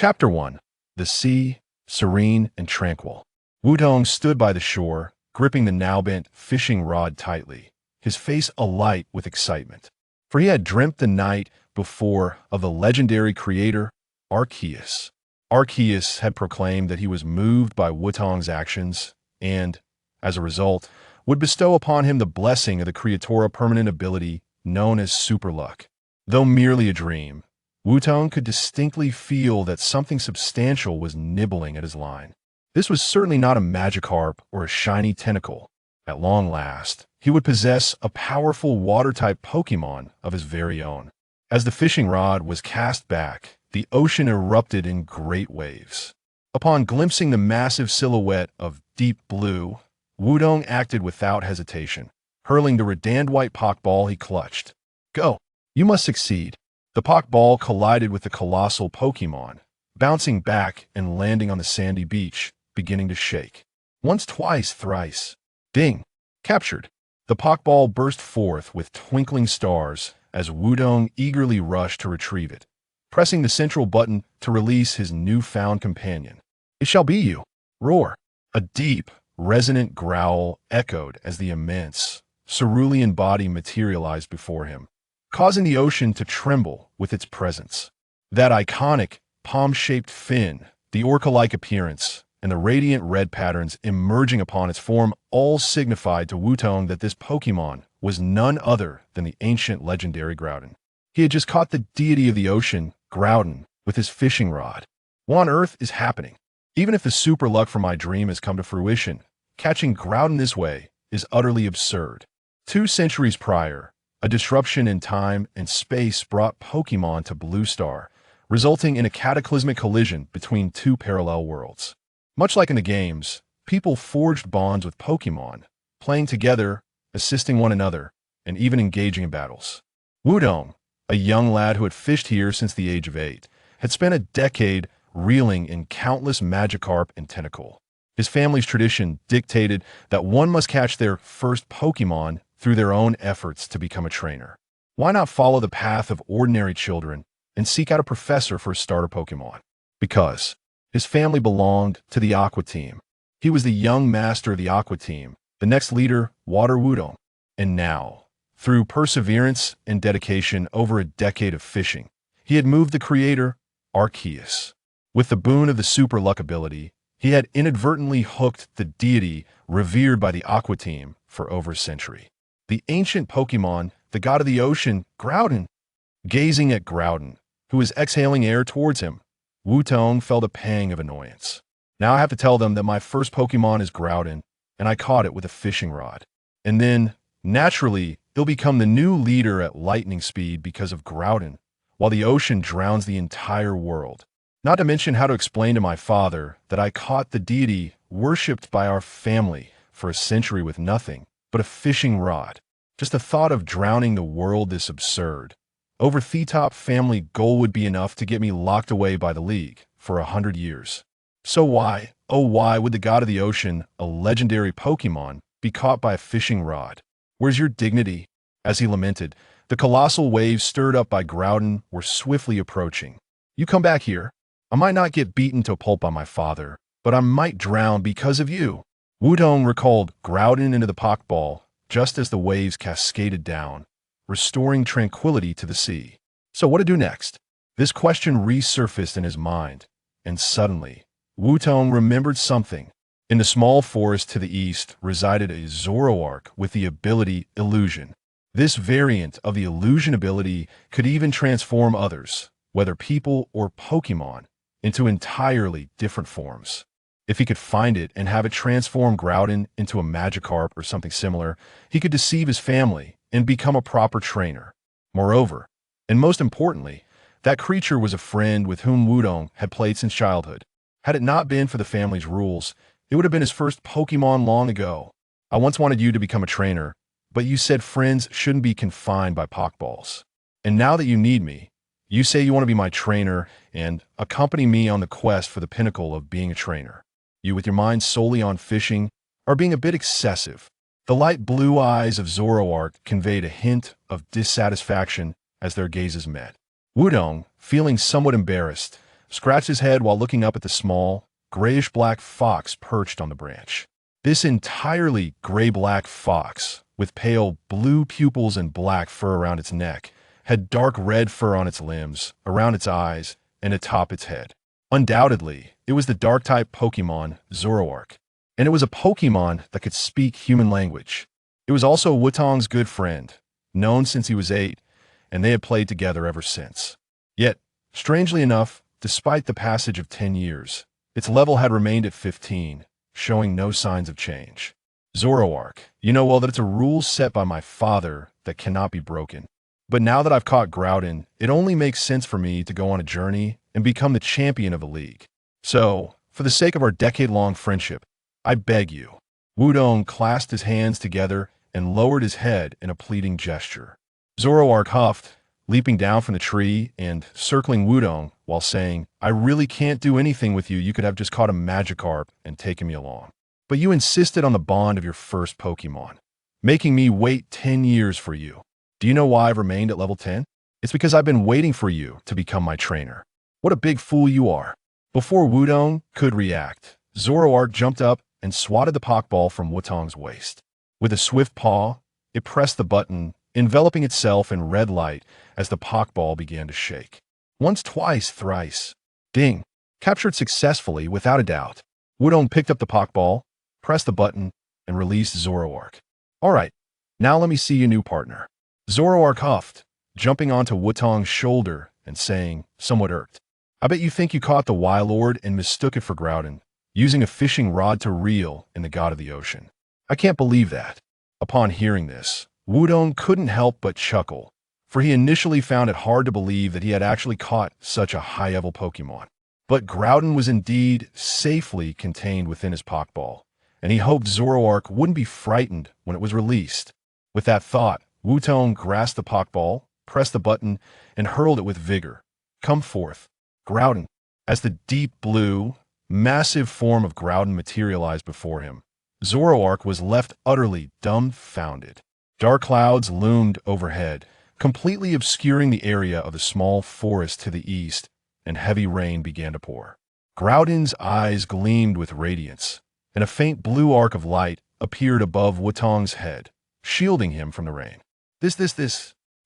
Chapter 1. The Sea, Serene and Tranquil. Wutong stood by the shore, gripping the now-bent fishing rod tightly, his face alight with excitement. For he had dreamt the night before of the legendary creator, Arceus. Arceus had proclaimed that he was moved by Wutong's actions and, as a result, would bestow upon him the blessing of the Creatora permanent ability known as Super Luck. Though merely a dream, Wutong could distinctly feel that something substantial was nibbling at his line. This was certainly not a Magikarp or a shiny tentacle. At long last, he would possess a powerful water-type Pokemon of his very own. As the fishing rod was cast back, the ocean erupted in great waves. Upon glimpsing the massive silhouette of deep blue, Wutong acted without hesitation, hurling the redand white Pokeball he clutched. Go! You must succeed. The Pokeball collided with the colossal Pokemon, bouncing back and landing on the sandy beach, beginning to shake. Once, twice, thrice. Ding! Captured. The Pokeball burst forth with twinkling stars as Wutong eagerly rushed to retrieve it, pressing the central button to release his newfound companion. It shall be you! Roar! A deep, resonant growl echoed as the immense, cerulean body materialized before him, causing the ocean to tremble with its presence. That iconic, palm-shaped fin, the orca-like appearance, and the radiant red patterns emerging upon its form all signified to Wutong that this Pokemon was none other than the ancient legendary Groudon. He had just caught the deity of the ocean, Groudon, with his fishing rod. What on earth is happening? Even if the super luck from my dream has come to fruition, catching Groudon this way is utterly absurd. 2 centuries prior, a disruption in time and space brought Pokemon to Blue Star, resulting in a cataclysmic collision between 2 parallel worlds. Much like in the games, people forged bonds with Pokemon, playing together, assisting one another, and even engaging in battles. Wutong, a young lad who had fished here since the age of 8, had spent a decade reeling in countless Magikarp and Tentacle. His family's tradition dictated that one must catch their first Pokemon through their own efforts to become a trainer. Why not follow the path of ordinary children and seek out a professor for a starter Pokemon? Because his family belonged to the Aqua Team. He was the young master of the Aqua Team, the next leader, Water Wutong. And now, through perseverance and dedication over a decade of fishing, he had moved the creator, Arceus. With the boon of the Super Luck ability, he had inadvertently hooked the deity revered by the Aqua Team for over a century. The ancient Pokemon, the god of the ocean, Groudon. Gazing at Groudon, who was exhaling air towards him, Wutong felt a pang of annoyance. Now I have to tell them that my first Pokemon is Groudon, and I caught it with a fishing rod. And then, naturally, he'll become the new leader at lightning speed because of Groudon, while the ocean drowns the entire world. Not to mention how to explain to my father that I caught the deity worshipped by our family for a century with nothing but a fishing rod. Just the thought of drowning the world is absurd. Over the-top family goal would be enough to get me locked away by the League for 100 years. So why, oh why would the god of the ocean, a legendary Pokemon, be caught by a fishing rod? Where's your dignity? As he lamented, the colossal waves stirred up by Groudon were swiftly approaching. You come back here. I might not get beaten to pulp by my father, but I might drown because of you. Wutong recalled Groudon into the Pokeball just as the waves cascaded down, restoring tranquility to the sea. So what to do next? This question resurfaced in his mind, and suddenly, Wutong remembered something. In the small forest to the east resided a Zoroark with the ability Illusion. This variant of the Illusion ability could even transform others, whether people or Pokemon, into entirely different forms. If he could find it and have it transform Groudon into a Magikarp or something similar, he could deceive his family and become a proper trainer. Moreover, and most importantly, that creature was a friend with whom Wutong had played since childhood. Had it not been for the family's rules, it would have been his first Pokemon long ago. I once wanted you to become a trainer, but you said friends shouldn't be confined by Pokeballs. And now that you need me, you say you want to be my trainer and accompany me on the quest for the pinnacle of being a trainer. You, with your mind solely on fishing, are being a bit excessive. The light blue eyes of Zoroark conveyed a hint of dissatisfaction as their gazes met. Wutong, feeling somewhat embarrassed, scratched his head while looking up at the small, grayish-black fox perched on the branch. This entirely gray-black fox, with pale blue pupils and black fur around its neck, had dark red fur on its limbs, around its eyes, and atop its head. Undoubtedly, it was the Dark-type Pokemon Zoroark, and it was a Pokemon that could speak human language. It was also Wutong's good friend, known since he was 8, and they had played together ever since. Yet, strangely enough, despite the passage of 10 years, its level had remained at 15, showing no signs of change. Zoroark, you know well that it's a rule set by my father that cannot be broken. But now that I've caught Groudon, it only makes sense for me to go on a journey and become the champion of a league. So, for the sake of our decade-long friendship, I beg you. Wutong clasped his hands together and lowered his head in a pleading gesture. Zoroark huffed, leaping down from the tree and circling Wutong while saying, I really can't do anything with you. You could have just caught a Magikarp and taken me along. But you insisted on the bond of your first Pokemon, making me wait 10 years for you. Do you know why I've remained at level 10? It's because I've been waiting for you to become my trainer. What a big fool you are. Before Wutong could react, Zoroark jumped up and swatted the Pokeball from Wutong's waist. With a swift paw, it pressed the button, enveloping itself in red light as the Pokeball began to shake. Once, twice, thrice. Ding! Captured successfully, without a doubt. Wutong picked up the Pokeball, pressed the button, and released Zoroark. All right, now let me see your new partner. Zoroark huffed, jumping onto Wutong's shoulder and saying, somewhat irked, I bet you think you caught the Wailord and mistook it for Groudon, using a fishing rod to reel in the god of the ocean. I can't believe that. Upon hearing this, Wutong couldn't help but chuckle, for he initially found it hard to believe that he had actually caught such a high-level Pokemon. But Groudon was indeed safely contained within his Pokeball, and he hoped Zoroark wouldn't be frightened when it was released. With that thought, Wutong grasped the Pokeball, pressed the button, and hurled it with vigor. Come forth, Groudon. As the deep blue, massive form of Groudon materialized before him, Zoroark was left utterly dumbfounded. Dark clouds loomed overhead, completely obscuring the area of the small forest to the east, and heavy rain began to pour. Groudon's eyes gleamed with radiance, and a faint blue arc of light appeared above Wutong's head, shielding him from the rain. This.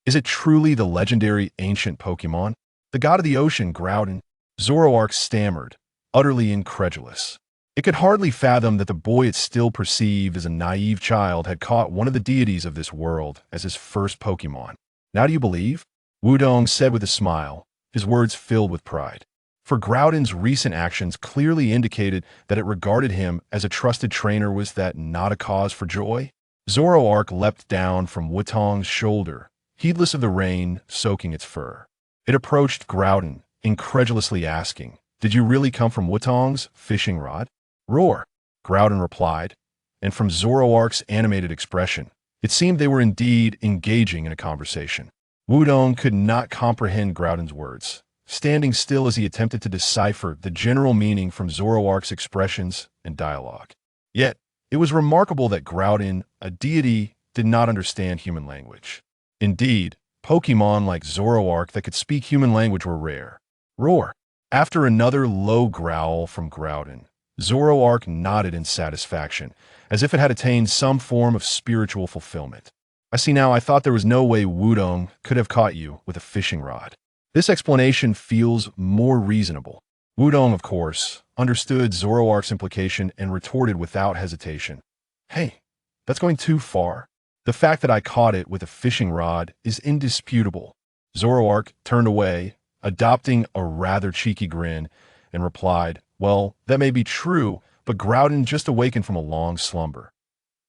Is it truly the legendary ancient Pokemon? The god of the ocean, Groudon? Zoroark stammered, utterly incredulous. It could hardly fathom that the boy it still perceived as a naive child had caught one of the deities of this world as his first Pokemon. Now do you believe? Wutong said with a smile, his words filled with pride. For Groudon's recent actions clearly indicated that it regarded him as a trusted trainer. Was that not a cause for joy? Zoroark leapt down from Wutong's shoulder, heedless of the rain soaking its fur. It approached Groudon, incredulously asking, Did you really come from Wutong's fishing rod? Roar, Groudon replied, and from Zoroark's animated expression, it seemed they were indeed engaging in a conversation. Wutong could not comprehend Groudon's words, standing still as he attempted to decipher the general meaning from Zoroark's expressions and dialogue. Yet, it was remarkable that Groudon, a deity, did not understand human language. Indeed, Pokemon like Zoroark that could speak human language were rare. Roar! After another low growl from Groudon, Zoroark nodded in satisfaction, as if it had attained some form of spiritual fulfillment. I see now. I thought there was no way Wutong could have caught you with a fishing rod. This explanation feels more reasonable. Wutong, of course, understood Zoroark's implication and retorted without hesitation. Hey, that's going too far. The fact that I caught it with a fishing rod is indisputable. Zoroark turned away, adopting a rather cheeky grin, and replied, Well, that may be true, but Groudon just awakened from a long slumber.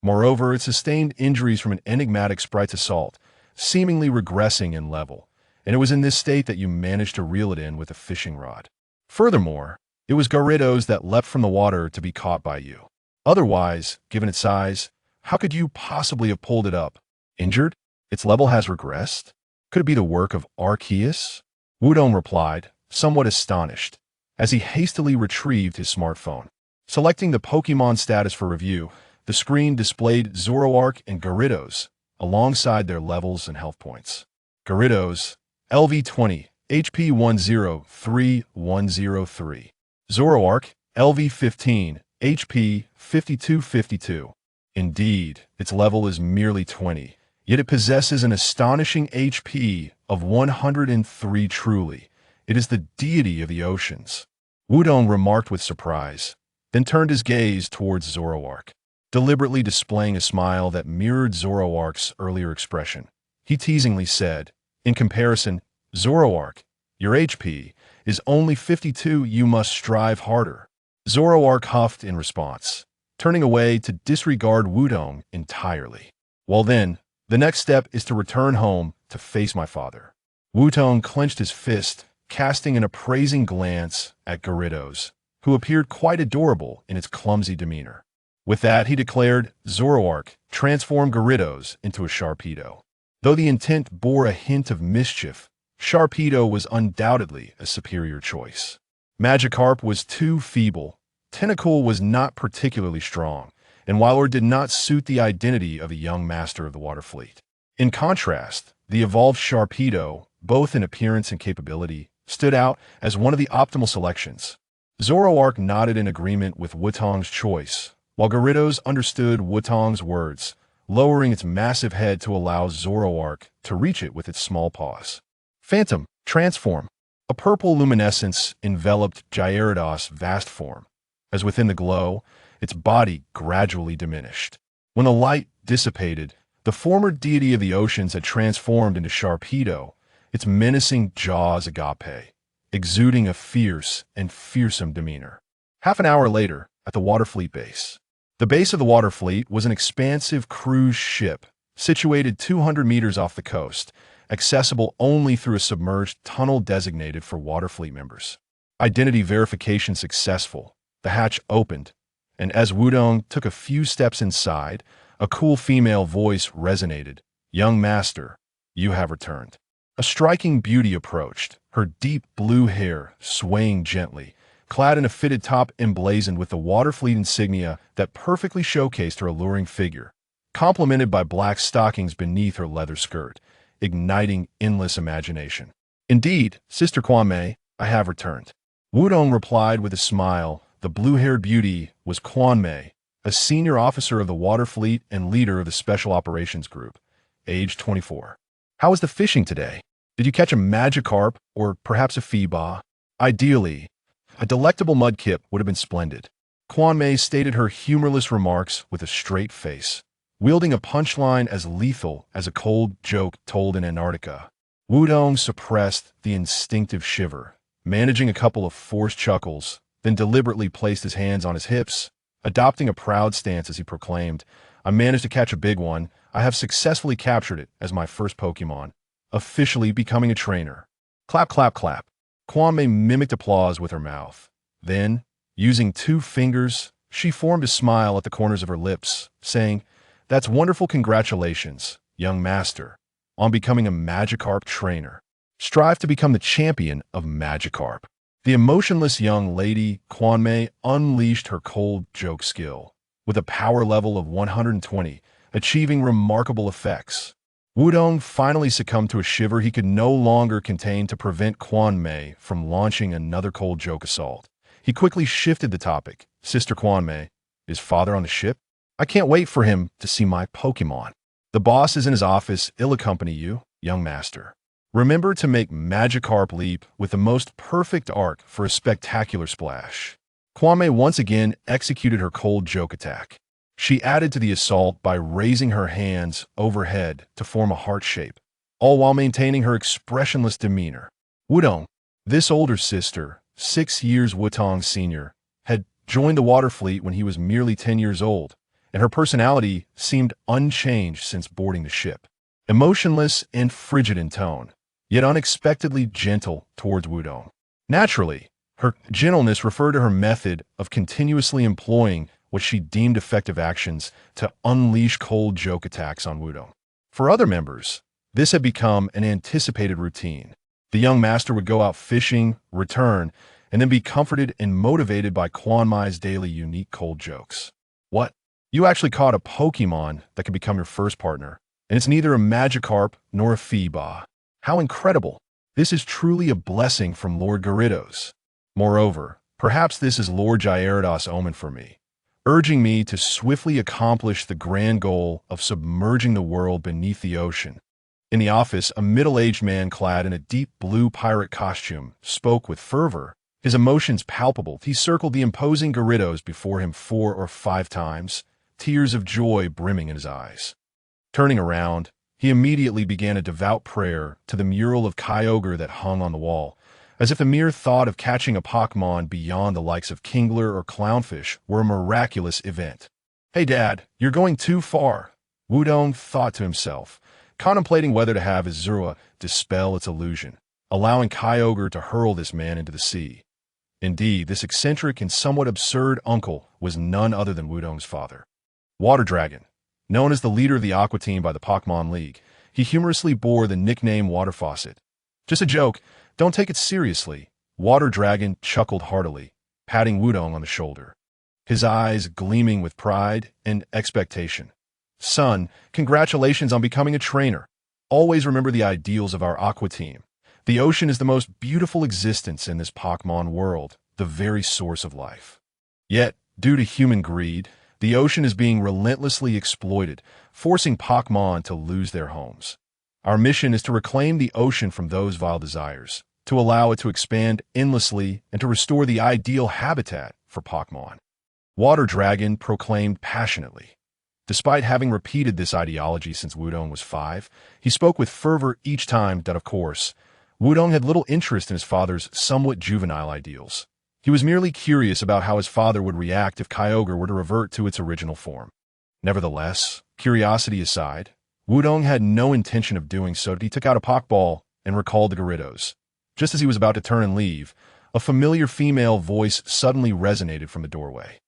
Moreover, it sustained injuries from an enigmatic sprite's assault, seemingly regressing in level, and it was in this state that you managed to reel it in with a fishing rod. Furthermore, it was Gyarados that leapt from the water to be caught by you. Otherwise, given its size, how could you possibly have pulled it up? Injured? Its level has regressed? Could it be the work of Arceus? Wutong replied, somewhat astonished, as he hastily retrieved his smartphone. Selecting the Pokemon status for review, the screen displayed Zoroark and Gyarados, alongside their levels and health points. Gyarados, LV20, HP 103-103. Zoroark, LV15, HP 5252. Indeed, its level is merely 20, yet it possesses an astonishing HP of 103 truly. It is the deity of the oceans. Wutong remarked with surprise, then turned his gaze towards Zoroark, deliberately displaying a smile that mirrored Zoroark's earlier expression. He teasingly said, in comparison, Zoroark, your HP is only 52, you must strive harder. Zoroark huffed in response, turning away to disregard Wutong entirely. Well then, the next step is to return home to face my father. Wutong clenched his fist, casting an appraising glance at Gyarados, who appeared quite adorable in its clumsy demeanor. With that, he declared, Zoroark, transform Gyarados into a Sharpedo. Though the intent bore a hint of mischief, Sharpedo was undoubtedly a superior choice. Magikarp was too feeble, Tentacool was not particularly strong, and Wailord did not suit the identity of a young master of the water fleet. In contrast, the evolved Sharpedo, both in appearance and capability, stood out as one of the optimal selections. Zoroark nodded in agreement with Wutong's choice, while Gyarados understood Wutong's words, lowering its massive head to allow Zoroark to reach it with its small paws. Phantom, transform. A purple luminescence enveloped Gyarados' vast form. As within the glow, its body gradually diminished. When the light dissipated, the former deity of the oceans had transformed into Sharpedo, its menacing jaws agape, exuding a fierce and fearsome demeanor. Half an hour later, at the Waterfleet base. The base of the Waterfleet was an expansive cruise ship situated 200 meters off the coast, accessible only through a submerged tunnel designated for Waterfleet members. Identity verification successful. The hatch opened, and as Wutong took a few steps inside, a cool female voice resonated. Young master, you have returned. A striking beauty approached, her deep blue hair swaying gently, clad in a fitted top emblazoned with the Waterfleet insignia that perfectly showcased her alluring figure, complemented by black stockings beneath her leather skirt, igniting endless imagination. Indeed, Sister Kwanmei, I have returned. Wutong replied with a smile. The blue-haired beauty was Kwanmei, a senior officer of the Waterfleet and leader of the Special Operations Group, age 24. How was the fishing today? Did you catch a Magikarp or perhaps a Feebas? Ideally, a delectable mudkip would have been splendid. Kwanmei stated her humorless remarks with a straight face, wielding a punchline as lethal as a cold joke told in Antarctica. Wutong suppressed the instinctive shiver, managing a couple of forced chuckles, then deliberately placed his hands on his hips, adopting a proud stance as he proclaimed, I managed to catch a big one. I have successfully captured it as my first Pokemon, officially becoming a trainer. Clap, clap, clap. Kwanmei mimicked applause with her mouth. Then, using 2 fingers, she formed a smile at the corners of her lips, saying, That's wonderful, congratulations, young master, on becoming a Magikarp trainer. Strive to become the champion of Magikarp. The emotionless young lady, Kwanmei, unleashed her cold joke skill, with a power level of 120, achieving remarkable effects. Wutong finally succumbed to a shiver he could no longer contain to prevent Kwanmei from launching another cold joke assault. He quickly shifted the topic. Sister Kwanmei, is father on the ship? I can't wait for him to see my Pokemon. The boss is in his office. He'll accompany you, young master. Remember to make Magikarp leap with the most perfect arc for a spectacular splash. Kwanmei once again executed her cold joke attack. She added to the assault by raising her hands overhead to form a heart shape, all while maintaining her expressionless demeanor. Wutong, this older sister, 6 years Wutong senior, had joined the Waterfleet when he was merely 10 years old, and her personality seemed unchanged since boarding the ship. Emotionless and frigid in tone, yet unexpectedly gentle towards Wutong. Naturally, her gentleness referred to her method of continuously employing what she deemed effective actions to unleash cold joke attacks on Wutong. For other members, this had become an anticipated routine. The young master would go out fishing, return, and then be comforted and motivated by Kwanmei's daily unique cold jokes. What? You actually caught a Pokemon that could become your first partner, and it's neither a Magikarp nor a Feebas. How incredible! This is truly a blessing from Lord Gyarados. Moreover, perhaps this is Lord Gyarados' omen for me, urging me to swiftly accomplish the grand goal of submerging the world beneath the ocean. In the office, a middle-aged man clad in a deep blue pirate costume spoke with fervor, his emotions palpable. He circled the imposing Gyarados before him 4 or 5 times, tears of joy brimming in his eyes. Turning around, he immediately began a devout prayer to the mural of Kyogre that hung on the wall, as if the mere thought of catching a Pokémon beyond the likes of Kingler or Clownfish were a miraculous event. "Hey Dad, you're going too far," Wudong thought to himself, contemplating whether to have his Zorua dispel its illusion, allowing Kyogre to hurl this man into the sea. Indeed, this eccentric and somewhat absurd uncle was none other than Wudong's father. Water Dragon. Known as the leader of the Aqua Team by the Pokémon League, he humorously bore the nickname Water Faucet. "Just a joke, don't take it seriously," Water Dragon chuckled heartily, patting Wudong on the shoulder, his eyes gleaming with pride and expectation. "Son, congratulations on becoming a trainer. Always remember the ideals of our Aqua Team. The ocean is the most beautiful existence in this Pokémon world, the very source of life. Yet, due to human greed, the ocean is being relentlessly exploited, forcing Pokémon to lose their homes. Our mission is to reclaim the ocean from those vile desires, to allow it to expand endlessly, and to restore the ideal habitat for Pokémon," Water Dragon proclaimed passionately. Despite having repeated this ideology since Wudong was 5, he spoke with fervor each time that, of course, Wudong had little interest in his father's somewhat juvenile ideals. He was merely curious about how his father would react if Kyogre were to revert to its original form. Nevertheless, curiosity aside, Wudong had no intention of doing so. He took out a Pokeball and recalled the Gyarados. Just as he was about to turn and leave, a familiar female voice suddenly resonated from the doorway.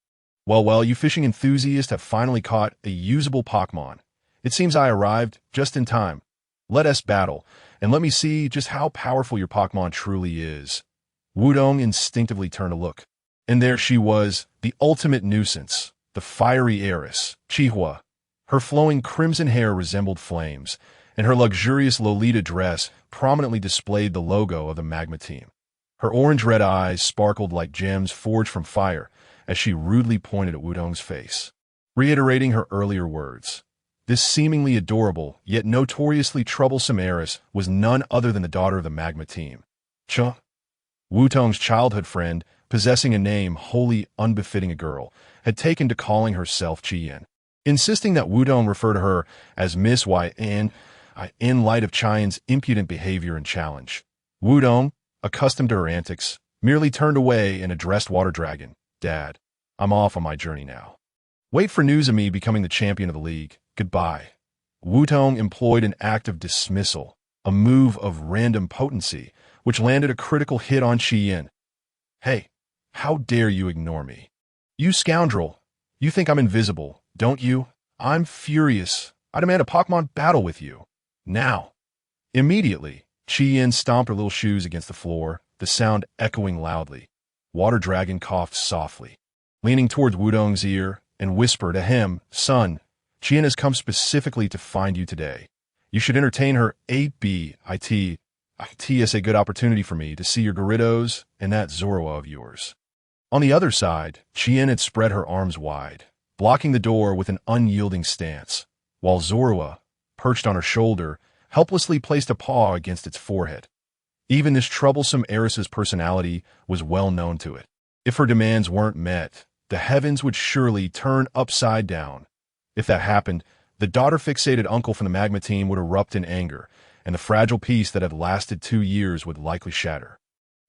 Well, you fishing enthusiasts have finally caught a usable Pokémon. It seems I arrived just in time. Let us battle, and let me see just how powerful your Pokémon truly is." Wudong instinctively turned to look, and there she was, the ultimate nuisance, the fiery heiress, Chihua. Her flowing crimson hair resembled flames, and her luxurious Lolita dress prominently displayed the logo of the Magma Team. Her orange-red eyes sparkled like gems forged from fire as she rudely pointed at Wudong's face, reiterating her earlier words. This seemingly adorable, yet notoriously troublesome heiress was none other than the daughter of the Magma Team, Wutong's childhood friend, possessing a name wholly unbefitting a girl, had taken to calling herself Chien, insisting that Wudong refer to her as Miss Yn in light of Chien's impudent behavior and challenge. Wudong, accustomed to her antics, merely turned away and addressed Water Dragon. "Dad, I'm off on my journey now. Wait for news of me becoming the champion of the league. Goodbye." Wudong employed an act of dismissal, a move of random potency, which landed a critical hit on Chien. "Hey, how dare you ignore me? You scoundrel! You think I'm invisible, don't you? I'm furious. I demand a Pokémon battle with you. Now." Immediately, Chien stomped her little shoes against the floor, the sound echoing loudly. Water Dragon coughed softly, leaning towards Wudong's ear, and whispered to him, "Son, Chien has come specifically to find you today. You should entertain her 8B. It's a good opportunity for me to see your Gyarados and that Zorua of yours." On the other side, Chien had spread her arms wide, blocking the door with an unyielding stance, while Zorua, perched on her shoulder, helplessly placed a paw against its forehead. Even this troublesome heiress's personality was well known to it. If her demands weren't met, the heavens would surely turn upside down. If that happened, the daughter-fixated uncle from the Magma Team would erupt in anger, and the fragile peace that had lasted 2 years would likely shatter.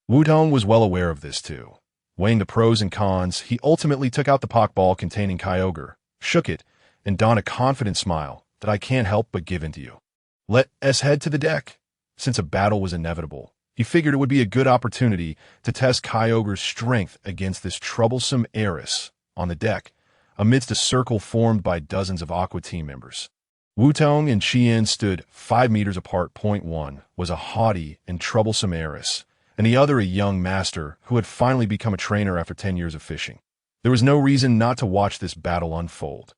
Wudong was well aware of this too. Weighing the pros and cons, he ultimately took out the Pokeball containing Kyogre, shook it, and donned a confident smile that I can't help but give in to you. Let us head to the deck. Since a battle was inevitable, he figured it would be a good opportunity to test Kyogre's strength against this troublesome heiress on the deck, amidst a circle formed by dozens of Aqua Team members. Wutong and Chien stood 5 meters apart. One was a haughty and troublesome heiress, and the other a young master who had finally become a trainer after 10 years of fishing. There was no reason not to watch this battle unfold.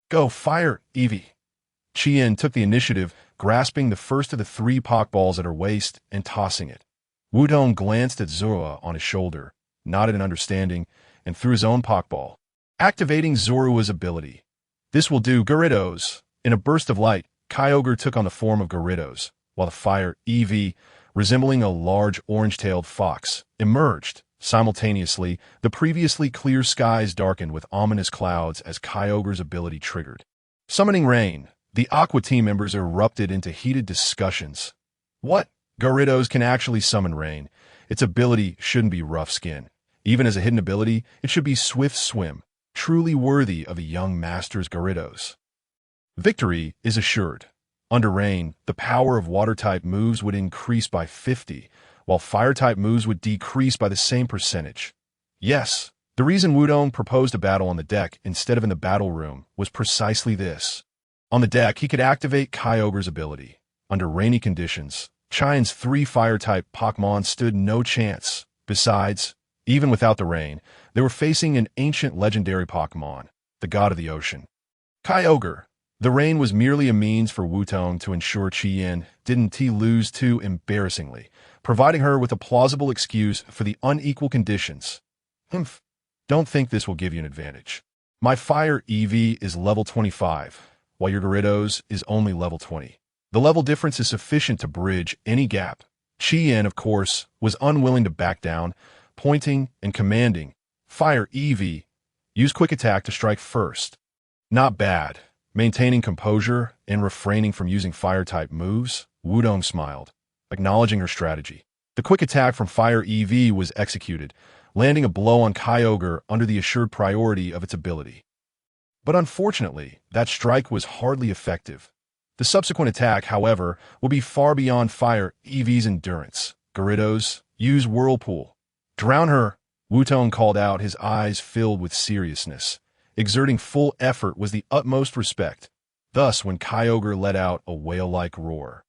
"Go, fire, Eevee!" Qian took the initiative, grasping the first of the 3 Pokeballs at her waist and tossing it. Wutong glanced at Zorua on his shoulder, nodded in understanding, and threw his own Pokeball, activating Zorua's ability. This will do, Gyarados. In a burst of light, Kyogre took on the form of Gyarados, while the fire EV, resembling a large orange-tailed fox, emerged. Simultaneously, the previously clear skies darkened with ominous clouds as Kyogre's ability triggered. Summoning rain, the Aqua team members erupted into heated discussions. What? Gyarados can actually summon rain. Its ability shouldn't be rough skin. Even as a hidden ability, it should be swift swim, truly worthy of a young master's Gyarados. Victory is assured. Under rain, the power of water-type moves would increase by 50, while fire-type moves would decrease by the same percentage. Yes, the reason Wutong proposed a battle on the deck instead of in the battle room was precisely this. On the deck, he could activate Kyogre's ability. Under rainy conditions, Qian's 3 fire-type Pokemon stood no chance. Besides, even without the rain, they were facing an ancient legendary Pokemon, the god of the ocean. Kyogre. The rain was merely a means for Wutong to ensure Qian didn't lose too embarrassingly, providing her with a plausible excuse for the unequal conditions. Don't think this will give you an advantage. My fire EV is level 25, while your Gyarados is only level 20. The level difference is sufficient to bridge any gap. Qian, of course, was unwilling to back down, pointing and commanding, Fire EV, use quick attack to strike first. Not bad. Maintaining composure and refraining from using fire-type moves, Wutong smiled, acknowledging her strategy. The quick attack from Fire EV was executed, landing a blow on Kyogre under the assured priority of its ability. But unfortunately, that strike was hardly effective. The subsequent attack, however, will be far beyond Fire EV's endurance. Gyarados, use Whirlpool. Drown her, Wutong called out, his eyes filled with seriousness. Exerting full effort was the utmost respect. Thus, when Kyogre let out a whale-like roar,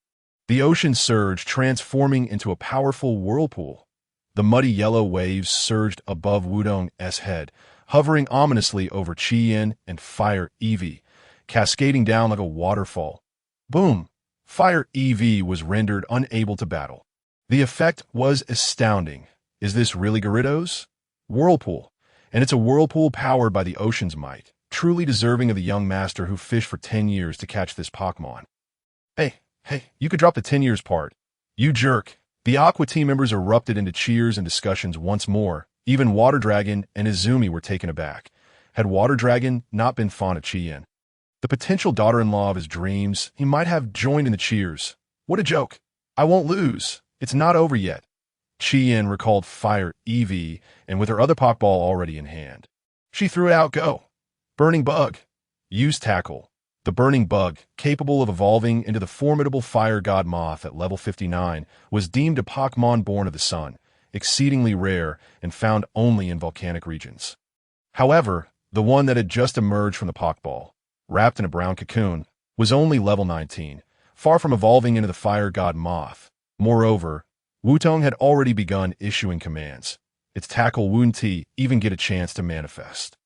the ocean surged, transforming into a powerful whirlpool. The muddy yellow waves surged above Wutong's head, hovering ominously over Qian and Fire EV, cascading down like a waterfall. Boom! Fire EV was rendered unable to battle. The effect was astounding. Is this really Gyarados? Whirlpool. And it's a whirlpool powered by the ocean's might, truly deserving of the young master who fished for 10 years to catch this Pokemon. Hey, you could drop the 10 years part. You jerk. The Aqua team members erupted into cheers and discussions once more. Even Water Dragon and Izumi were taken aback. Had Water Dragon not been fond of Qian, the potential daughter-in-law of his dreams, he might have joined in the cheers. What a joke. I won't lose. It's not over yet. Qian recalled Fire EV, and with her other Pokeball already in hand, she threw it out. Go. Burning Bug. Use Tackle. The Burning Bug, capable of evolving into the formidable Fire God Moth at level 59, was deemed a Pokemon born of the sun, exceedingly rare and found only in volcanic regions. However, the one that had just emerged from the Pokeball, wrapped in a brown cocoon, was only level 19, far from evolving into the Fire God Moth. Moreover, Wutong had already begun issuing commands. Its Tackle wouldn't even get a chance to manifest.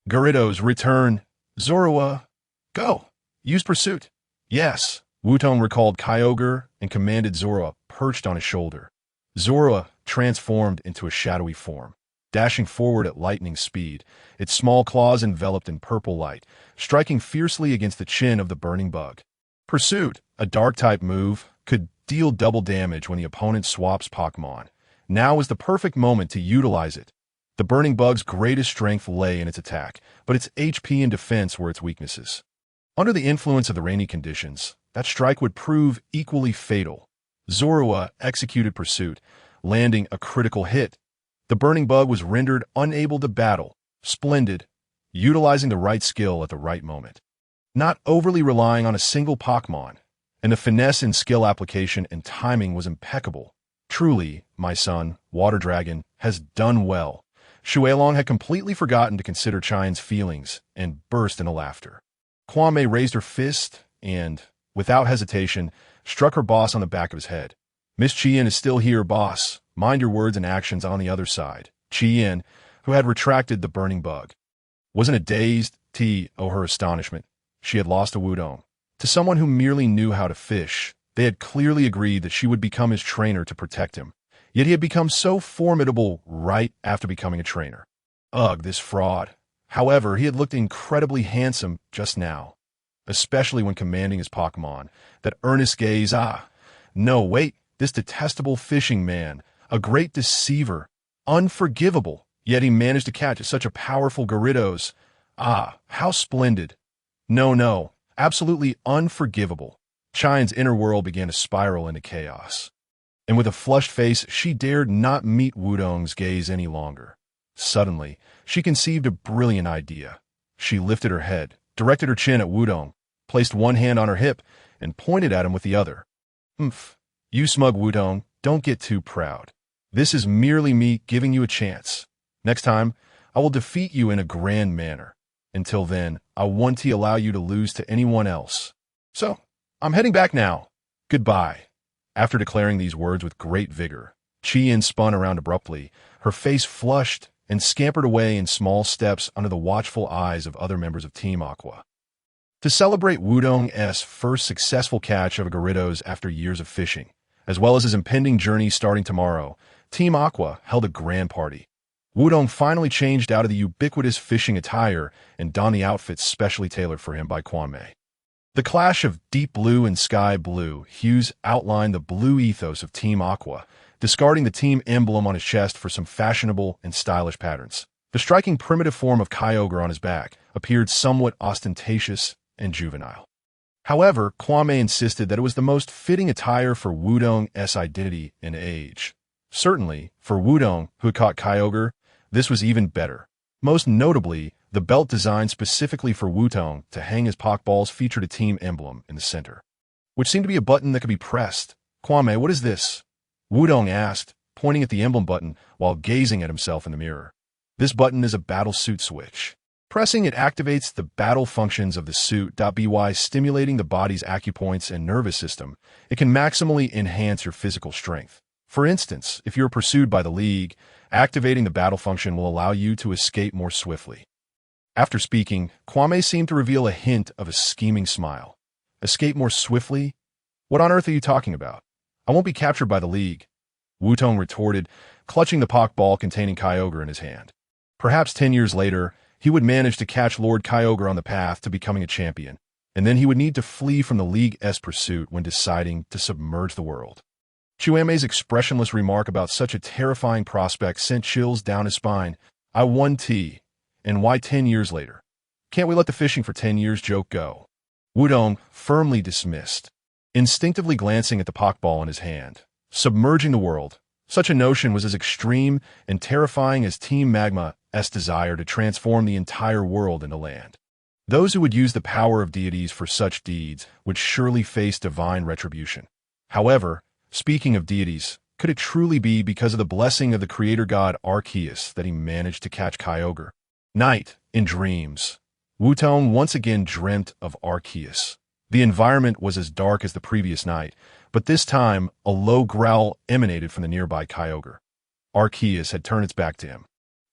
Gyarados, return. Zorua, go. Use Pursuit. Yes. Wutong recalled Kyogre and commanded Zorua, perched on his shoulder. Zorua transformed into a shadowy form, dashing forward at lightning speed, its small claws enveloped in purple light, striking fiercely against the chin of the Burning Bug. Pursuit, a dark-type move, could deal double damage when the opponent swaps Pokemon. Now was the perfect moment to utilize it. The Burning Bug's greatest strength lay in its attack, but its HP and defense were its weaknesses. Under the influence of the rainy conditions, that strike would prove equally fatal. Zorua executed Pursuit, landing a critical hit. The Burning Bug was rendered unable to battle. Splendid. Utilizing the right skill at the right moment. Not overly relying on a single Pokemon. And the finesse in skill application and timing was impeccable. Truly, my son, Water Dragon, has done well. Shui Wutong had completely forgotten to consider Qian's feelings and burst into laughter. Kwame raised her fist and, without hesitation, struck her boss on the back of his head. Miss Qian is still here, boss. Mind your words and actions on the other side. Qian, who had retracted the Burning Bug, wasn't a dazed her astonishment. She had lost to Wutong. To someone who merely knew how to fish, they had clearly agreed that she would become his trainer to protect him. Yet he had become so formidable right after becoming a trainer. Ugh, this fraud. However, he had looked incredibly handsome just now, especially when commanding his Pokemon. That earnest gaze, no, wait, this detestable fishing man, a great deceiver, unforgivable, yet he managed to catch such a powerful Gyarados. How splendid. No, absolutely unforgivable. Chine's inner world began to spiral into chaos. And with a flushed face, she dared not meet Wudong's gaze any longer. Suddenly, she conceived a brilliant idea. She lifted her head, directed her chin at Wudong, placed one hand on her hip, and pointed at him with the other. "Umph, you smug Wudong, don't get too proud. This is merely me giving you a chance. Next time, I will defeat you in a grand manner. Until then, I won't allow you to lose to anyone else. So, I'm heading back now. Goodbye." After declaring these words with great vigor, Chien spun around abruptly, her face flushed, and scampered away in small steps under the watchful eyes of other members of Team Aqua. To celebrate Wudong's first successful catch of a Gyarados after years of fishing, as well as his impending journey starting tomorrow, Team Aqua held a grand party. Wudong finally changed out of the ubiquitous fishing attire and donned the outfit specially tailored for him by Kwame. The clash of deep blue and sky blue hues outlined the blue ethos of Team Aqua, discarding the team emblem on his chest for some fashionable and stylish patterns. The striking primitive form of Kyogre on his back appeared somewhat ostentatious and juvenile. However, Kwame insisted that it was the most fitting attire for Wudong's identity and age. Certainly, for Wudong, who had caught Kyogre, this was even better. Most notably, the belt designed specifically for Wudong to hang his Pokeballs featured a team emblem in the center, which seemed to be a button that could be pressed. "Kwame, what is this?" Wudong asked, pointing at the emblem button while gazing at himself in the mirror. "This button is a battle suit switch. Pressing it activates the battle functions of the suit. By stimulating the body's acupoints and nervous system, it can maximally enhance your physical strength. For instance, if you're pursued by the League, activating the battle function will allow you to escape more swiftly." After speaking, Kwame seemed to reveal a hint of a scheming smile. "Escape more swiftly? What on earth are you talking about? I won't be captured by the League," Wutong retorted, clutching the Pokeball containing Kyogre in his hand. Perhaps 10 years later, he would manage to catch Lord Kyogre on the path to becoming a champion, and then he would need to flee from the League's pursuit when deciding to submerge the world. Chuame's expressionless remark about such a terrifying prospect sent chills down his spine. "I won T. And why 10 years later? Can't we let the fishing for 10 years joke go?" Wudong firmly dismissed, instinctively glancing at the Pokeball in his hand. Submerging the world. Such a notion was as extreme and terrifying as Team Magma's desire to transform the entire world into land. Those who would use the power of deities for such deeds would surely face divine retribution. However, speaking of deities, could it truly be because of the blessing of the creator god Arceus that he managed to catch Kyogre? Night, in dreams. Wutong once again dreamt of Arceus. The environment was as dark as the previous night, but this time a low growl emanated from the nearby Kyogre. Arceus had turned its back to him,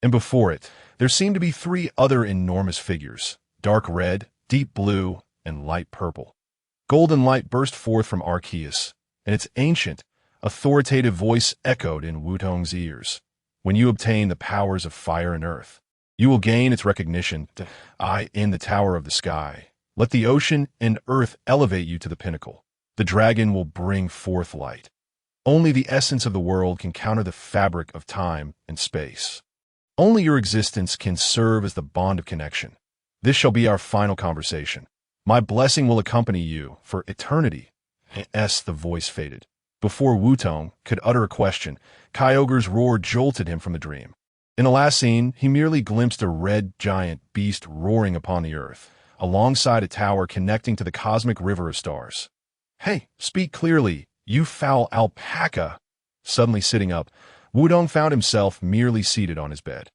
and before it, there seemed to be 3 other enormous figures, dark red, deep blue, and light purple. Golden light burst forth from Arceus, and its ancient, authoritative voice echoed in Wutong's ears. "When you obtain the powers of fire and earth, you will gain its recognition. I in the tower of the sky. Let the ocean and earth elevate you to the pinnacle. The dragon will bring forth light. Only the essence of the world can counter the fabric of time and space. Only your existence can serve as the bond of connection. This shall be our final conversation. My blessing will accompany you for eternity." The voice faded. Before Wutong could utter a question, Kyogre's roar jolted him from the dream. In the last scene, he merely glimpsed a red giant beast roaring upon the earth, alongside a tower connecting to the cosmic river of stars. "Hey, speak clearly, you foul alpaca!" Suddenly sitting up, Wudong found himself merely seated on his bed.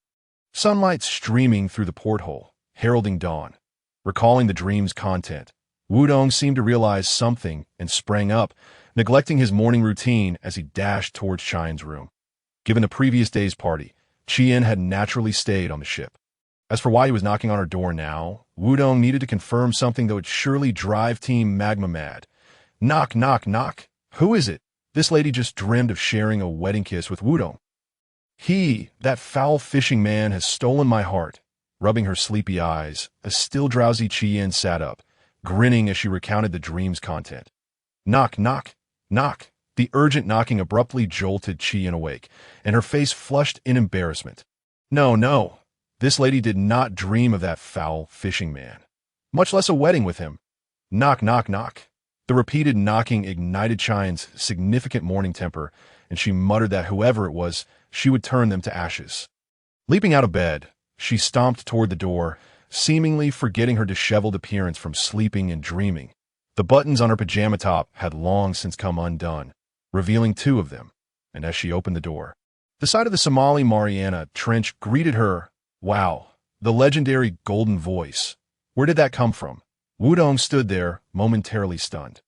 Sunlight streaming through the porthole, heralding dawn. Recalling the dream's content, Wudong seemed to realize something and sprang up, neglecting his morning routine as he dashed towards Chien's room. Given the previous day's party, Chien had naturally stayed on the ship. As for why he was knocking on her door now, Wudong needed to confirm something that would surely drive Team Magma mad. Knock, knock, knock. Who is it? This lady just dreamed of sharing a wedding kiss with Wudong. That foul fishing man, has stolen my heart. Rubbing her sleepy eyes, a still drowsy Qian sat up, grinning as she recounted the dream's content. Knock, knock, knock. The urgent knocking abruptly jolted Qian awake, and her face flushed in embarrassment. No, no. This lady did not dream of that foul fishing man, much less a wedding with him. Knock, knock, knock. The repeated knocking ignited Qian's significant morning temper, and she muttered that whoever it was, she would turn them to ashes. Leaping out of bed, she stomped toward the door, seemingly forgetting her disheveled appearance from sleeping and dreaming. The buttons on her pajama top had long since come undone, revealing two of them, and as she opened the door, the sight of the Somali Mariana trench greeted her. Wow, the legendary golden voice. Where did that come from? Wudong stood there, momentarily stunned.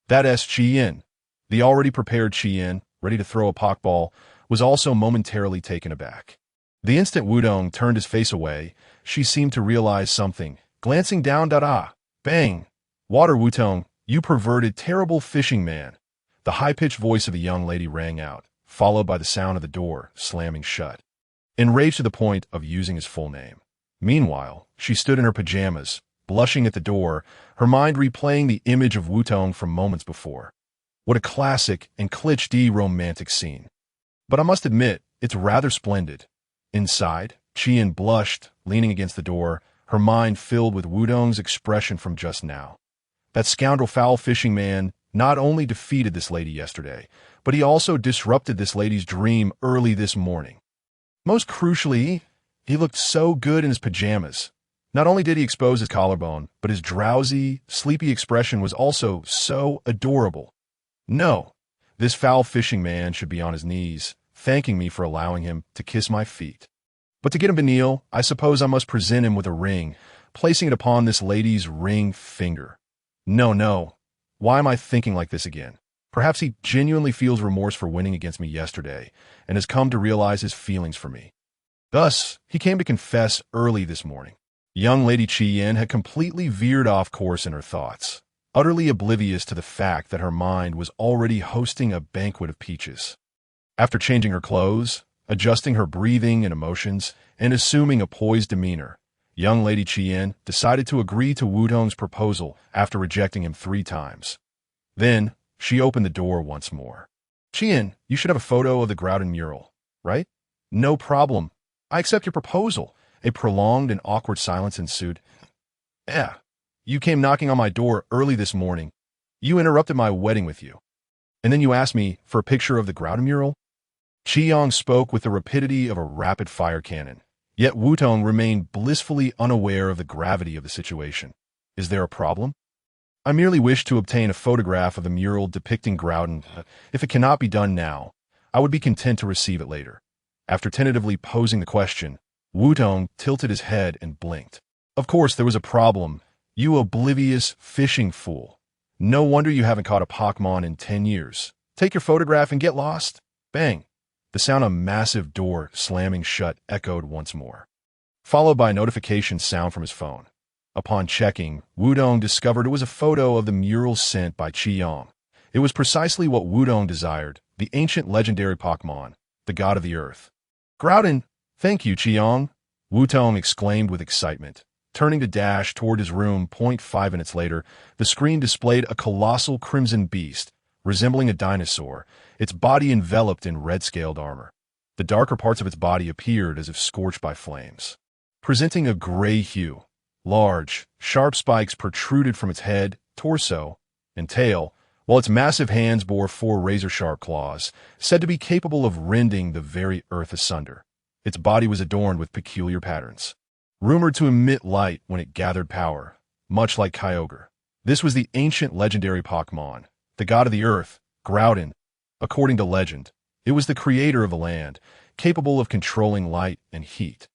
That's Qian. The already prepared Qian, ready to throw a pokeball, was also momentarily taken aback. The instant Wudong turned his face away, she seemed to realize something, glancing down. Bang! Water, Wutong, you perverted, terrible fishing man. The high-pitched voice of the young lady rang out, followed by the sound of the door slamming shut. Enraged to the point of using his full name. Meanwhile, she stood in her pajamas, blushing at the door, her mind replaying the image of Wutong from moments before. What a classic and cliché romantic scene. But I must admit, it's rather splendid. Inside, Qian blushed, leaning against the door, her mind filled with Wudong's expression from just now. That scoundrel foul fishing man not only defeated this lady yesterday, but he also disrupted this lady's dream early this morning. Most crucially, he looked so good in his pajamas. Not only did he expose his collarbone, but his drowsy, sleepy expression was also so adorable. No, this foul fishing man should be on his knees, thanking me for allowing him to kiss my feet. But to get him to kneel, I suppose I must present him with a ring, placing it upon this lady's ring finger. No, no. Why am I thinking like this again? Perhaps he genuinely feels remorse for winning against me yesterday, and has come to realize his feelings for me. Thus, he came to confess early this morning. Young Lady Qian had completely veered off course in her thoughts, utterly oblivious to the fact that her mind was already hosting a banquet of peaches. After changing her clothes, adjusting her breathing and emotions, and assuming a poised demeanor, young Lady Qian decided to agree to Wudong's proposal after rejecting him 3 times. Then, she opened the door once more. Qian, you should have a photo of the Groudon mural, right? No problem. I accept your proposal. A prolonged and awkward silence ensued. Yeah, you came knocking on my door early this morning. You interrupted my wedding with you. And then you asked me for a picture of the Groudon mural? Qian spoke with the rapidity of a rapid-fire cannon, yet Wutong remained blissfully unaware of the gravity of the situation. Is there a problem? I merely wish to obtain a photograph of the mural depicting Groudon. If it cannot be done now, I would be content to receive it later. After tentatively posing the question, Wutong tilted his head and blinked. Of course there was a problem. You oblivious fishing fool. No wonder you haven't caught a Pokemon in 10 years. Take your photograph and get lost. Bang. The sound of a massive door slamming shut echoed once more, followed by a notification sound from his phone. Upon checking, Wudong discovered it was a photo of the mural sent by Qian. It was precisely what Wudong desired, the ancient legendary Pokemon, the god of the earth. Groudon! Thank you, Qian! Wutong exclaimed with excitement. Turning to dash toward his room, 0.5 minutes later, the screen displayed a colossal crimson beast, resembling a dinosaur, its body enveloped in red-scaled armor. The darker parts of its body appeared as if scorched by flames, presenting a gray hue. Large, sharp spikes protruded from its head, torso, and tail, while its massive hands bore 4 razor-sharp claws, said to be capable of rending the very earth asunder. Its body was adorned with peculiar patterns, rumored to emit light when it gathered power, much like Kyogre. This was the ancient legendary Pokemon, the god of the earth, Groudon. According to legend, it was the creator of the land, capable of controlling light and heat.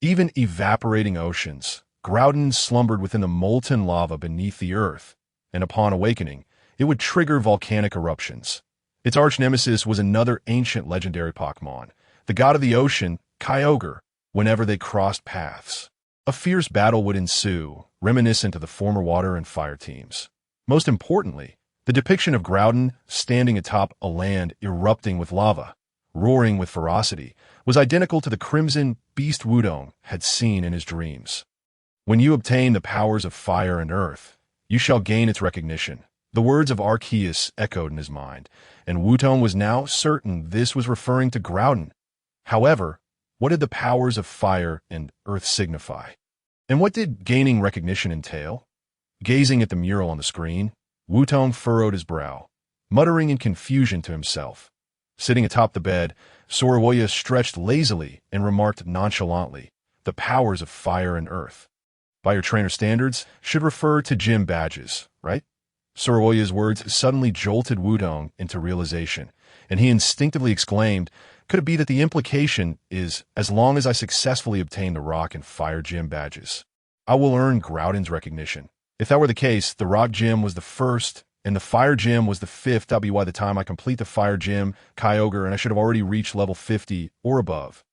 Even evaporating oceans, Groudon slumbered within the molten lava beneath the earth, and upon awakening, it would trigger volcanic eruptions. Its arch-nemesis was another ancient legendary Pokemon, the god of the ocean, Kyogre, whenever they crossed paths. A fierce battle would ensue, reminiscent of the former water and fire teams. Most importantly, the depiction of Groudon standing atop a land erupting with lava, roaring with ferocity, was identical to the crimson beast Wutong had seen in his dreams. When you obtain the powers of fire and earth, you shall gain its recognition. The words of Arceus echoed in his mind, and Wutong was now certain this was referring to Groudon. However, what did the powers of fire and earth signify? And what did gaining recognition entail? Gazing at the mural on the screen, Wutong furrowed his brow, muttering in confusion to himself. Sitting atop the bed, Soroya stretched lazily and remarked nonchalantly, "The powers of fire and earth. By your trainer standards, should refer to gym badges, right?" Soroya's words suddenly jolted Wutong into realization, and he instinctively exclaimed, "Could it be that the implication is, as long as I successfully obtain the rock and fire gym badges, I will earn Groudon's recognition? If that were the case, the rock gym was the first, and the fire gym was the fifth. That'll be by the time I complete the fire gym, Kyogre, and I should have already reached level 50 or above,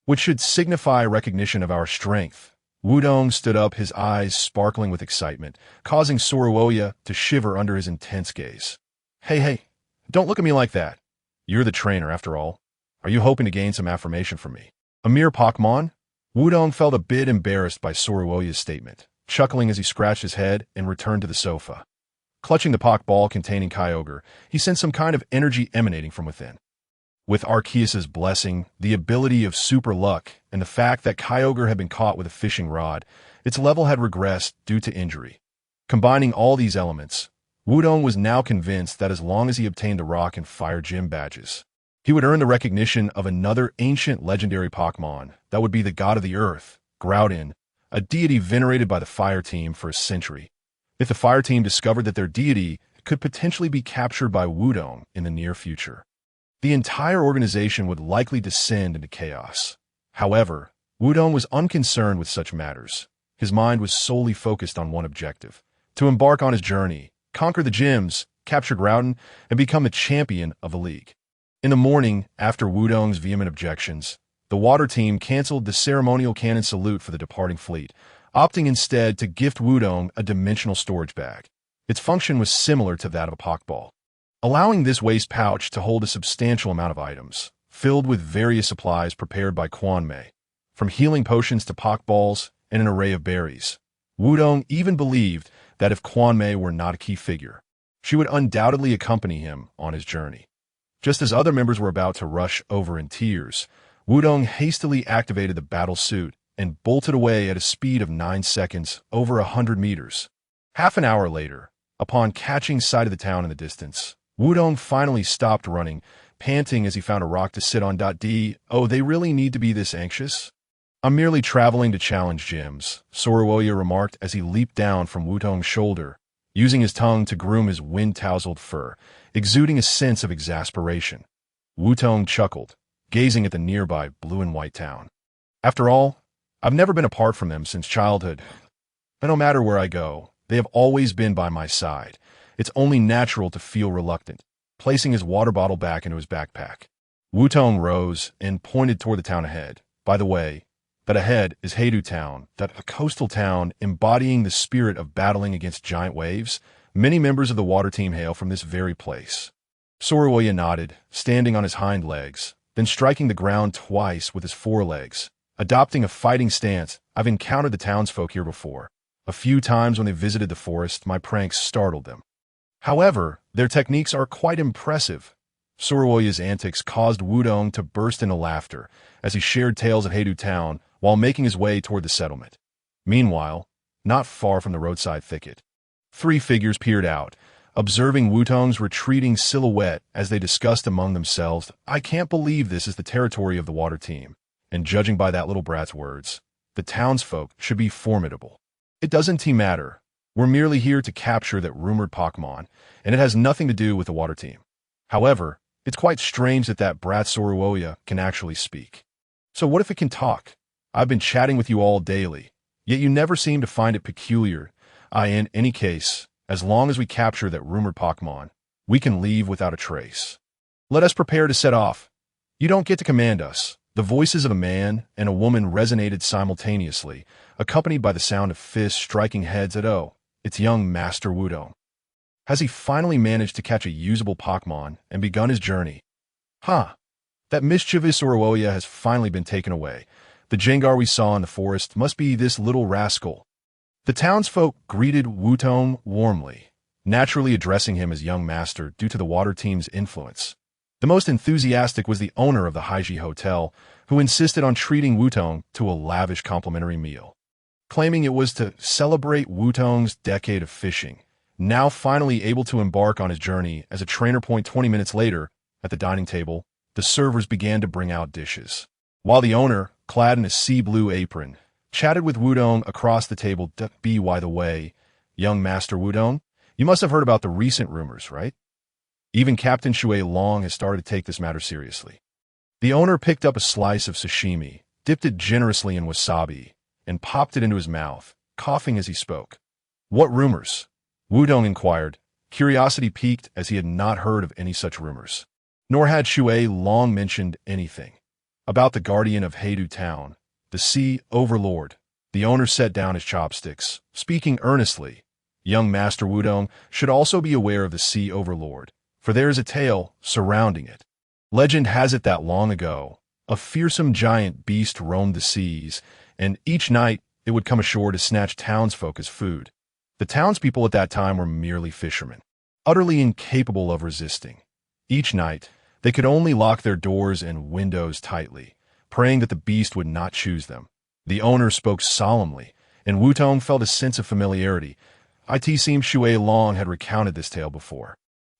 which should signify recognition of our strength." Wutong stood up, his eyes sparkling with excitement, causing Soroya to shiver under his intense gaze. Hey, don't look at me like that. You're the trainer, after all. Are you hoping to gain some affirmation from me? A mere Pokemon? Wutong felt a bit embarrassed by Soroya's statement, chuckling as he scratched his head and returned to the sofa. Clutching the Pokeball containing Kyogre, he sensed some kind of energy emanating from within. With Arceus's blessing, the ability of super luck, and the fact that Kyogre had been caught with a fishing rod, its level had regressed due to injury. Combining all these elements, Wutong was now convinced that as long as he obtained the rock and fire gym badges, he would earn the recognition of another ancient legendary Pokemon that would be the god of the earth, Groudon, a deity venerated by the fire team for a century. If the fire team discovered that their deity could potentially be captured by Wutong in the near future, the entire organization would likely descend into chaos. However, Wutong was unconcerned with such matters. His mind was solely focused on one objective: to embark on his journey, conquer the gyms, capture Groudon, and become the champion of the league. In the morning, after Wutong's vehement objections, the water team canceled the ceremonial cannon salute for the departing fleet, opting instead to gift Wutong a dimensional storage bag. Its function was similar to that of a Pokeball, allowing this waste pouch to hold a substantial amount of items, filled with various supplies prepared by Quan Mei, from healing potions to Pokeballs and an array of berries. Wutong even believed that if Quan Mei were not a key figure, she would undoubtedly accompany him on his journey. Just as other members were about to rush over in tears, Wutong hastily activated the battle suit and bolted away at a speed of 9 seconds over 100 meters. Half an hour later, upon catching sight of the town in the distance, Wutong finally stopped running, panting as he found a rock to sit on. Oh, they really need to be this anxious? "I'm merely traveling to challenge gyms," Soroya remarked as he leaped down from Wutong's shoulder, using his tongue to groom his wind-tousled fur, exuding a sense of exasperation. Wutong chuckled, gazing at the nearby blue and white town. "After all, I've never been apart from them since childhood. And no matter where I go, they have always been by my side. It's only natural to feel reluctant," placing his water bottle back into his backpack. Wutong rose and pointed toward the town ahead. By the way, that ahead is Heidu Town, that a coastal town embodying the spirit of battling against giant waves. Many members of the water team hail from this very place. Soroya nodded, standing on his hind legs, then striking the ground twice with his forelegs, adopting a fighting stance. "I've encountered the townsfolk here before. A few times when they visited the forest, my pranks startled them. However, their techniques are quite impressive." Soroya's antics caused Wutong to burst into laughter as he shared tales of Heidu Town while making his way toward the settlement. Meanwhile, not far from the roadside thicket, 3 figures peered out, observing Wutong's retreating silhouette as they discussed among themselves. "I can't believe this is the territory of the water team, and judging by that little brat's words, the townsfolk should be formidable. It doesn't matter. We're merely here to capture that rumored Pokemon, and it has nothing to do with the water team. However, it's quite strange that that brat Soroya can actually speak. So what if it can talk? I've been chatting with you all daily, yet you never seem to find it peculiar. In any case, as long as we capture that rumored Pokemon, we can leave without a trace. Let us prepare to set off. You don't get to command us. The voices of a man and a woman resonated simultaneously, accompanied by the sound of fists striking heads at it's young Master Wutong. Has he finally managed to catch a usable Pokemon and begun his journey? That mischievous Oroya has finally been taken away. The Jengar we saw in the forest must be this little rascal. The townsfolk greeted Wutong warmly, naturally addressing him as young master due to the water team's influence. The most enthusiastic was the owner of the Haiji Hotel, who insisted on treating Wutong to a lavish complimentary meal, claiming it was to celebrate Wutong's decade of fishing. Now finally able to embark on his journey as a trainer. 20 minutes later, at the dining table, the servers began to bring out dishes, while the owner, clad in a sea blue apron, chatted with Wutong across the table. By the way, young Master Wutong, you must have heard about the recent rumors, right? Even Captain Shui Wutong has started to take this matter seriously. The owner picked up a slice of sashimi, dipped it generously in wasabi, and popped it into his mouth, coughing as he spoke. What rumors? Wutong inquired, curiosity piqued as he had not heard of any such rumors. Nor had Shui Wutong mentioned anything about the guardian of Heidu Town, the Sea Overlord. The owner set down his chopsticks, speaking earnestly. Young Master Wutong should also be aware of the Sea Overlord, for there is a tale surrounding it. Legend has it that long ago, a fearsome giant beast roamed the seas, and each night it would come ashore to snatch townsfolk as food. The townspeople at that time were merely fishermen, utterly incapable of resisting. Each night, they could only lock their doors and windows tightly, praying that the beast would not choose them. The owner spoke solemnly, and Wutong felt a sense of familiarity. It seemed Shui Wutong had recounted this tale before,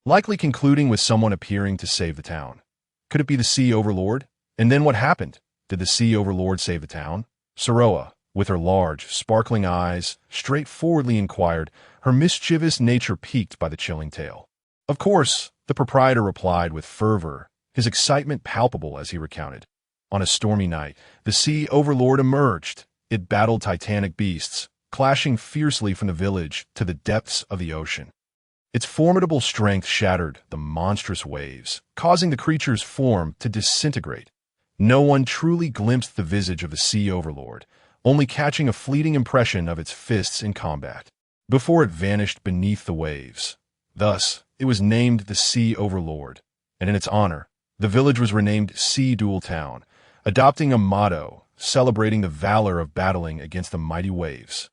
likely concluding with someone appearing to save the town. Could it be the Sea Overlord? And then what happened? Did the Sea Overlord save the town? Soroa, with her large, sparkling eyes, straightforwardly inquired, her mischievous nature piqued by the chilling tale. Of course, the proprietor replied with fervor, his excitement palpable as he recounted. On a stormy night, the Sea Overlord emerged. It battled titanic beasts, clashing fiercely from the village to the depths of the ocean. Its formidable strength shattered the monstrous waves, causing the creature's form to disintegrate. No one truly glimpsed the visage of the Sea Overlord, only catching a fleeting impression of its fists in combat, before it vanished beneath the waves. Thus, it was named the Sea Overlord, and in its honor, the village was renamed Sea Dual Town, adopting a motto celebrating the valor of battling against the mighty waves.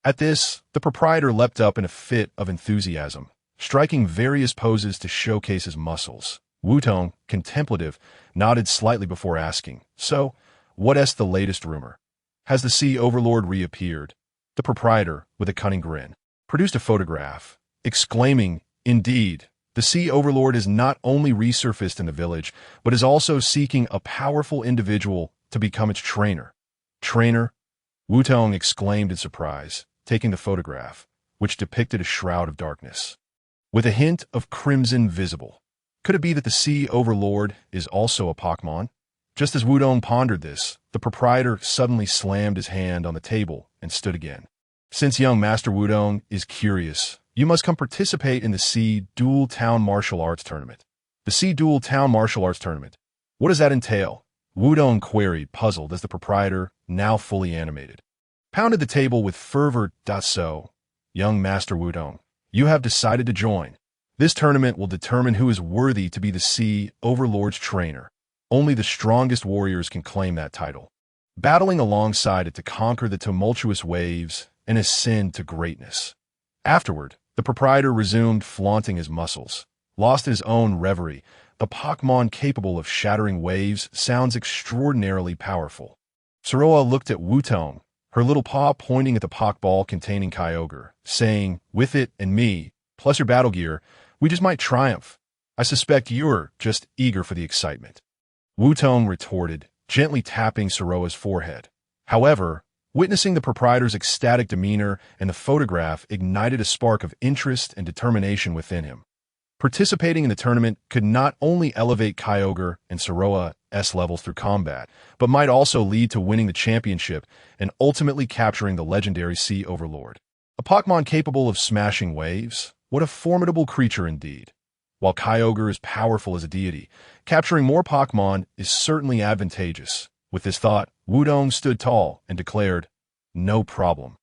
At this, the proprietor leapt up in a fit of enthusiasm, striking various poses to showcase his muscles. Wutong, contemplative, nodded slightly before asking, "So, what's the latest rumor? Has the Sea Overlord reappeared?" The proprietor, with a cunning grin, produced a photograph, exclaiming, "Indeed, the Sea Overlord has not only resurfaced in the village, but is also seeking a powerful individual to become its trainer." "Trainer?" Wutong exclaimed in surprise, taking the photograph, which depicted a shroud of darkness, with a hint of crimson visible. Could it be that the Sea Overlord is also a Pokemon? Just as Wutong pondered this, the proprietor suddenly slammed his hand on the table and stood again. "Since young Master Wutong is curious, you must come participate in the Sea Dual Town Martial Arts Tournament." "The Sea Dual Town Martial Arts Tournament? What does that entail?" Wutong queried, puzzled, as the proprietor, now fully animated, pounded the table with fervor. "So, young Master Wutong, you have decided to join. This tournament will determine who is worthy to be the Sea Overlord's trainer. Only the strongest warriors can claim that title, battling alongside it to conquer the tumultuous waves and ascend to greatness." Afterward, the proprietor resumed flaunting his muscles. Lost in his own reverie, the Pokemon capable of shattering waves sounds extraordinarily powerful. Soroa looked at Wutong, her little paw pointing at the Pokeball containing Kyogre, saying, "With it and me, plus your battle gear, we just might triumph. I suspect you're just eager for the excitement." Wutong retorted, gently tapping Soroa's forehead. However, witnessing the proprietor's ecstatic demeanor and the photograph ignited a spark of interest and determination within him. Participating in the tournament could not only elevate Kyogre and Soroa's levels through combat, but might also lead to winning the championship and ultimately capturing the legendary Sea Overlord. A Pokemon capable of smashing waves? What a formidable creature indeed. While Kyogre is powerful as a deity, Capturing more Pokemon is certainly advantageous. With this thought, Wudong stood tall and declared, "No problem.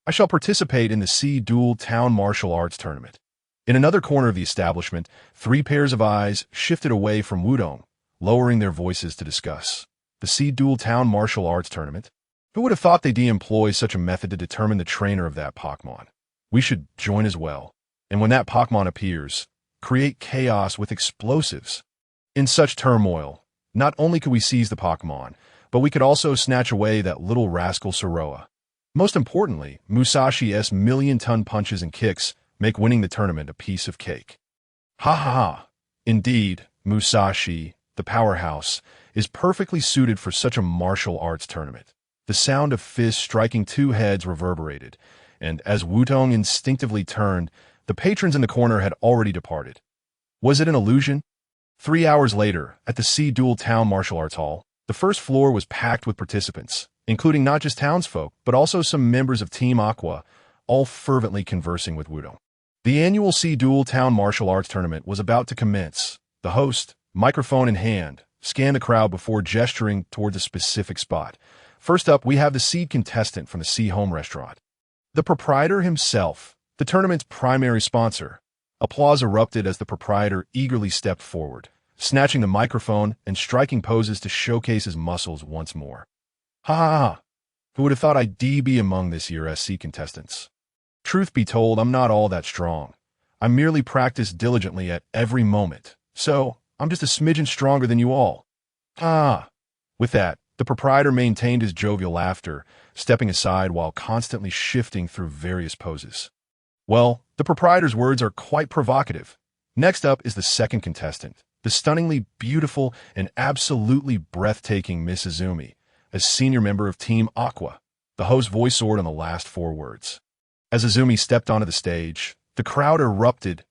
I shall participate in the C-Duel Town Martial Arts Tournament." In another corner of the establishment, 3 pairs of eyes shifted away from Wudong, lowering their voices to discuss. The C-Duel Town Martial Arts Tournament? Who would have thought they'd employ such a method to determine the trainer of that Pokemon? We should join as well. And when that Pokemon appears, create chaos with explosives. In such turmoil, not only could we seize the Pokemon, but we could also snatch away that little rascal Soroa. Most importantly, Musashi's million-ton punches and kicks make winning the tournament a piece of cake. Ha ha ha! Indeed, Musashi, the powerhouse, is perfectly suited for such a martial arts tournament. The sound of fists striking 2 heads reverberated, and as Wutong instinctively turned, the patrons in the corner had already departed. Was it an illusion? 3 hours later, at the C-Duel Town Martial Arts Hall, the first floor was packed with participants, including not just townsfolk, but also some members of Team Aqua, all fervently conversing with Wudong. The annual C-Duel Town Martial Arts Tournament was about to commence. The host, microphone in hand, scanned the crowd before gesturing towards a specific spot. First up, we have the seed contestant from the Sea Home Restaurant. The proprietor himself, the tournament's primary sponsor. Applause erupted as the proprietor eagerly stepped forward, snatching the microphone and striking poses to showcase his muscles once more. Ha ha ha! Who would have thought I'd be among this year's SC contestants? Truth be told, I'm not all that strong. I merely practice diligently at every moment, so I'm just a smidgen stronger than you all. Ah! With that, the proprietor maintained his jovial laughter, stepping aside while constantly shifting through various poses. Well, the proprietor's words are quite provocative. Next up is the second contestant, the stunningly beautiful and absolutely breathtaking Miss Izumi, a senior member of Team Aqua. The host voice soared on the last 4 words. As Izumi stepped onto the stage, the crowd erupted.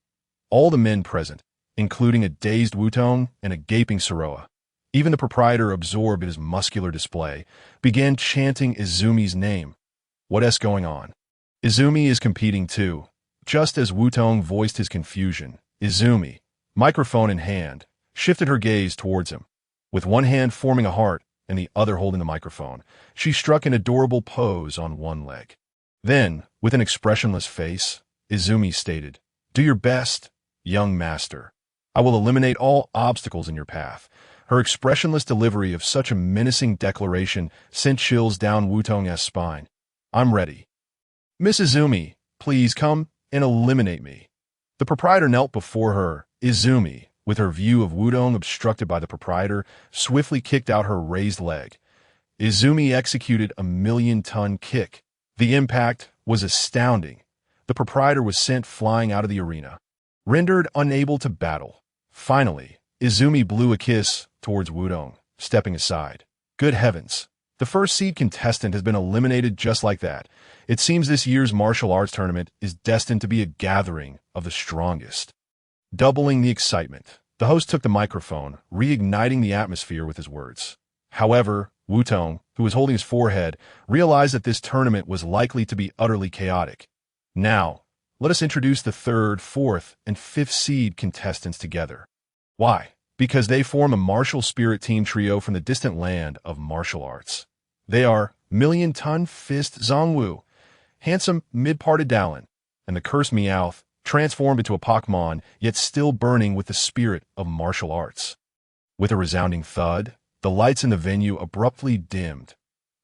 All the men present, including a dazed Wutong and a gaping Soroa, even the proprietor absorbed in his muscular display, began chanting Izumi's name. What's going on? Izumi is competing too. Just as Wutong voiced his confusion, Izumi, microphone in hand, shifted her gaze towards him. With one hand forming a heart and the other holding the microphone, she struck an adorable pose on one leg. Then, with an expressionless face, Izumi stated, "Do your best, young master. I will eliminate all obstacles in your path." Her expressionless delivery of such a menacing declaration sent chills down Wutong's spine. "I'm ready. Miss Izumi, please come and eliminate me." The proprietor knelt before her. Izumi, with her view of Wudong obstructed by the proprietor, swiftly kicked out her raised leg. Izumi executed a million-ton kick. The impact was astounding. The proprietor was sent flying out of the arena, rendered unable to battle. Finally, Izumi blew a kiss towards Wudong, stepping aside. Good heavens! The first seed contestant has been eliminated just like that. It seems this year's martial arts tournament is destined to be a gathering of the strongest. Doubling the excitement, the host took the microphone, reigniting the atmosphere with his words. However, Wutong, who was holding his forehead, realized that this tournament was likely to be utterly chaotic. Now, let us introduce the 3rd, 4th, and 5th seed contestants together. Why? Because they form a martial spirit team trio from the distant land of martial arts. They are Million-Ton Fist Zhongwu, handsome mid-parted Dallin, and the cursed Meowth, transformed into a Pokemon, yet still burning with the spirit of martial arts. With a resounding thud, the lights in the venue abruptly dimmed.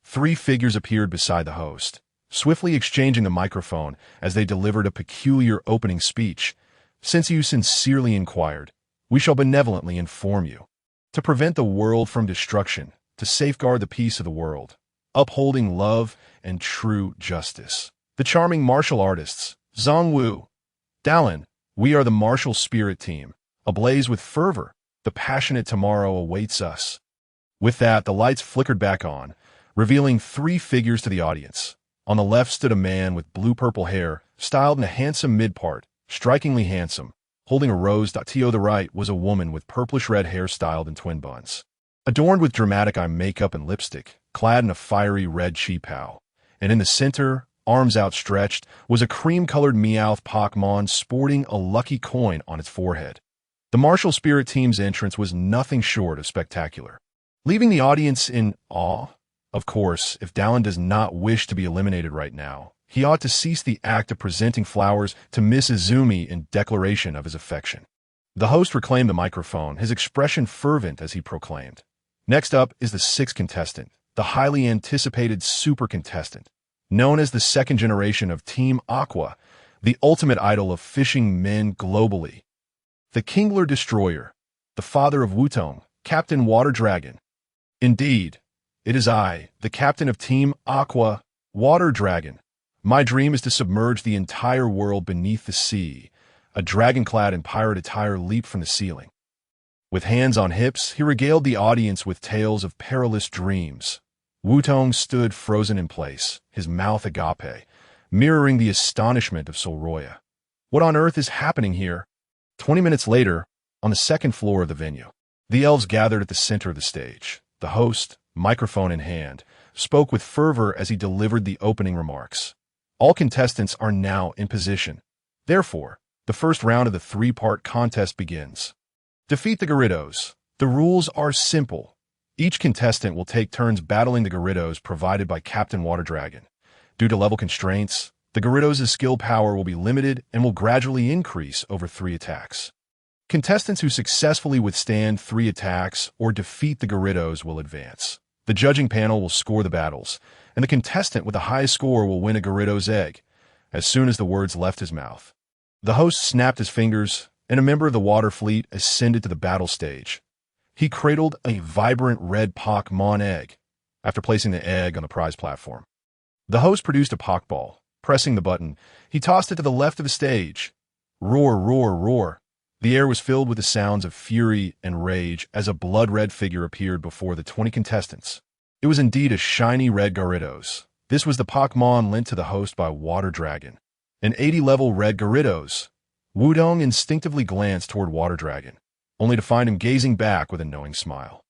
3 figures appeared beside the host, swiftly exchanging the microphone as they delivered a peculiar opening speech. "Since you sincerely inquired, we shall benevolently inform you. To prevent the world from destruction, to safeguard the peace of the world, upholding love and true justice. The charming martial artists, Zhongwu, Dallin, we are the martial spirit team, ablaze with fervor. The passionate tomorrow awaits us." With that, the lights flickered back on, revealing 3 figures to the audience. On the left stood a man with blue-purple hair, styled in a handsome mid-part, strikingly handsome. Holding a rose. To the right was a woman with purplish-red hair styled in twin buns, adorned with dramatic eye makeup and lipstick, clad in a fiery red chi-pao. And in the center, arms outstretched, was a cream-colored Meowth Pokemon sporting a lucky coin on its forehead. The martial spirit team's entrance was nothing short of spectacular, leaving the audience in awe. Of course, if Dallin does not wish to be eliminated right now, he ought to cease the act of presenting flowers to Miss Izumi in declaration of his affection. The host reclaimed the microphone, his expression fervent as he proclaimed. Next up is the sixth contestant, the highly anticipated super contestant, known as the second generation of Team Aqua, the ultimate idol of fishing men globally. The Kingler Destroyer, the father of Wutong, Captain Water Dragon. Indeed, it is I, the captain of Team Aqua, Water Dragon. My dream is to submerge the entire world beneath the sea. A dragon clad in pirate attire leaped from the ceiling. With hands on hips, he regaled the audience with tales of perilous dreams. Wutong stood frozen in place, his mouth agape, mirroring the astonishment of Solroya. What on earth is happening here? 20 minutes later, on the second floor of the venue, the elves gathered at the center of the stage. The host, microphone in hand, spoke with fervor as he delivered the opening remarks. All contestants are now in position. Therefore, the first round of the three-part contest begins. Defeat the Gyarados. The rules are simple. Each contestant will take turns battling the Gyarados provided by Captain Water Dragon. Due to level constraints, the Gyarados' skill power will be limited and will gradually increase over 3 attacks. Contestants who successfully withstand 3 attacks or defeat the Gyarados will advance. The judging panel will score the battles, and the contestant with the highest score will win a Gyarados egg. As soon as the words left his mouth, the host snapped his fingers, and a member of the water fleet ascended to the battle stage. He cradled a vibrant red Pokemon egg. After placing the egg on the prize platform, the host produced a Pokeball. Pressing the button, he tossed it to the left of the stage. Roar, roar, roar. The air was filled with the sounds of fury and rage as a blood-red figure appeared before the 20 contestants. It was indeed a shiny red Gyarados. This was the Pokemon lent to the host by Water Dragon. An 80-level red Gyarados. Wutong instinctively glanced toward Water Dragon, only to find him gazing back with a knowing smile.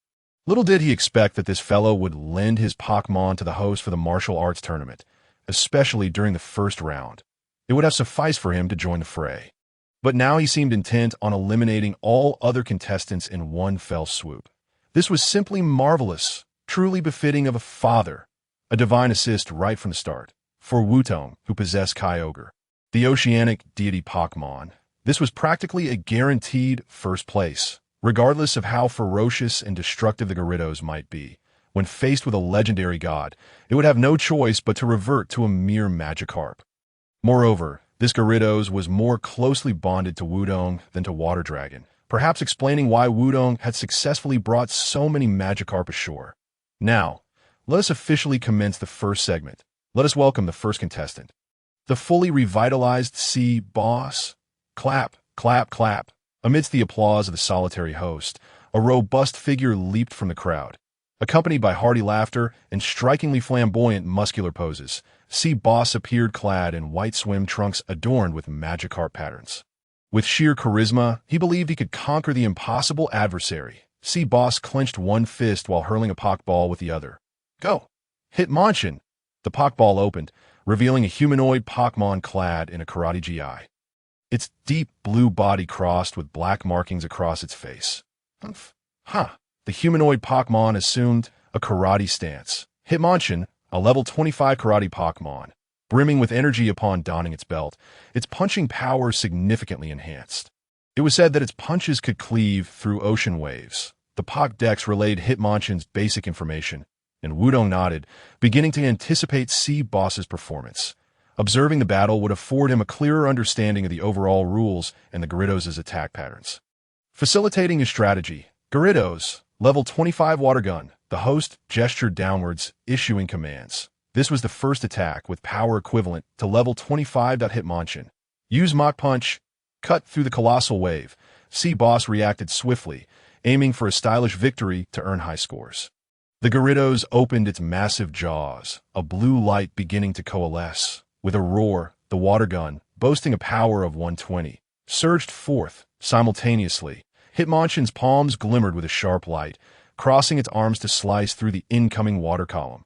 Little did he expect that this fellow would lend his Pokemon to the host for the martial arts tournament, especially during the first round. It would have sufficed for him to join the fray. But now he seemed intent on eliminating all other contestants in one fell swoop. This was simply marvelous, truly befitting of a father, a divine assist right from the start. For Wutong, who possessed Kyogre, the oceanic deity Pokemon, this was practically a guaranteed first place, regardless of how ferocious and destructive the Gyarados might be. When faced with a legendary god, it would have no choice but to revert to a mere Magikarp. Moreover, this Gyarados was more closely bonded to Wutong than to Water Dragon, perhaps explaining why Wutong had successfully brought so many Magikarp ashore. Now, let us officially commence the first segment. Let us welcome the first contestant, the fully revitalized Sea Boss. Clap, clap, clap. Amidst the applause of the solitary host, a robust figure leaped from the crowd. Accompanied by hearty laughter and strikingly flamboyant muscular poses, Sea Boss appeared clad in white swim trunks adorned with Magikarp patterns. With sheer charisma, he believed he could conquer the impossible adversary. Sea Boss clenched one fist while hurling a Pokeball with the other. Go! Hitmonchan! The Pokeball opened, revealing a humanoid Pokemon clad in a karate gi. Its deep blue body crossed with black markings across its face. Humph! Ha! The humanoid Pokemon assumed a karate stance. Hitmonchan, a level 25 karate Pokemon, brimming with energy upon donning its belt, its punching power significantly enhanced. It was said that its punches could cleave through ocean waves. The Pokédex relayed Hitmonchan's basic information, and Wutong nodded, beginning to anticipate Sea Boss's performance. Observing the battle would afford him a clearer understanding of the overall rules and the Gyarados' attack patterns. Facilitating his strategy, Gyarados, level 25 Water Gun. The host gestured downwards, issuing commands. This was the first attack with power equivalent to level 25. Hitmonchan. Use Mach Punch. Cut through the colossal wave. Sea Boss reacted swiftly, aiming for a stylish victory to earn high scores. The Gyarados opened its massive jaws, a blue light beginning to coalesce. With a roar, the Water Gun, boasting a power of 120, surged forth simultaneously. Hitmonchan's palms glimmered with a sharp light, crossing its arms to slice through the incoming water column.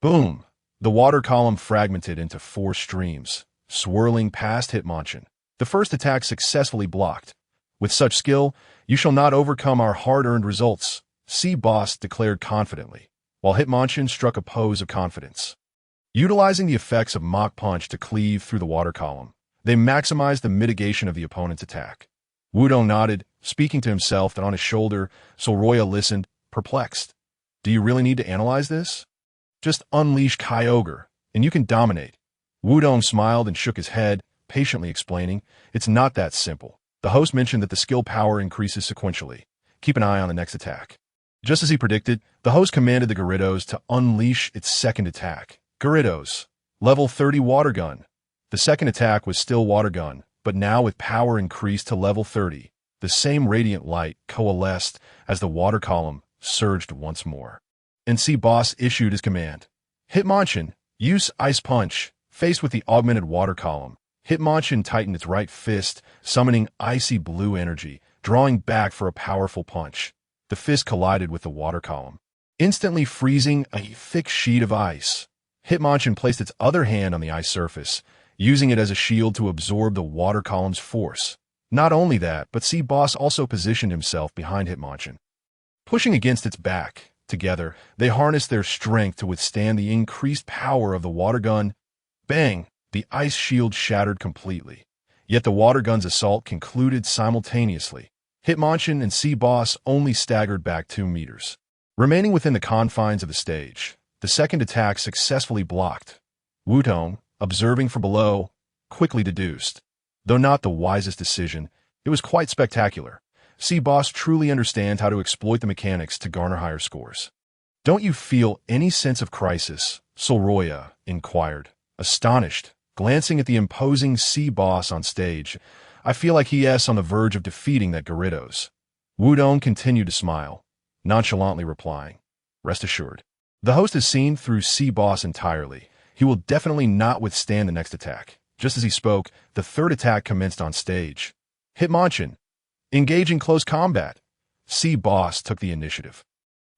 Boom! The water column fragmented into 4 streams, swirling past Hitmonchan. The first attack successfully blocked. With such skill, You shall not overcome our hard-earned results, Sea Boss declared confidently, while Hitmonchan struck a pose of confidence. Utilizing the effects of Mach Punch to cleave through the water column, they maximized the mitigation of the opponent's attack. Wudong nodded, speaking to himself, that on his shoulder, Solroya listened, perplexed. Do you really need to analyze this? Just unleash Kyogre, and you can dominate. Wudong smiled and shook his head, patiently explaining, it's not that simple. The host mentioned that the skill power increases sequentially. Keep an eye on the next attack. Just as he predicted, the host commanded the Gyarados to unleash its second attack. Gyarados, level 30 Water Gun. The second attack was still Water Gun, but now with power increased to level 30. The same radiant light coalesced as the water column surged once more. And Sea Boss issued his command. Hitmonchan, use Ice Punch. Faced with the augmented water column, Hitmonchan tightened its right fist, summoning icy blue energy, drawing back for a powerful punch. The fist collided with the water column, instantly freezing a thick sheet of ice. Hitmonchan placed its other hand on the ice surface, using it as a shield to absorb the water column's force. Not only that, but Sea Boss also positioned himself behind Hitmonchan. Pushing against its back, together, they harnessed their strength to withstand the increased power of the water gun. Bang! The ice shield shattered completely. Yet the water gun's assault concluded simultaneously. Hitmonchan and Sea Boss only staggered back 2 meters. Remaining within the confines of the stage, the second attack successfully blocked. Wutong, observing from below, quickly deduced. Though not the wisest decision, it was quite spectacular. Sea Boss truly understands how to exploit the mechanics to garner higher scores. Don't you feel any sense of crisis? Solroya inquired, astonished, glancing at the imposing Sea Boss on stage. I feel like he is on the verge of defeating that Gyarados. Wudong continued to smile, nonchalantly replying, rest assured. The host has seen through Sea Boss entirely. He will definitely not withstand the next attack. Just as he spoke, the third attack commenced on stage. Hitmonchan, engage in close combat. Sea Boss took the initiative.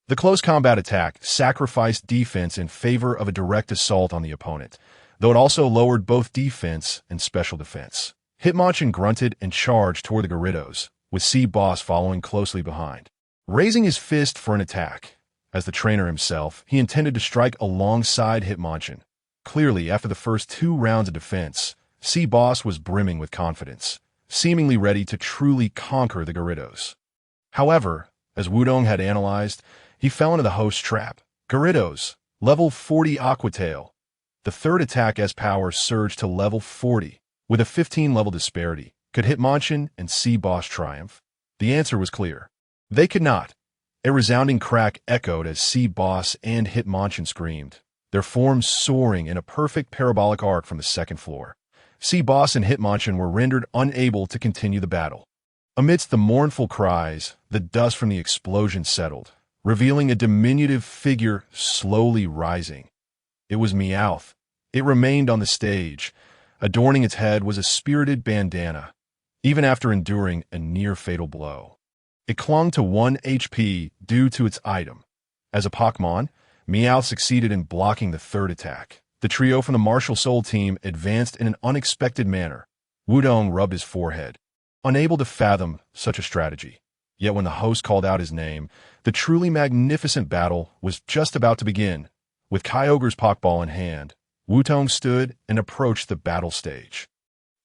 The close combat attack sacrificed defense in favor of a direct assault on the opponent, though it also lowered both defense and special defense. Hitmonchan grunted and charged toward the Gyarados, with Sea Boss following closely behind. Raising his fist for an attack, as the trainer himself, he intended to strike alongside Hitmonchan. Clearly, after the first 2 rounds of defense, Sea Boss was brimming with confidence, seemingly ready to truly conquer the Gyarados. However, as Wudong had analyzed, he fell into the host's trap. Gyarados, level 40 Aqua Tail. The third attack as power surged to level 40. With a 15-level disparity, could Hitmonchan and Sea Boss triumph? The answer was clear. They could not. A resounding crack echoed as Sea Boss and Hitmonchan screamed, their forms soaring in a perfect parabolic arc from the second floor. Sea Boss and Hitmonchan were rendered unable to continue the battle. Amidst the mournful cries, the dust from the explosion settled, revealing a diminutive figure slowly rising. It was Meowth. It remained on the stage. Adorning its head was a spirited bandana, even after enduring a near-fatal blow. It clung to 1 HP due to its item. As a Pokémon, Meowth succeeded in blocking the third attack. The trio from the Martial Soul team advanced in an unexpected manner. Wudong rubbed his forehead, unable to fathom such a strategy. Yet when the host called out his name, the truly magnificent battle was just about to begin. With Kyogre's Pokeball in hand, Wutong stood and approached the battle stage.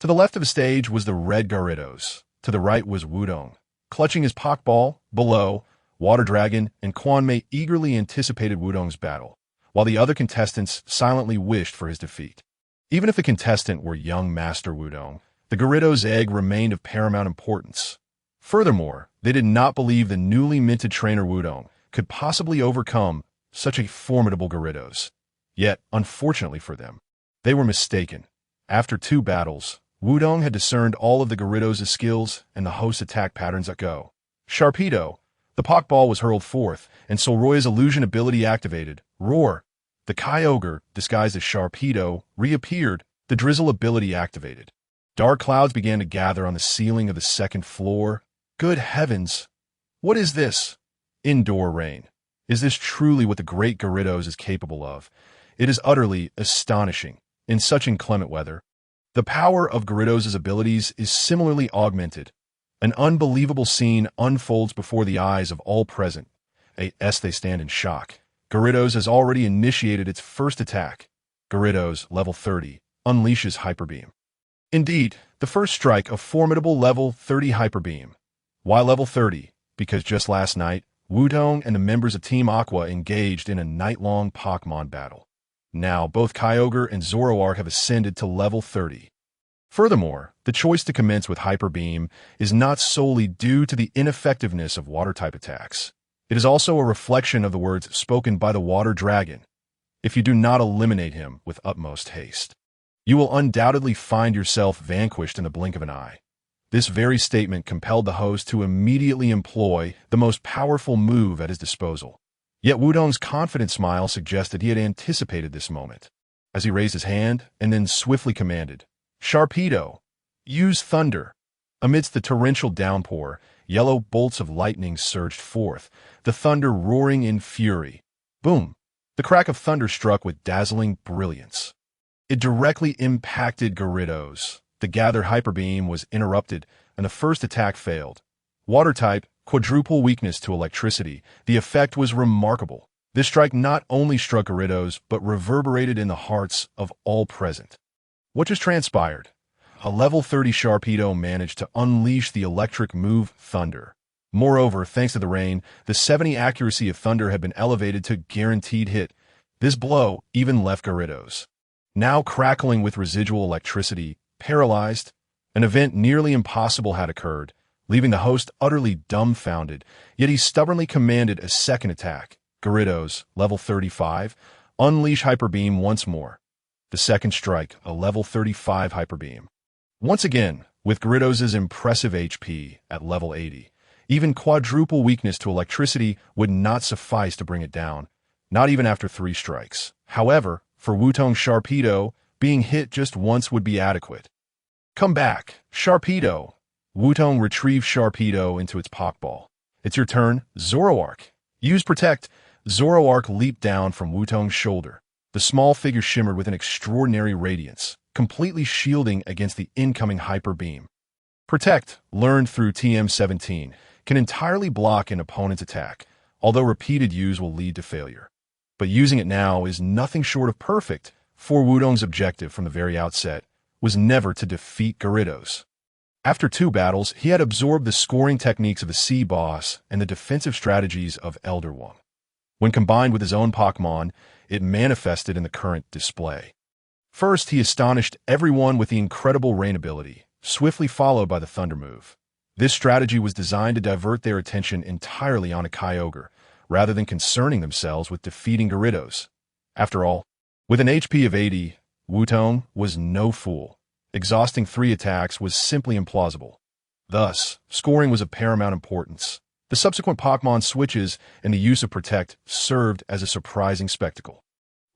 To the left of the stage was the red Gyarados. To the right was Wudong. Clutching his Pokeball, below, Water Dragon and Quan Mei eagerly anticipated Wudong's battle, while the other contestants silently wished for his defeat. Even if the contestant were young Master Wudong, the Gyarados egg remained of paramount importance. Furthermore, they did not believe the newly minted trainer Wudong could possibly overcome such a formidable Gyarados. Yet, unfortunately for them, they were mistaken. After 2 battles, Wudong had discerned all of the Gyarados' skills and the host's attack patterns at go. Sharpedo. The Pokeball was hurled forth, and Solroya's illusion ability activated. Roar. The Kyogre, disguised as Sharpedo, reappeared, the Drizzle ability activated. Dark clouds began to gather on the ceiling of the second floor. Good heavens! What is this? Indoor rain. Is this truly what the great Gyarados is capable of? It is utterly astonishing. In such inclement weather, the power of Gyarados' abilities is similarly augmented. An unbelievable scene unfolds before the eyes of all present. They stand in shock. Gyarados has already initiated its first attack. Gyarados, level 30, unleashes Hyper Beam. Indeed, the first strike of formidable level 30 Hyper Beam. Why level 30? Because just last night, Wutong and the members of Team Aqua engaged in a night-long Pokemon battle. Now, both Kyogre and Zoroark have ascended to level 30. Furthermore, the choice to commence with Hyper Beam is not solely due to the ineffectiveness of Water-type attacks. It is also a reflection of the words spoken by the Water Dragon. If you do not eliminate him with utmost haste, you will undoubtedly find yourself vanquished in the blink of an eye. This very statement compelled the host to immediately employ the most powerful move at his disposal. Yet Wudong's confident smile suggested he had anticipated this moment, as he raised his hand and then swiftly commanded, "Sharpedo, use thunder." Amidst the torrential downpour, yellow bolts of lightning surged forth, the thunder roaring in fury. Boom! The crack of thunder struck with dazzling brilliance. It directly impacted Gyarados. The gathered Hyper Beam was interrupted, and the first attack failed. Water-type, quadruple weakness to electricity, the effect was remarkable. This strike not only struck Gyarados, but reverberated in the hearts of all present. What just transpired? A level 30 Sharpedo managed to unleash the electric move Thunder. Moreover, thanks to the rain, the 70 accuracy of Thunder had been elevated to guaranteed hit. This blow even left Gyarados, now crackling with residual electricity, paralyzed. An event nearly impossible had occurred, leaving the host utterly dumbfounded, yet he stubbornly commanded a second attack. Gyarados, level 35, unleash Hyper Beam once more. The second strike, a level 35 Hyper Beam. Once again, with Gyarados' impressive HP at level 80, even quadruple weakness to electricity would not suffice to bring it down, not even after 3 strikes. However, for Wutong Sharpedo, being hit just once would be adequate. Come back, Sharpedo. Wutong retrieved Sharpedo into its Pokeball. It's your turn, Zoroark. Use Protect. Zoroark leaped down from Wutong's shoulder. The small figure shimmered with an extraordinary radiance, completely shielding against the incoming Hyper Beam. Protect, learned through TM17, can entirely block an opponent's attack, although repeated use will lead to failure. But using it now is nothing short of perfect, for Wudong's objective from the very outset was never to defeat Gyarados. After 2 battles, he had absorbed the scoring techniques of a sea boss and the defensive strategies of Elder One. When combined with his own Pokemon, it manifested in the current display. First, he astonished everyone with the incredible rain ability, swiftly followed by the Thunder move. This strategy was designed to divert their attention entirely on a Kyogre, rather than concerning themselves with defeating Gyarados. After all, with an HP of 80, Wutong was no fool. Exhausting 3 attacks was simply implausible. Thus, scoring was of paramount importance. The subsequent Pokemon switches and the use of Protect served as a surprising spectacle.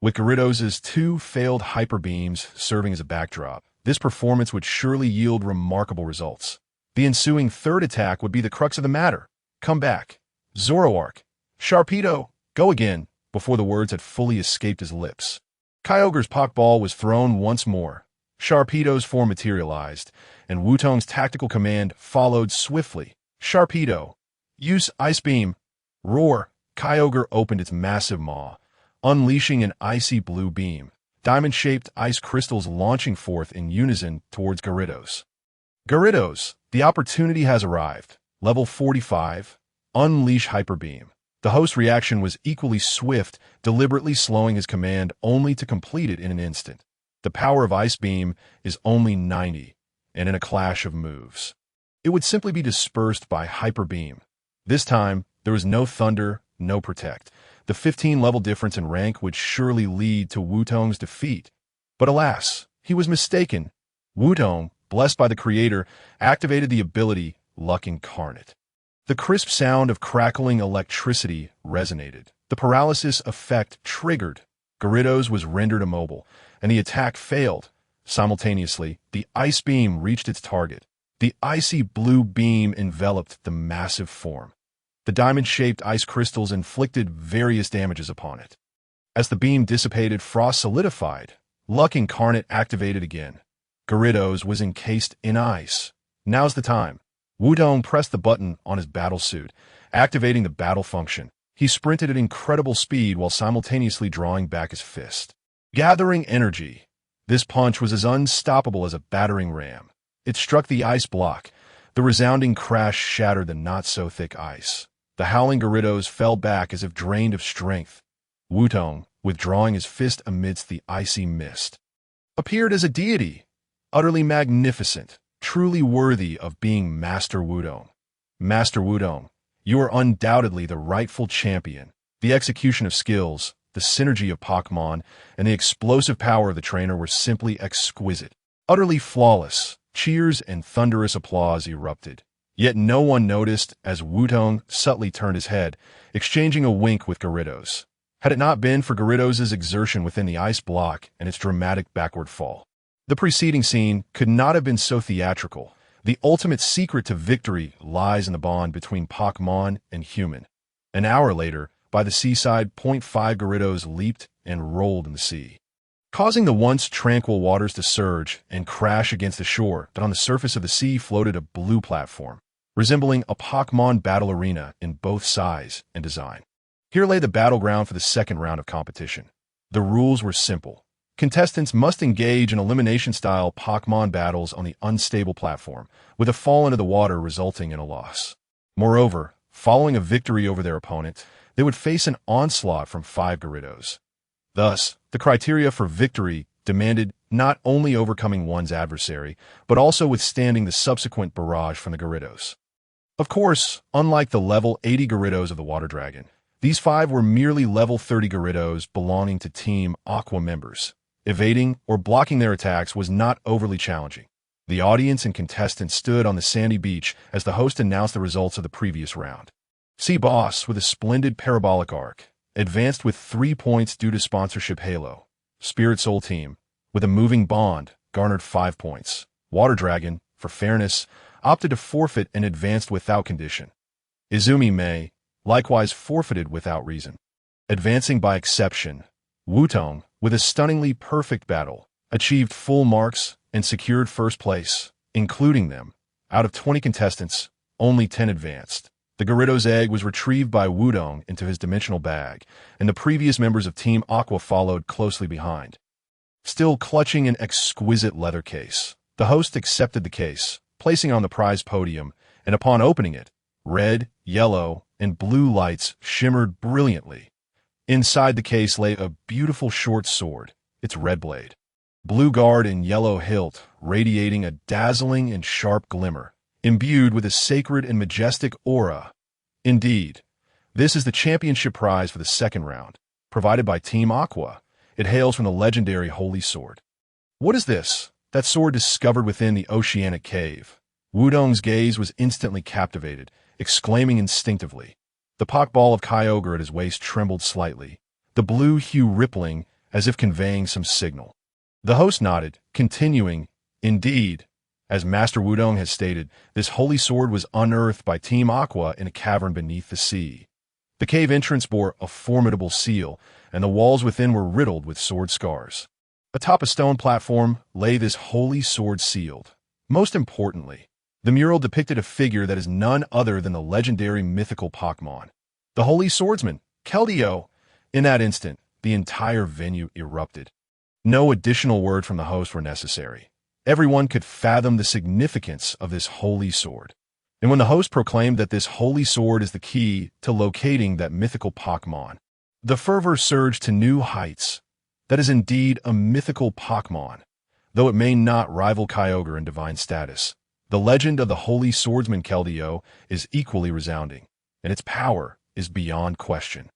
With Gyarados' 2 failed Hyper Beams serving as a backdrop, this performance would surely yield remarkable results. The ensuing third attack would be the crux of the matter. Come back. Zoroark. Sharpedo. Go again, before the words had fully escaped his lips. Kyogre's Pokeball was thrown once more. Sharpedo's form materialized, and Wutong's tactical command followed swiftly. Sharpedo. Use Ice Beam. Roar. Kyogre opened its massive maw, unleashing an icy blue beam, diamond-shaped ice crystals launching forth in unison towards Gyarados. Gyarados, the opportunity has arrived. Level 45, unleash Hyper Beam. The host's reaction was equally swift, deliberately slowing his command only to complete it in an instant. The power of Ice Beam is only 90, and in a clash of moves, it would simply be dispersed by Hyper Beam. This time, there was no Thunder, no Protect. The 15-level difference in rank would surely lead to Wutong's defeat. But alas, he was mistaken. Wutong, blessed by the Creator, activated the ability Luck Incarnate. The crisp sound of crackling electricity resonated. The paralysis effect triggered. Gyarados was rendered immobile, and the attack failed. Simultaneously, the Ice Beam reached its target. The icy blue beam enveloped the massive form. The diamond-shaped ice crystals inflicted various damages upon it. As the beam dissipated, frost solidified. Luck Incarnate activated again. Gyarados was encased in ice. Now's the time. Wudong pressed the button on his battlesuit, activating the battle function. He sprinted at incredible speed while simultaneously drawing back his fist. Gathering energy. This punch was as unstoppable as a battering ram. It struck the ice block. The resounding crash shattered the not-so-thick ice. The howling Gyarados fell back as if drained of strength. Wutong, withdrawing his fist amidst the icy mist, appeared as a deity, utterly magnificent, truly worthy of being Master Wudong. Master Wudong, you are undoubtedly the rightful champion. The execution of skills, the synergy of Pokemon, and the explosive power of the trainer were simply exquisite. Utterly flawless. Cheers and thunderous applause erupted. Yet no one noticed as Wutong subtly turned his head, exchanging a wink with Gyarados. Had it not been for Gyarados' exertion within the ice block and its dramatic backward fall, the preceding scene could not have been so theatrical. The ultimate secret to victory lies in the bond between Pokemon and human. An hour later, by the seaside, 0.5 Gyarados leaped and rolled in the sea, causing the once tranquil waters to surge and crash against the shore. That on the surface of the sea floated a blue platform, resembling a Pokemon battle arena in both size and design. Here lay the battleground for the second round of competition. The rules were simple. Contestants must engage in elimination-style Pokemon battles on the unstable platform, with a fall into the water resulting in a loss. Moreover, following a victory over their opponent, they would face an onslaught from 5 Gyarados. Thus, the criteria for victory demanded not only overcoming one's adversary, but also withstanding the subsequent barrage from the Gyarados. Of course, unlike the level 80 Gyarados of the Water Dragon, these 5 were merely level 30 Gyarados belonging to Team Aqua members. Evading or blocking their attacks was not overly challenging. The audience and contestants stood on the sandy beach as the host announced the results of the previous round. Sea Boss, with a splendid parabolic arc, advanced with 3 points due to sponsorship Halo. Spirit Soul Team, with a moving bond, garnered 5 points. Water Dragon, for fairness, opted to forfeit and advanced without condition. Izumi Mei, likewise forfeited without reason. Advancing by exception, Wutong, with a stunningly perfect battle, achieved full marks and secured first place, including them. Out of 20 contestants, only 10 advanced. The Gyarados egg was retrieved by Wudong into his dimensional bag, and the previous members of Team Aqua followed closely behind. Still clutching an exquisite leather case, the host accepted the case, placing it on the prize podium, and upon opening it, red, yellow, and blue lights shimmered brilliantly. Inside the case lay a beautiful short sword, its red blade, blue guard and yellow hilt radiating a dazzling and sharp glimmer, imbued with a sacred and majestic aura. Indeed, this is the championship prize for the second round, provided by Team Aqua. It hails from the legendary Holy Sword. What is this? That sword discovered within the oceanic cave. Wudong's gaze was instantly captivated, exclaiming instinctively. The Pokeball of Kyogre at his waist trembled slightly, the blue hue rippling as if conveying some signal. The host nodded, continuing, Indeed, as Master Wudong has stated, this holy sword was unearthed by Team Aqua in a cavern beneath the sea. The cave entrance bore a formidable seal, and the walls within were riddled with sword scars. Atop a stone platform lay this holy sword sealed. Most importantly, the mural depicted a figure that is none other than the legendary mythical Pokemon, the Holy Swordsman, Keldeo. In that instant, the entire venue erupted. No additional word from the host were necessary. Everyone could fathom the significance of this holy sword. And when the host proclaimed that this holy sword is the key to locating that mythical Pokemon, the fervor surged to new heights. That is indeed a mythical Pokemon, though it may not rival Kyogre in divine status. The legend of the Holy Swordsman Keldeo is equally resounding, and its power is beyond question.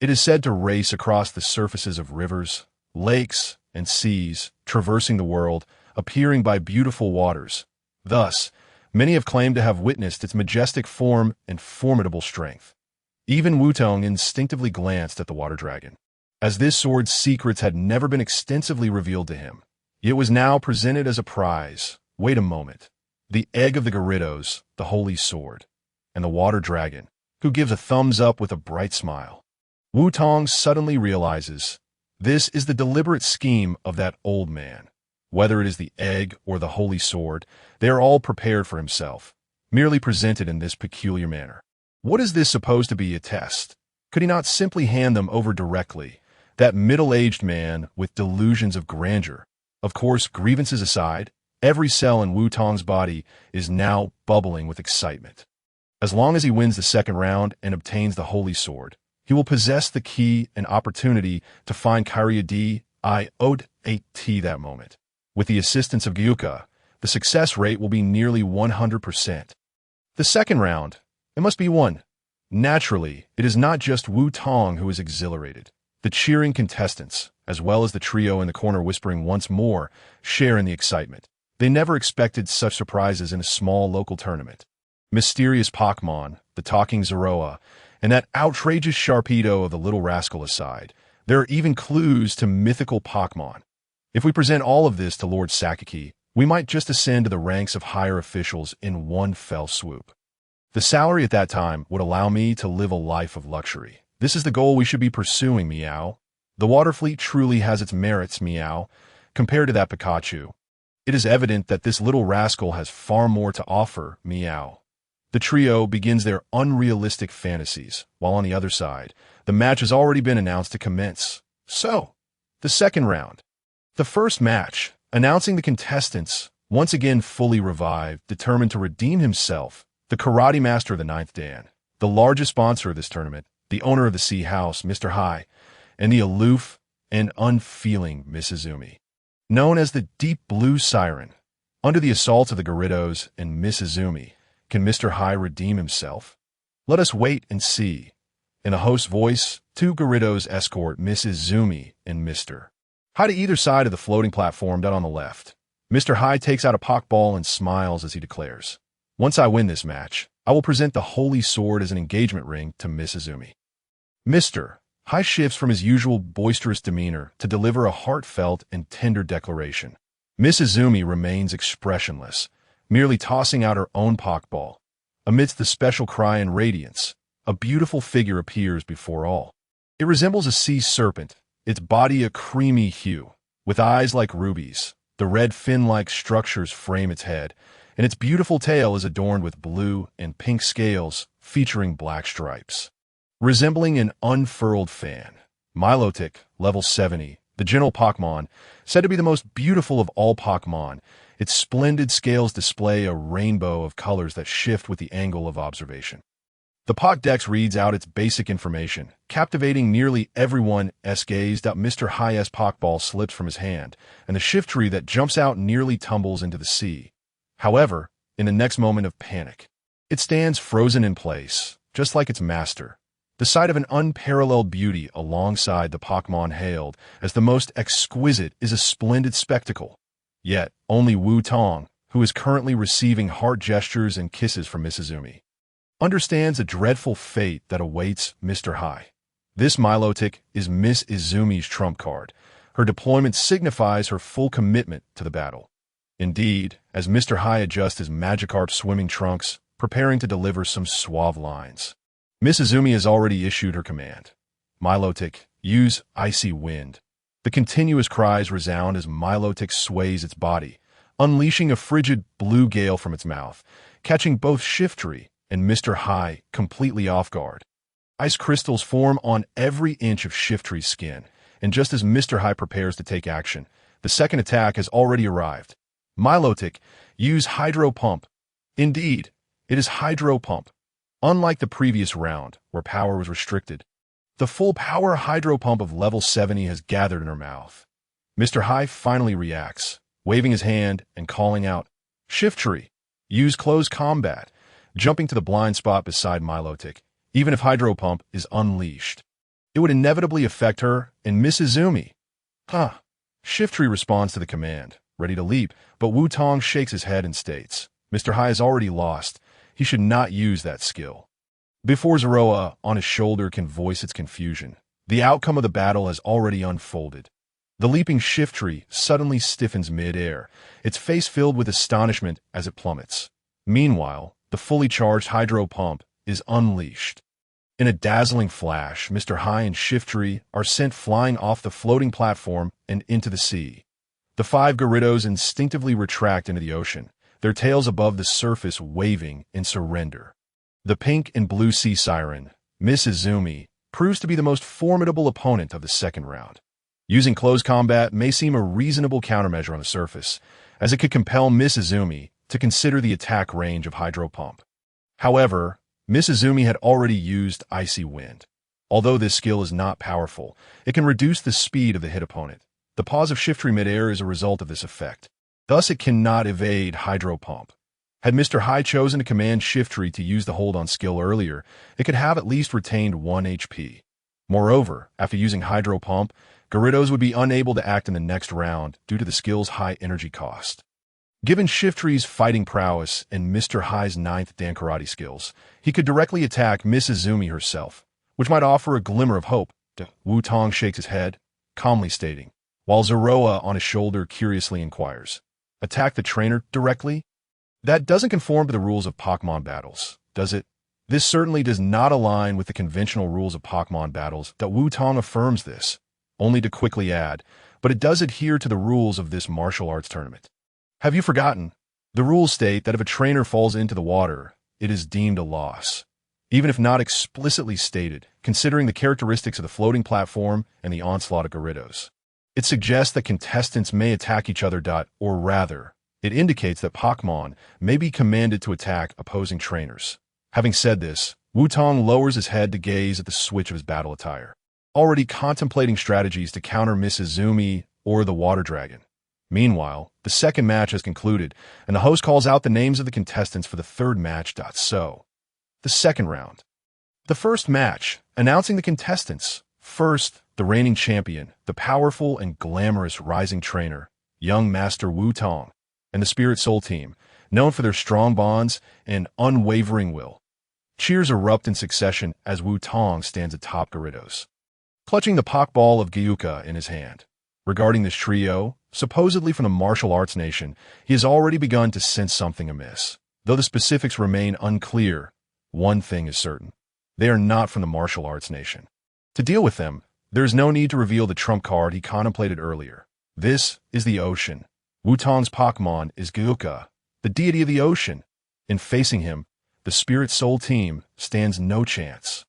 It is said to race across the surfaces of rivers, lakes, and seas, traversing the world, appearing by beautiful waters. Thus, many have claimed to have witnessed its majestic form and formidable strength. Even Wutong instinctively glanced at the Water Dragon, as this sword's secrets had never been extensively revealed to him. It was now presented as a prize. Wait a moment. The egg of the Gyarados, the Holy Sword, and the Water Dragon, who gives a thumbs up with a bright smile. Wutong suddenly realizes this is the deliberate scheme of that old man. Whether it is the egg or the Holy Sword, they are all prepared for himself. merely presented in this peculiar manner. What is this supposed to be a test? Could he not simply hand them over directly? That middle-aged man with delusions of grandeur. Of course, grievances aside, every cell in Wutong's body is now bubbling with excitement. As long as he wins the second round and obtains the Holy Sword, he will possess the key and opportunity to find Kyogre deity that moment. With the assistance of Gyuka, the success rate will be nearly 100%. The second round, it must be won. Naturally, it is not just Wutong who is exhilarated. The cheering contestants, as well as the trio in the corner whispering once more, share in the excitement. They never expected such surprises in a small local tournament. Mysterious Pokemon, the talking Zoroa, and that outrageous Sharpedo of the little rascal aside, there are even clues to mythical Pokemon. If we present all of this to Lord Sakaki, we might just ascend to the ranks of higher officials in one fell swoop. The salary at that time would allow me to live a life of luxury. This is the goal we should be pursuing, Meow. The water fleet truly has its merits, Meow, compared to that Pikachu. It is evident that this little rascal has far more to offer, Meow. The trio begins their unrealistic fantasies, while on the other side, the match has already been announced to commence. So, the second round. The first match, announcing the contestants, once again fully revived, determined to redeem himself, the karate master of the 9th Dan, the largest sponsor of this tournament, the owner of the Sea House, Mr. Hai, and the aloof and unfeeling Mrs. Izumi. Known as the Deep Blue Siren, under the assaults of the Gyarados and Mrs. Izumi, can Mr. Hai redeem himself? Let us wait and see. In a host's voice, two Gyarados escort Mrs. Izumi and Mr. Hai to either side of the floating platform down on the left. Mr. Hai takes out a Pokeball and smiles as he declares, "Once I win this match, I will present the Holy Sword as an engagement ring to Mrs. Izumi." Mr. Hai shifts from his usual boisterous demeanor to deliver a heartfelt and tender declaration. Mrs. Izumi remains expressionless, merely tossing out her own Pokeball. Amidst the special cry and radiance, a beautiful figure appears before all. It resembles a sea serpent, its body a creamy hue, with eyes like rubies. The red fin-like structures frame its head, and its beautiful tail is adorned with blue and pink scales featuring black stripes. Resembling an unfurled fan, Milotic, level 70, the general Pokemon, said to be the most beautiful of all Pokemon, its splendid scales display a rainbow of colors that shift with the angle of observation. The Pokédex reads out its basic information, captivating nearly everyone's gaze. Mr. Hai's Pokeball slips from his hand, and the Shiftry that jumps out nearly tumbles into the sea. However, in the next moment of panic, it stands frozen in place, just like its master. The sight of an unparalleled beauty alongside the Pokemon hailed as the most exquisite is a splendid spectacle. Yet, only Wutong, who is currently receiving heart gestures and kisses from Mrs. Izumi, understands the dreadful fate that awaits Mr. Hai. This Milotic is Miss Izumi's trump card. Her deployment signifies her full commitment to the battle. Indeed, as Mr. Hai adjusts his Magikarp swimming trunks, preparing to deliver some suave lines, Miss Izumi has already issued her command. Milotic, use Icy Wind. The continuous cries resound as Milotic sways its body, unleashing a frigid blue gale from its mouth, catching both Shiftry and Mr. Hai completely off guard. Ice crystals form on every inch of Shiftry's skin, and just as Mr. Hai prepares to take action, the second attack has already arrived. Milotic, use Hydro Pump. Indeed, it is Hydro Pump. Unlike the previous round, where power was restricted, the full power Hydro Pump of level 70 has gathered in her mouth. Mr. Hai finally reacts, waving his hand and calling out, "Shiftry, use Close Combat," jumping to the blind spot beside Milotic. Even if Hydro Pump is unleashed, it would inevitably affect her and Miss Izumi. Shiftry responds to the command, ready to leap, but Wutong shakes his head and states, Mr. Hai has already lost. He should not use that skill. Before Zoroa on his shoulder can voice its confusion, the outcome of the battle has already unfolded. The leaping Shiftry suddenly stiffens mid-air, its face filled with astonishment as it plummets. Meanwhile, the fully charged Hydro Pump is unleashed. In a dazzling flash, Mr. Hai and Shiftry are sent flying off the floating platform and into the sea. The 5 Gyarados instinctively retract into the ocean, their tails above the surface waving in surrender. The pink and blue sea siren, Miss Izumi, proves to be the most formidable opponent of the second round. Using close combat may seem a reasonable countermeasure on the surface, as it could compel Miss Izumi to consider the attack range of Hydro Pump. However, Miss Izumi had already used Icy Wind. Although this skill is not powerful, it can reduce the speed of the hit opponent. The pause of Shiftry midair is a result of this effect. Thus, it cannot evade Hydro Pump. Had Mr. Hai chosen to command Shiftry to use the hold-on skill earlier, it could have at least retained 1 HP. Moreover, after using Hydro Pump, Gyarados would be unable to act in the next round due to the skill's high energy cost. Given Shiftry's fighting prowess and Mr. Hai's 9th Dan Karate skills, he could directly attack Miss Izumi herself, which might offer a glimmer of hope. Wutong shakes his head, calmly stating, while Zoroa on his shoulder curiously inquires, "Attack the trainer directly? That doesn't conform to the rules of Pokemon battles, does it?" This certainly does not align with the conventional rules of Pokemon battles. Wutong affirms this, only to quickly add, but it does adhere to the rules of this martial arts tournament. Have you forgotten? The rules state that if a trainer falls into the water, it is deemed a loss. Even if not explicitly stated, considering the characteristics of the floating platform and the onslaught of Gyarados. It suggests that contestants may attack each other. Or rather, it indicates that Pokemon may be commanded to attack opposing trainers. Having said this, Wutong lowers his head to gaze at the switch of his battle attire, already contemplating strategies to counter Miss Izumi or the Water Dragon. Meanwhile, the second match has concluded, and the host calls out the names of the contestants for the third match. So, the second round. The first match, announcing the contestants. First, the reigning champion, the powerful and glamorous rising trainer, young Master Wutong, and the Spirit Soul team, known for their strong bonds and unwavering will. Cheers erupt in succession as Wutong stands atop Gyarados, clutching the Pokeball of Gyuka in his hand. Regarding this trio, supposedly from the martial arts nation, he has already begun to sense something amiss. Though the specifics remain unclear, one thing is certain. They are not from the martial arts nation. To deal with them, there is no need to reveal the trump card he contemplated earlier. This is the ocean. Wutong's Pokemon is Gyuka, the deity of the ocean. In facing him, the Spirit Soul team stands no chance.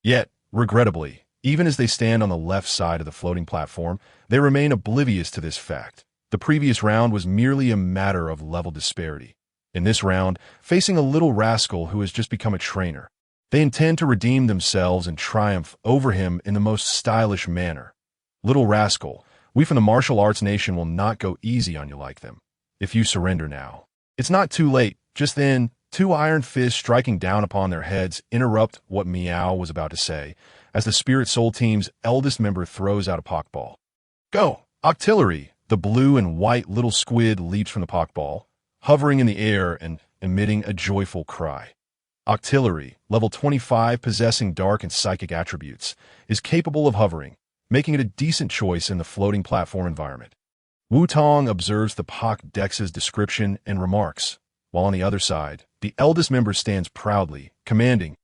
Yet, regrettably, even as they stand on the left side of the floating platform, they remain oblivious to this fact. The previous round was merely a matter of level disparity. In this round, facing a little rascal who has just become a trainer, they intend to redeem themselves and triumph over him in the most stylish manner. Little rascal, we from the martial arts nation will not go easy on you like them. If you surrender now, it's not too late. Just then, two iron fists striking down upon their heads interrupt what Meow was about to say, as the Spirit Soul team's eldest member throws out a Pokeball. Go! Octillery! The blue and white little squid leaps from the Pokeball, hovering in the air and emitting a joyful cry. Octillery, level 25 possessing dark and psychic attributes, is capable of hovering, making it a decent choice in the floating platform environment. Wutong observes the Pokédex's description and remarks, while on the other side, the eldest member stands proudly, commanding,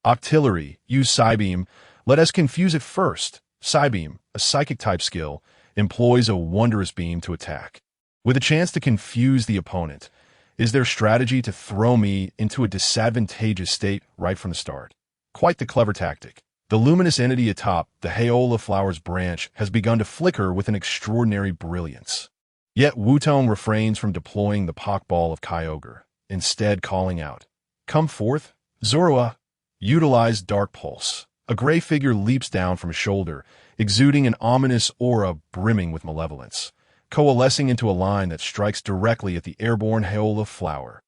Octillery, use Psybeam. Let us confuse it first. Psybeam, a psychic-type skill, employs a wondrous beam to attack. With a chance to confuse the opponent, is their strategy to throw me into a disadvantageous state right from the start. Quite the clever tactic. The luminous entity atop the Haola flower's branch has begun to flicker with an extraordinary brilliance. Yet Wutong refrains from deploying the Pokeball of Kyogre, instead calling out, "Come forth, Zoroa, utilize Dark Pulse." A gray figure leaps down from his shoulder, exuding an ominous aura brimming with malevolence, coalescing into a line that strikes directly at the airborne Haola flower.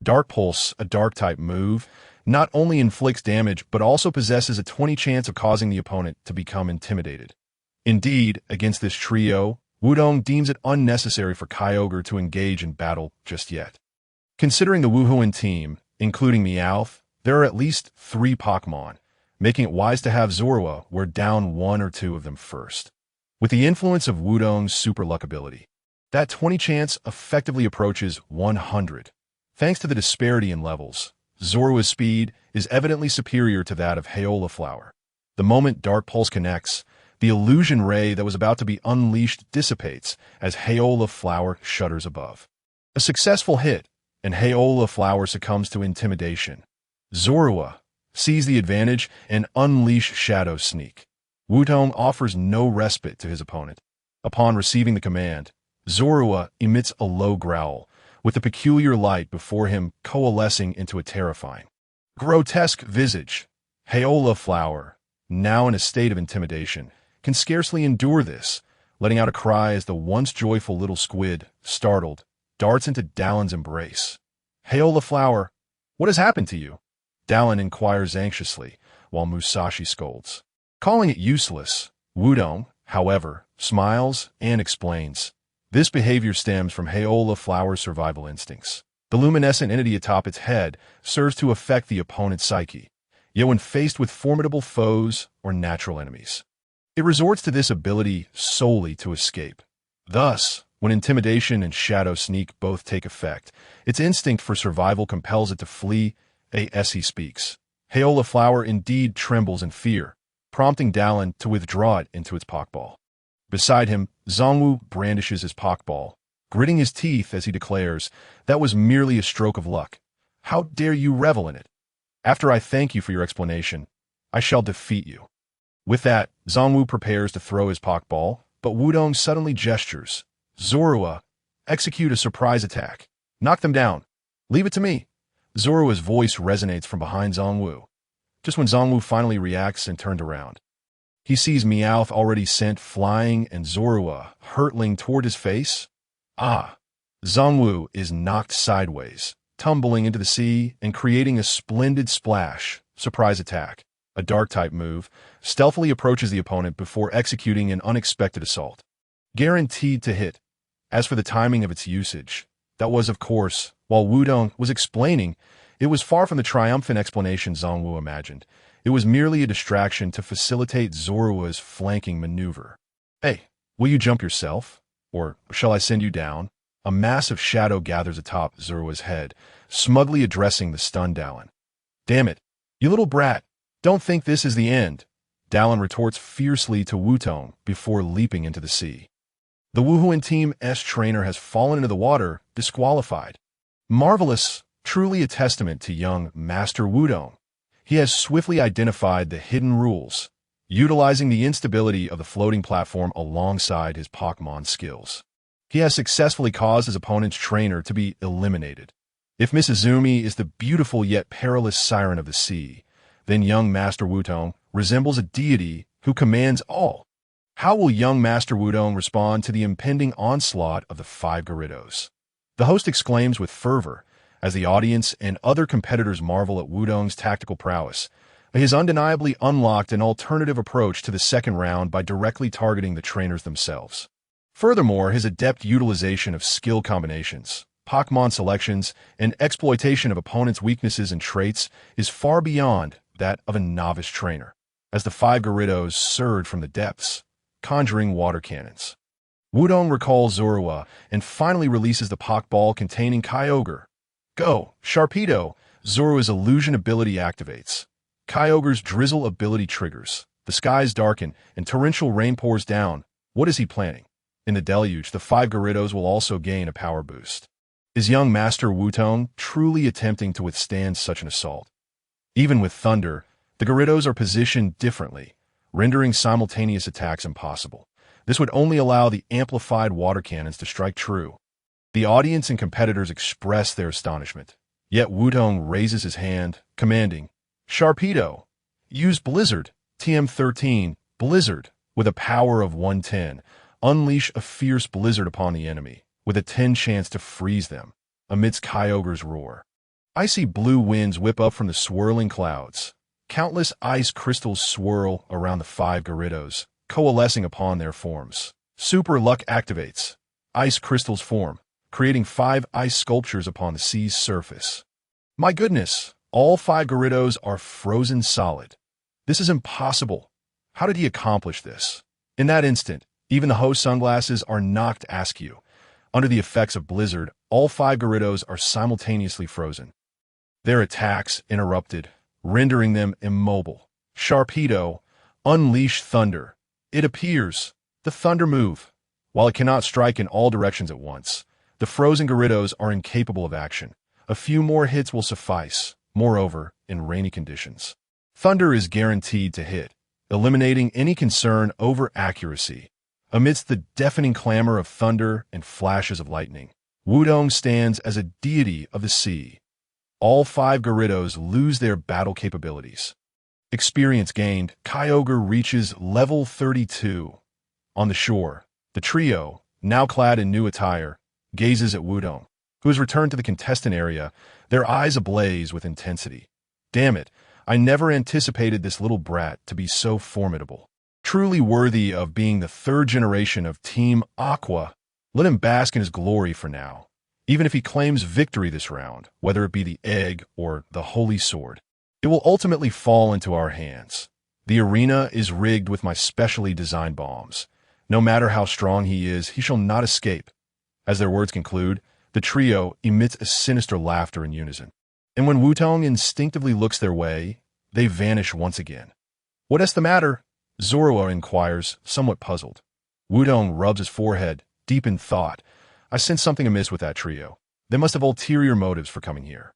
Dark Pulse, a Dark-type move, not only inflicts damage but also possesses a 20 chance of causing the opponent to become intimidated. Indeed, against this trio, Wudong deems it unnecessary for Kyogre to engage in battle just yet. Considering the Wuhuan team, including Meowth, there are at least 3 Pokemon, making it wise to have Zoroa wear down 1 or 2 of them first. With the influence of Wudong's super luck ability, that 20 chance effectively approaches 100. Thanks to the disparity in levels, Zoroa's speed is evidently superior to that of Haola Flower. The moment Dark Pulse connects, the illusion ray that was about to be unleashed dissipates as Haola Flower shudders above. A successful hit, and Haola Flower succumbs to intimidation. Zorua sees the advantage and unleash Shadow Sneak. Wutong offers no respite to his opponent. Upon receiving the command, Zorua emits a low growl, with the peculiar light before him coalescing into a terrifying, grotesque visage. Haola Flower, now in a state of intimidation, can scarcely endure this, letting out a cry as the once joyful little squid, startled, darts into Dalin's embrace. Haola Flower, what has happened to you? Dalin inquires anxiously, while Musashi scolds. Calling it useless, Wutong, however, smiles and explains. This behavior stems from Haola Flower's survival instincts. The luminescent entity atop its head serves to affect the opponent's psyche, yet when faced with formidable foes or natural enemies, it resorts to this ability solely to escape. Thus, when intimidation and Shadow Sneak both take effect, its instinct for survival compels it to flee. As he speaks, Haola Flower indeed trembles in fear, prompting Dalin to withdraw it into its Pokeball. Beside him, Zongwu brandishes his Pokeball, gritting his teeth as he declares, "That was merely a stroke of luck. How dare you revel in it? After I thank you for your explanation, I shall defeat you." With that, Zongwu prepares to throw his Pokeball, but Wutong suddenly gestures. "Zorua, execute a surprise attack. Knock them down. Leave it to me." Zorua's voice resonates from behind Zongwu, just when Zongwu finally reacts and turned around. He sees Meowth already sent flying and Zorua hurtling toward his face. Zongwu is knocked sideways, tumbling into the sea and creating a splendid splash. Surprise attack, a dark-type move, stealthily approaches the opponent before executing an unexpected assault. Guaranteed to hit. As for the timing of its usage, that was, of course, while Wutong was explaining, it was far from the triumphant explanation Zongwu imagined. It was merely a distraction to facilitate Zorua's flanking maneuver. "Hey, will you jump yourself? Or shall I send you down?" A massive shadow gathers atop Zorua's head, smugly addressing the stunned Dalin. "Damn it, you little brat, don't think this is the end," Dalin retorts fiercely to Wutong before leaping into the sea. The Wuhuan Team's trainer has fallen into the water, disqualified. Marvelous, truly a testament to young Master Wutong. He has swiftly identified the hidden rules, utilizing the instability of the floating platform alongside his Pokemon skills. He has successfully caused his opponent's trainer to be eliminated. If Miss Izumi is the beautiful yet perilous siren of the sea, then young Master Wutong resembles a deity who commands all. How will young Master Wutong respond to the impending onslaught of the 5 Gyarados? The host exclaims with fervor, as the audience and other competitors marvel at Wutong's tactical prowess. He has undeniably unlocked an alternative approach to the second round by directly targeting the trainers themselves. Furthermore, his adept utilization of skill combinations, Pokemon selections, and exploitation of opponents' weaknesses and traits is far beyond that of a novice trainer, as the 5 Gyarados surge from the depths, conjuring water cannons. Wutong recalls Zorua and finally releases the Pokeball containing Kyogre. "Go, Sharpedo!" Zorua's illusion ability activates. Kyogre's drizzle ability triggers. The skies darken, and torrential rain pours down. What is he planning? In the deluge, the 5 Gyarados will also gain a power boost. Is young Master Wutong truly attempting to withstand such an assault? Even with thunder, the Gyarados are positioned differently, rendering simultaneous attacks impossible. This would only allow the amplified water cannons to strike true. The audience and competitors express their astonishment. Yet Wutong raises his hand, commanding, "Sharpedo! Use Blizzard, TM13, Blizzard, with a power of 110. Unleash a fierce blizzard upon the enemy, with a 10 chance to freeze them," amidst Kyogre's roar. Icy blue winds whip up from the swirling clouds. Countless ice crystals swirl around the 5 Gyarados, coalescing upon their forms. Super Luck activates. Ice crystals form, creating 5 ice sculptures upon the sea's surface. My goodness, all 5 Gyarados are frozen solid. This is impossible. How did he accomplish this? In that instant, even the host's sunglasses are knocked askew. Under the effects of blizzard, all 5 Gyarados are simultaneously frozen. Their attacks interrupted, rendering them immobile. Sharpedo, unleash thunder. It appears, the thunder move. While it cannot strike in all directions at once, the frozen Gyarados are incapable of action. A few more hits will suffice, moreover, in rainy conditions. Thunder is guaranteed to hit, eliminating any concern over accuracy. Amidst the deafening clamor of thunder and flashes of lightning, Wutong stands as a deity of the sea. All 5 Gyarados lose their battle capabilities. Experience gained, Kyogre reaches level 32. On the shore, the trio, now clad in new attire, gazes at Wutong, who has returned to the contestant area, their eyes ablaze with intensity. Damn it, I never anticipated this little brat to be so formidable. Truly worthy of being the 3rd generation of Team Aqua. Let him bask in his glory for now, even if he claims victory this round, whether it be the egg or the holy sword. It will ultimately fall into our hands. The arena is rigged with my specially designed bombs. No matter how strong he is, he shall not escape. As their words conclude, the trio emits a sinister laughter in unison. And when Wutong instinctively looks their way, they vanish once again. What is the matter? Zorua inquires, somewhat puzzled. Wutong rubs his forehead, deep in thought. I sense something amiss with that trio. They must have ulterior motives for coming here.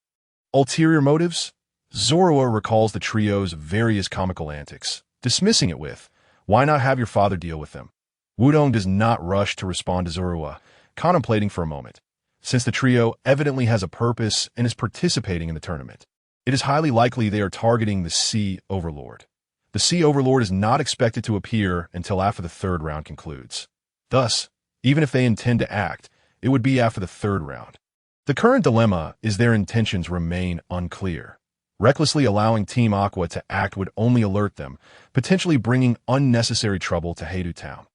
Ulterior motives? Zorua recalls the trio's various comical antics, dismissing it with, "Why not have your father deal with them?" Wutong does not rush to respond to Zorua, contemplating for a moment. Since the trio evidently has a purpose and is participating in the tournament, it is highly likely they are targeting the Sea Overlord. The Sea Overlord is not expected to appear until after the 3rd round concludes. Thus, even if they intend to act, it would be after the 3rd round. The current dilemma is their intentions remain unclear. Recklessly allowing Team Aqua to act would only alert them, potentially bringing unnecessary trouble to Heidu Town.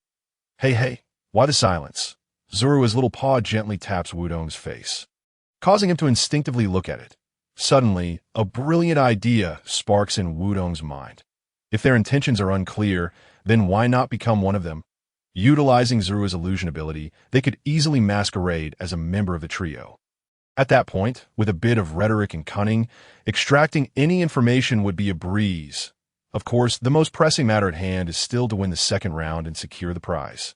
Hey, why the silence? Zorua's little paw gently taps Wudong's face, causing him to instinctively look at it. Suddenly, a brilliant idea sparks in Wudong's mind. If their intentions are unclear, then why not become one of them? Utilizing Zorua's illusion ability, they could easily masquerade as a member of the trio. At that point, with a bit of rhetoric and cunning, extracting any information would be a breeze. Of course, the most pressing matter at hand is still to win the 2nd round and secure the prize.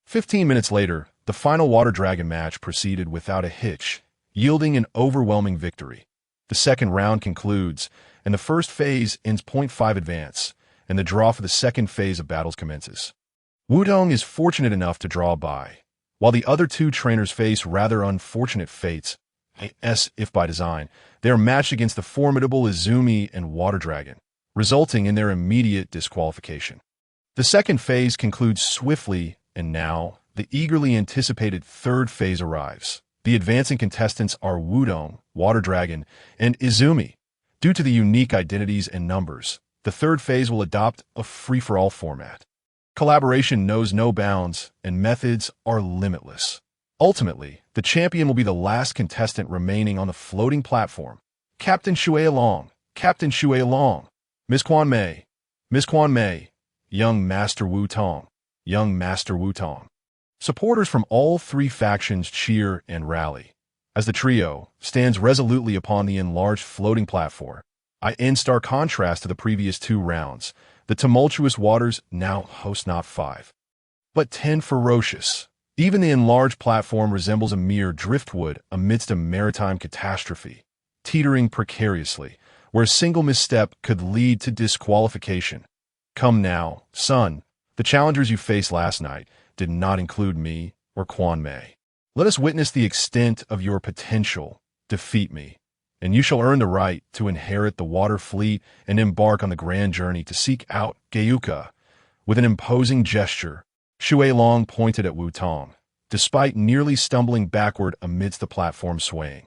15 minutes later, the final Water Dragon match proceeded without a hitch, yielding an overwhelming victory. The 2nd round concludes, and the first phase ends 0.5 advance, and the draw for the 2nd phase of battles commences. Wutong is fortunate enough to draw by, while the other 2 trainers face rather unfortunate fates, as if by design. They are matched against the formidable Izumi and Water Dragon, resulting in their immediate disqualification. The 2nd phase concludes swiftly, and now, the eagerly anticipated 3rd phase arrives. The advancing contestants are Wutong, Water Dragon, and Izumi. Due to the unique identities and numbers, the 3rd phase will adopt a free-for-all format. Collaboration knows no bounds, and methods are limitless. Ultimately, the champion will be the last contestant remaining on the floating platform. Captain Shui Wutong, Captain Shui Wutong, Miss Quan Mei, Young Master Wutong, Young Master Wutong. Supporters from all 3 factions cheer and rally, as the trio stands resolutely upon the enlarged floating platform. In stark contrast to the previous 2 rounds, the tumultuous waters now host not 5, but 10 ferocious. Even the enlarged platform resembles a mere driftwood amidst a maritime catastrophe, teetering precariously, where a single misstep could lead to disqualification. Come now, son, the challengers you faced last night did not include me or Quan Mei. Let us witness the extent of your potential. Defeat me, and you shall earn the right to inherit the water fleet and embark on the grand journey to seek out Gyuka. With an imposing gesture, Shui Wutong pointed at Wutong, despite nearly stumbling backward amidst the platform swaying.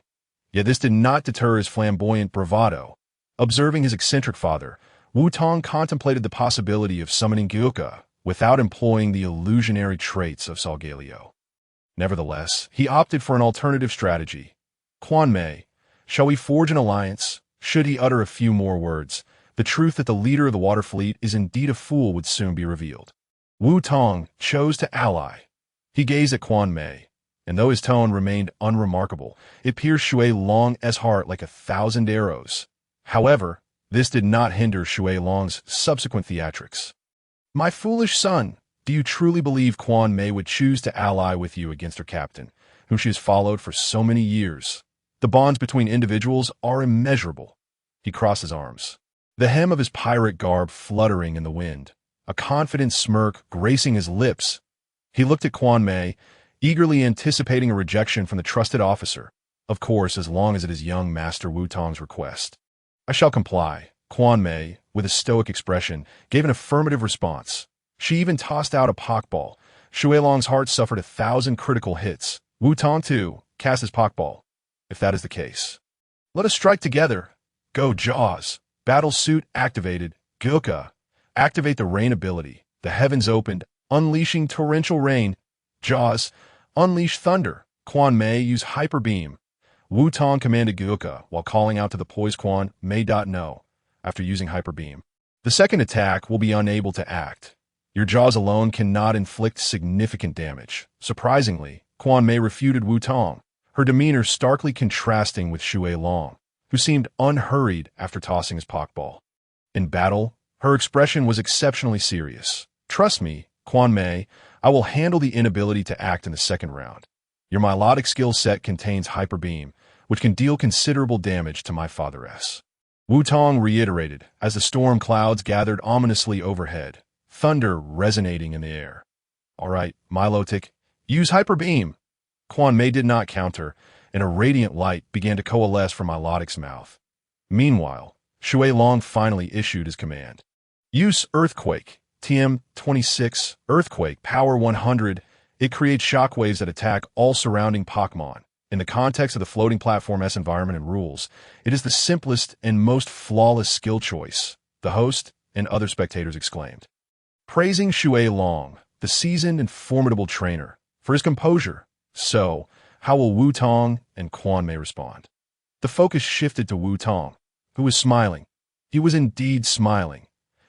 Yet this did not deter his flamboyant bravado. Observing his eccentric father, Wutong contemplated the possibility of summoning Gyuka without employing the illusionary traits of Solgaleo. Nevertheless, he opted for an alternative strategy. Quan Mei, shall we forge an alliance? Should he utter a few more words, the truth that the leader of the water fleet is indeed a fool would soon be revealed. Wutong chose to ally. He gazed at Quan Mei, and though his tone remained unremarkable, it pierced Shui Wutong's heart like 1,000 arrows. However, this did not hinder Shui Wutong's subsequent theatrics. My foolish son, do you truly believe Quan Mei would choose to ally with you against her captain, whom she has followed for so many years? The bonds between individuals are immeasurable. He crossed his arms, the hem of his pirate garb fluttering in the wind, a confident smirk gracing his lips. He looked at Quan Mei, eagerly anticipating a rejection from the trusted officer. Of course, as long as it is young Master Wutong's request. I shall comply. Quan Mei, with a stoic expression, gave an affirmative response. She even tossed out a pokeball. Shui Long's heart suffered 1,000 critical hits. Wutong, too, cast his pokeball. If that is the case, let us strike together. Go, Jaws. Battle suit activated. Gilka. Activate the rain ability. The heavens opened, unleashing torrential rain. Jaws. Unleash thunder. Quan Mei used hyper beam. Wutong commanded Gilka while calling out to the poised Quan Mei. No. After using hyper beam, the second attack will be unable to act. Your jaws alone cannot inflict significant damage. Surprisingly, Quan Mei refuted Wutong, her demeanor starkly contrasting with Shui Long, who seemed unhurried after tossing his pokeball. In battle, her expression was exceptionally serious. Trust me, Quan Mei, I will handle the inability to act in the second round. Your melodic skill set contains hyper beam, which can deal considerable damage to my father-s. Wutong reiterated as the storm clouds gathered ominously overhead, thunder resonating in the air. All right, Milotic, use hyper beam. Quan Mei did not counter, and a radiant light began to coalesce from Milotic's mouth. Meanwhile, Shui Long finally issued his command. Use Earthquake, TM26, Earthquake, Power 100. It creates shockwaves that attack all surrounding Pokémon. In the context of the floating platform S environment and rules, it is the simplest and most flawless skill choice, the host and other spectators exclaimed, praising Shui Long, the seasoned and formidable trainer, for his composure. So, how will Wutong and Quan Mei respond? The focus shifted to Wutong, who was smiling. He was indeed smiling.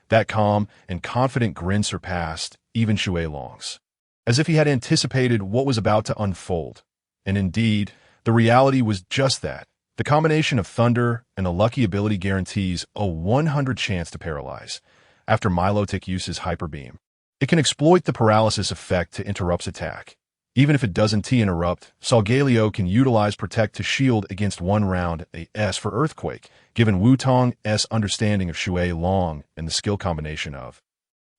That calm and confident grin surpassed even Shui Long's, as if he had anticipated what was about to unfold. And indeed, the reality was just that. The combination of thunder and the lucky ability guarantees a 100 chance to paralyze. After Milotic uses Hyper Beam, it can exploit the paralysis effect to interrupt attack. Even if it doesn't T-interrupt, Solgaleo can utilize Protect to shield against one round a S for Earthquake, given Wutong's understanding of Shui Long and the skill combination of.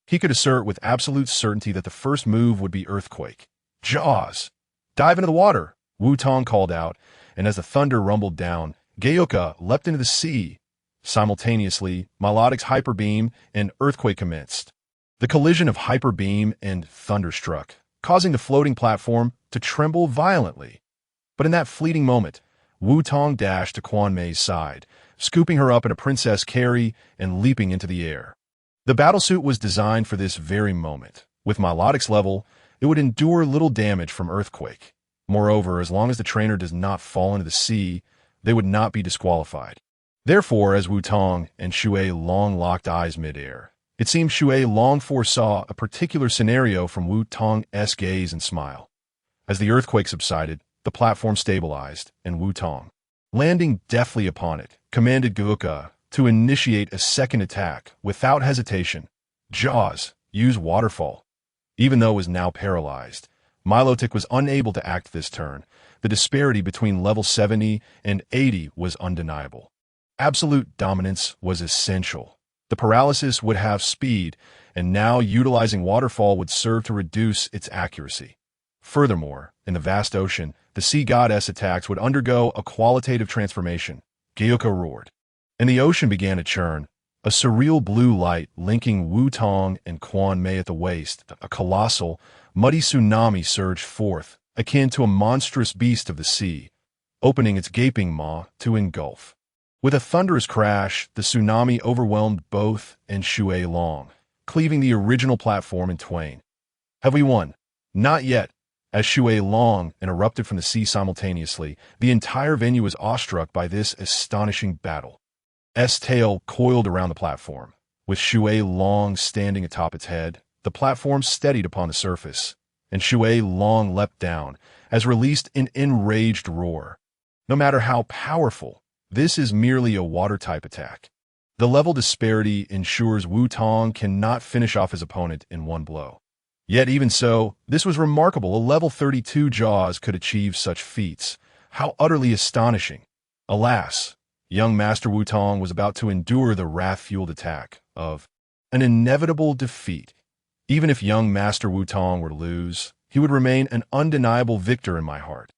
He could assert with absolute certainty that the first move would be Earthquake. Jaws! Dive into the water! Wutong called out, and as the thunder rumbled down, Gayoka leapt into the sea. Simultaneously, Milotic's Hyper Beam and Earthquake commenced. The collision of Hyper Beam and thunder struck, causing the floating platform to tremble violently. But in that fleeting moment, Wutong dashed to Quan Mei's side, scooping her up in a princess carry and leaping into the air. The battlesuit was designed for this very moment. With Milotic's level, it would endure little damage from Earthquake. Moreover, as long as the trainer does not fall into the sea, they would not be disqualified. Therefore, as Wutong and Shui Long locked eyes midair, it seemed Shui Long foresaw a particular scenario from Wutong's gaze and smile. As the earthquake subsided, the platform stabilized, and Wutong, landing deftly upon it, commanded Guoka to initiate a second attack without hesitation. Jaws, use Waterfall. Even though it was now paralyzed, Milotic was unable to act this turn. The disparity between level 70 and 80 was undeniable. Absolute dominance was essential. The paralysis would have speed, and now utilizing Waterfall would serve to reduce its accuracy. Furthermore, in the vast ocean, the sea goddess attacks would undergo a qualitative transformation. Gyoka roared, and the ocean began to churn, a surreal blue light linking Wutong and Quan Mei at the waist. A colossal, muddy tsunami surged forth, akin to a monstrous beast of the sea, opening its gaping maw to engulf. With a thunderous crash, the tsunami overwhelmed both and Shui Long, cleaving the original platform in twain. Have we won? Not yet. As Shui Long erupted from the sea simultaneously, the entire venue was awestruck by this astonishing battle. S tail coiled around the platform. With Shui Long standing atop its head, the platform steadied upon the surface, and Shui Long leapt down, as released an enraged roar. No matter how powerful, this is merely a water-type attack. The level disparity ensures Wutong cannot finish off his opponent in one blow. Yet even so, this was remarkable. A level 32 Jaws could achieve such feats. How utterly astonishing. Alas, young Master Wutong was about to endure the wrath-fueled attack of an inevitable defeat. Even if young Master Wutong were to lose, he would remain an undeniable victor in my heart.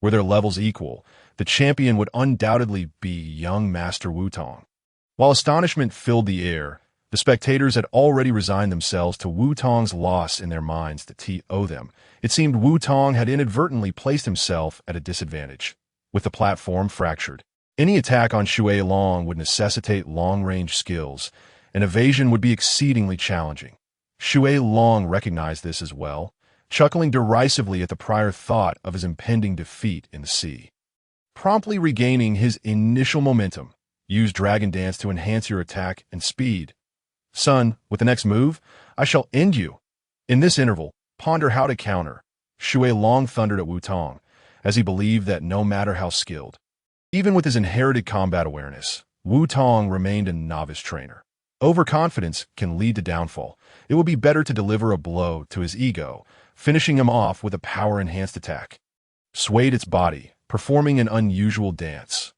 Were their levels equal, the champion would undoubtedly be young Master Wutong. While astonishment filled the air, the spectators had already resigned themselves to Wutong's loss in their minds to TO them. It seemed Wutong had inadvertently placed himself at a disadvantage. With the platform fractured, any attack on Shui Wutong would necessitate long-range skills, and evasion would be exceedingly challenging. Shui Wutong recognized this as well, chuckling derisively at the prior thought of his impending defeat in the sea. Promptly regaining his initial momentum, use Dragon Dance to enhance your attack and speed. Son, with the next move, I shall end you. In this interval, ponder how to counter. Shui Wutong thundered at Wutong, as he believed that no matter how skilled, even with his inherited combat awareness, Wutong remained a novice trainer. Overconfidence can lead to downfall. It would be better to deliver a blow to his ego, finishing him off with a power-enhanced attack. Swayed its body, performing an unusual dance.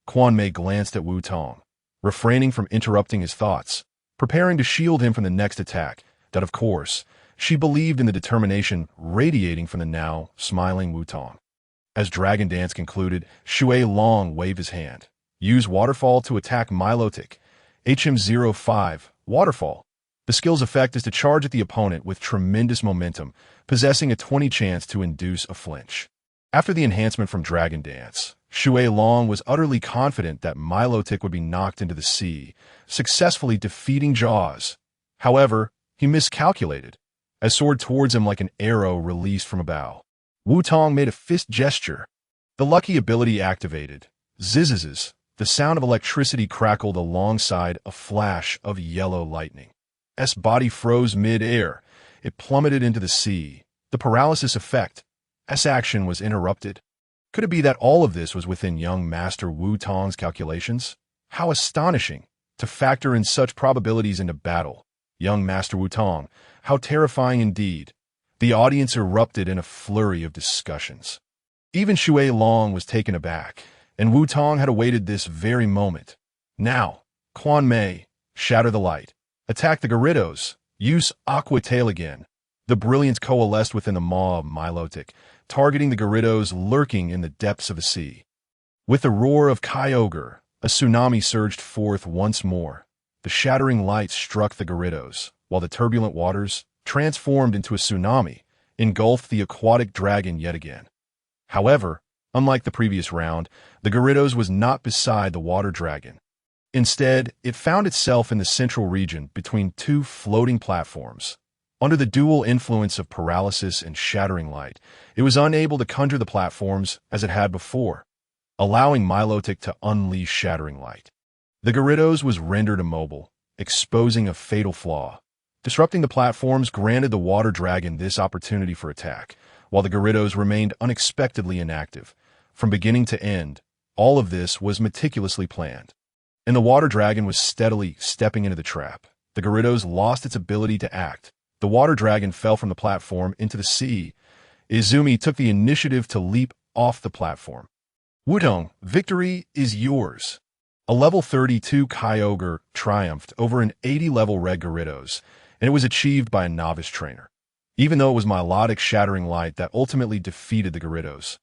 Quan Mei glanced at Wutong, refraining from interrupting his thoughts, preparing to shield him from the next attack. That, of course, she believed in the determination radiating from the now smiling Wutong. As Dragon Dance concluded, Shui Wutong waved his hand. Use Waterfall to attack Milotic. HM05, Waterfall. The skill's effect is to charge at the opponent with tremendous momentum, possessing a 20 chance to induce a flinch. After the enhancement from Dragon Dance, Shui Wutong was utterly confident that Milotic would be knocked into the sea, successfully defeating Jaws. However, he miscalculated, as soared towards him like an arrow released from a bow. Wutong made a fist gesture. The lucky ability activated. Zizzes. The sound of electricity crackled alongside a flash of yellow lightning. S body froze mid-air. It plummeted into the sea. The paralysis effect. S action was interrupted. Could it be that all of this was within young Master Wutong's calculations? How astonishing to factor in such probabilities into battle. Young Master Wutong, how terrifying indeed. The audience erupted in a flurry of discussions. Even Shui Wutong was taken aback, and Wutong had awaited this very moment. Now, Quan Mei, shatter the light. Attack the Gyarados. Use Aqua Tail again. The brilliance coalesced within the maw of Milotic, targeting the Gyarados lurking in the depths of the sea. With the roar of Kyogre, a tsunami surged forth once more. The shattering light struck the Gyarados, while the turbulent waters, transformed into a tsunami, engulfed the aquatic dragon yet again. However, unlike the previous round, the Gyarados was not beside the water dragon. Instead, it found itself in the central region between two floating platforms. Under the dual influence of paralysis and shattering light, it was unable to conjure the platforms as it had before, allowing Milotic to unleash shattering light. The Gyarados was rendered immobile, exposing a fatal flaw. Disrupting the platforms granted the water dragon this opportunity for attack, while the Gyarados remained unexpectedly inactive. From beginning to end, all of this was meticulously planned. And the water dragon was steadily stepping into the trap. The Gyarados lost its ability to act. The water dragon fell from the platform into the sea. Izumi took the initiative to leap off the platform. Wutong, victory is yours. A level 32 Kyogre triumphed over an 80-level Red Gyarados, and it was achieved by a novice trainer, even though it was Milotic shattering light that ultimately defeated the Gyarados.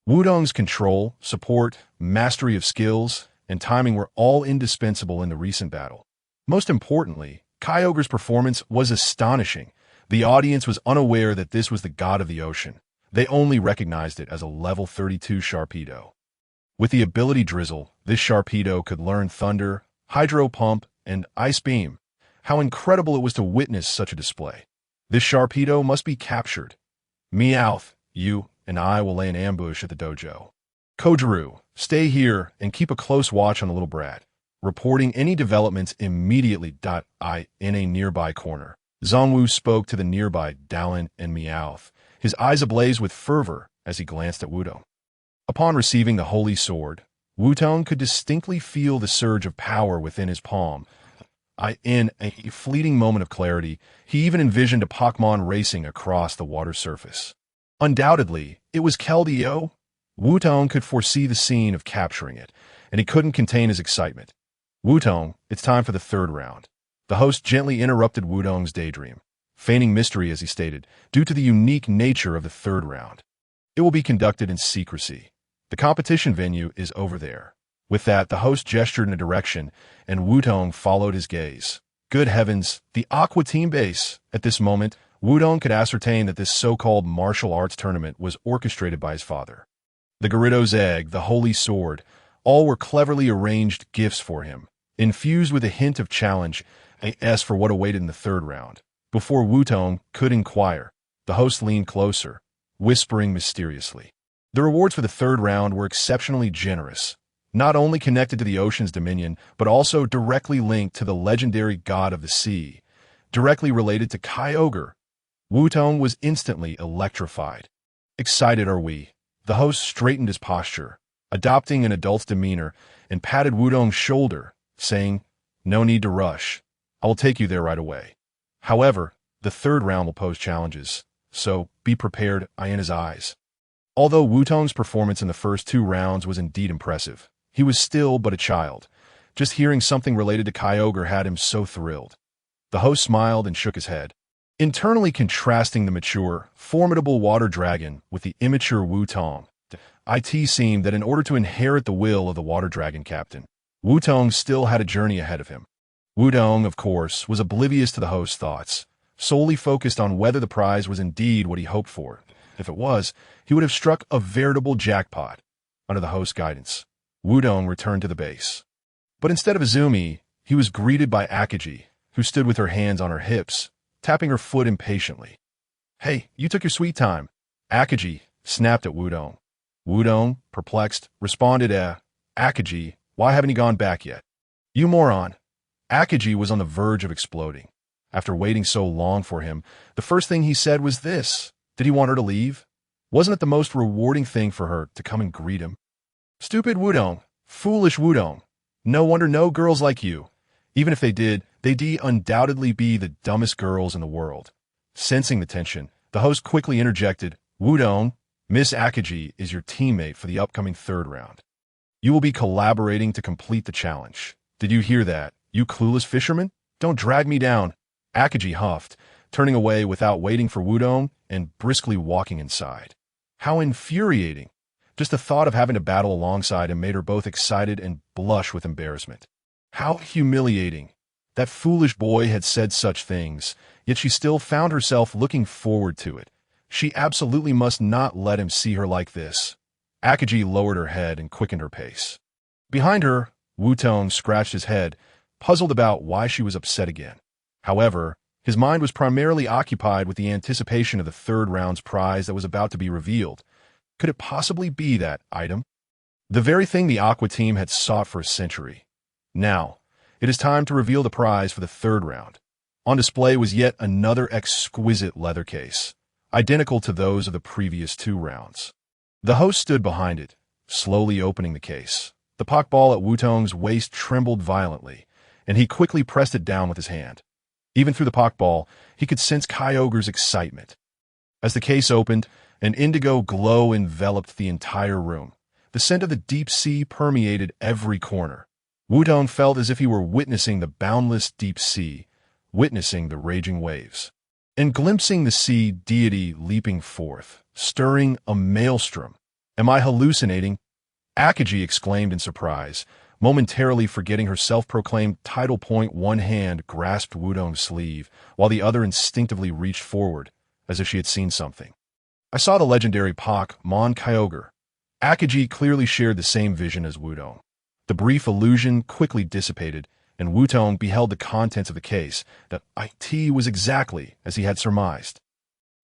Wutong's control, support, mastery of skills, and timing were all indispensable in the recent battle. Most importantly, Kyogre's performance was astonishing. The audience was unaware that this was the god of the ocean. They only recognized it as a level 32 Sharpedo. With the ability Drizzle, this Sharpedo could learn Thunder, Hydro Pump, and Ice Beam. How incredible it was to witness such a display. This Sharpedo must be captured. Meowth, you and I will lay an ambush at the dojo. Kojiru, stay here and keep a close watch on the little brat, reporting any developments immediately. In a nearby corner, Zongwu spoke to the nearby Dallin and Meowth, his eyes ablaze with fervor as he glanced at Wutong. Upon receiving the holy sword, Wutong could distinctly feel the surge of power within his palm. In a fleeting moment of clarity, he even envisioned a Pokemon racing across the water surface. Undoubtedly, it was Keldeo. Wutong could foresee the scene of capturing it, and he couldn't contain his excitement. Wutong, it's time for the third round. The host gently interrupted Wutong's daydream, feigning mystery as he stated, due to the unique nature of the third round. It will be conducted in secrecy. The competition venue is over there. With that, the host gestured in a direction, and Wutong followed his gaze. Good heavens, the Aqua Team base! At this moment, Wutong could ascertain that this so-called martial arts tournament was orchestrated by his father. The Gyarados egg, the holy sword, all were cleverly arranged gifts for him, infused with a hint of challenge, as for what awaited in the third round. Before Wutong could inquire, the host leaned closer, whispering mysteriously. The rewards for the third round were exceptionally generous, not only connected to the ocean's dominion, but also directly linked to the legendary god of the sea, directly related to Kyogre. Wutong was instantly electrified. Excited are we. The host straightened his posture, adopting an adult's demeanor, and patted Wutong's shoulder, saying, "No need to rush. I will take you there right away. However, the third round will pose challenges, so be prepared." In his eyes. Although Wutong's performance in the first two rounds was indeed impressive, he was still but a child. Just hearing something related to Kyogre had him so thrilled. The host smiled and shook his head, internally contrasting the mature, formidable water dragon with the immature Wutong. It seemed that in order to inherit the will of the water dragon captain, Wutong still had a journey ahead of him. Wutong, of course, was oblivious to the host's thoughts, solely focused on whether the prize was indeed what he hoped for. If it was, he would have struck a veritable jackpot. Under the host's guidance, Wutong returned to the base. But instead of Izumi, he was greeted by Akagi, who stood with her hands on her hips, tapping her foot impatiently. "Hey, you took your sweet time." Akagi snapped at Wutong. Wutong, perplexed, responded, "Akagi, why haven't you gone back yet?" "You moron." Akagi was on the verge of exploding. After waiting so long for him, the first thing he said was this. Did he want her to leave? Wasn't it the most rewarding thing for her to come and greet him? Stupid Wutong. Foolish Wutong. No wonder no girls like you. Even if they did, they'd undoubtedly be the dumbest girls in the world. Sensing the tension, the host quickly interjected, "Wutong, Miss Akagi is your teammate for the upcoming third round. You will be collaborating to complete the challenge. Did you hear that, you clueless fisherman? Don't drag me down." Akagi huffed, turning away without waiting for Wutong and briskly walking inside. How infuriating! Just the thought of having to battle alongside him made her both excited and blush with embarrassment. How humiliating! That foolish boy had said such things, yet she still found herself looking forward to it. She absolutely must not let him see her like this. Akagi lowered her head and quickened her pace. Behind her, Wutong scratched his head, puzzled about why she was upset again. However, his mind was primarily occupied with the anticipation of the third round's prize that was about to be revealed. Could it possibly be that item? The very thing the Aqua Team had sought for a century. Now, it is time to reveal the prize for the third round. On display was yet another exquisite leather case, identical to those of the previous two rounds. The host stood behind it, slowly opening the case. The Pokeball at Wutong's waist trembled violently, and he quickly pressed it down with his hand. Even through the Pokeball, he could sense Kyogre's excitement. As the case opened, an indigo glow enveloped the entire room. The scent of the deep sea permeated every corner. Wutong felt as if he were witnessing the boundless deep sea, witnessing the raging waves, and glimpsing the sea deity leaping forth, stirring a maelstrom. "Am I hallucinating?" Akagi exclaimed in surprise, momentarily forgetting her self-proclaimed title point. One hand grasped Wutong's sleeve, while the other instinctively reached forward, as if she had seen something. "I saw the legendary Pokemon Kyogre." Akagi clearly shared the same vision as Wutong. The brief illusion quickly dissipated, and Wutong beheld the contents of the case. That it was exactly as he had surmised.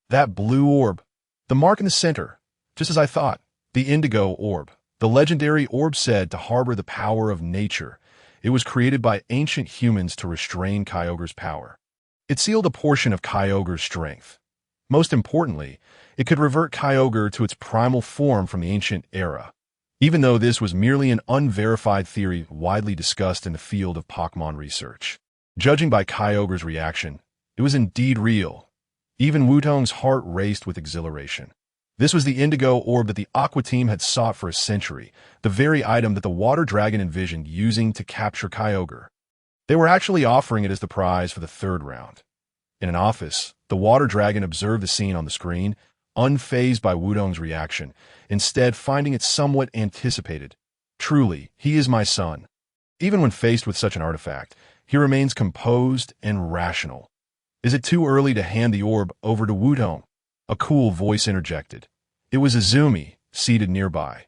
That blue orb, the mark in the center, just as I thought, the indigo orb. The legendary orb said to harbor the power of nature. It was created by ancient humans to restrain Kyogre's power. It sealed a portion of Kyogre's strength. Most importantly, it could revert Kyogre to its primal form from the ancient era. Even though this was merely an unverified theory widely discussed in the field of Pokemon research. Judging by Kyogre's reaction, it was indeed real. Even Wutong's heart raced with exhilaration. This was the indigo orb that the Aqua team had sought for a century, the very item that the water dragon envisioned using to capture Kyogre. They were actually offering it as the prize for the third round. In an office, the water dragon observed the scene on the screen, unfazed by Wudong's reaction, instead finding it somewhat anticipated. Truly, he is my son. Even when faced with such an artifact, he remains composed and rational. Is it too early to hand the orb over to Wudong? A cool voice interjected. It was Izumi, seated nearby.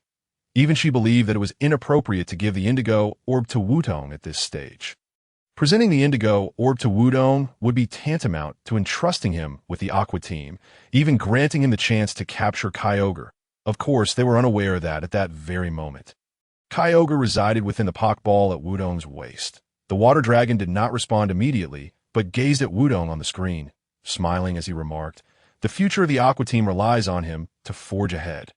Even she believed that it was inappropriate to give the indigo orb to Wudong at this stage. Presenting the indigo orb to Wudong would be tantamount to entrusting him with the Aqua team, even granting him the chance to capture Kyogre. Of course, they were unaware that at that very moment. Kyogre resided within the Pokeball at Wudong's waist. The water dragon did not respond immediately, but gazed at Wudong on the screen, smiling as he remarked, "The future of the Aqua team relies on him to forge ahead.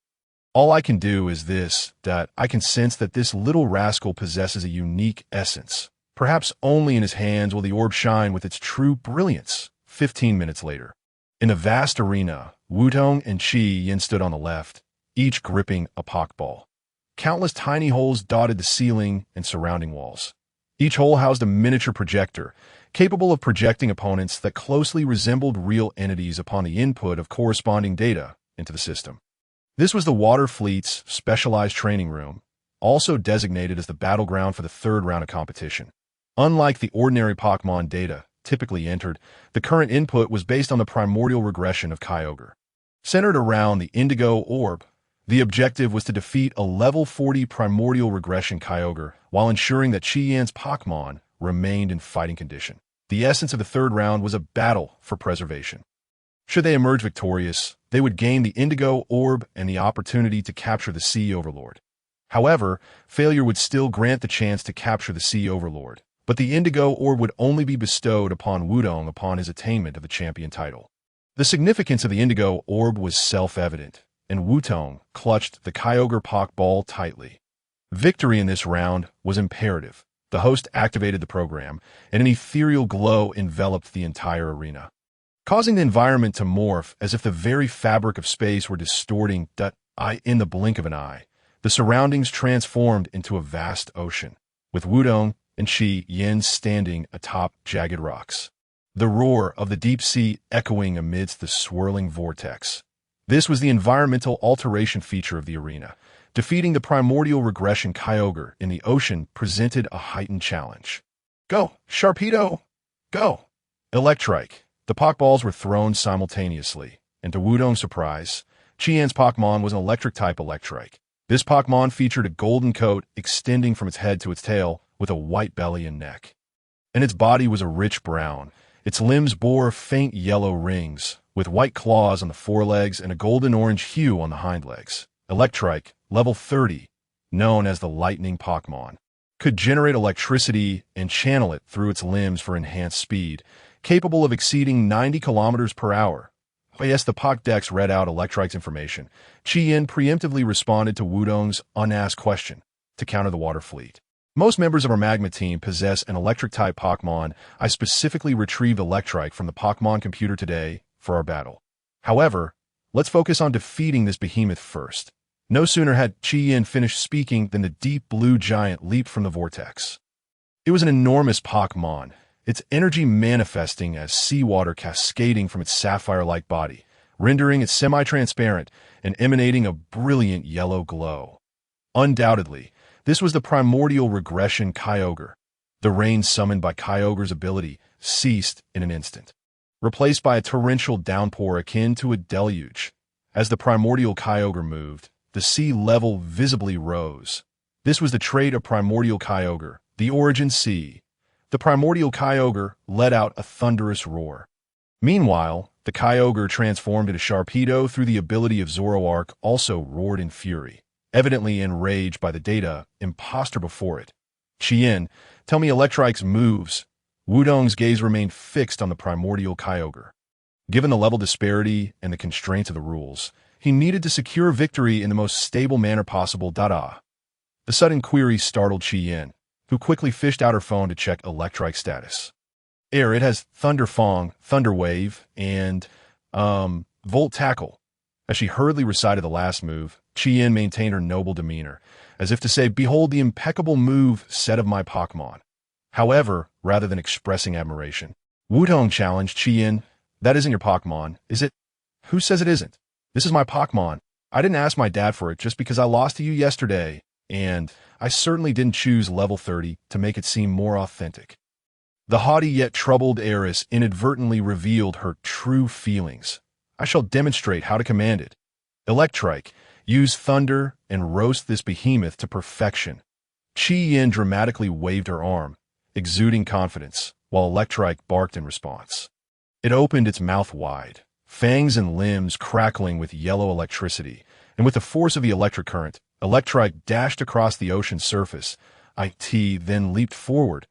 All I can do is this, that I can sense that this little rascal possesses a unique essence. Perhaps only in his hands will the orb shine with its true brilliance." 15 minutes later. In a vast arena, Wudong and Chi Yin stood on the left, each gripping a Pokeball. Countless tiny holes dotted the ceiling and surrounding walls. Each hole housed a miniature projector, capable of projecting opponents that closely resembled real entities upon the input of corresponding data into the system. This was the Water Fleet's specialized training room, also designated as the battleground for the third round of competition. Unlike the ordinary Pokemon data typically entered, the current input was based on the primordial regression of Kyogre. Centered around the indigo orb, the objective was to defeat a level 40 primordial regression Kyogre while ensuring that Chi Yan's Pokemon remained in fighting condition. The essence of the third round was a battle for preservation. Should they emerge victorious, they would gain the indigo orb and the opportunity to capture the Sea Overlord. However, failure would still grant the chance to capture the Sea Overlord, but the indigo orb would only be bestowed upon Wudong upon his attainment of the champion title. The significance of the indigo orb was self-evident, and Wudong clutched the Kyogre Pokeball tightly. Victory in this round was imperative. The host activated the program, and an ethereal glow enveloped the entire arena, causing the environment to morph as if the very fabric of space were distorting in the blink of an eye. The surroundings transformed into a vast ocean, with Wudong and Chi Yin standing atop jagged rocks. The roar of the deep sea echoing amidst the swirling vortex. This was the environmental alteration feature of the arena. Defeating the primordial regression Kyogre in the ocean presented a heightened challenge. Go, Sharpedo! Go! Electrike. The Pokeballs were thrown simultaneously, and to Wudong's surprise, Chi-Yan's Pokemon was an electric-type Electrike. This Pokemon featured a golden coat extending from its head to its tail with a white belly and neck. And its body was a rich brown. Its limbs bore faint yellow rings, with white claws on the forelegs and a golden-orange hue on the hind legs. Electrike, level 30, known as the Lightning Pokemon, could generate electricity and channel it through its limbs for enhanced speed, capable of exceeding 90 kilometers per hour. Yes, the Pokédex read out Electrike's information. Chi-Yin preemptively responded to Wudong's unasked question to counter the Water Fleet. Most members of our Magma team possess an electric-type Pokemon. I specifically retrieved Electrike from the Pokemon computer today for our battle. However, let's focus on defeating this behemoth first. No sooner had Chi-Yin finished speaking than the deep blue giant leaped from the vortex. It was an enormous Pokemon, its energy manifesting as seawater cascading from its sapphire-like body, rendering it semi-transparent and emanating a brilliant yellow glow. Undoubtedly, this was the primordial regression Kyogre. The rain summoned by Kyogre's ability ceased in an instant, replaced by a torrential downpour akin to a deluge. As the primordial Kyogre moved, the sea level visibly rose. This was the trait of primordial Kyogre, the origin sea. The primordial Kyogre let out a thunderous roar. Meanwhile, the Kyogre transformed into Sharpedo through the ability of Zoroark also roared in fury, evidently enraged by the data imposter before it. Chi-Yin, tell me Electrike's moves. Wudong's gaze remained fixed on the primordial Kyogre. Given the level disparity and the constraints of the rules, he needed to secure victory in the most stable manner possible. The sudden query startled Chi-Yin, who quickly fished out her phone to check Electrike's status. It has Thunder Fong, Thunder Wave, and, Volt Tackle. As she hurriedly recited the last move, Qian maintained her noble demeanor, as if to say, "Behold the impeccable move set of my Pokemon." However, rather than expressing admiration, Wutong challenged Qian, "That isn't your Pokemon, is it?" "Who says it isn't? This is my Pokemon. I didn't ask my dad for it just because I lost to you yesterday, and I certainly didn't choose level 30 to make it seem more authentic." The haughty yet troubled heiress inadvertently revealed her true feelings. "I shall demonstrate how to command it. Electrike, use thunder and roast this behemoth to perfection." Qi Yin dramatically waved her arm, exuding confidence, while Electrike barked in response. It opened its mouth wide, fangs and limbs crackling with yellow electricity, and with the force of the electric current, Electrike dashed across the ocean's surface. It then leaped forward,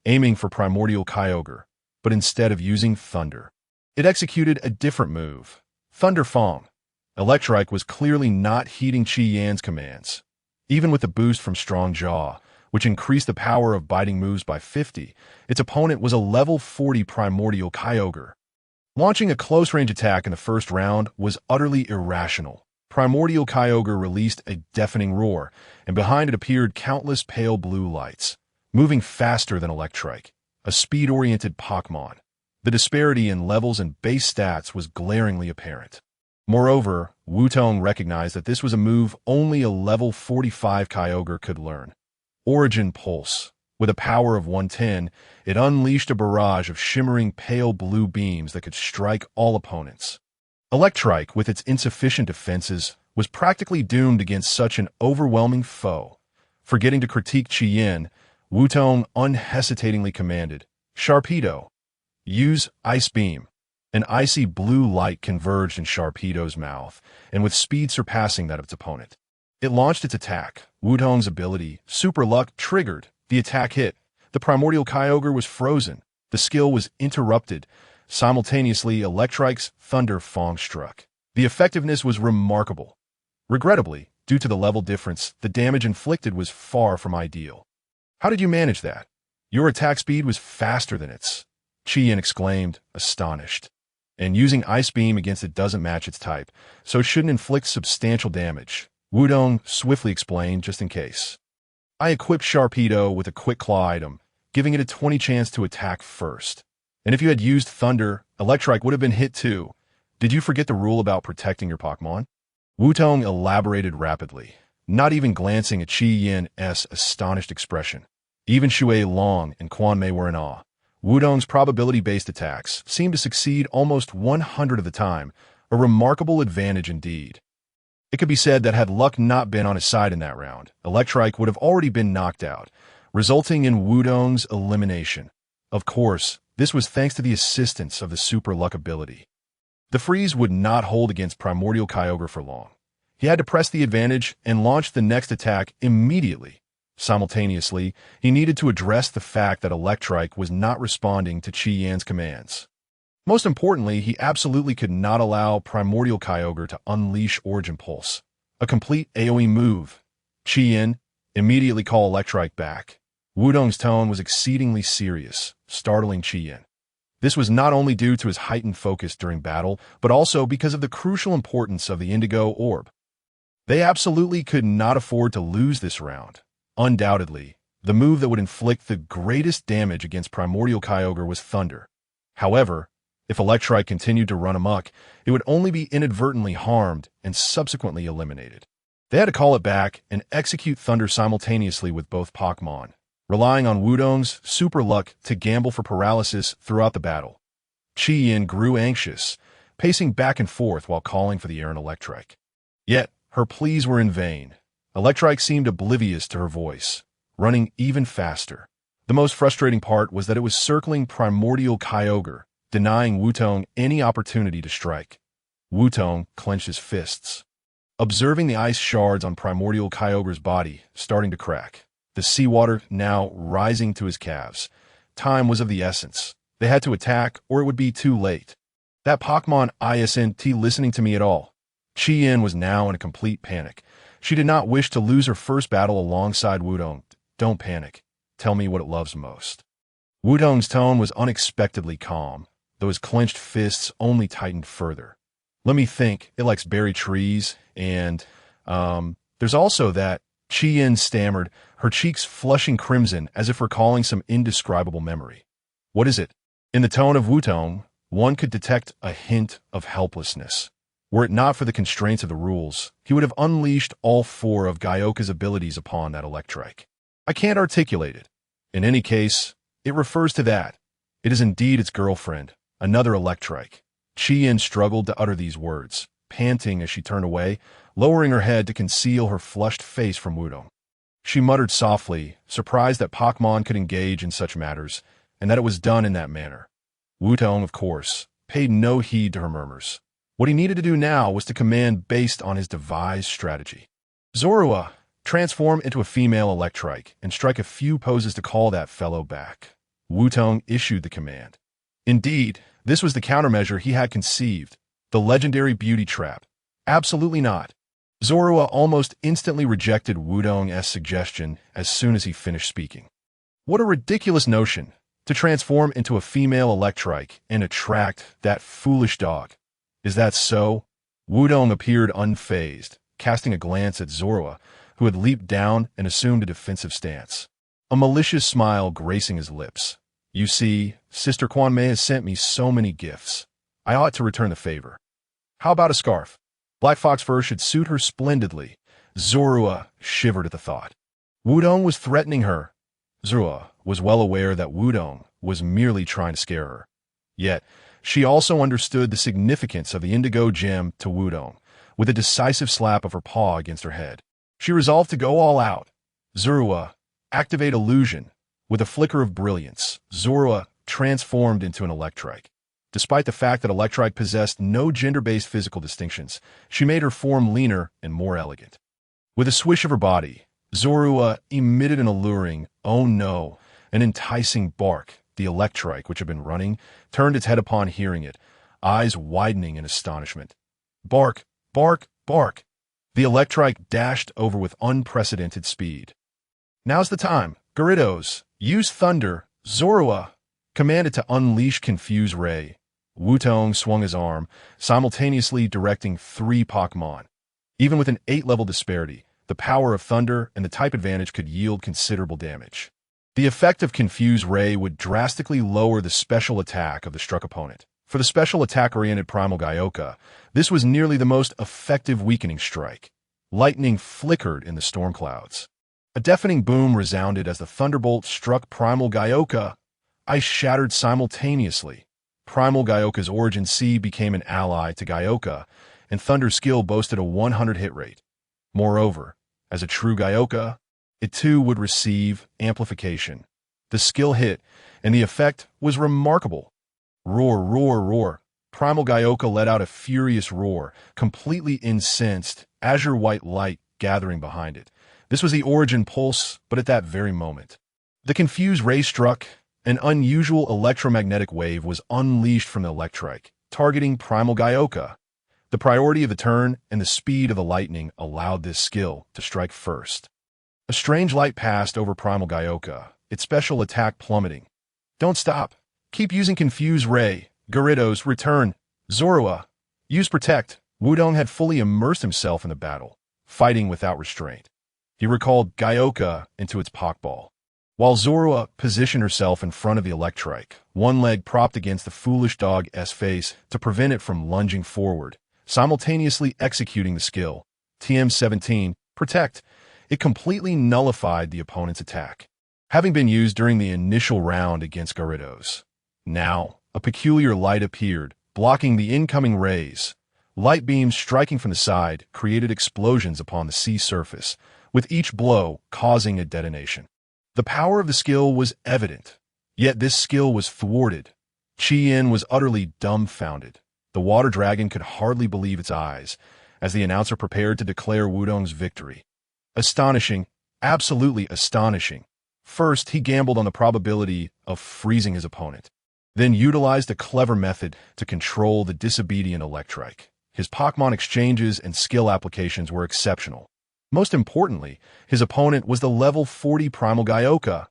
aiming for primordial Kyogre, but instead of using thunder, it executed a different move, Thunder Fong. Electrike was clearly not heeding Qi Yan's commands. Even with the boost from Strong Jaw, which increased the power of biting moves by 50, its opponent was a level 40 primordial Kyogre. Launching a close-range attack in the first round was utterly irrational. Primordial Kyogre released a deafening roar, and behind it appeared countless pale blue lights, moving faster than Electrike, a speed-oriented Pokemon. The disparity in levels and base stats was glaringly apparent. Moreover, Wutong recognized that this was a move only a level 45 Kyogre could learn. Origin Pulse. With a power of 110, it unleashed a barrage of shimmering pale blue beams that could strike all opponents. Electrike, with its insufficient defenses, was practically doomed against such an overwhelming foe. Forgetting to critique Qi Yin, Wutong unhesitatingly commanded, "Sharpedo, use Ice Beam." An icy blue light converged in Sharpedo's mouth, and with speed surpassing that of its opponent. It launched its attack. Wutong's ability, Super Luck, triggered. The attack hit. The primordial Kyogre was frozen. The skill was interrupted. Simultaneously, Electrike's Thunder Fong struck. The effectiveness was remarkable. Regrettably, due to the level difference, the damage inflicted was far from ideal. "How did you manage that? Your attack speed was faster than its," Qi Yin exclaimed, astonished. "And using Ice Beam against it doesn't match its type, so it shouldn't inflict substantial damage," Wutong swiftly explained just in case. "I equipped Sharpedo with a Quick Claw item, giving it a 20 chance to attack first. And if you had used Thunder, Electrike would have been hit too. Did you forget the rule about protecting your Pokemon?" Wutong elaborated rapidly, not even glancing at Qi Yin's astonished expression. Even Shui Long and Quan Mei were in awe. Wutong's probability-based attacks seemed to succeed almost 100 of the time, a remarkable advantage indeed. It could be said that had luck not been on his side in that round, Electrike would have already been knocked out, resulting in Wutong's elimination. Of course, this was thanks to the assistance of the Super Luck ability. The freeze would not hold against Primordial Kyogre for long. He had to press the advantage and launch the next attack immediately. Simultaneously, he needed to address the fact that Electrike was not responding to Qi Yan's commands. Most importantly, he absolutely could not allow Primordial Kyogre to unleash Origin Pulse, a complete AoE move. "Qi Yin, immediately call Electrike back." Wutong's tone was exceedingly serious, startling Qi Yin. This was not only due to his heightened focus during battle, but also because of the crucial importance of the Indigo Orb. They absolutely could not afford to lose this round. Undoubtedly, the move that would inflict the greatest damage against Primordial Kyogre was Thunder. However, if Electrike continued to run amok, it would only be inadvertently harmed and subsequently eliminated. They had to call it back and execute Thunder simultaneously with both Pokemon, relying on Wutong's Super Luck to gamble for paralysis throughout the battle. Qi Yin grew anxious, pacing back and forth while calling for the errant Electrike. Yet, her pleas were in vain. Electrike seemed oblivious to her voice, running even faster. The most frustrating part was that it was circling Primordial Kyogre, denying Wutong any opportunity to strike. Wutong clenched his fists, observing the ice shards on Primordial Kyogre's body starting to crack, the seawater now rising to his calves. Time was of the essence. They had to attack, or it would be too late. That Pokemon isn't listening to me at all. Qi Yin was now in a complete panic. She did not wish to lose her first battle alongside Wutong. "Don't panic. Tell me what it loves most." Wutong's tone was unexpectedly calm, though his clenched fists only tightened further. Let me think. It likes berry trees, and there's also that. Qian stammered, her cheeks flushing crimson as if recalling some indescribable memory. What is it? In the tone of Wutong, one could detect a hint of helplessness. Were it not for the constraints of the rules, he would have unleashed all four of Gyoka's abilities upon that Electrike. I can't articulate it. In any case, it refers to that. It is indeed its girlfriend, another Electrike. Qian struggled to utter these words, panting as she turned away, lowering her head to conceal her flushed face from Wutong. She muttered softly, surprised that Pokemon could engage in such matters, and that it was done in that manner. Wutong, of course, paid no heed to her murmurs. What he needed to do now was to command based on his devised strategy. Zorua, transform into a female Electrike and strike a few poses to call that fellow back. Wutong issued the command. Indeed, this was the countermeasure he had conceived, the legendary beauty trap. Absolutely not. Zorua almost instantly rejected Wutong's suggestion as soon as he finished speaking. What a ridiculous notion, to transform into a female Electrike and attract that foolish dog. Is that so? Wutong appeared unfazed, casting a glance at Zorua, who had leaped down and assumed a defensive stance. A malicious smile gracing his lips. You see, Sister Quanmei has sent me so many gifts. I ought to return the favor. How about a scarf? Black fox fur should suit her splendidly. Zorua shivered at the thought. Wutong was threatening her. Zorua was well aware that Wutong was merely trying to scare her. Yet, she also understood the significance of the indigo gem to Wutong. With a decisive slap of her paw against her head, she resolved to go all out. Zorua, activate illusion. With a flicker of brilliance, Zorua transformed into an Electrike. Despite the fact that Electrike possessed no gender-based physical distinctions, she made her form leaner and more elegant. With a swish of her body, Zorua emitted an alluring, oh no, an enticing bark. The Electrike, which had been running, turned its head upon hearing it, eyes widening in astonishment. Bark, bark, bark. The Electrike dashed over with unprecedented speed. Now's the time. Gyarados, use Thunder. Zorua commanded to unleash Confuse Ray. Wutong swung his arm, simultaneously directing 3 Pokemon. Even with an 8-level disparity, the power of Thunder and the type advantage could yield considerable damage. The effect of Confuse Ray would drastically lower the special attack of the struck opponent. For the special attack-oriented Primal Gyoka, this was nearly the most effective weakening strike. Lightning flickered in the storm clouds. A deafening boom resounded as the thunderbolt struck Primal Gyoka. Ice shattered simultaneously. Primal Gyoka's Origin C became an ally to Gyoka, and Thunder's skill boasted a 100 hit rate. Moreover, as a true Gyoka, it too would receive amplification. The skill hit, and the effect was remarkable. Roar, roar, roar. Primal Gyoka let out a furious roar, completely incensed, azure-white light gathering behind it. This was the Origin Pulse, but at that very moment. The Confused Ray struck. An unusual electromagnetic wave was unleashed from the Electrike, targeting Primal Gyoka. The priority of the turn and the speed of the lightning allowed this skill to strike first. A strange light passed over Primal Gyoka, its special attack plummeting. Don't stop. Keep using Confuse Ray. Gyarados, return. Zorua, use Protect. Wutong had fully immersed himself in the battle, fighting without restraint. He recalled Gyoka into its Pokeball. While Zorua positioned herself in front of the Electrike, one leg propped against the foolish dog's face to prevent it from lunging forward, simultaneously executing the skill. TM-17, Protect. It completely nullified the opponent's attack, having been used during the initial round against Gyarados. Now, a peculiar light appeared, blocking the incoming rays. Light beams striking from the side created explosions upon the sea surface, with each blow causing a detonation. The power of the skill was evident, yet this skill was thwarted. Qian was utterly dumbfounded. The water dragon could hardly believe its eyes as the announcer prepared to declare Wutong's victory. Astonishing, absolutely astonishing. First, he gambled on the probability of freezing his opponent, then utilized a clever method to control the disobedient Electrike. His Pokemon exchanges and skill applications were exceptional. Most importantly, his opponent was the level 40 Primal Gyoka.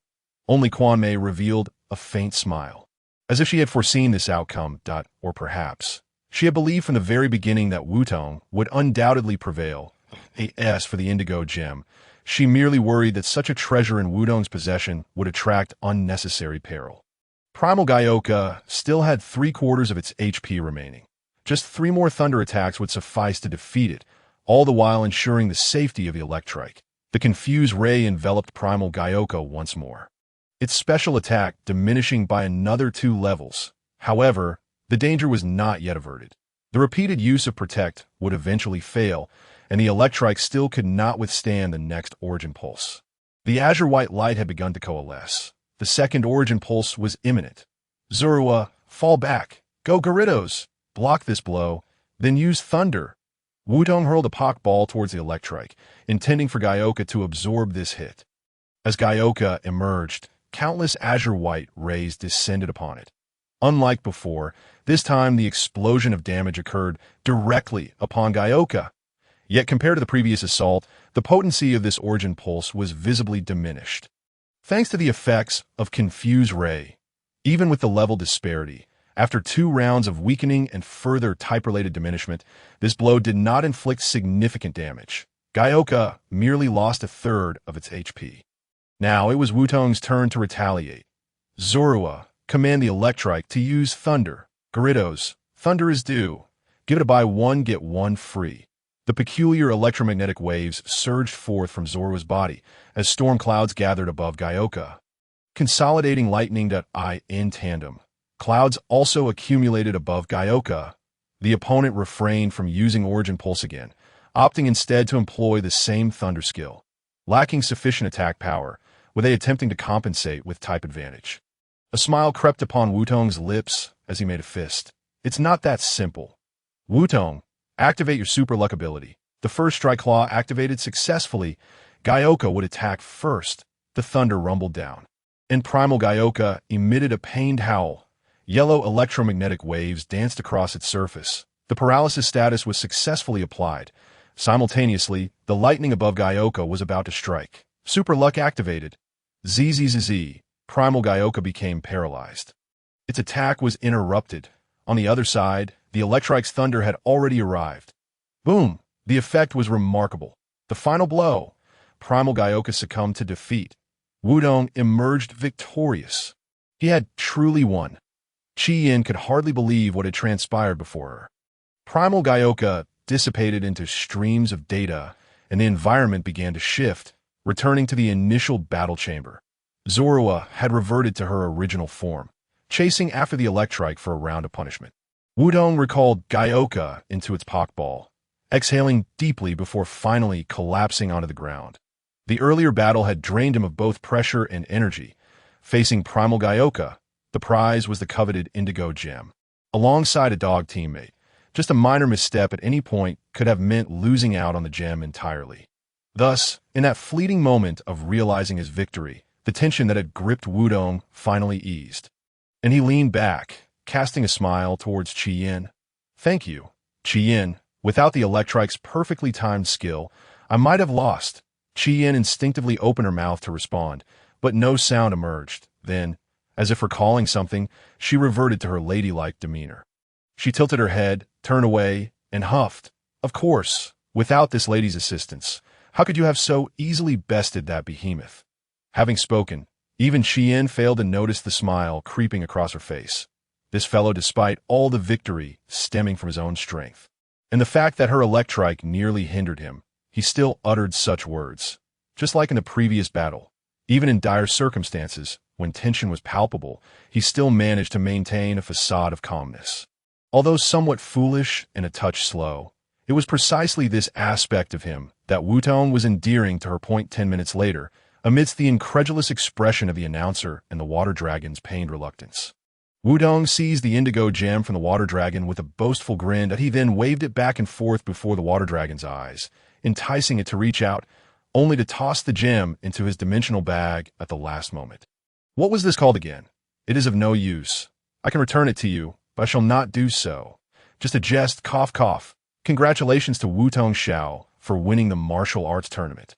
Only Quanmei revealed a faint smile, as if she had foreseen this outcome, or perhaps She had believed from the very beginning that Wutong would undoubtedly prevail. As for the indigo gem, she merely worried that such a treasure in Wudong's possession would attract unnecessary peril. Primal Gyoka still had 3/4 of its HP remaining. Just 3 more thunder attacks would suffice to defeat it, all the while ensuring the safety of the Electrike. The confused ray enveloped Primal Gyoka once more, its special attack diminishing by another 2 levels. However, the danger was not yet averted. The repeated use of Protect would eventually fail, and the Electrike still could not withstand the next Origin Pulse. The azure-white light had begun to coalesce. The second Origin Pulse was imminent. Zorua, fall back. Go Gyarados! Block this blow, then use Thunder. Wutong hurled a Pock Ball towards the Electrike, intending for Gyoka to absorb this hit. As Gyoka emerged, countless azure-white rays descended upon it. Unlike before, this time the explosion of damage occurred directly upon Gyoka. Yet compared to the previous assault, the potency of this Origin Pulse was visibly diminished. Thanks to the effects of Confuse Ray, even with the level disparity, after 2 rounds of weakening and further type-related diminishment, this blow did not inflict significant damage. Gyoka merely lost 1/3 of its HP. Now it was Wutong's turn to retaliate. Zorua, command the Electrike to use Thunder. Gyarados, Thunder is due. Give it a buy 1 get 1 free. The peculiar electromagnetic waves surged forth from Zorua's body as storm clouds gathered above Gyoka. Consolidating lightning.I in tandem, clouds also accumulated above Gyoka. The opponent refrained from using Origin Pulse again, opting instead to employ the same Thunder skill. Lacking sufficient attack power, were they attempting to compensate with type advantage? A smile crept upon Wutong's lips as he made a fist. It's not that simple. Wutong, activate your Super Luck ability. The first Strike Claw activated successfully. Gyoka would attack first. The thunder rumbled down, and Primal Gyoka emitted a pained howl. Yellow electromagnetic waves danced across its surface. The paralysis status was successfully applied. Simultaneously, the lightning above Gyoka was about to strike. Super Luck activated. ZZZZ. Primal Gyoka became paralyzed. Its attack was interrupted. On the other side, the Electrike's thunder had already arrived. Boom! The effect was remarkable. The final blow. Primal Gyoka succumbed to defeat. Wutong emerged victorious. He had truly won. Chi-Yin could hardly believe what had transpired before her. Primal Gyoka dissipated into streams of data, and the environment began to shift, returning to the initial battle chamber. Zorua had reverted to her original form, chasing after the Electrike for a round of punishment. Wutong recalled Gyoka into its Pockball, exhaling deeply before finally collapsing onto the ground. The earlier battle had drained him of both pressure and energy. Facing Primal Gyoka, the prize was the coveted Indigo Gem. Alongside a dog teammate, just a minor misstep at any point could have meant losing out on the gem entirely. Thus, in that fleeting moment of realizing his victory, the tension that had gripped Wutong finally eased. And he leaned back, casting a smile towards Chi-Yin. Thank you, Chi-Yin. Without the Electrike's perfectly timed skill, I might have lost. Chi-Yin instinctively opened her mouth to respond, but no sound emerged. Then, as if recalling something, she reverted to her ladylike demeanor. She tilted her head, turned away, and huffed. Of course, without this lady's assistance, how could you have so easily bested that behemoth? Having spoken, even Chi-Yin failed to notice the smile creeping across her face. This fellow, despite all the victory stemming from his own strength, and the fact that her Electrike nearly hindered him, he still uttered such words. Just like in the previous battle, even in dire circumstances, when tension was palpable, he still managed to maintain a facade of calmness. Although somewhat foolish and a touch slow, it was precisely this aspect of him that Wutong was endearing to her. 10 minutes later, amidst the incredulous expression of the announcer and the water dragon's pained reluctance. Wutong seized the indigo gem from the water dragon with a boastful grin that he then waved it back and forth before the water dragon's eyes, enticing it to reach out, only to toss the gem into his dimensional bag at the last moment. What was this called again? It is of no use. I can return it to you, but I shall not do so. Just a jest, cough cough. Congratulations to Wutong Xiao for winning the martial arts tournament.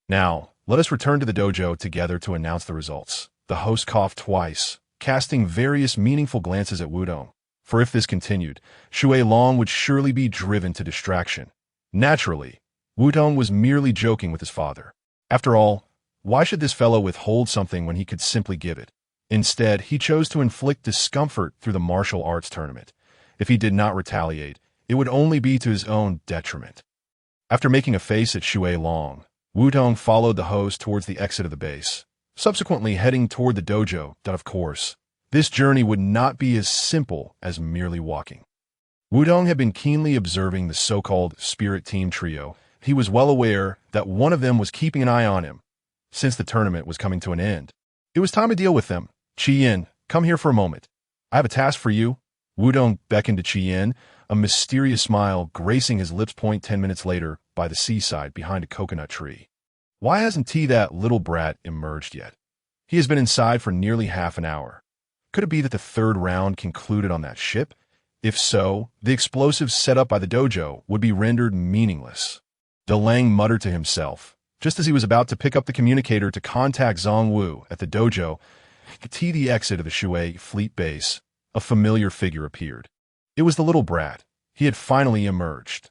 Now, let us return to the dojo together to announce the results. The host coughed twice, casting various meaningful glances at Wutong. for if this continued, Shui Long would surely be driven to distraction. Naturally, Wutong was merely joking with his father. After all, why should this fellow withhold something when he could simply give it? Instead, he chose to inflict discomfort through the martial arts tournament. If he did not retaliate, it would only be to his own detriment. After making a face at Shui Long, Wutong followed the host towards the exit of the base, subsequently heading toward the dojo. Of course, this journey would not be as simple as merely walking. Wutong had been keenly observing the so-called spirit team trio. He was well aware that one of them was keeping an eye on him. Since the tournament was coming to an end, it was time to deal with them. Qian, come here for a moment. I have a task for you. Wutong beckoned to Qian, a mysterious smile gracing his lips. 10 minutes later, by the seaside behind a coconut tree. Why hasn't that little brat emerged yet? He has been inside for nearly half an hour. Could it be that the third round concluded on that ship? If so, the explosives set up by the dojo would be rendered meaningless. Delang muttered to himself, just as he was about to pick up the communicator to contact Zhongwu at the dojo. At the exit of the Shui fleet base, a familiar figure appeared. It was the little brat. He had finally emerged.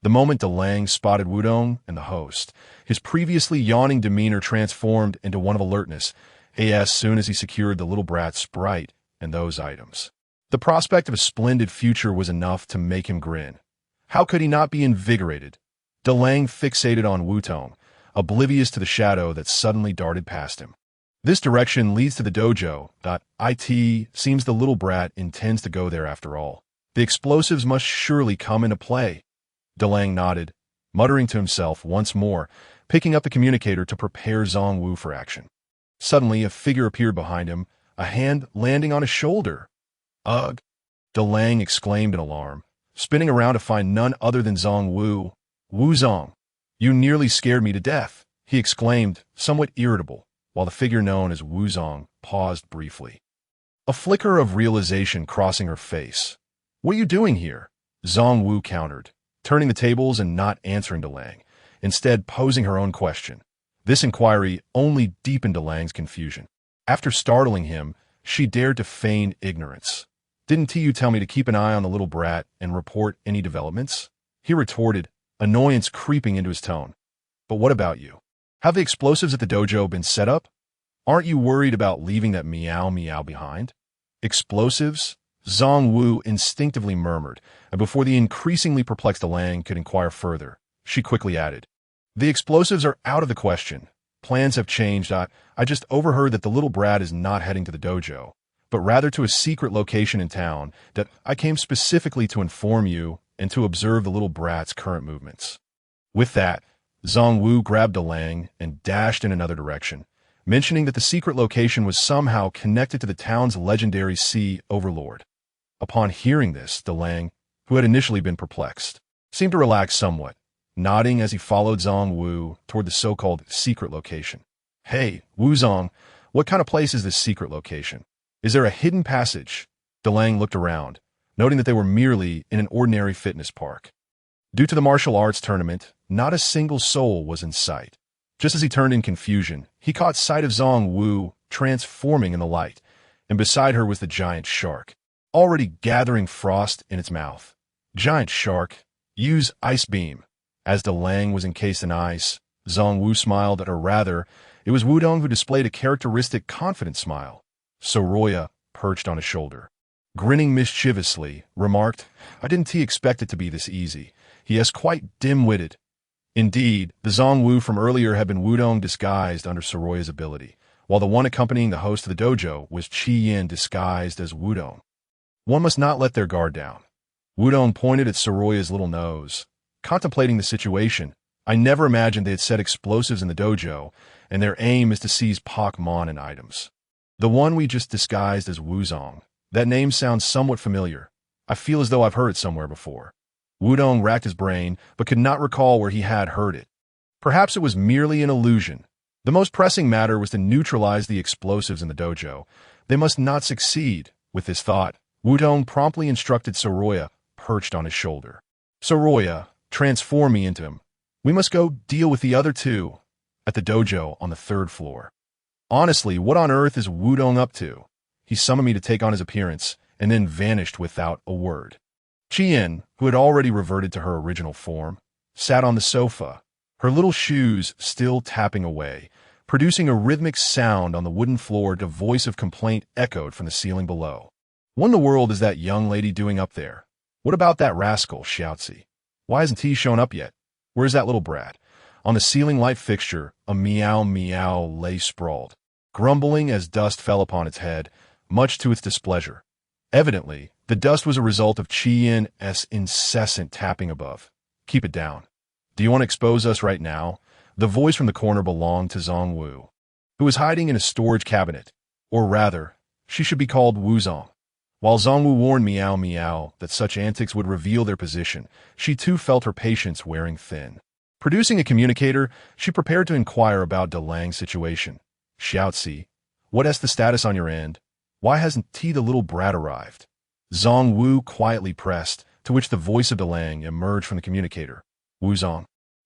The moment Delang spotted Wutong and the host, his previously yawning demeanor transformed into one of alertness, as soon as he secured the little brat's sprite and those items. The prospect of a splendid future was enough to make him grin. How could he not be invigorated? Delang fixated on Wutong, oblivious to the shadow that suddenly darted past him. This direction leads to the dojo. It seems the little brat intends to go there after all. The explosives must surely come into play. Delang nodded, muttering to himself once more, picking up the communicator to prepare Zhongwu for action. Suddenly, a figure appeared behind him, a hand landing on his shoulder. Ugh! Delang exclaimed in alarm, spinning around to find none other than Zhongwu. Wuzong, you nearly scared me to death, he exclaimed, somewhat irritable, while the figure known as Wuzong paused briefly. A flicker of realization crossing her face. What are you doing here? Zhongwu countered, turning the tables and not answering Delang, instead posing her own question. This inquiry only deepened Delang's confusion. After startling him, she dared to feign ignorance. Didn't you tell me to keep an eye on the little brat and report any developments? He retorted, annoyance creeping into his tone. But what about you? Have the explosives at the dojo been set up? Aren't you worried about leaving that meow behind? Explosives? Zhongwu instinctively murmured, and before the increasingly perplexed Delang could inquire further, she quickly added, the explosives are out of the question. Plans have changed. I just overheard that the little brat is not heading to the dojo, but rather to a secret location in town. That I came specifically to inform you and to observe the little brat's current movements. With that, Zhongwu grabbed Delang and dashed in another direction, mentioning that the secret location was somehow connected to the town's legendary sea overlord. Upon hearing this, Delang, who had initially been perplexed, seemed to relax somewhat, nodding as he followed Zhongwu toward the so-called secret location. Hey, Wuzong, what kind of place is this secret location? Is there a hidden passage? Delang looked around, noting that they were merely in an ordinary fitness park. Due to the martial arts tournament, not a single soul was in sight. Just as he turned in confusion, he caught sight of Zhongwu transforming in the light, and beside her was the giant shark, already gathering frost in its mouth. Giant shark, use ice beam. As Delang was encased in ice, Zhongwu smiled at her. Rather, it was Wudong who displayed a characteristic confident smile. Soroya perched on his shoulder, grinning mischievously, remarked, I didn't expect it to be this easy. He is quite dim-witted. Indeed, the Zhongwu from earlier had been Wudong disguised under Soroya's ability, while the one accompanying the host of the dojo was Qian disguised as Wudong. One must not let their guard down. Wudong pointed at Soroya's little nose, contemplating the situation. I never imagined they had set explosives in the dojo, and their aim is to seize Pokemon and items. The one we just disguised as Wuzong. That name sounds somewhat familiar. I feel as though I've heard it somewhere before. Wudong racked his brain, but could not recall where he had heard it. Perhaps it was merely an illusion. The most pressing matter was to neutralize the explosives in the dojo. They must not succeed. With this thought, Wudong promptly instructed Soroya, perched on his shoulder. Soroya, transform me into him. We must go deal with the other two at the dojo on the 3rd floor. Honestly, what on earth is Wudong up to? He summoned me to take on his appearance, and then vanished without a word. Chien, who had already reverted to her original form, sat on the sofa, her little shoes still tapping away, producing a rhythmic sound on the wooden floor. The voice of complaint echoed from the ceiling below. "What in the world is that young lady doing up there? What about that rascal, Xiaozi? Why hasn't he shown up yet? Where's that little brat?" On the ceiling light fixture, a meow meow lay sprawled, grumbling as dust fell upon its head, much to its displeasure. Evidently, the dust was a result of Qian's incessant tapping above. "Keep it down. Do you want to expose us right now?" The voice from the corner belonged to Zongwu, who was hiding in a storage cabinet, or rather, she should be called Wuzong. While Zongwu warned Meow Meow that such antics would reveal their position, she too felt her patience wearing thin. Producing a communicator, she prepared to inquire about De Lang's situation. "Xiaozi, what is the status on your end? Why hasn't the little brat arrived?" Zongwu quietly pressed, to which the voice of De Lang emerged from the communicator. "Wuzong,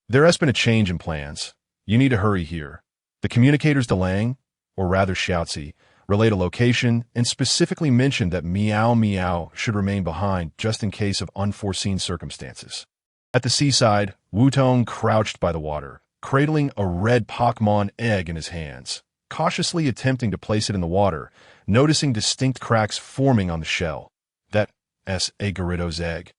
there has been a change in plans. You need to hurry here." The communicators De Lang, or rather Xiaozi, relayed a location and specifically mentioned that Meow Meow should remain behind just in case of unforeseen circumstances. At the seaside, Wutong crouched by the water, cradling a red Pokemon egg in his hands, cautiously attempting to place it in the water, noticing distinct cracks forming on the shell. "That's a Gyarados egg,"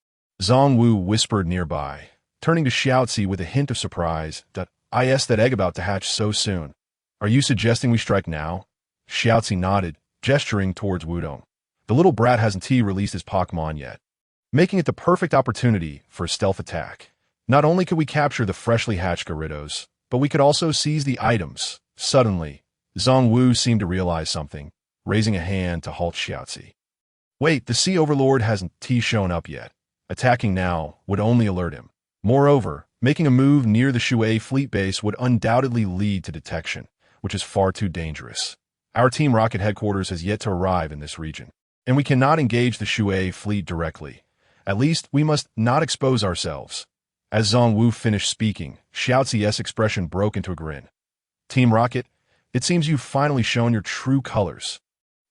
Zongwu whispered nearby, turning to Xiaozi with a hint of surprise. "Is that egg about to hatch so soon? Are you suggesting we strike now?" Xiaozi nodded, gesturing towards Wudong. "The little brat hasn't released his Pokemon yet, making it the perfect opportunity for a stealth attack. Not only could we capture the freshly hatched Gyarados, but we could also seize the items." Suddenly, Zongwu seemed to realize something, raising a hand to halt Xiaozi. "Wait, the Sea Overlord hasn't shown up yet. Attacking now would only alert him. Moreover, making a move near the Shui fleet base would undoubtedly lead to detection, which is far too dangerous. Our Team Rocket headquarters has yet to arrive in this region, and we cannot engage the Shui fleet directly. At least, we must not expose ourselves." As Zongwu finished speaking, Xiaozi's expression broke into a grin. "Team Rocket, it seems you've finally shown your true colors."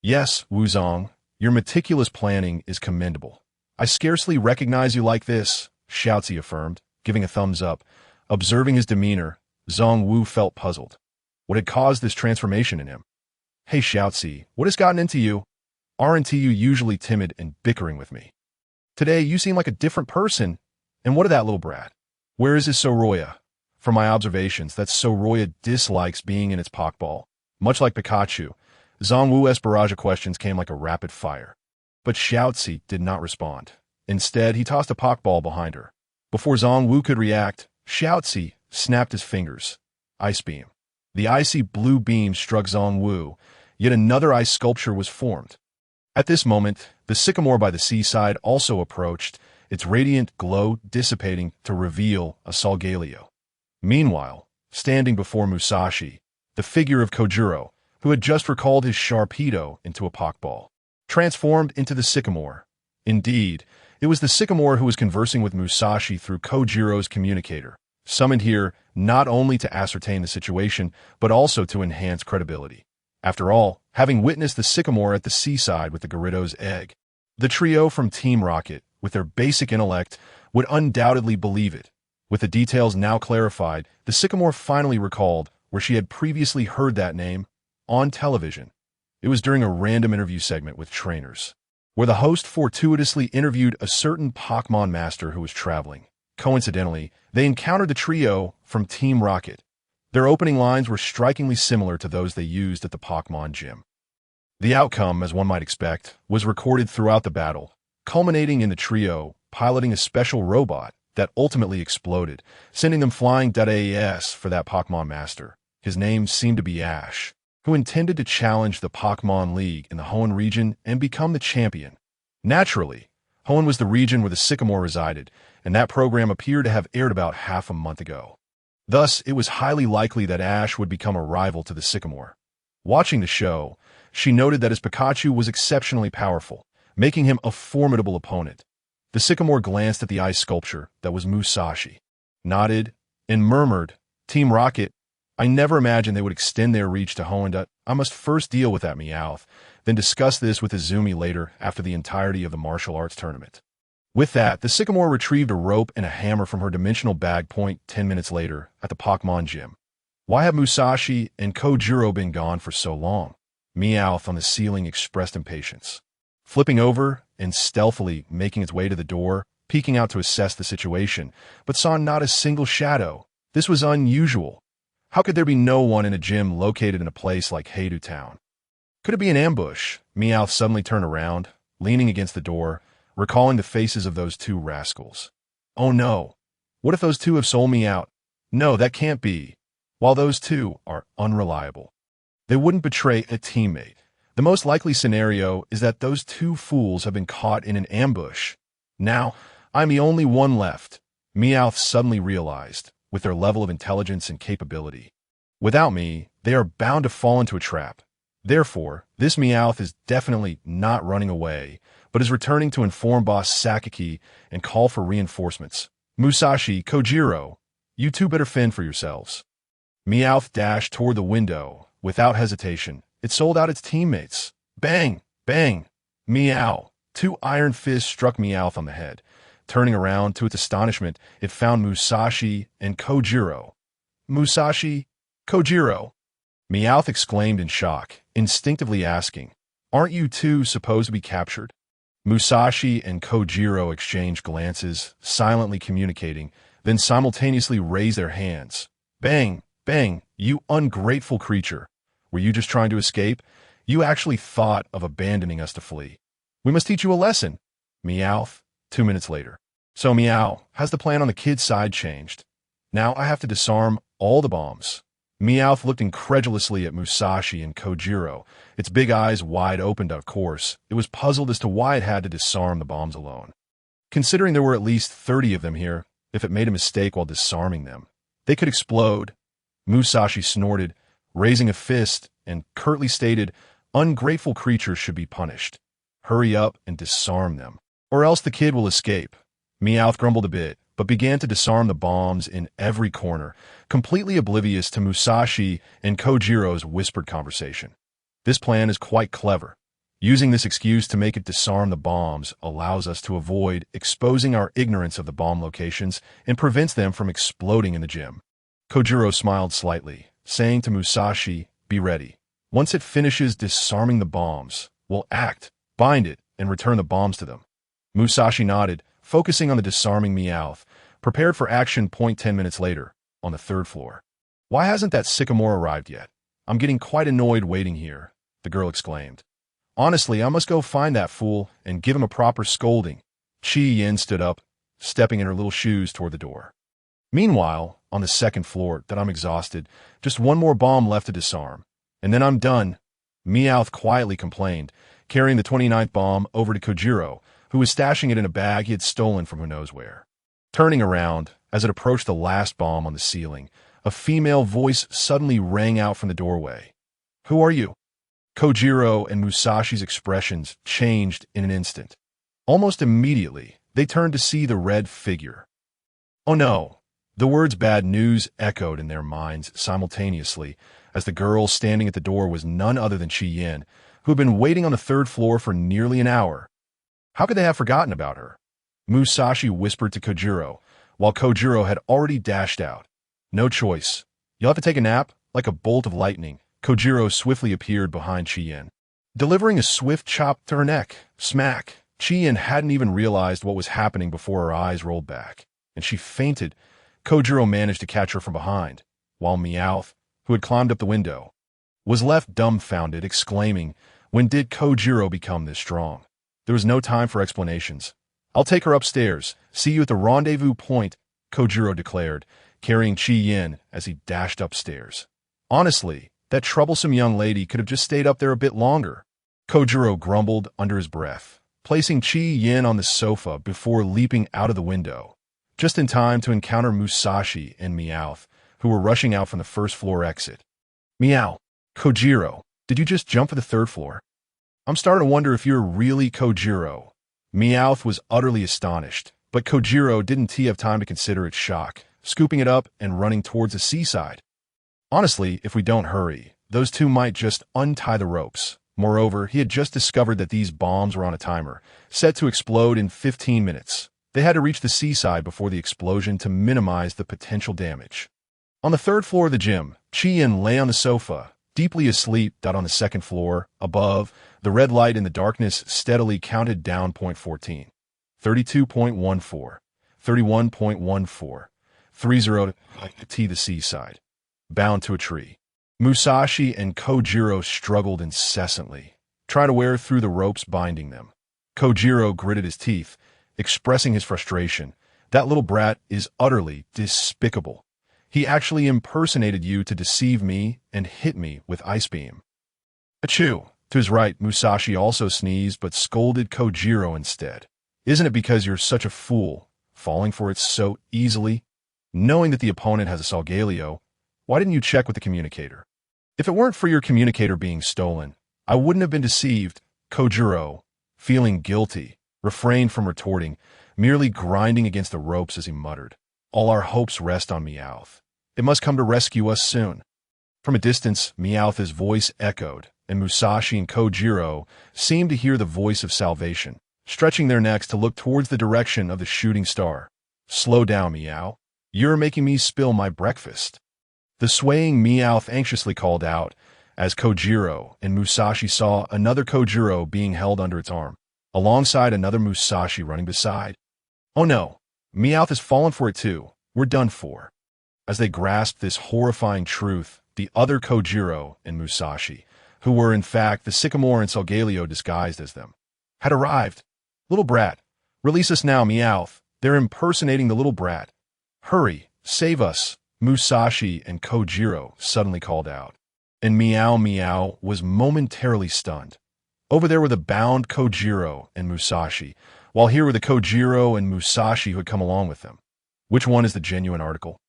"Yes, Wuzong, your meticulous planning is commendable. I scarcely recognize you like this," Xiaozi affirmed, giving a thumbs up. Observing his demeanor, Zongwu felt puzzled. What had caused this transformation in him? "Hey Xiaozi, what has gotten into you? Aren't you usually timid and bickering with me? Today you seem like a different person. And what of that little brat? Where is his Soroya?" From my observations, that Soroya dislikes being in its Pokeball. Much like Pikachu, Zongwu's barrage of questions came like a rapid fire. But Xiaozi did not respond. Instead, he tossed a Pokeball behind her. Before Zongwu could react, Xiaozi snapped his fingers. Ice Beam. The icy blue beam struck Zongwu, yet another ice sculpture was formed. At this moment, the sycamore by the seaside also approached, its radiant glow dissipating to reveal a Solgaleo. Meanwhile, standing before Musashi, the figure of Kojiro, who had just recalled his Sharpedo into a Pokeball, transformed into the sycamore. Indeed, it was the sycamore who was conversing with Musashi through Kojiro's communicator, summoned here not only to ascertain the situation, but also to enhance credibility. After all, having witnessed the sycamore at the seaside with the Gyarados egg, the trio from Team Rocket, with their basic intellect, would undoubtedly believe it. With the details now clarified, the sycamore finally recalled where she had previously heard that name, on television. It was during a random interview segment with trainers, where the host fortuitously interviewed a certain Pokemon master who was traveling. Coincidentally, they encountered the trio from Team Rocket. Their opening lines were strikingly similar to those they used at the Pokemon gym. The outcome, as one might expect, was recorded throughout the battle, culminating in the trio piloting a special robot that ultimately exploded, sending them flying. As for that Pokemon master, his name seemed to be Ash, who intended to challenge the Pokemon League in the Hoenn region and become the champion. Naturally, Hoenn was the region where the Sycamore resided, and that program appeared to have aired about half a month ago. Thus, it was highly likely that Ash would become a rival to the Sycamore. Watching the show, she noted that his Pikachu was exceptionally powerful, making him a formidable opponent. The Sycamore glanced at the ice sculpture that was Musashi, nodded, and murmured, "Team Rocket, I never imagined they would extend their reach to Hoenn. I must first deal with that Meowth, then discuss this with Izumi later after the entirety of the martial arts tournament. With that, the Sycamore retrieved a rope and a hammer from her dimensional bag. 10 minutes later, at the Pokemon gym. Why have Musashi and Kojiro been gone for so long? Meowth on the ceiling expressed impatience. Flipping over and stealthily making its way to the door, peeking out to assess the situation, but saw not a single shadow. This was unusual. How could there be no one in a gym located in a place like Heidu Town? Could it be an ambush? Meowth suddenly turned around, leaning against the door, recalling the faces of those two rascals. Oh no! What if those two have sold me out? No, that can't be. While those two are unreliable, they wouldn't betray a teammate. The most likely scenario is that those two fools have been caught in an ambush. Now, I'm the only one left, Meowth suddenly realized, with their level of intelligence and capability. Without me, they are bound to fall into a trap. Therefore, this Meowth is definitely not running away, but is returning to inform Boss Sakaki and call for reinforcements. Musashi, Kojiro, you two better fend for yourselves. Meowth dashed toward the window. Without hesitation, it sold out its teammates. Bang! Bang! Meow! Two iron fists struck Meowth on the head. Turning around, to its astonishment, it found Musashi and Kojiro. Musashi? Kojiro! Meowth exclaimed in shock, instinctively asking, "Aren't you two supposed to be captured?" Musashi and Kojiro exchanged glances, silently communicating, then simultaneously raised their hands. Bang! Bang! You ungrateful creature! Were you just trying to escape? You actually thought of abandoning us to flee. We must teach you a lesson. Meowth, 2 minutes later. So Meow, has the plan on the kid's side changed? Now I have to disarm all the bombs. Meowth looked incredulously at Musashi and Kojiro, its big eyes wide opened. Of course, it was puzzled as to why it had to disarm the bombs alone. Considering there were at least 30 of them here, if it made a mistake while disarming them, they could explode. Musashi snorted, raising a fist, and curtly stated, "Ungrateful creatures should be punished. Hurry up and disarm them, or else the kid will escape." Meowth grumbled a bit, but began to disarm the bombs in every corner, completely oblivious to Musashi and Kojiro's whispered conversation. This plan is quite clever. Using this excuse to make it disarm the bombs allows us to avoid exposing our ignorance of the bomb locations and prevents them from exploding in the gym. Kojiro smiled slightly, saying to Musashi, "Be ready. Once it finishes disarming the bombs, we'll act, bind it, and return the bombs to them." Musashi nodded, focusing on the disarming Meowth, prepared for action. 10 minutes later, on the 3rd floor. "Why hasn't that Sycamore arrived yet? I'm getting quite annoyed waiting here," the girl exclaimed. "Honestly, I must go find that fool and give him a proper scolding." Chi Yin stood up, stepping in her little shoes toward the door. Meanwhile, on the 2nd floor, that I'm exhausted, just one more bomb left to disarm, and then I'm done, Meowth quietly complained, carrying the 29th bomb over to Kojiro, who was stashing it in a bag he had stolen from who knows where. Turning around, as it approached the last bomb on the ceiling, a female voice suddenly rang out from the doorway. "Who are you?" Kojiro and Musashi's expressions changed in an instant. Almost immediately, they turned to see the red figure. Oh no! The words "bad news" echoed in their minds simultaneously, as the girl standing at the door was none other than Chi Yin, who had been waiting on the 3rd floor for nearly an hour. How could they have forgotten about her? Musashi whispered to Kojiro, while Kojiro had already dashed out. "No choice. You'll have to take a nap." Like a bolt of lightning, Kojiro swiftly appeared behind Chi Yin, delivering a swift chop to her neck. Smack! Chi Yin hadn't even realized what was happening before her eyes rolled back, and she fainted. Kojiro managed to catch her from behind, while Meowth, who had climbed up the window, was left dumbfounded, exclaiming, "When did Kojiro become this strong?" There was no time for explanations. "I'll take her upstairs. See you at the rendezvous point," Kojiro declared, carrying Chi Yin as he dashed upstairs. Honestly, that troublesome young lady could have just stayed up there a bit longer, Kojiro grumbled under his breath, placing Chi Yin on the sofa before leaping out of the window, just in time to encounter Musashi and Meowth, who were rushing out from the 1st floor exit. "Meow! Kojiro, did you just jump for the 3rd floor? I'm starting to wonder if you're really Kojiro." Meowth was utterly astonished, but Kojiro didn't have time to consider its shock, scooping it up and running towards the seaside. Honestly, if we don't hurry, those two might just untie the ropes. Moreover, he had just discovered that these bombs were on a timer, set to explode in 15 minutes. They had to reach the seaside before the explosion to minimize the potential damage. On the third floor of the gym, Chi-Yin lay on the sofa, deeply asleep. On the second floor, above, the red light in the darkness steadily counted down. 14, 32.14, 31.14, 30 the seaside. Bound to a tree. Musashi and Kojiro struggled incessantly, trying to wear through the ropes binding them. Kojiro gritted his teeth, expressing his frustration. That little brat is utterly despicable. He actually impersonated you to deceive me and hit me with Ice Beam. Achoo! To his right, Musashi also sneezed but scolded Kojiro instead. Isn't it because you're such a fool, falling for it so easily? Knowing that the opponent has a Solgaleo, why didn't you check with the communicator? If it weren't for your communicator being stolen, I wouldn't have been deceived. Kojiro, feeling guilty, refrained from retorting, merely grinding against the ropes as he muttered. All our hopes rest on Meowth. It must come to rescue us soon. From a distance, Meowth's voice echoed, and Musashi and Kojiro seemed to hear the voice of salvation, stretching their necks to look towards the direction of the shooting star. Slow down, Meow. You're making me spill my breakfast. The swaying Meowth anxiously called out, as Kojiro and Musashi saw another Kojiro being held under its arm, alongside another Musashi running beside. Oh no, Meowth has fallen for it too. We're done for. As they grasped this horrifying truth, the other Kojiro and Musashi, who were in fact the Sycamore and Solgaleo disguised as them, had arrived. Little brat, release us now, Meowth. They're impersonating the little brat. Hurry, save us, Musashi and Kojiro suddenly called out. And Meow was momentarily stunned. Over there were the bound Kojiro and Musashi, while here were the Kojiro and Musashi who had come along with them. Which one is the genuine article?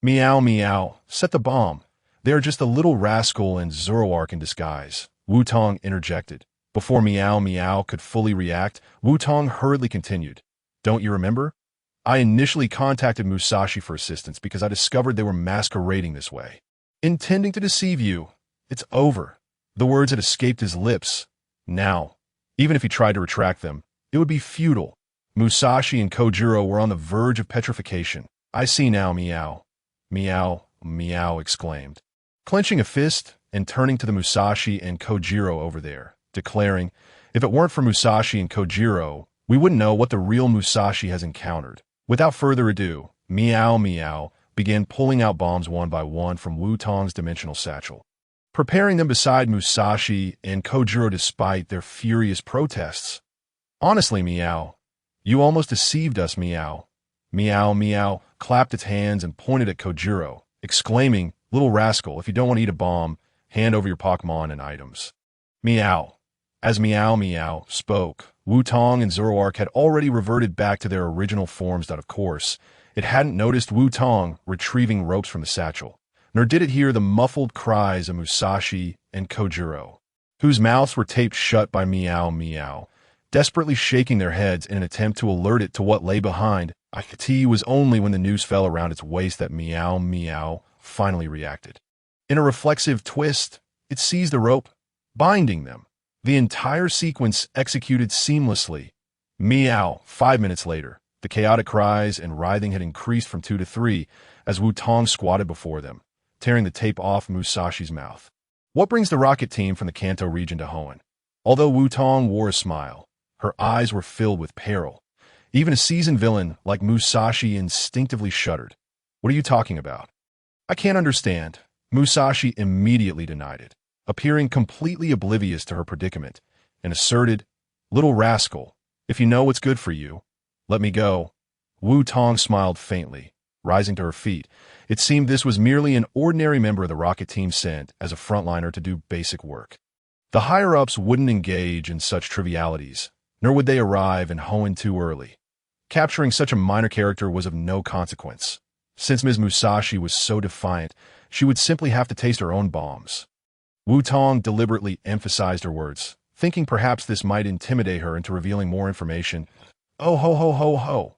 Meow, set the bomb. They are just a little rascal and Zoroark in disguise, Wutong interjected. Before Meow could fully react, Wutong hurriedly continued. Don't you remember? I initially contacted Musashi for assistance because I discovered they were masquerading this way. Intending to deceive you. It's over. The words had escaped his lips. Now, even if he tried to retract them, it would be futile. Musashi and Kojiro were on the verge of petrification. I see now, Meow. Meow exclaimed, clenching a fist and turning to the Musashi and Kojiro over there, declaring, if it weren't for Musashi and Kojiro, we wouldn't know what the real Musashi has encountered. Without further ado, Meow began pulling out bombs one by one from Wutong's dimensional satchel, preparing them beside Musashi and Kojiro despite their furious protests. Honestly, Meow, you almost deceived us, Meow. Meow clapped its hands and pointed at Kojiro, exclaiming, little rascal, if you don't want to eat a bomb, hand over your Pokemon and items. Meow. As Meow spoke, Wutong and Zoroark had already reverted back to their original forms. Of course, it hadn't noticed Wutong retrieving ropes from the satchel, nor did it hear the muffled cries of Musashi and Kojiro, whose mouths were taped shut by Meow, desperately shaking their heads in an attempt to alert it to what lay behind. It was only when the noose fell around its waist that Meow finally reacted. In a reflexive twist, it seized the rope, binding them. The entire sequence executed seamlessly. Meow. 5 minutes later, the chaotic cries and writhing had increased from 2 to 3 as Wutong squatted before them, tearing the tape off Musashi's mouth. What brings the rocket team from the Kanto region to Hoenn? Although Wutong wore a smile, her eyes were filled with peril. Even a seasoned villain like Musashi instinctively shuddered. What are you talking about? I can't understand. Musashi immediately denied it, appearing completely oblivious to her predicament, and asserted, little rascal, if you know what's good for you, let me go. Wutong smiled faintly, rising to her feet. It seemed this was merely an ordinary member of the rocket team sent as a frontliner to do basic work. The higher-ups wouldn't engage in such trivialities, nor would they arrive in Hoenn too early. Capturing such a minor character was of no consequence. Since Ms. Musashi was so defiant, she would simply have to taste her own bombs. Wutong deliberately emphasized her words, thinking perhaps this might intimidate her into revealing more information. Oh ho.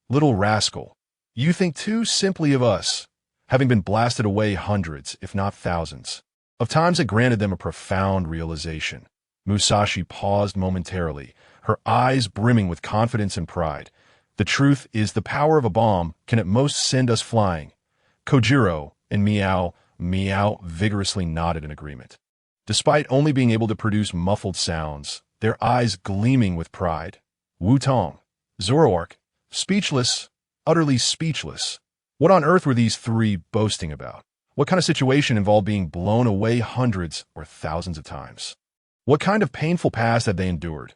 Little rascal, you think too simply of us. having been blasted away hundreds, if not thousands, of times that granted them a profound realization. Musashi paused momentarily, her eyes brimming with confidence and pride. The truth is the power of a bomb can at most send us flying. Kojiro and Meow vigorously nodded in agreement. Despite only being able to produce muffled sounds, their eyes gleaming with pride. Wutong, Zoroark, speechless, utterly speechless. What on earth were these three boasting about? What kind of situation involved being blown away hundreds or thousands of times? What kind of painful past had they endured?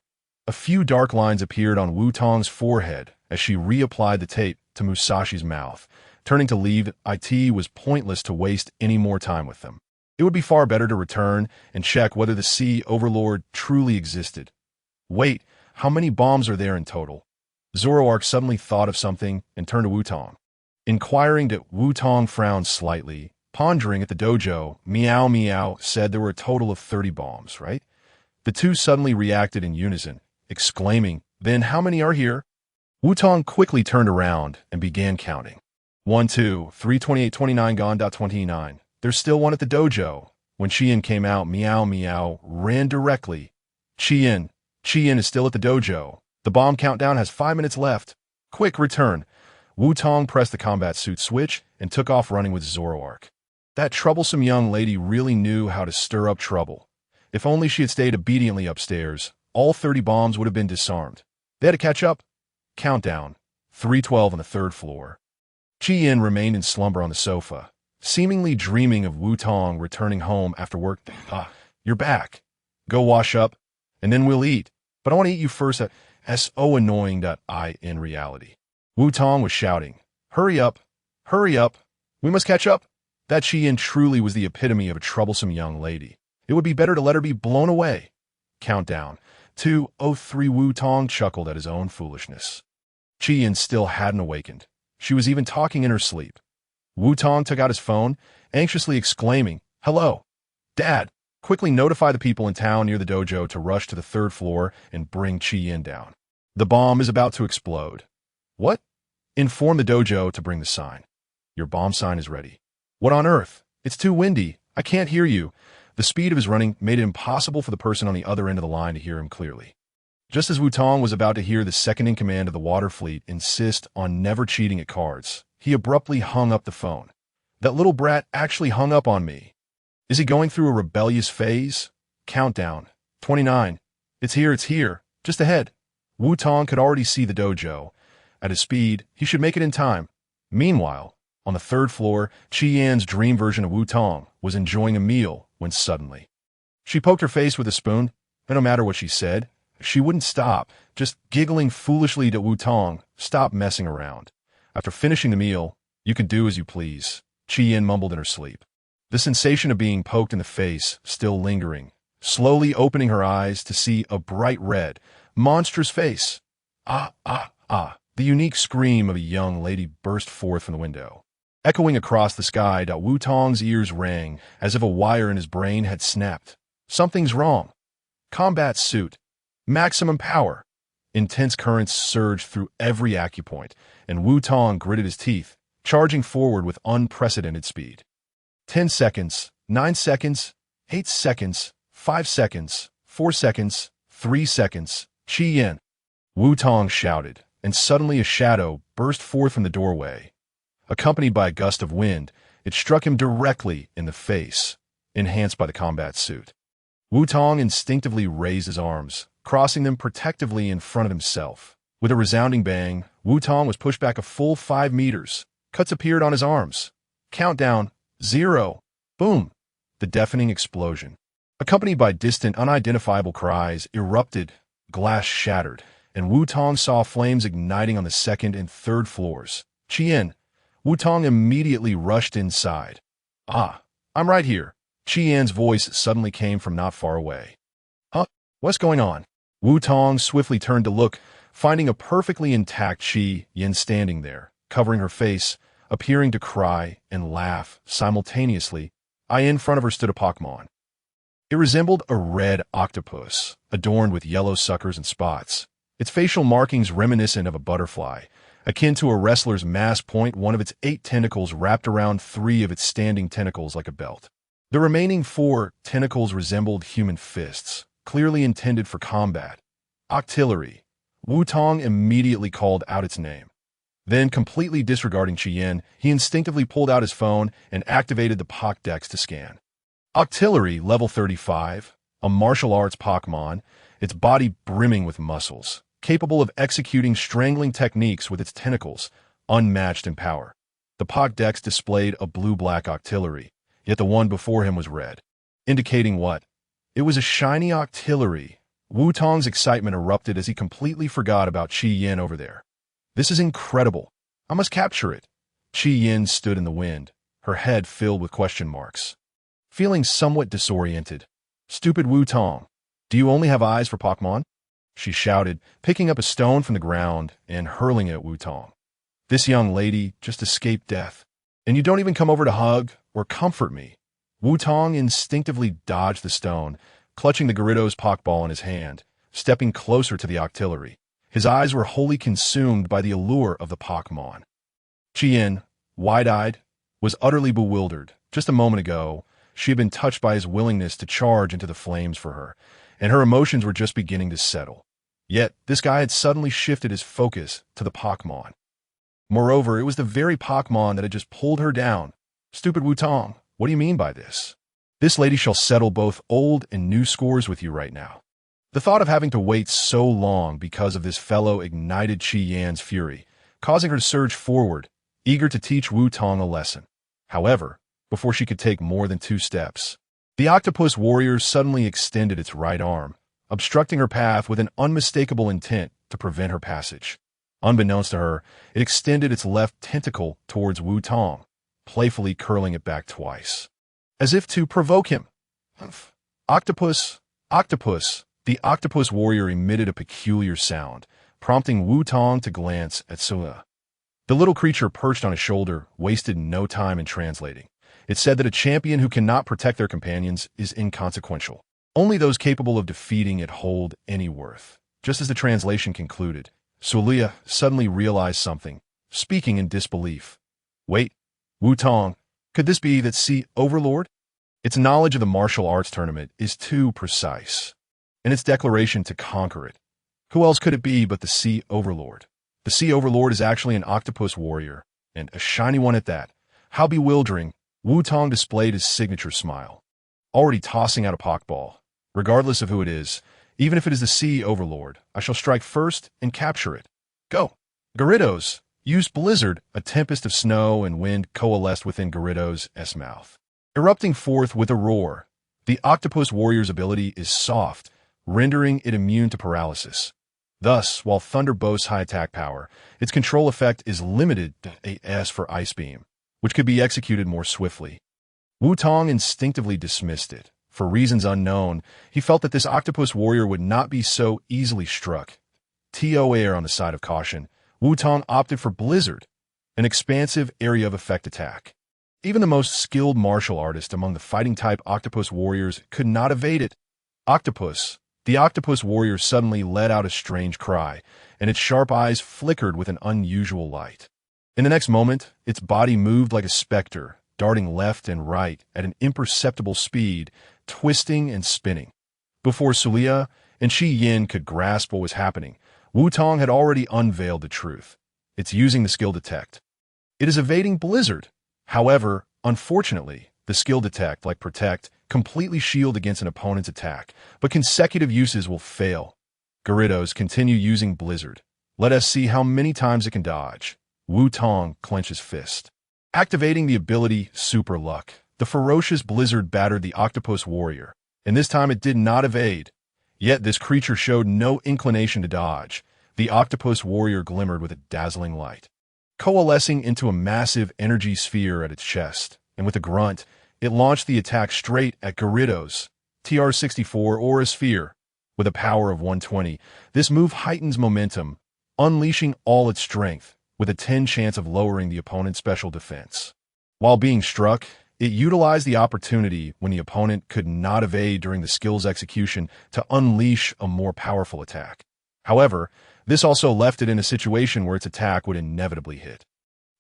A few dark lines appeared on Wutong's forehead as she reapplied the tape to Musashi's mouth. Turning to leave, it was pointless to waste any more time with them. It would be far better to return and check whether the Sea Overlord truly existed. Wait, how many bombs are there in total? Zoroark suddenly thought of something and turned to Wutong. Inquiring that Wutong frowned slightly, pondering at the dojo, Meow said there were a total of 30 bombs, right? The two suddenly reacted in unison, exclaiming, "Then how many are here?" Wutong quickly turned around and began counting. 1, 2, 3, 28, 29, gone, 29. There's still one at the dojo. When Chien came out, Meow ran directly. Chien is still at the dojo. The bomb countdown has 5 minutes left. Quick, return. Wutong pressed the combat suit switch and took off running with Zoroark. That troublesome young lady really knew how to stir up trouble. If only she had stayed obediently upstairs, all 30 bombs would have been disarmed. They had to catch up. Countdown. 3:12 on the 3rd floor. Chien remained in slumber on the sofa, seemingly dreaming of Wutong returning home after work. You're back. Go wash up, and then we'll eat. But I want to eat you first. So annoying that in reality. Wutong was shouting, hurry up, we must catch up. That Chien truly was the epitome of a troublesome young lady. It would be better to let her be blown away. Countdown. 2:03. Wutong chuckled at his own foolishness. Chien still hadn't awakened. She was even talking in her sleep. Wutong took out his phone, anxiously exclaiming, "Hello, Dad! Quickly notify the people in town near the dojo to rush to the 3rd floor and bring Chien down. The bomb is about to explode." "What?" "Inform the dojo to bring the sign. Your bomb sign is ready." "What on earth? It's too windy. I can't hear you." The speed of his running made it impossible for the person on the other end of the line to hear him clearly. Just as Wutong was about to hear the second-in-command of the water fleet insist on never cheating at cards, he abruptly hung up the phone. That little brat actually hung up on me. Is he going through a rebellious phase? Countdown. 29. It's here, just ahead. Wutong could already see the dojo. At his speed, he should make it in time. Meanwhile, on the 3rd floor, Chien's dream version of Wutong was enjoying a meal when suddenly she poked her face with a spoon, and no matter what she said, she wouldn't stop, just giggling foolishly to Wutong, "Stop messing around. After finishing the meal, you can do as you please," Chien mumbled in her sleep. The sensation of being poked in the face still lingering, slowly opening her eyes to see a bright red, monstrous face. The unique scream of a young lady burst forth from the window. Echoing across the sky, Wutong's ears rang as if a wire in his brain had snapped. Something's wrong. Combat suit. Maximum power. Intense currents surged through every acupoint, and Wutong gritted his teeth, charging forward with unprecedented speed. 10 seconds, 9 seconds, 8 seconds, 5 seconds, 4 seconds, 3 seconds. Chien! Wutong shouted, and suddenly a shadow burst forth from the doorway. Accompanied by a gust of wind, it struck him directly in the face, enhanced by the combat suit. Wutong instinctively raised his arms, crossing them protectively in front of himself. With a resounding bang, Wutong was pushed back a full 5 meters. Cuts appeared on his arms. Countdown. 0. Boom. The deafening explosion, accompanied by distant, unidentifiable cries, erupted. Glass shattered, and Wutong saw flames igniting on the 2nd and 3rd floors. Chien! Wutong immediately rushed inside. I'm right here. Chien's voice suddenly came from not far away. What's going on? Wutong swiftly turned to look, finding a perfectly intact Chien standing there, covering her face, appearing to cry and laugh simultaneously. In front of her stood a Pokemon. It resembled a red octopus, adorned with yellow suckers and spots, its facial markings reminiscent of a butterfly, akin to a wrestler's mass point, one of its 8 tentacles wrapped around 3 of its standing tentacles like a belt. The remaining 4 tentacles resembled human fists, clearly intended for combat. Octillery. Wutong immediately called out its name. Then, completely disregarding Chien, he instinctively pulled out his phone and activated the Pokédex to scan. Octillery, level 35, a martial arts Pokémon, its body brimming with muscles, capable of executing strangling techniques with its tentacles, unmatched in power. The Pokédex displayed a blue-black Octillery, yet the one before him was red. Indicating what? It was a shiny Octillery. Wutong's excitement erupted as he completely forgot about Qi Yin over there. This is incredible. I must capture it. Qi Yin stood in the wind, her head filled with question marks. Feeling somewhat disoriented. Stupid Wutong, do you only have eyes for Pokémon? She shouted, picking up a stone from the ground and hurling it at Wutong. This young lady just escaped death. And you don't even come over to hug or comfort me. Wutong instinctively dodged the stone, clutching the Gyarados Pokeball in his hand, stepping closer to the Octillery. His eyes were wholly consumed by the allure of the Pokémon. Chien, wide-eyed, was utterly bewildered. Just a moment ago, she had been touched by his willingness to charge into the flames for her, and her emotions were just beginning to settle. Yet, this guy had suddenly shifted his focus to the Pokémon. Moreover, it was the very Pokémon that had just pulled her down. Stupid Wutong, what do you mean by this? This lady shall settle both old and new scores with you right now. The thought of having to wait so long because of this fellow ignited Qi Yan's fury, causing her to surge forward, eager to teach Wutong a lesson. However, before she could take more than 2 steps, the octopus warrior suddenly extended its right arm, obstructing her path with an unmistakable intent to prevent her passage. Unbeknownst to her, it extended its left tentacle towards Wutong, playfully curling it back twice, as if to provoke him. Octopus, octopus. The octopus warrior emitted a peculiar sound, prompting Wutong to glance at Sua. The little creature perched on his shoulder wasted no time in translating. It said that a champion who cannot protect their companions is inconsequential. Only those capable of defeating it hold any worth. Just as the translation concluded, Sulia suddenly realized something, speaking in disbelief. Wait, Wutong, could this be that Sea Overlord? Its knowledge of the martial arts tournament is too precise, and its declaration to conquer it. Who else could it be but the Sea Overlord? The Sea Overlord is actually an octopus warrior, and a shiny one at that. How bewildering! Wutong displayed his signature smile, already tossing out a Pokeball. Regardless of who it is, even if it is the Sea Overlord, I shall strike first and capture it. Go! Gyarados! Used Blizzard, a tempest of snow and wind coalesced within Gyarados' mouth. Erupting forth with a roar, the octopus warrior's ability is soft, rendering it immune to paralysis. Thus, while Thunder boasts high attack power, its control effect is limited to a S for Ice Beam, which could be executed more swiftly. Wutong instinctively dismissed it. For reasons unknown, he felt that this octopus warrior would not be so easily struck. TOR on the side of caution, Wutong opted for Blizzard, an expansive area of effect attack. Even the most skilled martial artist among the fighting-type octopus warriors could not evade it. Octopus. The octopus warrior suddenly let out a strange cry, and its sharp eyes flickered with an unusual light. In the next moment, its body moved like a specter, darting left and right at an imperceptible speed, twisting and spinning. Before Sulia and Qi Yin could grasp what was happening, Wutong had already unveiled the truth. It's using the skill Detect. It is evading Blizzard. However, unfortunately, the skill Detect, like Protect, completely shield against an opponent's attack, but consecutive uses will fail. Gyarados continue using Blizzard. Let us see how many times it can dodge. Wutong clenches fist. Activating the ability Super Luck, the ferocious Blizzard battered the octopus warrior, and this time it did not evade. Yet this creature showed no inclination to dodge. The octopus warrior glimmered with a dazzling light, coalescing into a massive energy sphere at its chest, and with a grunt, it launched the attack straight at Gyarados. TR-64 Aura Sphere. With a power of 120, this move heightens momentum, unleashing all its strength, with a 10 chance of lowering the opponent's special defense. While being struck, it utilized the opportunity when the opponent could not evade during the skill's execution to unleash a more powerful attack. However, This also left it in a situation where its attack would inevitably hit.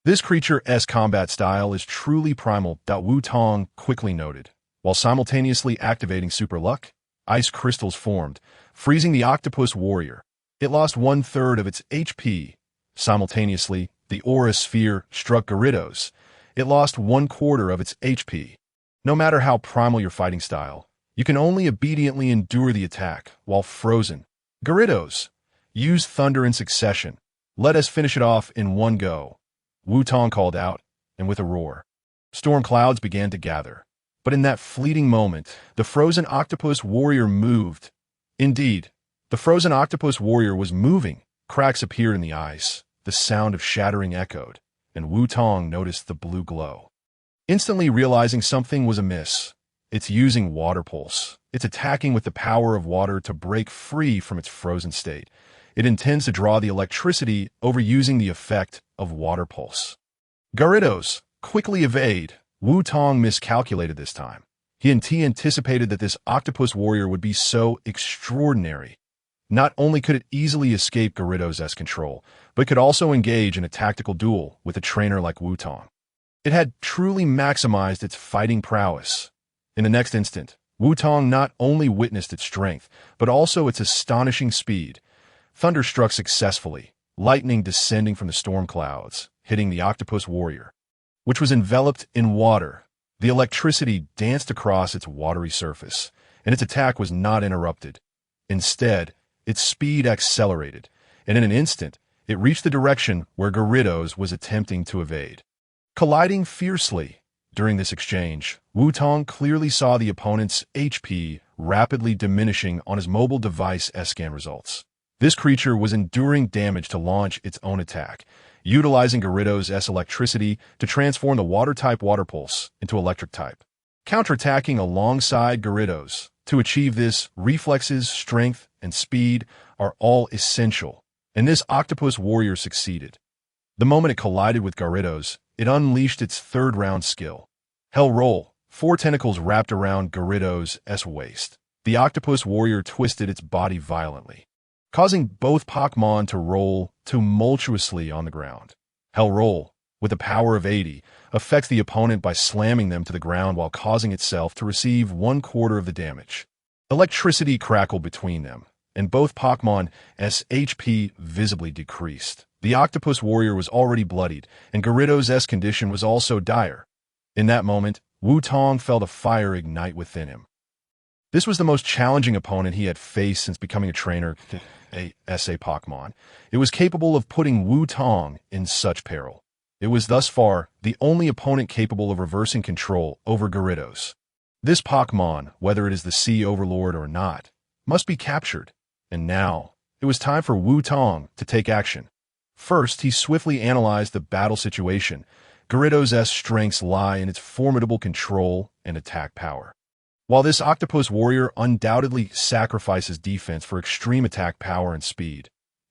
This creature's combat style is truly primal, Wutong quickly noted. While simultaneously activating Super Luck, ice crystals formed, freezing the octopus warrior. It lost 1/3 of its HP. Simultaneously, the aura sphere struck Gyarados. It lost 1/4 of its HP. No matter how primal your fighting style, you can only obediently endure the attack while frozen. Gyarados, use thunder in succession. Let us finish it off in one go. Wutong called out, and with a roar, storm clouds began to gather. But in that fleeting moment, the frozen octopus warrior moved. Indeed, the frozen octopus warrior was moving. Cracks appeared in the ice. The sound of shattering echoed, and Wutong noticed the blue glow. Instantly realizing something was amiss, it's using water pulse. It's attacking with the power of water to break free from its frozen state. It intends to draw the electricity over using the effect of water pulse. Gyarados, quickly evade. Wutong miscalculated this time. He anticipated that this octopus warrior would be so extraordinary. Not only could it easily escape Gyarados' control, but could also engage in a tactical duel with a trainer like Wutong. It had truly maximized its fighting prowess. In the next instant, Wutong not only witnessed its strength, but also its astonishing speed. Thunder struck successfully, lightning descending from the storm clouds, hitting the octopus warrior, which was enveloped in water. The electricity danced across its watery surface, and its attack was not interrupted. Instead, its speed accelerated, and in an instant, it reached the direction where Gyarados was attempting to evade. Colliding fiercely, during this exchange, Wutong clearly saw the opponent's HP rapidly diminishing on his mobile device scan results. This creature was enduring damage to launch its own attack, utilizing Gyarados' electricity to transform the water-type water pulse into electric type. Counterattacking alongside Gyarados. To achieve this, reflexes, strength, and speed are all essential, and this octopus warrior succeeded. The moment it collided with Gyarados, it unleashed its third-round skill. Hell Roll, 4 tentacles wrapped around Gyarados' waist. The octopus warrior twisted its body violently, causing both Pokémon to roll tumultuously on the ground. Hell Roll, with the power of 80, affects the opponent by slamming them to the ground while causing itself to receive 1/4 of the damage. Electricity crackled between them, and both Pokémon's HP visibly decreased. The octopus warrior was already bloodied, and Gyarados' condition was also dire. In that moment, Wutong felt a fire ignite within him. This was the most challenging opponent he had faced since becoming a trainer, a Pokémon. It was capable of putting Wutong in such peril. It was thus far the only opponent capable of reversing control over Gyarados. This Pokémon, whether it is the Sea Overlord or not, must be captured. And now, it was time for Wutong to take action. First, he swiftly analyzed the battle situation. Gyarados' strengths lie in its formidable control and attack power. While this octopus warrior undoubtedly sacrifices defense for extreme attack power and speed,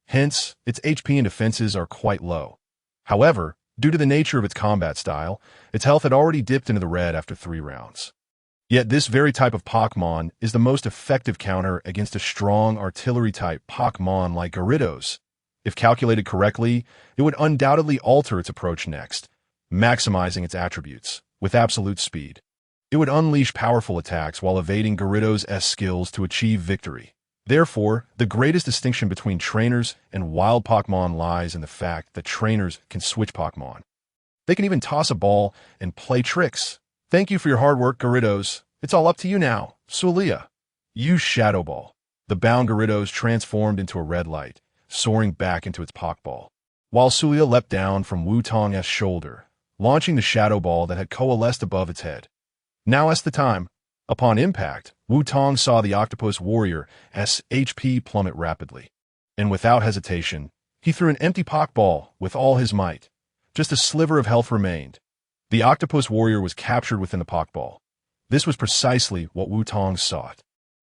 hence, its HP and defenses are quite low. However, due to the nature of its combat style, its health had already dipped into the red after 3 rounds. Yet this very type of Pokémon is the most effective counter against a strong artillery-type Pokémon like Gyarados. If calculated correctly, it would undoubtedly alter its approach next, maximizing its attributes with absolute speed. It would unleash powerful attacks while evading Gyarados' skills to achieve victory. Therefore, the greatest distinction between trainers and wild Pokémon lies in the fact that trainers can switch Pokémon. They can even toss a ball and play tricks. Thank you for your hard work, Gyarados. It's all up to you now, Sulia. Use Shadow Ball. The bound Gyarados transformed into a red light, soaring back into its Pokeball, while Sulia leapt down from Wutong's shoulder, launching the Shadow Ball that had coalesced above its head. Now's the time. Upon impact, Wutong saw the octopus warrior's HP plummet rapidly, and without hesitation, he threw an empty Pokeball with all his might. Just a sliver of health remained. The octopus warrior was captured within the Pokeball. This was precisely what Wutong sought.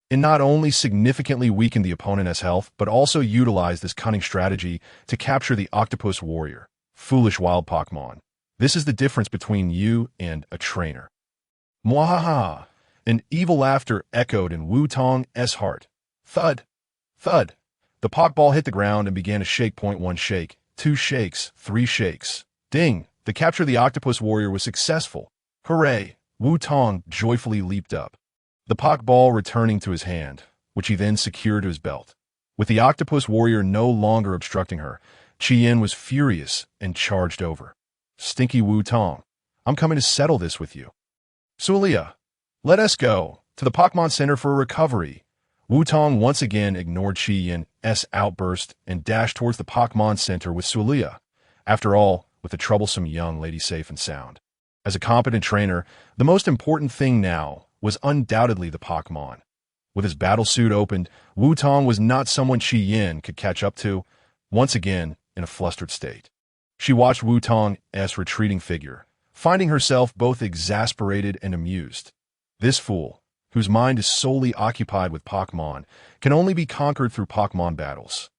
It not only significantly weakened the opponent's health, but also utilized this cunning strategy to capture the octopus warrior. Foolish wild Pokemon. This is the difference between you and a trainer. Mwahaha! An evil laughter echoed in Wutong's heart. Thud! Thud! The Pokeball hit the ground and began to shake. Point one shake, two shakes, three shakes. Ding! The capture of the octopus warrior was successful. Hooray! Wutong joyfully leaped up, the Pokeball returning to his hand, which he then secured to his belt. With the octopus warrior no longer obstructing her, Chien was furious and charged over. Stinky Wutong, I'm coming to settle this with you. Sulia, let us go to the Pokemon Center for a recovery. Wutong once again ignored Chien's outburst and dashed towards the Pokemon Center with Sulia. After all, with the troublesome young lady safe and sound. As a competent trainer, the most important thing now was undoubtedly the Pokemon. With his battle suit opened, Wutong was not someone Chien could catch up to, once again in a flustered state. She watched Wutong's retreating figure, finding herself both exasperated and amused. This fool, whose mind is solely occupied with Pokemon, can only be conquered through Pokemon battles.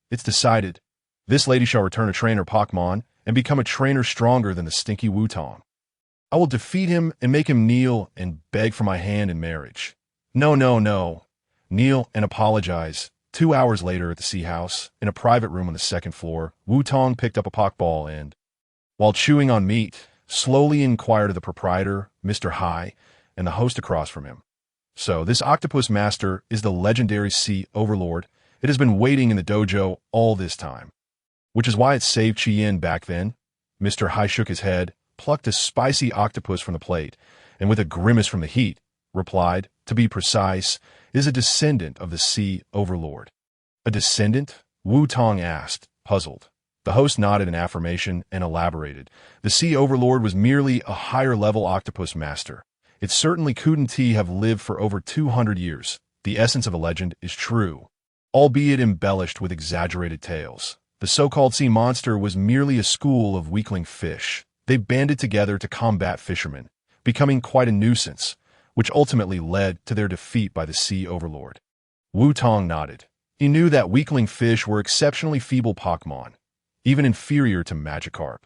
It's decided. This lady shall return a trainer Pokemon and become a trainer stronger than the stinky Wutong. I will defeat him and make him kneel and beg for my hand in marriage. No. Kneel and apologize. 2 hours later at the Sea House, in a private room on the second floor, Wutong picked up a Pokeball and, while chewing on meat, slowly inquired of the proprietor, Mr. Hai, and the host across from him. So, this octopus master is the legendary Sea Overlord. It has been waiting in the dojo all this time. Which is why it saved Chien back then. Mr. Hai shook his head, plucked a spicy octopus from the plate, and with a grimace from the heat, replied, to be precise, is a descendant of the Sea Overlord. A descendant? Wutong asked, puzzled. The host nodded in affirmation and elaborated. The Sea Overlord was merely a higher-level octopus master. It certainly couldn't have lived for over 200 years. The essence of a legend is true, albeit embellished with exaggerated tales. The so-called sea monster was merely a school of weakling fish. They banded together to combat fishermen, becoming quite a nuisance, which ultimately led to their defeat by the Sea Overlord. Wutong nodded. He knew that weakling fish were exceptionally feeble Pokemon, even inferior to Magikarp.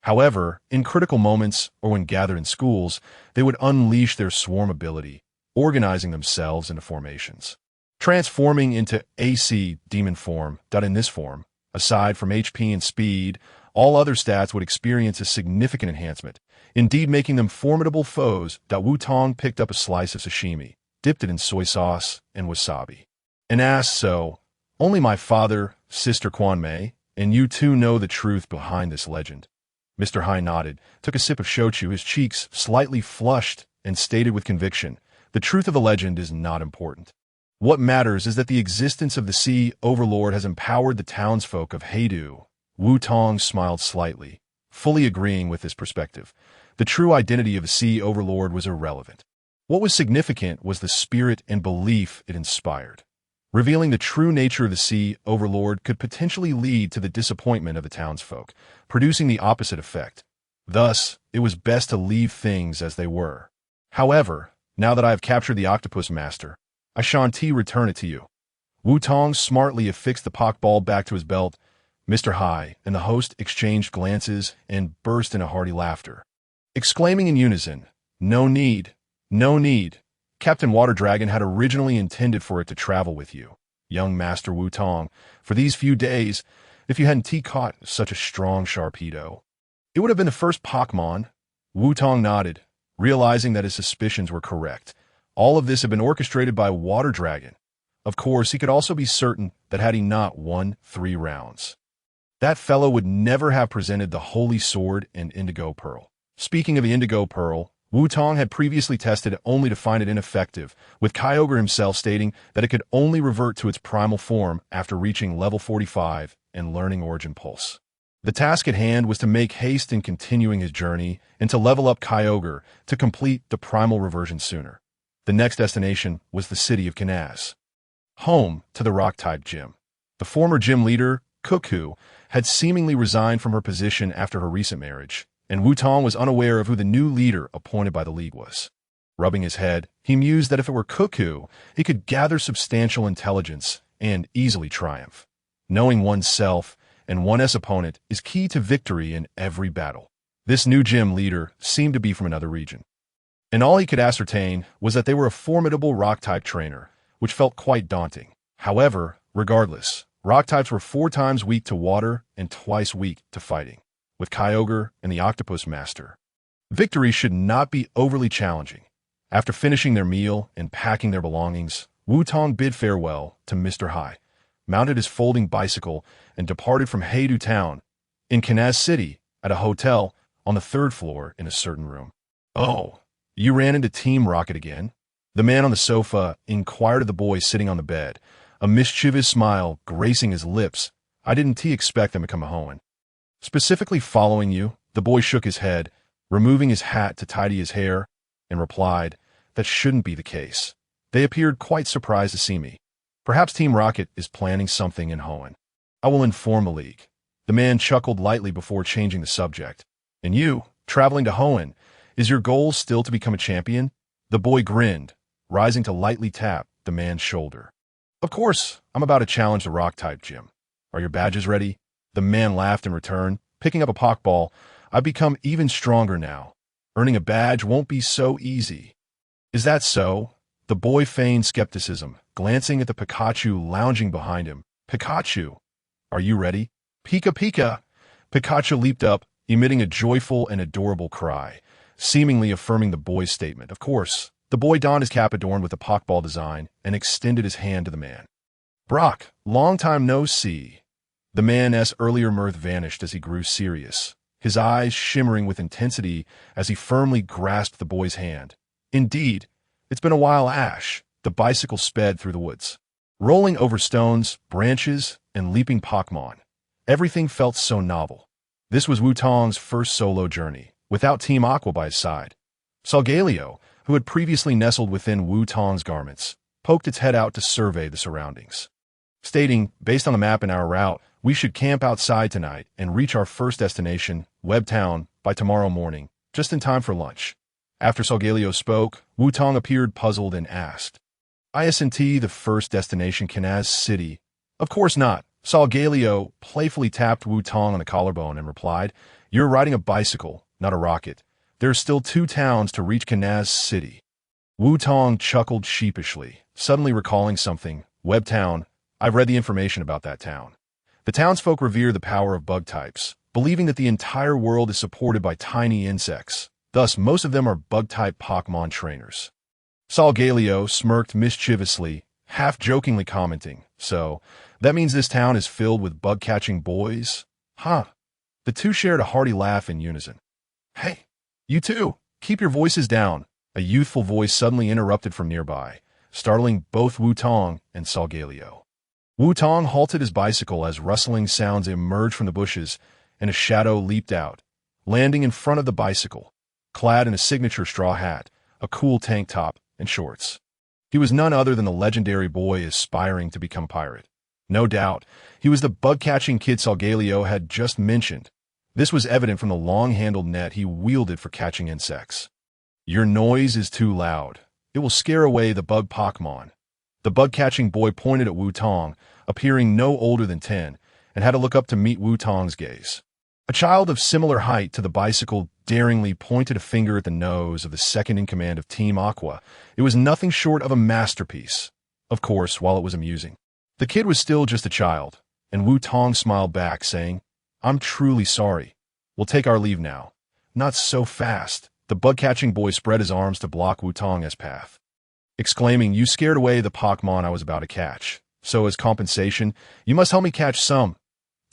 However, in critical moments or when gathered in schools, they would unleash their swarm ability, organizing themselves into formations, transforming into AC demon form. In this form, aside from HP and speed, all other stats would experience a significant enhancement, indeed making them formidable foes. Wutong picked up a slice of sashimi, dipped it in soy sauce and wasabi, and asked, so, only my father, Sister Kwanmei, and you two know the truth behind this legend. Mr. Hai nodded, took a sip of shochu, his cheeks slightly flushed, and stated with conviction, the truth of the legend is not important. What matters is that the existence of the Sea Overlord has empowered the townsfolk of Heidu. Wutong smiled slightly, fully agreeing with this perspective. The true identity of the Sea Overlord was irrelevant. What was significant was the spirit and belief it inspired. Revealing the true nature of the Sea Overlord could potentially lead to the disappointment of the townsfolk, producing the opposite effect. Thus, it was best to leave things as they were. However, now that I have captured the Octopus Master, I shan't return it to you. Wutong smartly affixed the Pokeball back to his belt. Mr. Hai and the host exchanged glances and burst into hearty laughter, exclaiming in unison, no need, no need. Captain Water Dragon had originally intended for it to travel with you, young Master Wutong, for these few days, if you hadn't caught such a strong Sharpedo. It would have been the first Pokemon. Wutong nodded, realizing that his suspicions were correct. All of this had been orchestrated by Water Dragon. Of course, he could also be certain that had he not won 3 rounds, that fellow would never have presented the Holy Sword and Indigo Pearl. Speaking of the Indigo Pearl, Wutong had previously tested it only to find it ineffective, with Kyogre himself stating that it could only revert to its primal form after reaching level 45 and learning Origin Pulse. The task at hand was to make haste in continuing his journey and to level up Kyogre to complete the primal reversion sooner. The next destination was the city of Kanaz, home to the Rock-type gym. The former gym leader, Cuckoo, had seemingly resigned from her position after her recent marriage, and Wutong was unaware of who the new leader appointed by the League was. Rubbing his head, he mused that if it were Cuckoo, he could gather substantial intelligence and easily triumph. Knowing oneself and one's opponent is key to victory in every battle. This new gym leader seemed to be from another region, and all he could ascertain was that they were a formidable rock-type trainer, which felt quite daunting. However, Regardless, rock types were 4 times weak to water and twice weak to fighting, with Kyogre and the Octopus Master. Victory should not be overly challenging. After finishing their meal and packing their belongings, Wutong bid farewell to Mr. Hai, mounted his folding bicycle, and departed from Heidu Town, in Kanaz City, at a hotel on the 3rd floor in a certain room. "Oh, you ran into Team Rocket again?" The man on the sofa inquired of the boy sitting on the bed, a mischievous smile gracing his lips. "I didn't expect them to come home." "Specifically following you," the boy shook his head, removing his hat to tidy his hair, and replied, "That shouldn't be the case. They appeared quite surprised to see me. Perhaps Team Rocket is planning something in Hoenn. I will inform the League." The man chuckled lightly before changing the subject. "And you, traveling to Hoenn, is your goal still to become a champion?" The boy grinned, rising to lightly tap the man's shoulder. "Of course, I'm about to challenge the rock-type gym. Are your badges ready?" The man laughed in return, picking up a Pokeball. "I've become even stronger now. Earning a badge won't be so easy." "Is that so?" The boy feigned skepticism, glancing at the Pikachu lounging behind him. "Pikachu, are you ready?" "Pika Pika!" Pikachu leaped up, emitting a joyful and adorable cry, seemingly affirming the boy's statement. Of course, the boy donned his cap adorned with the Pokeball design and extended his hand to the man. "Brock, long time no see." The man's earlier mirth vanished as he grew serious, his eyes shimmering with intensity as he firmly grasped the boy's hand. "Indeed, it's been a while, Ash." The bicycle sped through the woods, rolling over stones, branches, and leaping Pokemon. Everything felt so novel. This was Wutong's first solo journey, without Team Aqua by his side. Solgaleo, who had previously nestled within Wutong's garments, poked its head out to survey the surroundings, stating, "Based on the map and our route, we should camp outside tonight and reach our first destination, Web Town, by tomorrow morning, just in time for lunch." After Solgaleo spoke, Wutong appeared puzzled and asked, "Isn't the first destination Kanaz City?" "Of course not." Solgaleo playfully tapped Wutong on the collarbone and replied, "You're riding a bicycle, not a rocket. There are still 2 towns to reach Kanaz City." Wutong chuckled sheepishly, suddenly recalling something. "Web Town, I've read the information about that town. The townsfolk revere the power of bug types, believing that the entire world is supported by tiny insects. Thus, most of them are bug-type Pokemon trainers." Solgaleo smirked mischievously, half-jokingly commenting, "So, that means this town is filled with bug-catching boys? Huh." The two shared a hearty laugh in unison. "Hey, you two, keep your voices down," a youthful voice suddenly interrupted from nearby, startling both Wutong and Solgaleo. Wutong halted his bicycle as rustling sounds emerged from the bushes, and a shadow leaped out, landing in front of the bicycle, clad in a signature straw hat, a cool tank top, and shorts. He was none other than the legendary boy aspiring to become a pirate. No doubt, he was the bug-catching kid Solgaleo had just mentioned. This was evident from the long-handled net he wielded for catching insects. "Your noise is too loud. It will scare away the bug Pokemon." The bug-catching boy pointed at Wutong, appearing no older than 10, and had to look up to meet Wutong's gaze. A child of similar height to the bicycle daringly pointed a finger at the nose of the second-in-command of Team Aqua. It was nothing short of a masterpiece. Of course, while it was amusing, the kid was still just a child, and Wutong smiled back, saying, "I'm truly sorry. We'll take our leave now." "Not so fast." The bug-catching boy spread his arms to block Wutong's path, exclaiming, "You scared away the Pokemon I was about to catch. So as compensation, you must help me catch some."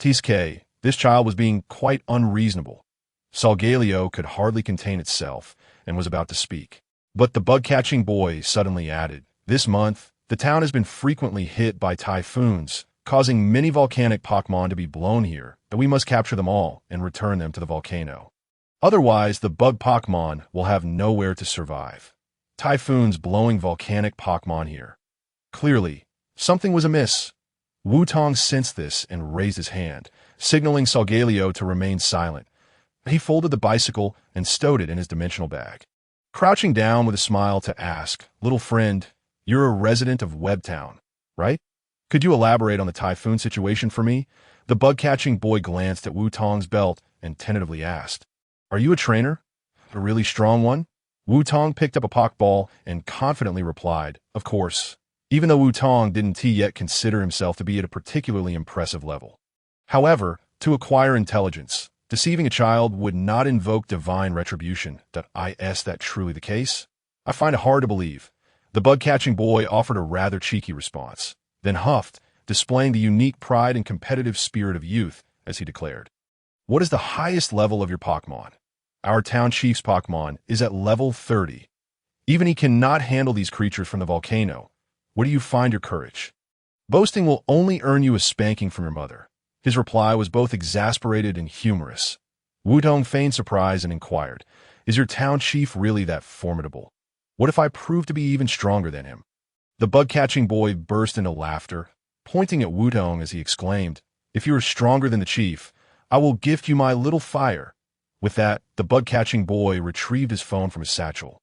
TSK, this child was being quite unreasonable. Solgaleo could hardly contain itself and was about to speak. But the bug-catching boy suddenly added, "This month, the town has been frequently hit by typhoons, causing many volcanic Pokemon to be blown here, and we must capture them all and return them to the volcano. Otherwise, the bug Pokemon will have nowhere to survive. Typhoons blowing volcanic Pokemon here." Clearly, something was amiss. Wutong sensed this and raised his hand, signaling Solgaleo to remain silent. He folded the bicycle and stowed it in his dimensional bag, crouching down with a smile to ask, "Little friend, you're a resident of Webtown, right? Could you elaborate on the typhoon situation for me?" The bug-catching boy glanced at Wutong's belt and tentatively asked, "Are you a trainer? A really strong one?" Wutong picked up a Pokeball and confidently replied, "Of course. even though Wutong didn't yet consider himself to be at a particularly impressive level. However, to acquire intelligence, deceiving a child would not invoke divine retribution. Is that truly the case? I find it hard to believe. The bug-catching boy offered a rather cheeky response, then huffed, displaying the unique pride and competitive spirit of youth, as he declared. What is the highest level of your Pokemon? Our town chief's Pokemon is at level 30. Even he cannot handle these creatures from the volcano. Where do you find your courage? Boasting will only earn you a spanking from your mother. His reply was both exasperated and humorous. Wutong feigned surprise and inquired, is your town chief really that formidable? What if I prove to be even stronger than him? The bug-catching boy burst into laughter, pointing at Wutong as he exclaimed, if you are stronger than the chief, I will gift you my little fire. With that, the bug-catching boy retrieved his phone from his satchel,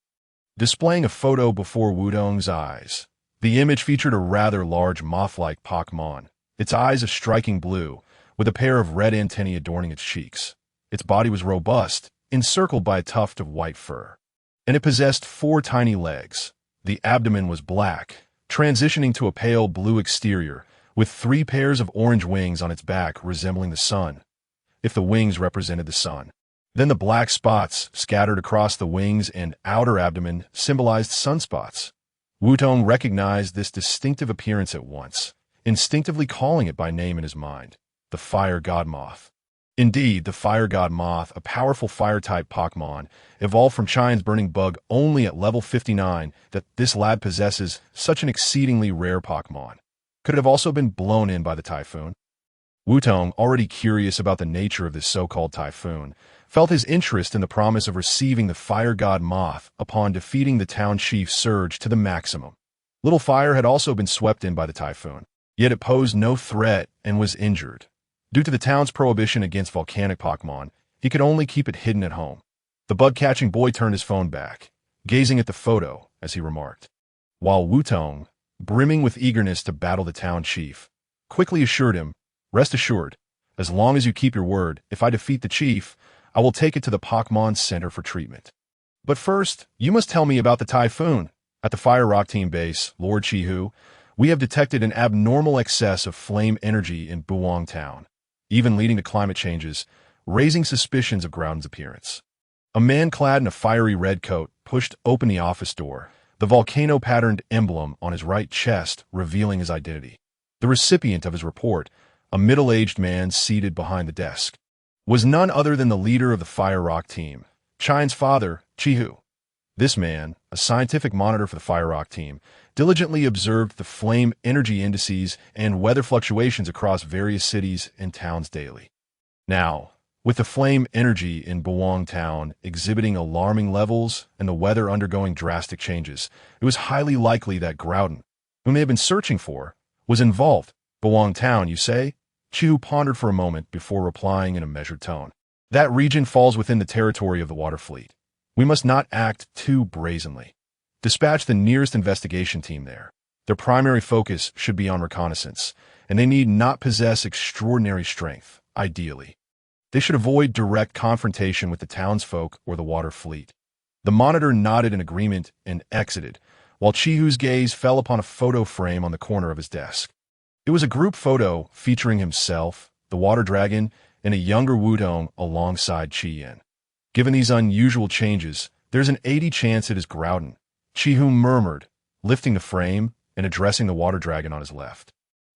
displaying a photo before Wutong's eyes. The image featured a rather large moth-like Pokemon, its eyes a striking blue, with a pair of red antennae adorning its cheeks. Its body was robust, encircled by a tuft of white fur, and it possessed 4 tiny legs. The abdomen was black, transitioning to a pale blue exterior, with 3 pairs of orange wings on its back resembling the sun, if the wings represented the sun. Then the black spots scattered across the wings and outer abdomen symbolized sunspots. Wutong recognized this distinctive appearance at once, instinctively calling it by name in his mind, the Fire God Moth. Indeed, the Fire God Moth, a powerful fire-type Pokemon, evolved from Chian's Burning Bug only at level 59, that this lad possesses such an exceedingly rare Pokemon. Could it have also been blown in by the typhoon? Wutong, already curious about the nature of this so-called typhoon, felt his interest in the promise of receiving the Fire God Moth upon defeating the town chief Surge to the maximum. Little Fire had also been swept in by the typhoon, yet it posed no threat and was injured. Due to the town's prohibition against volcanic Pokemon, he could only keep it hidden at home. The bug-catching boy turned his phone back, gazing at the photo as he remarked, while Wutong, brimming with eagerness to battle the town chief, quickly assured him, rest assured, as long as you keep your word, if I defeat the chief, I will take it to the Pokemon Center for treatment. But first, you must tell me about the typhoon. At the Fire Rock Team base, Lord Chihu, we have detected an abnormal excess of flame energy in Buwong Town, even leading to climate changes, raising suspicions of Groudon's appearance. A man clad in a fiery red coat pushed open the office door, the volcano-patterned emblem on his right chest revealing his identity. The recipient of his report, a middle-aged man seated behind the desk, was none other than the leader of the Fire Rock Team, Chian's father, Chihu. This man, a scientific monitor for the Fire Rock Team, diligently observed the flame energy indices and weather fluctuations across various cities and towns daily. Now, with the flame energy in Buwong Town exhibiting alarming levels and the weather undergoing drastic changes, it was highly likely that Groudon, whom they had been searching for, was involved. Buwong Town, you say? Chihu pondered for a moment before replying in a measured tone. That region falls within the territory of the Water Fleet. We must not act too brazenly. Dispatch the nearest investigation team there. Their primary focus should be on reconnaissance, and they need not possess extraordinary strength, ideally. They should avoid direct confrontation with the townsfolk or the Water Fleet. The monitor nodded in agreement and exited, while Chihu's gaze fell upon a photo frame on the corner of his desk. It was a group photo featuring himself, the Water Dragon, and a younger Wutong alongside Chien. Given these unusual changes, there's an 80 chance it is Groudon, Chihu murmured, lifting the frame and addressing the Water Dragon on his left.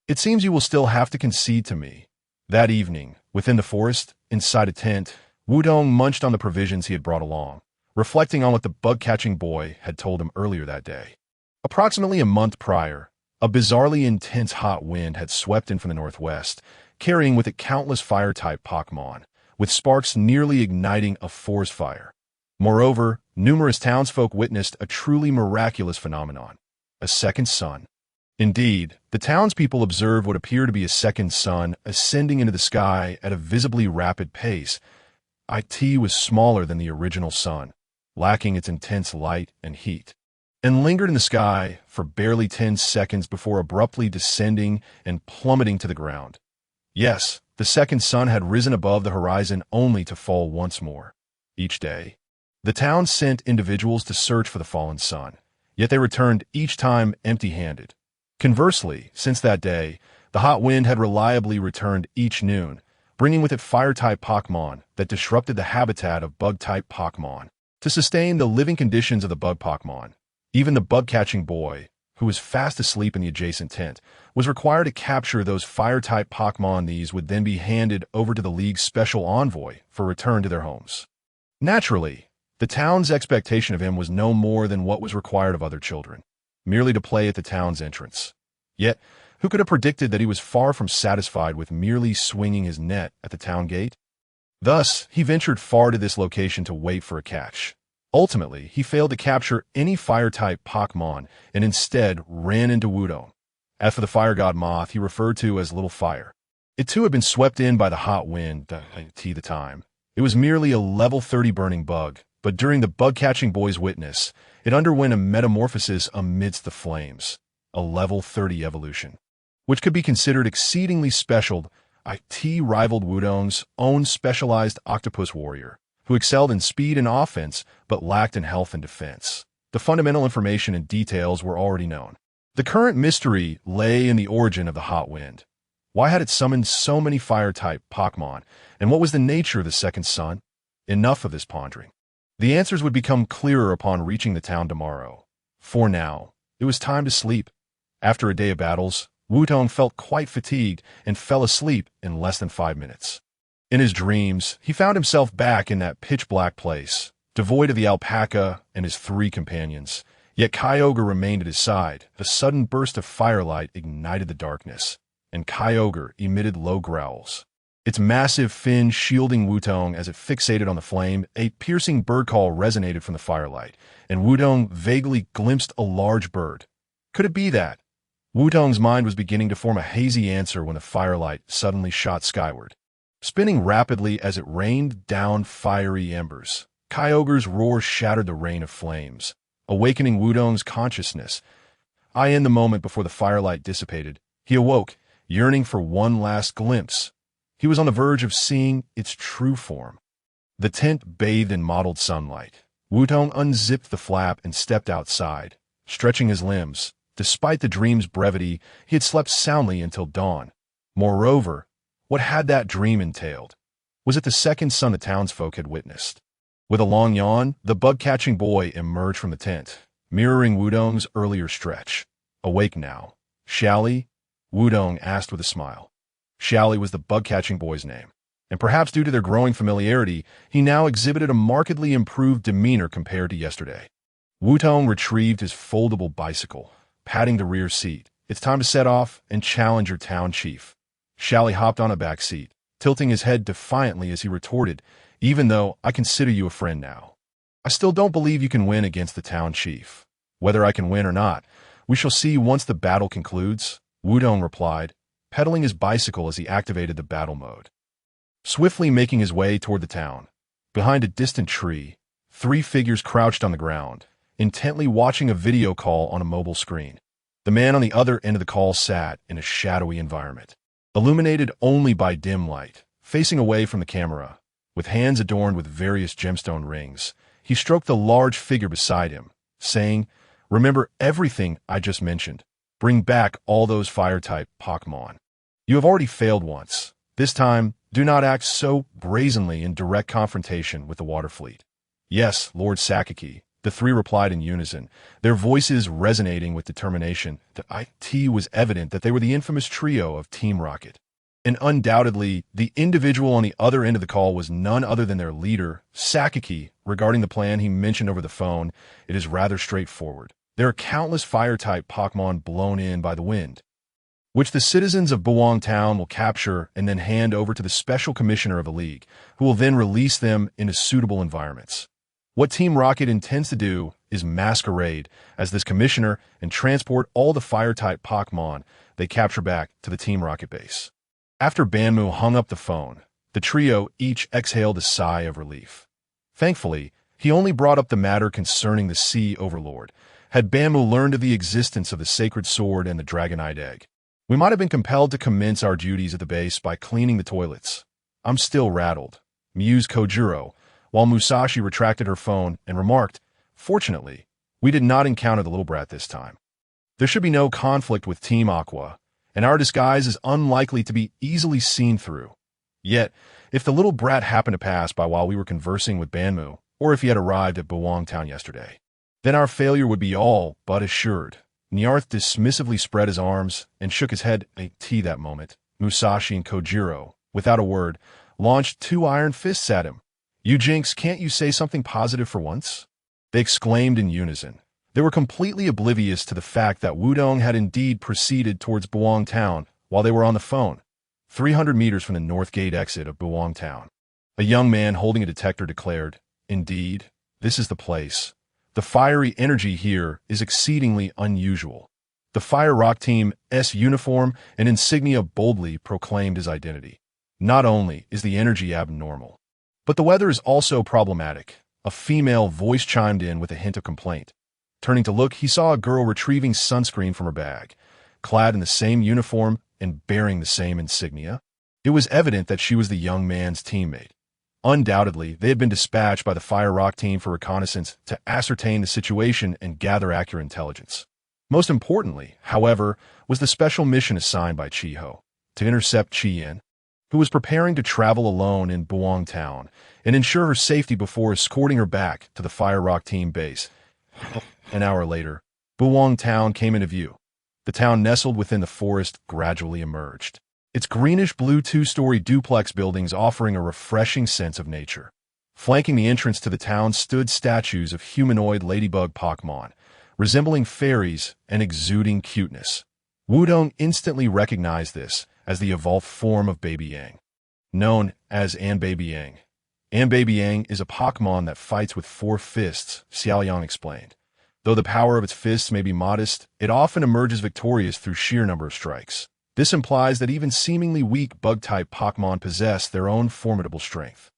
It seems you will still have to concede to me. That evening, within the forest, inside a tent, Wutong munched on the provisions he had brought along, reflecting on what the bug-catching boy had told him earlier that day. Approximately a month prior, a bizarrely intense hot wind had swept in from the northwest, carrying with it countless fire-type Pokemon, with sparks nearly igniting a forest fire. Moreover, numerous townsfolk witnessed a truly miraculous phenomenon, a second sun. Indeed, the townspeople observed what appeared to be a second sun ascending into the sky at a visibly rapid pace. It was smaller than the original sun, lacking its intense light and heat, and lingered in the sky for barely 10 seconds before abruptly descending and plummeting to the ground. Yes, the second sun had risen above the horizon only to fall once more. Each day, the town sent individuals to search for the fallen sun, yet they returned each time empty-handed. Conversely, since that day, the hot wind had reliably returned each noon, bringing with it fire-type Pokémon that disrupted the habitat of bug-type Pokémon. To sustain the living conditions of the bug Pokémon, even the bug-catching boy, who was fast asleep in the adjacent tent, was required to capture those fire-type Pokémon. These would then be handed over to the League's special envoy for return to their homes. Naturally, the town's expectation of him was no more than what was required of other children, merely to play at the town's entrance. Yet, who could have predicted that he was far from satisfied with merely swinging his net at the town gate? Thus, he ventured far to this location to wait for a catch. Ultimately, he failed to capture any fire-type Pokémon and instead ran into Wutong. As for the fire god moth he referred to as Little Fire, it too had been swept in by the hot wind the time. It was merely a level 30 burning bug, but during the bug-catching boy's witness, it underwent a metamorphosis amidst the flames, a level 30 evolution, which could be considered exceedingly special. It rivaled Wudong's own specialized octopus warrior, who excelled in speed and offense but lacked in health and defense. The fundamental information and details were already known. The current mystery lay in the origin of the hot wind. Why had it summoned so many fire-type Pokémon, and what was the nature of the second sun? Enough of this pondering. The answers would become clearer upon reaching the town tomorrow. For now, it was time to sleep. After a day of battles, Wutong felt quite fatigued and fell asleep in less than 5 minutes. In his dreams, he found himself back in that pitch-black place, devoid of the alpaca and his 3 companions. Yet Kyogre remained at his side. A sudden burst of firelight ignited the darkness, and Kyogre emitted low growls. Its massive fin shielding Wutong as it fixated on the flame. A piercing bird call resonated from the firelight, and Wutong vaguely glimpsed a large bird. Could it be that? Wutong's mind was beginning to form a hazy answer when the firelight suddenly shot skyward, spinning rapidly as it rained down fiery embers. Kyogre's roar shattered the rain of flames, awakening Wutong's consciousness. In the moment before the firelight dissipated, he awoke, yearning for one last glimpse. He was on the verge of seeing its true form. The tent bathed in mottled sunlight. Wutong unzipped the flap and stepped outside, stretching his limbs. Despite the dream's brevity, he had slept soundly until dawn. Moreover, what had that dream entailed? Was it the second sun the townsfolk had witnessed? With a long yawn, the bug-catching boy emerged from the tent, mirroring Wudong's earlier stretch. Awake now, shall he? Wutong asked with a smile. Shally was the bug-catching boy's name, and perhaps due to their growing familiarity, he now exhibited a markedly improved demeanor compared to yesterday. Wutong retrieved his foldable bicycle, patting the rear seat. It's time to set off and challenge your town chief. Shally hopped on a back seat, tilting his head defiantly as he retorted, even though I consider you a friend now, I still don't believe you can win against the town chief. Whether I can win or not, we shall see once the battle concludes, Wutong replied, pedaling his bicycle as he activated the battle mode. Swiftly making his way toward the town, behind a distant tree, 3 figures crouched on the ground, intently watching a video call on a mobile screen. The man on the other end of the call sat in a shadowy environment, illuminated only by dim light, facing away from the camera. With hands adorned with various gemstone rings, he stroked the large figure beside him, saying, "Remember everything I just mentioned. Bring back all those fire-type Pokémon. You have already failed once. This time, do not act so brazenly in direct confrontation with the water fleet." "Yes, Lord Sakaki," the 3 replied in unison, their voices resonating with determination. It was evident that they were the infamous trio of Team Rocket. And undoubtedly, the individual on the other end of the call was none other than their leader, Sakaki. Regarding the plan he mentioned over the phone, it is rather straightforward. There are countless fire-type Pokémon blown in by the wind, which the citizens of Buwang Town will capture and then hand over to the Special Commissioner of the League, who will then release them into suitable environments. What Team Rocket intends to do is masquerade as this commissioner and transport all the fire-type Pokémon they capture back to the Team Rocket base. After Banmu hung up the phone, the trio each exhaled a sigh of relief. Thankfully, he only brought up the matter concerning the Sea Overlord. Had Banmu learned of the existence of the Sacred Sword and the Dragonite Egg, we might have been compelled to commence our duties at the base by cleaning the toilets. "I'm still rattled," mused Kojuro, while Musashi retracted her phone and remarked, "Fortunately, we did not encounter the little brat this time." There should be no conflict with Team Aqua, and our disguise is unlikely to be easily seen through. Yet, if the little brat happened to pass by while we were conversing with Banmu, or if he had arrived at Buwang Town yesterday, then our failure would be all but assured. Nyarth dismissively spread his arms and shook his head at that moment. Musashi and Kojiro, without a word, launched 2 iron fists at him. "You Jinx, can't you say something positive for once?" they exclaimed in unison. They were completely oblivious to the fact that Wudong had indeed proceeded towards Buwang Town while they were on the phone, 300 meters from the north gate exit of Buwang Town. A young man holding a detector declared, "Indeed, this is the place. The fiery energy here is exceedingly unusual." The Fire Rock Team's uniform and insignia boldly proclaimed his identity. Not only is the energy abnormal, but the weather is also problematic. A female voice chimed in with a hint of complaint. Turning to look, he saw a girl retrieving sunscreen from her bag, clad in the same uniform and bearing the same insignia. It was evident that she was the young man's teammate. Undoubtedly, they had been dispatched by the Fire Rock Team for reconnaissance to ascertain the situation and gather accurate intelligence. Most importantly, however, was the special mission assigned by Chiho to intercept Chien, who was preparing to travel alone in Buwang Town and ensure her safety before escorting her back to the Fire Rock Team base. An hour later, Buwang Town came into view. The town nestled within the forest gradually emerged, its greenish-blue 2-story duplex buildings offering a refreshing sense of nature. Flanking the entrance to the town stood statues of humanoid ladybug Pokemon, resembling fairies and exuding cuteness. Wudong instantly recognized this as the evolved form of Baby Yang, known as Baby Yang. Baby Yang is a Pokemon that fights with 4 fists, Xiaoyang explained. Though the power of its fists may be modest, it often emerges victorious through sheer number of strikes. This implies that even seemingly weak bug-type Pokemon possess their own formidable strength.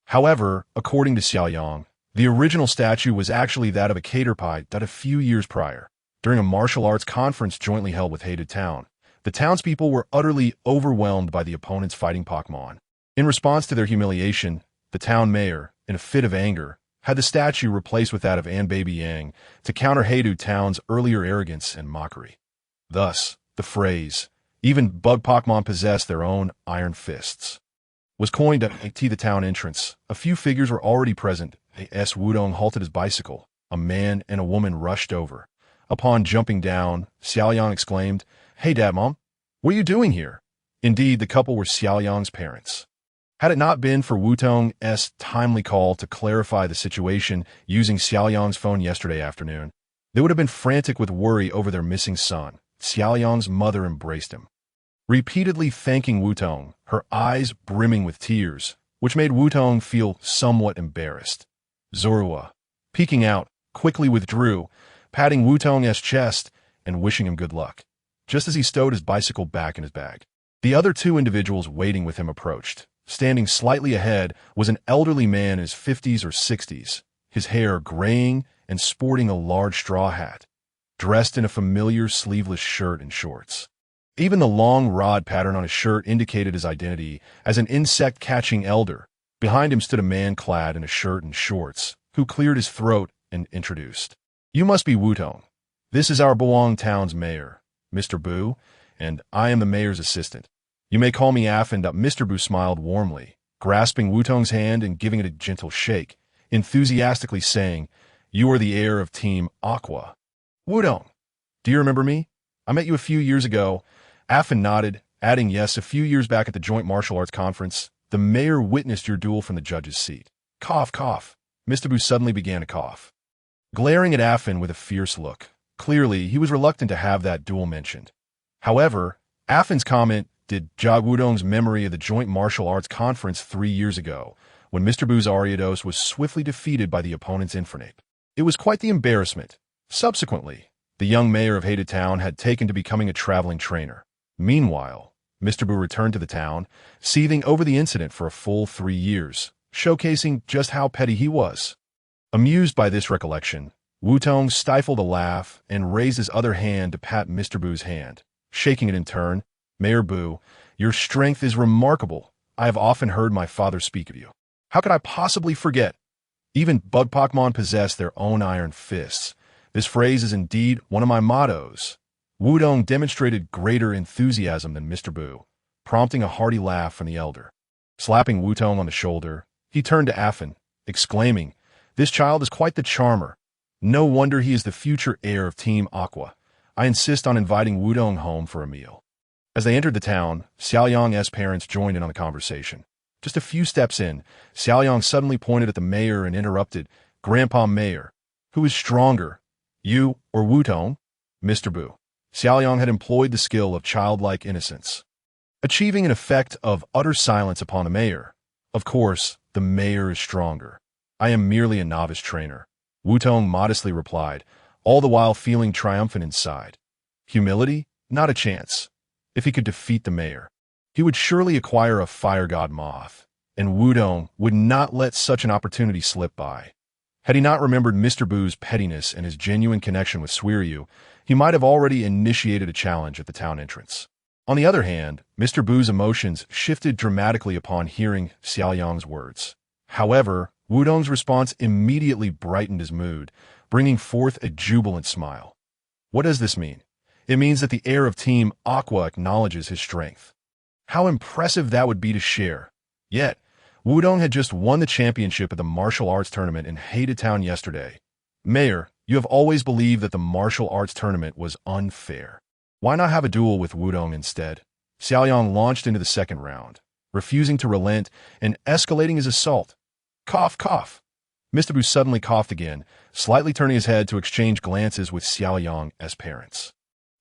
However, according to Xiaoyang, the original statue was actually that of a caterpie that a few years prior, during a martial arts conference jointly held with Hated Town, the townspeople were utterly overwhelmed by the opponent's fighting Pokemon. In response to their humiliation, the town mayor, in a fit of anger, had the statue replaced with that of Baby Yang to counter Hated Town's earlier arrogance and mockery. Thus, the phrase, "Even bug Pokemon possess their own iron fists," was coined at the town entrance. A few figures were already present. As Wudong halted his bicycle, a man and a woman rushed over. Upon jumping down, Xiaoyang exclaimed, "Hey, Dad, Mom, what are you doing here?" Indeed, the couple were Xiaoyang's parents. Had it not been for Wutong's timely call to clarify the situation using Xiaoyang's phone yesterday afternoon, they would have been frantic with worry over their missing son. Xiaoyang's mother embraced him, repeatedly thanking Wutong, her eyes brimming with tears, which made Wutong feel somewhat embarrassed. Zorua, peeking out, quickly withdrew, patting Wutong's chest and wishing him good luck. Just as he stowed his bicycle back in his bag, the other 2 individuals waiting with him approached. Standing slightly ahead was an elderly man in his 50s or 60s, his hair graying and sporting a large straw hat, dressed in a familiar sleeveless shirt and shorts. Even the long rod pattern on his shirt indicated his identity as an insect-catching elder. Behind him stood a man clad in a shirt and shorts, who cleared his throat and introduced, "You must be Wutong. This is our Buwang Town's mayor, Mr. Bu, and I am the mayor's assistant. You may call me Af." And Mr. Bu smiled warmly, grasping Wutong's hand and giving it a gentle shake, enthusiastically saying, "You are the heir of Team Aqua. Wudong, do you remember me? I met you a few years ago." Affin nodded, adding, "Yes, a few years back at the joint martial arts conference. The mayor witnessed your duel from the judge's seat." Cough, cough. Mr. Bu suddenly began to cough, glaring at Affin with a fierce look. Clearly, he was reluctant to have that duel mentioned. However, Affin's comment did jog Wudong's memory of the joint martial arts conference 3 years ago, when Mr. Bu's Ariados was swiftly defeated by the opponent's Infernape. It was quite the embarrassment. Subsequently, the young mayor of Hated Town had taken to becoming a traveling trainer. Meanwhile, Mr. Bu returned to the town, seething over the incident for a full 3 years, showcasing just how petty he was. Amused by this recollection, Wutong stifled a laugh and raised his other hand to pat Mr. Bu's hand, shaking it in turn. "Mayor Bu, your strength is remarkable. I have often heard my father speak of you. How could I possibly forget? Even bug Pokemon possess their own iron fists. This phrase is indeed one of my mottos." Wudong demonstrated greater enthusiasm than Mr. Bu, prompting a hearty laugh from the elder. Slapping Wutong on the shoulder, he turned to Affin, exclaiming, "This child is quite the charmer. No wonder he is the future heir of Team Aqua. I insist on inviting Wudong home for a meal." As they entered the town, Xiaoyang's parents joined in on the conversation. Just a few steps in, Xiaoyang suddenly pointed at the mayor and interrupted, "Grandpa Mayor, who is stronger, you or Wutong?" "Mr. Bu." Xiaoyang had employed the skill of childlike innocence, achieving an effect of utter silence upon the mayor. "Of course, the mayor is stronger. I am merely a novice trainer," Wutong modestly replied, all the while feeling triumphant inside. Humility? Not a chance. If he could defeat the mayor, he would surely acquire a fire god moth, and Wudong would not let such an opportunity slip by. Had he not remembered Mr. Bu's pettiness and his genuine connection with Suiryu, he might have already initiated a challenge at the town entrance. On the other hand, Mr. Bu's emotions shifted dramatically upon hearing Xiaoyang's words. However, Wudong's response immediately brightened his mood, bringing forth a jubilant smile. What does this mean? It means that the heir of Team Aqua acknowledges his strength. How impressive that would be to share. Yet, Wudong had just won the championship at the martial arts tournament in Haida Town yesterday. "Mayor, you have always believed that the martial arts tournament was unfair. Why not have a duel with Wudong instead?" Xiaoyang launched into the second round, refusing to relent and escalating his assault. Cough, cough. Mr. Bu suddenly coughed again, slightly turning his head to exchange glances with Xiaoyang's parents.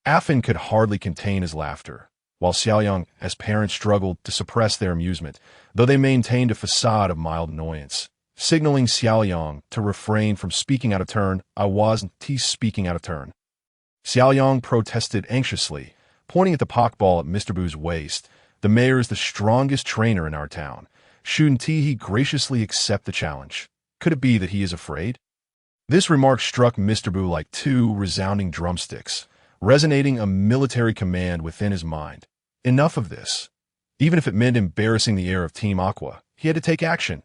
Affin could hardly contain his laughter, while Xiaoyang's parents struggled to suppress their amusement, though they maintained a facade of mild annoyance, signaling Xiaoyang to refrain from speaking out of turn. "I wasn't speaking out of turn." Xiaoyang protested anxiously, pointing at the pokeball at Mr. Bu's waist. "The mayor is the strongest trainer in our town. Shouldn't he graciously accept the challenge? Could it be that he is afraid?" This remark struck Mr. Bu like two resounding drumsticks, resonating a military command within his mind. Enough of this. Even if it meant embarrassing the heir of Team Aqua, he had to take action.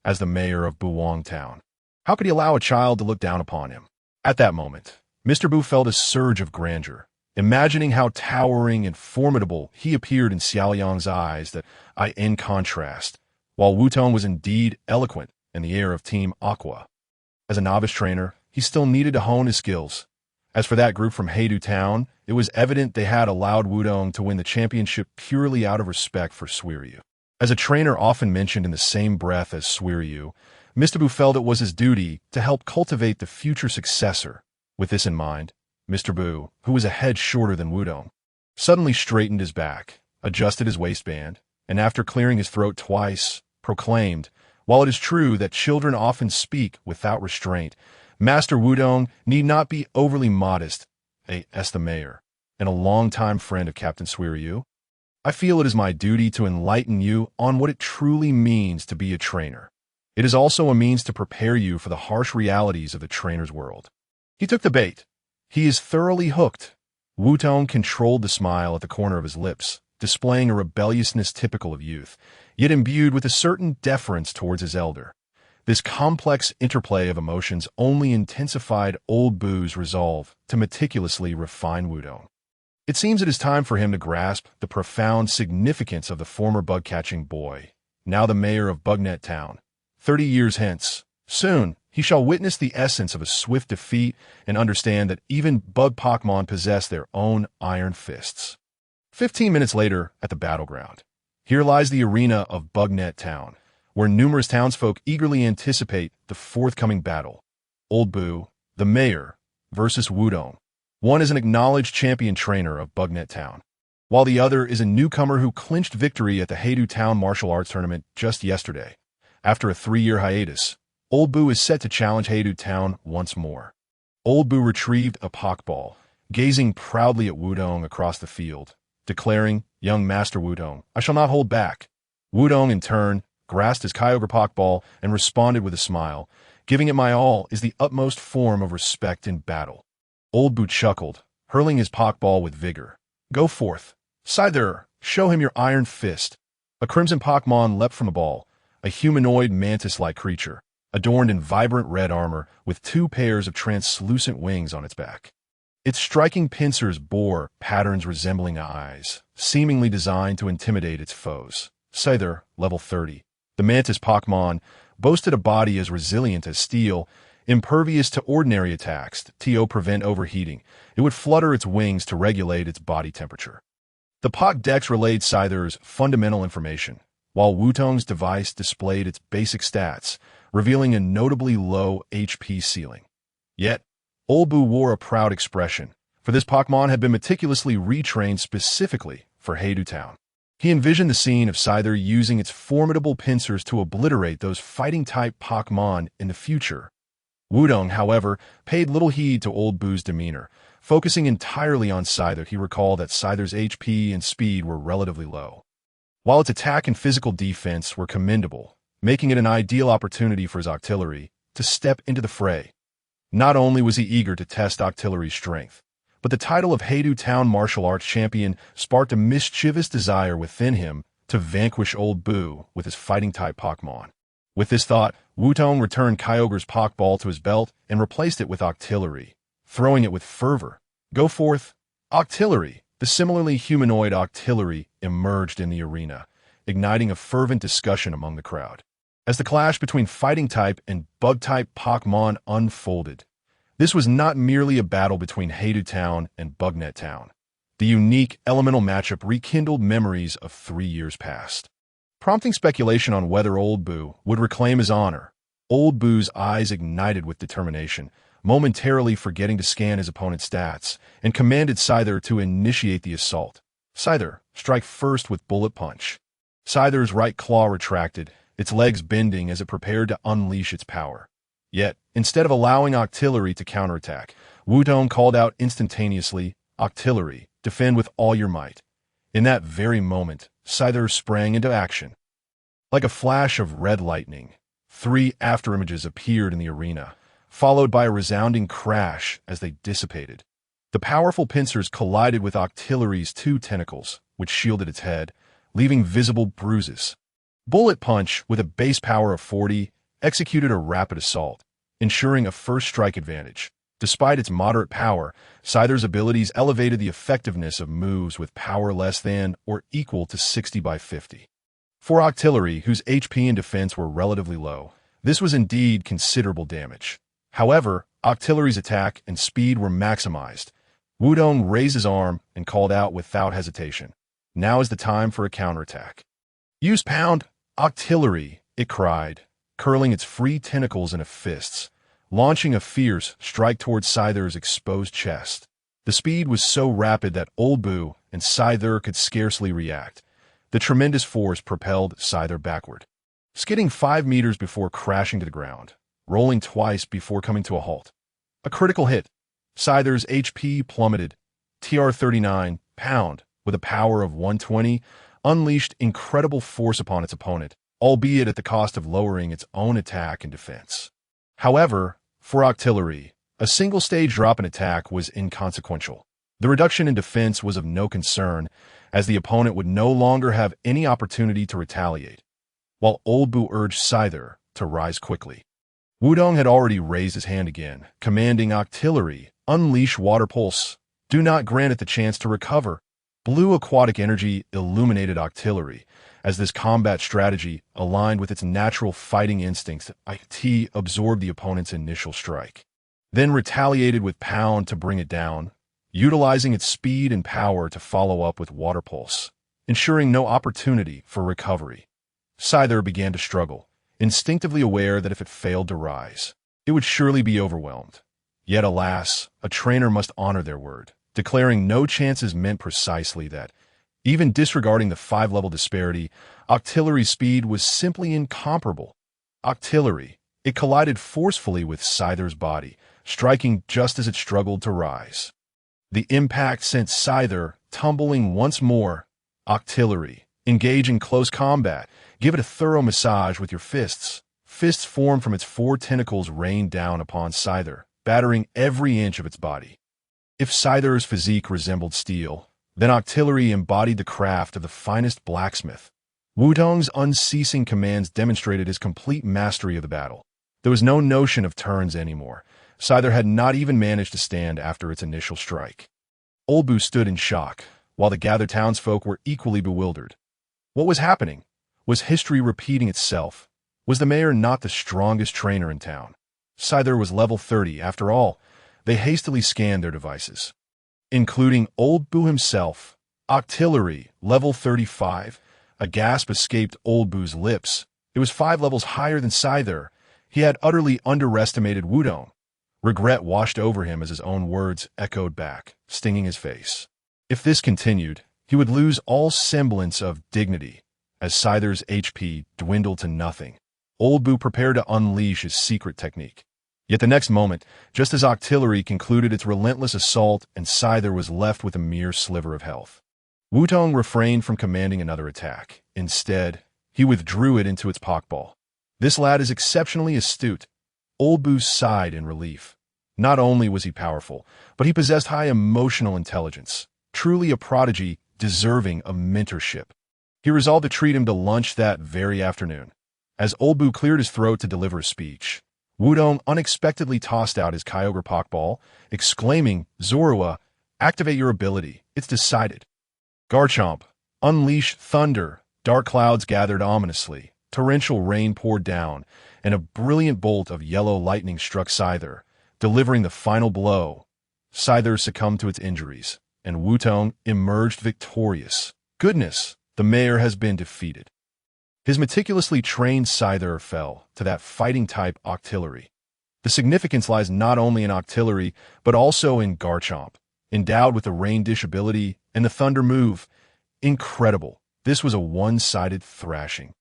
As the mayor of Buwang Town, how could he allow a child to look down upon him? At that moment, Mr. Bu felt a surge of grandeur, imagining how towering and formidable he appeared in Xiaoyang's eyes that in contrast, while Wutong was indeed eloquent and the heir of Team Aqua. As a novice trainer, he still needed to hone his skills. As for that group from Haida Town, it was evident they had allowed Wudong to win the championship purely out of respect for Suiryu. As a trainer often mentioned in the same breath as Suiryu, Mr. Bu felt it was his duty to help cultivate the future successor. With this in mind, Mr. Bu, who was a head shorter than Wudong, suddenly straightened his back, adjusted his waistband, and after clearing his throat twice, proclaimed, "While it is true that children often speak without restraint, Master Wudong need not be overly modest, as the mayor, and a longtime friend of Captain Suiryu. I feel it is my duty to enlighten you on what it truly means to be a trainer. It is also a means to prepare you for the harsh realities of the trainer's world." He took the bait. He is thoroughly hooked. Wutong controlled the smile at the corner of his lips, displaying a rebelliousness typical of youth, yet imbued with a certain deference towards his elder. This complex interplay of emotions only intensified Old Bu's resolve to meticulously refine Wudong. It seems it is time for him to grasp the profound significance of the former bug-catching boy, now the mayor of Bugnet Town. 30 years hence, soon, he shall witness the essence of a swift defeat and understand that even bug Pokemon possess their own iron fists. 15 minutes later, at the battleground, here lies the arena of Bugnet Town, where numerous townsfolk eagerly anticipate the forthcoming battle. Old Bu, the mayor, versus Wudong. One is an acknowledged champion trainer of Bugnet Town, while the other is a newcomer who clinched victory at the Haida Town martial arts tournament just yesterday. After a 3-year hiatus, Old Bu is set to challenge Haida Town once more. Old Bu retrieved a Pokeball, gazing proudly at Wudong across the field, declaring, "Young Master Wudong, I shall not hold back." Wudong, in turn, grasped his Kyogre Pokeball and responded with a smile. "Giving it my all is the utmost form of respect in battle." Old Bu chuckled, hurling his Pokeball with vigor. "Go forth. Scyther, show him your iron fist." A crimson Pokemon leapt from the ball, a humanoid mantis-like creature, adorned in vibrant red armor with 2 pairs of translucent wings on its back. Its striking pincers bore patterns resembling eyes, seemingly designed to intimidate its foes. Scyther, level 30. The mantis Pokemon boasted a body as resilient as steel, impervious to ordinary attacks to prevent overheating. It would flutter its wings to regulate its body temperature. The Pokédex relayed Scyther's fundamental information, while Wutong's device displayed its basic stats, revealing a notably low HP ceiling. Yet, Old Boo wore a proud expression, for this Pokémon had been meticulously retrained specifically for Heidu Town. He envisioned the scene of Scyther using its formidable pincers to obliterate those fighting-type Pokémon in the future. Wutong, however, paid little heed to Old Boo's demeanor. Focusing entirely on Scyther, he recalled that Scyther's HP and speed were relatively low, while its attack and physical defense were commendable, making it an ideal opportunity for his Octillery to step into the fray. Not only was he eager to test Octillery's strength, but the title of Heidu Town Martial Arts Champion sparked a mischievous desire within him to vanquish Old Boo with his fighting-type Pokemon. With this thought, Wutong returned Kyogre's Pokeball to his belt and replaced it with Octillery, throwing it with fervor. "Go forth, Octillery!" The similarly humanoid Octillery emerged in the arena, igniting a fervent discussion among the crowd. As the clash between fighting-type and bug-type Pokemon unfolded, this was not merely a battle between Heidu Town and Bugnet Town. The unique elemental matchup rekindled memories of 3 years past, prompting speculation on whether Old Boo would reclaim his honor. Old Boo's eyes ignited with determination, momentarily forgetting to scan his opponent's stats, and commanded Scyther to initiate the assault. "Scyther, strike first with Bullet Punch." Scyther's right claw retracted, its legs bending as it prepared to unleash its power. Yet, instead of allowing Octillery to counterattack, Wutong called out instantaneously, "Octillery, defend with all your might." In that very moment, Scyther sprang into action. Like a flash of red lightning, 3 afterimages appeared in the arena, followed by a resounding crash as they dissipated. The powerful pincers collided with Octillery's 2 tentacles, which shielded its head, leaving visible bruises. Bullet Punch, with a base power of 40, executed a rapid assault, ensuring a first strike advantage. Despite its moderate power, Scyther's abilities elevated the effectiveness of moves with power less than or equal to 60 by 50. For Octillery, whose HP and defense were relatively low, this was indeed considerable damage. However, Octillery's attack and speed were maximized. Wutong raised his arm and called out without hesitation, "Now is the time for a counterattack." "Use Pound, Octillery," it cried, curling its free tentacles into fists, launching a fierce strike towards Scyther's exposed chest. The speed was so rapid that Old Boo and Scyther could scarcely react. The tremendous force propelled Scyther backward, skidding 5 meters before crashing to the ground, rolling twice before coming to a halt. A critical hit. Scyther's HP plummeted. TR-39, Pound, with a power of 120, unleashed incredible force upon its opponent, albeit at the cost of lowering its own attack and defense. However, for Octillery, a single stage drop in attack was inconsequential. The reduction in defense was of no concern, as the opponent would no longer have any opportunity to retaliate, while Old Boo urged Scyther to rise quickly. Wutong had already raised his hand again, commanding Octillery, "Unleash Water Pulse. Do not grant it the chance to recover." Blue aquatic energy illuminated Octillery, as this combat strategy aligned with its natural fighting instincts. IT absorbed the opponent's initial strike, then retaliated with Pound to bring it down, utilizing its speed and power to follow up with Water Pulse, ensuring no opportunity for recovery. Scyther began to struggle, instinctively aware that if it failed to rise, it would surely be overwhelmed. Yet alas, a trainer must honor their word. Declaring no chances meant precisely that. Even disregarding the 5-level disparity, Octillery's speed was simply incomparable. Octillery, it collided forcefully with Scyther's body, striking just as it struggled to rise. The impact sent Scyther tumbling once more. Octillery, engage in close combat. Give it a thorough massage with your fists. Fists formed from its 4 tentacles rained down upon Scyther, battering every inch of its body. If Scyther's physique resembled steel, then Octillery embodied the craft of the finest blacksmith. Wutong's unceasing commands demonstrated his complete mastery of the battle. There was no notion of turns anymore. Scyther had not even managed to stand after its initial strike. Old Boo stood in shock, while the gathered townsfolk were equally bewildered. What was happening? Was history repeating itself? Was the mayor not the strongest trainer in town? Scyther was level 30, after all. They hastily scanned their devices, including Old Boo himself. Octillery, level 35. A gasp escaped Old Boo's lips. It was 5 levels higher than Scyther. He had utterly underestimated Wutong. Regret washed over him as his own words echoed back, stinging his face. If this continued, he would lose all semblance of dignity, as Scyther's HP dwindled to nothing. Old Boo prepared to unleash his secret technique. Yet the next moment, just as Octillery concluded its relentless assault and Scyther was left with a mere sliver of health, Wutong refrained from commanding another attack. Instead, he withdrew it into its Pokeball. This lad is exceptionally astute. Old Boo sighed in relief. Not only was he powerful, but he possessed high emotional intelligence, truly a prodigy deserving of mentorship. He resolved to treat him to lunch that very afternoon. As Old Boo cleared his throat to deliver a speech, Wutong unexpectedly tossed out his Kyogre Pokeball, exclaiming, "Zorua, activate your ability. It's decided." Garchomp, unleash thunder. Dark clouds gathered ominously. Torrential rain poured down, and a brilliant bolt of yellow lightning struck Scyther, delivering the final blow. Scyther succumbed to its injuries, and Wutong emerged victorious. Goodness, the mayor has been defeated. His meticulously trained Scyther fell to that fighting-type Octillery. The significance lies not only in Octillery, but also in Garchomp, endowed with the Rain Dish ability and the Thunder move. Incredible. This was a one-sided thrashing.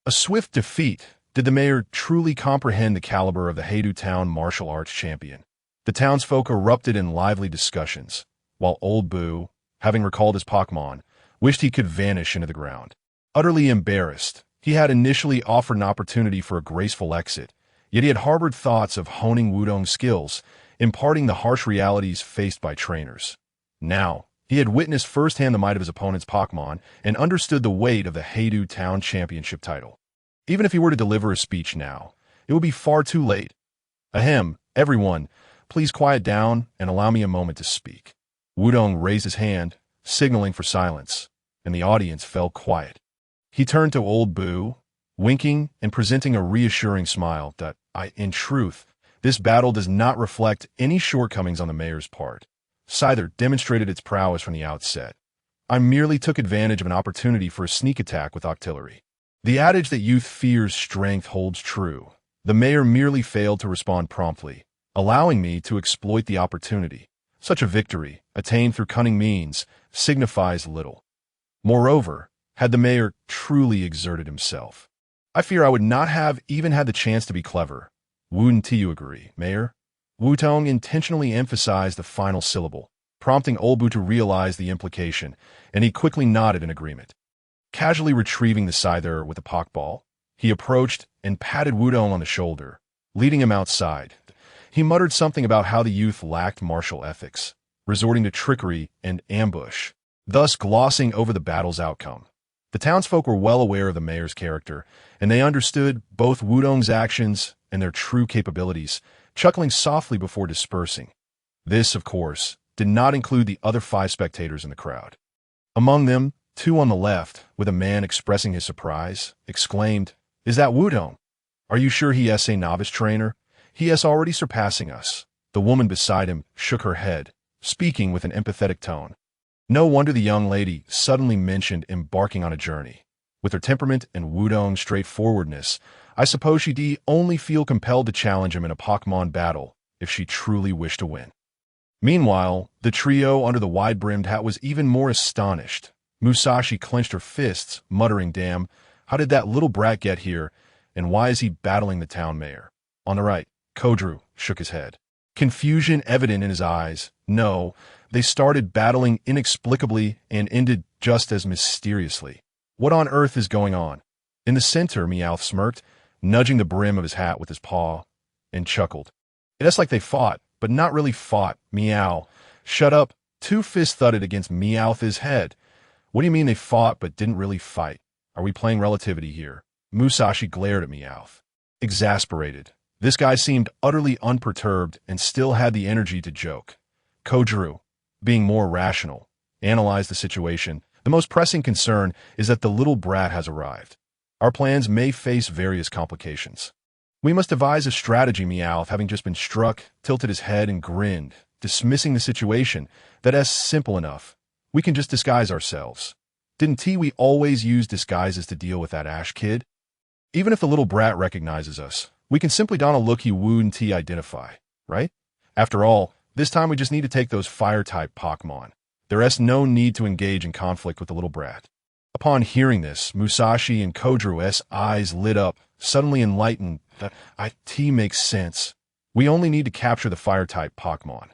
A swift defeat. Did the mayor truly comprehend the caliber of the Heidu Town martial arts champion? The townsfolk erupted in lively discussions, while Old Boo, having recalled his Pokemon, wished he could vanish into the ground. Utterly embarrassed, he had initially offered an opportunity for a graceful exit, yet he had harbored thoughts of honing Wudong's skills, imparting the harsh realities faced by trainers. Now, he had witnessed firsthand the might of his opponent's Pokemon and understood the weight of the Heidu Town Championship title. Even if he were to deliver a speech now, it would be far too late. Ahem, everyone, please quiet down and allow me a moment to speak. Wudong raised his hand, signaling for silence, and the audience fell quiet. He turned to Old Boo, winking and presenting a reassuring smile that, in truth, this battle does not reflect any shortcomings on the mayor's part. Scyther demonstrated its prowess from the outset. I merely took advantage of an opportunity for a sneak attack with Octillery. The adage that youth fears strength holds true. The mayor merely failed to respond promptly, allowing me to exploit the opportunity. Such a victory, attained through cunning means, signifies little. Moreover, had the mayor truly exerted himself, I fear I would not have even had the chance to be clever. Wouldn't you agree, Mayor? Wutong intentionally emphasized the final syllable, prompting Old Boo to realize the implication, and he quickly nodded in agreement. Casually retrieving the Scyther with a Pokeball, he approached and patted Wutong on the shoulder, leading him outside. He muttered something about how the youth lacked martial ethics, resorting to trickery and ambush, thus glossing over the battle's outcome. The townsfolk were well aware of the mayor's character, and they understood both Wudong's actions and their true capabilities, chuckling softly before dispersing. This, of course, did not include the other 5 spectators in the crowd. Among them, 2 on the left, with a man expressing his surprise, exclaimed, "Is that Wutong? Are you sure he is a novice trainer? He is already surpassing us." The woman beside him shook her head, speaking with an empathetic tone. No wonder the young lady suddenly mentioned embarking on a journey. With her temperament and Wudong's straightforwardness, I suppose she'd only feel compelled to challenge him in a Pokemon battle if she truly wished to win. Meanwhile, the trio under the wide-brimmed hat was even more astonished. Musashi clenched her fists, muttering, "Damn, how did that little brat get here, and why is he battling the town mayor?" On the right, Kodru shook his head, confusion evident in his eyes. No, they started battling inexplicably and ended just as mysteriously. What on earth is going on? In the center, Meowth smirked, nudging the brim of his hat with his paw, and chuckled. It's like they fought, but not really fought. Meow. Shut up. 2 fists thudded against Meowth's head. What do you mean they fought but didn't really fight? Are we playing relativity here? Musashi glared at Meowth, exasperated. This guy seemed utterly unperturbed and still had the energy to joke. Kyogre, being more rational, analyzed the situation. The most pressing concern is that the little brat has arrived. Our plans may face various complications. We must devise a strategy. Meowth, having just been struck, tilted his head and grinned, dismissing the situation. That's simple enough. We can just disguise ourselves. Didn't we always use disguises to deal with that Ash kid? Even if the little brat recognizes us, we can simply don a look he wouldn't identify, right? After all, this time we just need to take those fire-type Pokemon. There's no need to engage in conflict with the little brat. Upon hearing this, Musashi and Kyogre's eyes lit up, suddenly enlightened. That it makes sense. We only need to capture the fire-type Pokemon.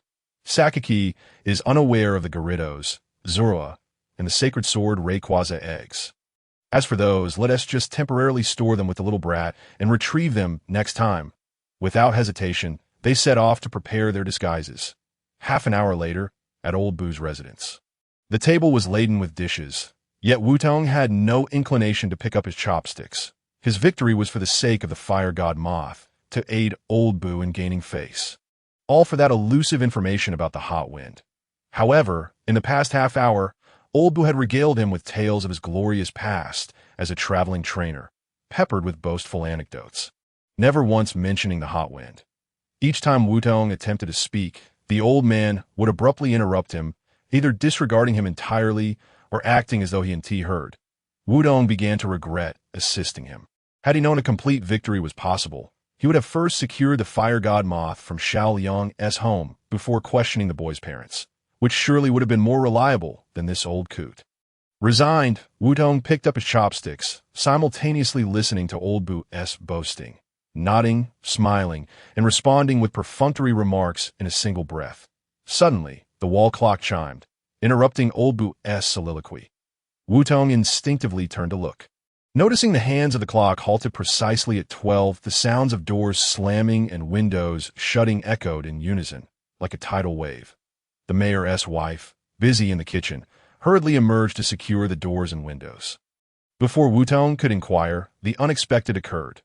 Sakaki is unaware of the Gyarados, Zorua, and the Sacred Sword Rayquaza eggs. As for those, let us just temporarily store them with the little brat and retrieve them next time. Without hesitation, they set off to prepare their disguises. Half an hour later, at Old Boo's residence. The table was laden with dishes, yet Wutong had no inclination to pick up his chopsticks. His victory was for the sake of the fire god Moth, to aid Old Boo in gaining face. All for that elusive information about the hot wind. However, in the past half hour, Old Boo had regaled him with tales of his glorious past as a traveling trainer, peppered with boastful anecdotes, never once mentioning the hot wind. Each time Wutong attempted to speak, the old man would abruptly interrupt him, either disregarding him entirely or acting as though he hadn't heard. Wutong began to regret assisting him. Had he known a complete victory was possible, he would have first secured the fire god Moth from Xiaoliang's home before questioning the boy's parents, which surely would have been more reliable than this old coot. Resigned, Wutong picked up his chopsticks, simultaneously listening to Old Boo's boasting, nodding, smiling, and responding with perfunctory remarks in a single breath. Suddenly, the wall clock chimed, interrupting Old Boo's soliloquy. Wutong instinctively turned to look. Noticing the hands of the clock halted precisely at 12, the sounds of doors slamming and windows shutting echoed in unison, like a tidal wave. The mayor's wife, busy in the kitchen, hurriedly emerged to secure the doors and windows. Before Wutong could inquire, the unexpected occurred.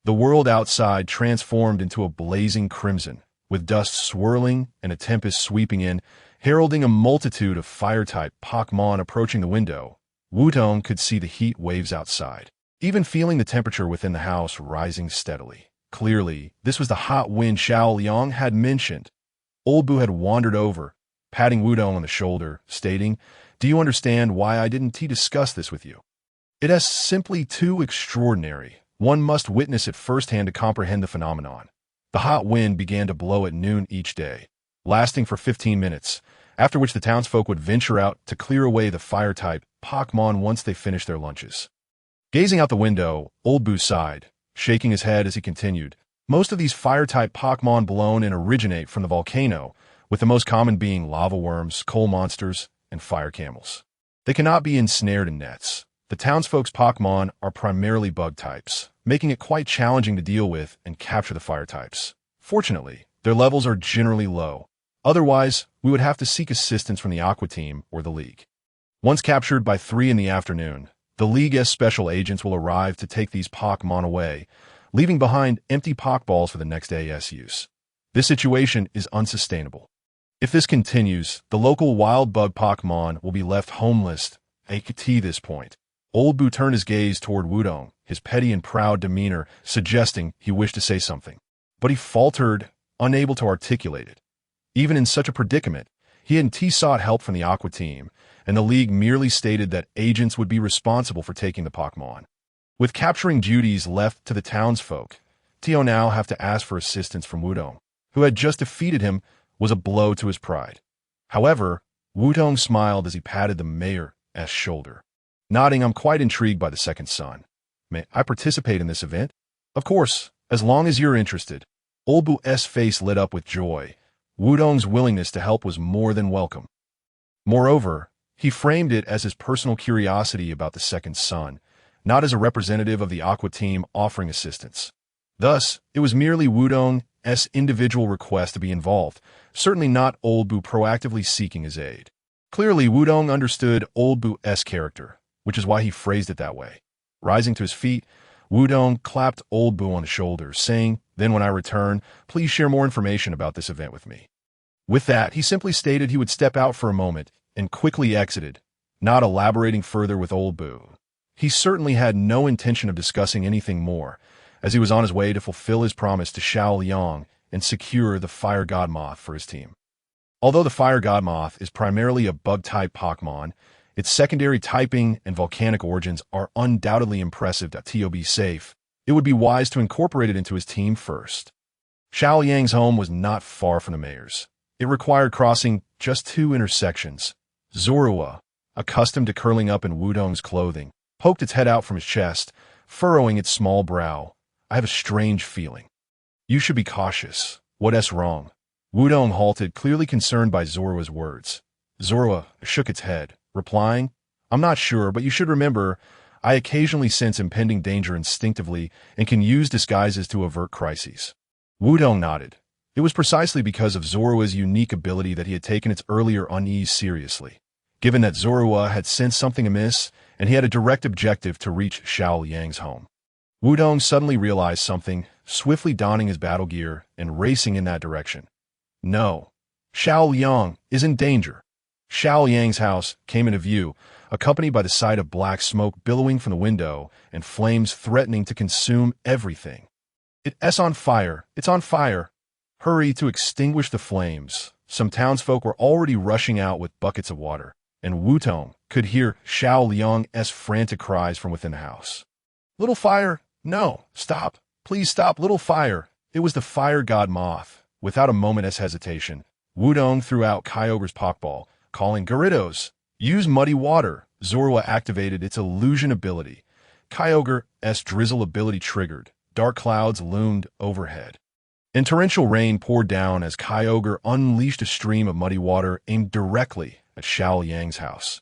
The world outside transformed into a blazing crimson, with dust swirling and a tempest sweeping in, heralding a multitude of fire-type Pokemon approaching the window. Wutong could see the heat waves outside, even feeling the temperature within the house rising steadily. Clearly, this was the hot wind Xiaoliang had mentioned. Old Boo had wandered over, patting Wutong on the shoulder, stating, "Do you understand why I didn't discuss this with you? It is simply too extraordinary. One must witness it firsthand to comprehend the phenomenon." The hot wind began to blow at noon each day, lasting for 15 minutes, after which the townsfolk would venture out to clear away the fire-type Pokemon once they finished their lunches. Gazing out the window, Old Boo sighed, shaking his head as he continued. Most of these fire-type Pokemon blown and originate from the volcano, with the most common being lava worms, coal monsters, and fire camels. They cannot be ensnared in nets. The townsfolk's Pokemon are primarily bug types, making it quite challenging to deal with and capture the fire types. Fortunately, their levels are generally low. Otherwise, we would have to seek assistance from the Aqua Team or the League. Once captured by 3 in the afternoon, the League's special agents will arrive to take these Pokemon away, leaving behind empty Pokeballs for the next day's use. This situation is unsustainable. If this continues, the local wild bug Pokemon will be left homeless at this point. Old Boo turned his gaze toward Wutong, his petty and proud demeanor suggesting he wished to say something. But he faltered, unable to articulate it. Even in such a predicament, he hadn't sought help from the Aqua Team, and the League merely stated that agents would be responsible for taking the Pokemon. With capturing duties left to the townsfolk, Tio now have to ask for assistance from Wutong, who had just defeated him, was a blow to his pride. However, Wutong smiled as he patted the mayor's shoulder. Nodding, "I'm quite intrigued by the second son. May I participate in this event?" "Of course, as long as you're interested." Old Boo's face lit up with joy. Wutong's willingness to help was more than welcome. Moreover, he framed it as his personal curiosity about the second son, not as a representative of the Aqua Team offering assistance. Thus, it was merely Wutong's individual request to be involved, certainly not Old Boo proactively seeking his aid. Clearly, Wutong understood Old Boo's character, which is why he phrased it that way. Rising to his feet, Wutong clapped Old Boo on the shoulder, saying, Then when I return, please share more information about this event with me." With that, he simply stated he would step out for a moment and quickly exited, not elaborating further with Old Boo. He certainly had no intention of discussing anything more, as he was on his way to fulfill his promise to Xiao Liang and secure the Fire God Moth for his team. Although the Fire God Moth is primarily a bug-type Pokémon, its secondary typing and volcanic origins are undoubtedly impressive. To be safe, it would be wise to incorporate it into his team first. Xiao Yang's home was not far from the mayor's. It required crossing just 2 intersections. Zorua, accustomed to curling up in Wudong's clothing, poked its head out from his chest, furrowing its small brow. "I have a strange feeling." "You should be cautious. What's wrong?" Wudong halted, clearly concerned by Zorua's words. Zorua shook its head, replying, "I'm not sure, but you should remember, I occasionally sense impending danger instinctively and can use disguises to avert crises." Wudong nodded. It was precisely because of Zorua's unique ability that he had taken its earlier unease seriously. Given that Zorua had sensed something amiss, and he had a direct objective to reach Xiao Yang's home. Wudong suddenly realized something, swiftly donning his battle gear and racing in that direction. No, Xiao Yang is in danger. Xiao Yang's house came into view, accompanied by the sight of black smoke billowing from the window and flames threatening to consume everything. "It's on fire! It's on fire! Hurry to extinguish the flames." Some townsfolk were already rushing out with buckets of water, and Wutong could hear Xiao Liang's frantic cries from within the house. "Little fire! No! Stop! Please stop, little fire!" It was the Fire God Moth. Without a moment's hesitation, Wudong threw out Kyogre's Pokeball, calling Gyarados. "Use muddy water." Zorua activated its illusion ability. Kyogre's drizzle ability triggered. Dark clouds loomed overhead, and torrential rain poured down as Kyogre unleashed a stream of muddy water aimed directly at Xiao Yang's house.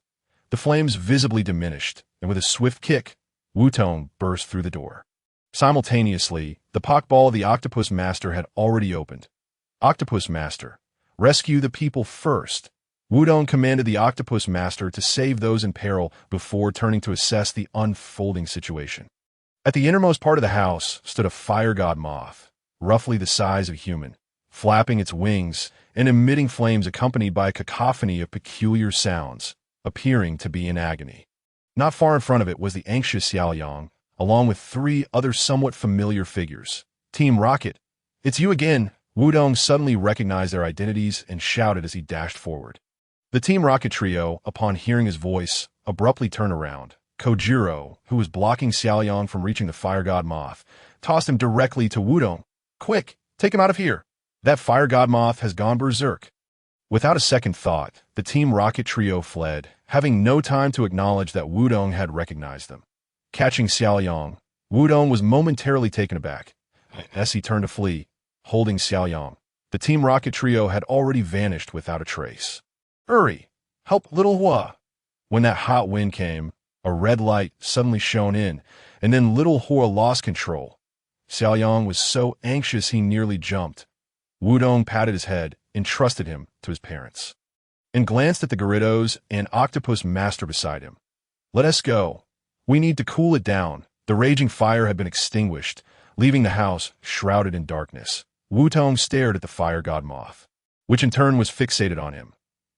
The flames visibly diminished, and with a swift kick, Wutong burst through the door. Simultaneously, the Pokeball of the Octopus Master had already opened. "Octopus Master, rescue the people first." Wudong commanded the Octopus Master to save those in peril before turning to assess the unfolding situation. At the innermost part of the house stood a Fire God Moth, roughly the size of a human, flapping its wings and emitting flames accompanied by a cacophony of peculiar sounds, appearing to be in agony. Not far in front of it was the anxious Xiao Yang, along with 3 other somewhat familiar figures. "Team Rocket, it's you again!" Wudong suddenly recognized their identities and shouted as he dashed forward. The Team Rocket trio, upon hearing his voice, abruptly turned around. Kojiro, who was blocking Xiao Yang from reaching the Fire God Moth, tossed him directly to Wudong. "Quick, take him out of here! That Fire God Moth has gone berserk." Without a second thought, the Team Rocket trio fled, having no time to acknowledge that Wudong had recognized them. Catching Xiao Yang, Wudong was momentarily taken aback. As he turned to flee, holding Xiao Yang, the Team Rocket trio had already vanished without a trace. "Hurry! Help little Hua!" When that hot wind came, a red light suddenly shone in, and then little Hua lost control. Xiao Yang was so anxious he nearly jumped. Wudong patted his head and trusted him to his parents, and glanced at the Gyarados and Octopus Master beside him. "Let us go. We need to cool it down." The raging fire had been extinguished, leaving the house shrouded in darkness. Wutong stared at the Fire God Moth, which in turn was fixated on him.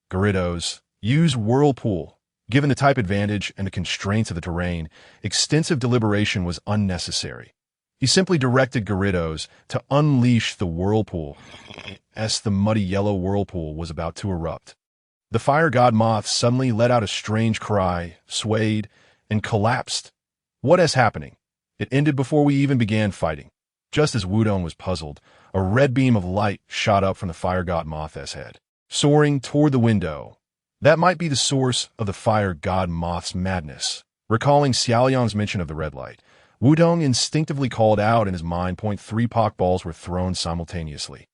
"Gyarados, use Whirlpool." Given the type advantage and the constraints of the terrain, extensive deliberation was unnecessary. He simply directed Gyarados to unleash the Whirlpool, as the muddy yellow whirlpool was about to erupt. The Fire God Moth suddenly let out a strange cry, swayed, and collapsed. "What is happening?" It ended before we even began fighting. Just as Wudong was puzzled, a red beam of light shot up from the Fire God Moth's head, soaring toward the window. That might be the source of the Fire God Moth's madness. Recalling Xiao Yang's mention of the red light, Wudong instinctively called out in his mind. 3 Pokeballs were thrown simultaneously.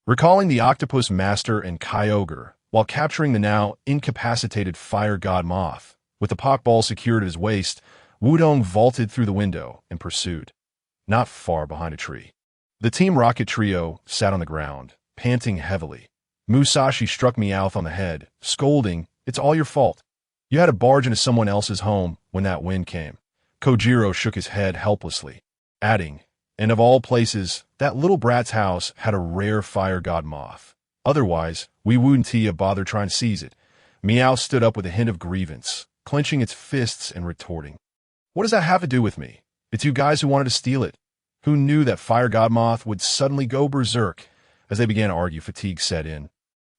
Recalling the Octopus Master and Kyogre, while capturing the now incapacitated Fire God Moth, with the Pokeball secured at his waist, Wudong vaulted through the window and pursued. Not far behind a tree, the Team Rocket trio sat on the ground, panting heavily. Musashi struck Meowth on the head, scolding, "It's all your fault. You had to barge into someone else's home when that wind came." Kojiro shook his head helplessly, adding, And of all places, that little brat's house had a rare fire god moth. Otherwise, we wouldn't have bothered trying to seize it. Meow stood up with a hint of grievance, clenching its fists and retorting. What does that have to do with me? It's you guys who wanted to steal it. Who knew that fire god moth would suddenly go berserk? As they began to argue, fatigue set in,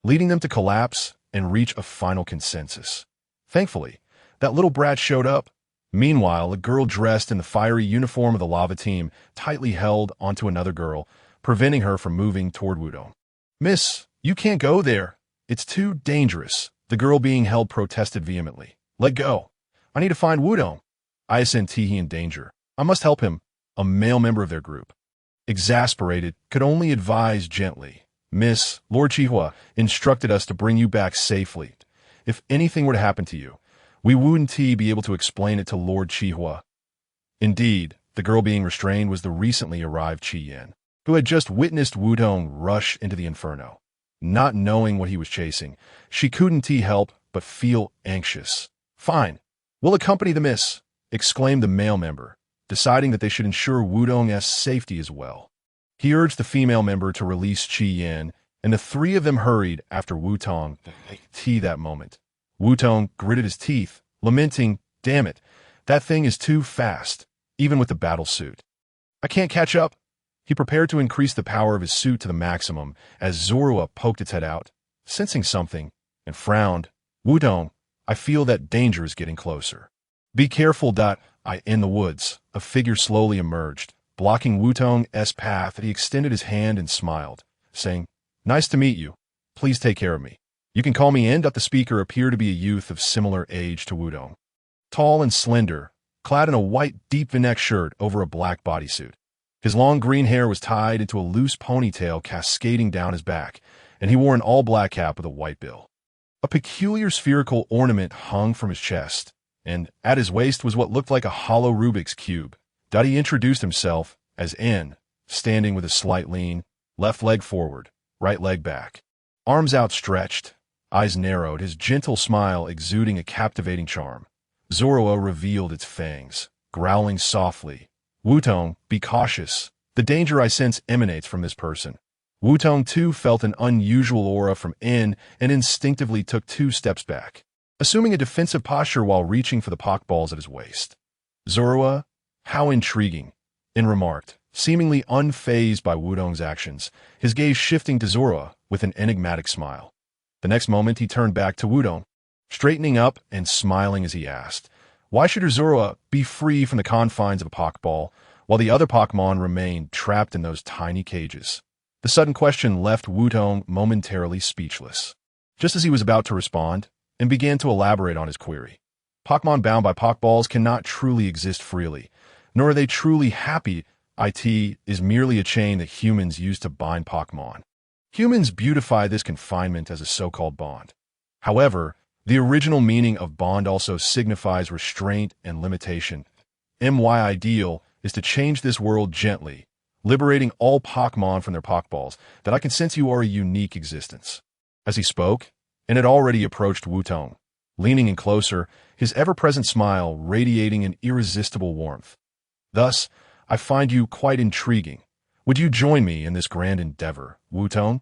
leading them to collapse and reach a final consensus. Thankfully, that little brat showed up. Meanwhile, a girl dressed in the fiery uniform of the lava team tightly held onto another girl, preventing her from moving toward Wutong. Miss, you can't go there. It's too dangerous. The girl being held protested vehemently. Let go. I need to find Wutong. I sent Teehee in danger. I must help him. A male member of their group, exasperated, could only advise gently. Miss, Lord Chihua instructed us to bring you back safely. If anything were to happen to you, we wouldn't be able to explain it to Lord Chihua. Indeed, the girl being restrained was the recently arrived Chi Yin, who had just witnessed Wutong rush into the inferno. Not knowing what he was chasing, she couldn't help but feel anxious. Fine, we'll accompany the miss, exclaimed the male member, deciding that they should ensure Wutong's safety as well. He urged the female member to release Chi Yin, and the three of them hurried after Wutong that moment. Wutong gritted his teeth, lamenting, damn it, that thing is too fast, even with the battle suit. I can't catch up. He prepared to increase the power of his suit to the maximum as Zorua poked its head out, sensing something, and frowned. Wutong, I feel that danger is getting closer. Be careful. In the woods, a figure slowly emerged, blocking Wutong's path. He extended his hand and smiled, saying, Nice to meet you. Please take care of me. You can call me in. The speaker appeared to be a youth of similar age to Wutong. Tall and slender, clad in a white deep V-neck shirt over a black bodysuit. His long green hair was tied into a loose ponytail cascading down his back, and he wore an all-black cap with a white bill. A peculiar spherical ornament hung from his chest, and at his waist was what looked like a hollow Rubik's Cube. He introduced himself as N, standing with a slight lean, left leg forward, right leg back. Arms outstretched, eyes narrowed, his gentle smile exuding a captivating charm. Zorua revealed its fangs, growling softly. Wutong, be cautious. The danger I sense emanates from this person. Wutong too felt an unusual aura from N and instinctively took 2 steps back, assuming a defensive posture while reaching for the pokeballs at his waist. Zorua, how intriguing, N remarked, seemingly unfazed by Wutong's actions, his gaze shifting to Zorua with an enigmatic smile. The next moment he turned back to Wutong, straightening up and smiling as he asked, why should Zorua be free from the confines of a Pokeball, while the other Pokemon remained trapped in those tiny cages? The sudden question left Wutong momentarily speechless. Just as he was about to respond, and began to elaborate on his query. Pokemon bound by Pokeballs cannot truly exist freely, nor are they truly happy. It is merely a chain that humans use to bind Pokemon. Humans beautify this confinement as a so-called bond. However, the original meaning of bond also signifies restraint and limitation. My ideal is to change this world gently, liberating all Pokemon from their Pokeballs, that I can sense you are a unique existence. As he spoke, and had already approached Wutong, leaning in closer, his ever-present smile radiating an irresistible warmth. Thus, I find you quite intriguing. Would you join me in this grand endeavor, Wutong?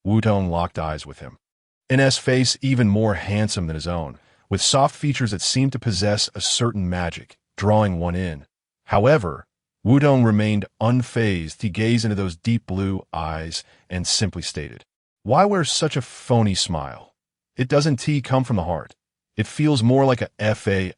Wutong locked eyes with him. N's face even more handsome than his own, with soft features that seemed to possess a certain magic, drawing one in. However, Wutong remained unfazed. He gazed into those deep blue eyes and simply stated, why wear such a phony smile? It doesn't come from the heart. It feels more like a fade,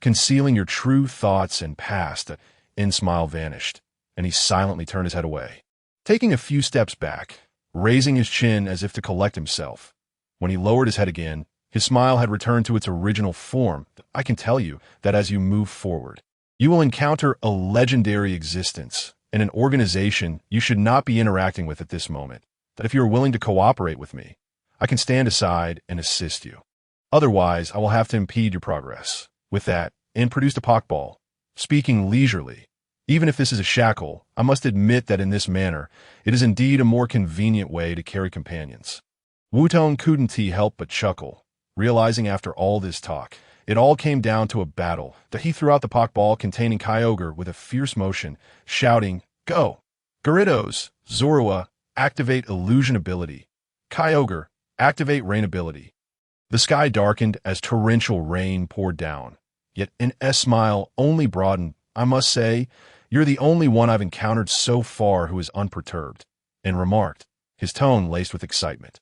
concealing your true thoughts and past. N's smile vanished, and he silently turned his head away, taking a few steps back, raising his chin as if to collect himself. When he lowered his head again, his smile had returned to its original form. I can tell you that as you move forward, you will encounter a legendary existence and an organization you should not be interacting with at this moment, that if you are willing to cooperate with me, I can stand aside and assist you. Otherwise, I will have to impede your progress. With that, N produced a Pokeball, speaking leisurely. Even if this is a shackle, I must admit that in this manner, it is indeed a more convenient way to carry companions. Wutong couldn't help but chuckle, realizing after all this talk, it all came down to a battle, that he threw out the Pokeball containing Kyogre with a fierce motion, shouting, Go! Gyarados, Zorua, activate illusion ability. Kyogre, activate rain ability. The sky darkened as torrential rain poured down. Yet in smile only broadened. I must say, you're the only one I've encountered so far who is unperturbed, and remarked, his tone laced with excitement.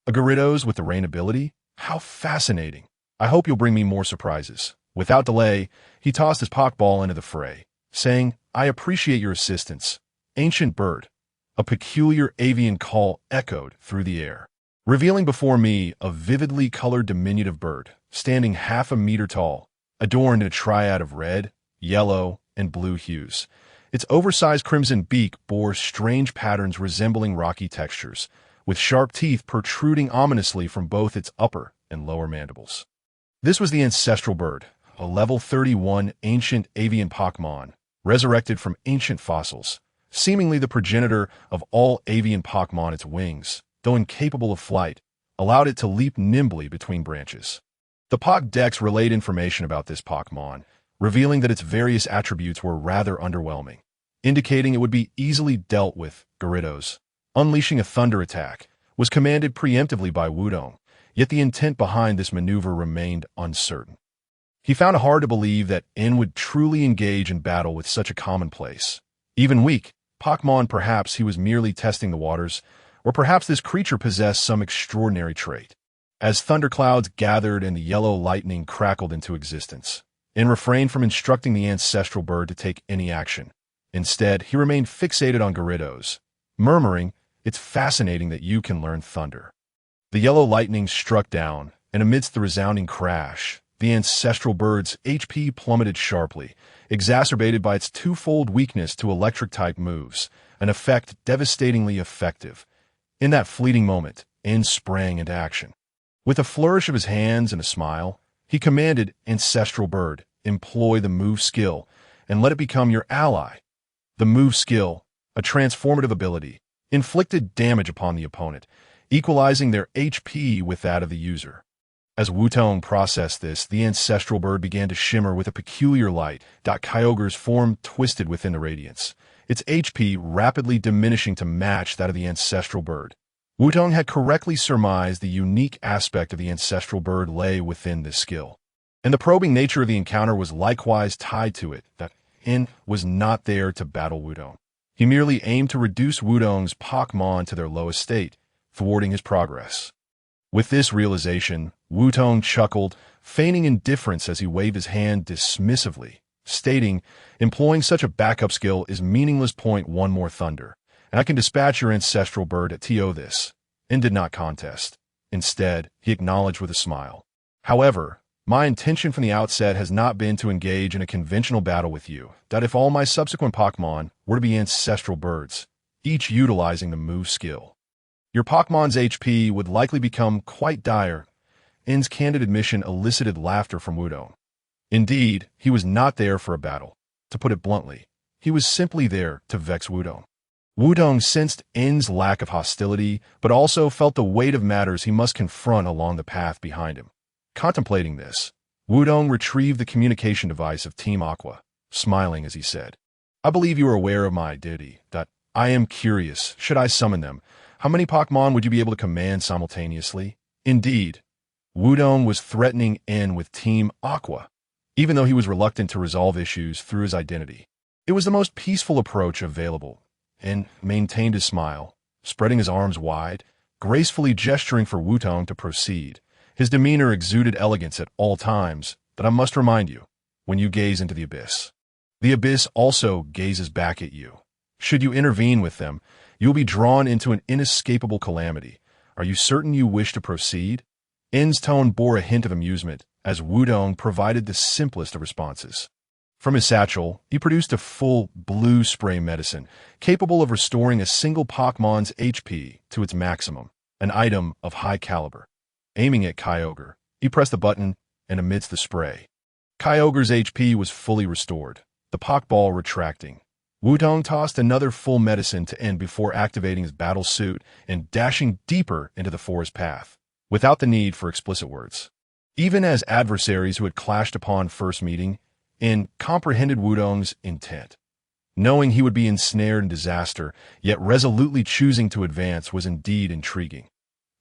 A Gyarados with the rain ability? How fascinating. I hope you'll bring me more surprises. Without delay, he tossed his Pokeball into the fray, saying, I appreciate your assistance. Ancient bird. A peculiar avian call echoed through the air, revealing before me a vividly colored diminutive bird, standing half a meter tall, adorned in a triad of red, yellow, and blue hues. Its oversized crimson beak bore strange patterns resembling rocky textures, with sharp teeth protruding ominously from both its upper and lower mandibles. This was the ancestral bird, a level 31 ancient avian Pokémon, resurrected from ancient fossils, seemingly the progenitor of all avian Pokémon. Its wings, though incapable of flight, allowed it to leap nimbly between branches. The Pokédex relayed information about this Pokémon, revealing that its various attributes were rather underwhelming, indicating it would be easily dealt with. Gyarados, unleashing a thunder attack, was commanded preemptively by Wutong, yet the intent behind this maneuver remained uncertain. He found it hard to believe that N would truly engage in battle with such a commonplace, even weak, Pokémon. Perhaps he was merely testing the waters, or perhaps this creature possessed some extraordinary trait. As thunderclouds gathered and the yellow lightning crackled into existence, N refrained from instructing the ancestral bird to take any action. Instead, he remained fixated on Gyarados, murmuring, It's fascinating that you can learn thunder. The yellow lightning struck down, and amidst the resounding crash, the ancestral bird's HP plummeted sharply, exacerbated by its twofold weakness to electric-type moves, an effect devastatingly effective. In that fleeting moment, N sprang into action. With a flourish of his hands and a smile, he commanded Ancestral Bird, employ the move skill, and let it become your ally. The move skill, a transformative ability, inflicted damage upon the opponent, equalizing their HP with that of the user. As Wutong processed this, the Ancestral Bird began to shimmer with a peculiar light. Kyogre's form twisted within the radiance, its HP rapidly diminishing to match that of the Ancestral Bird. Wutong had correctly surmised the unique aspect of the Ancestral Bird lay within this skill, and the probing nature of the encounter was likewise tied to it. That N was not there to battle Wutong. He merely aimed to reduce Wutong's Pokémon to their lowest state, thwarting his progress. With this realization, Wutong chuckled, feigning indifference as he waved his hand dismissively, stating, employing such a backup skill is meaningless. Point one more thunder, and I can dispatch your Ancestral Bird at TO this. N did not contest. Instead, he acknowledged with a smile. However, my intention from the outset has not been to engage in a conventional battle with you. That if all my subsequent Pokémon were to be Ancestral Birds, each utilizing the move skill, your Pokémon's HP would likely become quite dire. N's candid admission elicited laughter from Wutong. Indeed, he was not there for a battle. To put it bluntly, he was simply there to vex Wutong. Wutong sensed N's lack of hostility, but also felt the weight of matters he must confront along the path behind him. Contemplating this, Wutong retrieved the communication device of Team Aqua, smiling as he said, I believe you are aware of my deity. I am curious, should I summon them, how many Pokémon would you be able to command simultaneously? Indeed, Wutong was threatening N with Team Aqua, even though he was reluctant to resolve issues through his identity. It was the most peaceful approach available. N maintained his smile, spreading his arms wide, gracefully gesturing for Wutong to proceed. His demeanor exuded elegance at all times, but I must remind you, when you gaze into the abyss also gazes back at you. Should you intervene with them, you will be drawn into an inescapable calamity. Are you certain you wish to proceed? N's tone bore a hint of amusement, as Wutong provided the simplest of responses. From his satchel, he produced a full blue spray medicine, capable of restoring a single Pokémon's HP to its maximum, an item of high caliber. Aiming at Kyogre, he pressed the button, and amidst the spray, Kyogre's HP was fully restored, the Pokeball retracting. Wutong tossed another full medicine to N before activating his battle suit and dashing deeper into the forest path, without the need for explicit words. Even as adversaries who had clashed upon first meeting, N comprehended Wutong's intent. Knowing he would be ensnared in disaster, yet resolutely choosing to advance was indeed intriguing.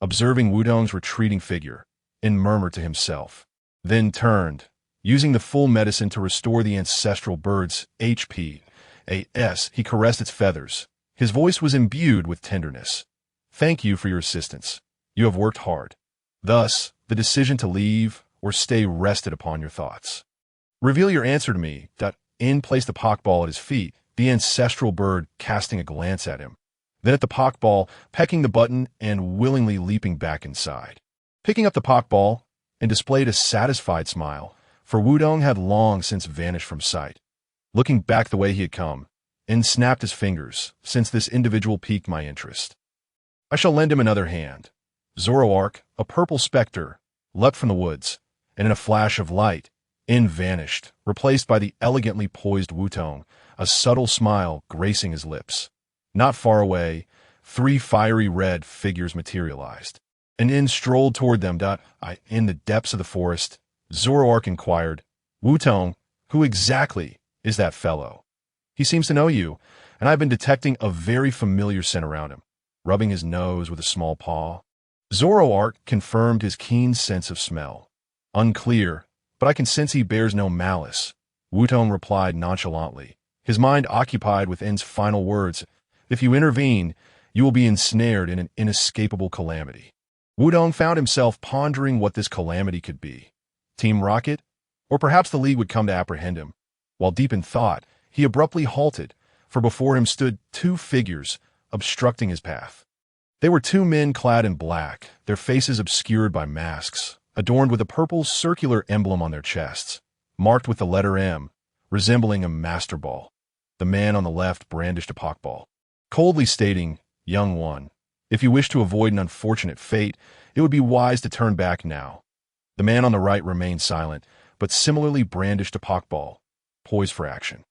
Observing Wudong's retreating figure, In murmured to himself, then turned, using the full medicine to restore the ancestral bird's HP. He caressed its feathers. His voice was imbued with tenderness. Thank you for your assistance. You have worked hard. Thus, the decision to leave or stay rested upon your thoughts. Reveal your answer to me. In placed the Pokeball at his feet, the ancestral bird casting a glance at him. Then at the Pokeball, pecking the button and willingly leaping back inside. Picking up the Pokeball and displayed a satisfied smile, for Wudong had long since vanished from sight. Looking back the way he had come, and snapped his fingers, since this individual piqued my interest. I shall lend him another hand. Zoroark, a purple specter, leapt from the woods, and in a flash of light, vanished, replaced by the elegantly poised Wutong, a subtle smile gracing his lips. Not far away, 3 fiery red figures materialized. And strolled toward them. In the depths of the forest, Zoroark inquired, Wutong, who exactly is that fellow? He seems to know you, and I've been detecting a very familiar scent around him, rubbing his nose with a small paw. Zoroark confirmed his keen sense of smell. Unclear, but I can sense he bears no malice, Wutong replied nonchalantly, his mind occupied with N's final words. If you intervene, you will be ensnared in an inescapable calamity. Wudong found himself pondering what this calamity could be. Team Rocket? Or perhaps the League would come to apprehend him. While deep in thought, he abruptly halted, for before him stood 2 figures, obstructing his path. They were 2 men clad in black, their faces obscured by masks, adorned with a purple circular emblem on their chests, marked with the letter M, resembling a master ball. The man on the left brandished a Pokeball, coldly stating, Young one, if you wish to avoid an unfortunate fate, it would be wise to turn back now. The man on the right remained silent, but similarly brandished a Pokeball, poised for action.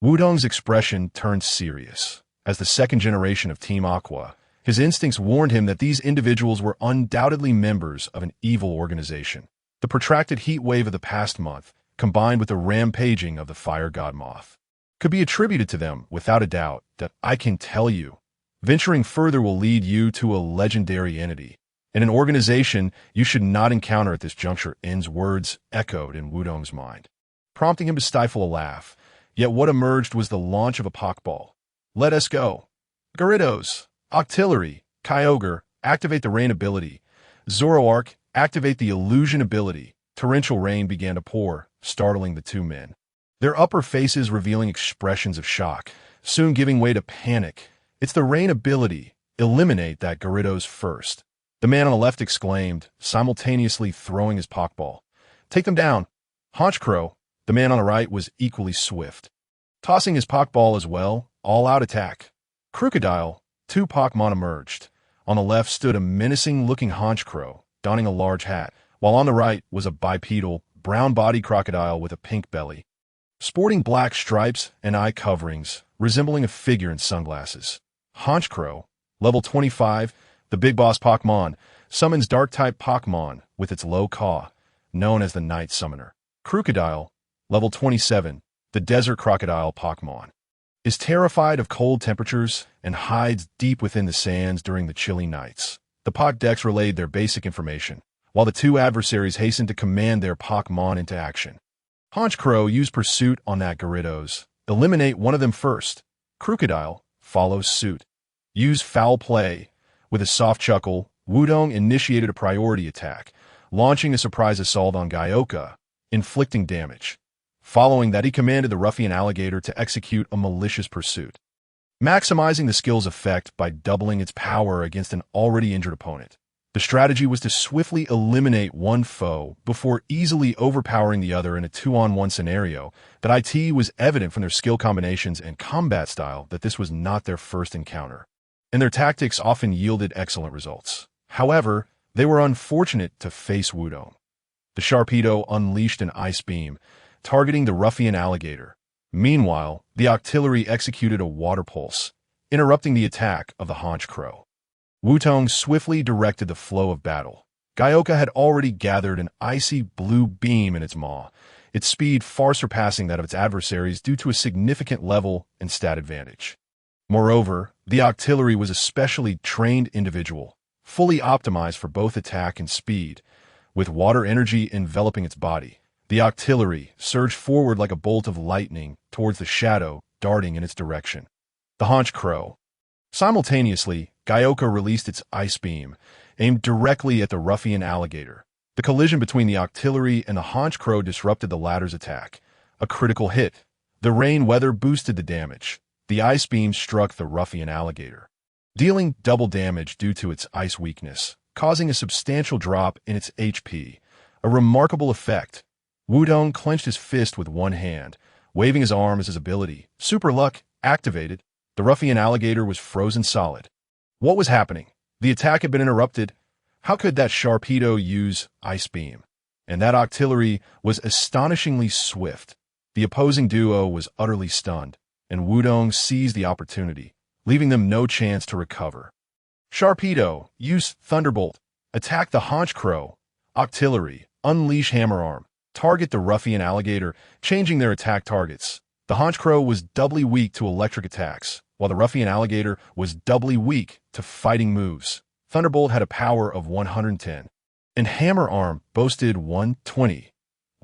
Wudong's expression turned serious. As the second generation of Team Aqua, his instincts warned him that these individuals were undoubtedly members of an evil organization. The protracted heat wave of the past month, combined with the rampaging of the fire god moth, could be attributed to them without a doubt. That I can tell you. Venturing further will lead you to a legendary entity, and an organization you should not encounter at this juncture. N's words echoed in Wudong's mind, prompting him to stifle a laugh. Yet what emerged was the launch of a Pokeball. Let us go. Gyarados, Octillery, Kyogre, activate the rain ability. Zoroark, activate the illusion ability. Torrential rain began to pour, startling the 2 men. Their upper faces revealing expressions of shock, soon giving way to panic. It's the rain ability. Eliminate that Gyarados first. The man on the left exclaimed, simultaneously throwing his Pokeball. Take them down. Honchkrow. The man on the right was equally swift, tossing his Pokeball as well. All-out attack. Crocodile. 2 Pokemon emerged. On the left stood a menacing-looking Honchkrow, donning a large hat, while on the right was a bipedal, brown-bodied crocodile with a pink belly, sporting black stripes and eye coverings, resembling a figure in sunglasses. Honchkrow, level 25, the big boss Pokemon, summons Dark-type Pokemon with its low caw, known as the Night Summoner. Crocodile, level 27, the Desert Crocodile Pokemon, is terrified of cold temperatures and hides deep within the sands during the chilly nights. The Pokédex relayed their basic information, while the 2 adversaries hastened to command their Pokemon into action. Honchkrow used Pursuit on that Gyarados. Eliminate one of them first. Crocodile follows suit. Use Foul Play. With a soft chuckle, Wudong initiated a priority attack, launching a surprise assault on Gyoka, inflicting damage. Following that, he commanded the ruffian alligator to execute a malicious pursuit, maximizing the skill's effect by doubling its power against an already injured opponent. The strategy was to swiftly eliminate one foe before easily overpowering the other in a 2-on-1 scenario. That it was evident from their skill combinations and combat style that this was not their first encounter, and their tactics often yielded excellent results. However, they were unfortunate to face Wudong. The Sharpedo unleashed an ice beam, targeting the ruffian alligator. Meanwhile, the Octillery executed a water pulse, interrupting the attack of the Honchkrow. Wutong swiftly directed the flow of battle. Gyoka had already gathered an icy blue beam in its maw, its speed far surpassing that of its adversaries due to a significant level and stat advantage. Moreover, the Octillery was a specially trained individual, fully optimized for both attack and speed. With water energy enveloping its body, the Octillery surged forward like a bolt of lightning towards the shadow darting in its direction. The Haunch Crow. Simultaneously, Gyoka released its ice beam, aimed directly at the ruffian alligator. The collision between the Octillery and the Haunch Crow disrupted the latter's attack. A critical hit. The rain weather boosted the damage. The ice beam struck the ruffian alligator, dealing double damage due to its ice weakness, causing a substantial drop in its HP. A remarkable effect. Wutong clenched his fist with one hand, waving his arm as his ability, Super Luck, activated. The ruffian alligator was frozen solid. What was happening? The attack had been interrupted. How could that Sharpedo use Ice Beam? And that Octillery was astonishingly swift. The opposing duo was utterly stunned, and Wutong seized the opportunity, leaving them no chance to recover. Sharpedo, use Thunderbolt. Attack the Haunch Crow. Octillery, unleash Hammer Arm. Target the ruffian alligator, changing their attack targets. The Haunch Crow was doubly weak to electric attacks, while the ruffian alligator was doubly weak to fighting moves. Thunderbolt had a power of 110, and Hammer Arm boasted 120.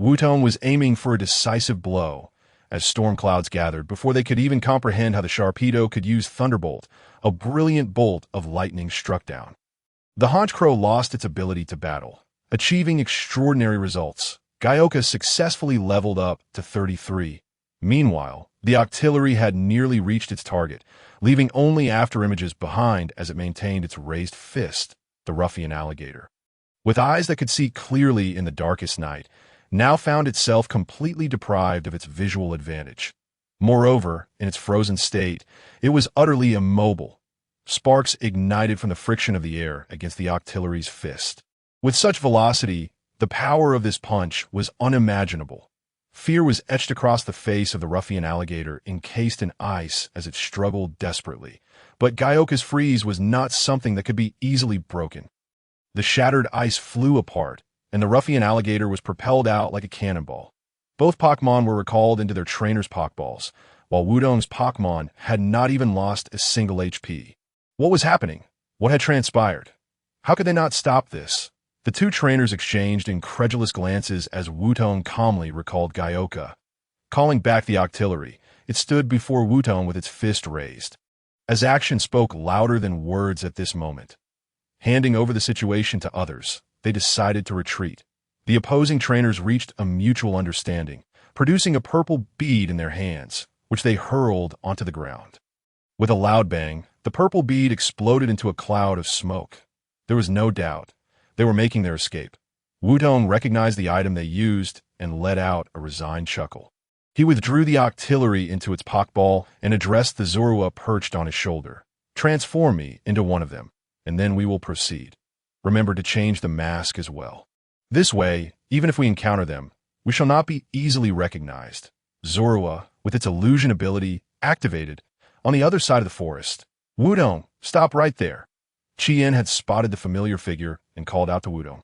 Wutong was aiming for a decisive blow, as storm clouds gathered before they could even comprehend how the Sharpedo could use Thunderbolt. A brilliant bolt of lightning struck down. The Haunch Crow lost its ability to battle, achieving extraordinary results. Gyoka successfully leveled up to 33. Meanwhile, the Octillery had nearly reached its target, leaving only afterimages behind as it maintained its raised fist, the ruffian alligator. With eyes that could see clearly in the darkest night, now found itself completely deprived of its visual advantage. Moreover, in its frozen state, it was utterly immobile. Sparks ignited from the friction of the air against the Octillery's fist. With such velocity, the power of this punch was unimaginable. Fear was etched across the face of the ruffian alligator, encased in ice as it struggled desperately. But Gyoka's freeze was not something that could be easily broken. The shattered ice flew apart, and the ruffian alligator was propelled out like a cannonball. Both Pokemon were recalled into their trainers' Pokeballs, while Wutong's Pokemon had not even lost a single HP. What was happening? What had transpired? How could they not stop this? The two trainers exchanged incredulous glances as Wutong calmly recalled Gyoka. Calling back the Octillery, it stood before Wutong with its fist raised. As action spoke louder than words at this moment. Handing over the situation to others, they decided to retreat. The opposing trainers reached a mutual understanding, producing a purple bead in their hands, which they hurled onto the ground. With a loud bang, the purple bead exploded into a cloud of smoke. There was no doubt. They were making their escape. Wutong recognized the item they used and let out a resigned chuckle. He withdrew the Octillery into its Pokeball and addressed the Zorua perched on his shoulder. Transform me into one of them, and then we will proceed. Remember to change the mask as well. This way, even if we encounter them, we shall not be easily recognized. Zorua, with its illusion ability, activated. On the other side of the forest. Wutong, stop right there. Chien had spotted the familiar figure and called out to Wutong.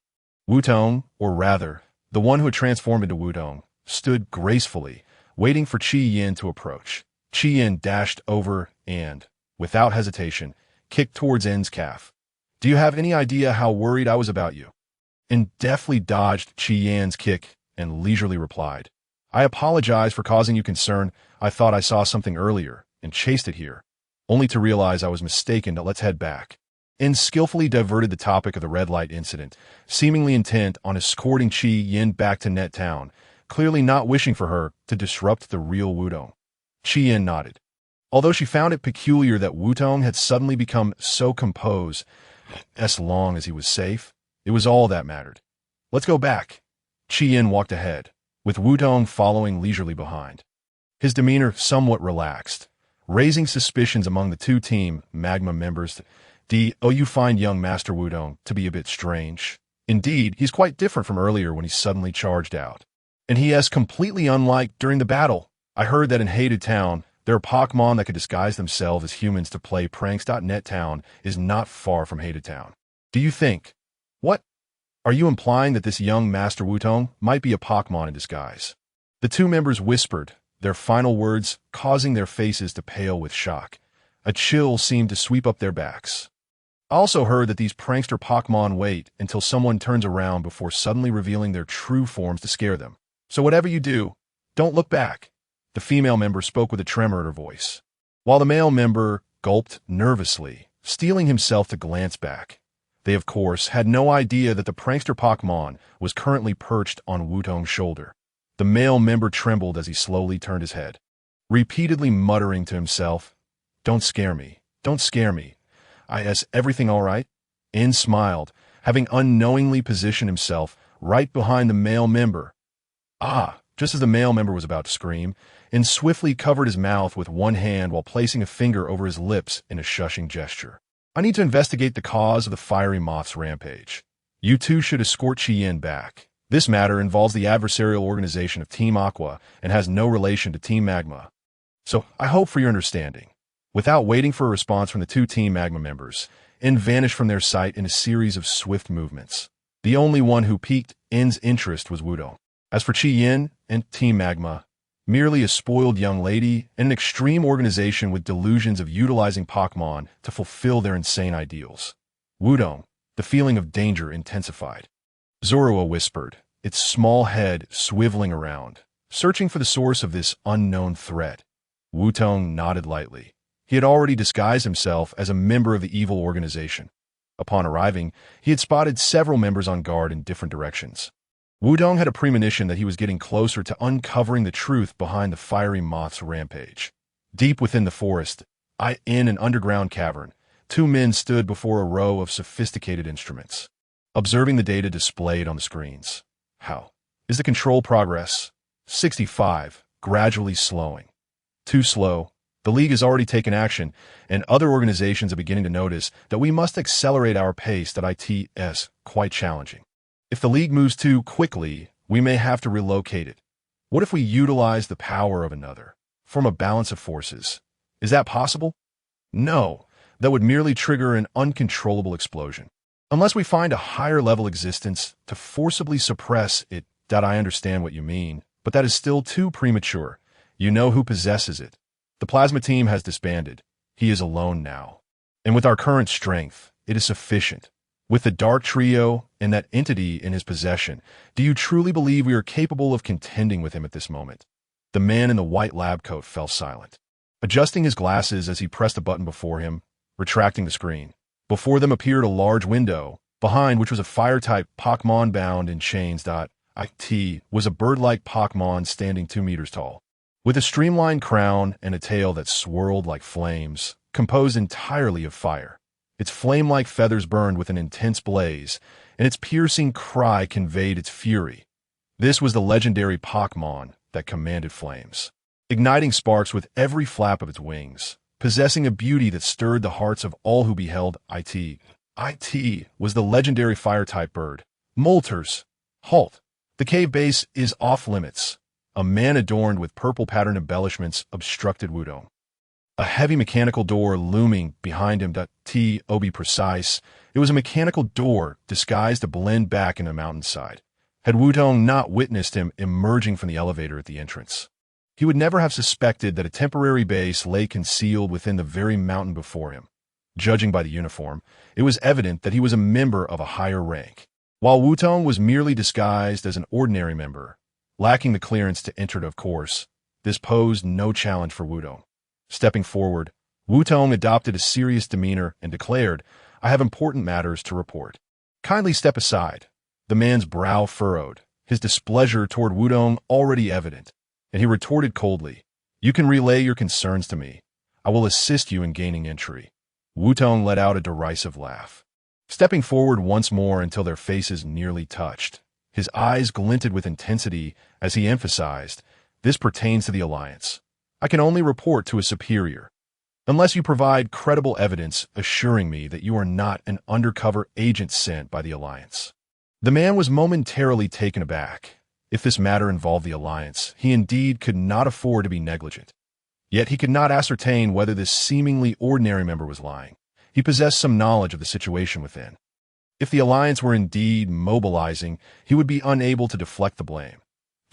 Wutong, or rather, the one who had transformed into Wutong, stood gracefully, waiting for Chien to approach. Chien dashed over and, without hesitation, kicked towards N's calf. Do you have any idea how worried I was about you? N deftly dodged Chien's kick and leisurely replied, I apologize for causing you concern. I thought I saw something earlier and chased it here, only to realize I was mistaken. Let's head back. N skillfully diverted the topic of the red light incident, seemingly intent on escorting Chi Yin back to Net Town, clearly not wishing for her to disrupt the real Wutong. Chi Yin nodded. Although she found it peculiar that Wutong had suddenly become so composed, as long as he was safe, it was all that mattered. Let's go back. Chi Yin walked ahead, with Wutong following leisurely behind. His demeanor somewhat relaxed, raising suspicions among the two Team Magma members. You find young Master Wutong to be a bit strange. Indeed, he's quite different from earlier when he suddenly charged out. And he is completely unlike during the battle. I heard that in Hated Town, there are Pokemon that could disguise themselves as humans to play pranks. Net Town is not far from Hated Town. Do you think? What? Are you implying that this young Master Wutong might be a Pokemon in disguise? The two members whispered, their final words causing their faces to pale with shock. A chill seemed to sweep up their backs. I also heard that these prankster Pokemon wait until someone turns around before suddenly revealing their true forms to scare them. So whatever you do, don't look back. The female member spoke with a tremor in her voice, while the male member gulped nervously, steeling himself to glance back. They, of course, had no idea that the prankster Pokemon was currently perched on Wutong's shoulder. The male member trembled as he slowly turned his head, repeatedly muttering to himself, "Don't scare me. Don't scare me. Is everything all right?" In smiled, having unknowingly positioned himself right behind the male member. Just as the male member was about to scream, In swiftly covered his mouth with one hand while placing a finger over his lips in a shushing gesture. "I need to investigate the cause of the fiery moth's rampage. You two should escort Chien back. This matter involves the adversarial organization of Team Aqua and has no relation to Team Magma. So I hope for your understanding." Without waiting for a response from the two Team Magma members, In vanished from their sight in a series of swift movements. The only one who piqued In's interest was Wutong. As for Chien and Team Magma, merely a spoiled young lady and an extreme organization with delusions of utilizing Pokemon to fulfill their insane ideals. Wutong, the feeling of danger intensified. Zorua whispered, its small head swiveling around, searching for the source of this unknown threat. Wutong nodded lightly. He had already disguised himself as a member of the evil organization. Upon arriving, he had spotted several members on guard in different directions. Wutong had a premonition that he was getting closer to uncovering the truth behind the fiery moth's rampage. Deep within the forest, in an underground cavern, two men stood before a row of sophisticated instruments, observing the data displayed on the screens. "How is the control progress?" 65, gradually slowing. "Too slow. The League has already taken action, and other organizations are beginning to notice that we must accelerate our pace. That it's quite challenging. If the League moves too quickly, we may have to relocate it. What if we utilize the power of another? Form a balance of forces. Is that possible?" "No, that would merely trigger an uncontrollable explosion. Unless we find a higher-level existence to forcibly suppress it." "That I understand what you mean, but that is still too premature. You know who possesses it. The plasma team has disbanded. He is alone now. And with our current strength, it is sufficient. With the Dark Trio and that entity in his possession, do you truly believe we are capable of contending with him at this moment?" The man in the white lab coat fell silent, adjusting his glasses as he pressed a button before him, retracting the screen. Before them appeared a large window, behind which was a fire-type Pokemon bound in chains. It was a bird-like Pokemon standing 2 meters tall, with a streamlined crown and a tail that swirled like flames, composed entirely of fire. Its flame-like feathers burned with an intense blaze, and its piercing cry conveyed its fury. This was the legendary Pokemon that commanded flames, igniting sparks with every flap of its wings, possessing a beauty that stirred the hearts of all who beheld it. It was the legendary fire-type bird. "Molters, halt! The cave base is off-limits." A man adorned with purple-patterned embellishments obstructed Wutong, a heavy mechanical door looming behind him. To be precise, it was a mechanical door disguised to blend back in the mountainside. Had Wutong not witnessed him emerging from the elevator at the entrance, he would never have suspected that a temporary base lay concealed within the very mountain before him. Judging by the uniform, it was evident that he was a member of a higher rank, while Wutong was merely disguised as an ordinary member, lacking the clearance to enter. Of course, this posed no challenge for Wutong. Stepping forward, Wutong adopted a serious demeanor and declared, "I have important matters to report." "Kindly step aside." The man's brow furrowed, his displeasure toward Wutong already evident, and he retorted coldly, "You can relay your concerns to me. I will assist you in gaining entry." Wutong let out a derisive laugh, stepping forward once more until their faces nearly touched. His eyes glinted with intensity as he emphasized, "This pertains to the Alliance. I can only report to a superior, unless you provide credible evidence assuring me that you are not an undercover agent sent by the Alliance." The man was momentarily taken aback. If this matter involved the Alliance, he indeed could not afford to be negligent. Yet he could not ascertain whether this seemingly ordinary member was lying. He possessed some knowledge of the situation within. If the Alliance were indeed mobilizing, he would be unable to deflect the blame.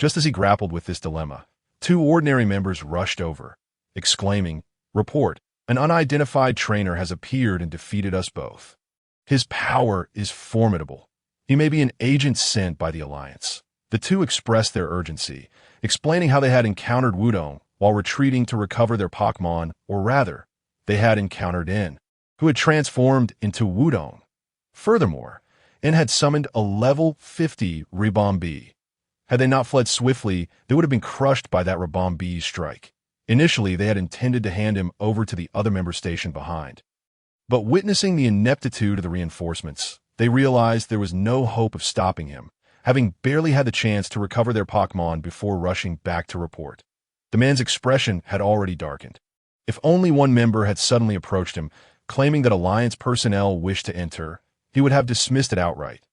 Just as he grappled with this dilemma, two ordinary members rushed over, exclaiming, "Report, an unidentified trainer has appeared and defeated us both. His power is formidable. He may be an agent sent by the Alliance." The two expressed their urgency, explaining how they had encountered Wudong while retreating to recover their Pokemon, or rather, they had encountered En, who had transformed into Wudong. Furthermore, En had summoned a level 50 Ribombee. Had they not fled swiftly, they would have been crushed by that Ribombee's strike. Initially, they had intended to hand him over to the other member station behind. But witnessing the ineptitude of the reinforcements, they realized there was no hope of stopping him, having barely had the chance to recover their Pokemon before rushing back to report. The man's expression had already darkened. If only one member had suddenly approached him, claiming that Alliance personnel wished to enter, he would have dismissed it outright.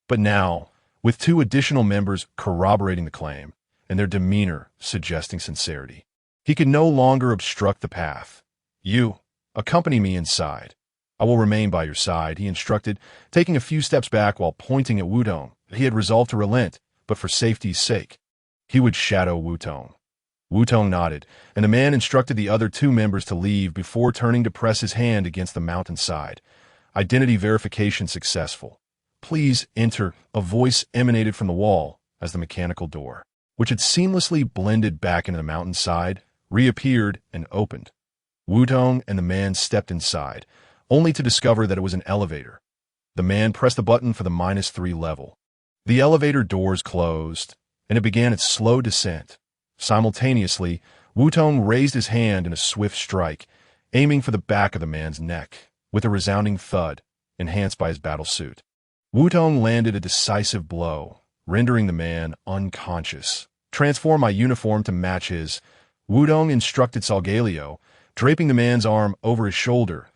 But now, with two additional members corroborating the claim, and their demeanor suggesting sincerity, he could no longer obstruct the path. "You, accompany me inside. I will remain by your side," he instructed, taking a few steps back while pointing at Wudong. He had resolved to relent, but for safety's sake, he would shadow Wutong. Wutong nodded, and the man instructed the other two members to leave before turning to press his hand against the mountainside. Identity verification successful. "Please enter," a voice emanated from the wall as the mechanical door, which had seamlessly blended back into the mountainside, reappeared and opened. Wutong and the man stepped inside, only to discover that it was an elevator. The man pressed the button for the -3 level. The elevator doors closed, and it began its slow descent. Simultaneously, Wutong raised his hand in a swift strike, aiming for the back of the man's neck, with a resounding thud, enhanced by his battle suit. Wutong landed a decisive blow, rendering the man unconscious. "Transform my uniform to match his," Wutong instructed Solgaleo, draping the man's arm over his shoulder.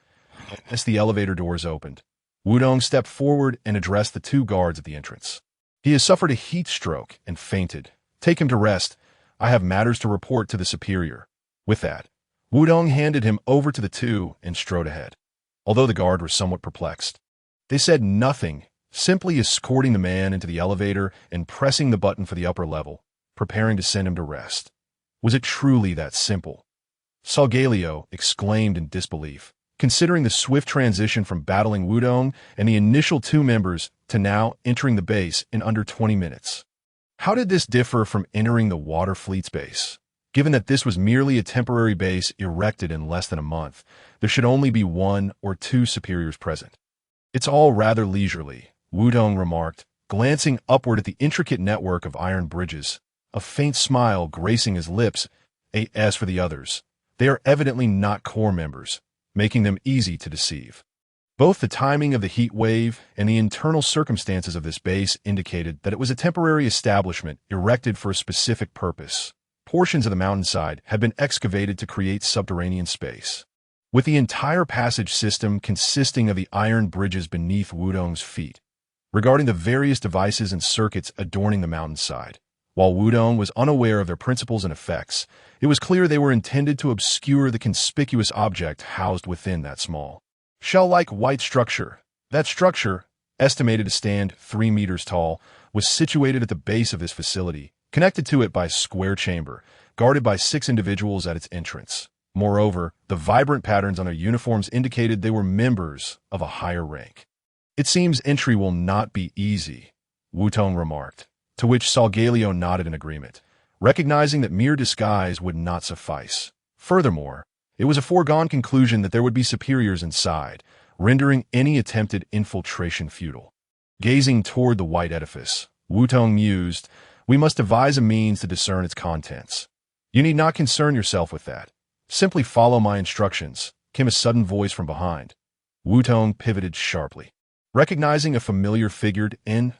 As the elevator doors opened, Wudong stepped forward and addressed the two guards at the entrance. "He has suffered a heat stroke and fainted. Take him to rest. I have matters to report to the superior." With that, Wudong handed him over to the two and strode ahead. Although the guard were somewhat perplexed, they said nothing, simply escorting the man into the elevator and pressing the button for the upper level, preparing to send him to rest. Was it truly that simple? Solgaleo exclaimed in disbelief, considering the swift transition from battling Wudong and the initial two members to now entering the base in under 20 minutes. How did this differ from entering the Water Fleet's base? Given that this was merely a temporary base erected in less than a month, there should only be one or two superiors present. "It's all rather leisurely," Wudong remarked, glancing upward at the intricate network of iron bridges, a faint smile gracing his lips. "As for the others, they are evidently not core members, making them easy to deceive." Both the timing of the heat wave and the internal circumstances of this base indicated that it was a temporary establishment erected for a specific purpose. Portions of the mountainside had been excavated to create subterranean space, with the entire passage system consisting of the iron bridges beneath Wudong's feet. Regarding the various devices and circuits adorning the mountainside, while Wudong was unaware of their principles and effects, it was clear they were intended to obscure the conspicuous object housed within that small, shell-like white structure. That structure, estimated to stand 3 meters tall, was situated at the base of this facility, connected to it by a square chamber, guarded by 6 individuals at its entrance. Moreover, the vibrant patterns on their uniforms indicated they were members of a higher rank. "It seems entry will not be easy," Wutong remarked, to which Solgaleo nodded in agreement, recognizing that mere disguise would not suffice. Furthermore, it was a foregone conclusion that there would be superiors inside, rendering any attempted infiltration futile. Gazing toward the white edifice, Wutong mused, "We must devise a means to discern its contents." "You need not concern yourself with that. Simply follow my instructions," came a sudden voice from behind. Wutong pivoted sharply. Recognizing a familiar figure in,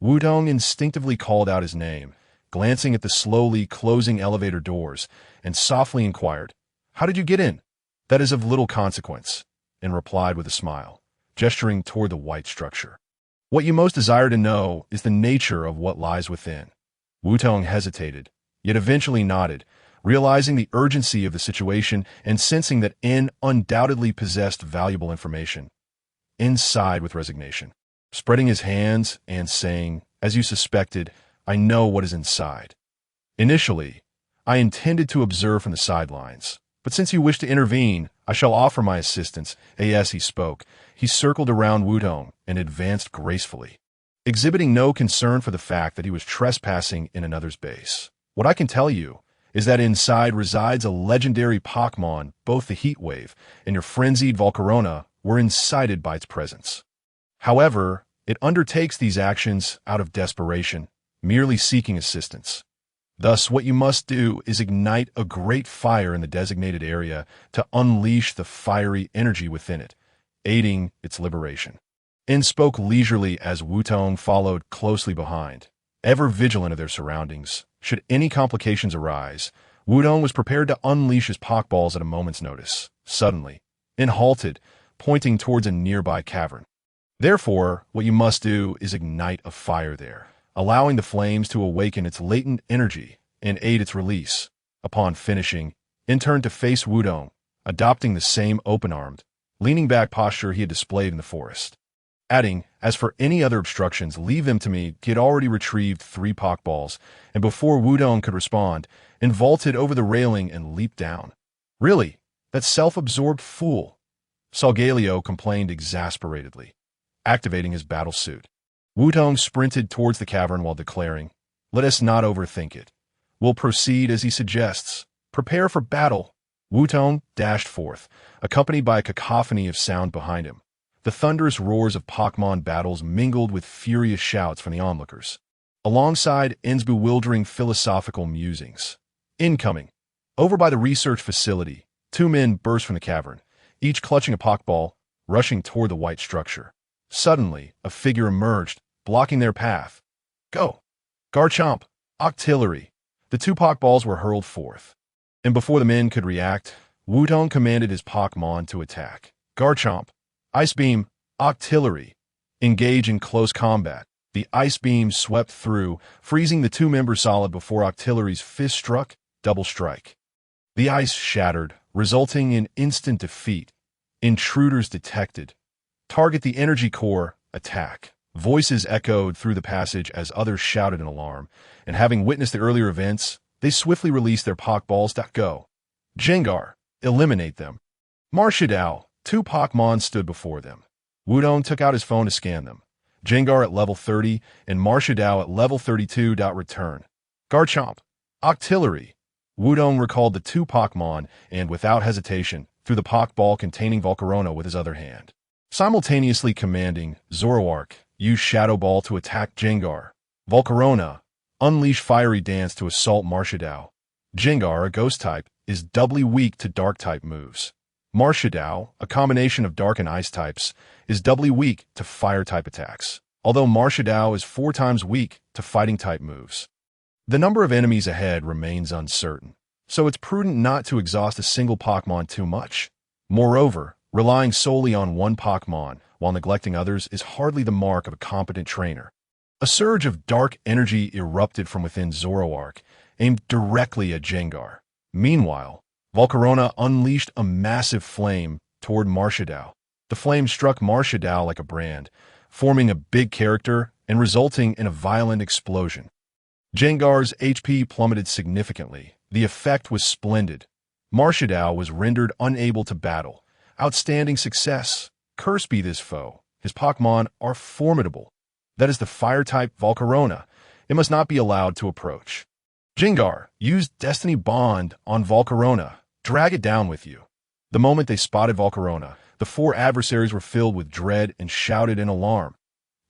Wutong instinctively called out his name, glancing at the slowly closing elevator doors, and softly inquired, "How did you get in?" "That is of little consequence," and replied with a smile, gesturing toward the white structure. "What you most desire to know is the nature of what lies within." Wutong hesitated, yet eventually nodded, realizing the urgency of the situation and sensing that En undoubtedly possessed valuable information. En sighed with resignation, spreading his hands and saying, "As you suspected, I know what is inside." Initially, I intended to observe from the sidelines, but since you wish to intervene, I shall offer my assistance. As he spoke, he circled around Wutong and advanced gracefully, exhibiting no concern for the fact that he was trespassing in another's base. What I can tell you is that inside resides a legendary Pokémon. Both the Heat Wave and your frenzied Volcarona were incited by its presence. However, it undertakes these actions out of desperation, merely seeking assistance. Thus, what you must do is ignite a great fire in the designated area to unleash the fiery energy within it, aiding its liberation. In spoke leisurely as Wutong followed closely behind, ever vigilant of their surroundings. Should any complications arise, Wutong was prepared to unleash his Pokeballs at a moment's notice. Suddenly, In halted, pointing towards a nearby cavern. Therefore, what you must do is ignite a fire there, allowing the flames to awaken its latent energy and aid its release. Upon finishing, turn to face Wutong, adopting the same open-armed, leaning back posture he had displayed in the forest. Adding, as for any other obstructions, leave them to me. He had already retrieved 3 Pokeballs, and before Wutong could respond, vaulted over the railing and leaped down. Really, that self-absorbed fool, Solgaleo complained exasperatedly, activating his battle suit. Wutong sprinted towards the cavern while declaring, "Let us not overthink it. We'll proceed as he suggests. Prepare for battle." Wutong dashed forth, accompanied by a cacophony of sound behind him. The thunderous roars of Pokémon battles mingled with furious shouts from the onlookers, alongside N's bewildering philosophical musings. Incoming. Over by the research facility, 2 men burst from the cavern, each clutching a Pokeball, rushing toward the white structure. Suddenly, a figure emerged, blocking their path. "Go!" Garchomp, Octillery. The 2 Pokeballs were hurled forth, and before the men could react, Wutong commanded his Pokémon to attack. Garchomp, Ice Beam, Octillery. Engage in close combat. The Ice Beam swept through, freezing the 2 members solid before Octillery's fist struck, double strike. The ice shattered, resulting in instant defeat. Intruders detected. Target the energy core, attack. Voices echoed through the passage as others shouted in alarm, and having witnessed the earlier events, they swiftly released their Pokeballs. Go. Jengar, eliminate them. Marshadao, 2 Pokémon stood before them. Wutong took out his phone to scan them. Jengar at level 30 and Marshadao at level 32. Return. Garchomp, Octillery. Wutong recalled the 2 Pokémon and, without hesitation, threw the Pokeball containing Volcarona with his other hand. Simultaneously commanding Zoroark, use Shadow Ball to attack Jengar. Volcarona, unleash Fiery Dance to assault Marshadao. Jengar, a Ghost type, is doubly weak to Dark type moves. Marshadao, a combination of Dark and Ice types, is doubly weak to Fire type attacks, although Marshadao is 4 times weak to Fighting type moves. The number of enemies ahead remains uncertain, so it's prudent not to exhaust a single Pokémon too much. Moreover, relying solely on one Pokémon while neglecting others is hardly the mark of a competent trainer. A surge of dark energy erupted from within Zoroark, aimed directly at Jengar. Meanwhile, Volcarona unleashed a massive flame toward Marshadao. The flame struck Marshadao like a brand, forming a big character and resulting in a violent explosion. Jengar's HP plummeted significantly. The effect was splendid. Marshadao was rendered unable to battle. Outstanding success. Cursed be this foe. His Pokémon are formidable. That is the Fire-type Volcarona. It must not be allowed to approach. Jengar, use Destiny Bond on Volcarona. Drag it down with you. The moment they spotted Volcarona, the 4 adversaries were filled with dread and shouted in alarm.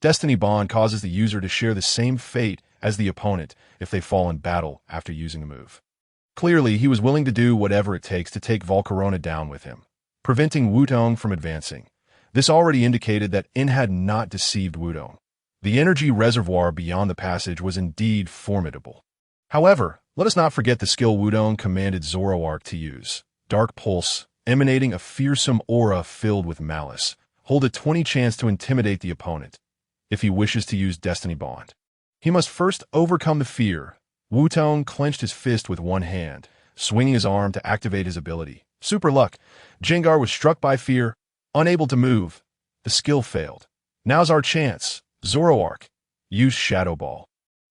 Destiny Bond causes the user to share the same fate as the opponent if they fall in battle after using a move. Clearly, he was willing to do whatever it takes to take Volcarona down with him, preventing Wutong from advancing. This already indicated that N had not deceived Wutong. The energy reservoir beyond the passage was indeed formidable. However, let us not forget the skill Wutong commanded Zoroark to use. Dark Pulse, emanating a fearsome aura filled with malice, hold a 20 chance to intimidate the opponent. If he wishes to use Destiny Bond, he must first overcome the fear. Wutong clenched his fist with one hand, swinging his arm to activate his ability. Super luck. Jengar was struck by fear, unable to move. The skill failed. Now's our chance. Zoroark, use Shadow Ball.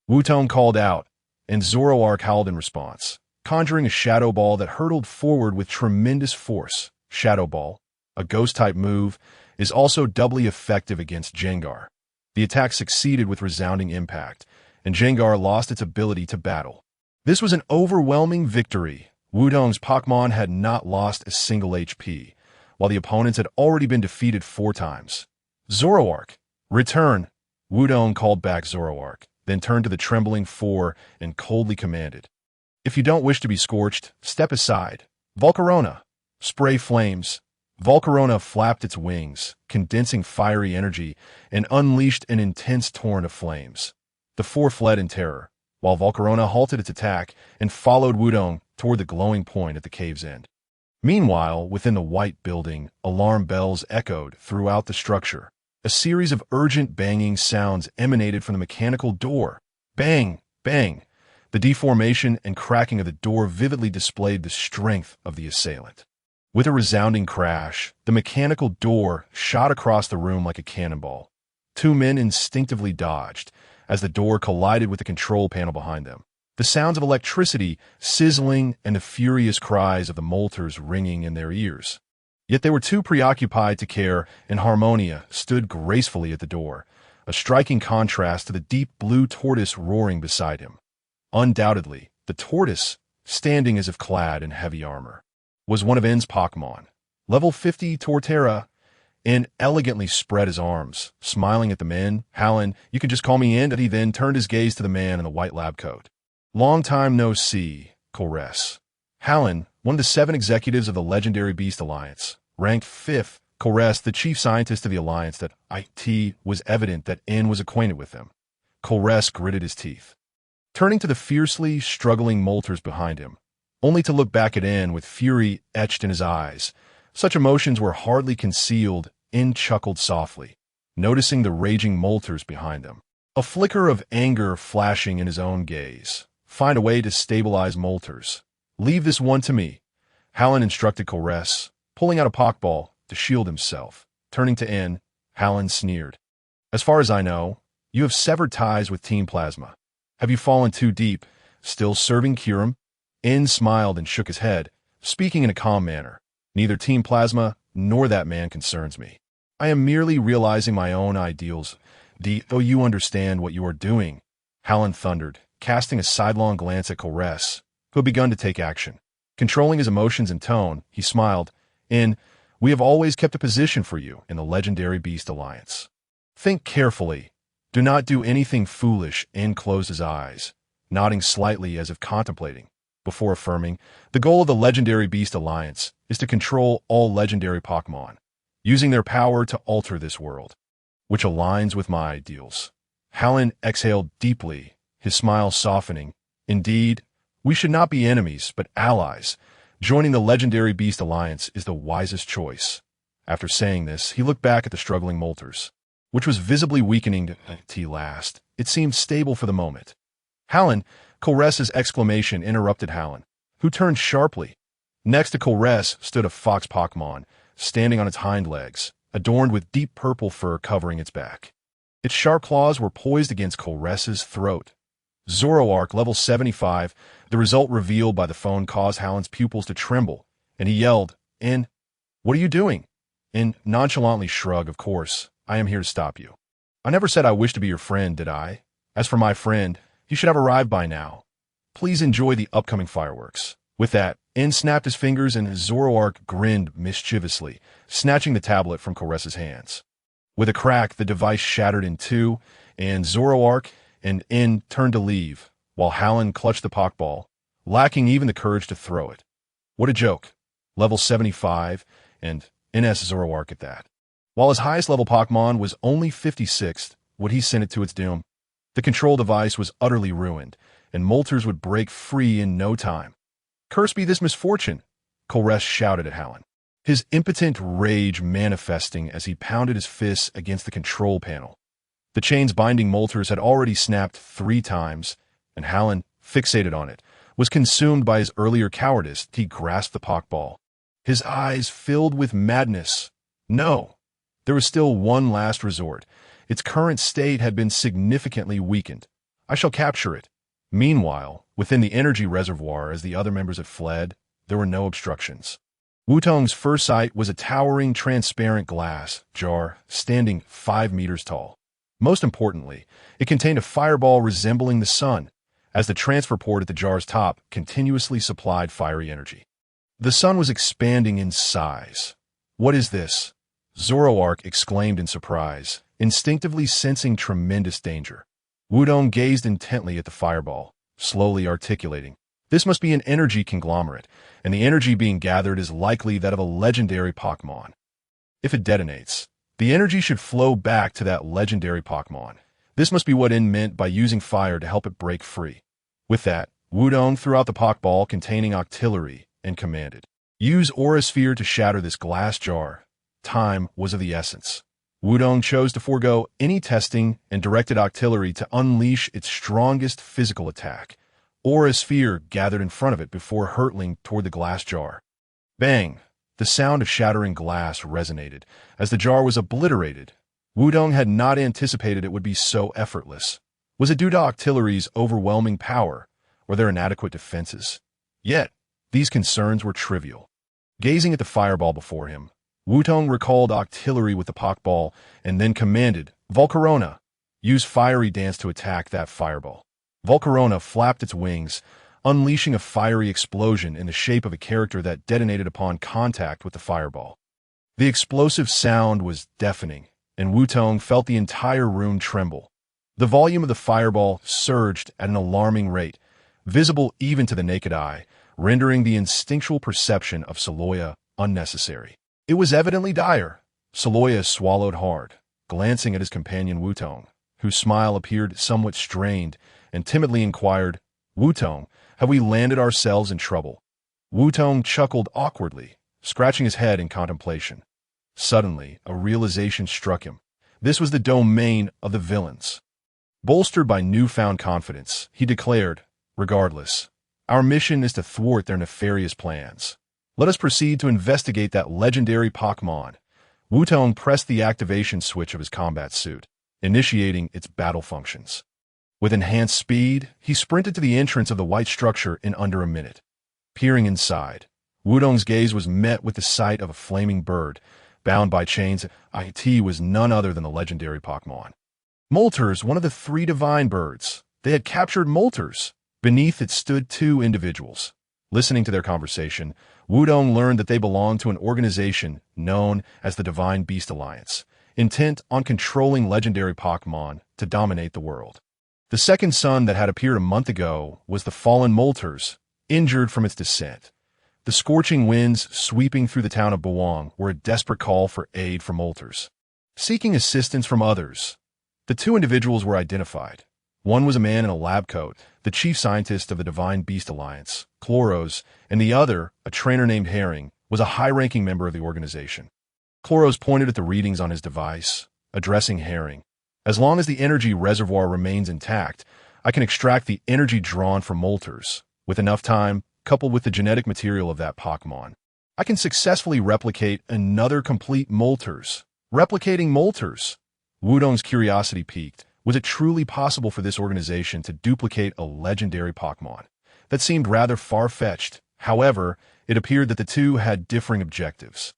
Wutong called out, and Zoroark howled in response, conjuring a shadow ball that hurtled forward with tremendous force. Shadow Ball, a ghost-type move, is also doubly effective against Gengar. The attack succeeded with resounding impact, and Gengar lost its ability to battle. This was an overwhelming victory. Wudong's Pokemon had not lost a single HP, while the opponents had already been defeated 4 times. Zoroark, return! Wudong called back Zoroark, then turned to the trembling 4 and coldly commanded. If you don't wish to be scorched, step aside. Volcarona! Spray flames. Volcarona flapped its wings, condensing fiery energy, and unleashed an intense torrent of flames. The 4 fled in terror, while Volcarona halted its attack and followed Wudong toward the glowing point at the cave's end. Meanwhile, within the white building, alarm bells echoed throughout the structure. A series of urgent banging sounds emanated from the mechanical door. Bang! Bang! The deformation and cracking of the door vividly displayed the strength of the assailant. With a resounding crash, the mechanical door shot across the room like a cannonball. 2 men instinctively dodged as the door collided with the control panel behind them. The sounds of electricity sizzling and the furious cries of the molters ringing in their ears. Yet they were too preoccupied to care, and Harmonia stood gracefully at the door, a striking contrast to the deep blue tortoise roaring beside him. Undoubtedly, the tortoise, standing as if clad in heavy armor, was one of N's Pokemon. Level 50 Torterra. N elegantly spread his arms, smiling at the men. Howlin', you can just call me N. He then turned his gaze to the man in the white lab coat. Long time no see, Colress. Howlin', one of the 7 executives of the Legendary Beast Alliance, ranked 5th. Colress, the chief scientist of the Alliance, that it was evident that N was acquainted with him. Colress gritted his teeth, turning to the fiercely struggling molters behind him, only to look back at N with fury etched in his eyes. Such emotions were hardly concealed. N chuckled softly, noticing the raging molters behind him. A flicker of anger flashing in his own gaze. Find a way to stabilize molters. Leave this one to me, Howlin instructed Colress, pulling out a Pokeball to shield himself. Turning to N, Howlin sneered. As far as I know, you have severed ties with Team Plasma. Have you fallen too deep, still serving Kyurem? N smiled and shook his head, speaking in a calm manner. Neither Team Plasma nor that man concerns me. I am merely realizing my own ideals. Do you understand what you are doing? Howlin thundered, casting a sidelong glance at Colress, who had begun to take action. Controlling his emotions and tone, he smiled. N, we have always kept a position for you in the Legendary Beast Alliance. Think carefully. Do not do anything foolish. N closed his eyes, nodding slightly as if contemplating, before affirming, the goal of the Legendary Beast Alliance is to control all legendary Pokemon, using their power to alter this world, which aligns with my ideals. Howlin exhaled deeply, his smile softening. Indeed, we should not be enemies, but allies. Joining the Legendary Beast Alliance is the wisest choice. After saying this, he looked back at the struggling molters, which was visibly weakening to last. It seemed stable for the moment. Howlin, Colress's exclamation interrupted Howlin, who turned sharply. Next to Colress stood a fox Pokemon, standing on its hind legs, adorned with deep purple fur covering its back. Its sharp claws were poised against Colress's throat. Zoroark, level 75, the result revealed by the phone caused Howlin's pupils to tremble, and he yelled, N, what are you doing? N nonchalantly shrugged, of course, I am here to stop you. I never said I wished to be your friend, did I? As for my friend, you should have arrived by now. Please enjoy the upcoming fireworks. With that, N snapped his fingers and Zoroark grinned mischievously, snatching the tablet from Colress's hands. With a crack, the device shattered in 2, and Zoroark and N turned to leave, while Howlin clutched the Pokeball, lacking even the courage to throw it. What a joke. Level 75, and NS Zoroark at that. While his highest level Pokemon was only 56th, would he send it to its doom? The control device was utterly ruined, and molters would break free in no time. Cursed be this misfortune, Colress shouted at Howlin, his impotent rage manifesting as he pounded his fists against the control panel. The chains binding molters had already snapped 3 times, and Howlin, fixated on it, was consumed by his earlier cowardice. He grasped the Pokeball, his eyes filled with madness. No, there was still one last resort. Its current state had been significantly weakened. I shall capture it. Meanwhile, within the energy reservoir as the other members had fled, there were no obstructions. Wutong's first sight was a towering transparent glass jar standing 5 meters tall. Most importantly, it contained a fireball resembling the sun, as the transfer port at the jar's top continuously supplied fiery energy. The sun was expanding in size. "What is this?" Zoroark exclaimed in surprise, instinctively sensing tremendous danger. Wutong gazed intently at the fireball, slowly articulating, "This must be an energy conglomerate, and the energy being gathered is likely that of a legendary Pokémon. If it detonates, the energy should flow back to that legendary Pokémon. This must be what it meant by using fire to help it break free." With that, Wutong threw out the Pokeball containing Octillery and commanded, "Use Aura Sphere to shatter this glass jar." Time was of the essence. Wutong chose to forego any testing and directed Octillery to unleash its strongest physical attack. Aura Sphere gathered in front of it before hurtling toward the glass jar. Bang! The sound of shattering glass resonated as the jar was obliterated. Wutong had not anticipated it would be so effortless. Was it due to Octillery's overwhelming power, or their inadequate defenses? Yet, these concerns were trivial. Gazing at the fireball before him, Wutong recalled Octillery with the Pokeball and then commanded, "Volcarona, use Fiery Dance to attack that fireball." Volcarona flapped its wings, unleashing a fiery explosion in the shape of a character that detonated upon contact with the fireball. The explosive sound was deafening, and Wutong felt the entire room tremble. The volume of the fireball surged at an alarming rate, visible even to the naked eye, rendering the instinctual perception of Saloya unnecessary. It was evidently dire. Saloya swallowed hard, glancing at his companion Wutong, whose smile appeared somewhat strained, and timidly inquired, "Wutong, have we landed ourselves in trouble?" Wutong chuckled awkwardly, scratching his head in contemplation. Suddenly, a realization struck him. This was the domain of the villains. Bolstered by newfound confidence, he declared, "Regardless, our mission is to thwart their nefarious plans. Let us proceed to investigate that legendary Pokémon." Wutong pressed the activation switch of his combat suit, initiating its battle functions. With enhanced speed, he sprinted to the entrance of the white structure in under a minute. Peering inside, Wutong's gaze was met with the sight of a flaming bird, bound by chains. It was none other than the legendary Pokémon. Moltres, one of the 3 divine birds. They had captured Moltres. Beneath it stood 2 individuals. Listening to their conversation, Wutong learned that they belonged to an organization known as the Divine Beast Alliance, intent on controlling legendary Pokémon to dominate the world. The second sun that had appeared a month ago was the fallen Moltres, injured from its descent. The scorching winds sweeping through the town of Bawang were a desperate call for aid from Moltres. Seeking assistance from others, the 2 individuals were identified. One was a man in a lab coat, the chief scientist of the Divine Beast Alliance, Chloros, and the other, a trainer named Herring, was a high-ranking member of the organization. Chloros pointed at the readings on his device, addressing Herring. "As long as the energy reservoir remains intact, I can extract the energy drawn from Moltres. With enough time, coupled with the genetic material of that Pokémon, I can successfully replicate another complete Moltres." Replicating Moltres! Wutong's curiosity piqued. Was it truly possible for this organization to duplicate a legendary Pokémon? That seemed rather far-fetched. However, it appeared that the 2 had differing objectives.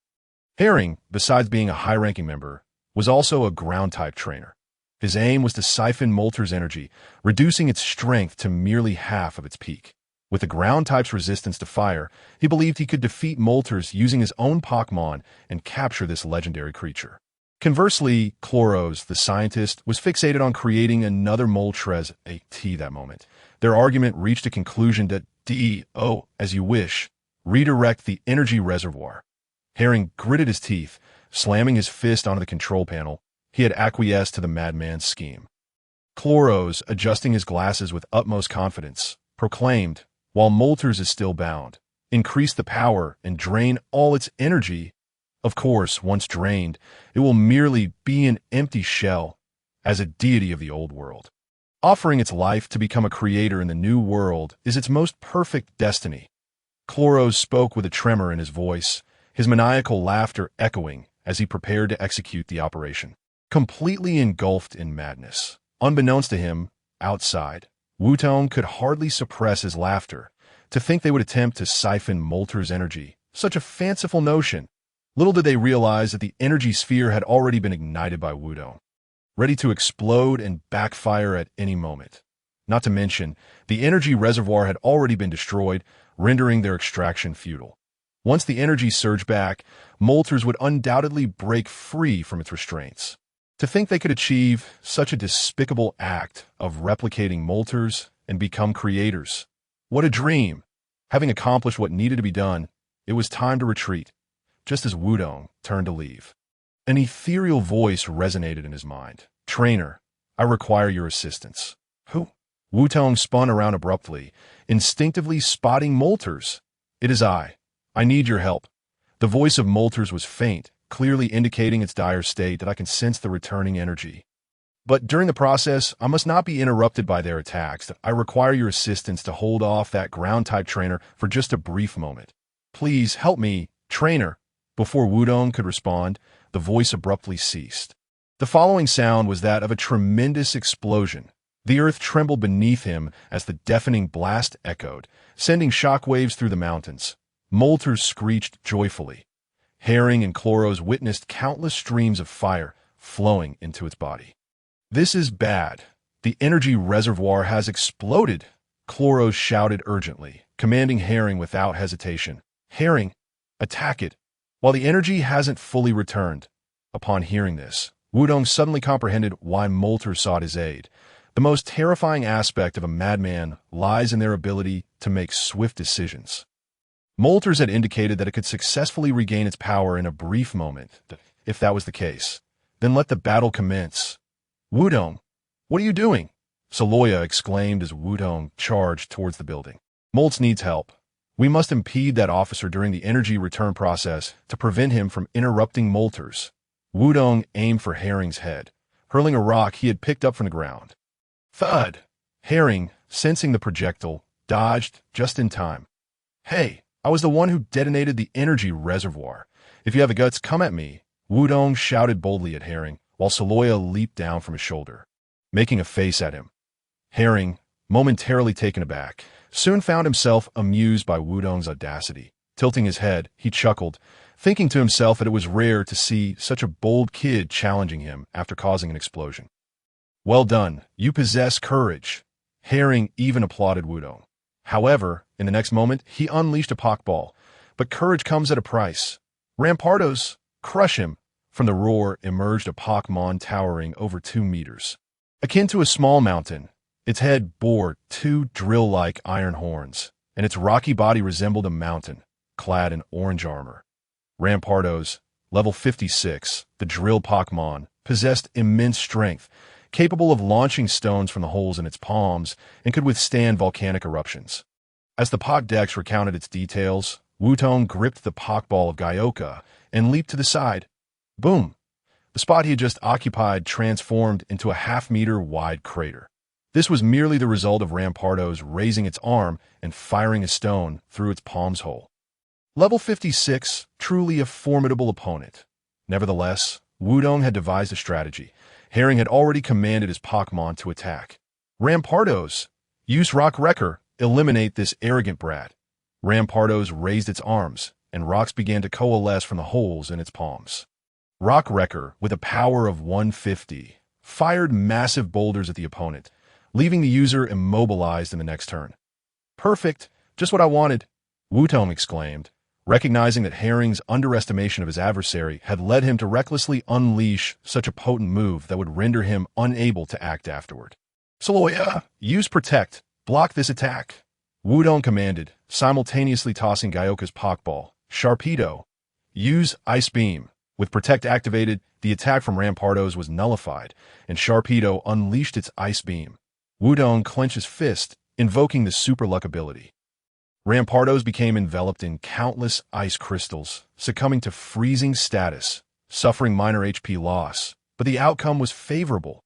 Herring, besides being a high-ranking member, was also a ground-type trainer. His aim was to siphon Moltres' energy, reducing its strength to merely half of its peak. With the ground-type's resistance to fire, he believed he could defeat Moltres using his own Pokémon and capture this legendary creature. Conversely, Chloros, the scientist, was fixated on creating another Moltres AT that moment. Their argument reached a conclusion that as you wish, redirect the energy reservoir. Herring gritted his teeth, slamming his fist onto the control panel. He had acquiesced to the madman's scheme. Chloros, adjusting his glasses with utmost confidence, proclaimed, "While Moltres is still bound, increase the power and drain all its energy. Of course, once drained, it will merely be an empty shell, as a deity of the old world. Offering its life to become a creator in the new world is its most perfect destiny." Chloros spoke with a tremor in his voice, his maniacal laughter echoing as he prepared to execute the operation. Completely engulfed in madness, unbeknownst to him, outside, Wutong could hardly suppress his laughter. To think they would attempt to siphon Molter's energy, such a fanciful notion. Little did they realize that the energy sphere had already been ignited by Wutong, ready to explode and backfire at any moment. Not to mention, the energy reservoir had already been destroyed, rendering their extraction futile. Once the energy surged back, Molters would undoubtedly break free from its restraints. To think they could achieve such a despicable act of replicating Molters and become creators. What a dream! Having accomplished what needed to be done, it was time to retreat, just as Wutong turned to leave. An ethereal voice resonated in his mind. "Trainer, I require your assistance." "Who?" Wutong spun around abruptly, instinctively spotting Molters. "It is I. I need your help." The voice of Molters was faint, clearly indicating its dire state that I can sense the returning energy. "But during the process, I must not be interrupted by their attacks. I require your assistance to hold off that ground-type trainer for just a brief moment. Please help me, trainer." Before Wutong could respond, the voice abruptly ceased. The following sound was that of a tremendous explosion. The earth trembled beneath him as the deafening blast echoed, sending shockwaves through the mountains. Molters screeched joyfully. Herring and Chloros witnessed countless streams of fire flowing into its body. "This is bad. The energy reservoir has exploded," Chloros shouted urgently, commanding Herring without hesitation. "Herring, attack it, while the energy hasn't fully returned." Upon hearing this, Wutong suddenly comprehended why Molter sought his aid. The most terrifying aspect of a madman lies in their ability to make swift decisions. Molters had indicated that it could successfully regain its power in a brief moment. If that was the case, then let the battle commence. "Wutong, what are you doing?" Saloya exclaimed as Wutong charged towards the building. "Moltz needs help. We must impede that officer during the energy return process to prevent him from interrupting Molters." Wutong aimed for Herring's head, hurling a rock he had picked up from the ground. Thud! Herring, sensing the projectile, dodged just in time. "Hey, I was the one who detonated the energy reservoir. If you have the guts, come at me," Wutong shouted boldly at Herring, while Saloya leaped down from his shoulder, making a face at him. Herring, momentarily taken aback, soon found himself amused by Wutong's audacity. Tilting his head, he chuckled, thinking to himself that it was rare to see such a bold kid challenging him after causing an explosion. "Well done, you possess courage." Herring even applauded Wutong. However, in the next moment, he unleashed a Pokeball. But courage comes at a price. "Rampardos, crush him!" From the roar emerged a Pokemon towering over 2 meters. Akin to a small mountain, its head bore 2 drill-like iron horns, and its rocky body resembled a mountain, clad in orange armor. Rampardos, level 56, the drill Pokemon, possessed immense strength, capable of launching stones from the holes in its palms, and could withstand volcanic eruptions. As the Pokédex recounted its details, Wutong gripped the Pokeball of Gyoka and leaped to the side. Boom! The spot he had just occupied transformed into a half-meter wide crater. This was merely the result of Rampardos raising its arm and firing a stone through its palm's hole. Level 56, truly a formidable opponent. Nevertheless, Wutong had devised a strategy. Herring had already commanded his Pokemon to attack. "Rampardos, use Rock Wrecker, eliminate this arrogant brat." Rampardos raised its arms, and rocks began to coalesce from the holes in its palms. Rock Wrecker, with a power of 150, fired massive boulders at the opponent, leaving the user immobilized in the next turn. "Perfect, just what I wanted," Wutong exclaimed, recognizing that Herring's underestimation of his adversary had led him to recklessly unleash such a potent move that would render him unable to act afterward. "Saloya, use Protect, block this attack," Wutong commanded, simultaneously tossing Gyoka's Pokeball. "Sharpedo, use Ice Beam." With Protect activated, the attack from Rampardos was nullified, and Sharpedo unleashed its Ice Beam. Wutong clenched his fist, invoking the Super Luck ability. Rampardos became enveloped in countless ice crystals, succumbing to freezing status, suffering minor HP loss, but the outcome was favorable.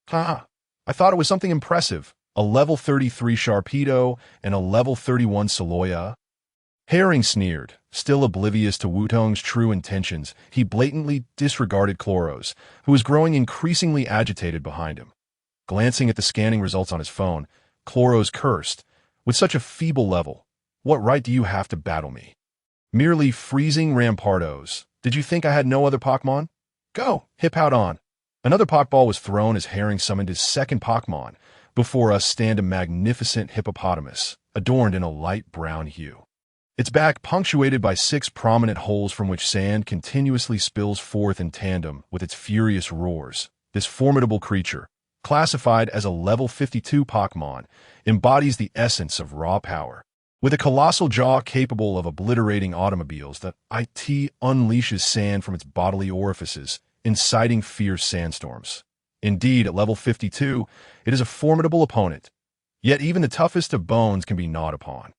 I thought it was something impressive, a level 33 Sharpedo and a level 31 Saloya. Herring sneered, still oblivious to Wutong's true intentions. He blatantly disregarded Chloros, who was growing increasingly agitated behind him. Glancing at the scanning results on his phone, Chloros cursed. With such a feeble level, what right do you have to battle me? Merely freezing Rampardos. Did you think I had no other Pokemon? Go, Hippowdon. Another Pokeball was thrown as Herring summoned his second Pokemon. Before us stand a magnificent hippopotamus, adorned in a light brown hue. Its back punctuated by 6 prominent holes from which sand continuously spills forth in tandem with its furious roars. This formidable creature, classified as a level 52 Pokemon, embodies the essence of raw power. With a colossal jaw capable of obliterating automobiles, the IT unleashes sand from its bodily orifices, inciting fierce sandstorms. Indeed, at level 52, it is a formidable opponent, yet even the toughest of bones can be gnawed upon.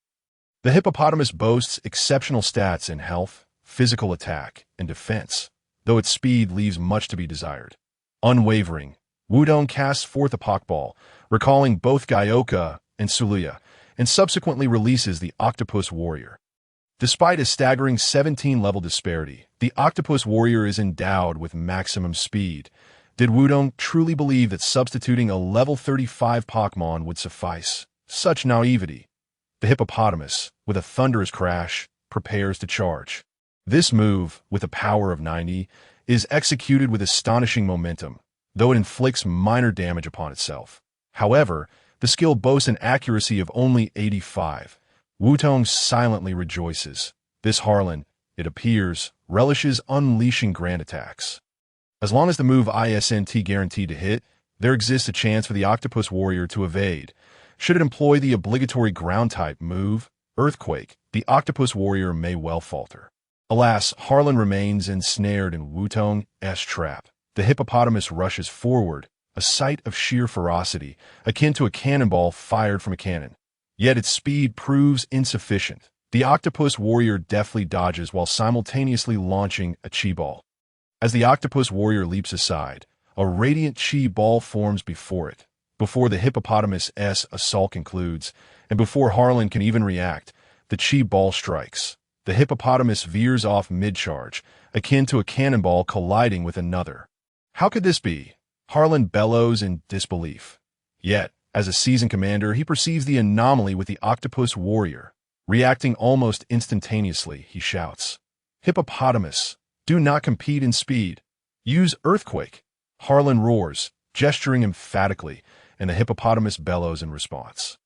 The hippopotamus boasts exceptional stats in health, physical attack, and defense, though its speed leaves much to be desired. Unwavering, Wudong casts forth a Pokeball, recalling both Gyoka and Suluya, and subsequently releases the Octopus Warrior. Despite a staggering 17-level disparity, the Octopus Warrior is endowed with maximum speed. Did Wudong truly believe that substituting a level 35 Pokemon would suffice? Such naivety. The hippopotamus, with a thunderous crash, prepares to charge. This move, with a power of 90, is executed with astonishing momentum, though it inflicts minor damage upon itself. However, the skill boasts an accuracy of only 85. Wutong silently rejoices. This Harlan, it appears, relishes unleashing grand attacks. As long as the move isn't guaranteed to hit, there exists a chance for the Octopus Warrior to evade. Should it employ the obligatory ground-type move, Earthquake, the Octopus Warrior may well falter. Alas, Harlan remains ensnared in Wutong's trap. The hippopotamus rushes forward, a sight of sheer ferocity, akin to a cannonball fired from a cannon. Yet its speed proves insufficient. The Octopus Warrior deftly dodges while simultaneously launching a Chi Ball. As the Octopus Warrior leaps aside, a radiant Chi Ball forms before it. Before the hippopotamus's assault concludes, and before Harlan can even react, the Chi Ball strikes. The hippopotamus veers off mid-charge, akin to a cannonball colliding with another. How could this be? Harlan bellows in disbelief. Yet, as a seasoned commander, he perceives the anomaly with the Octopus Warrior. Reacting almost instantaneously, he shouts, "Hippopotamus, do not compete in speed. Use Earthquake." Harlan roars, gesturing emphatically, and the hippopotamus bellows in response.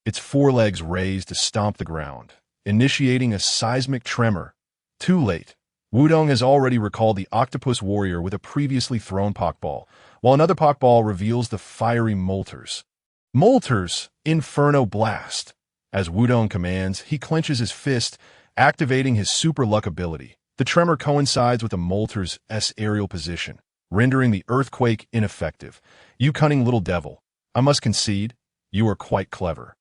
Its forelegs raise to stomp the ground, initiating a seismic tremor. Too late. Wudong has already recalled the Octopus Warrior with a previously thrown Pokeball, while another Pokeball reveals the fiery Moltres. Moltres! Inferno Blast! As Wudong commands, he clenches his fist, activating his Super Luck ability. The tremor coincides with the Moltres' aerial position, rendering the Earthquake ineffective. You cunning little devil, I must concede, you are quite clever.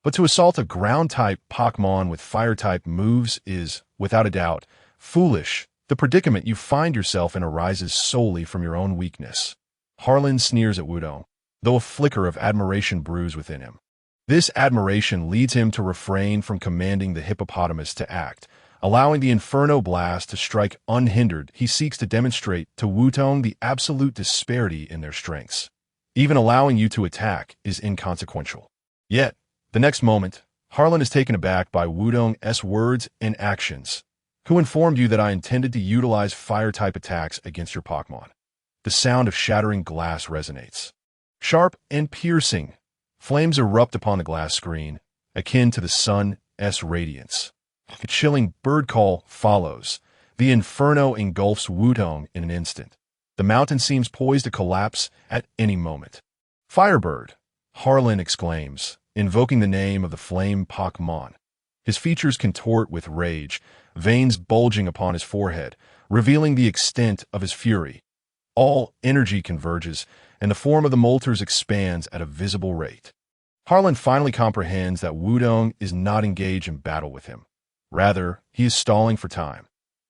But to assault a ground-type Pokemon with fire-type moves is, without a doubt, foolish. The predicament you find yourself in arises solely from your own weakness. Harlan sneers at Wudong, though a flicker of admiration brews within him. This admiration leads him to refrain from commanding the hippopotamus to act. Allowing the Inferno Blast to strike unhindered, he seeks to demonstrate to Wutong the absolute disparity in their strengths. Even allowing you to attack is inconsequential. Yet, the next moment, Harlan is taken aback by Wudong's words and actions. Who informed you that I intended to utilize fire-type attacks against your Pokemon? The sound of shattering glass resonates. Sharp and piercing. Flames erupt upon the glass screen, akin to the sun's radiance. A chilling bird call follows. The inferno engulfs Wudong in an instant. The mountain seems poised to collapse at any moment. Firebird! Harlan exclaims, invoking the name of the flame Pokemon. His features contort with rage, veins bulging upon his forehead, revealing the extent of his fury. All energy converges, and the form of the Moltres expands at a visible rate. Harlan finally comprehends that Wudong is not engaged in battle with him. Rather, he is stalling for time.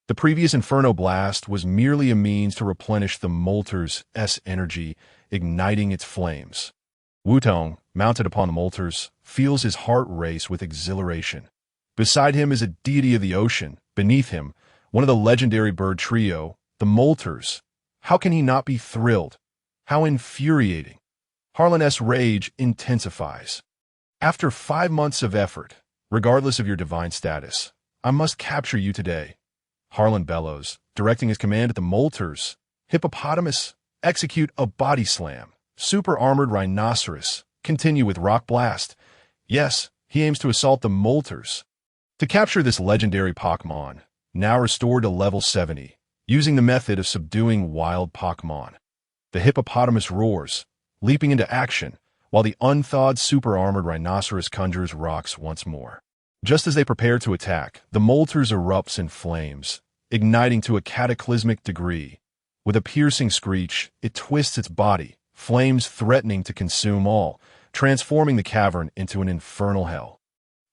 The previous Inferno Blast was merely a means to replenish the Moltres' energy, igniting its flames. Wutong, mounted upon the Moltres, feels his heart race with exhilaration. Beside him is a deity of the ocean. Beneath him, one of the legendary bird trio, the Moltres. How can he not be thrilled? How infuriating! Harlan's rage intensifies. After 5 months of effort, regardless of your divine status, I must capture you today. Harlan bellows, directing his command at the molters. Hippopotamus, execute a body slam. Super armored rhinoceros, continue with rock blast. Yes, he aims to assault the molters. To capture this legendary Pokemon, now restored to level 70, using the method of subduing wild Pokemon. The hippopotamus roars, leaping into action, while the unthawed super-armored rhinoceros conjures rocks once more. Just as they prepare to attack, the molters erupts in flames, igniting to a cataclysmic degree. With a piercing screech, it twists its body, flames threatening to consume all, transforming the cavern into an infernal hell.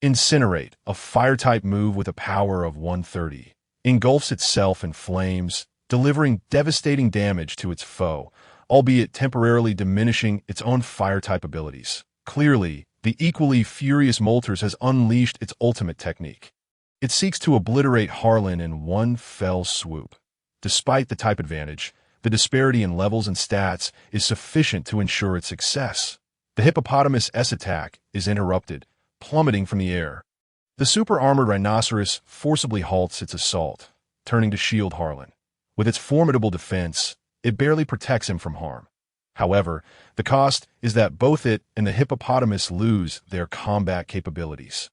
Incinerate, a fire-type move with a power of 130, engulfs itself in flames, delivering devastating damage to its foe, albeit temporarily diminishing its own fire-type abilities. Clearly, the equally furious Molters has unleashed its ultimate technique. It seeks to obliterate Harlan in one fell swoop. Despite the type advantage, the disparity in levels and stats is sufficient to ensure its success. The hippopotamus S attack is interrupted, plummeting from the air. The super-armored rhinoceros forcibly halts its assault, turning to shield Harlan. With its formidable defense, it barely protects him from harm. However, the cost is that both it and the hippopotamus lose their combat capabilities.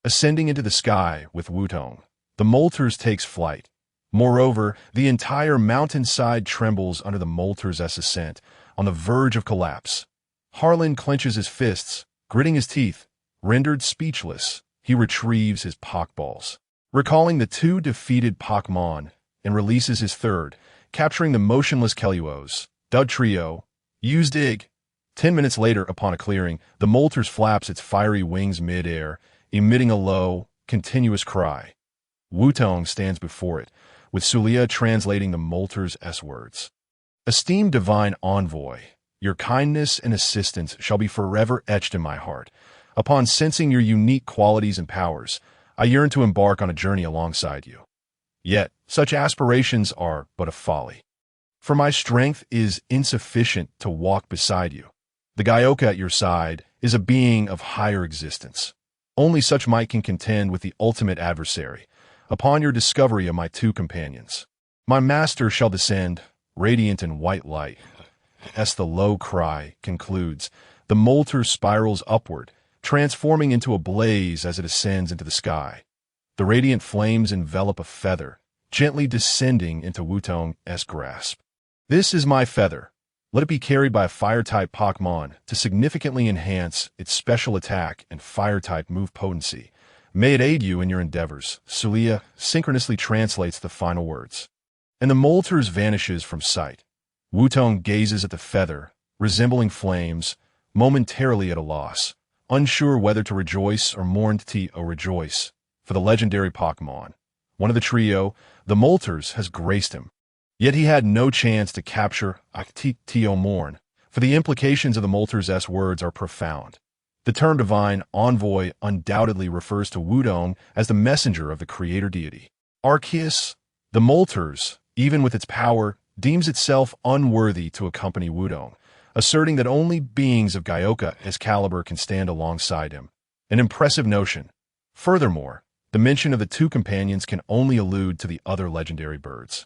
Ascending into the sky with Wutong, the Molters takes flight. Moreover, the entire mountainside trembles under the Molters' ascent, on the verge of collapse. Harlan clenches his fists, gritting his teeth. Rendered speechless, he retrieves his Pokeballs, recalling the two defeated Pokemon, and releases his third, capturing the motionless Keluos. Dud Trio. Use Dig. 10 minutes later, upon a clearing, the Molters flaps its fiery wings mid-air, emitting a low, continuous cry. Wutong stands before it, with Sulia translating the Molters' S-words. Esteemed Divine Envoy, your kindness and assistance shall be forever etched in my heart. Upon sensing your unique qualities and powers, I yearn to embark on a journey alongside you. Yet, such aspirations are but a folly. For my strength is insufficient to walk beside you. The Gyoka at your side is a being of higher existence. Only such might can contend with the ultimate adversary. Upon your discovery of my two companions, my master shall descend, radiant in white light. As the low cry concludes, the Molter spirals upward, transforming into a blaze as it ascends into the sky. The radiant flames envelop a feather, gently descending into Wutong's grasp. This is my feather. Let it be carried by a fire-type Pokemon to significantly enhance its special attack and fire-type move potency. May it aid you in your endeavors. Sulia synchronously translates the final words. And the Molters vanishes from sight. Wutong gazes at the feather, resembling flames, momentarily at a loss, unsure whether to rejoice or mourn. Rejoice, for the legendary Pokemon. One of the trio, the Molters, has graced him. Yet he had no chance to capture Mourn, for the implications of the Molters' S words are profound. The term Divine Envoy undoubtedly refers to Wutong as the messenger of the creator deity. Arceus, the Molters, even with its power, deems itself unworthy to accompany Wutong, asserting that only beings of Gyoka's caliber can stand alongside him. An impressive notion. Furthermore, the mention of the two companions can only allude to the other legendary birds.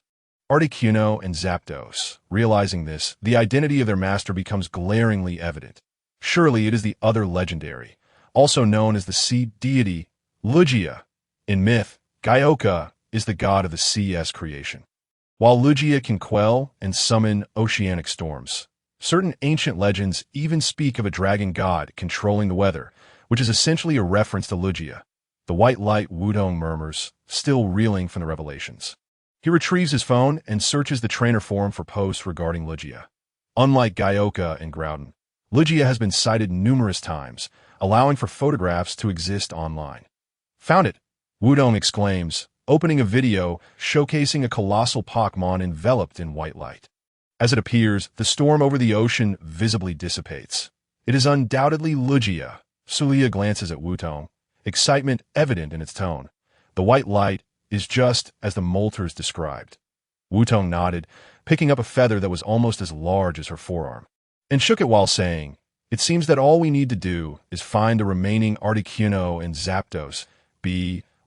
Articuno and Zapdos. Realizing this, the identity of their master becomes glaringly evident. Surely it is the other legendary, also known as the sea deity, Lugia. In myth, Gyoka is the god of the sea's creation. While Lugia can quell and summon oceanic storms, certain ancient legends even speak of a dragon god controlling the weather, which is essentially a reference to Lugia. The white light, Wutong murmurs, still reeling from the revelations. He retrieves his phone and searches the trainer forum for posts regarding Lugia. Unlike Gyoka and Groudon, Lugia has been cited numerous times, allowing for photographs to exist online. Found it! Wutong exclaims, opening a video showcasing a colossal Pokemon enveloped in white light. As it appears, the storm over the ocean visibly dissipates. It is undoubtedly Lugia. Sulia glances at Wutong, excitement evident in its tone. The white light is just as the Molters described. Wutong nodded, picking up a feather that was almost as large as her forearm, and shook it while saying, It seems that all we need to do is find the remaining Articuno and Zapdos,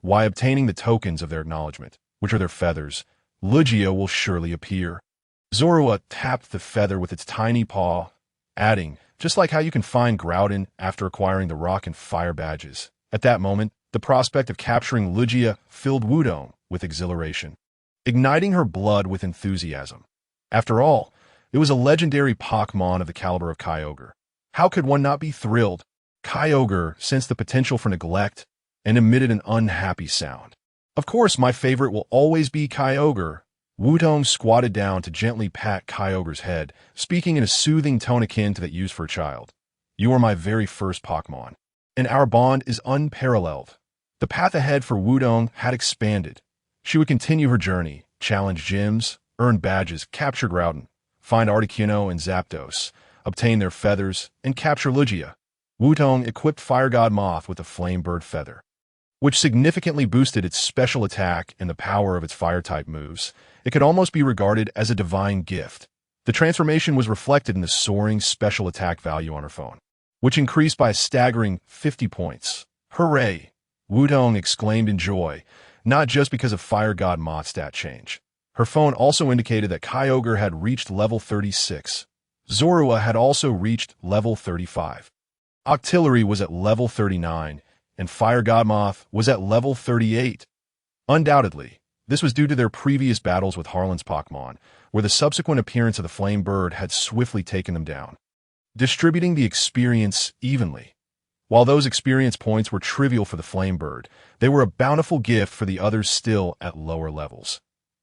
by obtaining the tokens of their acknowledgement, which are their feathers. Lugia will surely appear. Zorua tapped the feather with its tiny paw, adding, just like how you can find Groudon after acquiring the rock and fire badges. At that moment, the prospect of capturing Lugia filled Wutong with exhilaration, igniting her blood with enthusiasm. After all, it was a legendary Pokémon of the caliber of Kyogre. How could one not be thrilled? Kyogre sensed the potential for neglect and emitted an unhappy sound. Of course, my favorite will always be Kyogre. Wutong squatted down to gently pat Kyogre's head, speaking in a soothing tone akin to that used for a child. You are my very first Pokémon, and our bond is unparalleled. The path ahead for Wutong had expanded. She would continue her journey, challenge gyms, earn badges, capture Groudon, find Articuno and Zapdos, obtain their feathers, and capture Lugia. Wutong equipped Fire God Moth with a Flame Bird feather, which significantly boosted its special attack and the power of its fire-type moves. It could almost be regarded as a divine gift. The transformation was reflected in the soaring special attack value on her phone, which increased by a staggering 50 points. Hooray! Wutong exclaimed in joy, not just because of Fire God Moth's stat change. Her phone also indicated that Kyogre had reached level 36. Zorua had also reached level 35. Octillery was at level 39, and Fire God Moth was at level 38. Undoubtedly, this was due to their previous battles with Harlan's Pokémon, where the subsequent appearance of the Flame Bird had swiftly taken them down, distributing the experience evenly. While those experience points were trivial for the Flame Bird, they were a bountiful gift for the others still at lower levels.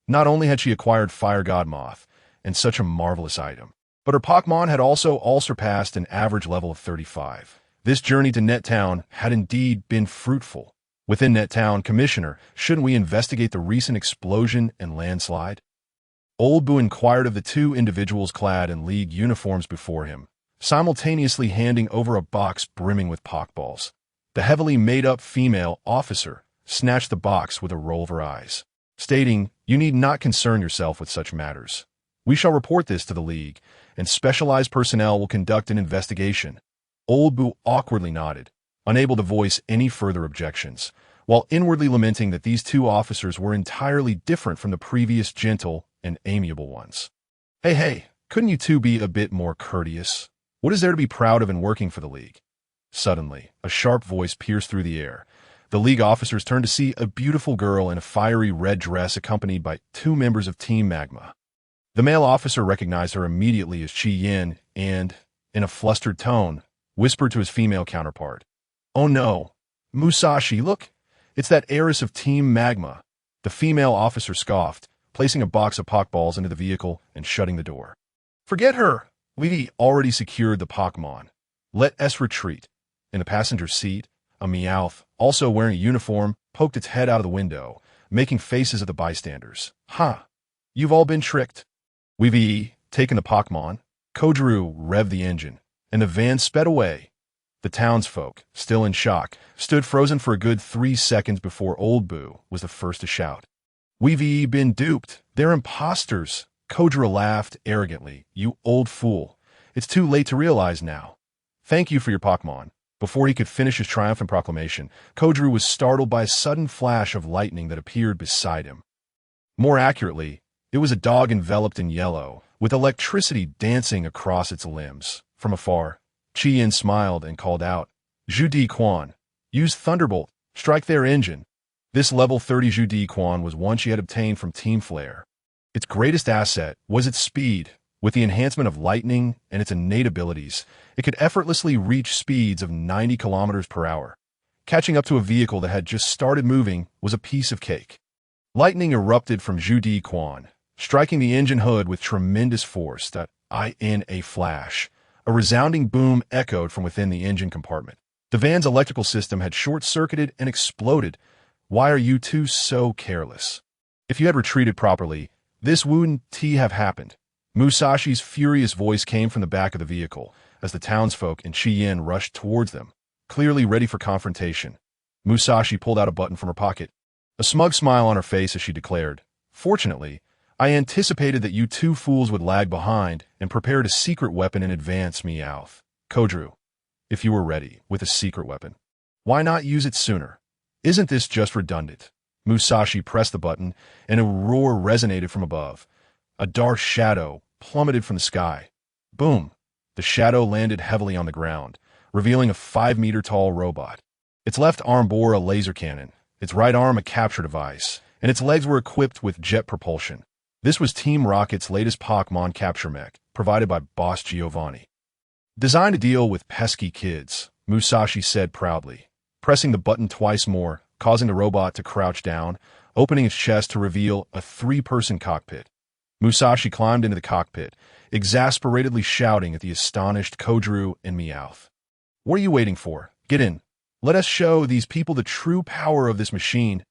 Not only had she acquired Fire God Moth, and such a marvelous item, but her Pokémon had also all surpassed an average level of 35. This journey to Net Town had indeed been fruitful. Within Net Town, Commissioner, shouldn't we investigate the recent explosion and landslide? Old Boo inquired of the two individuals clad in league uniforms before him, simultaneously handing over a box brimming with Pokeballs. The heavily made-up female officer snatched the box with a roll of her eyes, stating, "You need not concern yourself with such matters. We shall report this to the League, and specialized personnel will conduct an investigation." Old Boo awkwardly nodded, unable to voice any further objections, while inwardly lamenting that these two officers were entirely different from the previous gentle and amiable ones. Hey, couldn't you two be a bit more courteous? What is there to be proud of in working for the League? Suddenly, a sharp voice pierced through the air. The League officers turned to see a beautiful girl in a fiery red dress accompanied by two members of Team Magma. The male officer recognized her immediately as Chi Yin and, in a flustered tone, whispered to his female counterpart, "Oh no, Musashi, look, it's that heiress of Team Magma." The female officer scoffed, placing a box of Pokeballs into the vehicle and shutting the door. "Forget her. We've already secured the Pokémon. Let us retreat." In the passenger seat, a Meowth, also wearing a uniform, poked its head out of the window, making faces at the bystanders. "Ha! You've all been tricked. We've taken the Pokémon." Kojiru revved the engine, and the van sped away. The townsfolk, still in shock, stood frozen for a good 3 seconds before Old Boo was the first to shout, "We've been duped. They're imposters." Kojiru laughed arrogantly. "You old fool. It's too late to realize now. Thank you for your Pokémon." Before he could finish his triumphant proclamation, Kojiru was startled by a sudden flash of lightning that appeared beside him. More accurately, it was a dog enveloped in yellow, with electricity dancing across its limbs. From afar, Chi-Yin smiled and called out, "Zhu Quan, use Thunderbolt, strike their engine." This level 30 Zhu Quan was one she had obtained from Team Flare. Its greatest asset was its speed. With the enhancement of lightning and its innate abilities, it could effortlessly reach speeds of 90 kilometers per hour. Catching up to a vehicle that had just started moving was a piece of cake. Lightning erupted from Zhu Quan, striking the engine hood with tremendous force. In a flash, a resounding boom echoed from within the engine compartment. The van's electrical system had short-circuited and exploded. "Why are you two so careless? If you had retreated properly, this wouldn't have happened." Musashi's furious voice came from the back of the vehicle as the townsfolk and Chi-Yin rushed towards them, clearly ready for confrontation. Musashi pulled out a button from her pocket, a smug smile on her face as she declared, "Fortunately, I anticipated that you two fools would lag behind and prepared a secret weapon in advance, Meowth. Kyogre, if you were ready with a secret weapon, why not use it sooner? Isn't this just redundant? Musashi pressed the button, and a roar resonated from above. A dark shadow plummeted from the sky. Boom! The shadow landed heavily on the ground, revealing a 5-meter-tall robot. Its left arm bore a laser cannon, its right arm a capture device, and its legs were equipped with jet propulsion. This was Team Rocket's latest Pokémon capture mech, provided by Boss Giovanni. Designed to deal with pesky kids, Musashi said proudly, pressing the button twice more, causing the robot to crouch down, opening its chest to reveal a 3-person cockpit. Musashi climbed into the cockpit, exasperatedly shouting at the astonished Kyogre and Meowth. What are you waiting for? Get in. Let us show these people the true power of this machine.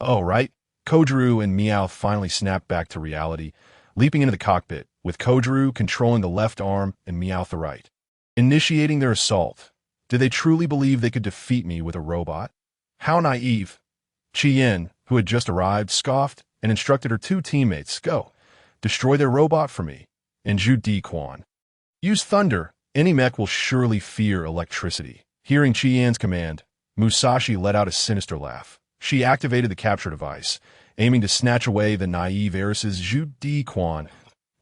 Oh, right. Kyogre and Meowth finally snapped back to reality, leaping into the cockpit, with Kyogre controlling the left arm and Meowth the right. Initiating their assault. Did they truly believe they could defeat me with a robot? How naive. Chien, who had just arrived, scoffed and instructed her 2 teammates, go, destroy their robot for me, and Zhu Quan. Use thunder. Any mech will surely fear electricity. Hearing Chien's command, Musashi let out a sinister laugh. She activated the capture device, aiming to snatch away the naive heiress's Zhu Quan.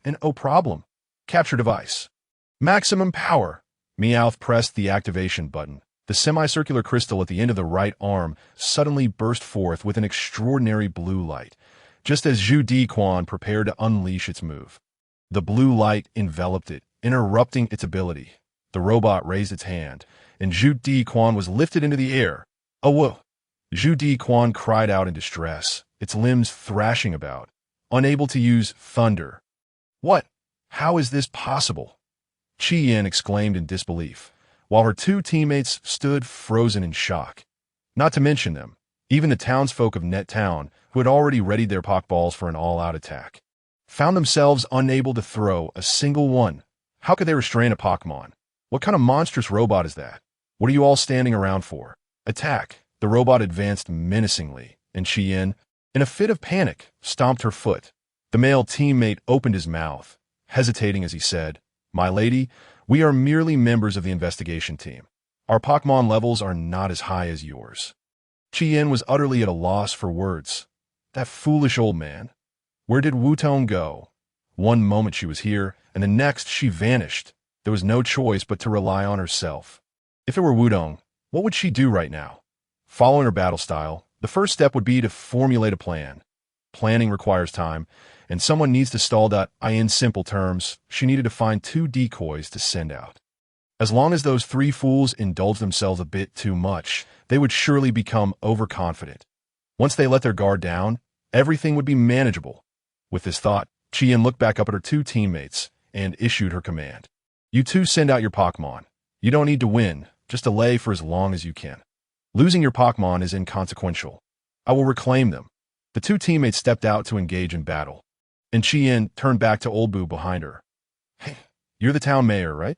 And oh problem. Capture device. Maximum power. Meowth pressed the activation button. The semicircular crystal at the end of the right arm suddenly burst forth with an extraordinary blue light, just as Zhu Quan prepared to unleash its move. The blue light enveloped it, interrupting its ability. The robot raised its hand, and Zhu Quan was lifted into the air. Oh, whoa! Zhu Quan cried out in distress, its limbs thrashing about, unable to use thunder. What? How is this possible? Chien exclaimed in disbelief, while her 2 teammates stood frozen in shock. Not to mention them, even the townsfolk of Net Town, who had already readied their Pokeballs for an all-out attack, found themselves unable to throw a single one. How could they restrain a Pokémon? What kind of monstrous robot is that? What are you all standing around for? Attack! The robot advanced menacingly, and Chien, in a fit of panic, stomped her foot. The male teammate opened his mouth, hesitating as he said, My lady, we are merely members of the investigation team. Our Pokémon levels are not as high as yours. Chien was utterly at a loss for words. That foolish old man. Where did Wutong go? One moment she was here, and the next she vanished. There was no choice but to rely on herself. If it were Wutong, what would she do right now? Following her battle style, the first step would be to formulate a plan. Planning requires time, and someone needs to stall that. In simple terms, she needed to find 2 decoys to send out. As long as those 3 fools indulged themselves a bit too much, they would surely become overconfident. Once they let their guard down, everything would be manageable. With this thought, Chien looked back up at her 2 teammates and issued her command. You 2 send out your Pokémon. You don't need to win, just delay for as long as you can. Losing your Pokémon is inconsequential. I will reclaim them. The 2 teammates stepped out to engage in battle, and Chien turned back to Old Boo behind her. Hey, you're the town mayor, right?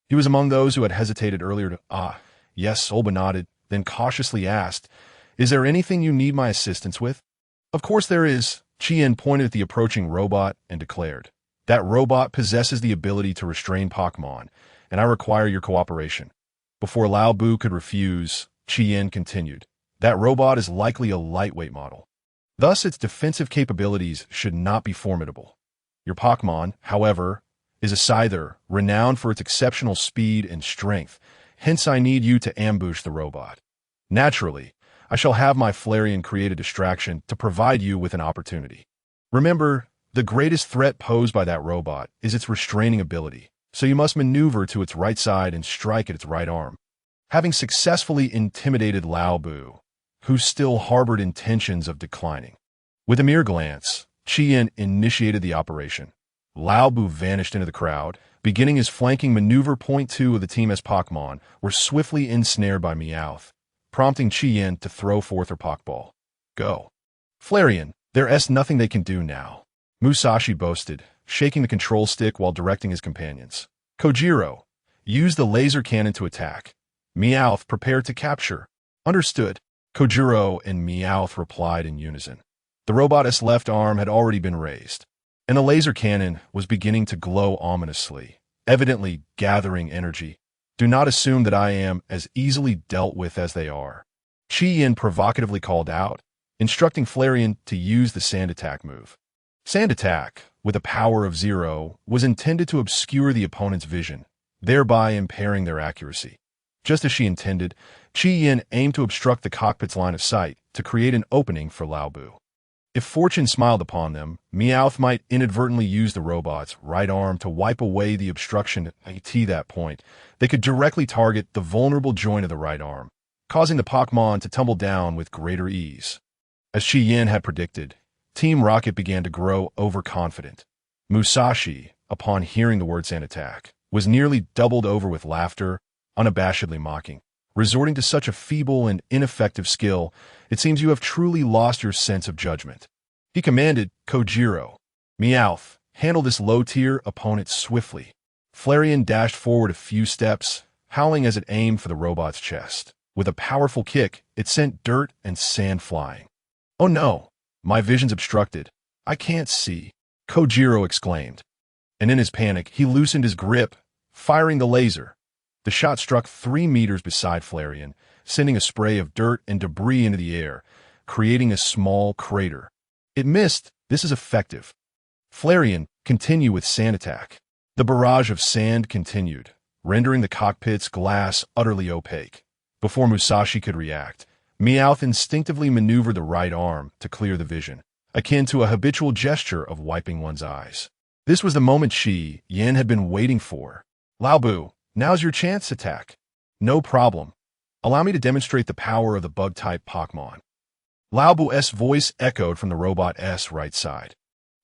He was among those who had hesitated earlier to, yes, Old Boo nodded, then cautiously asked, Is there anything you need my assistance with? Of course there is. Chien pointed at the approaching robot and declared, That robot possesses the ability to restrain Pokémon, and I require your cooperation. Before Lao Bu could refuse, Chien continued, That robot is likely a lightweight model. Thus, its defensive capabilities should not be formidable. Your Pokémon, however, is a Scyther, renowned for its exceptional speed and strength. Hence, I need you to ambush the robot. Naturally, I shall have my Flareon create a distraction to provide you with an opportunity. Remember, the greatest threat posed by that robot is its restraining ability, so you must maneuver to its right side and strike at its right arm. Having successfully intimidated Lao Bu, who still harbored intentions of declining, with a mere glance, Chien initiated the operation. Lao Bu vanished into the crowd, beginning his flanking maneuver. Point 2 of the team as Pokémon were swiftly ensnared by Meowth, prompting Chien to throw forth her Pokeball. Go. Flareon, there's nothing they can do now, Musashi boasted, shaking the control stick while directing his companions. Kojiro, use the laser cannon to attack. Meowth, prepare to capture. Understood. Kojiro and Meowth replied in unison. The robot's left arm had already been raised, and the laser cannon was beginning to glow ominously, evidently gathering energy. Do not assume that I am as easily dealt with as they are. Chi Yin provocatively called out, instructing Flareon to use the Sand Attack move. Sand Attack, with a power of 0, was intended to obscure the opponent's vision, thereby impairing their accuracy. Just as she intended, Chi Yin aimed to obstruct the cockpit's line of sight to create an opening for Lao Bu. If fortune smiled upon them, Meowth might inadvertently use the robot's right arm to wipe away the obstruction. At that point, they could directly target the vulnerable joint of the right arm, causing the Pokemon to tumble down with greater ease. As Chi Yin had predicted, Team Rocket began to grow overconfident. Musashi, upon hearing the word Sand Attack, was nearly doubled over with laughter, unabashedly mocking. Resorting to such a feeble and ineffective skill, it seems you have truly lost your sense of judgment. He commanded Kojiro, Meowth, handle this low-tier opponent swiftly. Flareon dashed forward a few steps, howling as it aimed for the robot's chest. With a powerful kick, it sent dirt and sand flying. "Oh no, my vision's obstructed. I can't see," Kojiro exclaimed. And in his panic, he loosened his grip, firing the laser. The shot struck 3 meters beside Flareon, sending a spray of dirt and debris into the air, creating a small crater. It missed. This is effective. Flareon, continue with Sand Attack. The barrage of sand continued, rendering the cockpit's glass utterly opaque. Before Musashi could react, Meowth instinctively maneuvered the right arm to clear the vision, akin to a habitual gesture of wiping one's eyes. This was the moment Chi Yin had been waiting for. "Lao Bu, now's your chance, attack." "No problem. Allow me to demonstrate the power of the bug-type Pokemon." Lao Bu's voice echoed from the robot's right side.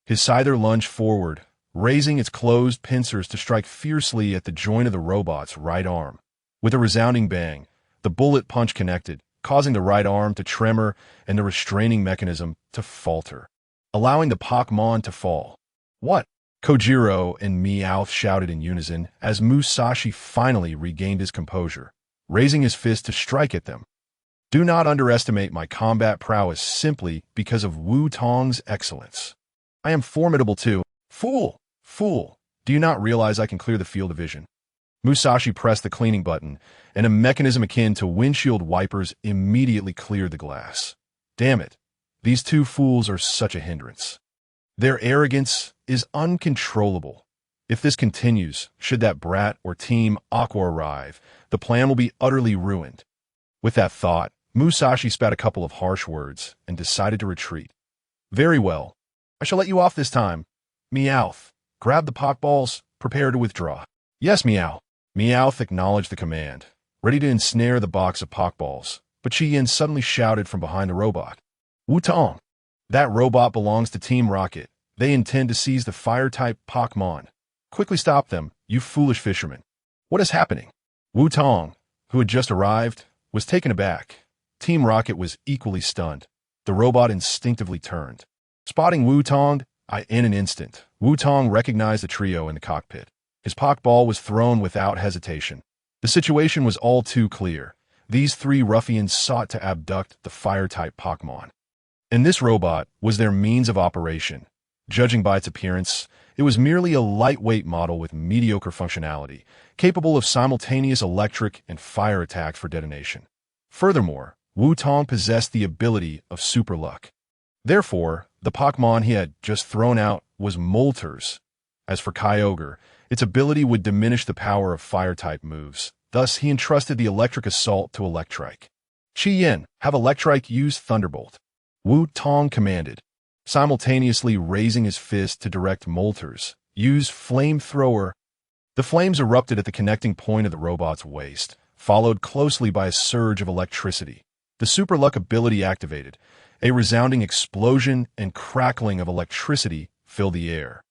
His scyther lunged forward, raising its closed pincers to strike fiercely at the joint of the robot's right arm. With a resounding bang, the bullet punch connected, causing the right arm to tremor and the restraining mechanism to falter, allowing the Pokemon to fall. "What?" Kojiro and Meowth shouted in unison as Musashi finally regained his composure, raising his fist to strike at them. "Do not underestimate my combat prowess simply because of Wutong's excellence. I am formidable too." "Fool! Fool! Do you not realize I can clear the field of vision?" Musashi pressed the cleaning button, and a mechanism akin to windshield wipers immediately cleared the glass. "Damn it! These two fools are such a hindrance. Their arrogance is uncontrollable. If this continues, should that brat or Team Aqua arrive, the plan will be utterly ruined." With that thought, Musashi spat a couple of harsh words and decided to retreat. "Very well. I shall let you off this time. Meowth, grab the Pokeballs, prepare to withdraw." "Yes, Meow." Meowth acknowledged the command, ready to ensnare the box of Pokeballs, but Chi Yin suddenly shouted from behind the robot. "Wutong! That robot belongs to Team Rocket. They intend to seize the Fire-type Pokemon. Quickly stop them, you foolish fishermen." "What is happening?" Wutong, who had just arrived, was taken aback. Team Rocket was equally stunned. The robot instinctively turned. Spotting Wutong, in an instant, Wutong recognized the trio in the cockpit. His Pokeball was thrown without hesitation. The situation was all too clear. These 3 ruffians sought to abduct the Fire-type Pokemon. And this robot was their means of operation. Judging by its appearance, it was merely a lightweight model with mediocre functionality, capable of simultaneous electric and fire attacks for detonation. Furthermore, Wutong possessed the ability of super luck. Therefore, the Pokemon he had just thrown out was Moltres. As for Kyogre, its ability would diminish the power of fire-type moves. Thus, he entrusted the electric assault to Electrike. "Chi Yin, have Electrike use Thunderbolt," Wutong commanded, simultaneously raising his fist to direct Moltres. "Use Flamethrower." The flames erupted at the connecting point of the robot's waist, followed closely by a surge of electricity. The Super Luck ability activated. A resounding explosion and crackling of electricity filled the air.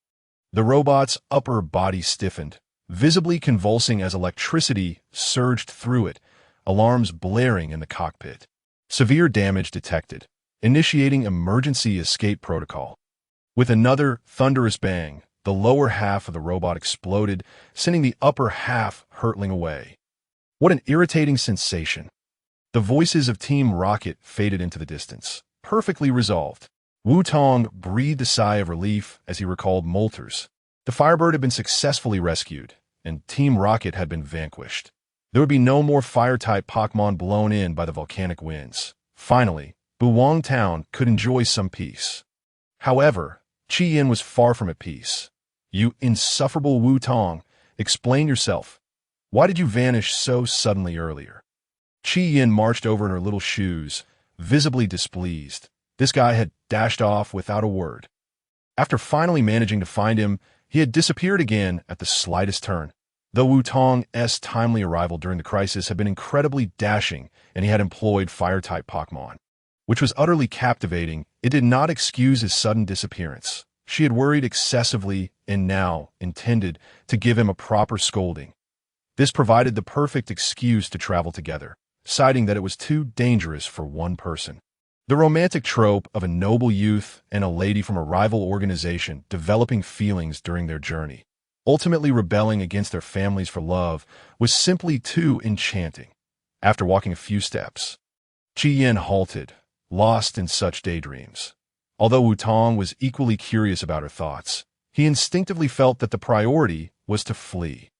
The robot's upper body stiffened, visibly convulsing as electricity surged through it, alarms blaring in the cockpit. Severe damage detected, initiating emergency escape protocol. With another thunderous bang, the lower half of the robot exploded, sending the upper half hurtling away. What an irritating sensation. The voices of Team Rocket faded into the distance, perfectly resolved. Wutong breathed a sigh of relief as he recalled Moltres. The Firebird had been successfully rescued, and Team Rocket had been vanquished. There would be no more fire-type Pokemon blown in by the volcanic winds. Finally, Buwang Town could enjoy some peace. However, Chi Yin was far from at peace. "You insufferable Wutong, explain yourself. Why did you vanish so suddenly earlier?" Chi Yin marched over in her little shoes, visibly displeased. This guy had dashed off without a word. After finally managing to find him, he had disappeared again at the slightest turn. Though Wutong's timely arrival during the crisis had been incredibly dashing and he had employed fire-type Pokemon, which was utterly captivating, it did not excuse his sudden disappearance. She had worried excessively and now intended to give him a proper scolding. This provided the perfect excuse to travel together, citing that it was too dangerous for one person. The romantic trope of a noble youth and a lady from a rival organization developing feelings during their journey, ultimately rebelling against their families for love, was simply too enchanting. After walking a few steps, Chi Yin halted, lost in such daydreams. Although Wutong was equally curious about her thoughts, he instinctively felt that the priority was to flee.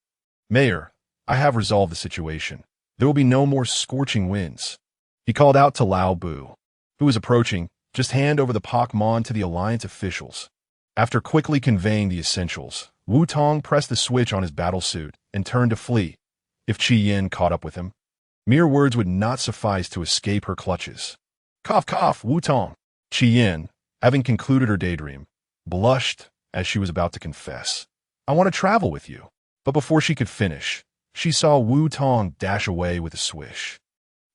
"Mayor, I have resolved the situation. There will be no more scorching winds." He called out to Lao Bu, who was approaching. "Just hand over the Pokemon to the Alliance officials." After quickly conveying the essentials, Wutong pressed the switch on his battlesuit and turned to flee. If Chi Yin caught up with him, mere words would not suffice to escape her clutches. "Cough, cough, Wutong." Chi Yin, having concluded her daydream, blushed as she was about to confess, "I want to travel with you." But before she could finish, she saw Wutong dash away with a swish,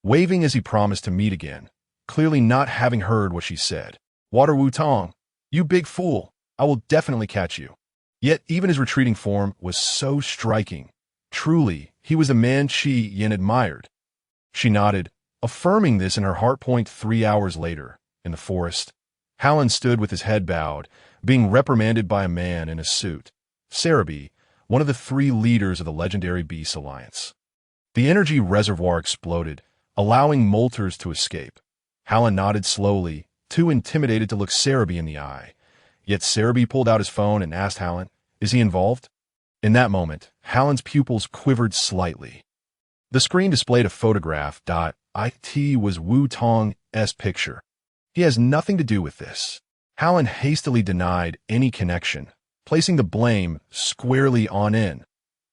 waving as he promised to meet again, clearly not having heard what she said. "Water Wutong, you big fool, I will definitely catch you." Yet even his retreating form was so striking. Truly, he was the man Chi Yin admired. She nodded, affirming this in her heart. 3 hours later, in the forest, Hallen stood with his head bowed, being reprimanded by a man in a suit. Cerebi, one of the 3 leaders of the legendary Beast Alliance. The energy reservoir exploded, allowing Molters to escape. Hallen nodded slowly, too intimidated to look Cerebi in the eye. Yet Cerebi pulled out his phone and asked Hallen, "Is he involved?" In that moment, Hallen's pupils quivered slightly. The screen displayed a photograph. It was Wutong's picture. "He has nothing to do with this." Hallen hastily denied any connection, placing the blame squarely on In.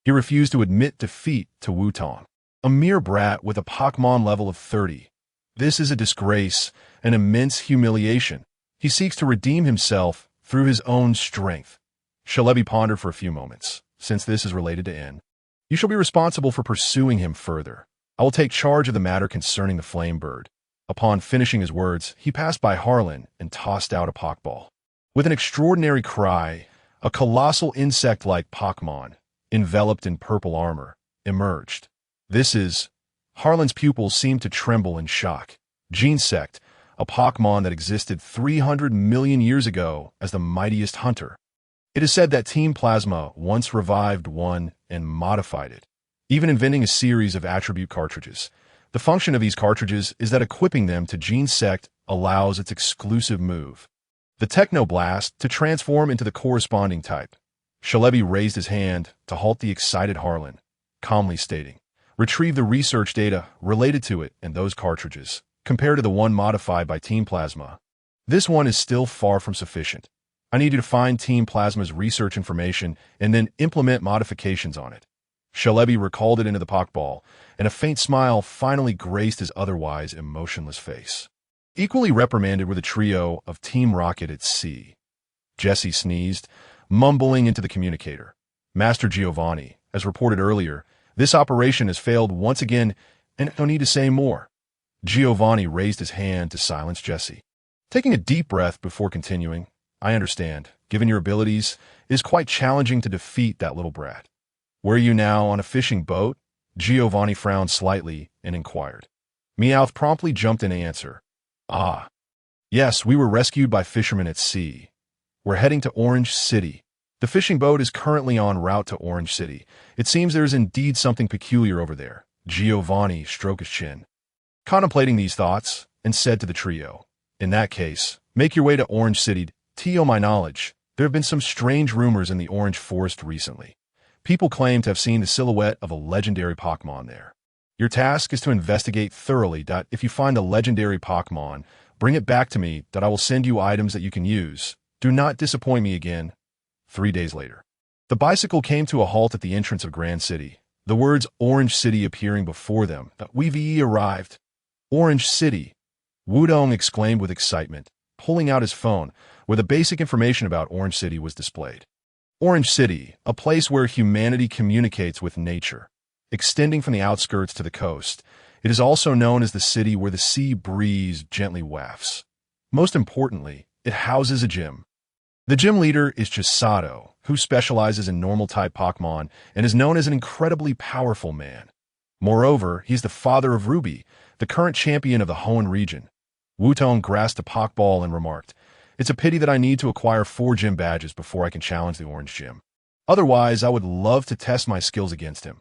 He refused to admit defeat to Wutong, a mere brat with a Pokemon level of 30. This is a disgrace, an immense humiliation. He seeks to redeem himself through his own strength. Shalebi pondered for a few moments. "Since this is related to In, you shall be responsible for pursuing him further. I will take charge of the matter concerning the flame bird." Upon finishing his words, he passed by Harlan and tossed out a Pokeball. With an extraordinary cry, a colossal insect-like Pokemon, enveloped in purple armor, emerged. "This is..." Harlan's pupils seemed to tremble in shock. Genesect, a Pokemon that existed 300 million years ago as the mightiest hunter. It is said that Team Plasma once revived one and modified it, even inventing a series of attribute cartridges. The function of these cartridges is that equipping them to Genesect allows its exclusive move, the Technoblast, to transform into the corresponding type. Shalebi raised his hand to halt the excited Harlan, calmly stating, "Retrieve the research data related to it and those cartridges, compared to the one modified by Team Plasma. This one is still far from sufficient. I need you to find Team Plasma's research information and then implement modifications on it." Shalebi recalled it into the Pokeball, and a faint smile finally graced his otherwise emotionless face. Equally reprimanded were the trio of Team Rocket at sea. Jesse sneezed, mumbling into the communicator. "Master Giovanni, as reported earlier, this operation has failed once again, and I don't need to say more." Giovanni raised his hand to silence Jesse. Taking a deep breath before continuing, "I understand, given your abilities, it is quite challenging to defeat that little brat. Were you now on a fishing boat?" Giovanni frowned slightly and inquired. Meowth promptly jumped in to answer. "Ah. Yes, we were rescued by fishermen at sea. We're heading to Orange City. The fishing boat is currently en route to Orange City. It seems there is indeed something peculiar over there." Giovanni stroked his chin, contemplating these thoughts, and said to the trio, "In that case, make your way to Orange City. To my knowledge, there have been some strange rumors in the Orange Forest recently. People claim to have seen the silhouette of a legendary Pokémon there. Your task is to investigate thoroughly. If you find a legendary Pokémon, bring it back to me. I will send you items that you can use. Do not disappoint me again. 3 days later. The bicycle came to a halt at the entrance of Grand City, the words Orange City appearing before them. We've arrived. Orange City, Wutong exclaimed with excitement, pulling out his phone, where the basic information about Orange City was displayed. Orange City, a place where humanity communicates with nature. Extending from the outskirts to the coast, it is also known as the city where the sea breeze gently wafts. Most importantly, it houses a gym. The gym leader is Chisato, who specializes in normal-type Pokémon and is known as an incredibly powerful man. Moreover, he's the father of Ruby, the current champion of the Hoenn region. Wutong grasped a Pokeball and remarked, "It's a pity that I need to acquire 4 gym badges before I can challenge the Orange Gym. Otherwise, I would love to test my skills against him."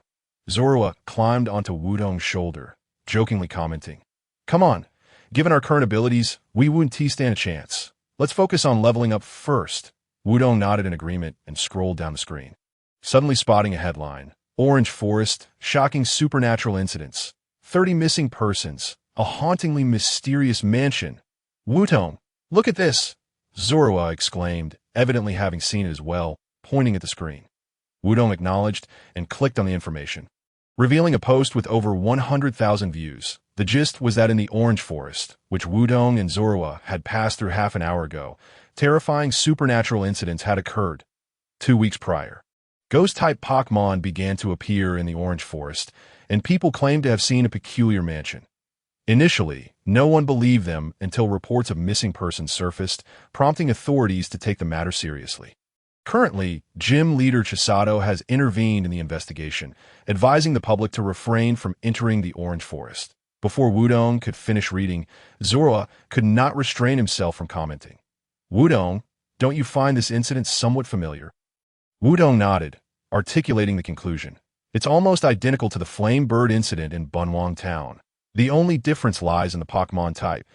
Zorua climbed onto Wutong's shoulder, jokingly commenting, "Come on, given our current abilities, we wouldn't stand a chance. Let's focus on leveling up first." Wutong nodded in agreement and scrolled down the screen, suddenly spotting a headline. Orange Forest, shocking supernatural incidents. 30 missing persons, a hauntingly mysterious mansion. "Wutong, look at this!" Zorua exclaimed, evidently having seen it as well, pointing at the screen. Wutong acknowledged and clicked on the information, revealing a post with over 100,000 views. The gist was that in the Orange Forest, which Wutong and Zorua had passed through half an hour ago, terrifying supernatural incidents had occurred. 2 weeks prior, Ghost-type Pokémon began to appear in the Orange Forest, and people claimed to have seen a peculiar mansion. Initially, no one believed them until reports of missing persons surfaced, prompting authorities to take the matter seriously. Currently, gym leader Chisato has intervened in the investigation, advising the public to refrain from entering the Orange Forest. Before Wutong could finish reading, Zorua could not restrain himself from commenting, "Wutong, don't you find this incident somewhat familiar?" Wutong nodded, articulating the conclusion. "It's almost identical to the Flame Bird incident in Bunwang Town. The only difference lies in the Pokémon type.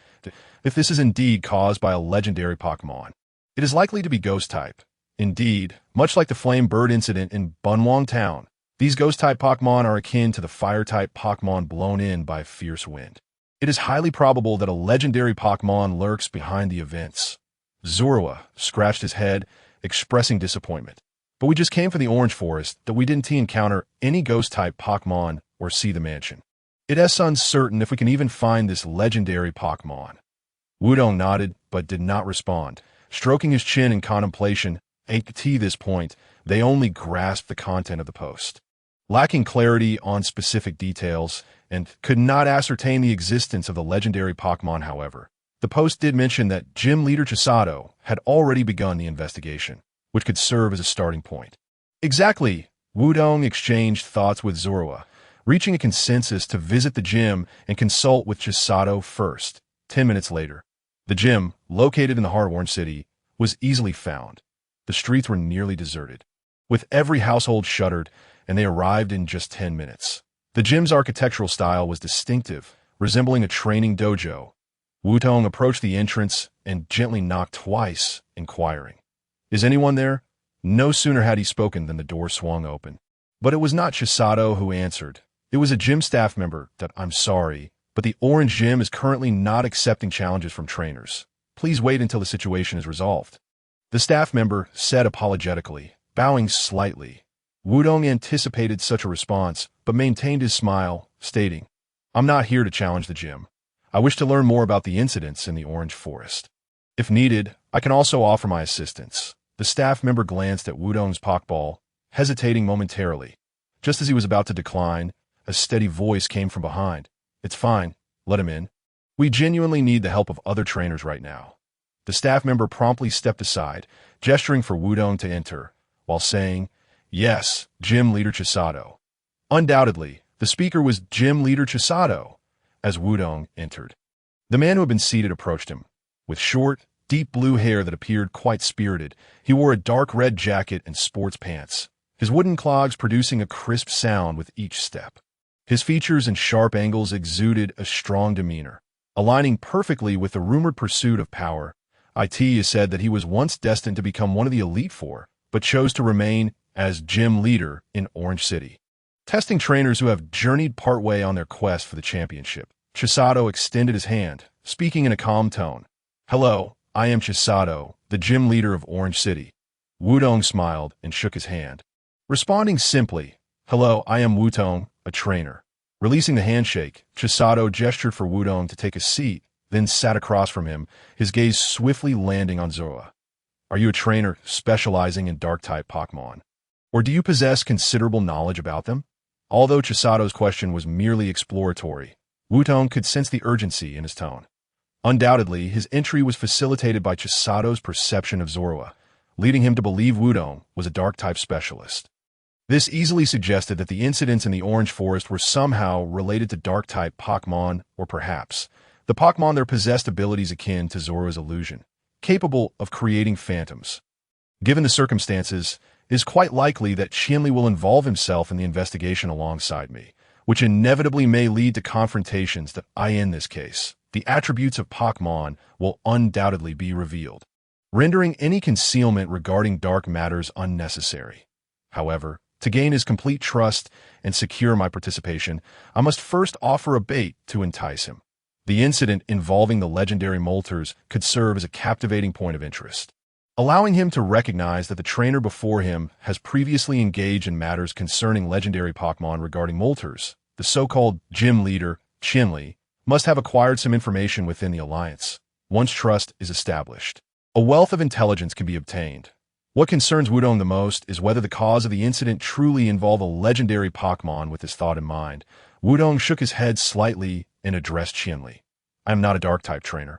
If this is indeed caused by a legendary Pokémon, it is likely to be Ghost-type. Indeed, much like the Flame Bird incident in Bunwang Town, these Ghost-type Pokémon are akin to the Fire-type Pokémon blown in by a fierce wind. It is highly probable that a legendary Pokémon lurks behind the events." Zorua scratched his head, expressing disappointment. "But we just came from the Orange Forest that we didn't encounter any Ghost-type Pokémon or see the mansion. It is uncertain if we can even find this legendary Pokémon." Wutong nodded but did not respond, stroking his chin in contemplation. At this point, they only grasped the content of the post, lacking clarity on specific details, and could not ascertain the existence of the legendary Pokémon. However, the post did mention that gym leader Chisato had already begun the investigation, which could serve as a starting point. Exactly, Wutong exchanged thoughts with Zorua, reaching a consensus to visit the gym and consult with Chisato first. 10 minutes later, the gym, located in the heart of Orange City, was easily found. The streets were nearly deserted, with every household shuttered, and they arrived in just 10 minutes. The gym's architectural style was distinctive, resembling a training dojo. Wutong approached the entrance and gently knocked twice, inquiring, "Is anyone there?" No sooner had he spoken than the door swung open. But it was not Chisato who answered. It was a gym staff member. "I'm sorry, but the Orange Gym is currently not accepting challenges from trainers. Please wait until the situation is resolved." The staff member said apologetically, bowing slightly. Wutong anticipated such a response, but maintained his smile, stating, "I'm not here to challenge the gym. I wish to learn more about the incidents in the Orange Forest. If needed, I can also offer my assistance." The staff member glanced at Wutong's Pokeball, hesitating momentarily. Just as he was about to decline, a steady voice came from behind. "It's fine. Let him in. We genuinely need the help of other trainers right now." The staff member promptly stepped aside, gesturing for Wutong to enter, while saying, "Yes, Gym Leader Chisato." Undoubtedly, the speaker was Gym Leader Chisato. As Wutong entered, the man who had been seated approached him. With short, deep blue hair that appeared quite spirited, he wore a dark red jacket and sports pants, his wooden clogs producing a crisp sound with each step. His features and sharp angles exuded a strong demeanor, aligning perfectly with the rumored pursuit of power. It is said that he was once destined to become one of the Elite Four, but chose to remain as gym leader in Orange City, testing trainers who have journeyed partway on their quest for the championship. Chisato extended his hand, speaking in a calm tone. "Hello, I am Chisato, the gym leader of Orange City." Wutong smiled and shook his hand, responding simply, "Hello, I am Wutong, a trainer." Releasing the handshake, Chisato gestured for Wutong to take a seat, then sat across from him, his gaze swiftly landing on Zoroa. "Are you a trainer specializing in Dark-type Pokemon? Or do you possess considerable knowledge about them?" Although Chisato's question was merely exploratory, Wutong could sense the urgency in his tone. Undoubtedly, his entry was facilitated by Chisato's perception of Zoroa, leading him to believe Wutong was a Dark-type specialist. This easily suggested that the incidents in the Orange Forest were somehow related to Dark-type Pokemon, or perhaps the Pokemon that possessed abilities akin to Zoroa's illusion, capable of creating phantoms. Given the circumstances, it is quite likely that Qianli will involve himself in the investigation alongside me, which inevitably may lead to confrontations that in this case, the attributes of Pokemon will undoubtedly be revealed, rendering any concealment regarding dark matters unnecessary. However, to gain his complete trust and secure my participation, I must first offer a bait to entice him. The incident involving the legendary Moltres could serve as a captivating point of interest, allowing him to recognize that the trainer before him has previously engaged in matters concerning legendary Pokemon regarding Moltres. The so-called gym leader, Qianli, must have acquired some information within the alliance. Once trust is established, a wealth of intelligence can be obtained. What concerns Wutong the most is whether the cause of the incident truly involved a legendary Pokemon. With this thought in mind, Wutong shook his head slightly and addressed Qianli. "I am not a Dark-type trainer,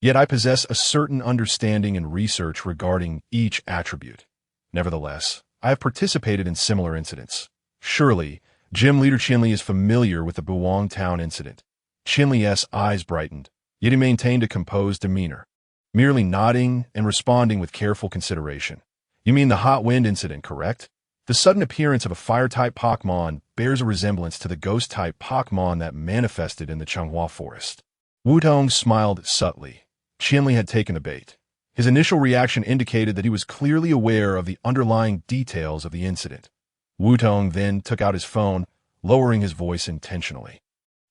yet I possess a certain understanding and research regarding each attribute. Nevertheless, I have participated in similar incidents. Surely, Gym Leader Qianli is familiar with the Buwang Town incident." Qianli's eyes brightened, yet he maintained a composed demeanor, merely nodding and responding with careful consideration. "You mean the Hot Wind incident, correct? The sudden appearance of a Fire-type Pokemon bears a resemblance to the Ghost-type Pokemon that manifested in the Changhua Forest." Wutong smiled subtly. Qianli had taken the bait. His initial reaction indicated that he was clearly aware of the underlying details of the incident. Wutong then took out his phone, lowering his voice intentionally,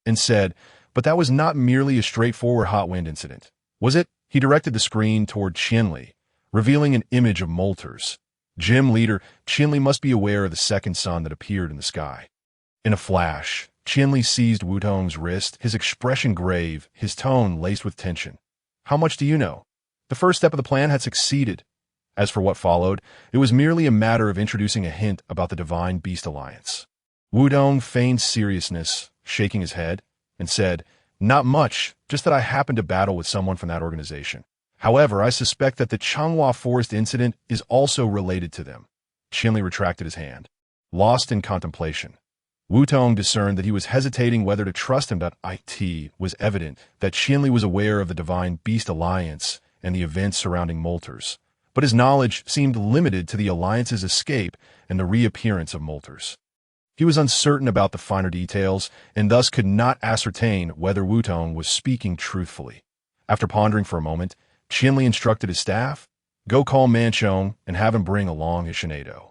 and said, "But that was not merely a straightforward Hot Wind incident, was it?" He directed the screen toward Qianli, revealing an image of Moltres. Gym leader Qianli must be aware of the second sun that appeared in the sky. In a flash, Qianli seized Wutong's wrist, his expression grave, his tone laced with tension. "How much do you know?" The first step of the plan had succeeded. As for what followed, it was merely a matter of introducing a hint about the Divine Beast Alliance. Wutong feigned seriousness, shaking his head, and said, "Not much, just that I happened to battle with someone from that organization. However, I suspect that the Changhua Forest incident is also related to them." Qianli retracted his hand, lost in contemplation. Wutong discerned that he was hesitating whether to trust him. It was evident that Qianli was aware of the Divine Beast Alliance and the events surrounding Moltres, but his knowledge seemed limited to the Alliance's escape and the reappearance of Moltres. He was uncertain about the finer details and thus could not ascertain whether Wutong was speaking truthfully. After pondering for a moment, Qianli instructed his staff, "Go call Manchong and have him bring along his Shinado."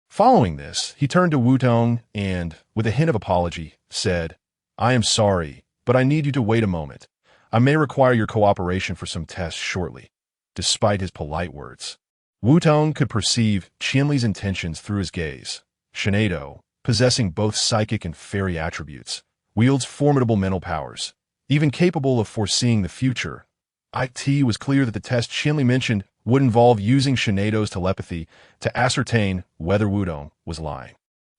Following this, he turned to Wutong and, with a hint of apology, said, "I am sorry, but I need you to wait a moment. I may require your cooperation for some tests shortly." Despite his polite words, Wutong could perceive Qianli's intentions through his gaze. Shinado, possessing both psychic and fairy attributes, wields formidable mental powers, even capable of foreseeing the future. It was clear that the test Qianli mentioned would involve using Shinado's telepathy to ascertain whether Wutong was lying.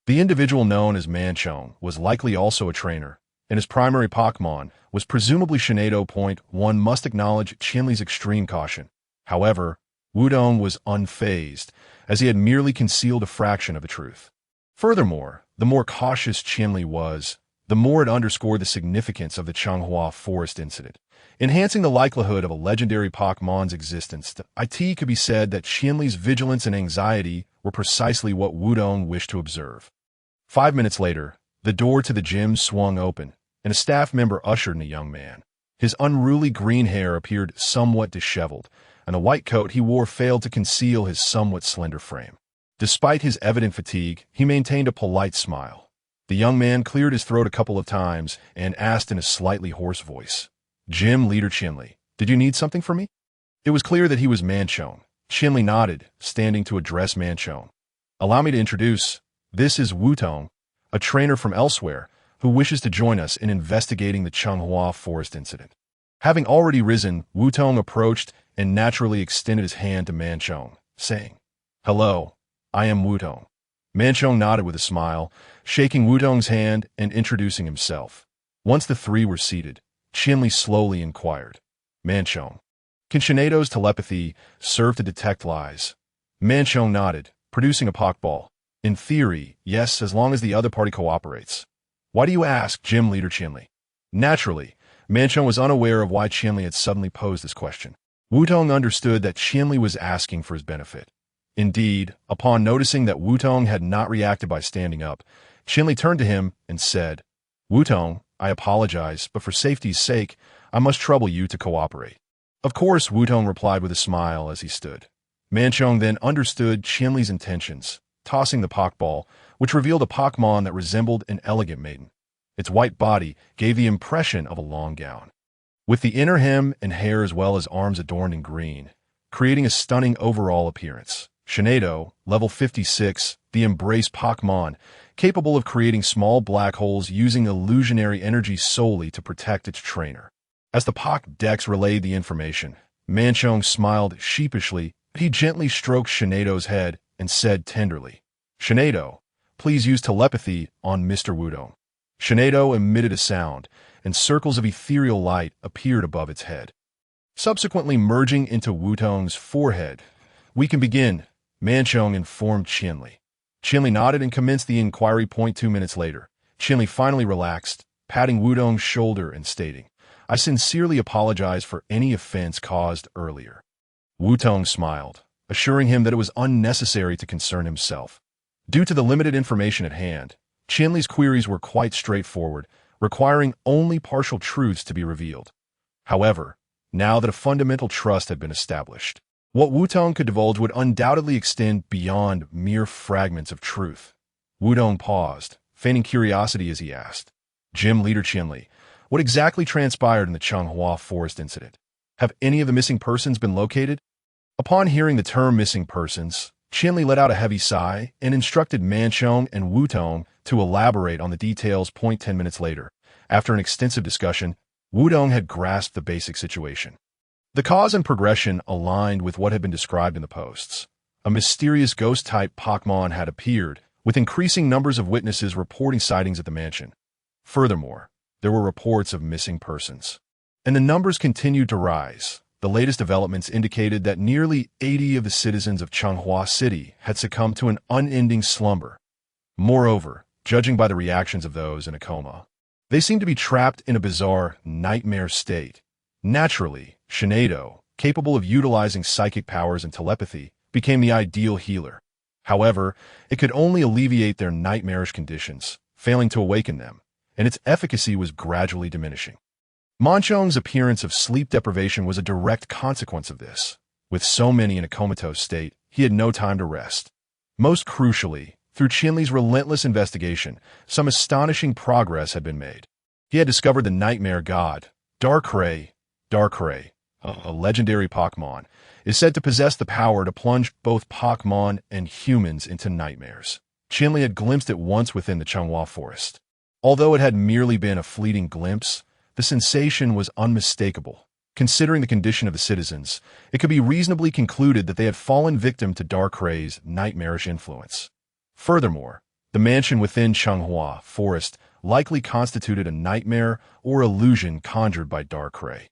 The individual known as Manchong was likely also a trainer, and his primary Pokemon was presumably Shinado. One must acknowledge Qianli's extreme caution. However, Wutong was unfazed, as he had merely concealed a fraction of the truth. Furthermore, the more cautious Qianli was, the more it underscored the significance of the Changhua Forest incident, enhancing the likelihood of a legendary Pokemon's existence. It could be said that Qianli's vigilance and anxiety were precisely what Wutong wished to observe. 5 minutes later, the door to the gym swung open, and a staff member ushered in a young man. His unruly green hair appeared somewhat disheveled, and the white coat he wore failed to conceal his somewhat slender frame. Despite his evident fatigue, he maintained a polite smile. The young man cleared his throat a couple of times and asked in a slightly hoarse voice, "Gym Leader Chinli, did you need something from me?" It was clear that he was Manchone. Chinli nodded, standing to address Manchone. "Allow me to introduce, this is Wutong, a trainer from elsewhere, who wishes to join us in investigating the Changhua Forest incident." Having already risen, Wutong approached and naturally extended his hand to Manchone, saying, "Hello, I am Wutong." Manchone nodded with a smile, shaking Wutong's hand and introducing himself. Once the three were seated, Chinli slowly inquired, "Manchone, can Shinedo's telepathy serve to detect lies?" Manchone nodded, producing a Pokeball. "In theory, yes, as long as the other party cooperates." "Why do you ask, Gym Leader Chinli?" Naturally, Manchone was unaware of why Chinli had suddenly posed this question. Wutong understood that Chinli was asking for his benefit. Indeed, upon noticing that Wutong had not reacted by standing up, Chinli turned to him and said, "Wutong, I apologize, but for safety's sake, I must trouble you to cooperate." "Of course," Wutong replied with a smile as he stood. Manchone then understood Chinli's intentions, tossing the Pokeball, which revealed a Pokemon that resembled an elegant maiden. Its white body gave the impression of a long gown, with the inner hem and hair as well as arms adorned in green, creating a stunning overall appearance. Shinedo, level 56, the Embrace Pokemon, capable of creating small black holes using illusionary energy solely to protect its trainer. As the Pokédex relayed the information, Manchone smiled sheepishly. He gently stroked Shinedo's head and said tenderly, "Shinedo, please use telepathy on Mr. Wutong." Shinedo emitted a sound, and circles of ethereal light appeared above its head, subsequently merging into Wutong's forehead. "We can begin," Manchone informed Chinli. Chinli nodded and commenced the inquiry. 2 minutes later, Chinli finally relaxed, patting Wutong's shoulder and stating, "I sincerely apologize for any offense caused earlier." Wutong smiled, assuring him that it was unnecessary to concern himself. Due to the limited information at hand, Chinli's queries were quite straightforward, requiring only partial truths to be revealed. However, now that a fundamental trust had been established, what Wutong could divulge would undoubtedly extend beyond mere fragments of truth. Wutong paused, feigning curiosity as he asked, "Gym Leader Chinli, what exactly transpired in the Changhua Forest incident? Have any of the missing persons been located?" Upon hearing the term missing persons, Chinli let out a heavy sigh and instructed Manchone and Wutong to elaborate on the details. 10 minutes later, after an extensive discussion, Wutong had grasped the basic situation. The cause and progression aligned with what had been described in the posts. A mysterious ghost-type Pokemon had appeared, with increasing numbers of witnesses reporting sightings at the mansion. Furthermore, there were reports of missing persons, and the numbers continued to rise. The latest developments indicated that nearly 80 of the citizens of Changhua City had succumbed to an unending slumber. Moreover, judging by the reactions of those in a coma, they seemed to be trapped in a bizarre nightmare state. Naturally, Shinedo, capable of utilizing psychic powers and telepathy, became the ideal healer. However, it could only alleviate their nightmarish conditions, failing to awaken them, and its efficacy was gradually diminishing. Manchone's appearance of sleep deprivation was a direct consequence of this. With so many in a comatose state, he had no time to rest. Most crucially, through Chinli's relentless investigation, some astonishing progress had been made. He had discovered the nightmare god, Darkrai. Darkrai, a legendary Pokemon, is said to possess the power to plunge both Pokemon and humans into nightmares. Chinli had glimpsed it once within the Changhua Forest. Although it had merely been a fleeting glimpse, the sensation was unmistakable. Considering the condition of the citizens, it could be reasonably concluded that they had fallen victim to Darkrai's nightmarish influence. Furthermore, the mansion within Changhua Forest likely constituted a nightmare or illusion conjured by Darkrai.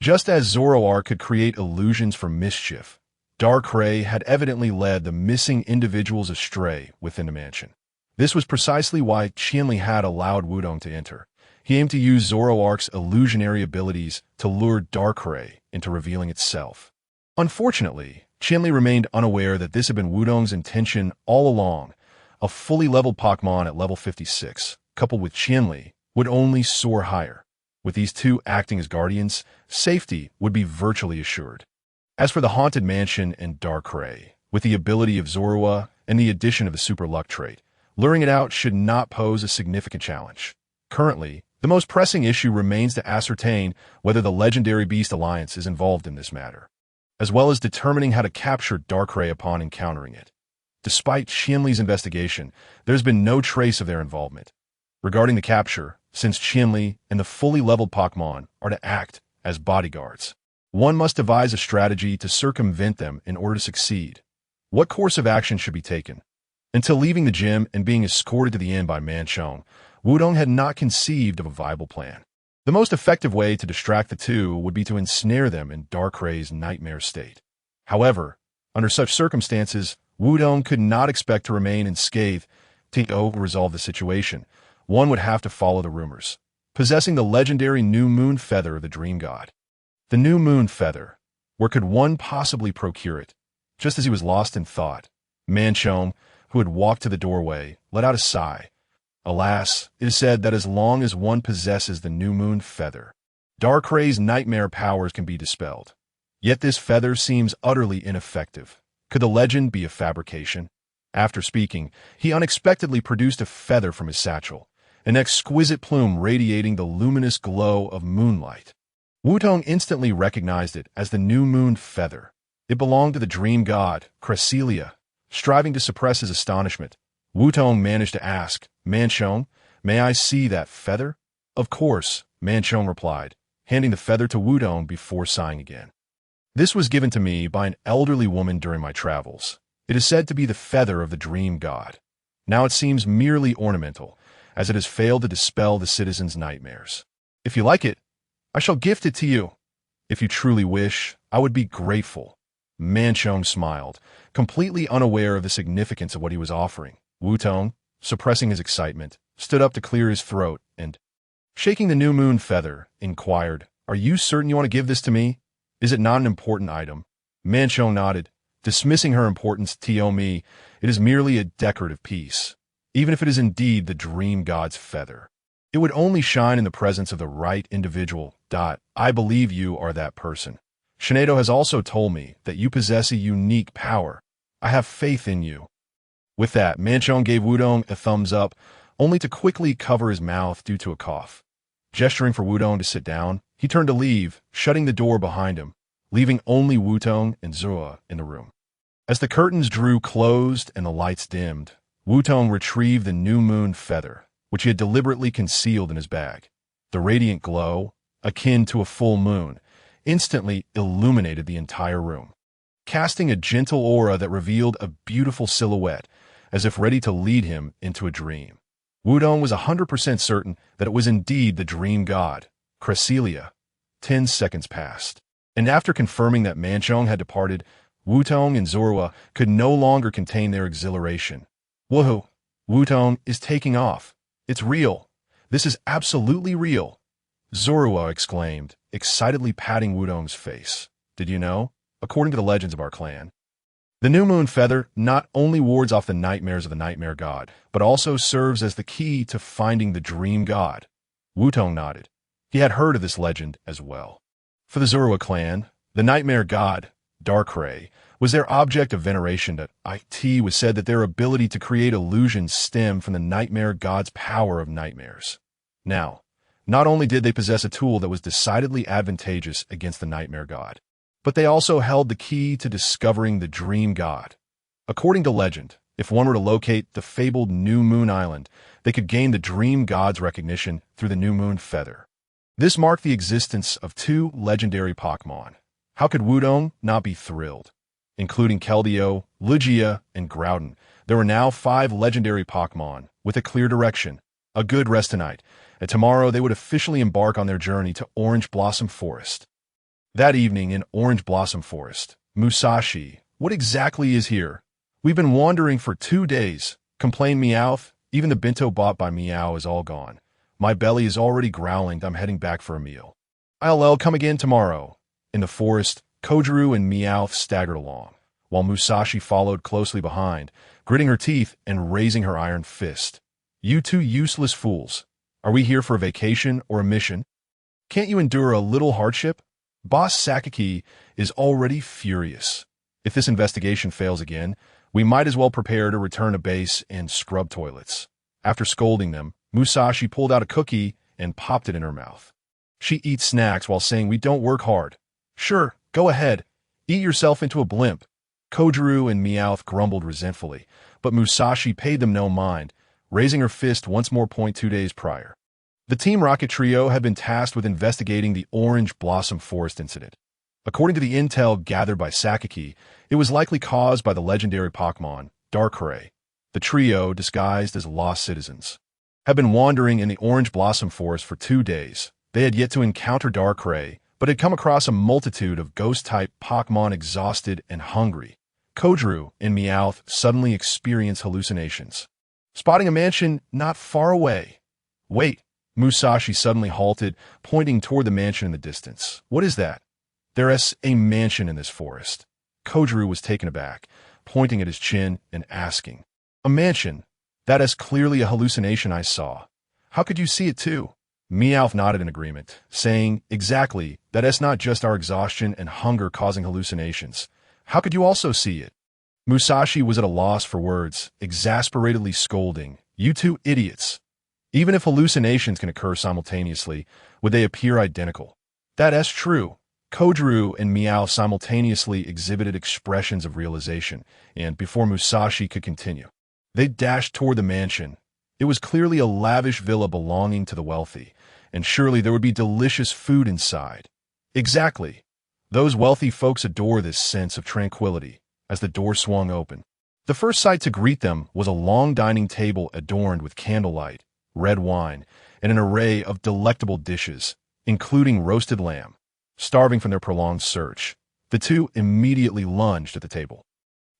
Just as Zoroark could create illusions for mischief, Darkrai had evidently led the missing individuals astray within the mansion. This was precisely why Chinli had allowed Wutong to enter. He aimed to use Zoroark's illusionary abilities to lure Darkrai into revealing itself. Unfortunately, Chinli remained unaware that this had been Wutong's intention all along. A fully leveled Pokemon at level 56, coupled with Chinli, would only soar higher. With these two acting as guardians, safety would be virtually assured. As for the Haunted Mansion and Darkrai, with the ability of Zorua, and the addition of the super luck trait. Luring it out should not pose a significant challenge. Currently, the most pressing issue remains to ascertain whether the Legendary Beast Alliance is involved in this matter, as well as determining how to capture Darkrai upon encountering it. Despite Qianli's investigation, there's been no trace of their involvement. Regarding the capture, since Qianli and the fully leveled Pokemon are to act as bodyguards, one must devise a strategy to circumvent them in order to succeed. What course of action should be taken? Until leaving the gym and being escorted to the inn by Manchong, Wudong had not conceived of a viable plan. The most effective way to distract the two would be to ensnare them in Darkray's nightmare state. However, under such circumstances, Wudong could not expect to remain unscathed. To resolve the situation, one would have to follow the rumors, possessing the legendary New Moon Feather of the Dream God. The New Moon Feather. Where could one possibly procure it? Just as he was lost in thought, Manchong, who had walked to the doorway, let out a sigh. Alas, it is said that as long as one possesses the New Moon Feather, Darkray's nightmare powers can be dispelled. Yet this feather seems utterly ineffective. Could the legend be a fabrication? After speaking, he unexpectedly produced a feather from his satchel, an exquisite plume radiating the luminous glow of moonlight. Wutong instantly recognized it as the New Moon Feather. It belonged to the dream god, Cresselia. Striving to suppress his astonishment, Wutong managed to ask, "Manchong, may I see that feather?" "Of course," Manchong replied, handing the feather to Wutong before sighing again. "This was given to me by an elderly woman during my travels. It is said to be the feather of the dream god. Now it seems merely ornamental, as it has failed to dispel the citizens' nightmares. If you like it, I shall gift it to you. If you truly wish, I would be grateful." Manchong smiled, completely unaware of the significance of what he was offering. Wutong, suppressing his excitement, stood up to clear his throat and, shaking the New Moon Feather, inquired, "Are you certain you want to give this to me? Is it not an important item?" Manchong nodded, dismissing her importance. "To me, it is merely a decorative piece. Even if it is indeed the dream god's feather, it would only shine in the presence of the right individual. I believe you are that person. Shinedo has also told me that you possess a unique power. I have faith in you." With that, Manchong gave Wudong a thumbs up, only to quickly cover his mouth due to a cough. Gesturing for Wudong to sit down, he turned to leave, shutting the door behind him, leaving only Wutong and Zua in the room. As the curtains drew closed and the lights dimmed, Wutong retrieved the New Moon Feather, which he had deliberately concealed in his bag. The radiant glow, akin to a full moon, instantly illuminated the entire room, casting a gentle aura that revealed a beautiful silhouette, as if ready to lead him into a dream. Wudong was 100% certain that it was indeed the dream god, Cresselia. 10 seconds passed, and after confirming that Manchong had departed, Wutong and Zorua could no longer contain their exhilaration. "Woohoo! Wutong is taking off. It's real. This is absolutely real," Zorua exclaimed, excitedly patting Wudong's face. "Did you know? According to the legends of our clan, the New Moon Feather not only wards off the nightmares of the Nightmare God, but also serves as the key to finding the Dream God." Wutong nodded. He had heard of this legend as well. For the Zorua clan, the Nightmare God, Darkrai, was their object of veneration. It was said that their ability to create illusions stemmed from the Nightmare God's power of nightmares. Now, not only did they possess a tool that was decidedly advantageous against the Nightmare God, but they also held the key to discovering the Dream God. According to legend, if one were to locate the fabled New Moon Island, they could gain the Dream God's recognition through the New Moon Feather. This marked the existence of 2 legendary Pokemon. How could Wudong not be thrilled? Including Keldeo, Lugia, and Groudon, there were now 5 legendary Pokemon, with a clear direction, a good rest tonight, and tomorrow they would officially embark on their journey to Orange Blossom Forest. That evening in Orange Blossom Forest, "Musashi, what exactly is here? We've been wandering for 2 days," complained Meowth. "Even the bento bought by Meow is all gone. My belly is already growling. I'm heading back for a meal. I'll come again tomorrow." In the forest, Kojiru and Meowth staggered along, while Musashi followed closely behind, gritting her teeth and raising her iron fist. "You 2 useless fools. Are we here for a vacation or a mission? Can't you endure a little hardship?" Boss Sakaki is already furious. If this investigation fails again, we might as well prepare to return to base and scrub toilets. After scolding them, Musashi pulled out a cookie and popped it in her mouth. She eats snacks while saying we don't work hard. Sure, go ahead. Eat yourself into a blimp. Kojiru and Meowth grumbled resentfully, but Musashi paid them no mind, raising her fist once more. 2 days prior. The Team Rocket trio had been tasked with investigating the Orange Blossom Forest incident. According to the intel gathered by Sakaki, it was likely caused by the legendary Pokemon, Darkrai. The trio, disguised as lost citizens, had been wandering in the Orange Blossom Forest for 2 days. They had yet to encounter Darkrai, but had come across a multitude of ghost-type Pokemon exhausted and hungry. Kojiru and Meowth suddenly experienced hallucinations, spotting a mansion not far away. Wait, Musashi suddenly halted, pointing toward the mansion in the distance. What is that? There is a mansion in this forest. Kojiru was taken aback, pointing at his chin and asking, a mansion? That is clearly a hallucination I saw. How could you see it too? Meowth nodded in agreement, saying, exactly, that is not just our exhaustion and hunger causing hallucinations. How could you also see it? Musashi was at a loss for words, exasperatedly scolding, you two idiots. Even if hallucinations can occur simultaneously, would they appear identical? That is true. Kojiru and Meowth simultaneously exhibited expressions of realization, and before Musashi could continue, they dashed toward the mansion. It was clearly a lavish villa belonging to the wealthy, and surely there would be delicious food inside. Exactly. Those wealthy folks adore this sense of tranquility. As the door swung open, the first sight to greet them was a long dining table adorned with candlelight, red wine, and an array of delectable dishes, including roasted lamb. Starving from their prolonged search, the two immediately lunged at the table.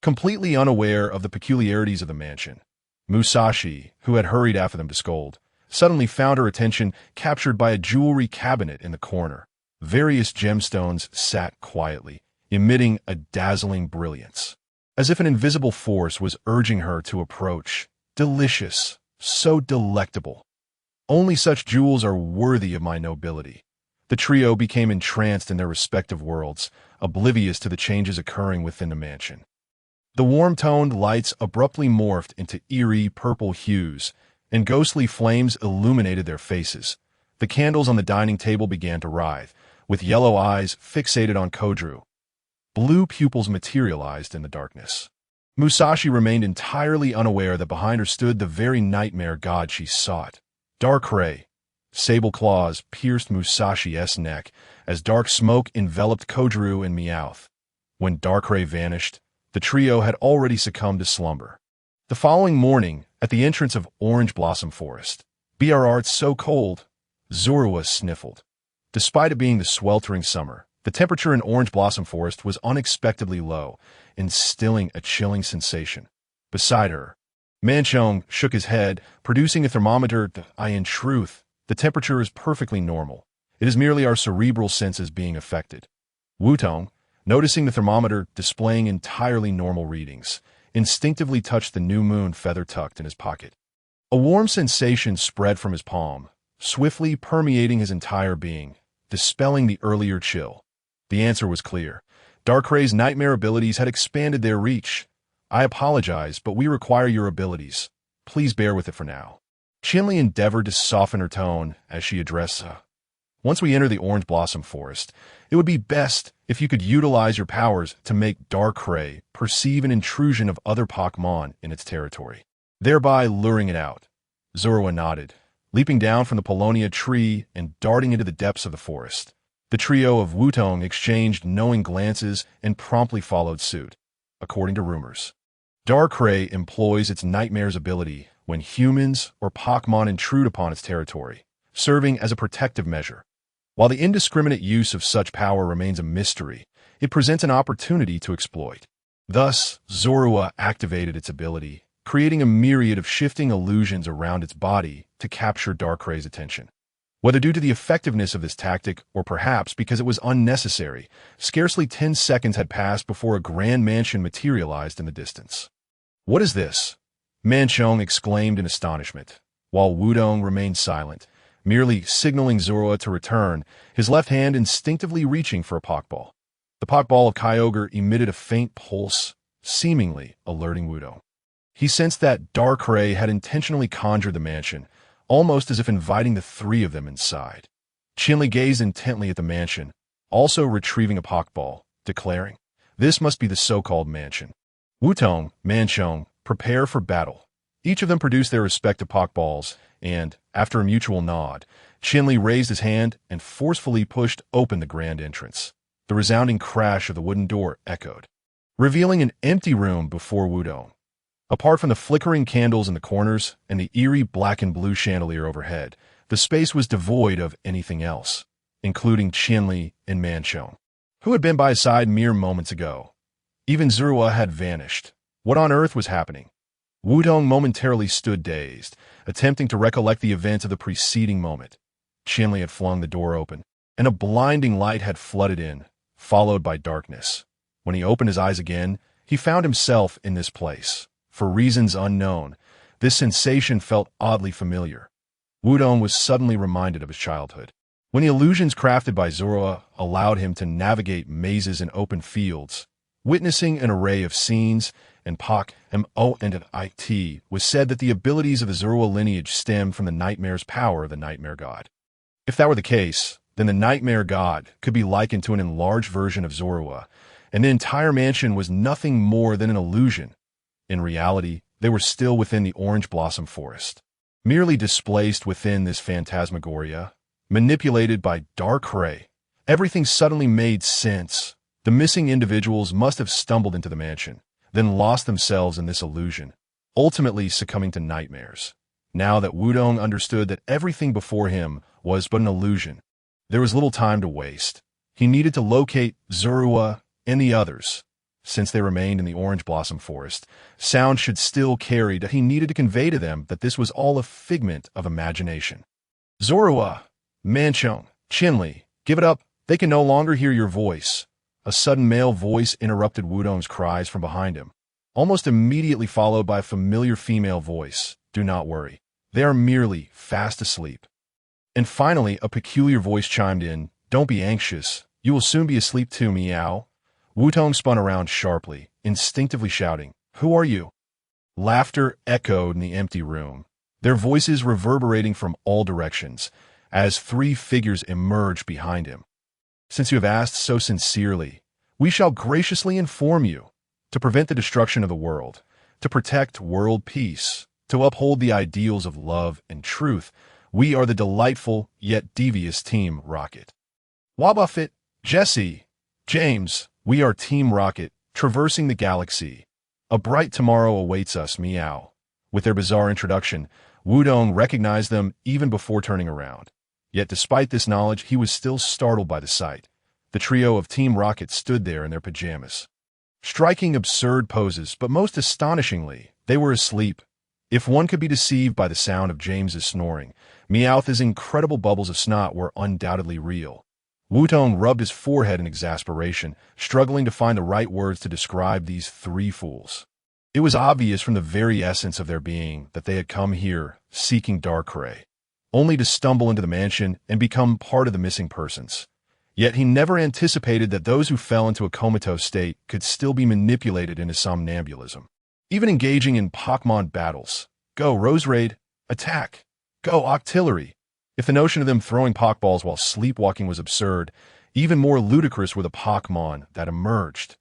Completely unaware of the peculiarities of the mansion, Musashi, who had hurried after them to scold, suddenly found her attention captured by a jewelry cabinet in the corner. Various gemstones sat quietly, emitting a dazzling brilliance, as if an invisible force was urging her to approach. Delicious, so delectable. Only such jewels are worthy of my nobility. The trio became entranced in their respective worlds, oblivious to the changes occurring within the mansion. The warm-toned lights abruptly morphed into eerie purple hues, and ghostly flames illuminated their faces. The candles on the dining table began to writhe, with yellow eyes fixated on Kojiru. Blue pupils materialized in the darkness. Musashi remained entirely unaware that behind her stood the very nightmare god she sought. Darkrai. Sable claws pierced Musashi's neck as dark smoke enveloped Kojiru and Meowth. When Darkrai vanished, the trio had already succumbed to slumber. The following morning, at the entrance of Orange Blossom Forest, "It's so cold," Zorua sniffled. Despite it being the sweltering summer, the temperature in Orange Blossom Forest was unexpectedly low, instilling a chilling sensation. Beside her, Manchong shook his head, producing a thermometer. In truth, the temperature is perfectly normal. It is merely our cerebral senses being affected. Wutong, noticing the thermometer displaying entirely normal readings, instinctively touched the new moon feather tucked in his pocket. A warm sensation spread from his palm, swiftly permeating his entire being, dispelling the earlier chill. The answer was clear. Darkrai's nightmare abilities had expanded their reach. I apologize, but we require your abilities. Please bear with it for now. Chinli endeavored to soften her tone as she addressed her. Once we enter the Orange Blossom Forest, it would be best if you could utilize your powers to make Darkrai perceive an intrusion of other Pokemon in its territory, thereby luring it out. Zorua nodded, leaping down from the Paulownia tree and darting into the depths of the forest. The trio of Wutong exchanged knowing glances and promptly followed suit. According to rumors, Darkrai employs its Nightmare's ability when humans or Pokemon intrude upon its territory, serving as a protective measure. While the indiscriminate use of such power remains a mystery, it presents an opportunity to exploit. Thus, Zorua activated its ability, creating a myriad of shifting illusions around its body to capture Darkrai's attention. Whether due to the effectiveness of this tactic or perhaps because it was unnecessary, scarcely 10 seconds had passed before a grand mansion materialized in the distance. What is this? Manchong exclaimed in astonishment, while Wudong remained silent, merely signaling Zorua to return, his left hand instinctively reaching for a Pokeball. The Pokeball of Kyogre emitted a faint pulse, seemingly alerting Wudong. He sensed that Darkrai had intentionally conjured the mansion, almost as if inviting the three of them inside. Chinli gazed intently at the mansion, also retrieving a Pokeball, declaring, "This must be the so-called mansion." Wutong, Manchong, prepare for battle. Each of them produced their respective Pokeballs, and, after a mutual nod, Chinli raised his hand and forcefully pushed open the grand entrance. The resounding crash of the wooden door echoed, revealing an empty room before Wudong. Apart from the flickering candles in the corners and the eerie black and blue chandelier overhead, the space was devoid of anything else, including Chinli and Manchong, who had been by his side mere moments ago. Even Zorua had vanished. What on earth was happening? Wudong momentarily stood dazed, attempting to recollect the events of the preceding moment. Chinli had flung the door open, and a blinding light had flooded in, followed by darkness. When he opened his eyes again, he found himself in this place. For reasons unknown, this sensation felt oddly familiar. Wudong was suddenly reminded of his childhood, when the illusions crafted by Zorua allowed him to navigate mazes in open fields. Witnessing an array of scenes and it was said that the abilities of the Zorua lineage stemmed from the nightmare's power of the Nightmare God. If that were the case, then the Nightmare God could be likened to an enlarged version of Zorua, and the entire mansion was nothing more than an illusion. In reality, they were still within the Orange Blossom Forest, merely displaced within this phantasmagoria, manipulated by Darkrai. Everything suddenly made sense. The missing individuals must have stumbled into the mansion, then lost themselves in this illusion, ultimately succumbing to nightmares. Now that Wudong understood that everything before him was but an illusion, there was little time to waste. He needed to locate Zorua and the others. Since they remained in the Orange Blossom Forest, sound should still carry that he needed to convey to them that this was all a figment of imagination. Zorua, Manchong, Chinli, give it up. They can no longer hear your voice. A sudden male voice interrupted Wudong's cries from behind him, almost immediately followed by a familiar female voice. Do not worry. They are merely fast asleep. And finally, a peculiar voice chimed in. Don't be anxious. You will soon be asleep too, meow. Wutong spun around sharply, instinctively shouting, "Who are you?" Laughter echoed in the empty room, their voices reverberating from all directions, as three figures emerged behind him. "Since you have asked so sincerely, we shall graciously inform you. To prevent the destruction of the world, to protect world peace, to uphold the ideals of love and truth, we are the delightful yet devious Team Rocket. Wobbuffet, Jesse, James, we are Team Rocket, traversing the galaxy. A bright tomorrow awaits us, meow." With their bizarre introduction, Wudong recognized them even before turning around. Yet despite this knowledge, he was still startled by the sight. The trio of Team Rocket stood there in their pajamas, striking absurd poses, but most astonishingly, they were asleep. If one could be deceived by the sound of James's snoring, Meowth's incredible bubbles of snot were undoubtedly real. Wutong rubbed his forehead in exasperation, struggling to find the right words to describe these three fools. It was obvious from the very essence of their being that they had come here, seeking Darkrai, only to stumble into the mansion and become part of the missing persons. Yet he never anticipated that those who fell into a comatose state could still be manipulated into somnambulism, even engaging in Pokemon battles. Go, Roserade! Attack! Go, Octillery! If the notion of them throwing Pokeballs while sleepwalking was absurd, even more ludicrous were the Pokemon that emerged.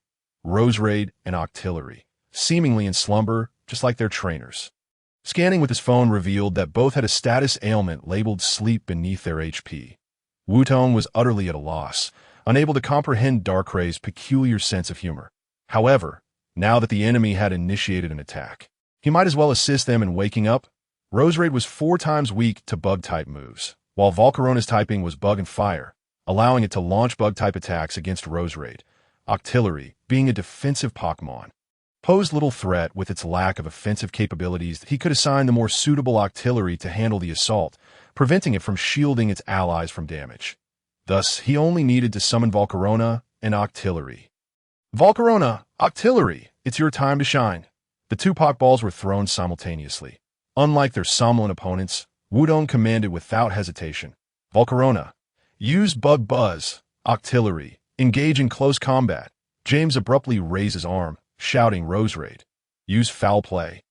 Roserade and Octillery, seemingly in slumber, just like their trainers. Scanning with his phone revealed that both had a status ailment labeled sleep beneath their HP. Wutong was utterly at a loss, unable to comprehend Darkrai's peculiar sense of humor. However, now that the enemy had initiated an attack, he might as well assist them in waking up. Roserade was 4 times weak to Bug-type moves, while Volcarona's typing was Bug and Fire, allowing it to launch Bug-type attacks against Roserade. Octillery, being a defensive Pokemon, posed little threat with its lack of offensive capabilities. He could assign the more suitable Octillery to handle the assault, preventing it from shielding its allies from damage. Thus, he only needed to summon Volcarona and Octillery. Volcarona, Octillery, it's your time to shine. The 2 Pokeballs were thrown simultaneously. Unlike their somnolent opponents, Wudong commanded without hesitation. Volcarona, use Bug Buzz. Octillery, Engage in close combat. James abruptly raised his arm, shouting Rose Raid. Use foul play.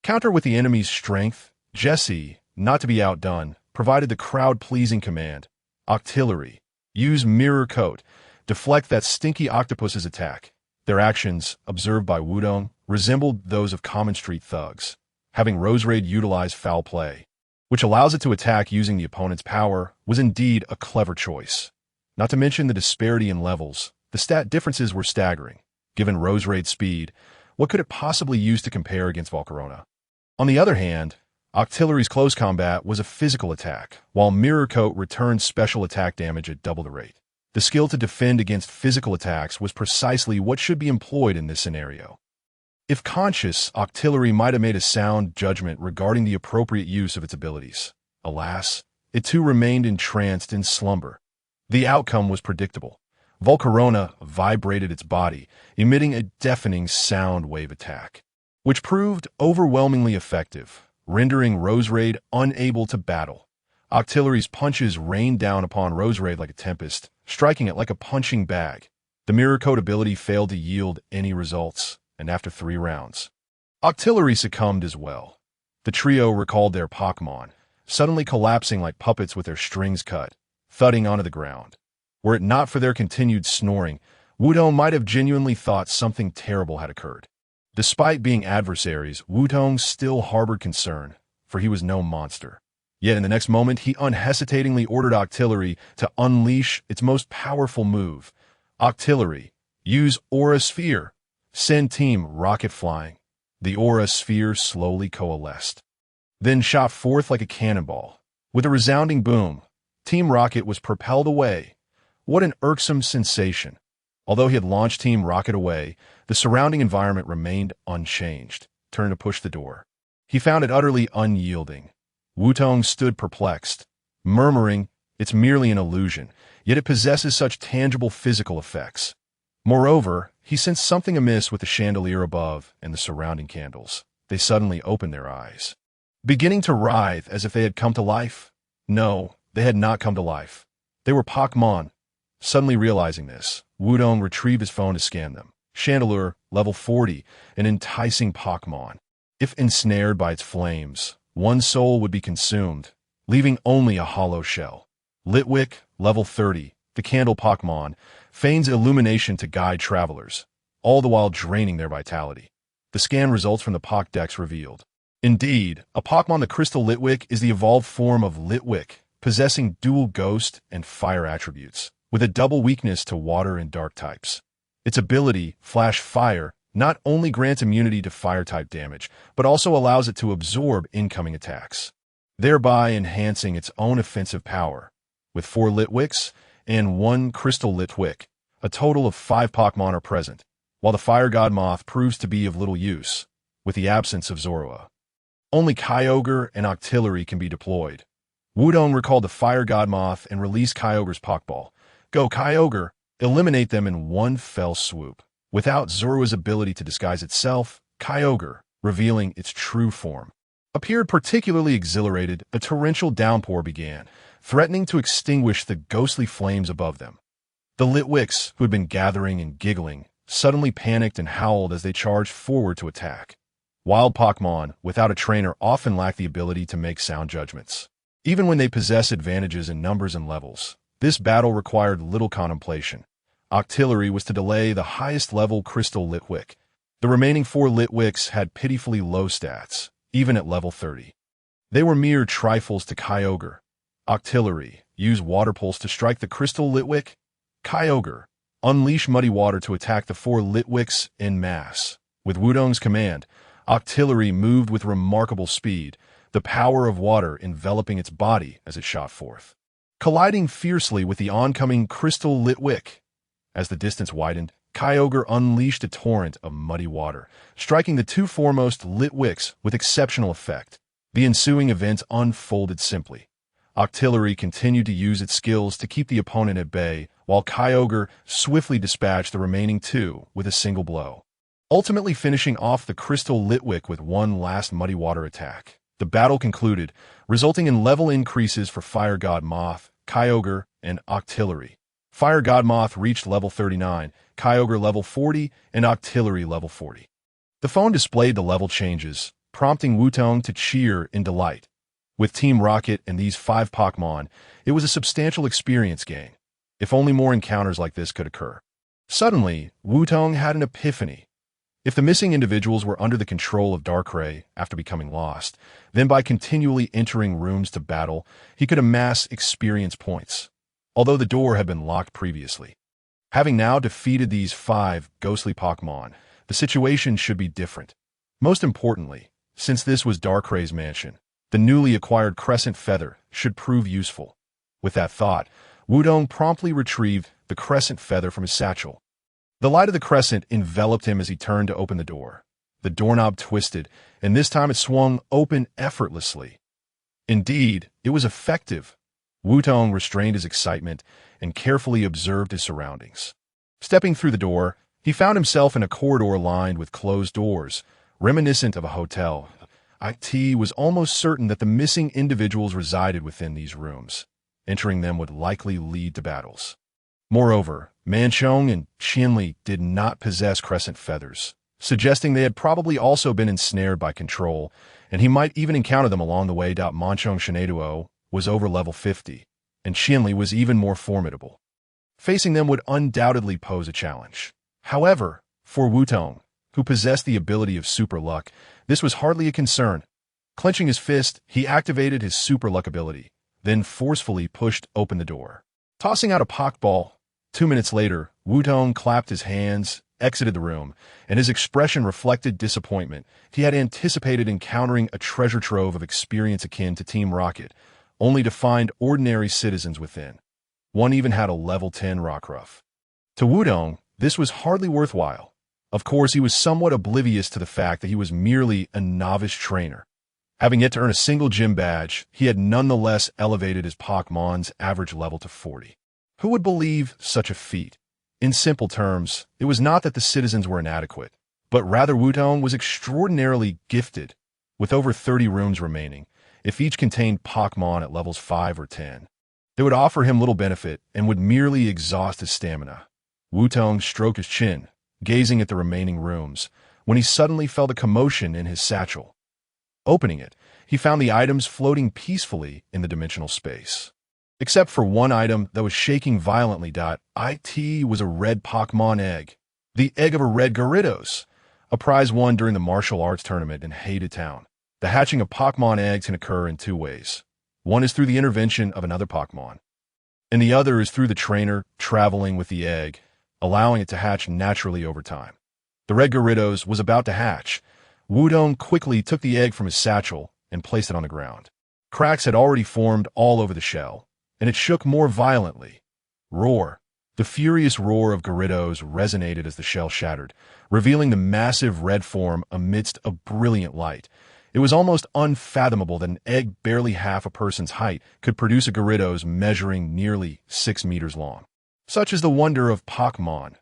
Counter with the enemy's strength. Jesse, not to be outdone, provided the crowd-pleasing command. Octillery. Use mirror coat. Deflect that stinky octopus's attack. Their actions, observed by Wutong, resembled those of common street thugs, having Rose Raid utilize foul play, which allows it to attack using the opponent's power, was indeed a clever choice. Not to mention the disparity in levels, the stat differences were staggering. Given Rose Raid's speed, what could it possibly use to compare against Volcarona? On the other hand, Octillery's close combat was a physical attack, while Mirror Coat returned special attack damage at double the rate. The skill to defend against physical attacks was precisely what should be employed in this scenario. If conscious, Octillery might have made a sound judgment regarding the appropriate use of its abilities. Alas, it too remained entranced in slumber. The outcome was predictable. Volcarona vibrated its body, emitting a deafening sound wave attack, which proved overwhelmingly effective, rendering Rose Raid unable to battle. Octillery's punches rained down upon Rose Raid like a tempest, striking it like a punching bag. The Mirror Coat ability failed to yield any results, and after 3 rounds, Octillery succumbed as well. The trio recalled their Pokemon, suddenly collapsing like puppets with their strings cut, thudding onto the ground. Were it not for their continued snoring, Wutong might have genuinely thought something terrible had occurred. Despite being adversaries, Wutong still harbored concern, for he was no monster. Yet in the next moment, he unhesitatingly ordered Octillery to unleash its most powerful move. Octillery, use Aura Sphere. Send Team Rocket flying. The Aura Sphere slowly coalesced, then shot forth like a cannonball. With a resounding boom, Team Rocket was propelled away. What an irksome sensation. Although he had launched Team Rocket away, the surrounding environment remained unchanged. Turning to push the door, he found it utterly unyielding. Wutong stood perplexed, murmuring, "It's merely an illusion, yet it possesses such tangible physical effects." Moreover, he sensed something amiss with the chandelier above and the surrounding candles. They suddenly opened their eyes, beginning to writhe as if they had come to life. No, they had not come to life. They were Pokemon. Suddenly realizing this, Wutong retrieved his phone to scan them. Chandelier, level 40, an enticing Pokemon. If ensnared by its flames, one soul would be consumed, leaving only a hollow shell. Litwick, level 30, the candle Pokemon, feigns illumination to guide travelers, all the while draining their vitality. The scan results from the Pokédex revealed. Indeed, a Pokemon, the Crystal Litwick, is the evolved form of Litwick, possessing dual ghost and fire attributes, with a double weakness to water and dark types. Its ability, Flash Fire, not only grants immunity to fire-type damage, but also allows it to absorb incoming attacks, thereby enhancing its own offensive power. With 4 Litwicks and 1 Crystal Litwick, a total of 5 Pokemon are present, while the Fire God Moth proves to be of little use, with the absence of Zorua. Only Kyogre and Octillery can be deployed. Wutong recalled the Fire God Moth and released Kyogre's Pokeball. Go Kyogre! Eliminate them in one fell swoop. Without Zorua's ability to disguise itself, Kyogre, revealing its true form, appeared particularly exhilarated. A torrential downpour began, threatening to extinguish the ghostly flames above them. The Litwicks, who had been gathering and giggling, suddenly panicked and howled as they charged forward to attack. Wild Pokemon, without a trainer, often lack the ability to make sound judgments, even when they possess advantages in numbers and levels. This battle required little contemplation. Octillery was to delay the highest-level Crystal Litwick. The remaining 4 Litwicks had pitifully low stats, even at level 30. They were mere trifles to Kyogre. Octillery, use Water Pulse to strike the Crystal Litwick. Kyogre, unleash Muddy Water to attack the 4 Litwicks en masse. With Wutong's command, Octillery moved with remarkable speed, the power of water enveloping its body as it shot forth, colliding fiercely with the oncoming Crystal Litwick. As the distance widened, Kyogre unleashed a torrent of muddy water, striking the 2 foremost Litwicks with exceptional effect. The ensuing events unfolded simply. Octillery continued to use its skills to keep the opponent at bay, while Kyogre swiftly dispatched the remaining 2 with a single blow, ultimately finishing off the Crystal Litwick with one last muddy water attack. The battle concluded, resulting in level increases for Fire God Moth, Kyogre, and Octillery. Fire Godmoth reached level 39, Kyogre level 40, and Octillery level 40. The phone displayed the level changes, prompting Wutong to cheer in delight. With Team Rocket and these 5 Pokémon, it was a substantial experience gain. If only more encounters like this could occur. Suddenly, Wutong had an epiphany. If the missing individuals were under the control of Darkrai after becoming lost, then by continually entering rooms to battle, he could amass experience points, although the door had been locked previously. Having now defeated these 5 ghostly Pokémon, the situation should be different. Most importantly, since this was Darkrai's mansion, the newly acquired Crescent Feather should prove useful. With that thought, Wutong promptly retrieved the Crescent Feather from his satchel. The light of the crescent enveloped him as he turned to open the door. The doorknob twisted, and this time it swung open effortlessly. Indeed, it was effective. Wutong restrained his excitement and carefully observed his surroundings. Stepping through the door, he found himself in a corridor lined with closed doors, reminiscent of a hotel. IT was almost certain that the missing individuals resided within these rooms. Entering them would likely lead to battles. Moreover, Manchong and Qianli did not possess crescent feathers, suggesting they had probably also been ensnared by control, and he might even encounter them along the way. Manchong Shenheduo was over level 50, and Qianli was even more formidable. Facing them would undoubtedly pose a challenge. However, for Wutong, who possessed the ability of super luck, this was hardly a concern. Clenching his fist, he activated his super luck ability, then forcefully pushed open the door. Tossing out a Pokeball, 2 minutes later, Wutong clapped his hands, exited the room, and his expression reflected disappointment. He had anticipated encountering a treasure trove of experience akin to Team Rocket, only to find ordinary citizens within. One even had a level 10 Rockruff. To Wutong, this was hardly worthwhile. Of course, he was somewhat oblivious to the fact that he was merely a novice trainer. Having yet to earn a single gym badge, he had nonetheless elevated his Pokemon's average level to 40. Who would believe such a feat? In simple terms, it was not that the citizens were inadequate, but rather Wutong was extraordinarily gifted. With over 30 rooms remaining, if each contained Pokemon at levels 5 or 10, they would offer him little benefit and would merely exhaust his stamina. Wutong stroked his chin, gazing at the remaining rooms, when he suddenly felt a commotion in his satchel. Opening it, he found the items floating peacefully in the dimensional space. Except for one item that was shaking violently. It was a red Pokemon egg. The egg of a red Gyarados, a prize won during the martial arts tournament in Haida Town. The hatching of Pokemon eggs can occur in 2 ways. One is through the intervention of another Pokemon, and the other is through the trainer traveling with the egg, allowing it to hatch naturally over time. The red Gyarados was about to hatch. Wutong quickly took the egg from his satchel and placed it on the ground. Cracks had already formed all over the shell, and it shook more violently. Roar! The furious roar of Gyarados resonated as the shell shattered, revealing the massive red form amidst a brilliant light. It was almost unfathomable that an egg barely half a person's height could produce a Gyarados measuring nearly 6 meters long. Such is the wonder of Pokemon.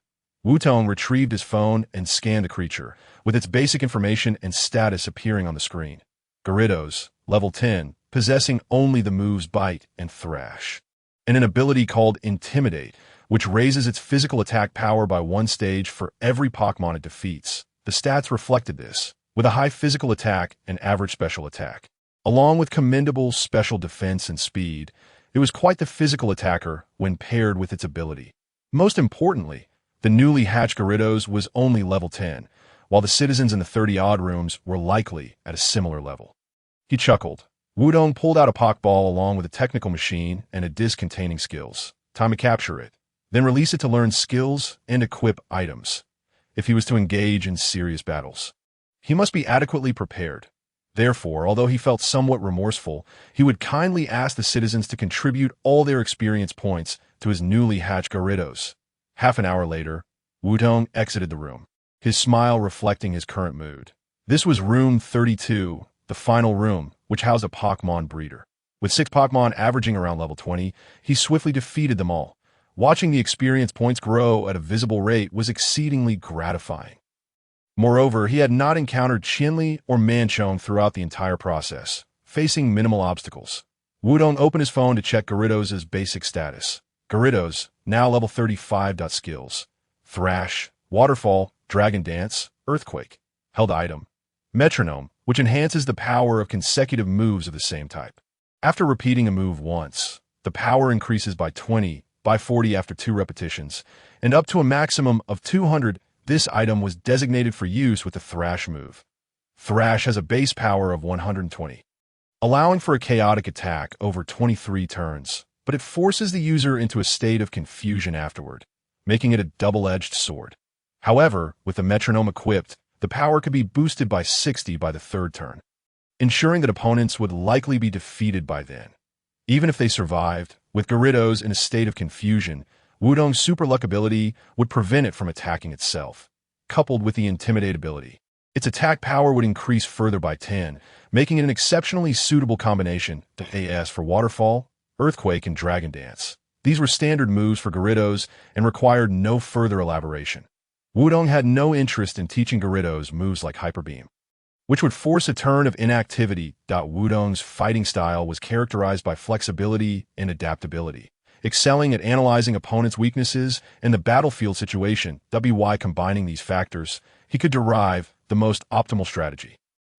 Wutong retrieved his phone and scanned the creature, with its basic information and status appearing on the screen. Gyarados, level 10, possessing only the moves Bite and Thrash, and an ability called Intimidate, which raises its physical attack power by 1 stage for every Pokemon it defeats. The stats reflected this, with a high physical attack and average special attack. Along with commendable special defense and speed, it was quite the physical attacker when paired with its ability. Most importantly, the newly hatched Gyarados was only level 10, while the citizens in the 30-odd rooms were likely at a similar level. He chuckled. Wutong pulled out a Pokeball along with a technical machine and a disc containing skills. Time to capture it, then release it to learn skills and equip items. If he was to engage in serious battles, he must be adequately prepared. Therefore, although he felt somewhat remorseful, he would kindly ask the citizens to contribute all their experience points to his newly hatched Gyarados. Half an hour later, Wutong exited the room, his smile reflecting his current mood. This was room 32, the final room, which housed a Pokemon breeder. With 6 Pokemon averaging around level 20, he swiftly defeated them all. Watching the experience points grow at a visible rate was exceedingly gratifying. Moreover, he had not encountered Qianli or Manchong throughout the entire process, facing minimal obstacles. Wutong opened his phone to check Gyarados' basic status. Gyarados, now level 35. Skills: Thrash, Waterfall, Dragon Dance, Earthquake. Held item: Metronome, which enhances the power of consecutive moves of the same type. After repeating a move once, the power increases by 20, by 40 after 2 repetitions, and up to a maximum of 200. This item was designated for use with the Thrash move. Thrash has a base power of 120, allowing for a chaotic attack over 23 turns, but it forces the user into a state of confusion afterward, making it a double-edged sword. However, with the metronome equipped, the power could be boosted by 60 by the 3rd turn, ensuring that opponents would likely be defeated by then. Even if they survived, with Gyarados in a state of confusion, Wutong's super luck ability would prevent it from attacking itself. Coupled with the Intimidate ability, its attack power would increase further by 10, making it an exceptionally suitable combination as for Waterfall, Earthquake, and Dragon Dance. These were standard moves for Gyarados and required no further elaboration. Wutong had no interest in teaching Gyarados moves like Hyper Beam, which would force a turn of inactivity. Wutong's fighting style was characterized by flexibility and adaptability, excelling at analyzing opponents' weaknesses and the battlefield situation. By combining these factors, he could derive the most optimal strategy.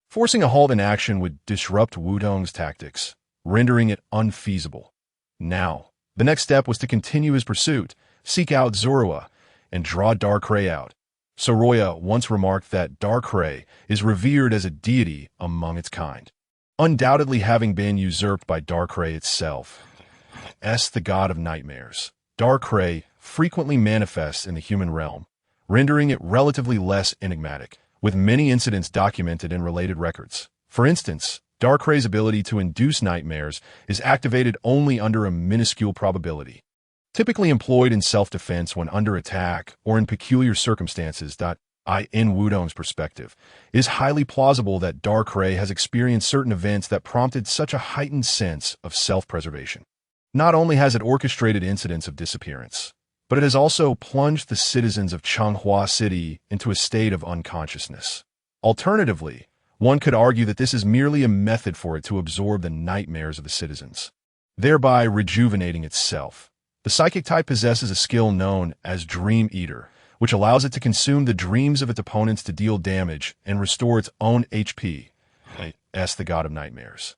Forcing a halt in action would disrupt Wutong's tactics, rendering it unfeasible. Now, the next step was to continue his pursuit, seek out Zorua, and draw Darkrai out. Soroya once remarked that Darkrai is revered as a deity among its kind, undoubtedly having been usurped by Darkrai itself. The god of nightmares. Darkrai frequently manifests in the human realm, rendering it relatively less enigmatic, with many incidents documented in related records. For instance, Darkrai's ability to induce nightmares is activated only under a minuscule probability, typically employed in self-defense when under attack or in peculiar circumstances. In Wutong's perspective, it is highly plausible that Darkrai has experienced certain events that prompted such a heightened sense of self-preservation. Not only has it orchestrated incidents of disappearance, but it has also plunged the citizens of Changhua City into a state of unconsciousnness. Alternatively, one could argue that this is merely a method for it to absorb the nightmares of the citizens, thereby rejuvenating itself. The psychic type possesses a skill known as Dream Eater, which allows it to consume the dreams of its opponents to deal damage and restore its own HP. The god of nightmares.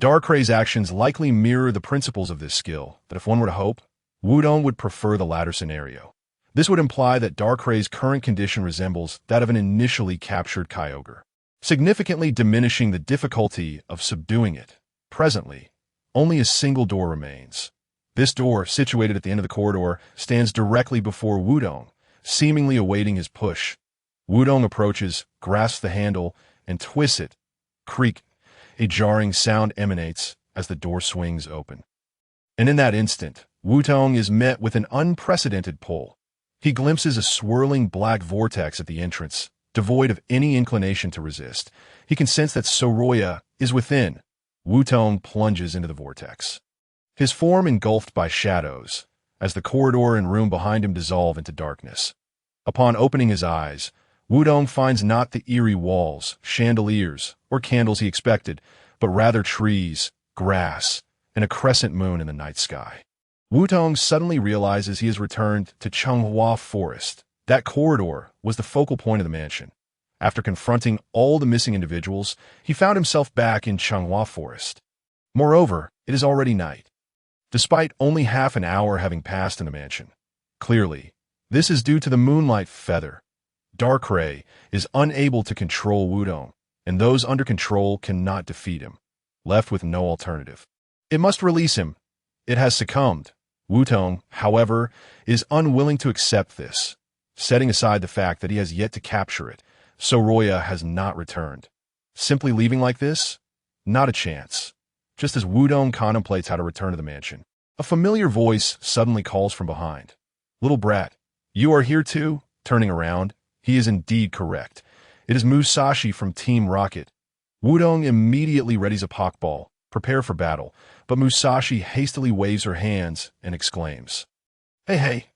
Darkrai's actions likely mirror the principles of this skill, but if one were to hope, Wutong would prefer the latter scenario. This would imply that Darkrai's current condition resembles that of an initially captured Kyogre, significantly diminishing the difficulty of subduing it. Presently, only a single door remains. This door, situated at the end of the corridor, stands directly before Wutong, seemingly awaiting his push. Wutong approaches, grasps the handle, and twists it. Creak. A jarring sound emanates as the door swings open. And in that instant, Wutong is met with an unprecedented pull. He glimpses a swirling black vortex at the entrance, devoid of any inclination to resist. He can sense that Soroya is within. Wutong plunges into the vortex, his form engulfed by shadows, as the corridor and room behind him dissolve into darkness. Upon opening his eyes, Wutong finds not the eerie walls, chandeliers, or candles he expected, but rather trees, grass, and a crescent moon in the night sky. Wutong suddenly realizes he has returned to Changhua Forest. That corridor was the focal point of the mansion. After confronting all the missing individuals, he found himself back in Changhua Forest. Moreover, it is already night, despite only half an hour having passed in the mansion. Clearly, this is due to the moonlight feather. Darkrai is unable to control Wutong, and those under control cannot defeat him. Left with no alternative, it must release him. It has succumbed. Wutong, however, is unwilling to accept this. Setting aside the fact that he has yet to capture it, Soroya has not returned. Simply leaving like this? Not a chance. Just as Wutong contemplates how to return to the mansion, a familiar voice suddenly calls from behind. "Little brat, you are here too?" Turning around, he is indeed correct. It is Musashi from Team Rocket. Wutong immediately readies a Pokeball, prepare for battle, but Musashi hastily waves her hands and exclaims, Hey,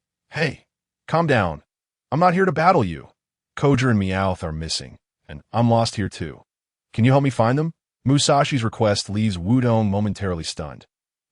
calm down. I'm not here to battle you. Kyogre and Meowth are missing, and I'm lost here too. Can you help me find them?" Musashi's request leaves Wutong momentarily stunned.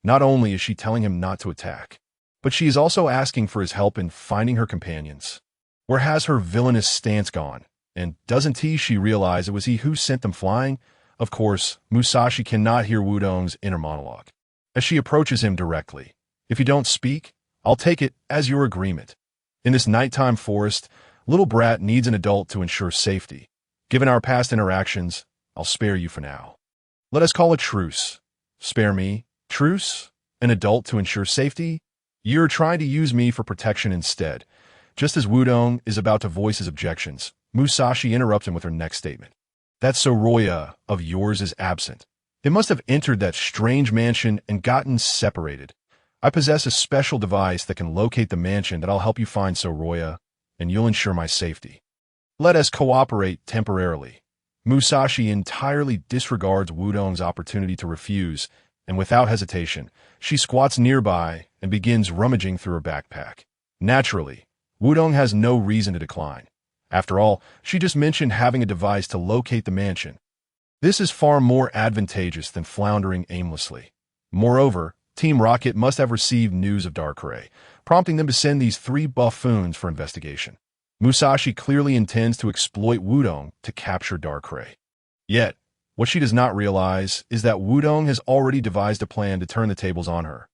Not only is she telling him not to attack, but she is also asking for his help in finding her companions. Where has her villainous stance gone? And doesn't she realize it was he who sent them flying? Of course, Musashi cannot hear Wudong's inner monologue. As she approaches him directly, "If you don't speak, I'll take it as your agreement. In this nighttime forest, little brat needs an adult to ensure safety. Given our past interactions, I'll spare you for now. Let us call a truce." "Spare me? Truce? An adult to ensure safety? You're trying to use me for protection instead." Just as Wudong is about to voice his objections, Musashi interrupts him with her next statement. "That Soroya of yours is absent. It must have entered that strange mansion and gotten separated. I possess a special device that can locate the mansion that'll help you find Soroya, and you'll ensure my safety. Let us cooperate temporarily." Musashi entirely disregards Wudong's opportunity to refuse, and without hesitation, she squats nearby and begins rummaging through her backpack. Naturally, Wudong has no reason to decline. After all, she just mentioned having a device to locate the mansion. This is far more advantageous than floundering aimlessly. Moreover, Team Rocket must have received news of Darkrai, prompting them to send these three buffoons for investigation. Musashi clearly intends to exploit Wudong to capture Darkrai. Yet, what she does not realize is that Wudong has already devised a plan to turn the tables on her.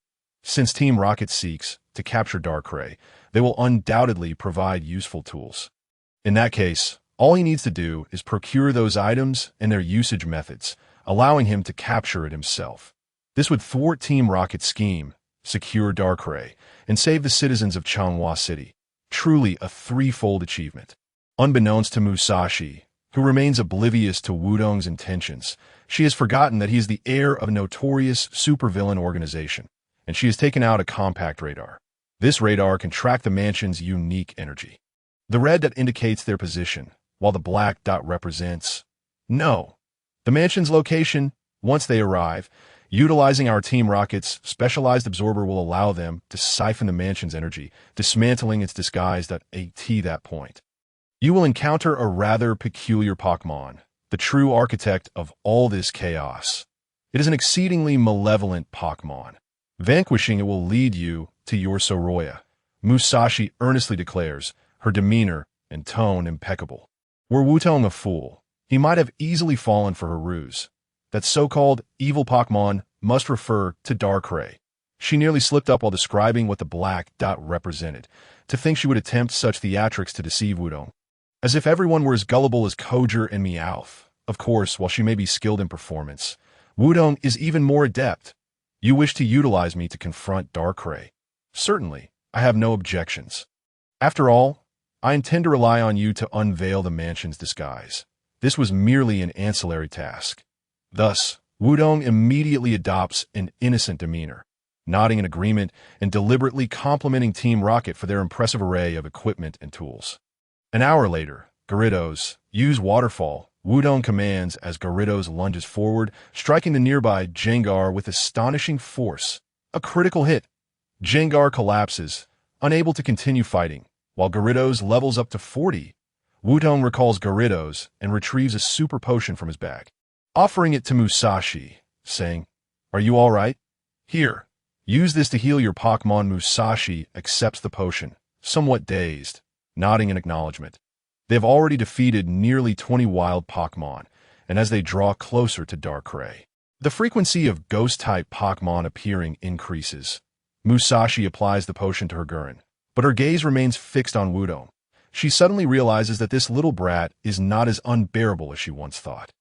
Since Team Rocket seeks to capture Darkrai, they will undoubtedly provide useful tools. In that case, all he needs to do is procure those items and their usage methods, allowing him to capture it himself. This would thwart Team Rocket's scheme, secure Darkrai, and save the citizens of Changhua City. Truly a threefold achievement. Unbeknownst to Musashi, who remains oblivious to Wudong's intentions, she has forgotten that he is the heir of a notorious supervillain organization, and she has taken out a compact radar. This radar can track the mansion's unique energy. The red dot indicates their position, while the black dot represents no. The mansion's location, once they arrive, utilizing our Team Rocket's specialized absorber will allow them to siphon the mansion's energy, dismantling its disguise at that point. You will encounter a rather peculiar Pokemon, the true architect of all this chaos. It is an exceedingly malevolent Pokemon. Vanquishing it will lead you to your Soroya, Musashi earnestly declares, her demeanor and tone impeccable. Were Wutong a fool, he might have easily fallen for her ruse. That so-called evil Pokemon must refer to Darkrai. She nearly slipped up while describing what the black dot represented, to think she would attempt such theatrics to deceive Wudong. As if everyone were as gullible as Kyogre and Meowth. Of course, while she may be skilled in performance, Wudong is even more adept. You wish to utilize me to confront Darkrai. Certainly, I have no objections. After all, I intend to rely on you to unveil the mansion's disguise. This was merely an ancillary task. Thus, Wudong immediately adopts an innocent demeanor, nodding in agreement and deliberately complimenting Team Rocket for their impressive array of equipment and tools. An hour later, Gyarados, use Waterfall, Wudong commands as Gyarados lunges forward, striking the nearby Gengar with astonishing force. A critical hit. Gengar collapses, unable to continue fighting, while Gyarados levels up to 40. Wudong recalls Gyarados and retrieves a super potion from his bag, offering it to Musashi, saying, "Are you all right? Here, use this to heal your Pokemon." Musashi accepts the potion, somewhat dazed, nodding in acknowledgement. They have already defeated nearly 20 wild Pokemon, and as they draw closer to Darkrai, the frequency of ghost-type Pokemon appearing increases. Musashi applies the potion to her Gurren, but her gaze remains fixed on Wudong. She suddenly realizes that this little brat is not as unbearable as she once thought.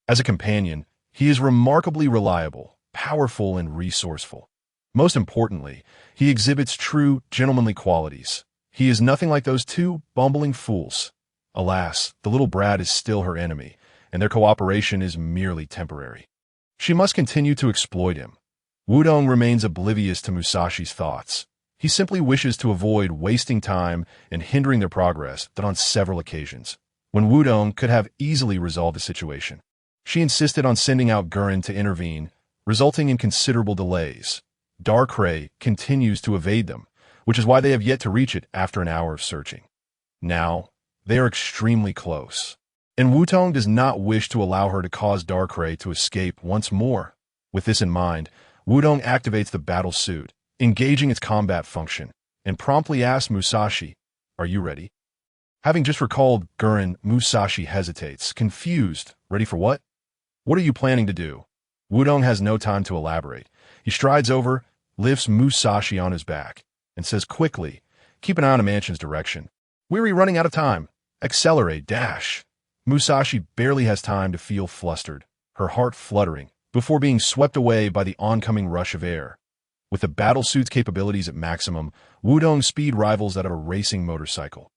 As a companion, he is remarkably reliable, powerful, and resourceful. Most importantly, he exhibits true gentlemanly qualities. He is nothing like those two bumbling fools. Alas, the little brat is still her enemy, and their cooperation is merely temporary. She must continue to exploit him. Wudong remains oblivious to Musashi's thoughts. He simply wishes to avoid wasting time and hindering their progress that on several occasions, when Wudong could have easily resolved the situation. She insisted on sending out Gurren to intervene, resulting in considerable delays. Darkrai continues to evade them, which is why they have yet to reach it after an hour of searching. Now, they are extremely close, and Wutong does not wish to allow her to cause Darkrai to escape once more. With this in mind, Wudong activates the battle suit, engaging its combat function, and promptly asked Musashi, "Are you ready?" Having just recalled Gurren, Musashi hesitates, confused. Ready for what? What are you planning to do? Wudong has no time to elaborate. He strides over, lifts Musashi on his back, and says quickly, "Keep an eye on the mansion's direction. We're running out of time. Accelerate, dash." Musashi barely has time to feel flustered, her heart fluttering, before being swept away by the oncoming rush of air. With the battlesuit's capabilities at maximum, Wudong's speed rivals that of a racing motorcycle.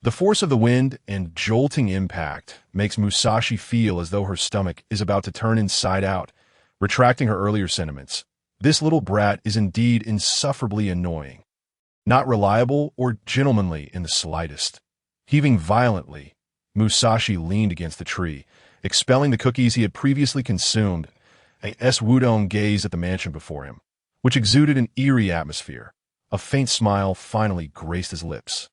The force of the wind and jolting impact makes Musashi feel as though her stomach is about to turn inside out, retracting her earlier sentiments. This little brat is indeed insufferably annoying. Not reliable or gentlemanly in the slightest. Heaving violently, Musashi leaned against the tree, expelling the cookies he had previously consumed. As Wudong gazed at the mansion before him, which exuded an eerie atmosphere. A faint smile finally graced his lips.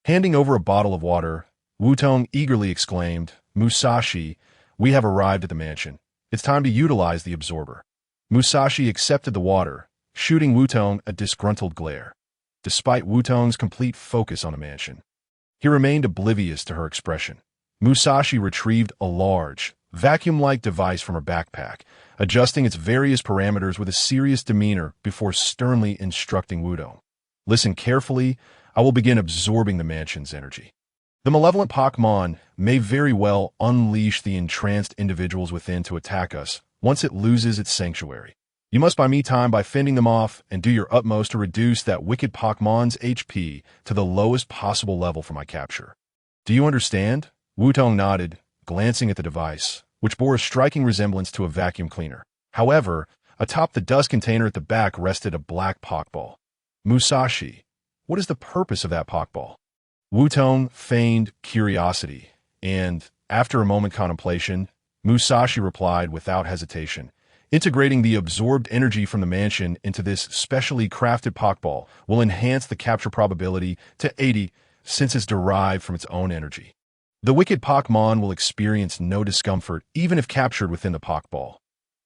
Handing over a bottle of water, Wutong eagerly exclaimed, "Musashi, we have arrived at the mansion. It's time to utilize the absorber." Musashi accepted the water, shooting Wutong a disgruntled glare. Despite Wutong's complete focus on the mansion, he remained oblivious to her expression. Musashi retrieved a large, vacuum-like device from her backpack, adjusting its various parameters with a serious demeanor before sternly instructing Wudong. "Listen carefully, I will begin absorbing the mansion's energy. The malevolent Pokemon may very well unleash the entranced individuals within to attack us once it loses its sanctuary. You must buy me time by fending them off and do your utmost to reduce that wicked Pokemon's HP to the lowest possible level for my capture. Do you understand?" Wutong nodded, glancing at the device, which bore a striking resemblance to a vacuum cleaner. However, atop the dust container at the back rested a black Pokeball. "Musashi, what is the purpose of that Pokeball?" Wutong feigned curiosity, and, after a moment's contemplation, Musashi replied without hesitation, "Integrating the absorbed energy from the mansion into this specially crafted Pokeball will enhance the capture probability to 80 since it's derived from its own energy. The wicked Pokemon will experience no discomfort even if captured within the Pokeball,"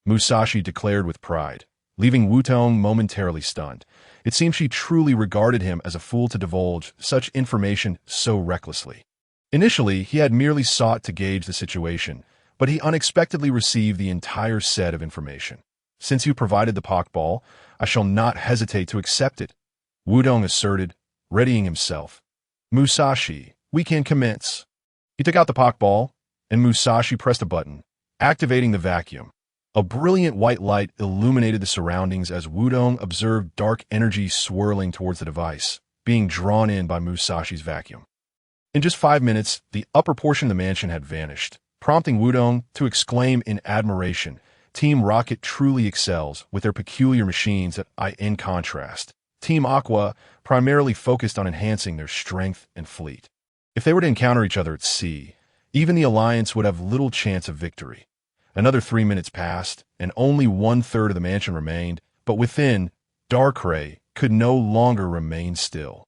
Musashi declared with pride, leaving Wutong momentarily stunned. It seemed she truly regarded him as a fool to divulge such information so recklessly. Initially, he had merely sought to gauge the situation, but he unexpectedly received the entire set of information. "Since you provided the Pokeball, I shall not hesitate to accept it," Wudong asserted, readying himself. "Musashi, we can commence." He took out the Pokeball, and Musashi pressed a button, activating the vacuum. A brilliant white light illuminated the surroundings as Wudong observed dark energy swirling towards the device, being drawn in by Musashi's vacuum. In just 5 minutes, the upper portion of the mansion had vanished, prompting Wudong to exclaim in admiration, "Team Rocket truly excels with their peculiar machines that in contrast. Team Aqua primarily focused on enhancing their strength and fleet. If they were to encounter each other at sea, even the Alliance would have little chance of victory." Another 3 minutes passed, and only 1/3 of the mansion remained, but within, Darkrai could no longer remain still.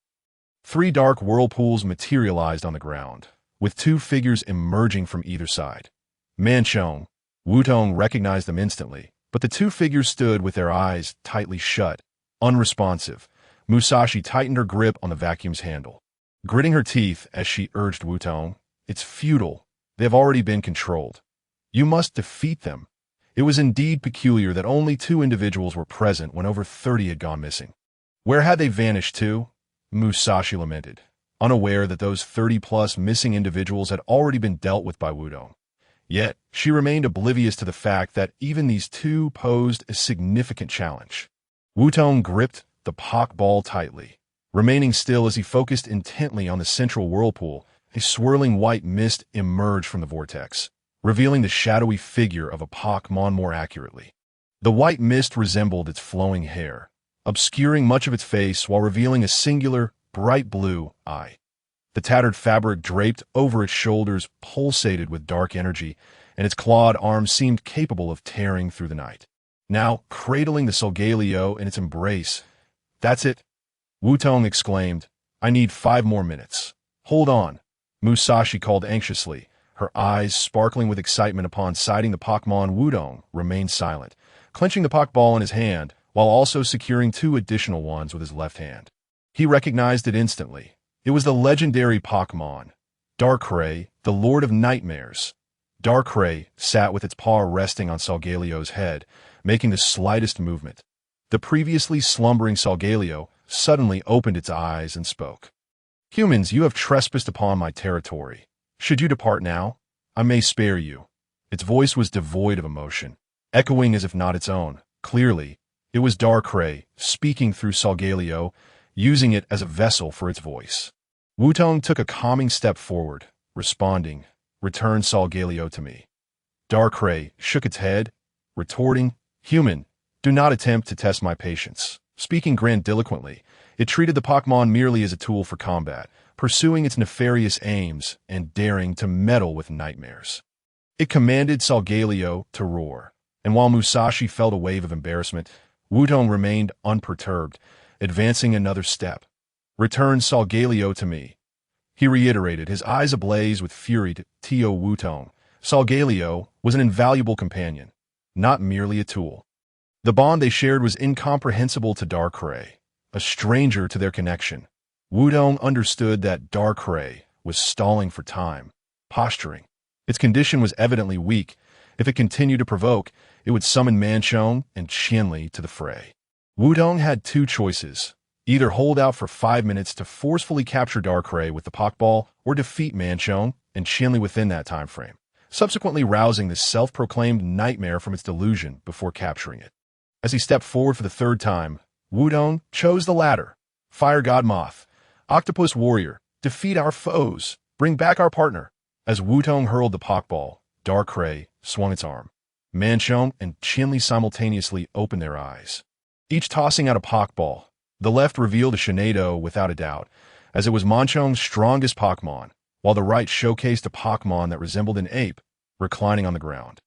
3 dark whirlpools materialized on the ground, with 2 figures emerging from either side. Manchong, Wutong recognized them instantly, but the 2 figures stood with their eyes tightly shut, unresponsive. Musashi tightened her grip on the vacuum's handle, gritting her teeth as she urged Wutong, "It's futile. They have already been controlled. You must defeat them." It was indeed peculiar that only 2 individuals were present when over 30 had gone missing. Where had they vanished to? Musashi lamented, unaware that those 30-plus missing individuals had already been dealt with by Wudong. Yet, she remained oblivious to the fact that even these 2 posed a significant challenge. Wutong gripped the Pokeball tightly, remaining still as he focused intently on the central whirlpool. A swirling white mist emerged from the vortex, revealing the shadowy figure of a Pokemon more accurately. The white mist resembled its flowing hair, obscuring much of its face while revealing a singular, bright blue eye. The tattered fabric draped over its shoulders pulsated with dark energy, and its clawed arms seemed capable of tearing through the night. Now, cradling the Solgaleo in its embrace. "That's it," Wutong exclaimed. "I need 5 more minutes." "Hold on," Musashi called anxiously, her eyes sparkling with excitement upon sighting the Pokemon. Wudong remained silent, clenching the Pokeball in his hand, while also securing 2 additional ones with his left hand. He recognized it instantly. It was the legendary Pokémon, Darkrai, the Lord of Nightmares. Darkrai sat with its paw resting on Solgalio's head, making the slightest movement. The previously slumbering Solgaleo suddenly opened its eyes and spoke. "Humans, you have trespassed upon my territory. Should you depart now, I may spare you." Its voice was devoid of emotion, echoing as if not its own. Clearly, it was Darkrai speaking through Solgaleo, using it as a vessel for its voice. Wutong took a calming step forward, responding, "Return Solgaleo to me." Darkrai shook its head, retorting, "Human, do not attempt to test my patience." Speaking grandiloquently, it treated the Pokémon merely as a tool for combat, pursuing its nefarious aims and daring to meddle with nightmares. It commanded Solgaleo to roar, and while Musashi felt a wave of embarrassment, Wutong remained unperturbed, advancing another step. "Return Solgaleo to me," he reiterated, his eyes ablaze with fury to Wutong. Solgaleo was an invaluable companion, not merely a tool. The bond they shared was incomprehensible to Darkrai, a stranger to their connection. Wutong understood that Darkrai was stalling for time, posturing. Its condition was evidently weak. If it continued to provoke, it would summon Manchong and Qianli to the fray. Wutong had 2 choices: either hold out for 5 minutes to forcefully capture Darkrai with the Pokeball, or defeat Manchong and Qianli within that time frame, subsequently rousing the self-proclaimed nightmare from its delusion before capturing it. As he stepped forward for the 3rd time, Wutong chose the latter. "Fire God Moth, Octopus Warrior, defeat our foes, bring back our partner." As Wutong hurled the Pokeball, Darkrai swung its arm. Manchong and Qianli simultaneously opened their eyes, each tossing out a Pokeball. The left revealed a Shinado without a doubt, as it was Manchong's strongest Pokemon, while the right showcased a Pokemon that resembled an ape, reclining on the ground,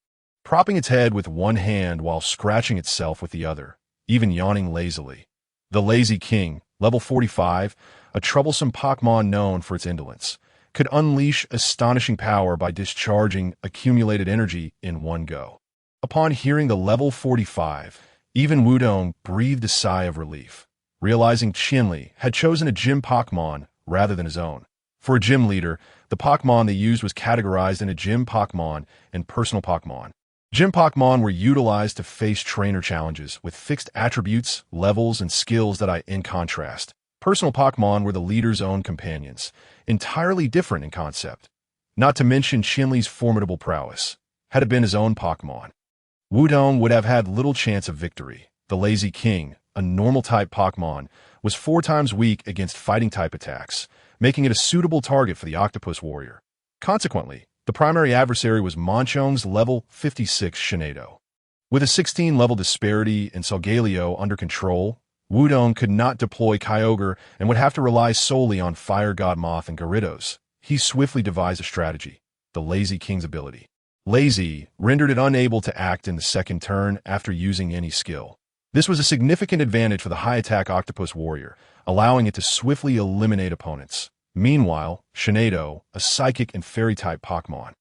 propping its head with one hand while scratching itself with the other, even yawning lazily. The Lazy King, level 45, a troublesome Pokemon known for its indolence, could unleash astonishing power by discharging accumulated energy in one go. Upon hearing the level 45, even Wutong breathed a sigh of relief, realizing Qianli had chosen a gym Pokemon rather than his own. For a gym leader, the Pokemon they used was categorized into gym Pokemon and personal Pokemon. Gym Pokemon were utilized to face trainer challenges with fixed attributes, levels, and skills that in contrast. Personal Pokemon were the leader's own companions, entirely different in concept. Not to mention Qianli's formidable prowess. Had it been his own Pokemon, Wutong would have had little chance of victory. The Lazy King, a normal-type Pokemon, was 4 times weak against fighting-type attacks, making it a suitable target for the Octopus Warrior. Consequently, the primary adversary was Manchong's level 56 Shinado. With a 16-level disparity and Solgaleo under control, Wutong could not deploy Kyogre and would have to rely solely on Fire God Moth and Gyarados. He swiftly devised a strategy, the Lazy King's ability. Lazy rendered it unable to act in the second turn after using any skill. This was a significant advantage for the high-attack Octopus Warrior, allowing it to swiftly eliminate opponents. Meanwhile, Shinado, a Psychic and Fairy-type Pokemon,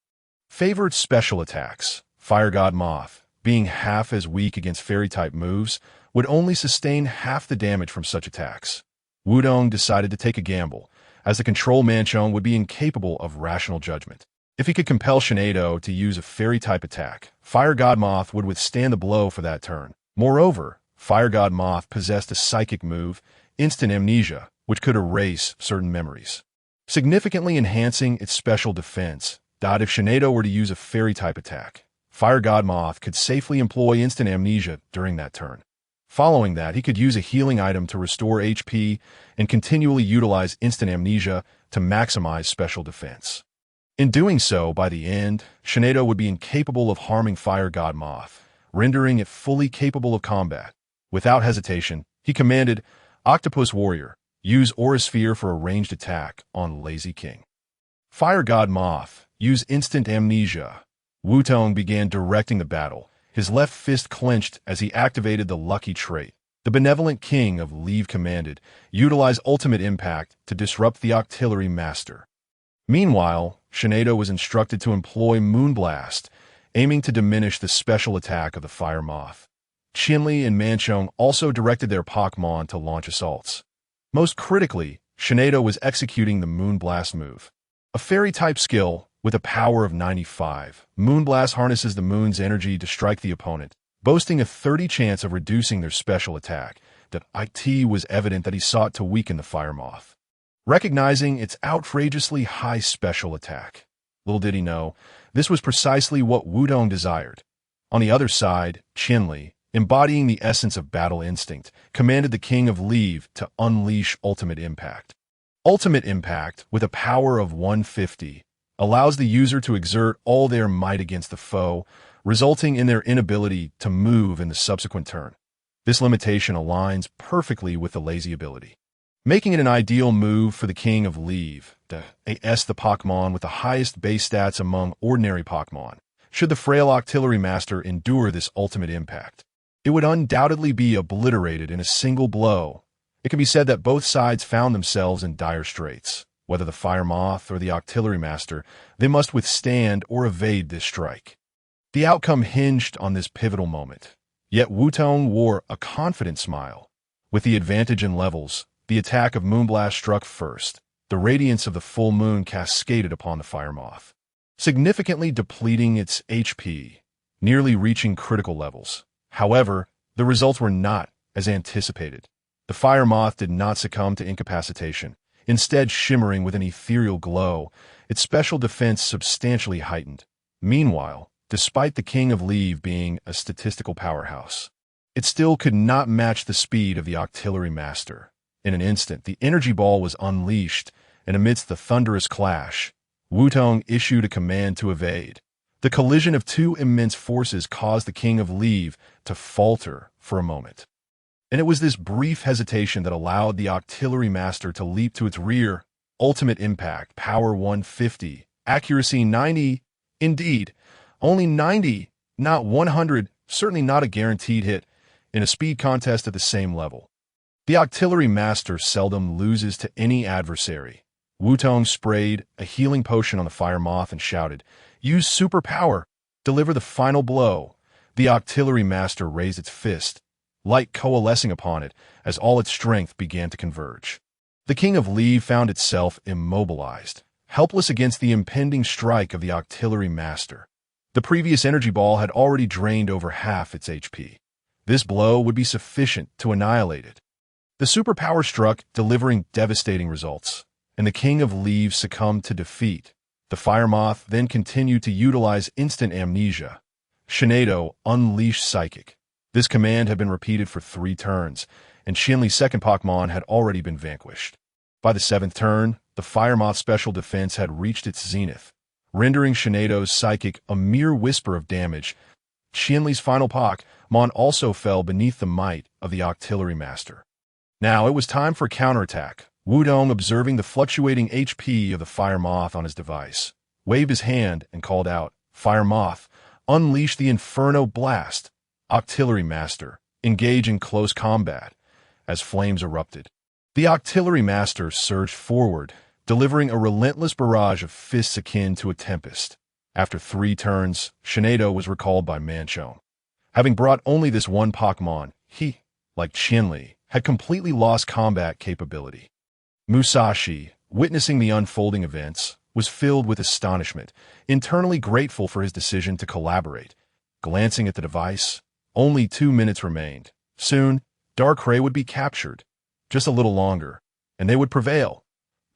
favored special attacks. Fire God Moth, being half as weak against Fairy-type moves, would only sustain half the damage from such attacks. Wutong decided to take a gamble, as the Control Manchong would be incapable of rational judgment. If he could compel Shinado to use a Fairy-type attack, Fire God Moth would withstand the blow for that turn. Moreover, Fire God Moth possessed a psychic move, Instant Amnesia, which could erase certain memories, significantly enhancing its special defense. If Shinado were to use a Fairy-type attack, Fire God Moth could safely employ Instant Amnesia during that turn. Following that, he could use a healing item to restore HP and continually utilize Instant Amnesia to maximize special defense. In doing so, by the end, Shinado would be incapable of harming Fire God Moth, rendering it fully capable of combat. Without hesitation, he commanded, "Octopus Warrior, use Aura Sphere for a ranged attack on Lazy King." Fire God Moth, use Instant Amnesia. Wutong began directing the battle, his left fist clenched as he activated the lucky trait. The benevolent king of Leave commanded, utilize Ultimate Impact to disrupt the Octillery Master. Meanwhile, Shinado was instructed to employ Moonblast, aiming to diminish the special attack of the Fire Moth. Qinli and Manchong also directed their Pokemon to launch assaults. Most critically, Shinado was executing the Moonblast move. A fairy-type skill with a power of 95, Moonblast harnesses the moon's energy to strike the opponent, boasting a 30 chance of reducing their special attack. It was evident that he sought to weaken the Fire Moth, recognizing its outrageously high special attack. Little did he know, this was precisely what Wutong desired. On the other side, Qinli, embodying the essence of battle instinct, commanded the King of Leave to unleash Ultimate Impact. Ultimate Impact, with a power of 150, allows the user to exert all their might against the foe, resulting in their inability to move in the subsequent turn. This limitation aligns perfectly with the lazy ability, making it an ideal move for the King of Leave, the Pokemon with the highest base stats among ordinary Pokemon. Should the frail Octillery Master endure this ultimate impact, it would undoubtedly be obliterated in a single blow. It can be said that both sides found themselves in dire straits. Whether the Fire Moth or the Octillery Master, they must withstand or evade this strike. The outcome hinged on this pivotal moment. Yet Wutong wore a confident smile. With the advantage in levels, the attack of Moonblast struck first. The radiance of the full moon cascaded upon the Fire Moth, significantly depleting its HP, nearly reaching critical levels. However, the results were not as anticipated. The Fire Moth did not succumb to incapacitation, instead shimmering with an ethereal glow, its special defense substantially heightened. Meanwhile, despite the King of Leave being a statistical powerhouse, it still could not match the speed of the Octillery Master. In an instant, the energy ball was unleashed, and amidst the thunderous clash, Wutong issued a command to evade. The collision of two immense forces caused the King of Leave to falter for a moment. And it was this brief hesitation that allowed the Octillery Master to leap to its rear. Ultimate Impact, power 150, accuracy 90. Indeed, only 90, not 100, certainly not a guaranteed hit in a speed contest at the same level. The Octillery Master seldom loses to any adversary. Wutong sprayed a healing potion on the Fire Moth and shouted, "Use superpower! Deliver the final blow!" The Octillery Master raised its fist, light coalescing upon it as all its strength began to converge. The King of Leave found itself immobilized, helpless against the impending strike of the Octillery Master. The previous energy ball had already drained over half its HP. This blow would be sufficient to annihilate it. The superpower struck, delivering devastating results, and the King of Leave succumbed to defeat. The Fire Moth then continued to utilize instant amnesia. Shinado unleashed Psychic. This command had been repeated for 3 turns, and Qinli's second Pokemon had already been vanquished. By the 7th turn, the Fire Moth's special defense had reached its zenith, rendering Shinado's Psychic a mere whisper of damage. Qinli's final Pokemon also fell beneath the might of the Octillery Master. Now it was time for counterattack. Wutong, observing the fluctuating HP of the Fire Moth on his device, waved his hand and called out, "Fire Moth, unleash the Inferno Blast." Octillery Master, engage in close combat. As flames erupted, the Octillery Master surged forward, delivering a relentless barrage of fists akin to a tempest. After 3 turns, Shinado was recalled by Manchong. Having brought only this one Pokemon, he, like Qinli, had completely lost combat capability. Musashi, witnessing the unfolding events, was filled with astonishment, internally grateful for his decision to collaborate. Glancing at the device, only 2 minutes remained. Soon, Darkrai would be captured. Just a little longer, and they would prevail.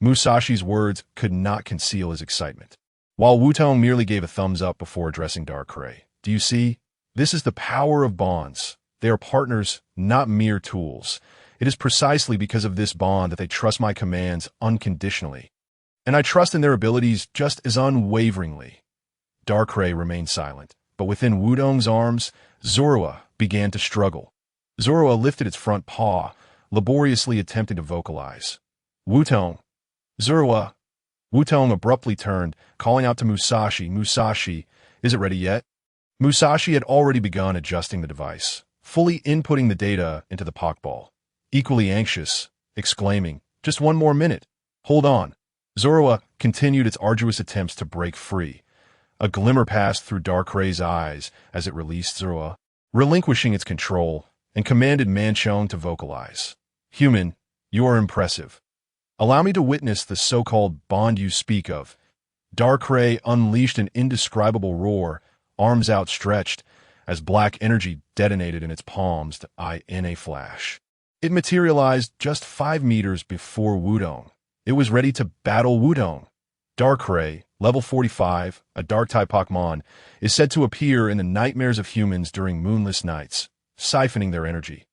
Musashi's words could not conceal his excitement, while Wutong merely gave a thumbs up before addressing Darkrai. "Do you see? This is the power of bonds. They are partners, not mere tools. It is precisely because of this bond that they trust my commands unconditionally, and I trust in their abilities just as unwaveringly." Darkrai remained silent, but within Wutong's arms, Zorua began to struggle. Zorua lifted its front paw, laboriously attempting to vocalize. "Wutong! Zorua!" Wutong abruptly turned, calling out to Musashi, "Musashi, is it ready yet?" Musashi had already begun adjusting the device, fully inputting the data into the Pokeball. Equally anxious, exclaiming, "Just 1 more minute. Hold on." Zorua continued its arduous attempts to break free. A glimmer passed through Darkrai's eyes as it released Zorua. relinquishing its control, and commanded Manchone to vocalize. "Human, you are impressive. Allow me to witness the so-called bond you speak of." Darkrai unleashed an indescribable roar, arms outstretched, as black energy detonated in its palms in a flash. It materialized just 5 meters before Wutong. It was ready to battle Wutong. Darkrai, level 45, a Dark-type Pokemon, is said to appear in the nightmares of humans during moonless nights, siphoning their energy.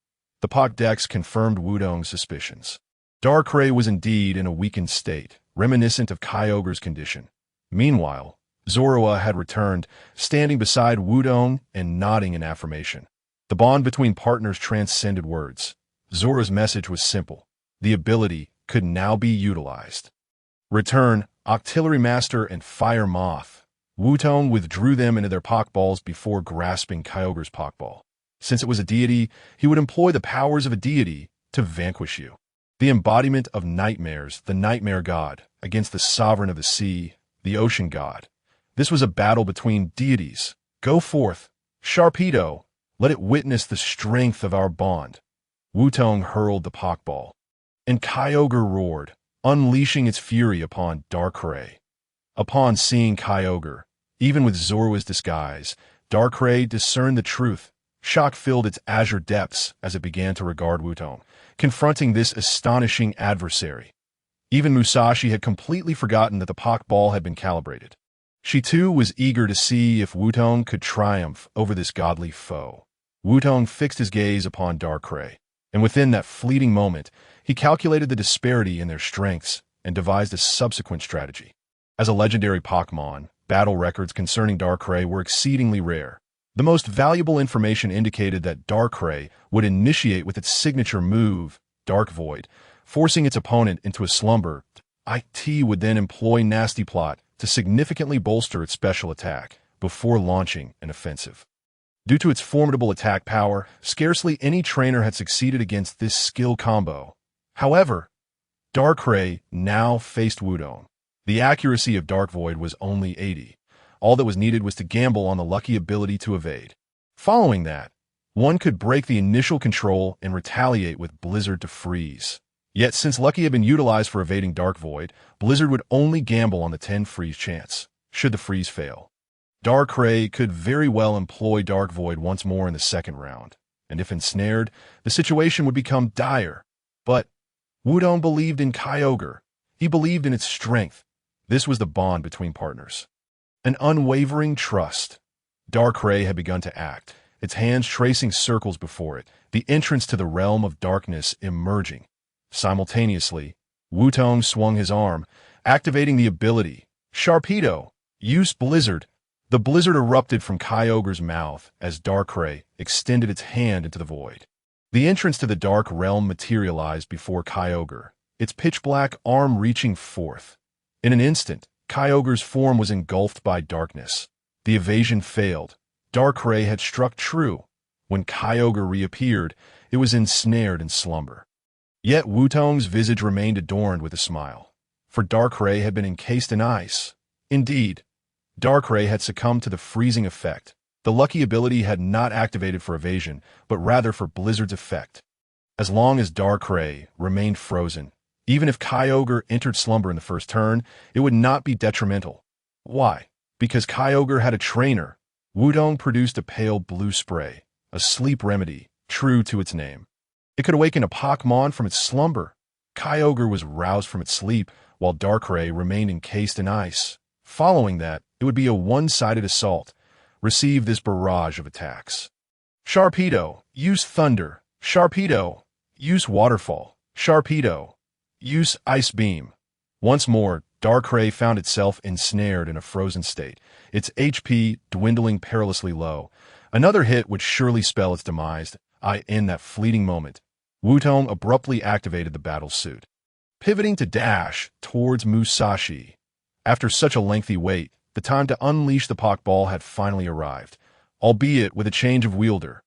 The Pokédex confirmed Wutong's suspicions. Darkrai was indeed in a weakened state, reminiscent of Kyogre's condition. Meanwhile, Zorua had returned, standing beside Wutong and nodding in affirmation. The bond between partners transcended words. Zorua's message was simple. The ability could now be utilized. "Return, Octillery Master and Fire Moth." Wutong withdrew them into their Pokeballs before grasping Kyogre's Pokeball. Since it was a deity, he would employ the powers of a deity to vanquish you. The embodiment of nightmares, the Nightmare God, against the Sovereign of the Sea, the Ocean God. This was a battle between deities. "Go forth, Sharpedo, let it witness the strength of our bond." Wutong hurled the Pokeball, and Kyogre roared, unleashing its fury upon Darkrai. Upon seeing Kyogre, even with Zorua's disguise, Darkrai discerned the truth. Shock filled its azure depths as it began to regard Wutong, confronting this astonishing adversary. Even Musashi had completely forgotten that the Pokeball had been calibrated. She too was eager to see if Wutong could triumph over this godly foe. Wutong fixed his gaze upon Darkrai, and within that fleeting moment, he calculated the disparity in their strengths and devised a subsequent strategy. As a legendary Pokemon, battle records concerning Darkrai were exceedingly rare. The most valuable information indicated that Darkrai would initiate with its signature move, Dark Void, forcing its opponent into a slumber. IT would then employ Nasty Plot to significantly bolster its special attack before launching an offensive. Due to its formidable attack power, scarcely any trainer had succeeded against this skill combo. However, Darkrai now faced Wutong. The accuracy of Dark Void was only 80. All that was needed was to gamble on the lucky ability to evade. Following that, one could break the initial control and retaliate with Blizzard to freeze. Yet since Lucky had been utilized for evading Dark Void, Blizzard would only gamble on the 10 freeze chance, should the freeze fail. Darkrai could very well employ Dark Void once more in the second round, and if ensnared, the situation would become dire. But Wutong believed in Kyogre. He believed in its strength. This was the bond between partners. An unwavering trust. Darkrai had begun to act, its hands tracing circles before it, the entrance to the realm of darkness emerging. Simultaneously, Wutong swung his arm, activating the ability. Sharpedo, use Blizzard. The blizzard erupted from Kyogre's mouth as Darkrai extended its hand into the void. The entrance to the dark realm materialized before Kyogre, its pitch-black arm reaching forth. In an instant, Kyogre's form was engulfed by darkness. The evasion failed. Darkrai had struck true. When Kyogre reappeared, it was ensnared in slumber. Yet Wutong's visage remained adorned with a smile, for Darkrai had been encased in ice. Indeed, Darkrai had succumbed to the freezing effect. The lucky ability had not activated for evasion, but rather for Blizzard's effect. As long as Darkrai remained frozen, even if Kyogre entered slumber in the first turn, it would not be detrimental. Why? Because Kyogre had a trainer. Wutong produced a pale blue spray, a sleep remedy, true to its name. It could awaken a Pokemon from its slumber. Kyogre was roused from its sleep, while Darkrai remained encased in ice. Following that, it would be a one-sided assault. Receive this barrage of attacks. Sharpedo, use Thunder. Sharpedo, use Waterfall. Sharpedo, use Ice Beam. Once more, Darkrai found itself ensnared in a frozen state, its HP dwindling perilously low. Another hit would surely spell its demise. In that fleeting moment, Wutong abruptly activated the battle suit, pivoting to dash towards Musashi. After such a lengthy wait, the time to unleash the Pokeball had finally arrived, albeit with a change of wielder.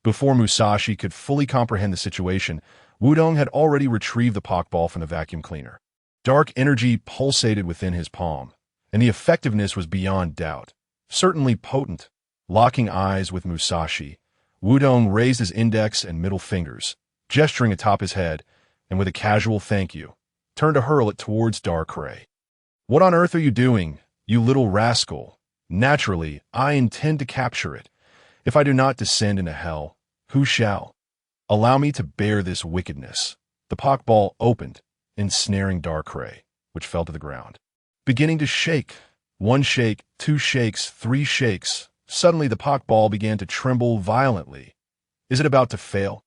Before Musashi could fully comprehend the situation, Wutong had already retrieved the Pokeball from the vacuum cleaner. Dark energy pulsated within his palm, and the effectiveness was beyond doubt, certainly potent. Locking eyes with Musashi, Wudong raised his index and middle fingers, gesturing atop his head, and with a casual thank you, turned to hurl it towards Darkrai. What on earth are you doing, you little rascal? Naturally, I intend to capture it. If I do not descend into hell, who shall? Allow me to bear this wickedness. The Pokeball opened, ensnaring Darkrai, which fell to the ground. Beginning to shake. 1 shake, 2 shakes, 3 shakes. Suddenly the Pokeball began to tremble violently. Is it about to fail?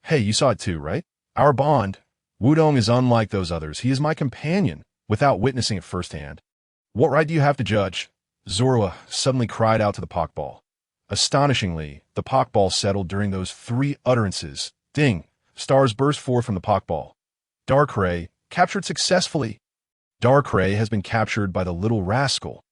Hey, you saw it too, right? Our bond. Wudong is unlike those others. He is my companion, without witnessing it firsthand. What right do you have to judge? Zorua suddenly cried out to the Pokeball. Astonishingly, the Pokeball settled during those 3 utterances. Ding! Stars burst forth from the Pokeball. Darkrai, captured successfully. Darkrai has been captured by the little rascal.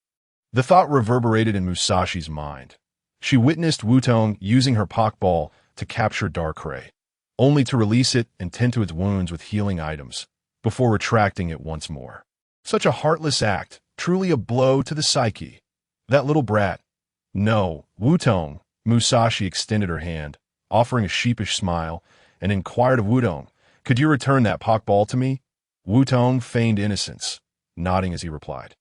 The thought reverberated in Musashi's mind. She witnessed Wutong using her Pokeball to capture Darkrai, only to release it and tend to its wounds with healing items, before retracting it once more. Such a heartless act, truly a blow to the psyche. That little brat. No, Wutong. Musashi extended her hand, offering a sheepish smile, and inquired of Wudong, could you return that Pokeball to me? Wutong feigned innocence, nodding as he replied.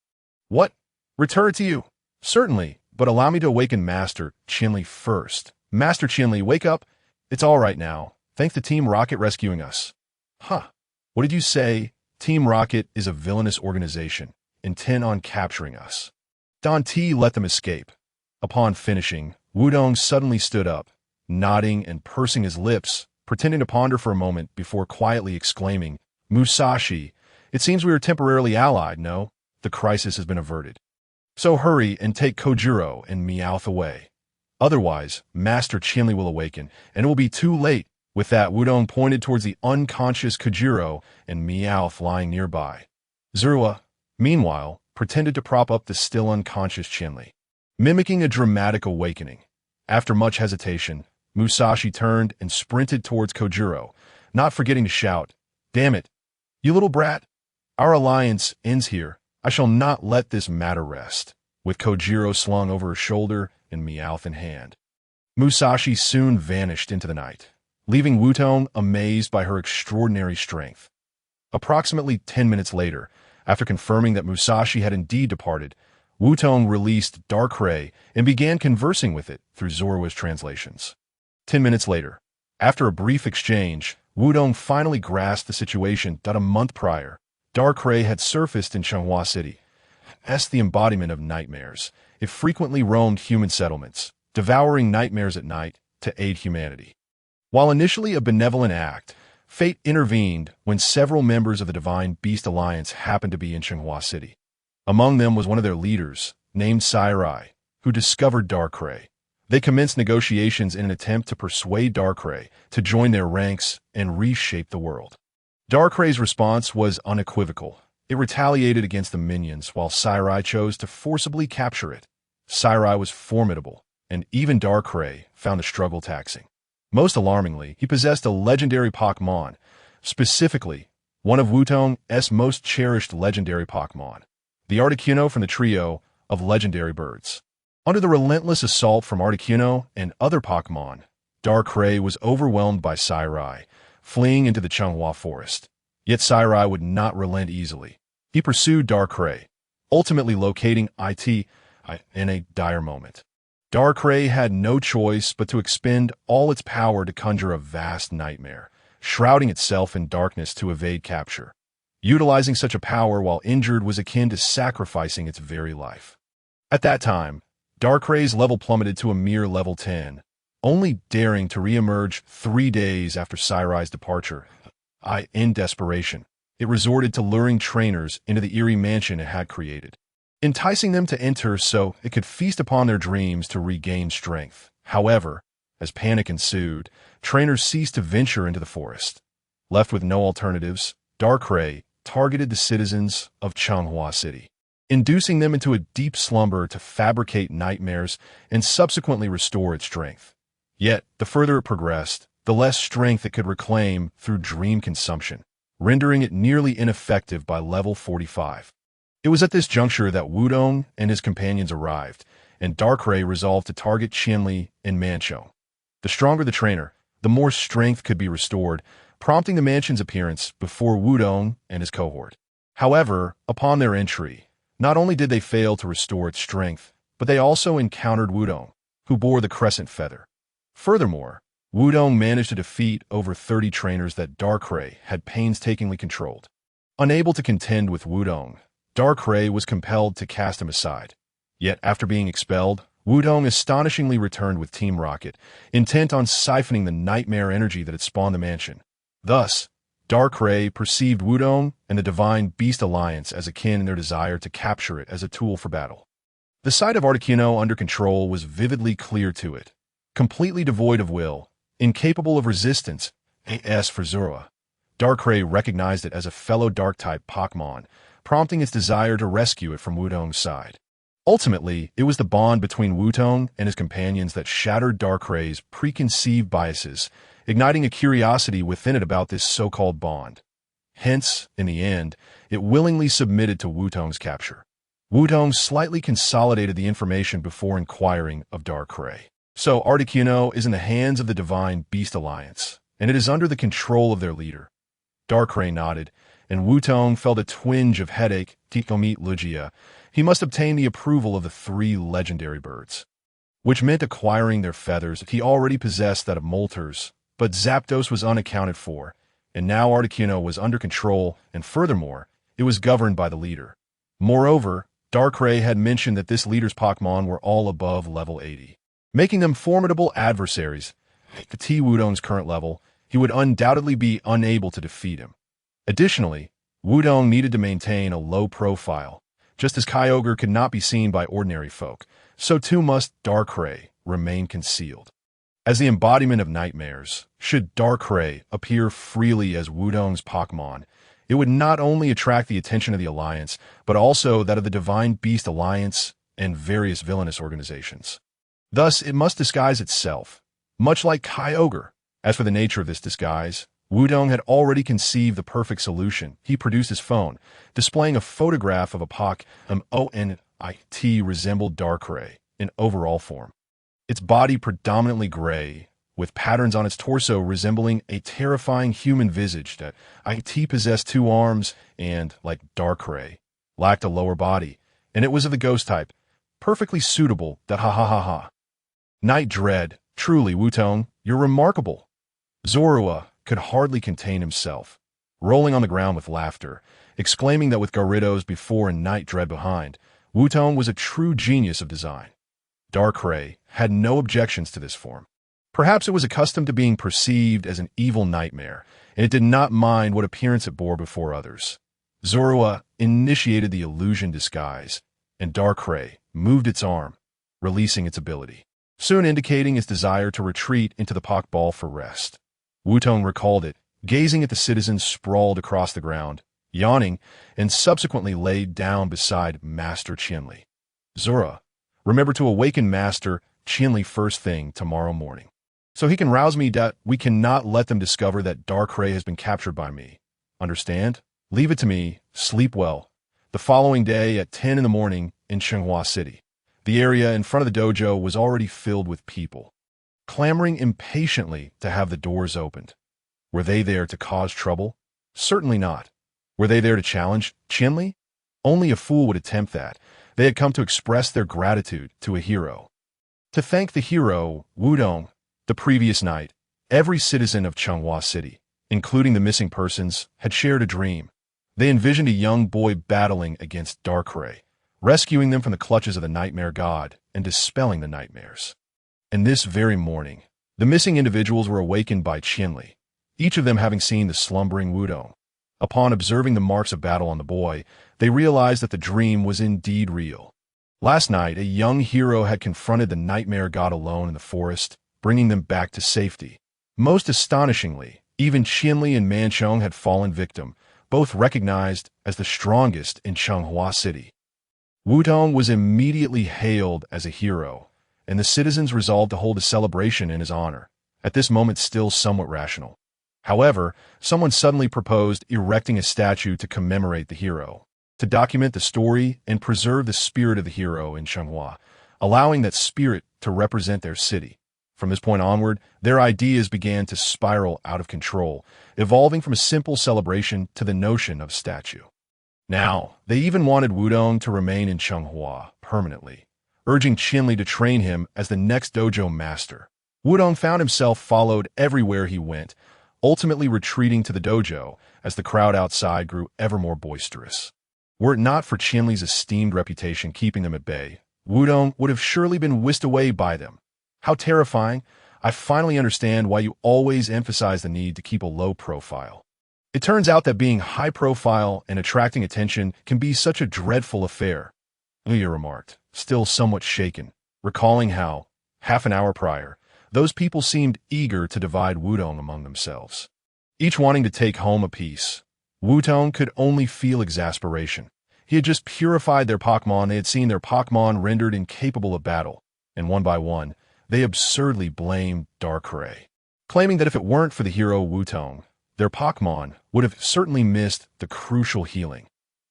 What? Return it to you? Certainly, but allow me to awaken Master Chinli first. Master Chinli, wake up. It's all right now, thanks to Team Rocket rescuing us. Huh. What did you say? Team Rocket is a villainous organization, intent on capturing us. Don T let them escape. Upon finishing, Wudong suddenly stood up, nodding and pursing his lips, pretending to ponder for a moment before quietly exclaiming, Musashi, it seems we are temporarily allied, no? The crisis has been averted. So hurry and take Kyogre and Meowth away. Otherwise, Master Chinli will awaken, and it will be too late. With that, Wudong pointed towards the unconscious Kyogre and Meowth lying nearby. Zorua, meanwhile, pretended to prop up the still unconscious Chinli, mimicking a dramatic awakening. After much hesitation, Musashi turned and sprinted towards Kyogre, not forgetting to shout, Damn it, you little brat! Our alliance ends here. I shall not let this matter rest. With Kyogre slung over her shoulder and Meowth in hand, Musashi soon vanished into the night, leaving Wutong amazed by her extraordinary strength. Approximately 10 minutes later, after confirming that Musashi had indeed departed, Wutong released Darkrai and began conversing with it through Zorua's translations. 10 minutes later, after a brief exchange, Wudong finally grasped the situation that a month prior, Darkrai had surfaced in Changhua City. As the embodiment of nightmares, it frequently roamed human settlements, devouring nightmares at night to aid humanity. While initially a benevolent act, fate intervened when several members of the Divine Beast Alliance happened to be in Changhua City. Among them was one of their leaders, named Sairai, who discovered Darkrai. They commenced negotiations in an attempt to persuade Darkrai to join their ranks and reshape the world. Darkrai's response was unequivocal. It retaliated against the minions while Sairai chose to forcibly capture it. Sairai was formidable, and even Darkrai found the struggle taxing. Most alarmingly, he possessed a legendary Pokemon, specifically one of Wutong's most cherished legendary Pokemon, the Articuno from the trio of legendary birds. Under the relentless assault from Articuno and other Pokemon, Darkrai was overwhelmed by Sairai, fleeing into the Changhua forest. Yet Sairai would not relent easily. He pursued Darkrai, ultimately locating it in a dire moment. Darkrai had no choice but to expend all its power to conjure a vast nightmare, shrouding itself in darkness to evade capture. Utilizing such a power while injured was akin to sacrificing its very life. At that time, Darkrai's level plummeted to a mere level 10, only daring to re-emerge 3 days after Sairai's departure. In desperation, it resorted to luring trainers into the eerie mansion it had created, enticing them to enter so it could feast upon their dreams to regain strength. However, as panic ensued, trainers ceased to venture into the forest. Left with no alternatives, Darkrai targeted the citizens of Changhua City, inducing them into a deep slumber to fabricate nightmares and subsequently restore its strength. Yet, the further it progressed, the less strength it could reclaim through dream consumption, rendering it nearly ineffective by level 45. It was at this juncture that Wudong and his companions arrived, and Darkrai resolved to target Chinli and Manchou. The stronger the trainer, the more strength could be restored, prompting the mansion's appearance before Wudong and his cohort. However, upon their entry, not only did they fail to restore its strength, but they also encountered Wudong, who bore the crescent feather. Furthermore, Wudong managed to defeat over 30 trainers that Darkrai had painstakingly controlled. Unable to contend with Wudong, Darkrai was compelled to cast him aside. Yet after being expelled, Wudong astonishingly returned with Team Rocket, intent on siphoning the nightmare energy that had spawned the mansion. Thus, Darkrai perceived Wudong and the Divine Beast Alliance as akin in their desire to capture it as a tool for battle. The sight of Articuno under control was vividly clear to it. Completely devoid of will, incapable of resistance, as for Zorua, Darkrai recognized it as a fellow Dark-type Pokemon, prompting its desire to rescue it from Wudong's side. Ultimately, it was the bond between Wudong and his companions that shattered Darkrai's preconceived biases, igniting a curiosity within it about this so-called bond. Hence, in the end, it willingly submitted to Wudong's capture. Wudong slightly consolidated the information before inquiring of Darkrai. So Articuno is in the hands of the Divine Beast Alliance, and it is under the control of their leader. Darkrai nodded, and Wudong felt a twinge of headache. To meet Lugia, he must obtain the approval of the 3 legendary birds, which meant acquiring their feathers. He already possessed that of Moltres, but Zapdos was unaccounted for, and now Articuno was under control, and furthermore, it was governed by the leader. Moreover, Darkrai had mentioned that this leader's Pokemon were all above level 80, making them formidable adversaries. At Wudong's current level, he would undoubtedly be unable to defeat him. Additionally, Wudong needed to maintain a low profile. Just as Kyogre could not be seen by ordinary folk, so too must Darkrai remain concealed. As the embodiment of nightmares, should Darkrai appear freely as Wudong's Pokemon, it would not only attract the attention of the Alliance, but also that of the Divine Beast Alliance and various villainous organizations. Thus, it must disguise itself, much like Kyogre. As for the nature of this disguise, Wudong had already conceived the perfect solution. He produced his phone, displaying a photograph of a Pokemon resembled Darkrai in overall form. Its body predominantly gray, with patterns on its torso resembling a terrifying human visage that possessed 2 arms and, like Darkrai, lacked a lower body, and it was of the ghost type, perfectly suitable that ha. Night Dread, truly, Wutong, you're remarkable. Zorua could hardly contain himself, rolling on the ground with laughter, exclaiming that with Gyarados before and Night Dread behind, Wutong was a true genius of design. Darkrai had no objections to this form. Perhaps it was accustomed to being perceived as an evil nightmare, and it did not mind what appearance it bore before others. Zorua initiated the illusion disguise, and Darkrai moved its arm, releasing its ability, soon indicating its desire to retreat into the Pokeball for rest. Wutong recalled it, gazing at the citizens sprawled across the ground, yawning, and subsequently laid down beside Master Qianli. Zorua, remember to awaken Master Qianli first thing tomorrow morning, so he can rouse me. We cannot let them discover that Darkrai has been captured by me. Understand? Leave it to me. Sleep well. The following day at 10 in the morning in Changhua City, the area in front of the dojo was already filled with people, clamoring impatiently to have the doors opened. Were they there to cause trouble? Certainly not. Were they there to challenge Qianli? Only a fool would attempt that. They had come to express their gratitude to a hero. To thank the hero, Wudong, the previous night, every citizen of Changhua City, including the missing persons, had shared a dream. They envisioned a young boy battling against Darkrai, rescuing them from the clutches of the Nightmare God and dispelling the nightmares. And this very morning, the missing individuals were awakened by Qianli, each of them having seen the slumbering Wudong. Upon observing the marks of battle on the boy, they realized that the dream was indeed real. Last night, a young hero had confronted the Nightmare God alone in the forest, bringing them back to safety. Most astonishingly, even Qianli and Manchong had fallen victim, both recognized as the strongest in Changhua City. Wudong was immediately hailed as a hero, and the citizens resolved to hold a celebration in his honor, at this moment still somewhat rational. However, someone suddenly proposed erecting a statue to commemorate the hero, to document the story and preserve the spirit of the hero in Changhua, allowing that spirit to represent their city. From this point onward, their ideas began to spiral out of control, evolving from a simple celebration to the notion of statue. Now, they even wanted Wudong to remain in Changhua permanently, urging Qinli to train him as the next dojo master. Wudong found himself followed everywhere he went, ultimately retreating to the dojo as the crowd outside grew ever more boisterous. Were it not for Qinli's esteemed reputation keeping them at bay, Wudong would have surely been whisked away by them. How terrifying! I finally understand why you always emphasize the need to keep a low profile. It turns out that being high profile and attracting attention can be such a dreadful affair, Liu remarked, still somewhat shaken, recalling how, half an hour prior, those people seemed eager to divide Wudong among themselves, each wanting to take home a piece. Wudong could only feel exasperation. He had just purified their Pokemon, they had seen their Pokemon rendered incapable of battle, and one by one, they absurdly blamed Darkrai, claiming that if it weren't for the hero Wutong, their Pokemon would have certainly missed the crucial healing.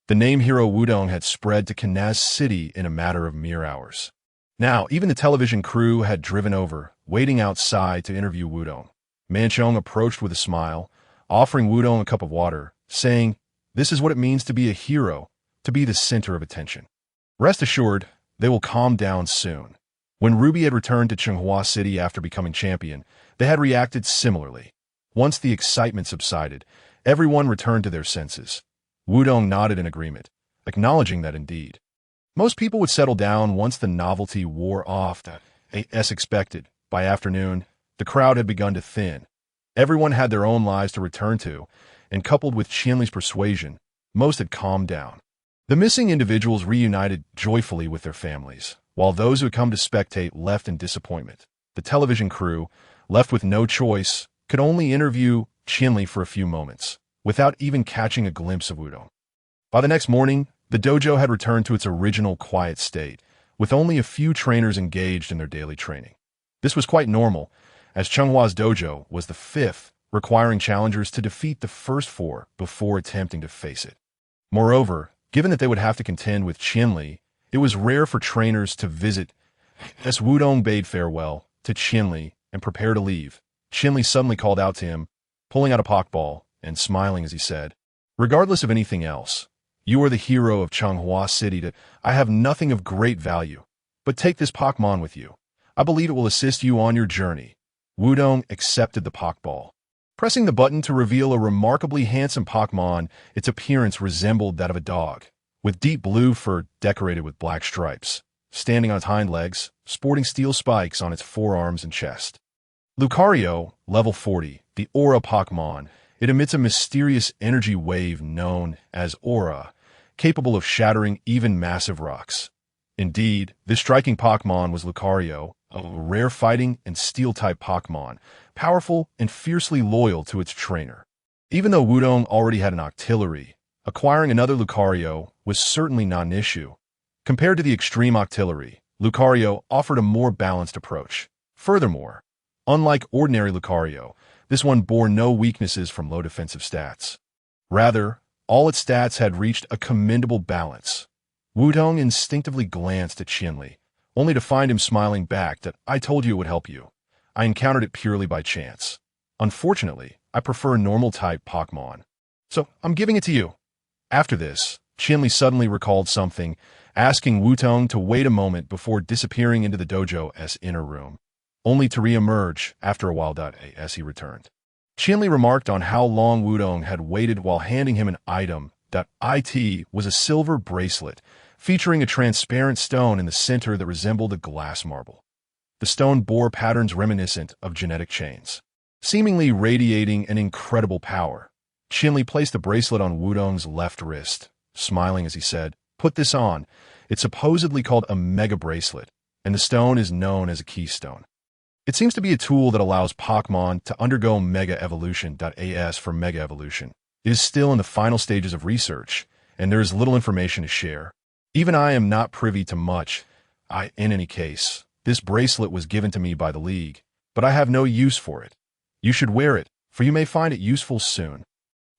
The name Hero Wudong had spread to Kanaz City in a matter of mere hours. Now, even the television crew had driven over, waiting outside to interview Wudong. Manchong approached with a smile, offering Wudong a cup of water, saying, "This is what it means to be a hero, to be the center of attention. Rest assured, they will calm down soon." When Ruby had returned to Changhua City after becoming champion, they had reacted similarly. Once the excitement subsided, everyone returned to their senses. Wudong nodded in agreement, acknowledging that indeed. Most people would settle down once the novelty wore off. As expected, by afternoon, the crowd had begun to thin. Everyone had their own lives to return to, and coupled with Qianli's persuasion, most had calmed down. The missing individuals reunited joyfully with their families, while those who had come to spectate left in disappointment. The television crew, left with no choice, could only interview Qianli for a few moments, without even catching a glimpse of Wudong. By the next morning, the dojo had returned to its original quiet state, with only a few trainers engaged in their daily training. This was quite normal, as Chenghua's dojo was the fifth, requiring challengers to defeat the first four before attempting to face it. Moreover, given that they would have to contend with Qianli, it was rare for trainers to visit. As Wudong bade farewell to Qianli and prepared to leave, Qianli suddenly called out to him, pulling out a Pokeball and smiling as he said, "Regardless of anything else, you are the hero of Changhua City. I have nothing of great value, but take this Pokemon with you. I believe it will assist you on your journey." Wudong accepted the Pokeball. Pressing the button to reveal a remarkably handsome Pokemon, its appearance resembled that of a dog, with deep blue fur decorated with black stripes, standing on its hind legs, sporting steel spikes on its forearms and chest. Lucario, level 40, the Aura Pokemon. It emits a mysterious energy wave known as Aura, capable of shattering even massive rocks. Indeed, this striking Pokemon was Lucario, a rare fighting and steel-type Pokemon, powerful and fiercely loyal to its trainer. Even though Wudong already had an Octillery, acquiring another Lucario was certainly not an issue. Compared to the extreme Octillery, Lucario offered a more balanced approach. Furthermore, unlike ordinary Lucario, this one bore no weaknesses from low defensive stats. Rather, all its stats had reached a commendable balance. Wudong instinctively glanced at Qianli, only to find him smiling back that "I told you it would help you. I encountered it purely by chance. Unfortunately, I prefer normal-type Pokemon. So, I'm giving it to you." After this, Qianli suddenly recalled something, asking Wutong to wait a moment before disappearing into the dojo's inner room, only to re-emerge after a while as he returned. Qianli remarked on how long Wudong had waited while handing him an item. It was a silver bracelet, featuring a transparent stone in the center that resembled a glass marble. The stone bore patterns reminiscent of genetic chains, seemingly radiating an incredible power. Qianli placed the bracelet on Wudong's left wrist, smiling as he said, "Put this on. It's supposedly called a Mega Bracelet, and the stone is known as a keystone. It seems to be a tool that allows Pokemon to undergo Mega Evolution. As for Mega Evolution, it is still in the final stages of research, and there is little information to share. Even I am not privy to much. In any case, this bracelet was given to me by the League, but I have no use for it. You should wear it, for you may find it useful soon."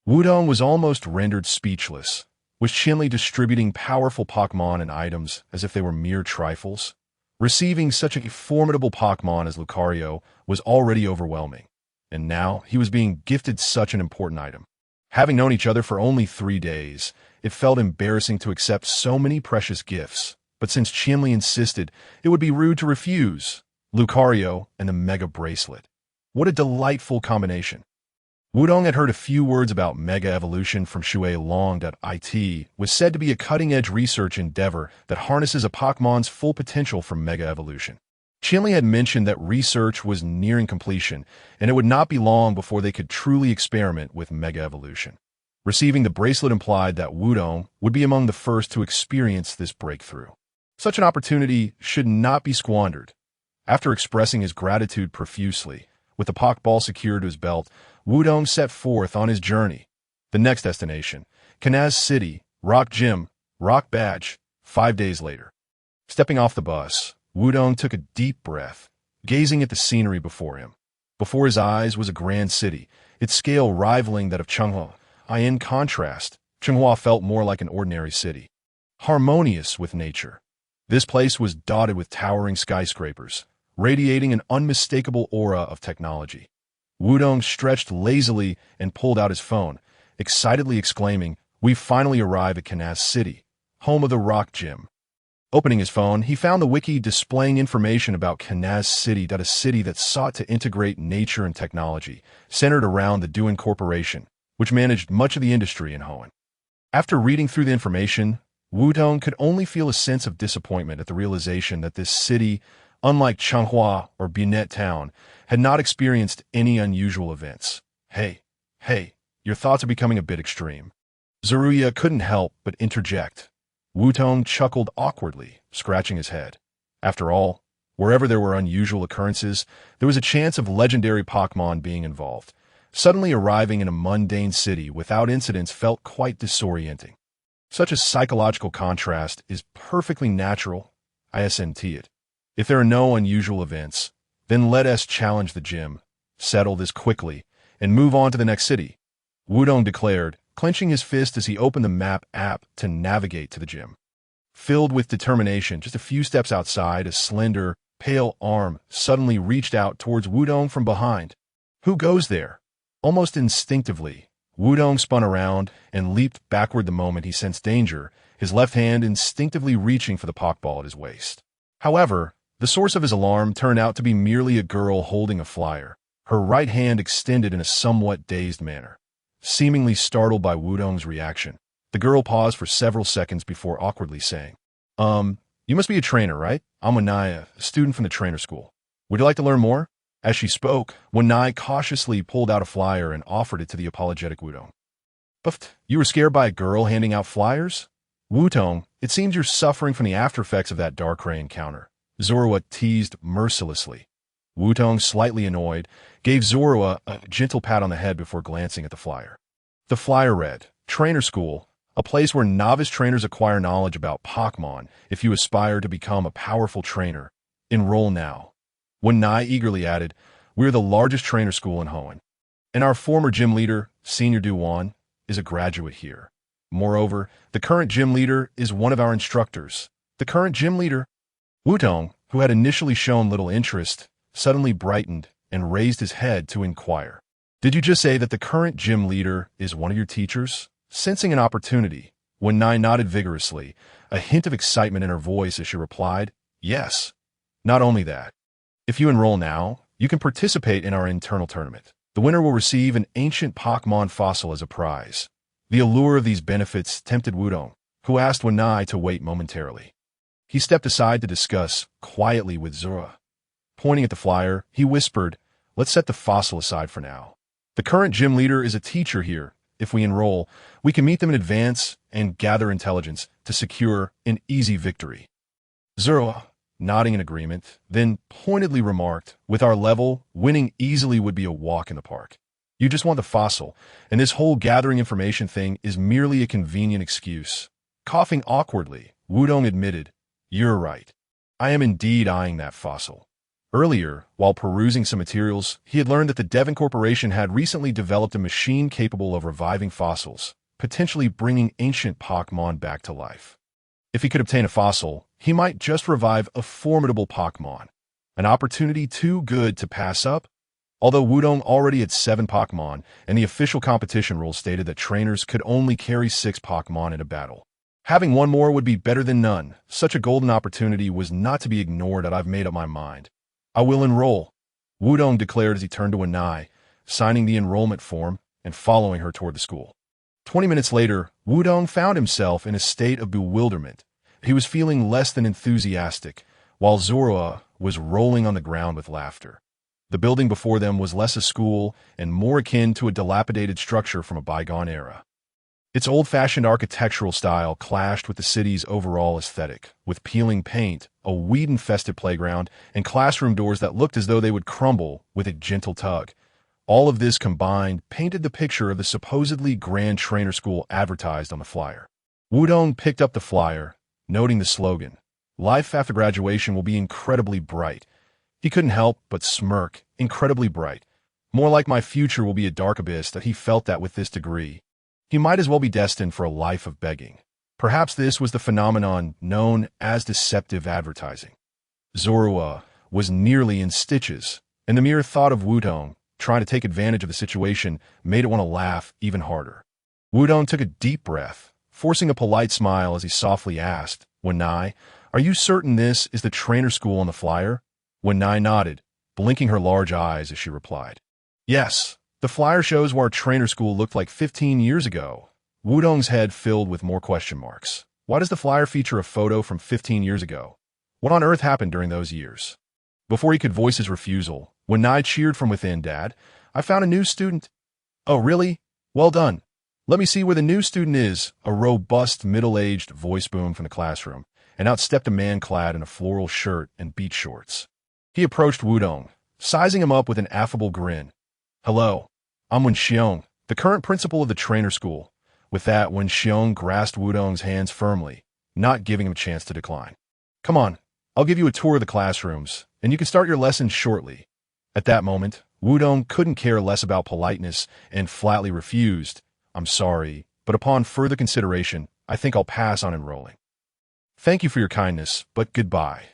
Wudong was almost rendered speechless. Was Qianli distributing powerful Pokemon and items as if they were mere trifles? Receiving such a formidable Pokemon as Lucario was already overwhelming, and now he was being gifted such an important item. Having known each other for only 3 days, it felt embarrassing to accept so many precious gifts, but since Qianli insisted, it would be rude to refuse. Lucario and the Mega Bracelet. What a delightful combination. Wudong had heard a few words about Mega Evolution from Shui Wutong. Was said to be a cutting-edge research endeavor that harnesses a Pokemon's full potential from Mega Evolution. Qianli had mentioned that research was nearing completion, and it would not be long before they could truly experiment with Mega Evolution. Receiving the bracelet implied that Wudong would be among the first to experience this breakthrough. Such an opportunity should not be squandered. After expressing his gratitude profusely, with the Pokeball secured to his belt, Wudong set forth on his journey. The next destination, Kanaz City, Rock Gym, Rock Badge, 5 days later. Stepping off the bus, Wudong took a deep breath, gazing at the scenery before him. Before his eyes was a grand city, its scale rivaling that of Changhua. In contrast, Changhua felt more like an ordinary city, harmonious with nature. This place was dotted with towering skyscrapers, radiating an unmistakable aura of technology. Wudong stretched lazily and pulled out his phone, excitedly exclaiming, "We've finally arrived at Kanaz City, home of the Rock Gym." Opening his phone, he found the wiki displaying information about Kanaz City, a city that sought to integrate nature and technology, centered around the Duin Corporation, which managed much of the industry in Hoenn. After reading through the information, Wudong could only feel a sense of disappointment at the realization that this city, unlike Changhua or Binet Town, had not experienced any unusual events. Hey, your thoughts are becoming a bit extreme. Zeruya couldn't help but interject. Wudong chuckled awkwardly, scratching his head. After all, wherever there were unusual occurrences, there was a chance of legendary Pokemon being involved. Suddenly arriving in a mundane city without incidents felt quite disorienting. Such a psychological contrast is perfectly natural. I assent it. If there are no unusual events, then let us challenge the gym, settle this quickly, and move on to the next city, Wudong declared, clenching his fist as he opened the map app to navigate to the gym. Filled with determination, just a few steps outside, a slender, pale arm suddenly reached out towards Wudong from behind. Who goes there? Almost instinctively, Wudong spun around and leaped backward the moment he sensed danger, his left hand instinctively reaching for the Pokeball at his waist. However, the source of his alarm turned out to be merely a girl holding a flyer, her right hand extended in a somewhat dazed manner. Seemingly startled by Wudong's reaction, the girl paused for several seconds before awkwardly saying, You must be a trainer, right? I'm Wanai, a student from the trainer school. Would you like to learn more?" As she spoke, Wanai cautiously pulled out a flyer and offered it to the apologetic Wudong. "But you were scared by a girl handing out flyers?" "Wudong, it seems you're suffering from the after effects of that Darkrai encounter," Zorua teased mercilessly. Wudong, slightly annoyed, gave Zorua a gentle pat on the head before glancing at the flyer. The flyer read, "Trainer School, a place where novice trainers acquire knowledge about Pokemon if you aspire to become a powerful trainer. Enroll now." Wanai eagerly added, "We're the largest trainer school in Hoenn, and our former gym leader, Senior Duwan, is a graduate here. Moreover, the current gym leader is one of our instructors." The current gym leader? Wudong, who had initially shown little interest, suddenly brightened and raised his head to inquire. "Did you just say that the current gym leader is one of your teachers?" Sensing an opportunity, Wanai nodded vigorously, a hint of excitement in her voice as she replied, "Yes. Not only that. If you enroll now, you can participate in our internal tournament. The winner will receive an ancient Pokemon fossil as a prize." The allure of these benefits tempted Wudong, who asked Wanai to wait momentarily. He stepped aside to discuss quietly with Zorua. Pointing at the flyer, he whispered, "Let's set the fossil aside for now. The current gym leader is a teacher here. If we enroll, we can meet them in advance and gather intelligence to secure an easy victory." Zorua, nodding in agreement, then pointedly remarked, "With our level, winning easily would be a walk in the park. You just want the fossil, and this whole gathering information thing is merely a convenient excuse." Coughing awkwardly, Wudong admitted, "You're right. I am indeed eyeing that fossil." Earlier, while perusing some materials, he had learned that the Devon Corporation had recently developed a machine capable of reviving fossils, potentially bringing ancient Pokemon back to life. If he could obtain a fossil, he might just revive a formidable Pokemon. An opportunity too good to pass up? Although Wudong already had 7 Pokemon, and the official competition rules stated that trainers could only carry 6 Pokemon in a battle. Having one more would be better than none. Such a golden opportunity was not to be ignored, and I've made up my mind. I will enroll, Wudong declared as he turned to Anai, signing the enrollment form and following her toward the school. 20 minutes later, Wudong found himself in a state of bewilderment. He was feeling less than enthusiastic, while Zorua was rolling on the ground with laughter. The building before them was less a school and more akin to a dilapidated structure from a bygone era. Its old-fashioned architectural style clashed with the city's overall aesthetic, with peeling paint, a weed-infested playground, and classroom doors that looked as though they would crumble with a gentle tug. All of this combined painted the picture of the supposedly grand trainer school advertised on the flyer. Wudong picked up the flyer, noting the slogan, "Life after graduation will be incredibly bright." He couldn't help but smirk. Incredibly bright. More like my future will be a dark abyss. That he felt that with this degree, he might as well be destined for a life of begging. Perhaps this was the phenomenon known as deceptive advertising. Zorua was nearly in stitches, and the mere thought of Wudong trying to take advantage of the situation made it want to laugh even harder. Wudong took a deep breath, forcing a polite smile as he softly asked, "Wenai, are you certain this is the trainer school on the flyer?" Wenai nodded, blinking her large eyes as she replied, "Yes, the flyer shows what our trainer school looked like 15 years ago." Wudong's head filled with more question marks. Why does the flyer feature a photo from 15 years ago? What on earth happened during those years? Before he could voice his refusal, Wenai cheered from within, "Dad, I found a new student." "Oh, really? Well done. Let me see where the new student is." A robust, middle-aged voice boomed from the classroom, and out stepped a man clad in a floral shirt and beach shorts. He approached Wudong, sizing him up with an affable grin. "Hello, I'm Wenxiong, the current principal of the trainer school." With that, Wenxiong grasped Wudong's hands firmly, not giving him a chance to decline. "Come on, I'll give you a tour of the classrooms, and you can start your lessons shortly." At that moment, Wudong couldn't care less about politeness and flatly refused, "I'm sorry, but upon further consideration, I think I'll pass on enrolling." "Thank you for your kindness, but goodbye."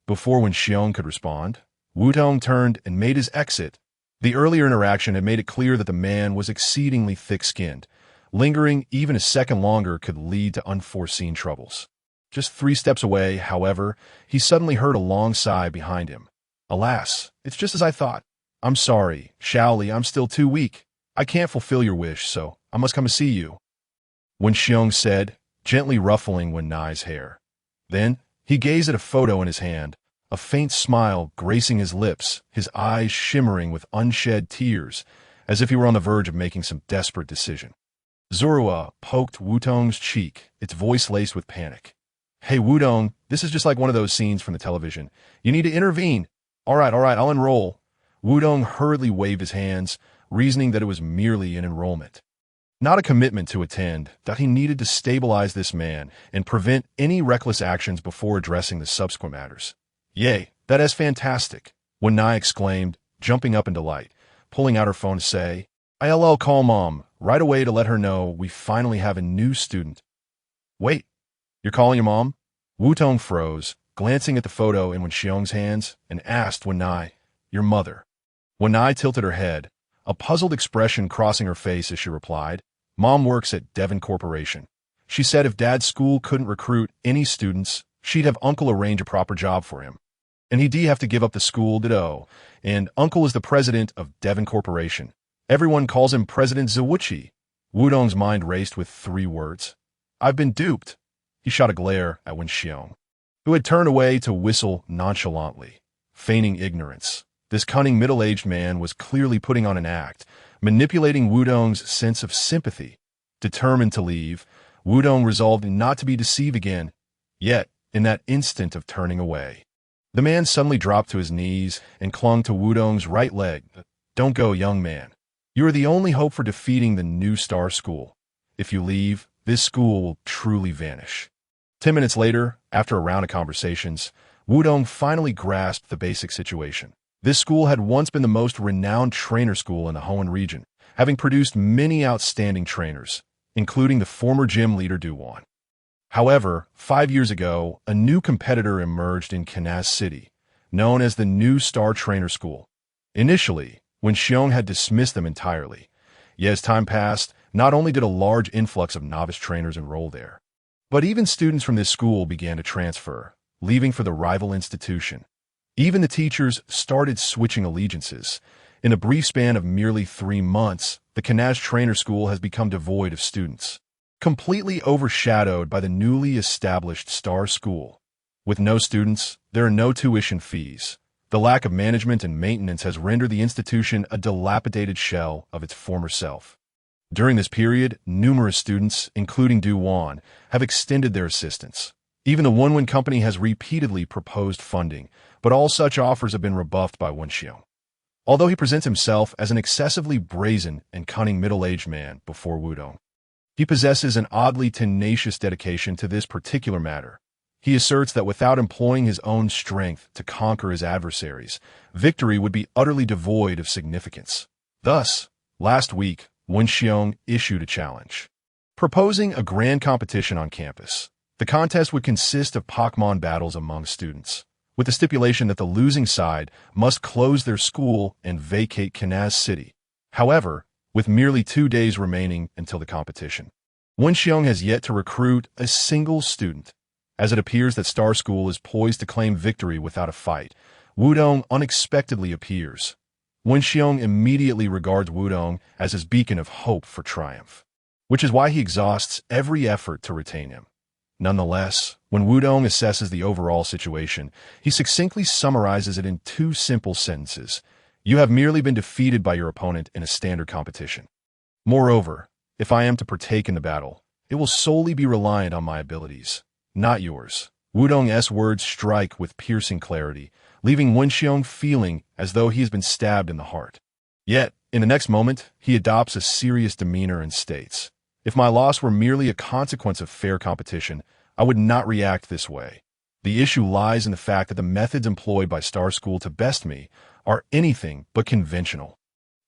Before Wenxiong could respond, Wudong turned and made his exit. The earlier interaction had made it clear that the man was exceedingly thick-skinned. Lingering even a second longer could lead to unforeseen troubles. Just 3 steps away, however, he suddenly heard a long sigh behind him. "Alas, it's just as I thought. I'm sorry, Shaoli, I'm still too weak. I can't fulfill your wish, so I must come to see you," Wenxiong said, gently ruffling Wenai's hair. Then he gazed at a photo in his hand, a faint smile gracing his lips, his eyes shimmering with unshed tears, as if he were on the verge of making some desperate decision. Zorua poked Wudong's cheek, its voice laced with panic. "Hey, Wudong, this is just like one of those scenes from the television. You need to intervene." All right, I'll enroll." Wudong hurriedly waved his hands, reasoning that it was merely an enrollment, not a commitment to attend, that he needed to stabilize this man and prevent any reckless actions before addressing the subsequent matters. "Yay, that is fantastic," Wenai exclaimed, jumping up in delight, pulling out her phone to say, "I'll call Mom right away to let her know we finally have a new student." "Wait, you're calling your mom?" Wudong froze, glancing at the photo in Wenxiong's hands, and asked Wenai, "Your mother?" Wenai tilted her head, a puzzled expression crossing her face as she replied, "Mom works at Devon Corporation. She said if Dad's school couldn't recruit any students, she'd have Uncle arrange a proper job for him. And he'd have to give up the school, ditto. And Uncle is the president of Devon Corporation. Everyone calls him President Zawuchi." Wudong's mind raced with 3 words. "I've been duped." He shot a glare at Wenxiong, who had turned away to whistle nonchalantly, feigning ignorance. This cunning middle-aged man was clearly putting on an act, manipulating Wudong's sense of sympathy. Determined to leave, Wudong resolved not to be deceived again. Yet, in that instant of turning away, the man suddenly dropped to his knees and clung to Wudong's right leg. "Don't go, young man. You are the only hope for defeating the new star school. If you leave, this school will truly vanish." 10 minutes later, after a round of conversations, Wudong finally grasped the basic situation. This school had once been the most renowned trainer school in the Hoenn region, having produced many outstanding trainers, including the former gym leader Duwan. However, 5 years ago, a new competitor emerged in Kansas City, known as the New Star Trainer School. Initially, when Xiong had dismissed them entirely, yet as time passed, not only did a large influx of novice trainers enroll there, but even students from this school began to transfer, leaving for the rival institution. Even the teachers started switching allegiances. In a brief span of merely 3 months, the Kansas Trainer School has become devoid of students, completely overshadowed by the newly established Star School. With no students, there are no tuition fees. The lack of management and maintenance has rendered the institution a dilapidated shell of its former self. During this period, numerous students, including Du Wan, have extended their assistance. Even the Wenwen Company has repeatedly proposed funding, but all such offers have been rebuffed by Wen Xiong. Although he presents himself as an excessively brazen and cunning middle-aged man before Wudong, he possesses an oddly tenacious dedication to this particular matter. He asserts that without employing his own strength to conquer his adversaries, victory would be utterly devoid of significance. Thus, last week, Wen Xiong issued a challenge, proposing a grand competition on campus. The contest would consist of Pokemon battles among students, with the stipulation that the losing side must close their school and vacate Kansas City. However, with merely 2 days remaining until the competition, Wen Xiong has yet to recruit a single student. As it appears that Star School is poised to claim victory without a fight, Wudong unexpectedly appears. Wen Xiong immediately regards Wudong as his beacon of hope for triumph, which is why he exhausts every effort to retain him. Nonetheless, when Wudong assesses the overall situation, he succinctly summarizes it in 2 simple sentences. You have merely been defeated by your opponent in a standard competition. Moreover, if I am to partake in the battle, it will solely be reliant on my abilities, not yours. Wudong's words strike with piercing clarity, leaving Wen Xiong feeling as though he has been stabbed in the heart. Yet, in the next moment, he adopts a serious demeanor and states, if my loss were merely a consequence of fair competition, I would not react this way. The issue lies in the fact that the methods employed by Star School to best me are anything but conventional.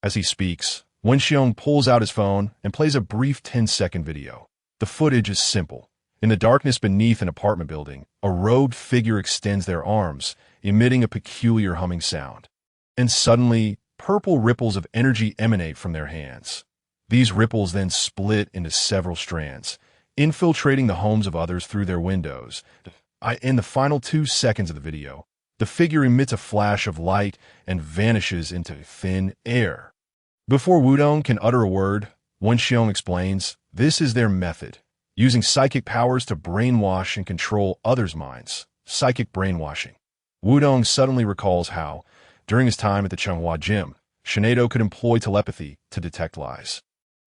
As he speaks, Wen Xiong pulls out his phone and plays a brief 10-second video. The footage is simple. In the darkness beneath an apartment building, a robed figure extends their arms, emitting a peculiar humming sound. And suddenly, purple ripples of energy emanate from their hands. These ripples then split into several strands, infiltrating the homes of others through their windows. In the final 2 seconds of the video, the figure emits a flash of light and vanishes into thin air. Before Wudong can utter a word, Wen Xiong explains, this is their method, using psychic powers to brainwash and control others' minds. Psychic brainwashing. Wudong suddenly recalls how, during his time at the Changhua Gym, Shinado could employ telepathy to detect lies.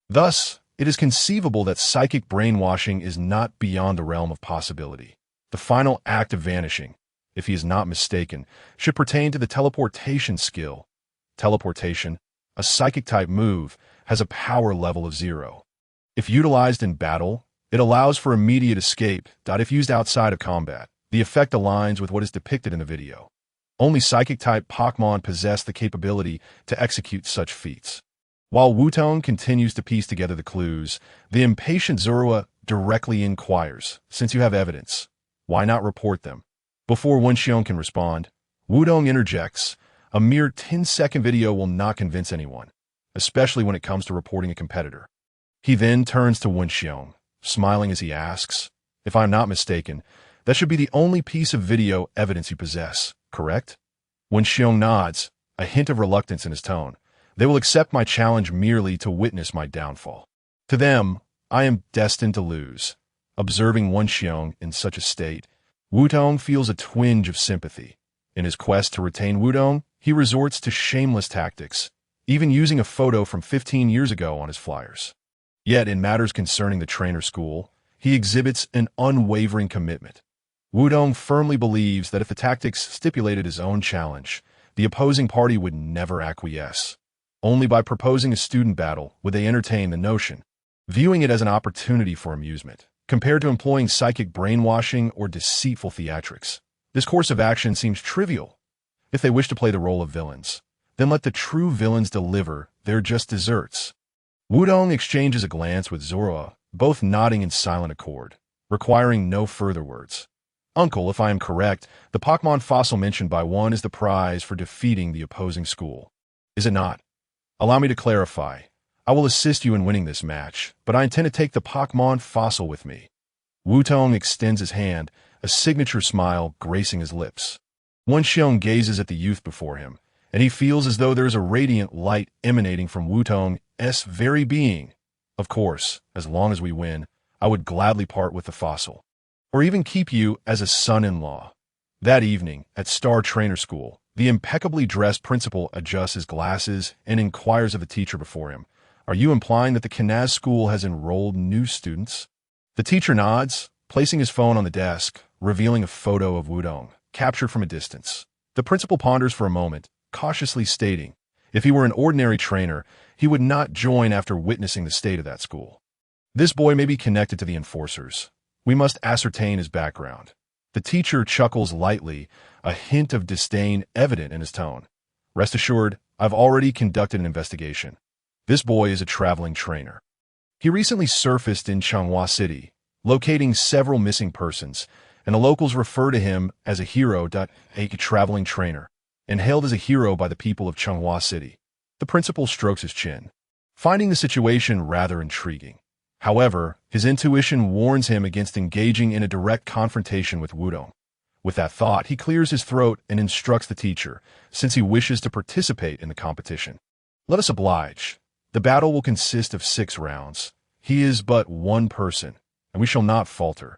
Thus, it is conceivable that psychic brainwashing is not beyond the realm of possibility. The final act of vanishing, if he is not mistaken, should pertain to the teleportation skill. Teleportation, a psychic-type move, has a power level of 0. If utilized in battle, it allows for immediate escape. If used outside of combat, the effect aligns with what is depicted in the video. Only psychic-type Pokemon possess the capability to execute such feats. While Wutong continues to piece together the clues, the impatient Zorua directly inquires, since you have evidence, why not report them? Before Wen Xiong can respond, Wudong interjects, a mere 10-second video will not convince anyone, especially when it comes to reporting a competitor. He then turns to Wen Xiong, smiling as he asks, if I am not mistaken, that should be the only piece of video evidence you possess, correct? Wen Xiong nods, a hint of reluctance in his tone. They will accept my challenge merely to witness my downfall. To them, I am destined to lose. Observing Wen Xiong in such a state, Wutong feels a twinge of sympathy. In his quest to retain Wudong, he resorts to shameless tactics, even using a photo from 15 years ago on his flyers. Yet in matters concerning the trainer school, he exhibits an unwavering commitment. Wudong firmly believes that if the tactics stipulated his own challenge, the opposing party would never acquiesce. Only by proposing a student battle would they entertain the notion, viewing it as an opportunity for amusement, compared to employing psychic brainwashing or deceitful theatrics. This course of action seems trivial. If they wish to play the role of villains, then let the true villains deliver their just desserts. Wudong exchanges a glance with Zorua, both nodding in silent accord. requiring no further words. Uncle, if I am correct, the Pokemon fossil mentioned by one is the prize for defeating the opposing school. Is it not? Allow me to clarify. I will assist you in winning this match, but I intend to take the Pokemon fossil with me. Wutong extends his hand, a signature smile gracing his lips. Shone gazes at the youth before him, and he feels as though there is a radiant light emanating from Wutong's very being. Of course, as long as we win, I would gladly part with the fossil, or even keep you as a son-in-law. That evening, at Star Trainer School, the impeccably dressed principal adjusts his glasses and inquires of the teacher before him. Are you implying that the Kanaz school has enrolled new students? The teacher nods, placing his phone on the desk, revealing a photo of Wutong, captured from a distance. The principal ponders for a moment, cautiously stating, if he were an ordinary trainer, he would not join after witnessing the state of that school. This boy may be connected to the enforcers. We must ascertain his background. The teacher chuckles lightly, a hint of disdain evident in his tone. Rest assured, I've already conducted an investigation. This boy is a traveling trainer. He recently surfaced in Changhua City, locating several missing persons, and the locals refer to him as a hero, a traveling trainer, and hailed as a hero by the people of Changhua City. The principal strokes his chin, finding the situation rather intriguing. However, his intuition warns him against engaging in a direct confrontation with Wutong. With that thought, he clears his throat and instructs the teacher, since he wishes to participate in the competition. Let us oblige. The battle will consist of 6 rounds. He is but one person, and we shall not falter.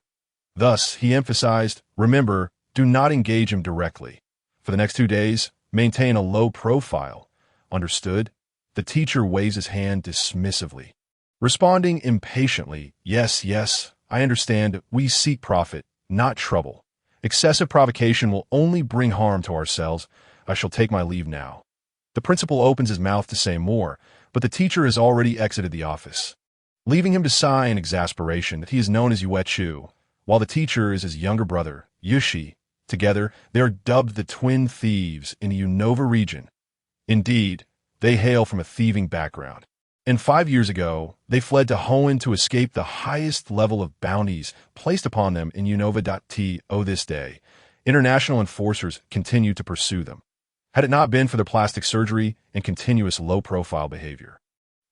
Thus, he emphasized, remember, do not engage him directly. For the next 2 days, maintain a low profile. Understood? The teacher waves his hand dismissively, responding impatiently, yes, I understand. We seek profit, not trouble. Excessive provocation will only bring harm to ourselves. I shall take my leave now. The principal opens his mouth to say more, but the teacher has already exited the office, leaving him to sigh in exasperation that he is known as Yuechu, while the teacher is his younger brother, Yushi. Together, they are dubbed the Twin Thieves in the Unova region. Indeed, they hail from a thieving background. And 5 years ago, they fled to Hoenn to escape the highest level of bounties placed upon them in Unova.to this day. International enforcers continue to pursue them. Had it not been for their plastic surgery and continuous low-profile behavior,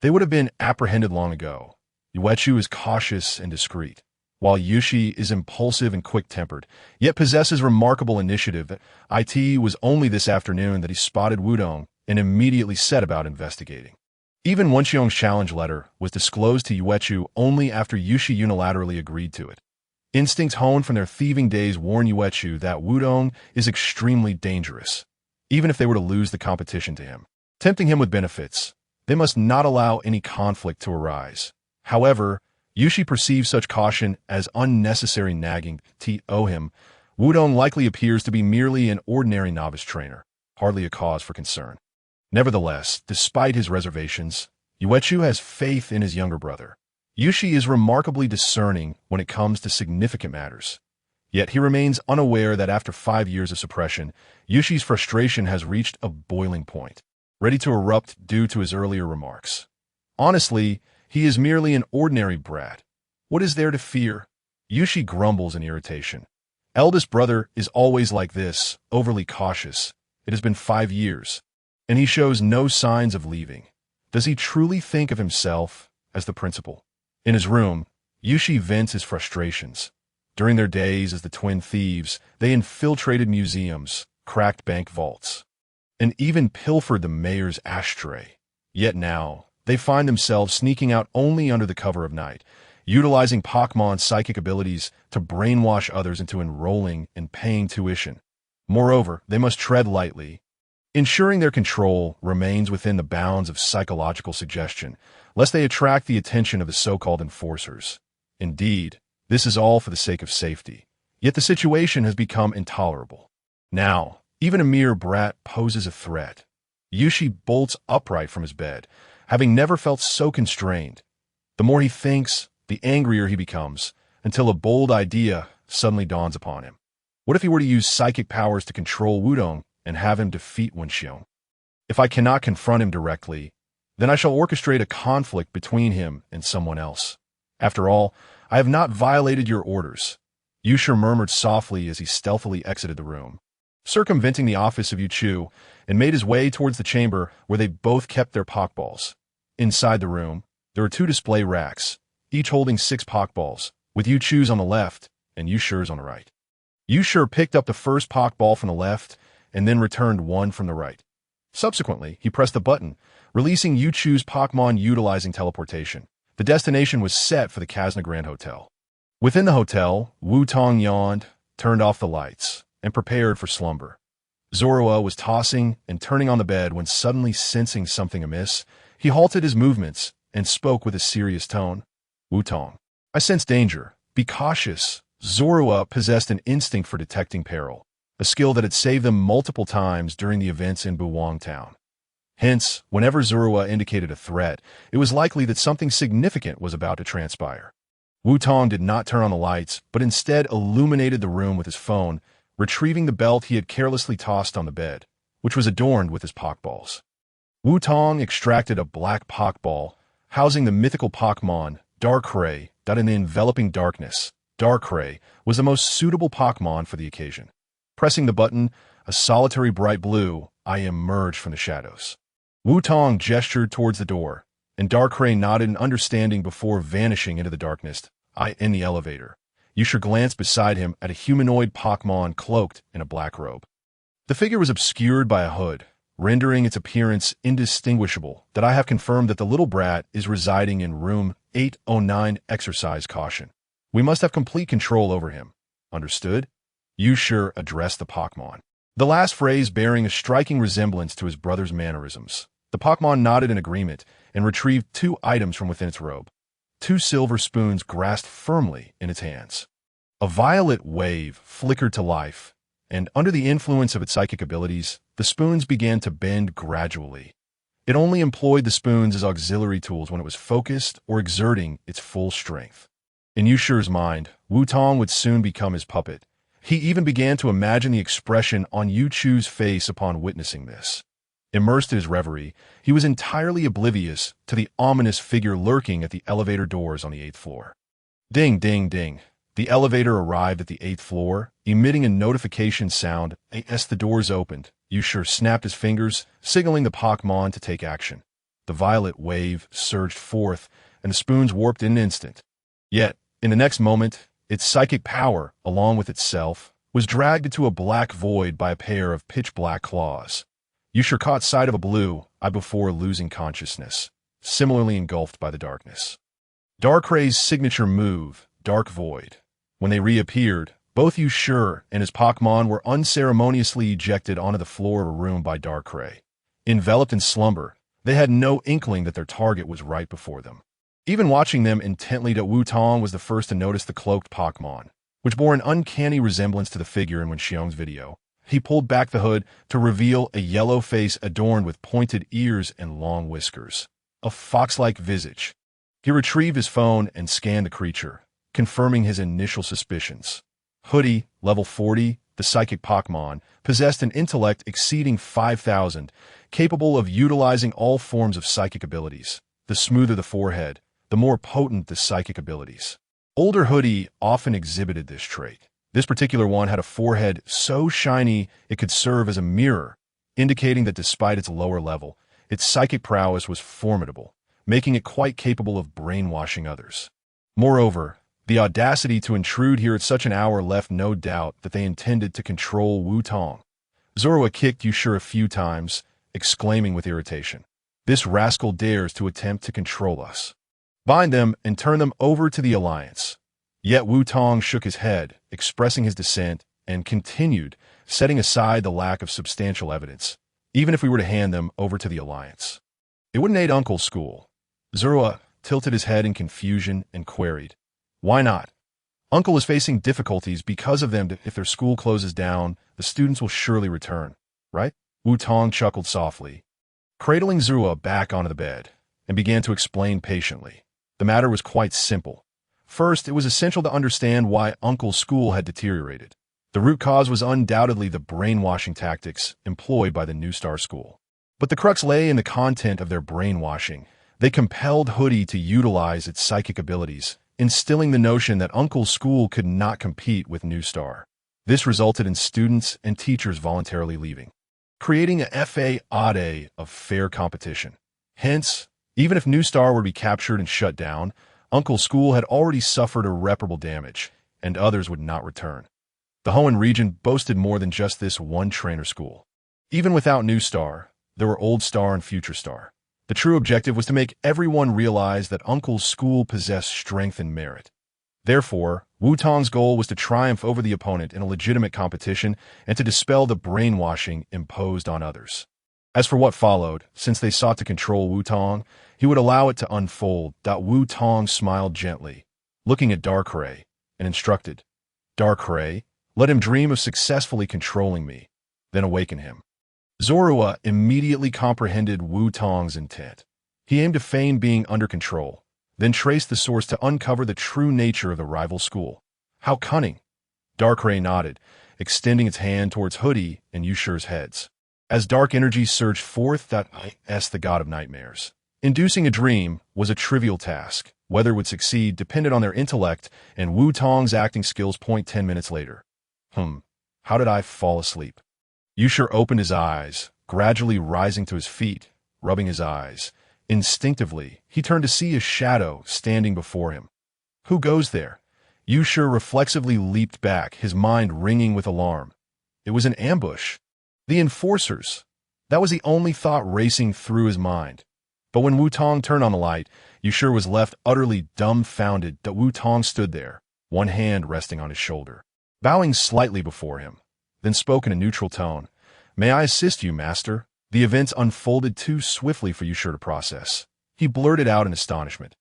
they would have been apprehended long ago. Yuechu is cautious and discreet, while Yushi is impulsive and quick-tempered, yet possesses remarkable initiative. It was only this afternoon that he spotted Wutong and immediately set about investigating. Even Wenxiong's challenge letter was disclosed to Yuechu only after Yushi unilaterally agreed to it. Instincts honed from their thieving days warn Yuechu that Wutong is extremely dangerous, even if they were to lose the competition to him. Tempting him with benefits, they must not allow any conflict to arise. However, Yushi perceives such caution as unnecessary nagging to him. Wutong likely appears to be merely an ordinary novice trainer, hardly a cause for concern. Nevertheless, despite his reservations, Yuechu has faith in his younger brother. Yushi is remarkably discerning when it comes to significant matters. Yet he remains unaware that after 5 years of suppression, Yushi's frustration has reached a boiling point, ready to erupt due to his earlier remarks. Honestly, he is merely an ordinary brat. What is there to fear? Yushi grumbles in irritation. Eldest brother is always like this, overly cautious. It has been 5 years, and he shows no signs of leaving. Does he truly think of himself as the principal? In his room, Yushi vents his frustrations. During their days as the Twin Thieves, they infiltrated museums, cracked bank vaults, and even pilfered the mayor's ashtray. Yet now, they find themselves sneaking out only under the cover of night, utilizing Pokmon's psychic abilities to brainwash others into enrolling and paying tuition. Moreover, they must tread lightly, ensuring their control remains within the bounds of psychological suggestion, lest they attract the attention of the so-called enforcers. Indeed, this is all for the sake of safety. Yet the situation has become intolerable. Now, even a mere brat poses a threat. Yushi bolts upright from his bed, having never felt so constrained. The more he thinks, the angrier he becomes, until a bold idea suddenly dawns upon him. What if he were to use psychic powers to control Wutong and have him defeat Wenxiong? If I cannot confront him directly, then I shall orchestrate a conflict between him and someone else. After all, I have not violated your orders. Yushir murmured softly as he stealthily exited the room, circumventing the office of Yuchu, and made his way towards the chamber where they both kept their Pokeballs. Inside the room, there were 2 display racks, each holding 6 Pokeballs, with Yuchu's on the left and Yushir's on the right. Yushir picked up the first Pokeball from the left and then returned one from the right. Subsequently, he pressed the button, releasing Yuchu's Pokemon utilizing teleportation. The destination was set for the Kazna Grand Hotel. Within the hotel, Wutong yawned, turned off the lights, and prepared for slumber. Zorua was tossing and turning on the bed when suddenly sensing something amiss. He halted his movements and spoke with a serious tone. Wutong, I sense danger. Be cautious. Zorua possessed an instinct for detecting peril, a skill that had saved them multiple times during the events in Buwang Town. Hence, whenever Zorua indicated a threat, it was likely that something significant was about to transpire. Wutong did not turn on the lights, but instead illuminated the room with his phone, retrieving the belt he had carelessly tossed on the bed, which was adorned with his Pokeballs. Wutong extracted a black Pokeball, housing the mythical Pokemon, Darkrai, that in the enveloping darkness, Darkrai was the most suitable Pokemon for the occasion. Pressing the button, a solitary bright blue eye emerged from the shadows. Wutong gestured towards the door, and Darkrai nodded in understanding before vanishing into the darkness. In the elevator, Yushir glanced beside him at a humanoid Pokemon cloaked in a black robe. The figure was obscured by a hood, rendering its appearance indistinguishable. That I have confirmed that the little brat is residing in room 809. Exercise caution. We must have complete control over him. Understood? Yushir addressed the Pokemon, the last phrase bearing a striking resemblance to his brother's mannerisms. The Pokemon nodded in agreement and retrieved 2 items from within its robe. 2 silver spoons grasped firmly in its hands. A violet wave flickered to life, and under the influence of its psychic abilities, the spoons began to bend gradually. It only employed the spoons as auxiliary tools when it was focused or exerting its full strength. In Yushir's mind, Wutong would soon become his puppet. He even began to imagine the expression on Yuchu's face upon witnessing this. Immersed in his reverie, he was entirely oblivious to the ominous figure lurking at the elevator doors on the 8th floor. Ding, ding, ding. The elevator arrived at the 8th floor, emitting a notification sound as the doors opened. Yushir snapped his fingers, signaling the Pokemon to take action. The violet wave surged forth, and the spoons warped in an instant. Yet, in the next moment, its psychic power, along with itself, was dragged into a black void by a pair of pitch-black claws. Yushir caught sight of a blue eye before losing consciousness, similarly engulfed by the darkness. Darkrai's signature move, Dark Void. When they reappeared, both Yushir and his Pokemon were unceremoniously ejected onto the floor of a room by Darkrai. Enveloped in slumber, they had no inkling that their target was right before them. Even watching them intently, Wutong was the first to notice the cloaked Pokemon, which bore an uncanny resemblance to the figure in Wenxiong's video. He pulled back the hood to reveal a yellow face adorned with pointed ears and long whiskers, a fox-like visage. He retrieved his phone and scanned the creature, confirming his initial suspicions. Hoodie, level 40, the psychic Pokemon, possessed an intellect exceeding 5,000, capable of utilizing all forms of psychic abilities. The smoother the forehead, the more potent the psychic abilities. Older Hoodie often exhibited this trait. This particular one had a forehead so shiny it could serve as a mirror, indicating that despite its lower level, its psychic prowess was formidable, making it quite capable of brainwashing others. Moreover, the audacity to intrude here at such an hour left no doubt that they intended to control Wutong. Zorua kicked Yushir a few times, exclaiming with irritation, "This rascal dares to attempt to control us. Bind them and turn them over to the Alliance." Yet Wutong shook his head, expressing his dissent, and continued, setting aside the lack of substantial evidence. Even if we were to hand them over to the Alliance, it wouldn't aid Uncle's school. Zorua tilted his head in confusion and queried, "Why not? Uncle is facing difficulties because of them. If their school closes down, the students will surely return, right?" Wutong chuckled softly, cradling Zorua back onto the bed, and began to explain patiently. The matter was quite simple. First, it was essential to understand why Uncle's school had deteriorated. The root cause was undoubtedly the brainwashing tactics employed by the New Star School. But the crux lay in the content of their brainwashing. They compelled Hoodie to utilize its psychic abilities, instilling the notion that Uncle's school could not compete with New Star. This resulted in students and teachers voluntarily leaving, creating a FA of fair competition. Hence, even if New Star were to be captured and shut down, Uncle's school had already suffered irreparable damage, and others would not return. The Hoenn region boasted more than just this one trainer school. Even without New Star, there were Old Star and Future Star. The true objective was to make everyone realize that Uncle's school possessed strength and merit. Therefore, Wutong's goal was to triumph over the opponent in a legitimate competition and to dispel the brainwashing imposed on others. As for what followed, since they sought to control Wutong, he would allow it to unfold. Wutong smiled gently, looking at Darkrai, and instructed, "Darkrai, let him dream of successfully controlling me, then awaken him." Zorua immediately comprehended Wutong's intent. He aimed to feign being under control, then traced the source to uncover the true nature of the rival school. How cunning! Darkrai nodded, extending its hand towards Hoodie and Yushire's heads. As dark energy surged forth, the god of nightmares. Inducing a dream was a trivial task. Whether it would succeed depended on their intellect and Wutong's acting skills. 10 minutes later. How did I fall asleep? Yushire opened his eyes, gradually rising to his feet, rubbing his eyes. Instinctively, he turned to see a shadow standing before him. Who goes there? Yushire reflexively leaped back, his mind ringing with alarm. It was an ambush. The enforcers. That was the only thought racing through his mind. But when Wutong turned on the light, Yushire was left utterly dumbfounded. Wutong stood there, one hand resting on his shoulder, bowing slightly before him, then spoke in a neutral tone. "May I assist you, master?" The events unfolded too swiftly for Yushire to process. He blurted out in astonishment.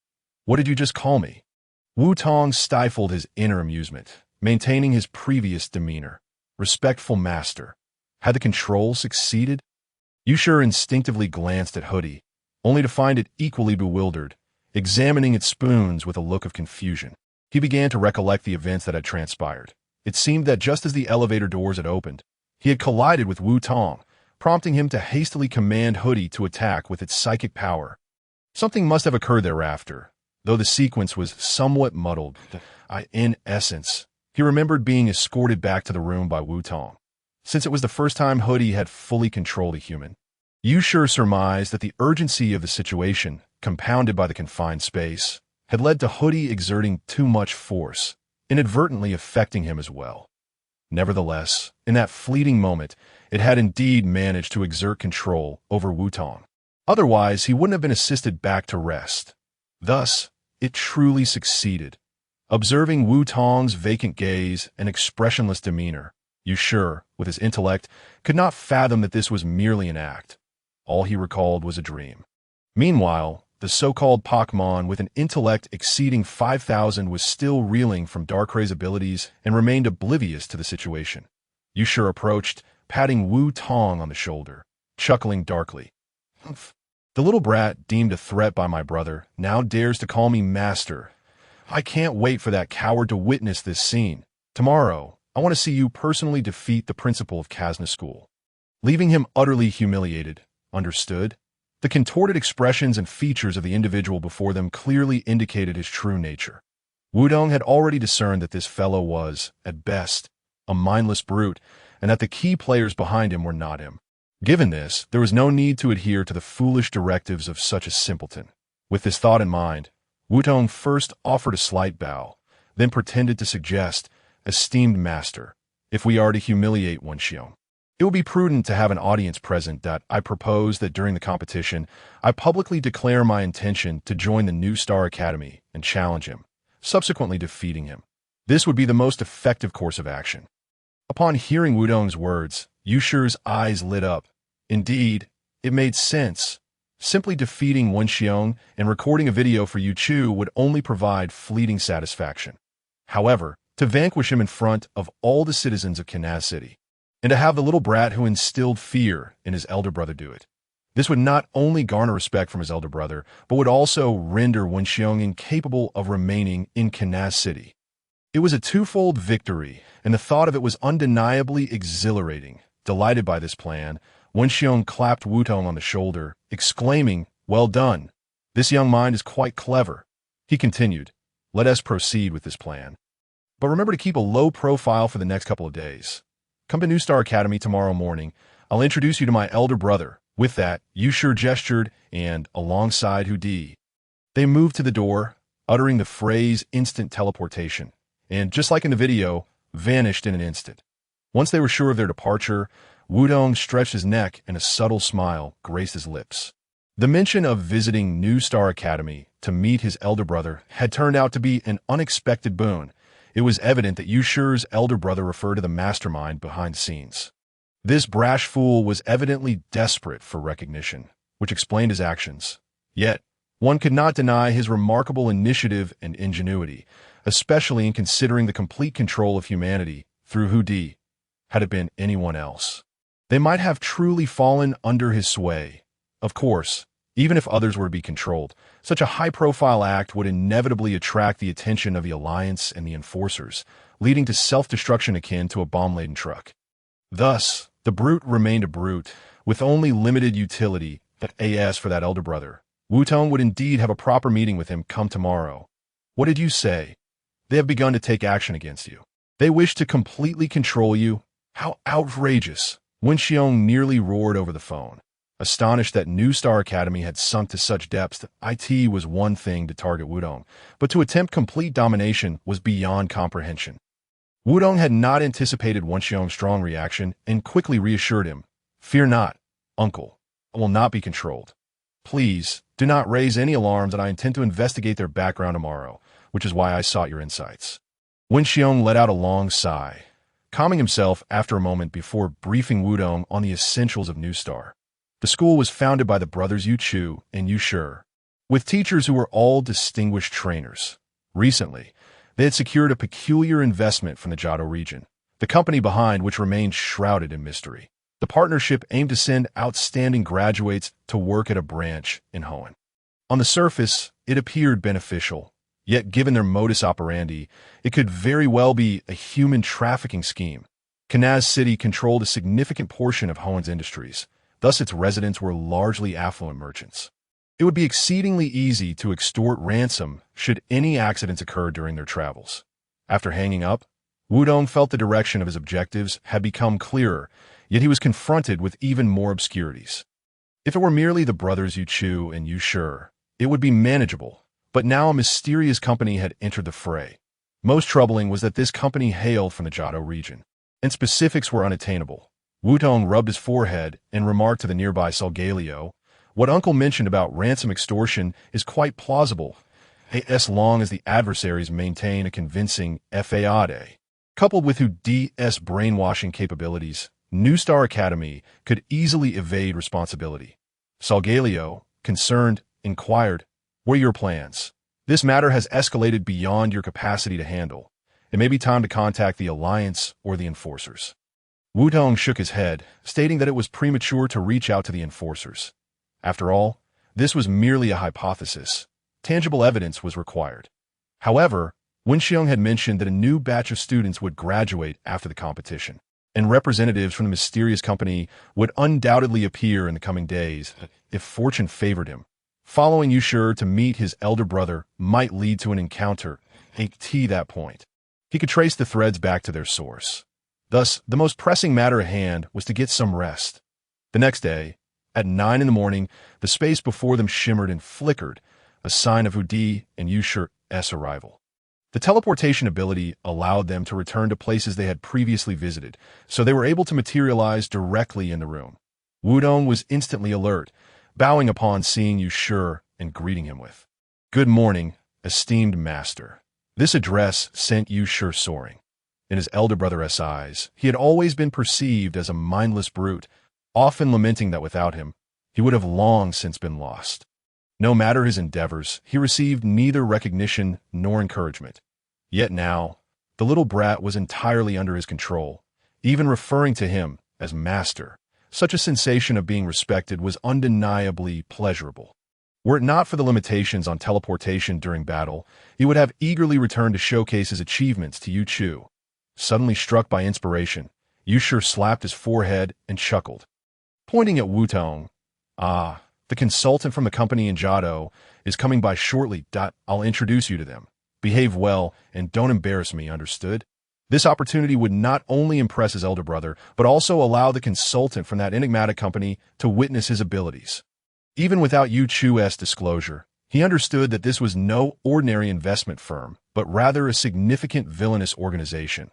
"What did you just call me?" Wutong stifled his inner amusement, maintaining his previous demeanor. Respectful master. Had the control succeeded? Yushire instinctively glanced at Hoodie, only to find it equally bewildered, examining its spoons with a look of confusion. He began to recollect the events that had transpired. It seemed that just as the elevator doors had opened, he had collided with Wutong, prompting him to hastily command Hoodie to attack with its psychic power. Something must have occurred thereafter, though the sequence was somewhat muddled. In essence, he remembered being escorted back to the room by Wutong, since it was the first time Hoodie had fully controlled a human. Yushire surmised that the urgency of the situation, compounded by the confined space, had led to Hoodie exerting too much force, inadvertently affecting him as well. Nevertheless, in that fleeting moment, it had indeed managed to exert control over Wutong. Otherwise, he wouldn't have been assisted back to rest. Thus, it truly succeeded. Observing Wutong's vacant gaze and expressionless demeanor, Yushire, with his intellect, could not fathom that this was merely an act. All he recalled was a dream. Meanwhile, the so-called Pokemon with an intellect exceeding 5,000 was still reeling from Darkrai's abilities and remained oblivious to the situation. Yushire approached, patting Wutong on the shoulder, chuckling darkly. "The little brat deemed a threat by my brother now dares to call me master. I can't wait for that coward to witness this scene. Tomorrow, I want to see you personally defeat the principal of Kazna School." Leaving him utterly humiliated, understood? The contorted expressions and features of the individual before them clearly indicated his true nature. Wudong had already discerned that this fellow was, at best, a mindless brute, and that the key players behind him were not him. Given this, there was no need to adhere to the foolish directives of such a simpleton. With this thought in mind, Wutong first offered a slight bow, then pretended to suggest, "Esteemed master, if we are to humiliate Wenxiong, it would be prudent to have an audience present. I propose that during the competition, I publicly declare my intention to join the New Star Academy and challenge him, subsequently defeating him. This would be the most effective course of action." Upon hearing Wudong's words, Yushire's eyes lit up. Indeed, it made sense. Simply defeating Wenxiong and recording a video for Yuchu would only provide fleeting satisfaction. However, to vanquish him in front of all the citizens of Kanaz City, and to have the little brat who instilled fear in his elder brother do it, this would not only garner respect from his elder brother, but would also render Wenxiong incapable of remaining in Kanaz City. It was a twofold victory, and the thought of it was undeniably exhilarating. Delighted by this plan, Wenxiong clapped Wutong on the shoulder, exclaiming, "Well done. This young mind is quite clever." He continued, let us proceed with this plan. But remember to keep a low profile for the next couple of days. Come to New Star Academy tomorrow morning. I'll introduce you to my elder brother." With that, Yushur gestured, and, alongside Hudi, they moved to the door, uttering the phrase instant teleportation, and, just like in the video, vanished in an instant. Once they were sure of their departure, Wudong stretched his neck and a subtle smile graced his lips. The mention of visiting New Star Academy to meet his elder brother had turned out to be an unexpected boon. It was evident that Yushur's elder brother referred to the mastermind behind the scenes. This brash fool was evidently desperate for recognition, which explained his actions. Yet, one could not deny his remarkable initiative and ingenuity, especially in considering the complete control of humanity through Hudi. Had it been anyone else, they might have truly fallen under his sway. Of course, even if others were to be controlled, such a high-profile act would inevitably attract the attention of the Alliance and the Enforcers, leading to self-destruction akin to a bomb-laden truck. Thus, the brute remained a brute, with only limited utility. As for that elder brother, Wutong would indeed have a proper meeting with him come tomorrow. What did you say? They have begun to take action against you. They wish to completely control you. How outrageous! Wenxiong nearly roared over the phone. Astonished that New Star Academy had sunk to such depths, it was one thing to target Wudong, but to attempt complete domination was beyond comprehension. Wudong had not anticipated Wenxiong's strong reaction and quickly reassured him. "Fear not, uncle. I will not be controlled. Please, do not raise any alarms, and I intend to investigate their background tomorrow, which is why I sought your insights." Wenxiong let out a long sigh, calming himself after a moment before briefing Wudong on the essentials of New Star. The school was founded by the brothers Yuchu and Yushur, with teachers who were all distinguished trainers. Recently, they had secured a peculiar investment from the Johto region, the company behind which remained shrouded in mystery. The partnership aimed to send outstanding graduates to work at a branch in Hoenn. On the surface, it appeared beneficial, yet given their modus operandi, it could very well be a human trafficking scheme. Kanaz City controlled a significant portion of Hoenn's industries, thus its residents were largely affluent merchants. It would be exceedingly easy to extort ransom should any accidents occur during their travels. After hanging up, Wudong felt the direction of his objectives had become clearer, yet he was confronted with even more obscurities. If it were merely the brothers Yuchu and Yushur, it would be manageable, but now a mysterious company had entered the fray. Most troubling was that this company hailed from the Johto region, and specifics were unattainable. Wudong rubbed his forehead and remarked to the nearby Solgaleo, "What Uncle mentioned about ransom extortion is quite plausible, as long as the adversaries maintain a convincing faade. Coupled with Hudi's brainwashing capabilities, New Star Academy could easily evade responsibility." Solgaleo, concerned, inquired, "What are your plans? This matter has escalated beyond your capacity to handle. It may be time to contact the Alliance or the Enforcers." Wudong shook his head, stating that it was premature to reach out to the Enforcers. After all, this was merely a hypothesis. Tangible evidence was required. However, Wenxiong had mentioned that a new batch of students would graduate after the competition, and representatives from the mysterious company would undoubtedly appear in the coming days if fortune favored him. Following Yushur to meet his elder brother might lead to an encounter at that point. He could trace the threads back to their source. Thus, the most pressing matter at hand was to get some rest. The next day, at 9 in the morning, the space before them shimmered and flickered, a sign of Hudi and Yushur's arrival. The teleportation ability allowed them to return to places they had previously visited, so they were able to materialize directly in the room. Wudong was instantly alert, bowing upon seeing Yushur and greeting him with, "Good morning, esteemed master." This address sent Yushur soaring. In his elder brother's eyes, he had always been perceived as a mindless brute, often lamenting that without him, he would have long since been lost. No matter his endeavors, he received neither recognition nor encouragement. Yet now, the little brat was entirely under his control, even referring to him as master. Such a sensation of being respected was undeniably pleasurable. Were it not for the limitations on teleportation during battle, he would have eagerly returned to showcase his achievements to Yuchu. Suddenly struck by inspiration, Yushur slapped his forehead and chuckled. Pointing at Wutong, "Ah, the consultant from the company in Johto is coming by shortly. I'll introduce you to them." Behave well and don't embarrass me, understood? This opportunity would not only impress his elder brother, but also allow the consultant from that enigmatic company to witness his abilities. Even without Yu Chu's disclosure, he understood that this was no ordinary investment firm, but rather a significant villainous organization.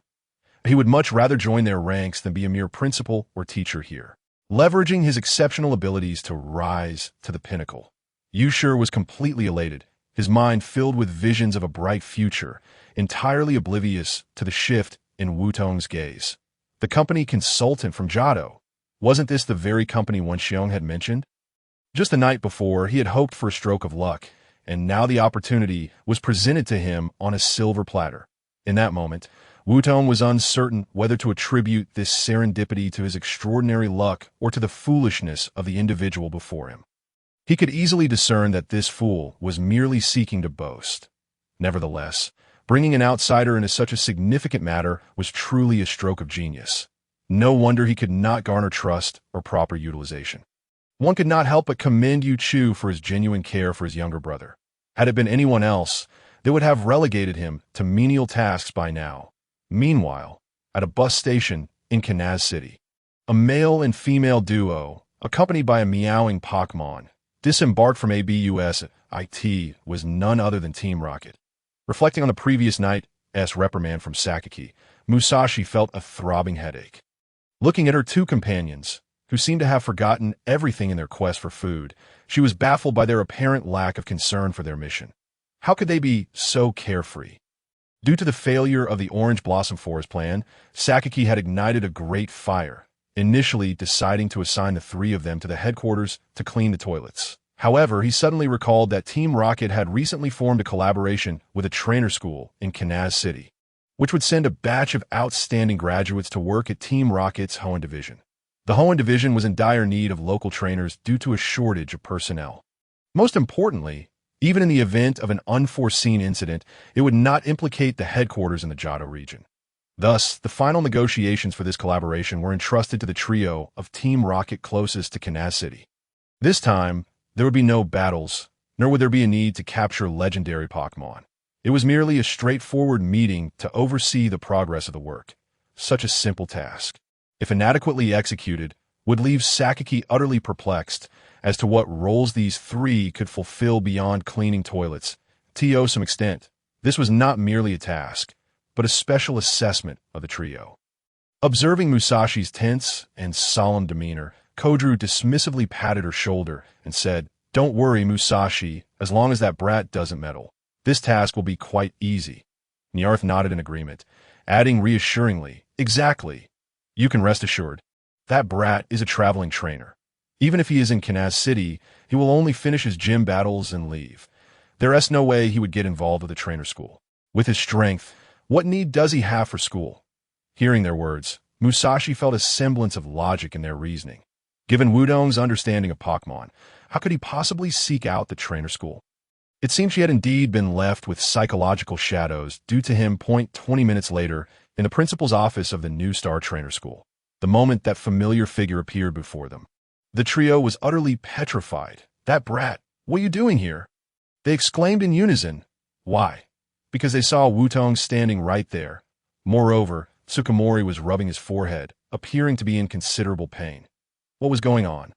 He would much rather join their ranks than be a mere principal or teacher here. Leveraging his exceptional abilities to rise to the pinnacle, Yu Shu was completely elated, his mind filled with visions of a bright future, entirely oblivious to the shift in Wutong's gaze. The company consultant from Jiado. Wasn't this the very company Wen Xiong had mentioned? Just the night before, he had hoped for a stroke of luck, and now the opportunity was presented to him on a silver platter. In that moment, Wutong was uncertain whether to attribute this serendipity to his extraordinary luck or to the foolishness of the individual before him. He could easily discern that this fool was merely seeking to boast. Nevertheless, bringing an outsider into such a significant matter was truly a stroke of genius. No wonder he could not garner trust or proper utilization. One could not help but commend Yu Chu for his genuine care for his younger brother. Had it been anyone else, they would have relegated him to menial tasks by now. Meanwhile, at a bus station in Kanaz City, a male and female duo, accompanied by a meowing Pokemon, disembarked from ABUS IT was none other than Team Rocket. Reflecting on the previous night's reprimand from Sakaki, Musashi felt a throbbing headache. Looking at her two companions, who seemed to have forgotten everything in their quest for food, she was baffled by their apparent lack of concern for their mission. How could they be so carefree? Due to the failure of the Orange Blossom Forest plan, Sakaki had ignited a great fire, initially deciding to assign the three of them to the headquarters to clean the toilets. However, he suddenly recalled that Team Rocket had recently formed a collaboration with a trainer school in Kanaz City, which would send a batch of outstanding graduates to work at Team Rocket's Hoenn Division. The Hoenn Division was in dire need of local trainers due to a shortage of personnel. Most importantly, even in the event of an unforeseen incident, it would not implicate the headquarters in the Jiado region. Thus, the final negotiations for this collaboration were entrusted to the trio of Team Rocket closest to Kanaz City. This time, there would be no battles, nor would there be a need to capture legendary Pokemon. It was merely a straightforward meeting to oversee the progress of the work. Such a simple task, if inadequately executed, would leave Sakaki utterly perplexed as to what roles these three could fulfill beyond cleaning toilets. To some extent, this was not merely a task, but a special assessment of the trio. Observing Musashi's tense and solemn demeanor, Kodru dismissively patted her shoulder and said, "Don't worry, Musashi, as long as that brat doesn't meddle. This task will be quite easy." Nyarth nodded in agreement, adding reassuringly, "Exactly. You can rest assured. That brat is a traveling trainer. Even if he is in Kanaz City, he will only finish his gym battles and leave. There is no way he would get involved with a trainer school. With his strength, what need does he have for school?" Hearing their words, Musashi felt a semblance of logic in their reasoning. Given Wudong's understanding of Pokemon, how could he possibly seek out the trainer school? It seemed she had indeed been left with psychological shadows due to him 20 minutes later in the principal's office of the New Star Trainer School, the moment that familiar figure appeared before them. The trio was utterly petrified. "That brat, what are you doing here?" They exclaimed in unison. Why? Because they saw Wutong standing right there. Moreover, Tsukumori was rubbing his forehead, appearing to be in considerable pain. What was going on?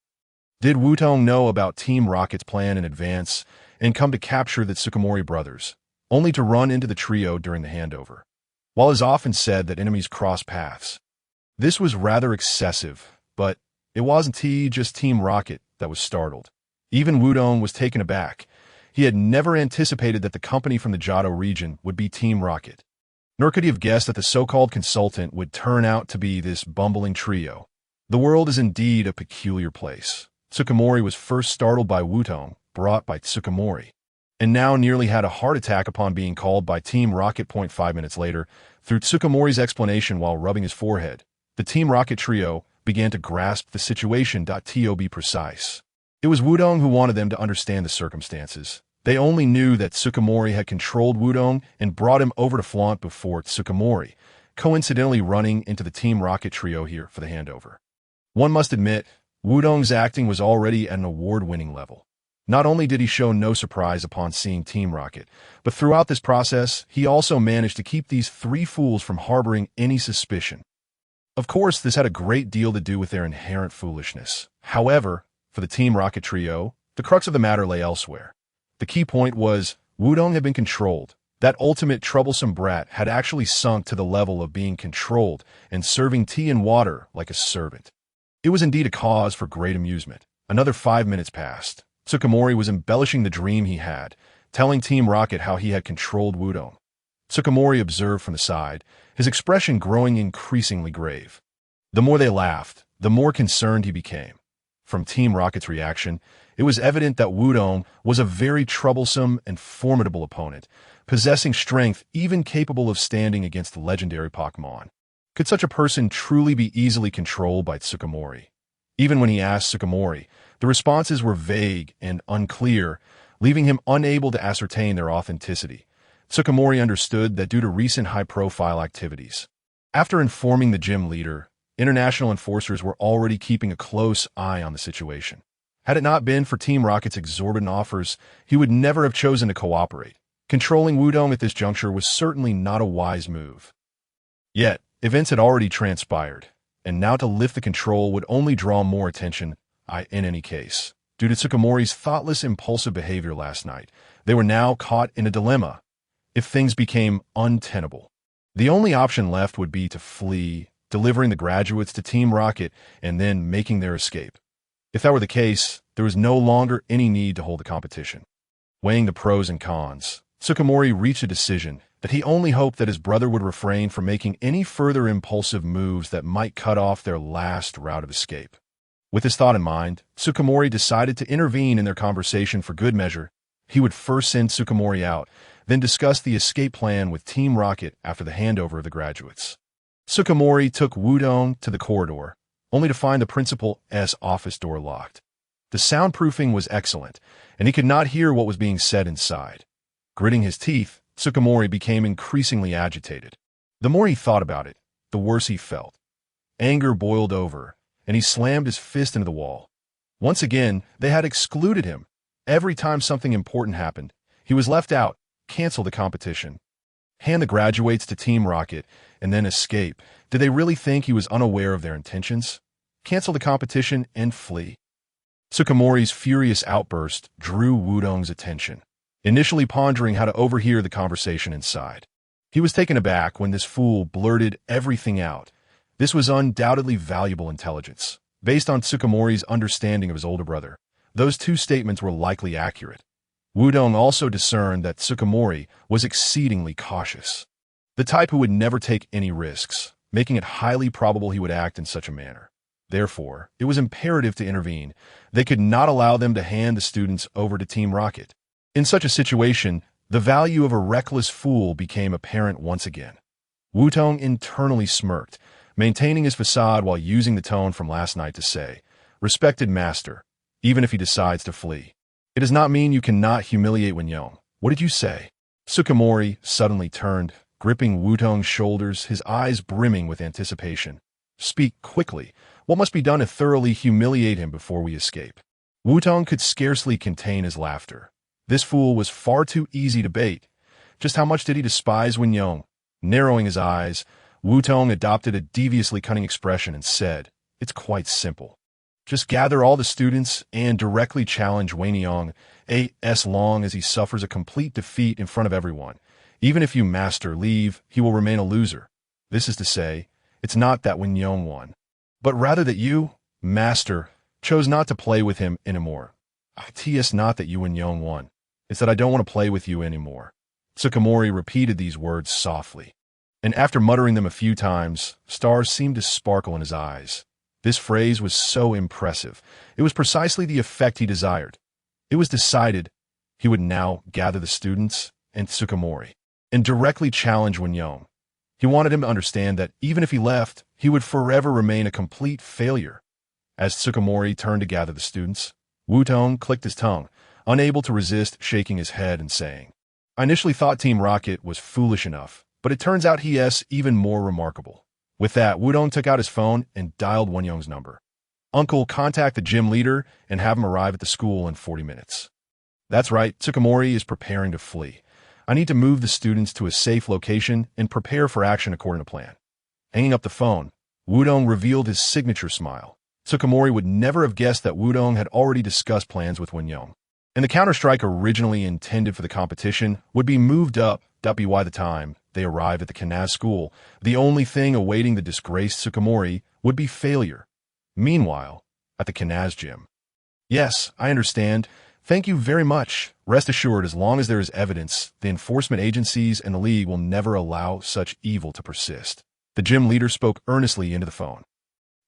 Did Wutong know about Team Rocket's plan in advance and come to capture the Tsukumori brothers, only to run into the trio during the handover? While it is often said that enemies cross paths, this was rather excessive, but it wasn't just Team Rocket that was startled. Even Wudong was taken aback. He had never anticipated that the company from the Jiado region would be Team Rocket. Nor could he have guessed that the so-called consultant would turn out to be this bumbling trio. The world is indeed a peculiar place. Tsukumori was first startled by Wutong, brought by Tsukumori, and now nearly had a heart attack upon being called by Team Rocket. 5 minutes later, through Tsukumori's explanation while rubbing his forehead, the Team Rocket trio began to grasp the situation. To be precise, it was Wudong who wanted them to understand the circumstances. They only knew that Tsukumori had controlled Wudong and brought him over to flaunt before Tsukumori, coincidentally running into the Team Rocket trio here for the handover. One must admit, Wudong's acting was already at an award-winning level. Not only did he show no surprise upon seeing Team Rocket, but throughout this process, he also managed to keep these three fools from harboring any suspicion. Of course, this had a great deal to do with their inherent foolishness. However, for the Team Rocket trio, the crux of the matter lay elsewhere. The key point was, Wutong had been controlled. That ultimate troublesome brat had actually sunk to the level of being controlled and serving tea and water like a servant. It was indeed a cause for great amusement. Another 5 minutes passed. Tsukamori was embellishing the dream he had, telling Team Rocket how he had controlled Wutong. Tsukamori observed from the side, his expression growing increasingly grave. The more they laughed, the more concerned he became. From Team Rocket's reaction, it was evident that Wutong was a very troublesome and formidable opponent, possessing strength even capable of standing against the legendary Pokemon. Could such a person truly be easily controlled by Tsukamori? Even when he asked Tsukamori, the responses were vague and unclear, leaving him unable to ascertain their authenticity. Tsukamori understood that due to recent high-profile activities. After informing the gym leader, international enforcers were already keeping a close eye on the situation. Had it not been for Team Rocket's exorbitant offers, he would never have chosen to cooperate. Controlling Wutong at this juncture was certainly not a wise move. Yet, events had already transpired, and now to lift the control would only draw more attention. In any case, due to Tsukamori's thoughtless, impulsive behavior last night, they were now caught in a dilemma. If things became untenable, the only option left would be to flee, delivering the graduates to Team Rocket and then making their escape. If that were the case, there was no longer any need to hold the competition. Weighing the pros and cons, Tsukamori reached a decision that he only hoped that his brother would refrain from making any further impulsive moves that might cut off their last route of escape. With this thought in mind, Tsukamori decided to intervene in their conversation for good measure. He would first send Tsukamori out, then discuss the escape plan with Team Rocket after the handover of the graduates. Tsukamori took Wutong to the corridor, only to find the principal's office door locked. The soundproofing was excellent, and he could not hear what was being said inside. Gritting his teeth, Tsukamori became increasingly agitated. The more he thought about it, the worse he felt. Anger boiled over, and he slammed his fist into the wall. Once again, they had excluded him. Every time something important happened, he was left out. Cancel the competition. Hand the graduates to Team Rocket, and then escape. Did they really think he was unaware of their intentions? Cancel the competition and flee. Tsukamori's furious outburst drew Wutong's attention, initially pondering how to overhear the conversation inside. He was taken aback when this fool blurted everything out. This was undoubtedly valuable intelligence. Based on Tsukamori's understanding of his older brother, those two statements were likely accurate. Wutong also discerned that Tsukamori was exceedingly cautious, the type who would never take any risks, making it highly probable he would act in such a manner. Therefore, it was imperative to intervene. They could not allow them to hand the students over to Team Rocket. In such a situation, the value of a reckless fool became apparent once again. Wutong internally smirked, maintaining his facade while using the tone from last night to say, "Respected master, even if he decides to flee, it does not mean you cannot humiliate Wutong." "What did you say?" Tsukamori suddenly turned, gripping Wutong's shoulders, his eyes brimming with anticipation. "Speak quickly. What must be done to thoroughly humiliate him before we escape?" Wutong could scarcely contain his laughter. This fool was far too easy to bait. Just how much did he despise Wutong? Narrowing his eyes, Wutong adopted a deviously cunning expression and said, "It's quite simple. Just gather all the students and directly challenge Wutong as long as he suffers a complete defeat in front of everyone. Even if you master leave, he will remain a loser. This is to say, it's not that Wutong won, but rather that you, master, chose not to play with him anymore. It's not that you Wutong won. It's that I don't want to play with you anymore." Tsukamori repeated these words softly, and after muttering them a few times, stars seemed to sparkle in his eyes. This phrase was so impressive. It was precisely the effect he desired. It was decided he would now gather the students and Tsukamori and directly challenge Wutong. He wanted him to understand that even if he left, he would forever remain a complete failure. As Tsukamori turned to gather the students, Wutong clicked his tongue, unable to resist shaking his head and saying, "I initially thought Team Rocket was foolish enough, but it turns out he's even more remarkable." With that, Wutong took out his phone and dialed Wutong's number. "Uncle, contact the gym leader and have him arrive at the school in 40 minutes. That's right, Tsukamori is preparing to flee. I need to move the students to a safe location and prepare for action according to plan. Hanging up the phone, Wudong revealed his signature smile. Tsukamori would never have guessed that Wudong had already discussed plans with Wenyong. And the counter-strike originally intended for the competition would be moved up. By the time they arrived at the Kanaz school, the only thing awaiting the disgraced Tsukamori would be failure. Meanwhile, at the Kanaz gym. Yes, I understand. Thank you very much. Rest assured, as long as there is evidence, the enforcement agencies and the League will never allow such evil to persist. The gym leader spoke earnestly into the phone.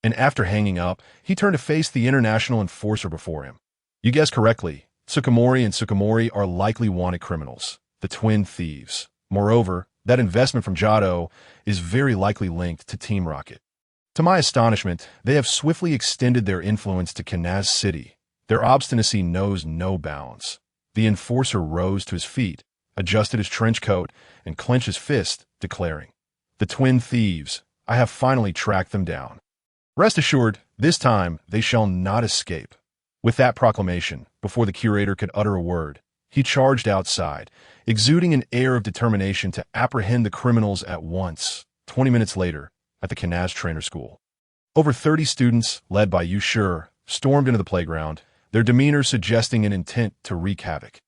And after hanging up, he turned to face the international enforcer before him. You guessed correctly. Tsukamori and Tsukamori are likely wanted criminals, the twin thieves. Moreover, that investment from Jado is very likely linked to Team Rocket. To my astonishment, they have swiftly extended their influence to Kanaz City. Their obstinacy knows no bounds. The enforcer rose to his feet, adjusted his trench coat, and clenched his fist, declaring, "The twin thieves, I have finally tracked them down. Rest assured, this time they shall not escape." With that proclamation, before the curator could utter a word, he charged outside, exuding an air of determination to apprehend the criminals at once. 20 minutes later, at the Kanaz Trainer School, over 30 students, led by Yushur, stormed into the playground, their demeanor suggesting an intent to wreak havoc.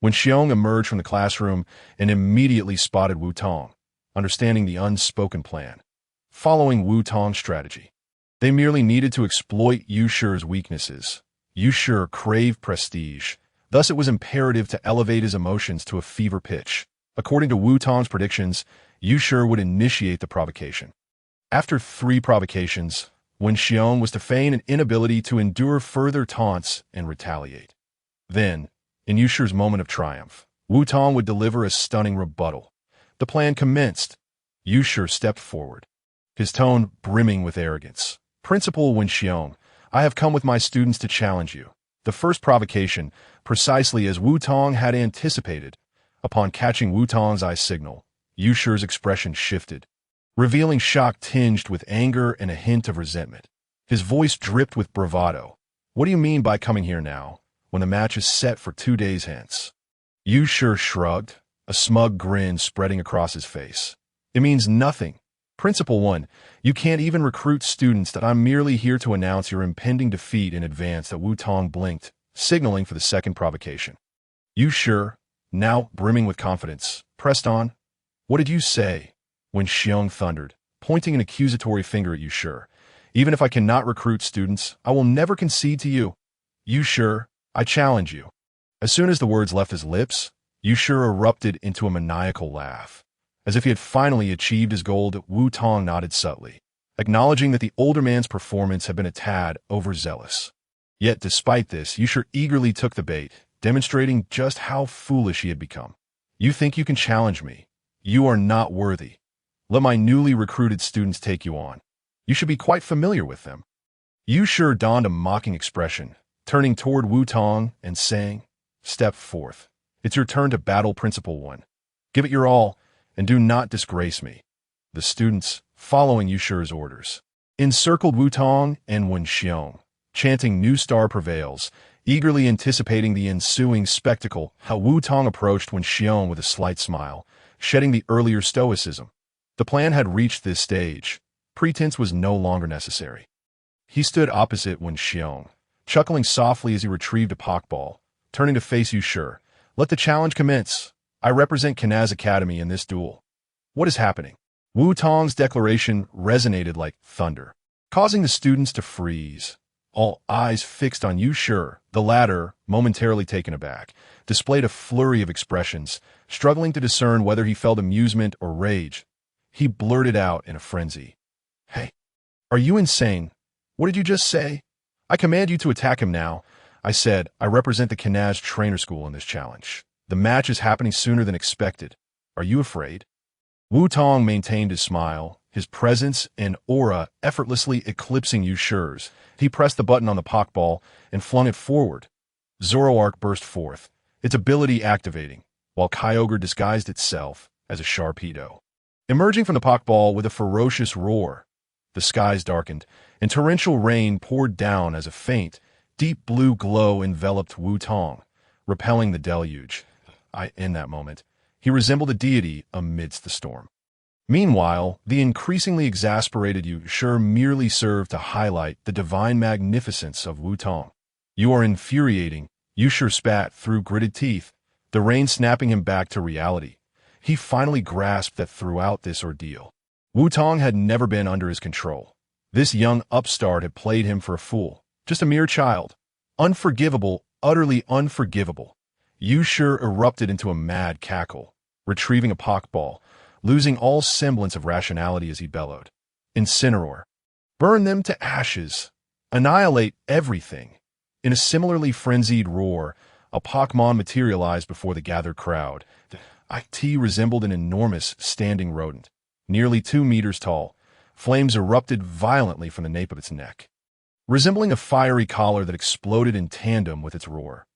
When Xiong emerged from the classroom and immediately spotted Wutong, understanding the unspoken plan, following Wutong's strategy, they merely needed to exploit Yushur's weaknesses. Yushur craved prestige, thus it was imperative to elevate his emotions to a fever pitch. According to Wutong's predictions, Yushur would initiate the provocation. After 3 provocations, when Xiong was to feign an inability to endure further taunts and retaliate. Then, in Yushur's moment of triumph, Wutong would deliver a stunning rebuttal. The plan commenced. Yushur stepped forward, his tone brimming with arrogance. "Principal Wenxiong, I have come with my students to challenge you." The first provocation, precisely as Wutong had anticipated. Upon catching Wutong's eye signal, Yushur's expression shifted, revealing shock tinged with anger and a hint of resentment. His voice dripped with bravado. "What do you mean by coming here now, when the match is set for 2 days hence?" Yushur shrugged, a smug grin spreading across his face. "It means nothing. Principal 1, you can't even recruit students that I'm merely here to announce your impending defeat in advance." That Wutong blinked, signaling for the second provocation. Yushur, now brimming with confidence, pressed on. "What did you say?" When Xiong thundered, pointing an accusatory finger at Yushur. "Even if I cannot recruit students, I will never concede to you. Yushur, I challenge you." As soon as the words left his lips, Yushur erupted into a maniacal laugh. As if he had finally achieved his goal, Wutong nodded subtly, acknowledging that the older man's performance had been a tad overzealous. Yet despite this, Yushur eagerly took the bait, demonstrating just how foolish he had become. "You think you can challenge me? You are not worthy. Let my newly recruited students take you on. You should be quite familiar with them." Yushur donned a mocking expression, turning toward Wutong and saying, "Step forth. It's your turn to battle Principal 1. Give it your all, and do not disgrace me." The students, following Yushur's orders, encircled Wutong and Wenxiong, chanting "New Star Prevails," eagerly anticipating the ensuing spectacle. How Wutong approached Wenxiong with a slight smile, shedding the earlier stoicism. The plan had reached this stage. Pretense was no longer necessary. He stood opposite Wenxiong, chuckling softly as he retrieved a pokeball, turning to face Yushur. "Let the challenge commence. I represent Kanaz Academy in this duel. What is happening?" Wutong's declaration resonated like thunder, causing the students to freeze. All eyes fixed on Yushur. The latter, momentarily taken aback, displayed a flurry of expressions, struggling to discern whether he felt amusement or rage. He blurted out in a frenzy, "Hey, are you insane? What did you just say?" "I command you to attack him now." "I said I represent the Kanaz Trainer School in this challenge. The match is happening sooner than expected. Are you afraid?" Wutong maintained his smile, his presence and aura effortlessly eclipsing Yushur's. He pressed the button on the pokeball and flung it forward. Zoroark burst forth, its ability activating, while Kyogre disguised itself as a Sharpedo. Emerging from the pokeball with a ferocious roar, the skies darkened, and torrential rain poured down as a faint, deep blue glow enveloped Wutong. repelling the deluge. In that moment, he resembled a deity amidst the storm. Meanwhile, the increasingly exasperated Yushur merely served to highlight the divine magnificence of Wutong. "You are infuriating," Yushur spat through gritted teeth, the rain snapping him back to reality. He finally grasped that throughout this ordeal, Wutong had never been under his control. This young upstart had played him for a fool, just a mere child. Unforgivable, utterly unforgivable. Yushur erupted into a mad cackle, retrieving a Pokeball, losing all semblance of rationality as he bellowed. "Incineroar. Burn them to ashes. Annihilate everything." In a similarly frenzied roar, a Pokemon materialized before the gathered crowd. It resembled an enormous standing rodent, nearly 2 meters tall. Flames erupted violently from the nape of its neck, resembling a fiery collar that exploded in tandem with its roar.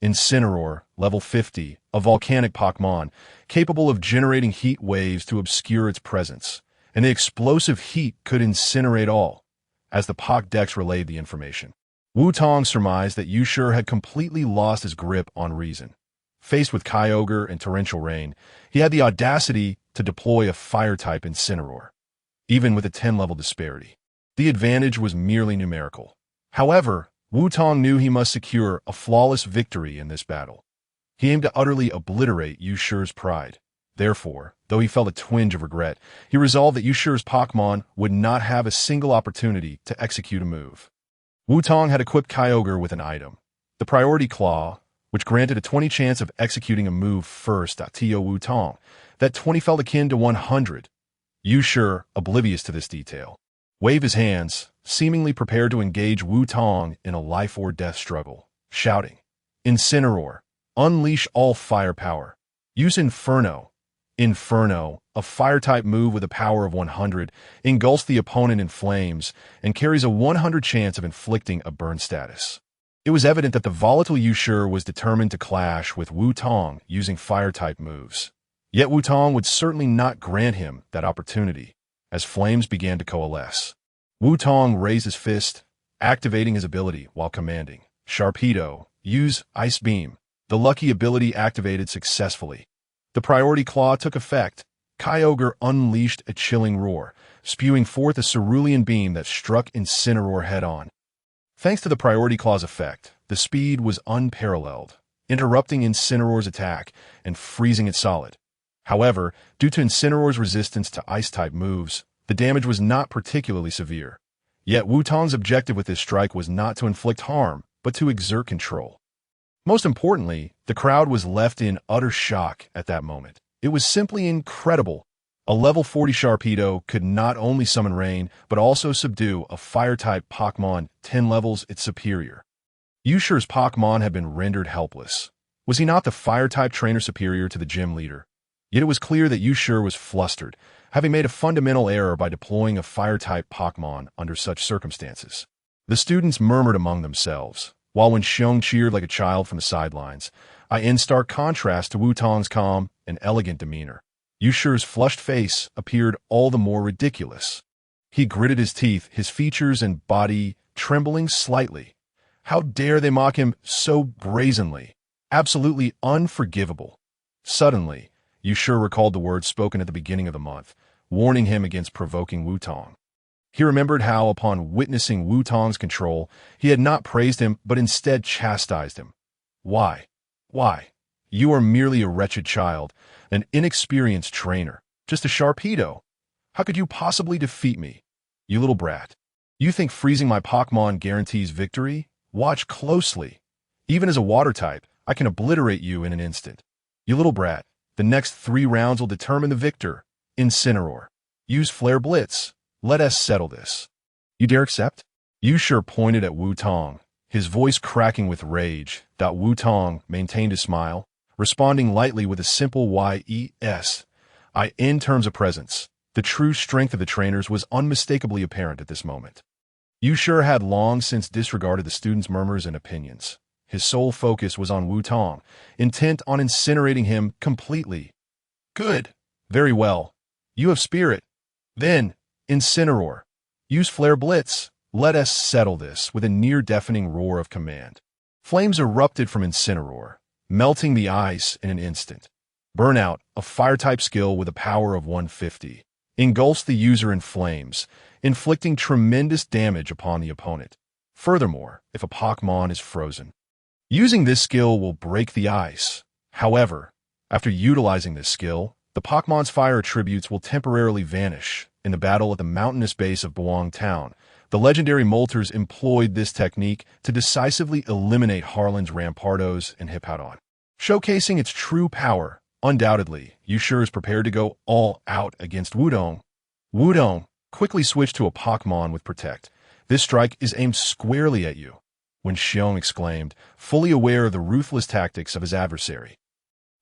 Incineroar, level 50, a volcanic Pokemon, capable of generating heat waves to obscure its presence, and the explosive heat could incinerate all. As the Pokédex relayed the information, Wutong surmised that Yushur had completely lost his grip on reason. Faced with Kyogre and torrential rain, he had the audacity to deploy a fire-type Incineroar. Even with a 10-level disparity, the advantage was merely numerical. However, Wutong knew he must secure a flawless victory in this battle. He aimed to utterly obliterate Yushur's pride. Therefore, though he felt a twinge of regret, he resolved that Yushur's Pokemon would not have a single opportunity to execute a move. Wutong had equipped Kyogre with an item, the Priority Claw, which granted a 20 chance of executing a move first. Wutong. That 20 felt akin to 100. Yushur, oblivious to this detail, waved his hands, seemingly prepared to engage Wutong in a life-or-death struggle, shouting, "Incineroar, unleash all firepower. Use Inferno." Inferno, a fire-type move with a power of 100, engulfs the opponent in flames and carries a 100 chance of inflicting a burn status. It was evident that the volatile Yushur was determined to clash with Wutong using fire-type moves. Yet Wutong would certainly not grant him that opportunity. As flames began to coalesce, Wutong raised his fist, activating his ability while commanding, "Sharpedo, use Ice Beam." The lucky ability activated successfully. The Priority Claw took effect. Kyogre unleashed a chilling roar, spewing forth a cerulean beam that struck Incineroar head-on. Thanks to the Priority Claw's effect, the speed was unparalleled, interrupting Incineroar's attack and freezing it solid. However, due to Incineroar's resistance to Ice-type moves, the damage was not particularly severe. Yet Wutong's objective with this strike was not to inflict harm, but to exert control. Most importantly, the crowd was left in utter shock at that moment. It was simply incredible. A level 40 Sharpedo could not only summon rain, but also subdue a fire-type Pokemon 10 levels its superior. Yushur's Pokemon had been rendered helpless. Was he not the fire-type trainer superior to the gym leader? Yet it was clear that Yushur was flustered, having made a fundamental error by deploying a fire-type Pokemon under such circumstances. The students murmured among themselves, while when Shone cheered like a child from the sidelines, in stark contrast to Wutong's calm and elegant demeanor. Yushur's flushed face appeared all the more ridiculous. He gritted his teeth, his features and body trembling slightly. How dare they mock him so brazenly? Absolutely unforgivable. Suddenly, Yushur recalled the words spoken at the beginning of the month, warning him against provoking Wutong. He remembered how, upon witnessing Wutong's control, he had not praised him, but instead chastised him. Why? Why? You are merely a wretched child, an inexperienced trainer, just a Sharpedo. How could you possibly defeat me? You little brat. You think freezing my Pokemon guarantees victory? Watch closely. Even as a water type, I can obliterate you in an instant. You little brat. The next 3 rounds will determine the victor. Incineroar. Use Flare Blitz. Let us settle this. You dare accept? Yushur pointed at Wutong, his voice cracking with rage. Wutong maintained his smile, responding lightly with a simple yes. In terms of presence, the true strength of the trainers was unmistakably apparent at this moment. Yushur had long since disregarded the students' murmurs and opinions. His sole focus was on Wutong, intent on incinerating him completely. Good. Very well. You have spirit. Then, Incineroar. Use Flare Blitz. Let us settle this with a near-deafening roar of command. Flames erupted from Incineroar, melting the ice in an instant. Burnout, a fire-type skill with a power of 150, engulfs the user in flames, inflicting tremendous damage upon the opponent. Furthermore, if a Pokémon is frozen, using this skill will break the ice. However, after utilizing this skill, the Pokémon's fire attributes will temporarily vanish. In the battle at the mountainous base of Buang Town, the legendary Moltres employed this technique to decisively eliminate Harlan's Rampardos and Hippowdon. Showcasing its true power, undoubtedly, Yusur is prepared to go all out against Wutong. Wutong quickly switched to a Pokémon with Protect. This strike is aimed squarely at you, when Xiong exclaimed, fully aware of the ruthless tactics of his adversary.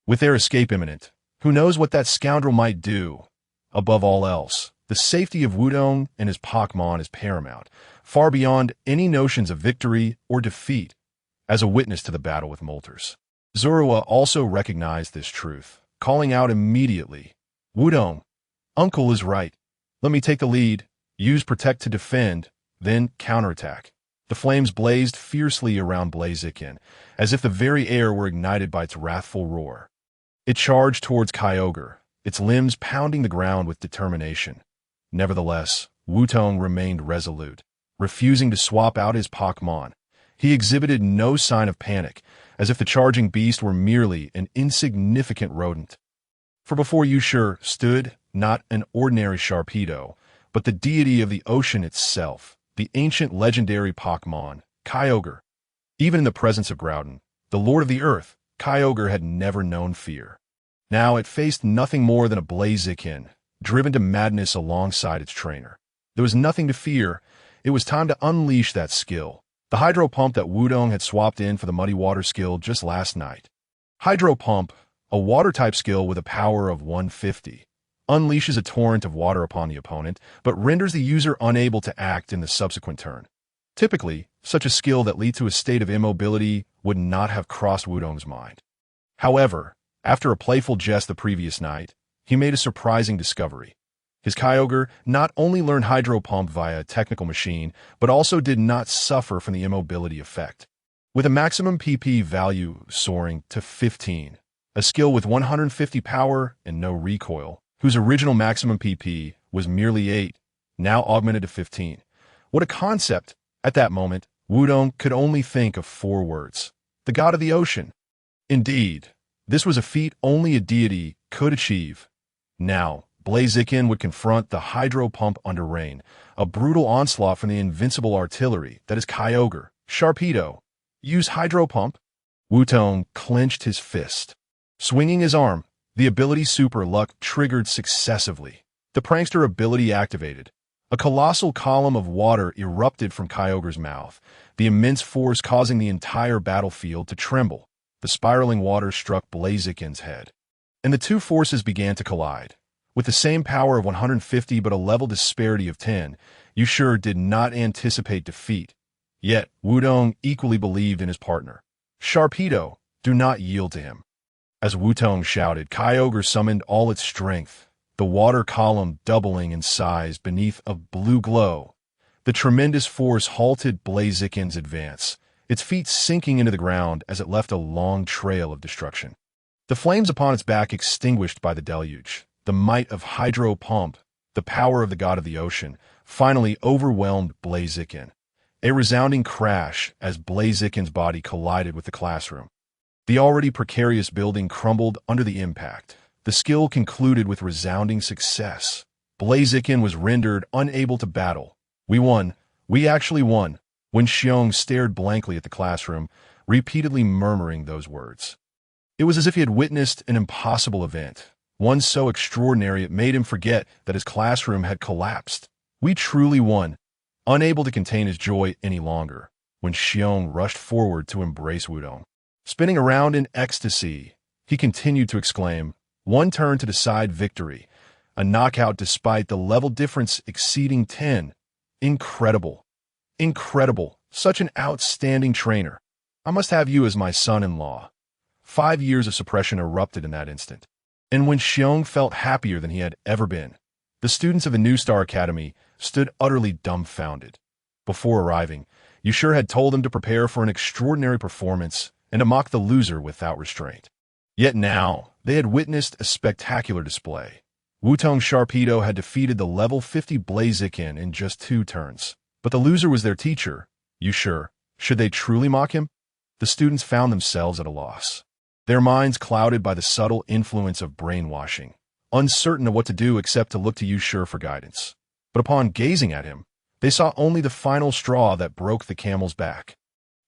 With their escape imminent, who knows what that scoundrel might do? Above all else, the safety of Wutong and his Pokémon is paramount, far beyond any notions of victory or defeat. As a witness to the battle with Moltres, Zorua also recognized this truth, calling out immediately, "Wutong, Uncle is right. Let me take the lead, use Protect to defend, then counterattack." The flames blazed fiercely around Blaziken, as if the very air were ignited by its wrathful roar. It charged towards Kyogre, its limbs pounding the ground with determination. Nevertheless, Wutong remained resolute, refusing to swap out his Pokémon. He exhibited no sign of panic, as if the charging beast were merely an insignificant rodent. For before Yusur stood not an ordinary Sharpedo, but the deity of the ocean itself, the ancient legendary Pokémon, Kyogre. Even in the presence of Groudon, the Lord of the Earth, Kyogre had never known fear. Now it faced nothing more than a Blaziken, driven to madness alongside its trainer. There was nothing to fear. It was time to unleash that skill, the Hydro Pump that Wutong had swapped in for the Muddy Water skill just last night. Hydro Pump, a water-type skill with a power of 150, unleashes a torrent of water upon the opponent, but renders the user unable to act in the subsequent turn. Typically, such a skill that leads to a state of immobility would not have crossed Wutong's mind. However, after a playful jest the previous night, he made a surprising discovery. His Kyogre not only learned Hydro Pump via a technical machine, but also did not suffer from the immobility effect. With a maximum PP value soaring to 15, a skill with 150 power and no recoil, whose original maximum PP was merely 8, now augmented to 15. What a concept! At that moment, Wutong could only think of 4 words: the god of the ocean. Indeed, this was a feat only a deity could achieve. Now, Blaziken would confront the Hydro Pump under rain, a brutal onslaught from the invincible artillery that is Kyogre. Sharpedo, use Hydro Pump? Wutong clenched his fist. Swinging his arm, the ability Super Luck triggered successively. The prankster ability activated. A colossal column of water erupted from Kyogre's mouth, the immense force causing the entire battlefield to tremble. The spiraling water struck Blaziken's head, and the two forces began to collide. With the same power of 150 but a level disparity of 10, Yusur did not anticipate defeat. Yet, Wutong equally believed in his partner. Sharpedo, do not yield to him. As Wutong shouted, Kyogre summoned all its strength, the water column doubling in size beneath a blue glow. The tremendous force halted Blaziken's advance, its feet sinking into the ground as it left a long trail of destruction. The flames upon its back extinguished by the deluge. The might of Hydro Pump, the power of the god of the ocean, finally overwhelmed Blaziken. A resounding crash as Blaziken's body collided with the classroom. The already precarious building crumbled under the impact. The skill concluded with resounding success. Blaziken was rendered unable to battle. We won. We actually won. When Xiong stared blankly at the classroom, repeatedly murmuring those words. It was as if he had witnessed an impossible event. One so extraordinary it made him forget that his classroom had collapsed. We truly won. Unable to contain his joy any longer, when Xiong rushed forward to embrace Wutong. Spinning around in ecstasy, he continued to exclaim, "One turn to decide victory. A knockout despite the level difference exceeding 10. Incredible. Incredible. Such an outstanding trainer. I must have you as my son-in-law." 5 years of suppression erupted in that instant. And when Xiong felt happier than he had ever been, the students of the New Star Academy stood utterly dumbfounded. Before arriving, Yusur had told them to prepare for an extraordinary performance and to mock the loser without restraint. Yet now, they had witnessed a spectacular display. Wutong Sharpedo had defeated the level 50 Blaziken in just 2 turns. But the loser was their teacher. You sure? Should they truly mock him? The students found themselves at a loss. Their minds clouded by the subtle influence of brainwashing, uncertain of what to do except to look to you sure for guidance. But upon gazing at him, they saw only the final straw that broke the camel's back.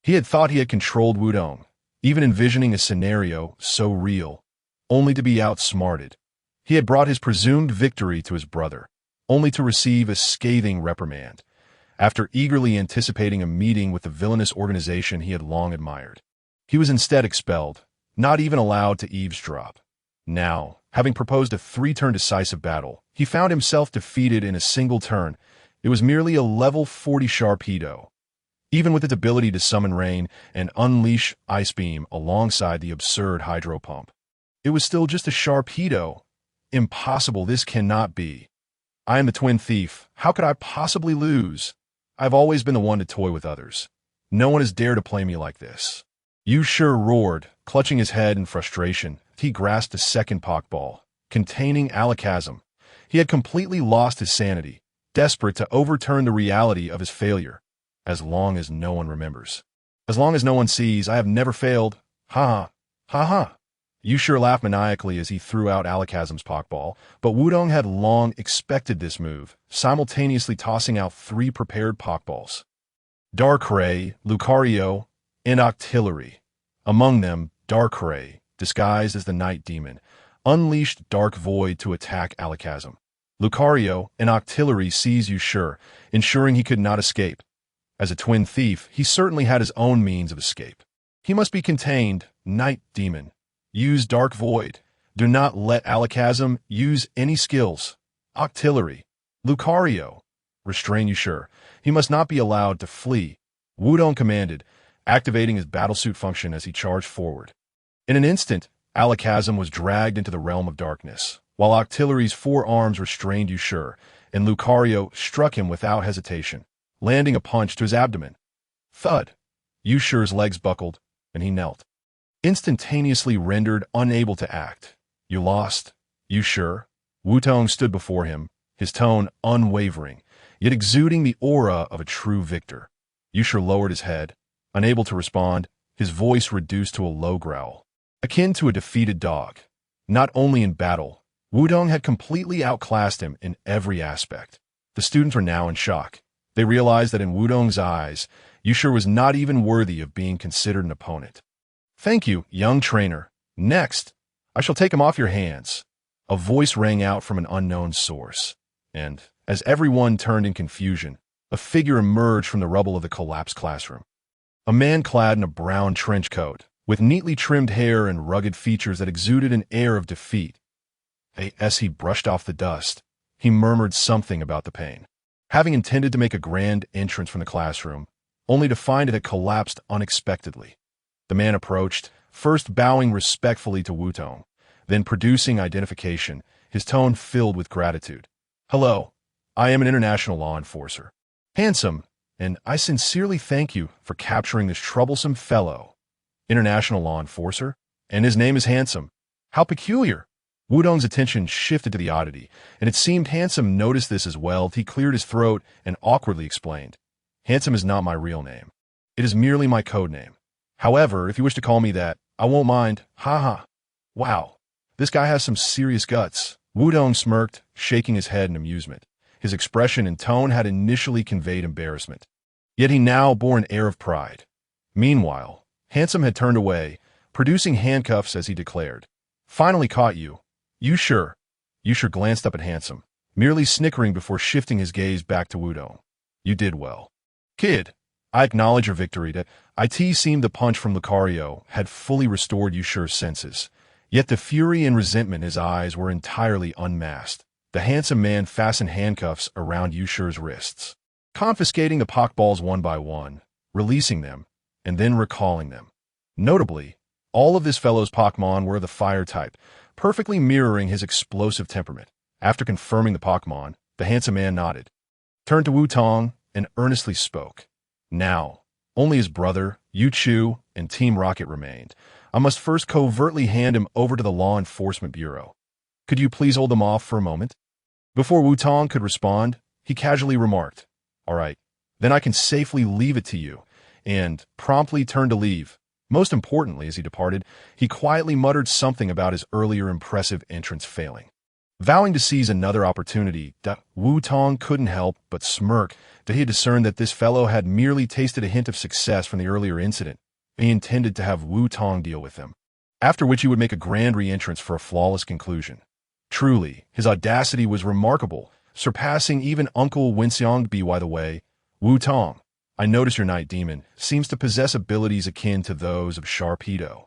He had thought he had controlled Wutong, even envisioning a scenario so real, only to be outsmarted. He had brought his presumed victory to his brother, only to receive a scathing reprimand, after eagerly anticipating a meeting with the villainous organization he had long admired. He was instead expelled, not even allowed to eavesdrop. Now, having proposed a 3-turn decisive battle, he found himself defeated in a single turn. It was merely a level 40 Sharpedo. Even with its ability to summon rain and unleash Ice Beam alongside the absurd Hydro Pump. It was still just a Sharpedo. Impossible, this cannot be. I am the Twin Thief. How could I possibly lose? I've always been the one to toy with others. No one has dared to play me like this. You sure roared, clutching his head in frustration. He grasped a second Pokeball, containing Alakazam. He had completely lost his sanity, desperate to overturn the reality of his failure. As long as no one remembers. As long as no one sees, I have never failed. Ha ha. Ha ha. You sure laughed maniacally as he threw out Alakazam's Pokeball, but Wutong had long expected this move, simultaneously tossing out 3 prepared Pokeballs. Darkrai, Lucario, and Octillery. Among them, Darkrai, disguised as the Night Demon, unleashed Dark Void to attack Alakazam. Lucario and Octillery seized Usher, ensuring he could not escape. As a twin thief, he certainly had his own means of escape. He must be contained, Night Demon. Use Dark Void. Do not let Alakazam use any skills. Octillery. Lucario. Restrain Usher. He must not be allowed to flee. Wutong commanded, activating his battlesuit function as he charged forward. In an instant, Alakazam was dragged into the realm of darkness, while Octillery's 4 arms restrained Usher, and Lucario struck him without hesitation, landing a punch to his abdomen. Thud. Usher's legs buckled, and he knelt, instantaneously rendered unable to act. You lost. You sure? Wutong stood before him, his tone unwavering, yet exuding the aura of a true victor. Usher lowered his head, unable to respond, his voice reduced to a low growl, akin to a defeated dog. Not only in battle, Wutong had completely outclassed him in every aspect. The students were now in shock. They realized that in Wutong's eyes, Usher was not even worthy of being considered an opponent. Thank you, young trainer. Next, I shall take him off your hands. A voice rang out from an unknown source, and, as everyone turned in confusion, a figure emerged from the rubble of the collapsed classroom. A man clad in a brown trench coat, with neatly trimmed hair and rugged features that exuded an air of defeat. As he brushed off the dust, he murmured something about the pain. Having intended to make a grand entrance from the classroom, only to find it had collapsed unexpectedly. The man approached, first bowing respectfully to Wutong, then producing identification, his tone filled with gratitude. Hello, I am an international law enforcer. Handsome, and I sincerely thank you for capturing this troublesome fellow. International law enforcer? And his name is Handsome. How peculiar. Wutong's attention shifted to the oddity, and it seemed Handsome noticed this as well. He cleared his throat and awkwardly explained. Handsome is not my real name. It is merely my code name. However, if you wish to call me that, I won't mind. Ha ha. Wow, this guy has some serious guts. Wutong smirked, shaking his head in amusement. His expression and tone had initially conveyed embarrassment, yet he now bore an air of pride. Meanwhile, Handsome had turned away, producing handcuffs as he declared. Finally caught you. You sure? Usher glanced up at Handsome, merely snickering before shifting his gaze back to Wutong. You did well. Kid, I acknowledge your victory. That it seemed the punch from Lucario had fully restored Usher's senses, yet the fury and resentment in his eyes were entirely unmasked. The handsome man fastened handcuffs around Usher's wrists, confiscating the Pokeballs one by one, releasing them, and then recalling them. Notably, all of this fellow's Pokemon were of the fire type, perfectly mirroring his explosive temperament. After confirming the Pokemon, the handsome man nodded, turned to Wutong, and earnestly spoke. Now, only his brother, Yu Chu and Team Rocket remained. I must first covertly hand him over to the Law Enforcement Bureau. Could you please hold them off for a moment? Before Wutong could respond, he casually remarked, "All right, then I can safely leave it to you," and promptly turned to leave. Most importantly, as he departed, he quietly muttered something about his earlier impressive entrance failing. Vowing to seize another opportunity, Wutong couldn't help but smirk that he had discerned that this fellow had merely tasted a hint of success from the earlier incident. He intended to have Wutong deal with him, after which he would make a grand re-entrance for a flawless conclusion. Truly, his audacity was remarkable, surpassing even Uncle Wenxiong. By the way, Wutong, I notice your night demon seems to possess abilities akin to those of Sharpedo.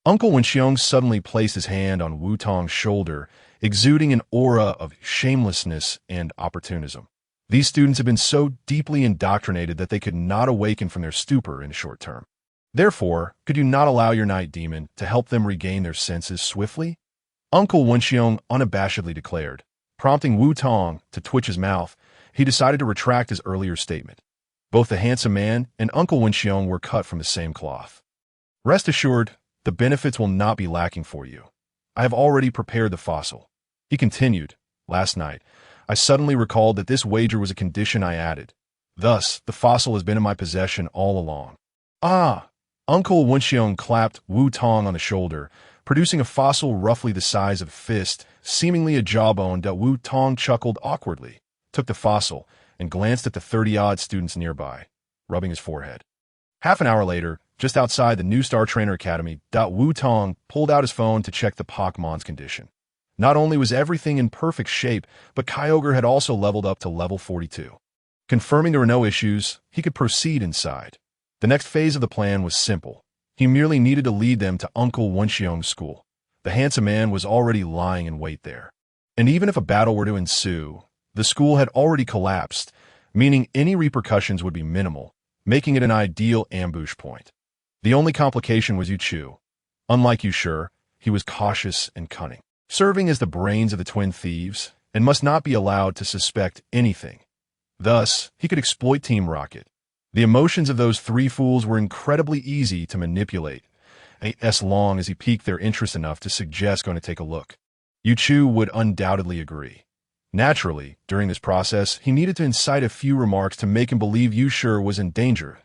Uncle Wenxiong suddenly placed his hand on Wutong's shoulder, exuding an aura of shamelessness and opportunism. These students have been so deeply indoctrinated that they could not awaken from their stupor in the short term. Therefore, could you not allow your night demon to help them regain their senses swiftly? Uncle Wenxiong unabashedly declared. Prompting Wutong to twitch his mouth, he decided to retract his earlier statement. Both the handsome man and Uncle Wenxiong were cut from the same cloth. Rest assured, the benefits will not be lacking for you. I have already prepared the fossil. He continued, last night, I suddenly recalled that this wager was a condition I added. Thus, the fossil has been in my possession all along. Ah! Uncle Wenxiong clapped Wutong on the shoulder, producing a fossil roughly the size of a fist, seemingly a jawbone. Wutong chuckled awkwardly, took the fossil, and glanced at the 30-odd students nearby, rubbing his forehead. Half an hour later, just outside the New Star Trainer Academy, Wutong pulled out his phone to check the Pokemon's condition. Not only was everything in perfect shape, but Kyogre had also leveled up to level 42. Confirming there were no issues, he could proceed inside. The next phase of the plan was simple. He merely needed to lead them to Uncle Wenxiong's school. The handsome man was already lying in wait there. And even if a battle were to ensue, the school had already collapsed, meaning any repercussions would be minimal, making it an ideal ambush point. The only complication was Yu Chu. Unlike Yu Shi, he was cautious and cunning, serving as the brains of the twin thieves, and must not be allowed to suspect anything. Thus, he could exploit Team Rocket. The emotions of those three fools were incredibly easy to manipulate, as long as he piqued their interest enough to suggest going to take a look. Yu Chu would undoubtedly agree. Naturally, during this process, he needed to incite a few remarks to make him believe Yu Shi was in danger.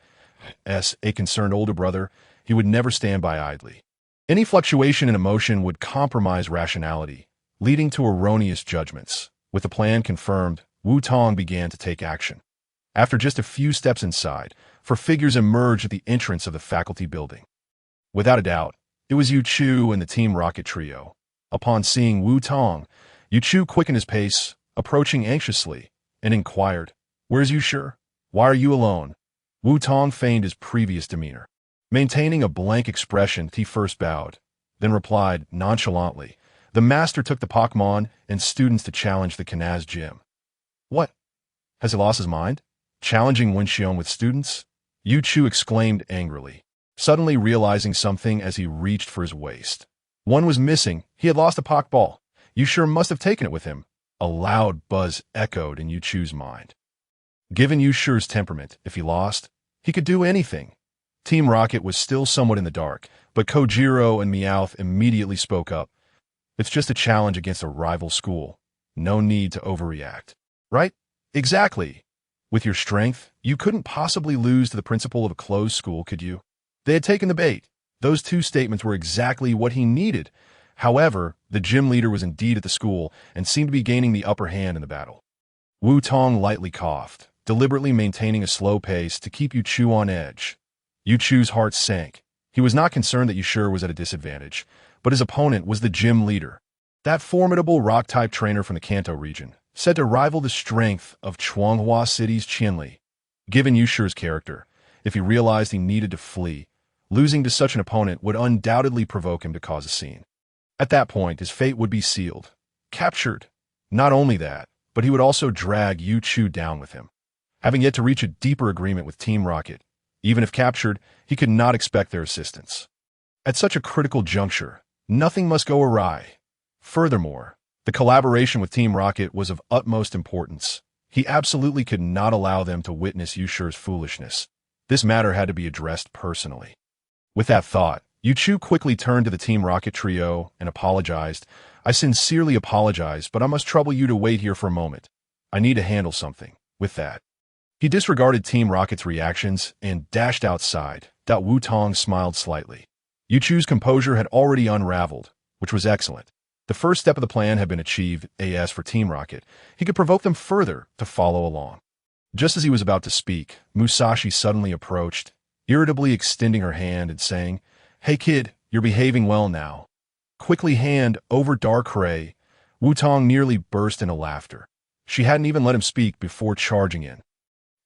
As a concerned older brother, he would never stand by idly. Any fluctuation in emotion would compromise rationality, leading to erroneous judgments. With the plan confirmed, Wutong began to take action. After just a few steps inside, four figures emerged at the entrance of the faculty building. Without a doubt, it was Yu Chu and the Team Rocket trio. Upon seeing Wutong, Yu Chu quickened his pace, approaching anxiously, and inquired, "Where's Yu Shi? Why are you alone?" Wutong feigned his previous demeanor. Maintaining a blank expression, he first bowed, then replied nonchalantly, "The master took the Pokemon and students to challenge the Kanaz gym." "What? Has he lost his mind? Challenging Wenxiong with students?" Yu Chu exclaimed angrily, suddenly realizing something as he reached for his waist. One was missing. He had lost a Pokeball. Yu Shi must have taken it with him. A loud buzz echoed in Yu Chu's mind. Given Yu Shi's temperament, if he lost, he could do anything. Team Rocket was still somewhat in the dark, but Kojiro and Meowth immediately spoke up. "It's just a challenge against a rival school. No need to overreact." "Right? Exactly. With your strength, you couldn't possibly lose to the principal of a closed school, could you?" They had taken the bait. Those two statements were exactly what he needed. However, the gym leader was indeed at the school and seemed to be gaining the upper hand in the battle. Wutong lightly coughed, deliberately maintaining a slow pace to keep Yu Chu on edge. Yu Chu's heart sank. He was not concerned that Yu Shi was at a disadvantage, but his opponent was the gym leader. That formidable rock-type trainer from the Kanto region, said to rival the strength of Chuanghua City's Qianli. Given Yu Shi's character, if he realized he needed to flee, losing to such an opponent would undoubtedly provoke him to cause a scene. At that point, his fate would be sealed. Captured. Not only that, but he would also drag Yu Chu down with him. Having yet to reach a deeper agreement with Team Rocket, even if captured, he could not expect their assistance. At such a critical juncture, nothing must go awry. Furthermore, the collaboration with Team Rocket was of utmost importance. He absolutely could not allow them to witness Yu Shi's foolishness. This matter had to be addressed personally. With that thought, Yuchu quickly turned to the Team Rocket trio and apologized. I sincerely apologize, but I must trouble you to wait here for a moment. I need to handle something. With that, he disregarded Team Rocket's reactions and dashed outside. Wutong smiled slightly. Yuchu's composure had already unraveled, which was excellent. The first step of the plan had been achieved. As for Team Rocket, he could provoke them further to follow along. Just as he was about to speak, Musashi suddenly approached, irritably extending her hand and saying, "Hey kid, you're behaving well now." Quickly hand over Darkrai, Wutong nearly burst into laughter. She hadn't even let him speak before charging in.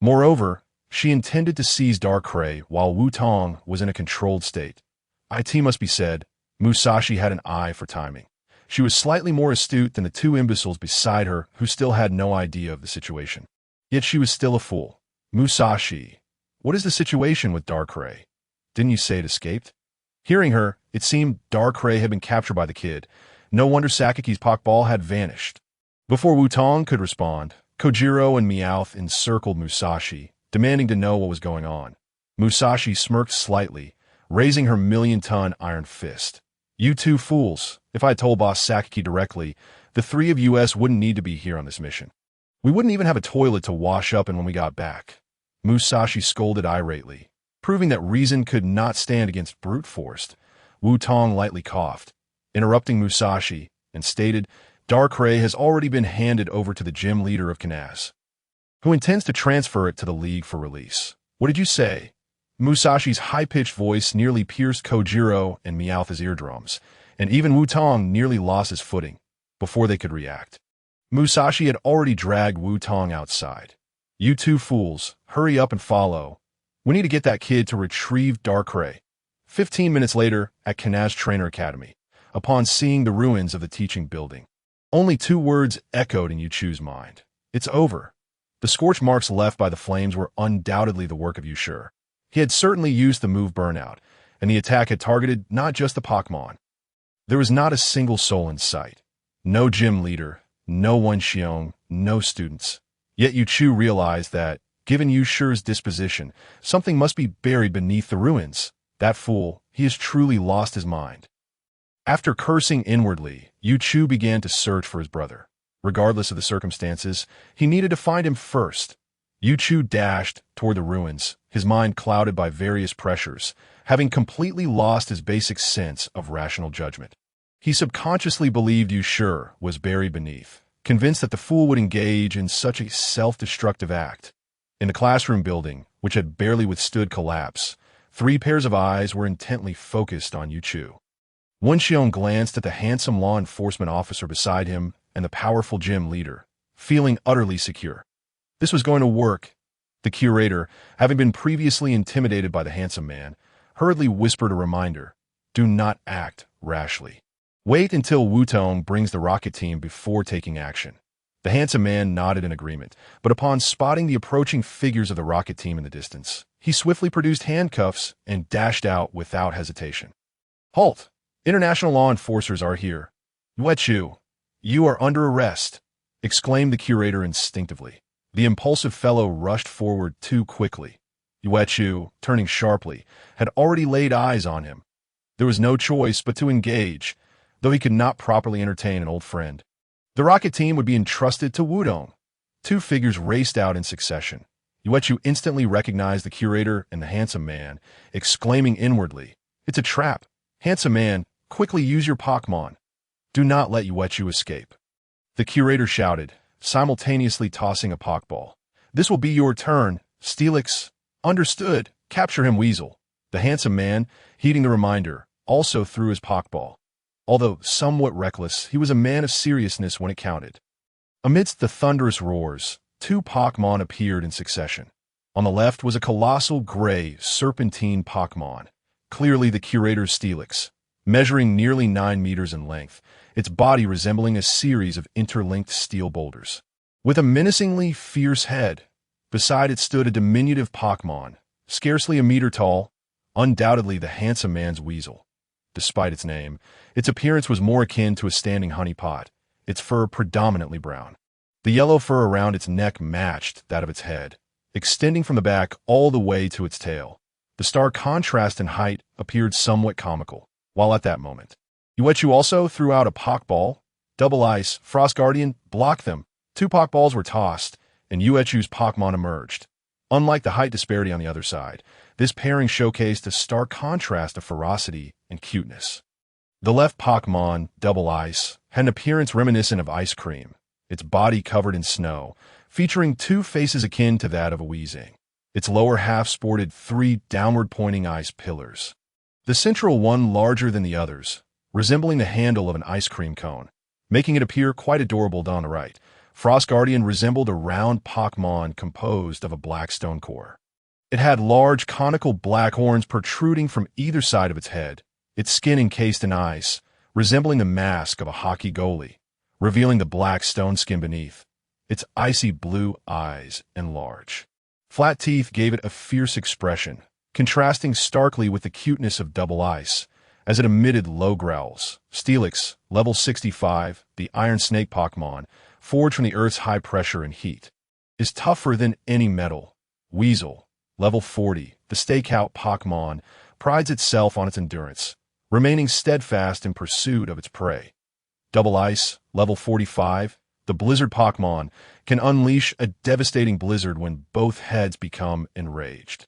Moreover, she intended to seize Darkrai while Wutong was in a controlled state. It must be said, Musashi had an eye for timing. She was slightly more astute than the two imbeciles beside her who still had no idea of the situation. Yet she was still a fool. "Musashi, what is the situation with Darkrai? Didn't you say it escaped?" Hearing her, it seemed Darkrai had been captured by the kid. No wonder Sakiki's Pokeball had vanished. Before Wutong could respond, Kojiro and Meowth encircled Musashi, demanding to know what was going on. Musashi smirked slightly, raising her million-ton iron fist. "You two fools. If I had told Boss Sakiki directly, the three of us wouldn't need to be here on this mission. We wouldn't even have a toilet to wash up in when we got back." Musashi scolded irately, proving that reason could not stand against brute force. Wutong lightly coughed, interrupting Musashi, and stated, "Darkrai has already been handed over to the gym leader of Kanaz, who intends to transfer it to the League for release." "What did you say?" Musashi's high-pitched voice nearly pierced Kojiro and Meowth's eardrums, and even Wutong nearly lost his footing before they could react. Musashi had already dragged Wutong outside. "You two fools, hurry up and follow. We need to get that kid to retrieve Darkrai." 15 minutes later, at Kanaz Trainer Academy, upon seeing the ruins of the teaching building, only two words echoed in Yuchu's mind. "It's over." The scorch marks left by the flames were undoubtedly the work of Yushur. He had certainly used the move Burnout, and the attack had targeted not just the Pokemon. There was not a single soul in sight. No gym leader, no one Xiong, no students. Yet Yuchu realized that, given Yushur's disposition, something must be buried beneath the ruins. That fool, he has truly lost his mind. After cursing inwardly, Yuchu began to search for his brother. Regardless of the circumstances, he needed to find him first. Yuchu dashed toward the ruins, his mind clouded by various pressures, having completely lost his basic sense of rational judgment. He subconsciously believed Yushur was buried beneath, convinced that the fool would engage in such a self-destructive act. In the classroom building, which had barely withstood collapse, 3 pairs of eyes were intently focused on Yuchu. One Xiong glanced at the handsome law enforcement officer beside him and the powerful gym leader, feeling utterly secure. This was going to work. The curator, having been previously intimidated by the handsome man, hurriedly whispered a reminder: "Do not act rashly. Wait until Wutong brings the rocket team before taking action." The handsome man nodded in agreement, but upon spotting the approaching figures of the rocket team in the distance, he swiftly produced handcuffs and dashed out without hesitation. "Halt! International law enforcers are here. Yuechu, you are under arrest," exclaimed the curator instinctively. The impulsive fellow rushed forward too quickly. Yuechu, turning sharply, had already laid eyes on him. There was no choice but to engage, though he could not properly entertain an old friend. The rocket team would be entrusted to Wudong. 2 figures raced out in succession. Yuechu instantly recognized the curator and the handsome man, exclaiming inwardly, "It's a trap. Handsome man, quickly use your Pokemon. Do not let Yuechu escape." The curator shouted, simultaneously tossing a Pokeball. "This will be your turn, Steelix." "Understood. Capture him, Weasel." The handsome man, heeding the reminder, also threw his Pokeball. Although somewhat reckless, he was a man of seriousness when it counted. Amidst the thunderous roars, 2 Pokemon appeared in succession. On the left was a colossal gray, serpentine Pokemon, clearly the curator's Steelix, measuring nearly 9 meters in length, its body resembling a series of interlinked steel boulders. With a menacingly fierce head, beside it stood a diminutive Pokemon, scarcely a meter tall, undoubtedly the handsome man's Weasel. Despite its name, its appearance was more akin to a standing honeypot, its fur predominantly brown. The yellow fur around its neck matched that of its head, extending from the back all the way to its tail. The stark contrast in height appeared somewhat comical, while at that moment. Yuechu also threw out a Pokeball. Double Ice, Frost Guardian, blocked them. 2 Pokeballs were tossed, and Yuechu's Pokemon emerged. Unlike the height disparity on the other side, this pairing showcased a stark contrast of ferocity and cuteness. The left Pokemon, Double Ice, had an appearance reminiscent of ice cream, its body covered in snow, featuring 2 faces akin to that of a Weezing. Its lower half sported 3 downward-pointing ice pillars. The central one larger than the others, resembling the handle of an ice cream cone, making it appear quite adorable on the right. Frost Guardian resembled a round Pokemon composed of a black stone core. It had large conical black horns protruding from either side of its head, its skin encased in ice, resembling the mask of a hockey goalie, revealing the black stone skin beneath. Its icy blue eyes enlarged. Flat teeth gave it a fierce expression, contrasting starkly with the cuteness of Double Ice, as it emitted low growls. Steelix, level 65, the Iron Snake Pokemon, forged from the Earth's high pressure and heat, is tougher than any metal. Weasel, level 40, the Stakeout Pokemon, prides itself on its endurance, remaining steadfast in pursuit of its prey. Double Ice, level 45, the Blizzard Pokemon, can unleash a devastating blizzard when both heads become enraged.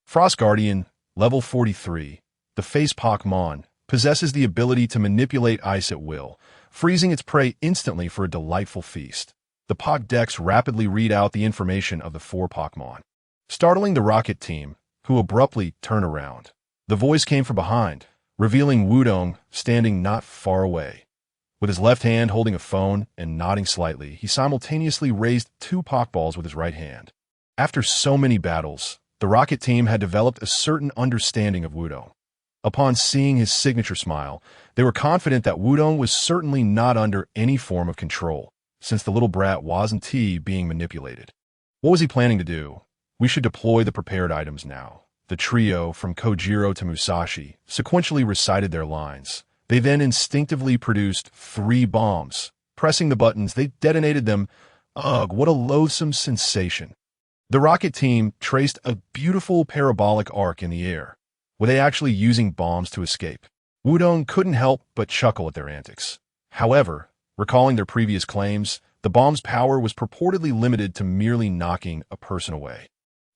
Frost Guardian, level 43, the Face Pokemon, possesses the ability to manipulate ice at will, freezing its prey instantly for a delightful feast. The Pokédex rapidly read out the information of the 4 Pokemon, startling the Rocket team, who abruptly turn around. The voice came from behind, revealing Wutong standing not far away. With his left hand holding a phone and nodding slightly, he simultaneously raised 2 Pokeballs with his right hand. After so many battles, the Rocket team had developed a certain understanding of Wutong. Upon seeing his signature smile, they were confident that Wutong was certainly not under any form of control, since the little brat wasn't being manipulated. What was he planning to do? We should deploy the prepared items now. The trio, from Kojiro to Musashi, sequentially recited their lines. They then instinctively produced 3 bombs. Pressing the buttons, they detonated them. Ugh, what a loathsome sensation. The Rocket team traced a beautiful parabolic arc in the air. Were they actually using bombs to escape? Wutong couldn't help but chuckle at their antics. However, recalling their previous claims, the bomb's power was purportedly limited to merely knocking a person away.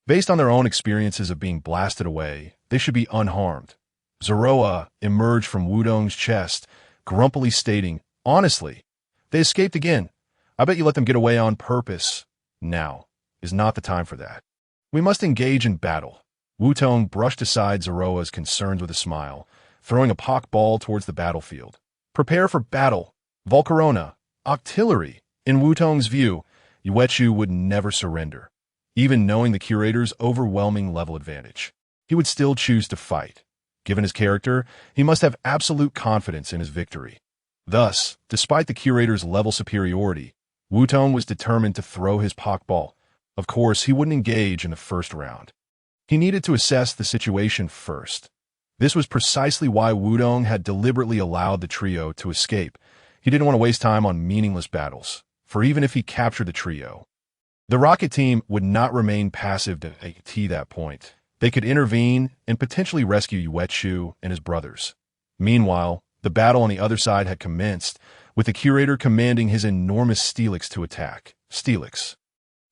Based on their own experiences of being blasted away, they should be unharmed. Zoroa emerged from Wutong's chest, grumpily stating, "Honestly, they escaped again. I bet you let them get away on purpose. Now is not the time for that. We must engage in battle." Wutong brushed aside Zoroa's concerns with a smile, throwing a Pokeball towards the battlefield. Prepare for battle. Volcarona, Octillery. In Wutong's view, Yuechu would never surrender. Even knowing the curator's overwhelming level advantage, he would still choose to fight. Given his character, he must have absolute confidence in his victory. Thus, despite the curator's level superiority, Wutong was determined to throw his Pokeball. Of course, he wouldn't engage in the first round. He needed to assess the situation first. This was precisely why Wutong had deliberately allowed the trio to escape. He didn't want to waste time on meaningless battles, for even if he captured the trio, the Rocket team would not remain passive to that point. They could intervene and potentially rescue Yuechu and his brothers. Meanwhile, the battle on the other side had commenced, with the curator commanding his enormous Steelix to attack. Steelix.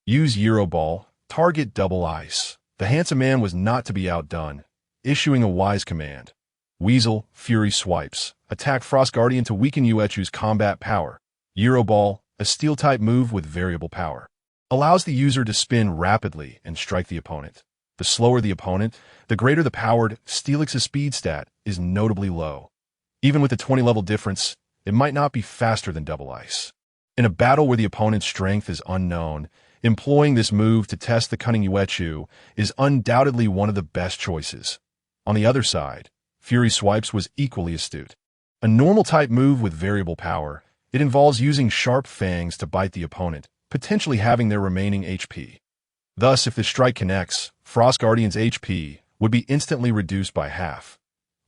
Use Euro Ball, target Double Ice. The handsome man was not to be outdone, issuing a wise command. Weasel, Fury Swipes. Attack Frost Guardian to weaken Yuechu's combat power. Euro Ball, a steel-type move with variable power, allows the user to spin rapidly and strike the opponent. The slower the opponent, the greater the powered. Steelix's speed stat is notably low. Even with the 20-level difference, it might not be faster than Double Ice. In a battle where the opponent's strength is unknown, employing this move to test the cunning Yuechu is undoubtedly one of the best choices. On the other side, Fury Swipes was equally astute. A normal-type move with variable power, it involves using sharp fangs to bite the opponent, potentially having their remaining HP. Thus, if the strike connects, Frost Guardian's HP would be instantly reduced by half,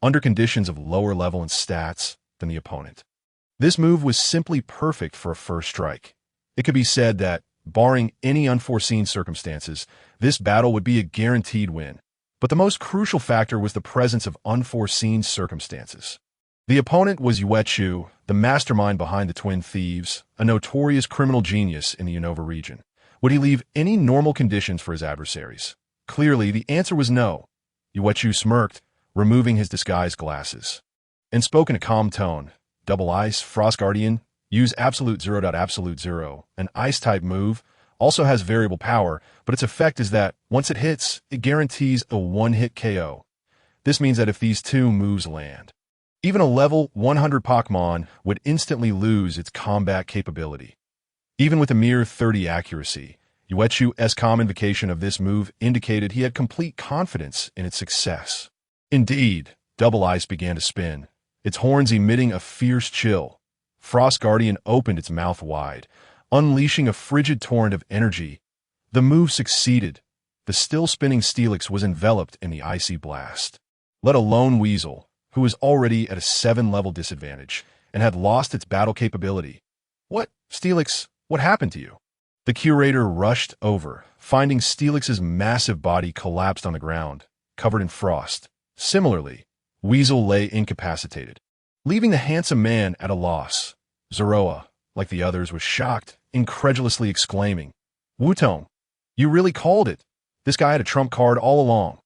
under conditions of lower level and stats than the opponent. This move was simply perfect for a first strike. It could be said that, barring any unforeseen circumstances, this battle would be a guaranteed win. But the most crucial factor was the presence of unforeseen circumstances. The opponent was Yuechu, the mastermind behind the Twin Thieves, a notorious criminal genius in the Unova region. Would he leave any normal conditions for his adversaries? Clearly, the answer was no. Yuechu smirked, removing his disguise glasses, and spoke in a calm tone. Double Ice, Frost Guardian, use Absolute Zero. Absolute Zero, an Ice-type move, also has variable power, but its effect is that, once it hits, it guarantees a one-hit KO. This means that if these two moves land, even a level 100 Pokemon would instantly lose its combat capability. Even with a mere 30 accuracy, Yuechu's calm invocation of this move indicated he had complete confidence in its success. Indeed, Double Ice began to spin, its horns emitting a fierce chill. Frost Guardian opened its mouth wide, unleashing a frigid torrent of energy. The move succeeded. The still-spinning Steelix was enveloped in the icy blast. Let alone Weasel, who was already at a 7-level disadvantage and had lost its battle capability. What, Steelix, what happened to you? The curator rushed over, finding Steelix's massive body collapsed on the ground, covered in frost. Similarly, Weasel lay incapacitated, leaving the handsome man at a loss. Zoroa, like the others, was shocked, incredulously exclaiming, "Wutong, you really called it. This guy had a trump card all along."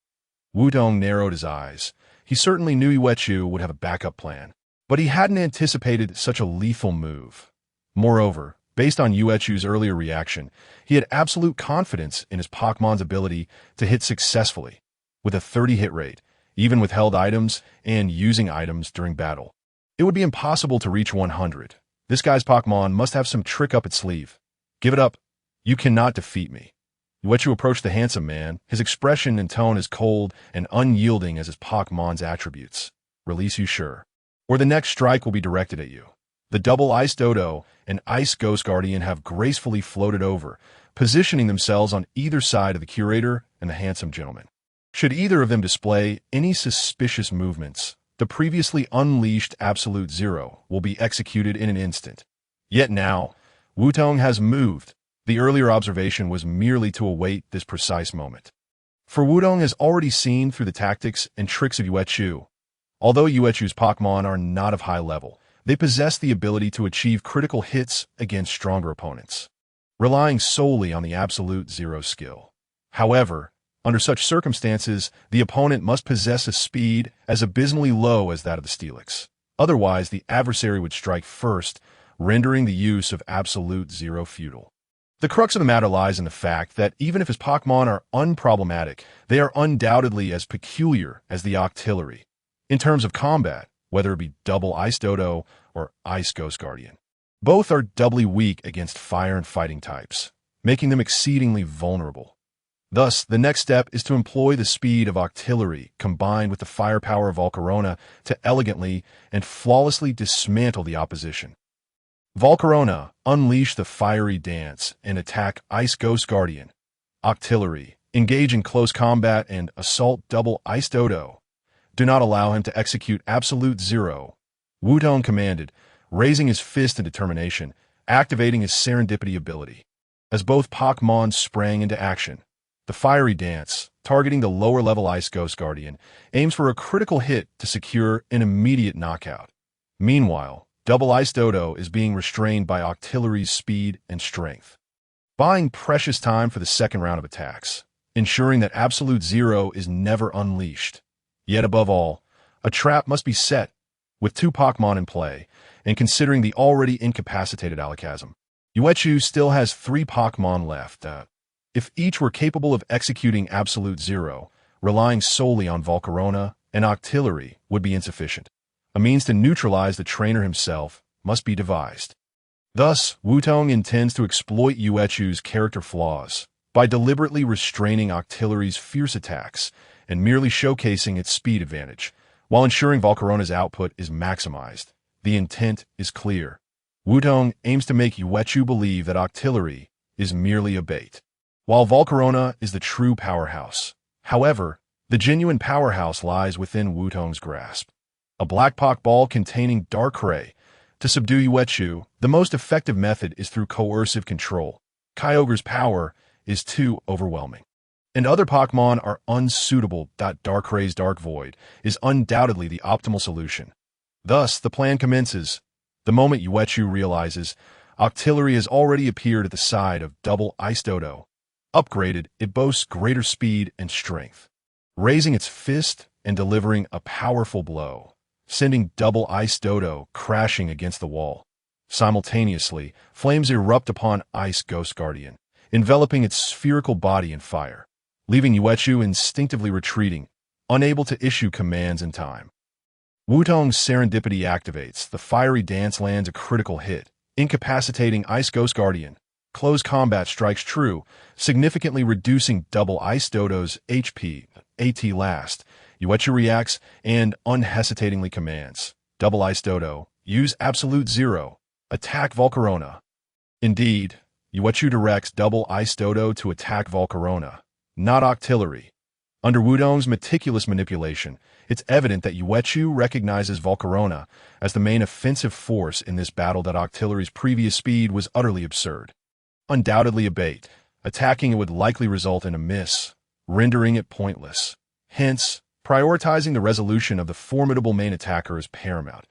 Wutong narrowed his eyes. He certainly knew Yuechu would have a backup plan, but he hadn't anticipated such a lethal move. Moreover, based on Yuechu's earlier reaction, he had absolute confidence in his Pokemon's ability to hit successfully, with a 30 hit rate, even with held items and using items during battle. It would be impossible to reach 100. This guy's Pokemon must have some trick up its sleeve. Give it up. You cannot defeat me. Yuechu approached the handsome man, his expression and tone as cold and unyielding as his Pokemon's attributes. Release you sure, or the next strike will be directed at you. The Double Ice Dodo and Ice Ghost Guardian have gracefully floated over, positioning themselves on either side of the curator and the handsome gentleman. Should either of them display any suspicious movements, the previously unleashed Absolute Zero will be executed in an instant. Yet now, Wutong has moved. The earlier observation was merely to await this precise moment. For Wutong has already seen through the tactics and tricks of Yuechu. Although Yuechu's Pokemon are not of high level, they possess the ability to achieve critical hits against stronger opponents, relying solely on the Absolute Zero skill. However, under such circumstances, the opponent must possess a speed as abysmally low as that of the Steelix. Otherwise, the adversary would strike first, rendering the use of Absolute Zero futile. The crux of the matter lies in the fact that even if his Pokemon are unproblematic, they are undoubtedly as peculiar as the Octillery. In terms of combat, whether it be Double Ice Dodo or Ice Ghost Guardian, both are doubly weak against fire and fighting types, making them exceedingly vulnerable. Thus, the next step is to employ the speed of Octillery combined with the firepower of Volcarona to elegantly and flawlessly dismantle the opposition. Volcarona, unleash the fiery dance and attack Ice Ghost Guardian. Octillery, engage in close combat and assault Double Ice Dodo. Do not allow him to execute Absolute Zero. Wutong commanded, raising his fist in determination, activating his serendipity ability. As both Pokemon sprang into action, the fiery dance, targeting the lower-level Ice Ghost Guardian, aims for a critical hit to secure an immediate knockout. Meanwhile, Double Ice Dodo is being restrained by Octillery's speed and strength, buying precious time for the second round of attacks, ensuring that Absolute Zero is never unleashed. Yet above all, a trap must be set, with two Pokemon in play, and considering the already incapacitated Alakazam. Yuechu still has 3 Pokemon left. If each were capable of executing Absolute Zero, relying solely on Volcarona and Octillery would be insufficient. A means to neutralize the trainer himself must be devised. Thus, Wutong intends to exploit Yuechu's character flaws by deliberately restraining Octillery's fierce attacks and merely showcasing its speed advantage, while ensuring Volcarona's output is maximized. The intent is clear. Wutong aims to make Yuechu believe that Octillery is merely a bait, while Volcarona is the true powerhouse. However, the genuine powerhouse lies within Wutong's grasp. A black Pokeball containing Darkrai. To subdue Yuechu, the most effective method is through coercive control. Kyogre's power is too overwhelming. And other Pokemon are unsuitable. Darkray's Dark Void is undoubtedly the optimal solution. Thus, the plan commences. The moment Uechu realizes Octillery has already appeared at the side of Double Ice Dodo. Upgraded, it boasts greater speed and strength, raising its fist and delivering a powerful blow, sending Double Ice Dodo crashing against the wall. Simultaneously, flames erupt upon Ice Ghost Guardian, enveloping its spherical body in fire, leaving Uechu instinctively retreating, unable to issue commands in time. Wutong's serendipity activates. The fiery dance lands a critical hit, incapacitating Ice Ghost Guardian. Close combat strikes true, significantly reducing Double Ice Dodo's HP. At last, Uechu reacts and unhesitatingly commands. Double Ice Dodo, use Absolute Zero. Attack Volcarona. Indeed, Uechu directs Double Ice Dodo to attack Volcarona, not Octillery. Under Wutong's meticulous manipulation, it's evident that Uechu recognizes Volcarona as the main offensive force in this battle. That Octillery's previous speed was utterly absurd. Undoubtedly a bait. Attacking it would likely result in a miss, rendering it pointless. Hence, prioritizing the resolution of the formidable main attacker is paramount,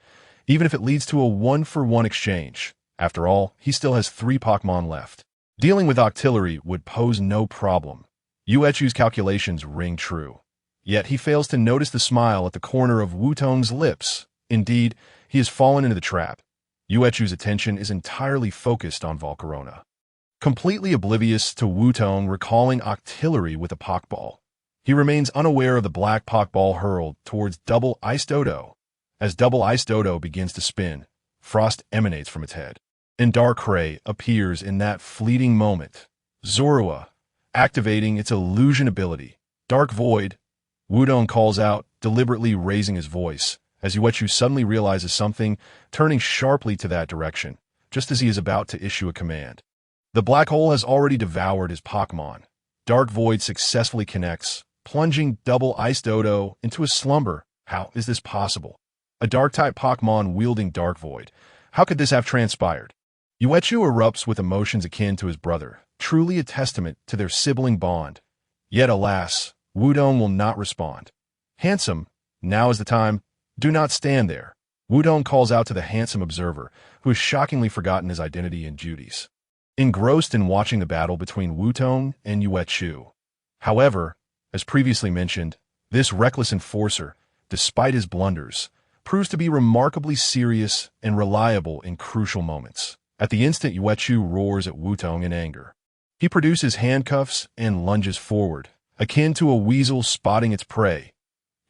even if it leads to a one-for-one exchange. After all, he still has 3 Pokemon left. Dealing with Octillery would pose no problem. Uechu's calculations ring true. Yet he fails to notice the smile at the corner of Wutong's lips. Indeed, he has fallen into the trap. Uechu's attention is entirely focused on Volcarona, completely oblivious to Wutong recalling Octillery with a Pokeball. He remains unaware of the black Pokeball hurled towards Double Ice Dodo. As Double Ice Dodo begins to spin, frost emanates from its head, and Darkrai appears in that fleeting moment. Zorua, activating its illusion ability. Dark Void, Wutong calls out, deliberately raising his voice, as Uechu suddenly realizes something, turning sharply to that direction, just as he is about to issue a command. The black hole has already devoured his Pokemon. Dark Void successfully connects, plunging Double Ice Dodo into a slumber. How is this possible? A Dark-type Pokemon wielding Dark Void. How could this have transpired? Uechu erupts with emotions akin to his brother, truly a testament to their sibling bond. Yet alas, Wutong will not respond. Handsome, now is the time. Do not stand there. Wutong calls out to the handsome observer, who has shockingly forgotten his identity and duties, engrossed in watching the battle between Wutong and Uechu. However, as previously mentioned, this reckless enforcer, despite his blunders, proves to be remarkably serious and reliable in crucial moments. At the instant Uechu roars at Wutong in anger, he produces handcuffs and lunges forward, akin to a weasel spotting its prey.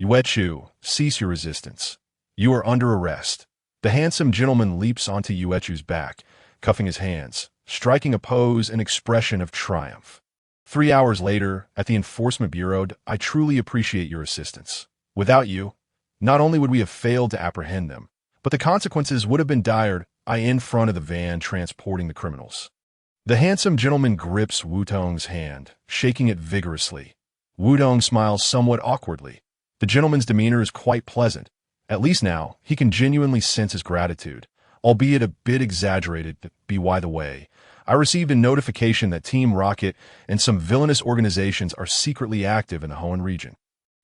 Uechu, cease your resistance. You are under arrest. The handsome gentleman leaps onto Uechu's back, cuffing his hands, striking a pose and expression of triumph. 3 hours later, at the Enforcement Bureau, I truly appreciate your assistance. Without you, not only would we have failed to apprehend them, but the consequences would have been dire. I in front of the van transporting the criminals. The handsome gentleman grips Wutong's hand, shaking it vigorously. Wutong smiles somewhat awkwardly. The gentleman's demeanor is quite pleasant. At least now, he can genuinely sense his gratitude, albeit a bit exaggerated. By the way, I received a notification that Team Rocket and some villainous organizations are secretly active in the Hoenn region.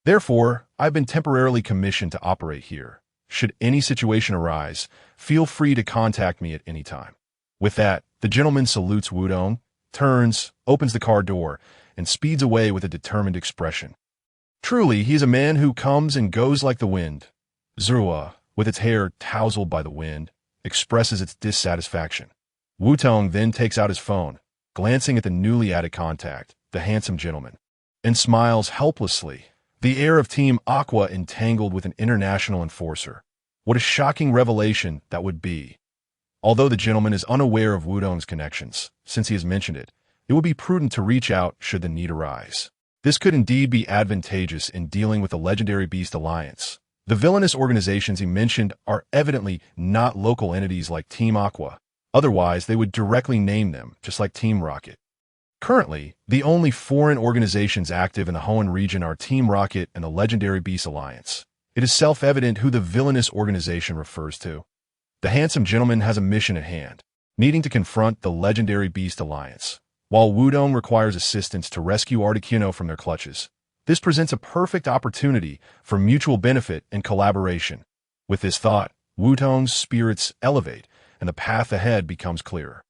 Therefore, I've been temporarily commissioned to operate here. Should any situation arise, feel free to contact me at any time. With that, the gentleman salutes Wutong, turns, opens the car door, and speeds away with a determined expression. Truly, he is a man who comes and goes like the wind. Zorua, with its hair tousled by the wind, expresses its dissatisfaction. Wutong then takes out his phone, glancing at the newly added contact, the handsome gentleman, and smiles helplessly. The air of Team Aqua entangled with an international enforcer. What a shocking revelation that would be. Although the gentleman is unaware of Wutong's connections, since he has mentioned it, it would be prudent to reach out should the need arise. This could indeed be advantageous in dealing with the Legendary Beast Alliance. The villainous organizations he mentioned are evidently not local entities like Team Aqua. Otherwise, they would directly name them, just like Team Rocket. Currently, the only foreign organizations active in the Hoenn region are Team Rocket and the Legendary Beast Alliance. It is self-evident who the villainous organization refers to. The handsome gentleman has a mission at hand, needing to confront the Legendary Beast Alliance. while Wudong requires assistance to rescue Articuno from their clutches. This presents a perfect opportunity for mutual benefit and collaboration. With this thought, Wudong's spirits elevate, and the path ahead becomes clearer.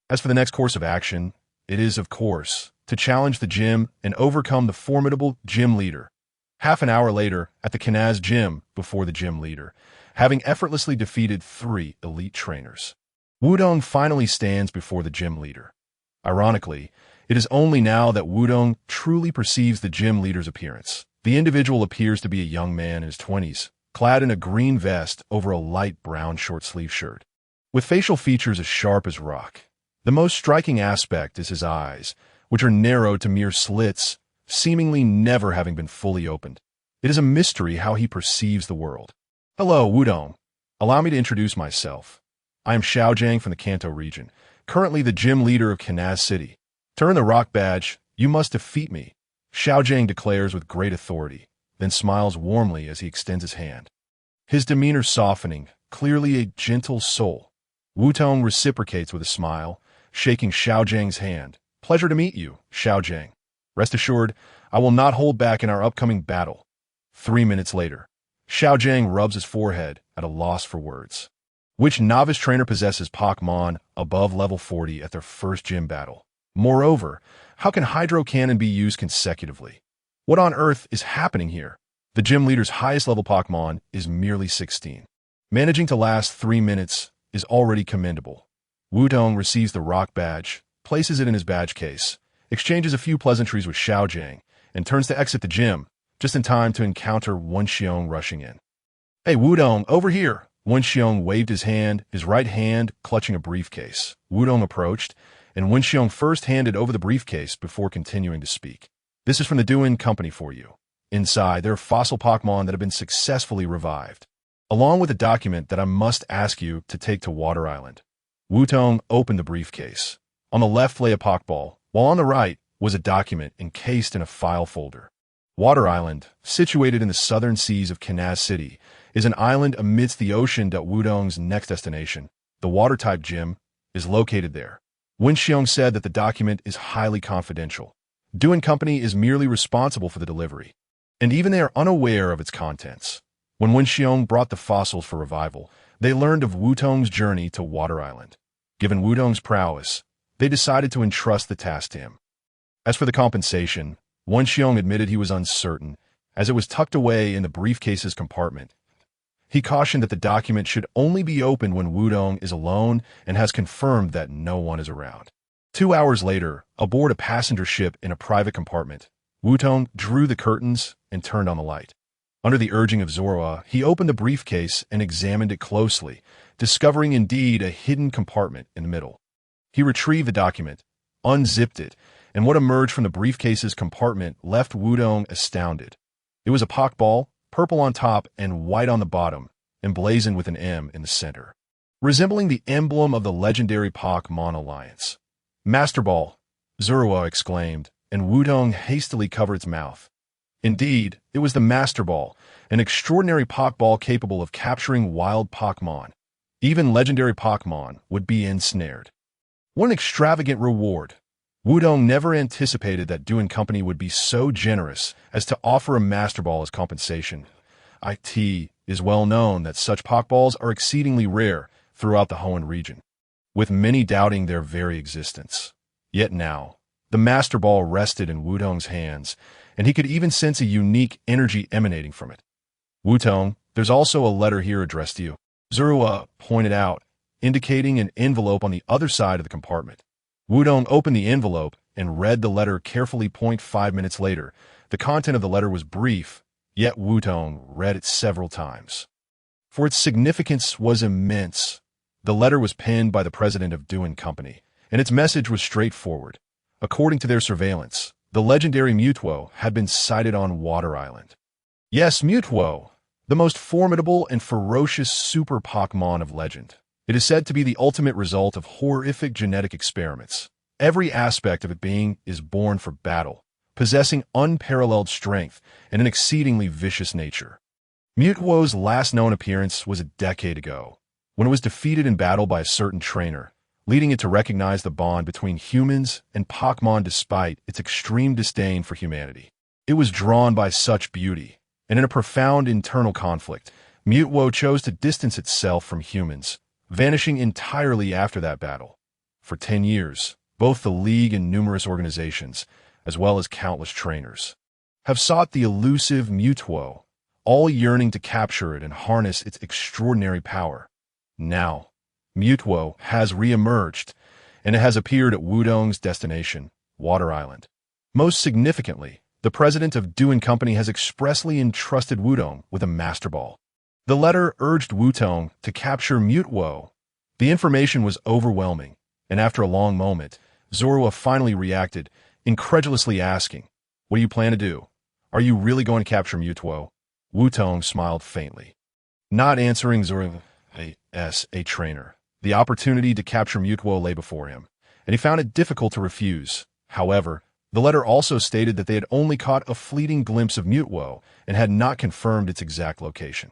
As for the next course of action, it is, of course, to challenge the gym and overcome the formidable gym leader. Half an hour later, at the Kanaz gym before the gym leader, having effortlessly defeated 3 elite trainers, Wudong finally stands before the gym leader. Ironically, it is only now that Wudong truly perceives the gym leader's appearance. The individual appears to be a young man in his 20s, clad in a green vest over a light brown short-sleeve shirt, with facial features as sharp as rock. The most striking aspect is his eyes, which are narrowed to mere slits, seemingly never having been fully opened. It is a mystery how he perceives the world. Hello, Wudong. Allow me to introduce myself. I am Xiaojiang from the Kanto region, currently the gym leader of Kanaz City. To earn the rock badge, you must defeat me, Xiaojiang declares with great authority, then smiles warmly as he extends his hand. His demeanor softening, clearly a gentle soul. Wudong reciprocates with a smile, shaking Xiaojiang's hand. Pleasure to meet you, Xiaojiang. Rest assured, I will not hold back in our upcoming battle. 3 minutes later, Xiaojiang rubs his forehead at a loss for words. Which novice trainer possesses Pokemon above level 40 at their first gym battle? Moreover, how can Hydro Cannon be used consecutively? What on earth is happening here? The gym leader's highest level Pokemon is merely 16. Managing to last 3 minutes is already commendable. Wudong receives the rock badge, places it in his badge case, exchanges a few pleasantries with Xiaojiang, and turns to exit the gym, just in time to encounter Wenxiong rushing in. Hey, Wudong, over here! Wenxiong waved his hand, his right hand clutching a briefcase. Wudong approached, and Wenxiong first handed over the briefcase before continuing to speak. This is from the Duin Company for you. Inside, there are fossil Pokemon that have been successfully revived, along with a document that I must ask you to take to Water Island. Wudong opened the briefcase. On the left lay a Pokeball, while on the right was a document encased in a file folder. Water Island, situated in the southern seas of Kanaz City, is an island amidst the ocean that Wudong's next destination, the Water-type gym, is located there. Wenxiong said that the document is highly confidential. Duin Company is merely responsible for the delivery, and even they are unaware of its contents. When Wenxiong brought the fossils for revival, they learned of Wudong's journey to Water Island. Given Wudong's prowess, they decided to entrust the task to him. As for the compensation, Wenxiong admitted he was uncertain, as it was tucked away in the briefcase's compartment. He cautioned that the document should only be opened when Wudong is alone and has confirmed that no one is around. 2 hours later, aboard a passenger ship in a private compartment, Wudong drew the curtains and turned on the light. Under the urging of Zorua, he opened the briefcase and examined it closely, discovering indeed a hidden compartment in the middle. He retrieved the document, unzipped it, and what emerged from the briefcase's compartment left Wudong astounded. It was a Pokeball, purple on top and white on the bottom, emblazoned with an M in the center, resembling the emblem of the legendary Pokemon Alliance. Master Ball, Zorua exclaimed, and Wudong hastily covered its mouth. Indeed, it was the Master Ball, an extraordinary Pokeball capable of capturing wild Pokemon. Even legendary Pokemon would be ensnared. What an extravagant reward! Wudong never anticipated that Duin Company would be so generous as to offer a Master Ball as compensation. It is well known that such Pokeballs are exceedingly rare throughout the Hoenn region, with many doubting their very existence. Yet now, the Master Ball rested in Wudong's hands, and he could even sense a unique energy emanating from it. Wudong, there's also a letter here addressed to you, Zorua pointed out, indicating an envelope on the other side of the compartment. Wudong opened the envelope and read the letter carefully. 5 minutes later, the content of the letter was brief, yet Wudong read it several times. For its significance was immense. The letter was penned by the president of Duin Company, and its message was straightforward. According to their surveillance, the legendary Mewtwo had been sighted on Water Island. Yes, Mewtwo, the most formidable and ferocious super Pokemon of legend. It is said to be the ultimate result of horrific genetic experiments. Every aspect of it being is born for battle, possessing unparalleled strength and an exceedingly vicious nature. Mewtwo's last known appearance was a decade ago, when it was defeated in battle by a certain trainer, leading it to recognize the bond between humans and Pokemon despite its extreme disdain for humanity. It was drawn by such beauty, and in a profound internal conflict, Mutwo chose to distance itself from humans, vanishing entirely after that battle. For 10 years, both the League and numerous organizations, as well as countless trainers, have sought the elusive Mutwo, all yearning to capture it and harness its extraordinary power. Now, Mutwo has re-emerged, and it has appeared at Wudong's destination, Water Island. Most significantly, the president of Do & Company has expressly entrusted Wudong with a Master Ball. The letter urged Wutong to capture Mutwo. The information was overwhelming, and after a long moment, Zorua finally reacted, incredulously asking, "What do you plan to do? Are you really going to capture Mutwo?" Wutong smiled faintly. Not answering Zorua as a trainer, the opportunity to capture Mutwo lay before him, and he found it difficult to refuse. However, the letter also stated that they had only caught a fleeting glimpse of Mutwo and had not confirmed its exact location.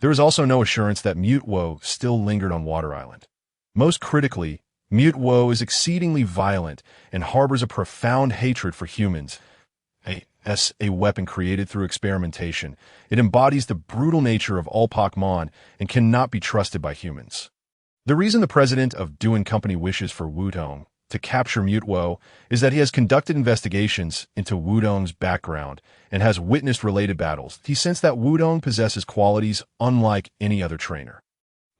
There was also no assurance that Mutwo still lingered on Water Island. Most critically, Mutwo is exceedingly violent and harbors a profound hatred for humans. As a weapon created through experimentation, it embodies the brutal nature of all Pokemon and cannot be trusted by humans. The reason the president of Do & Company wishes for Wutong to capture Mutwo is that he has conducted investigations into Wudong's background and has witnessed related battles. He sensed that Wudong possesses qualities unlike any other trainer.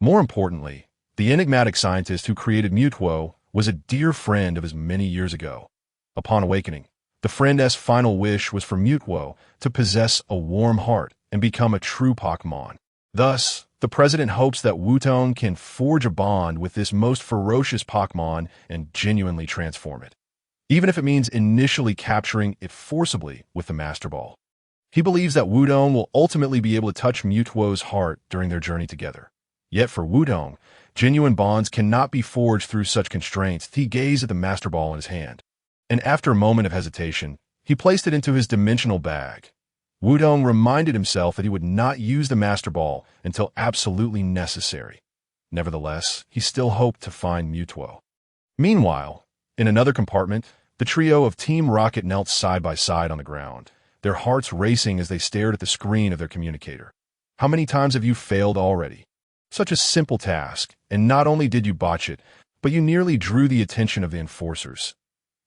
More importantly, the enigmatic scientist who created Mutwo was a dear friend of his many years ago. Upon awakening, the friend's final wish was for Mutwo to possess a warm heart and become a true Pokemon. Thus, the president hopes that Wutong can forge a bond with this most ferocious Pokemon and genuinely transform it, even if it means initially capturing it forcibly with the Master Ball. He believes that Wutong will ultimately be able to touch Mutwo's heart during their journey together. Yet for Wutong, genuine bonds cannot be forged through such constraints. He gazed at the Master Ball in his hand, and after a moment of hesitation, he placed it into his dimensional bag. Wudong reminded himself that he would not use the Master Ball until absolutely necessary. Nevertheless, he still hoped to find Mutwo. Meanwhile, in another compartment, the trio of Team Rocket knelt side by side on the ground, their hearts racing as they stared at the screen of their communicator. How many times have you failed already? Such a simple task, and not only did you botch it, but you nearly drew the attention of the enforcers.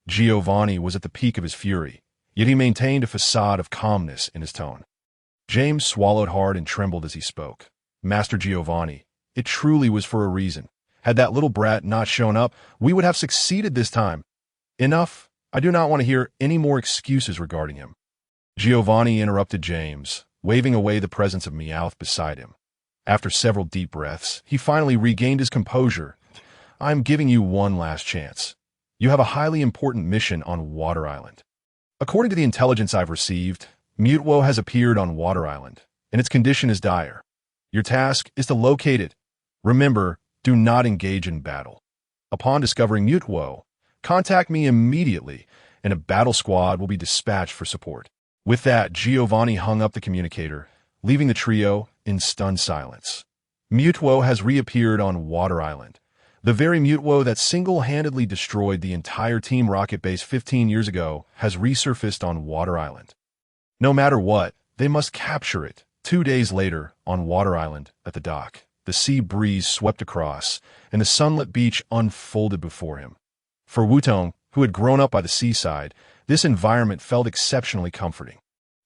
Giovanni was at the peak of his fury, yet he maintained a facade of calmness in his tone. James swallowed hard and trembled as he spoke. Master Giovanni, it truly was for a reason. Had that little brat not shown up, we would have succeeded this time. Enough. I do not want to hear any more excuses regarding him. Giovanni interrupted James, waving away the presence of Meowth beside him. After several deep breaths, he finally regained his composure. I'm giving you one last chance. You have a highly important mission on Water Island. According to the intelligence I've received, Mutwo has appeared on Water Island, and its condition is dire. Your task is to locate it. Remember, do not engage in battle. Upon discovering Mutwo, contact me immediately, and a battle squad will be dispatched for support. With that, Giovanni hung up the communicator, leaving the trio in stunned silence. Mutwo has reappeared on Water Island. The very Mutwo that single-handedly destroyed the entire Team Rocket base 15 years ago has resurfaced on Water Island. No matter what, they must capture it. 2 days later, on Water Island, at the dock, the sea breeze swept across, and the sunlit beach unfolded before him. For Wutong, who had grown up by the seaside, this environment felt exceptionally comforting.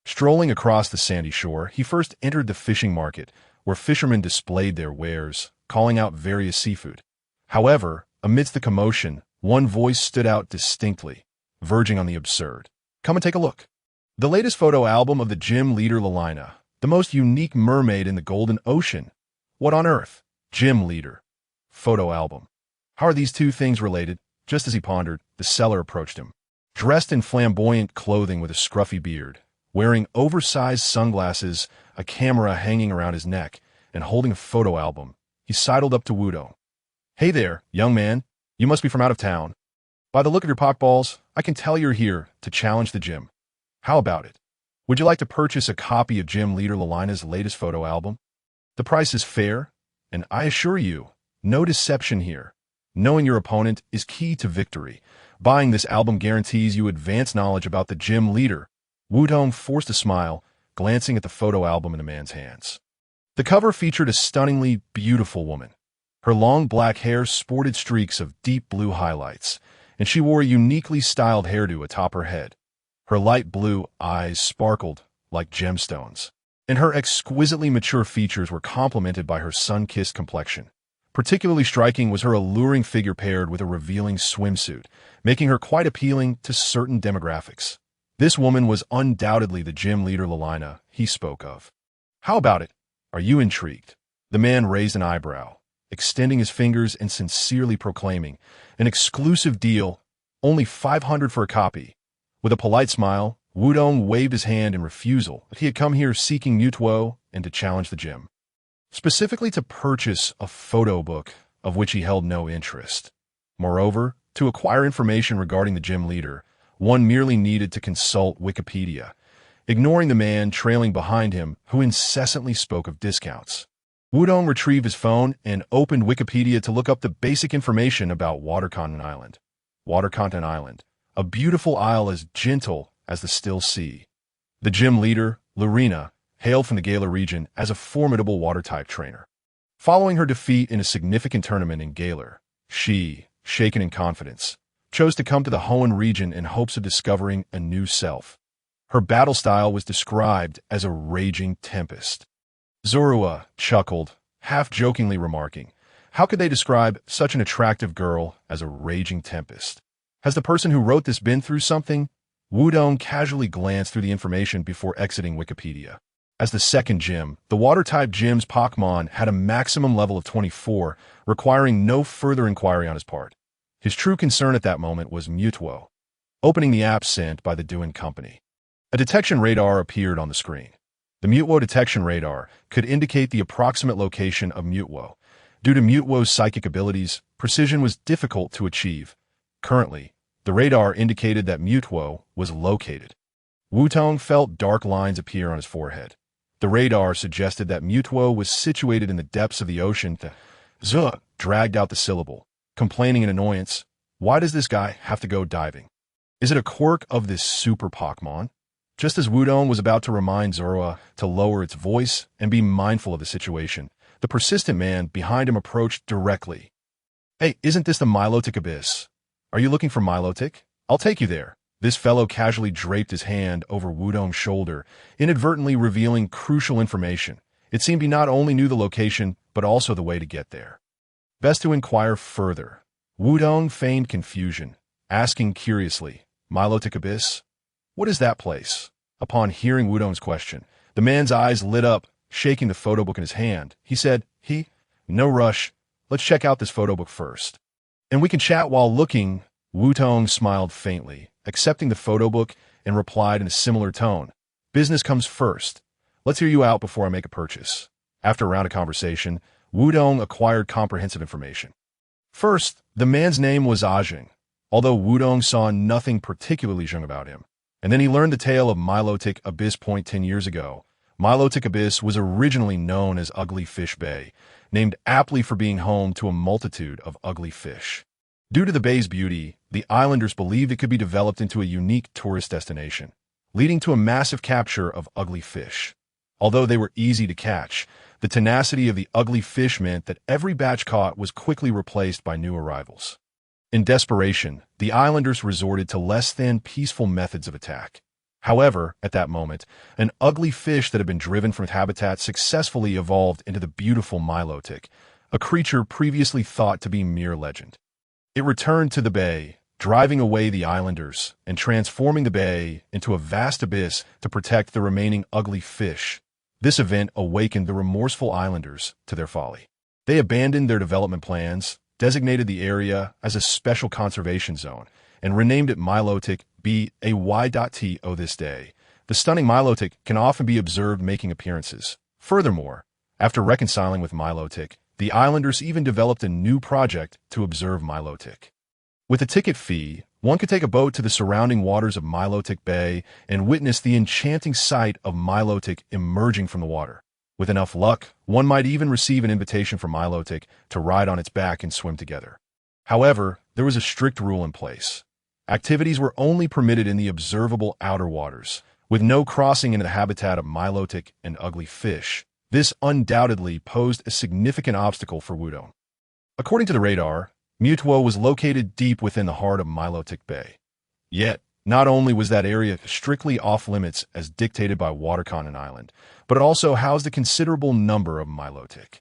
Strolling across the sandy shore, he first entered the fishing market, where fishermen displayed their wares, calling out various seafood. However, amidst the commotion, one voice stood out distinctly, verging on the absurd. Come and take a look. The latest photo album of the gym leader Lilina, the most unique mermaid in the Golden Ocean. What on earth? Gym leader. Photo album. How are these two things related? Just as he pondered, the seller approached him. Dressed in flamboyant clothing with a scruffy beard, wearing oversized sunglasses, a camera hanging around his neck, and holding a photo album, he sidled up to Wudong. Hey there, young man. You must be from out of town. By the look of your Pokeballs, I can tell you're here to challenge the gym. How about it? Would you like to purchase a copy of gym leader Lilina's latest photo album? The price is fair, and I assure you, no deception here. Knowing your opponent is key to victory. Buying this album guarantees you advanced knowledge about the gym leader. Wutong forced a smile, glancing at the photo album in the man's hands. The cover featured a stunningly beautiful woman. Her long black hair sported streaks of deep blue highlights, and she wore a uniquely styled hairdo atop her head. Her light blue eyes sparkled like gemstones, and her exquisitely mature features were complemented by her sun-kissed complexion. Particularly striking was her alluring figure paired with a revealing swimsuit, making her quite appealing to certain demographics. This woman was undoubtedly the gym leader Lalina he spoke of. How about it? Are you intrigued? The man raised an eyebrow, extending his fingers and sincerely proclaiming, an exclusive deal, only 500 for a copy. With a polite smile, Wutong waved his hand in refusal. He had come here seeking mutuo and to challenge the gym. Specifically to purchase a photo book of which he held no interest. Moreover, to acquire information regarding the gym leader, one merely needed to consult Wikipedia, ignoring the man trailing behind him who incessantly spoke of discounts. Wutong retrieved his phone and opened Wikipedia to look up the basic information about Watercontinent Island. Watercontinent Island, a beautiful isle as gentle as the still sea. The gym leader, Lurina, hailed from the Galar region as a formidable water-type trainer. Following her defeat in a significant tournament in Galar, she, shaken in confidence, chose to come to the Hoenn region in hopes of discovering a new self. Her battle style was described as a raging tempest. Zorua chuckled, half-jokingly remarking, "How could they describe such an attractive girl as a raging tempest? Has the person who wrote this been through something?" Wutong casually glanced through the information before exiting Wikipedia. As the second gym, the water-type gym's Pokemon had a maximum level of 24, requiring no further inquiry on his part. His true concern at that moment was Mutuo. Opening the app sent by the Duin Company. A detection radar appeared on the screen. The Mutuo detection radar could indicate the approximate location of Mutuo. Due to Mutuo's psychic abilities, precision was difficult to achieve. Currently, the radar indicated that Mutuo was located. Wutong felt dark lines appear on his forehead. The radar suggested that Mutuo was situated in the depths of the ocean. Zuh dragged out the syllable, complaining in annoyance. Why does this guy have to go diving? Is it a quirk of this super Pokemon? Just as Wutong was about to remind Zorua to lower its voice and be mindful of the situation, the persistent man behind him approached directly. "Hey, isn't this the Milotic Abyss? Are you looking for Milotic? I'll take you there." This fellow casually draped his hand over Wutong's shoulder, inadvertently revealing crucial information. It seemed he not only knew the location, but also the way to get there. Best to inquire further. Wutong feigned confusion, asking curiously, "Milotic Abyss? What is that place?" Upon hearing Wudong's question, the man's eyes lit up, shaking the photo book in his hand. He said, "No rush. Let's check out this photo book first. And we can chat while looking." Wutong smiled faintly, accepting the photo book, and replied in a similar tone, "Business comes first. Let's hear you out before I make a purchase." After a round of conversation, Wutong acquired comprehensive information. First, the man's name was Ajing, although Wutong saw nothing particularly Zheng about him. And then he learned the tale of Milotic Abyss. 10 years ago. Milotic Abyss was originally known as Ugly Fish Bay, named aptly for being home to a multitude of ugly fish. Due to the bay's beauty, the islanders believed it could be developed into a unique tourist destination, leading to a massive capture of ugly fish. Although they were easy to catch, the tenacity of the ugly fish meant that every batch caught was quickly replaced by new arrivals. In desperation, the islanders resorted to less than peaceful methods of attack. However, at that moment, an ugly fish that had been driven from its habitat successfully evolved into the beautiful Milotic, a creature previously thought to be mere legend. It returned to the bay, driving away the islanders and transforming the bay into a vast abyss to protect the remaining ugly fish. This event awakened the remorseful islanders to their folly. They abandoned their development plans, designated the area as a special conservation zone, and renamed it Milotic Bay. This day, the stunning Milotic can often be observed making appearances. Furthermore, after reconciling with Milotic, the islanders even developed a new project to observe Milotic. With a ticket fee, one could take a boat to the surrounding waters of Milotic Bay and witness the enchanting sight of Milotic emerging from the water. With enough luck, one might even receive an invitation from Milotic to ride on its back and swim together. However, there was a strict rule in place. Activities were only permitted in the observable outer waters, with no crossing into the habitat of Milotic and ugly fish. This undoubtedly posed a significant obstacle for Wutong. According to the radar, Mutwo was located deep within the heart of Milotic Bay. Yet, not only was that area strictly off-limits as dictated by Water Continent Island, but it also housed a considerable number of Milotic.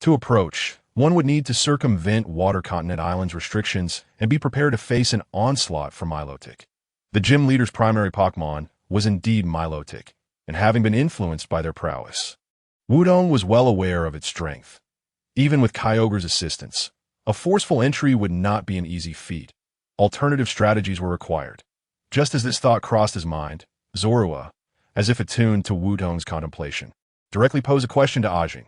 To approach, one would need to circumvent Water Continent Island's restrictions and be prepared to face an onslaught from Milotic. The gym leader's primary Pokemon was indeed Milotic, and having been influenced by their prowess. Wutong was well aware of its strength. Even with Kyogre's assistance, a forceful entry would not be an easy feat. Alternative strategies were required. Just as this thought crossed his mind, Zorua, as if attuned to Wutong's contemplation, directly posed a question to Ajing.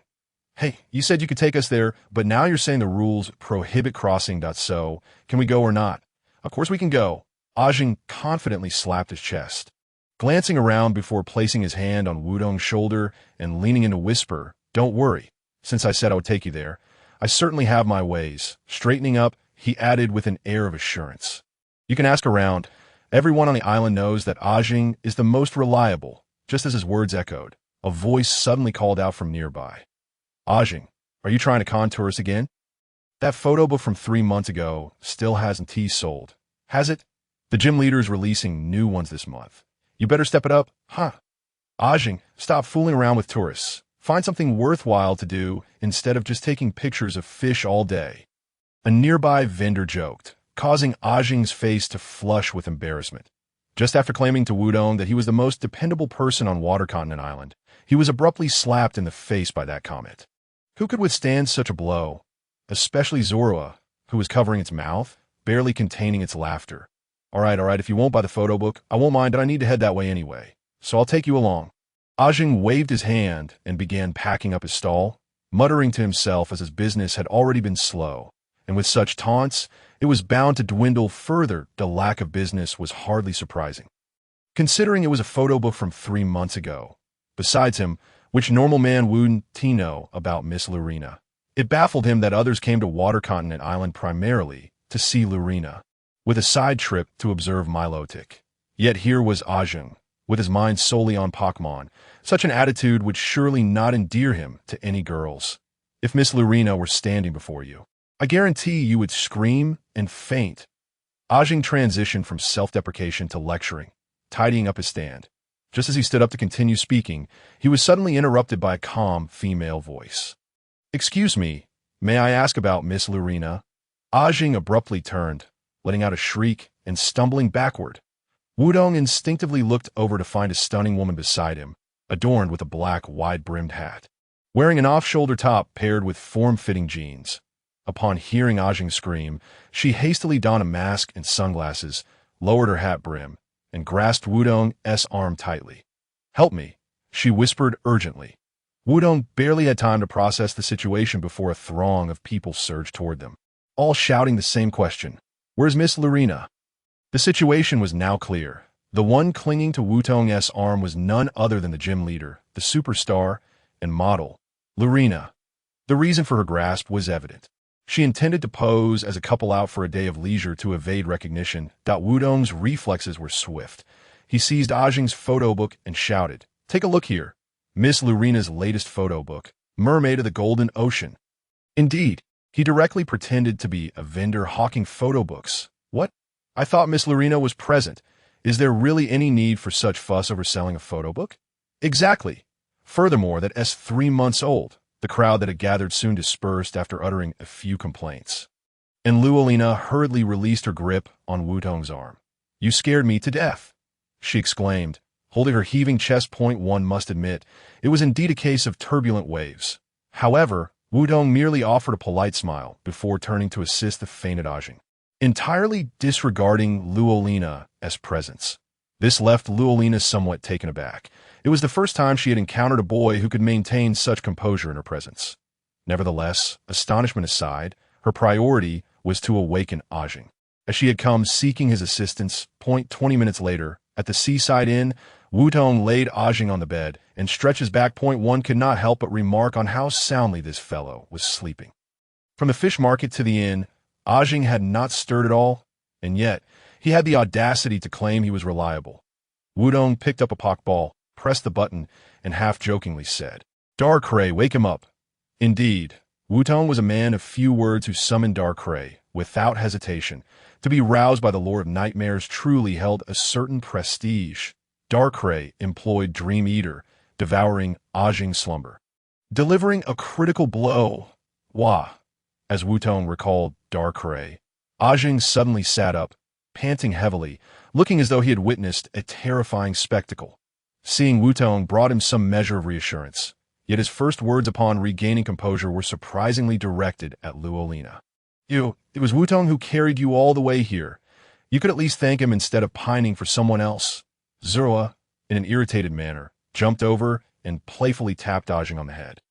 Hey, you said you could take us there, but now you're saying the rules prohibit crossing. So, can we go or not? Of course we can go. Ajing confidently slapped his chest. Glancing around before placing his hand on Wutong's shoulder and leaning in to whisper, Don't worry. Since I said I would take you there, I certainly have my ways. Straightening up, he added with an air of assurance. You can ask around. Everyone on the island knows that Ajing is the most reliable. Just as his words echoed, a voice suddenly called out from nearby. Ajing, are you trying to contour us again? That photo book from 3 months ago still hasn't sold, has it? The gym leader is releasing new ones this month. You better step it up, huh? Ajing, stop fooling around with tourists. Find something worthwhile to do instead of just taking pictures of fish all day. A nearby vendor joked, causing Ajing's face to flush with embarrassment. Just after claiming to Wutong that he was the most dependable person on Water Continent Island, he was abruptly slapped in the face by that comment. Who could withstand such a blow? Especially Zorua, who was covering its mouth, barely containing its laughter. All right, if you won't buy the photo book, I won't mind, but I need to head that way anyway. So I'll take you along. Ajing waved his hand and began packing up his stall, muttering to himself as his business had already been slow, and with such taunts, it was bound to dwindle further. The lack of business was hardly surprising, considering it was a photo book from 3 months ago. Besides him, which normal man wouldn't know about Miss Lurina? It baffled him that others came to Water Continent Island primarily to see Lurina, with a side trip to observe Milotic. Yet here was Ajing, with his mind solely on Pokemon. Such an attitude would surely not endear him to any girls. If Miss Lurina were standing before you, I guarantee you would scream and faint. Ajing transitioned from self-deprecation to lecturing, tidying up his stand. Just as he stood up to continue speaking, he was suddenly interrupted by a calm female voice. Excuse me, may I ask about Miss Lurina? Ajing abruptly turned, letting out a shriek and stumbling backward. Wutong instinctively looked over to find a stunning woman beside him, adorned with a black, wide-brimmed hat, wearing an off-shoulder top paired with form-fitting jeans. Upon hearing Ajing scream, she hastily donned a mask and sunglasses, lowered her hat brim, and grasped Wutong's arm tightly. Help me, she whispered urgently. Wutong barely had time to process the situation before a throng of people surged toward them, all shouting the same question. Where's Miss Lurina? The situation was now clear. The one clinging to Wutong's arm was none other than the gym leader, the superstar and model, Lurina. The reason for her grasp was evident. She intended to pose as a couple out for a day of leisure to evade recognition. Wutong's reflexes were swift. He seized Ajing's photo book and shouted, Take a look here. Miss Lurina's latest photo book, Mermaid of the Golden Ocean. Indeed, he directly pretended to be a vendor hawking photo books. What? I thought Miss Lurina was present. Is there really any need for such fuss over selling a photo book? Exactly. Furthermore, that's 3 months old. The crowd that had gathered soon dispersed after uttering a few complaints. And Luolina hurriedly released her grip on Wutong's arm. You scared me to death, she exclaimed, holding her heaving chest. One must admit, it was indeed a case of turbulent waves. However, Wutong merely offered a polite smile before turning to assist the fainted Ajing, entirely disregarding Luolina's presence. This left Luolina somewhat taken aback. It was the first time she had encountered a boy who could maintain such composure in her presence. Nevertheless, astonishment aside, her priority was to awaken Ajing, as she had come seeking his assistance. 20 minutes later, at the seaside inn, Wutong laid Ajing on the bed and stretched his back. One could not help but remark on how soundly this fellow was sleeping. From the fish market to the inn, Ajing had not stirred at all, and yet he had the audacity to claim he was reliable. Wudong picked up a pokeball, pressed the button, and half-jokingly said, "Darkrai, wake him up." Indeed, Wutong was a man of few words who summoned Darkrai, without hesitation. To be roused by the Lord of Nightmares truly held a certain prestige. Darkrai employed Dream Eater, devouring Ajing's slumber, delivering a critical blow. Wah! As Wutong recalled Darkrai, Ajing suddenly sat up, panting heavily, looking as though he had witnessed a terrifying spectacle. Seeing Wutong brought him some measure of reassurance, yet his first words upon regaining composure were surprisingly directed at Luolina. It was Wutong who carried you all the way here. You could at least thank him instead of pining for someone else." Zorua, in an irritated manner, jumped over and playfully tapped Ajing on the head.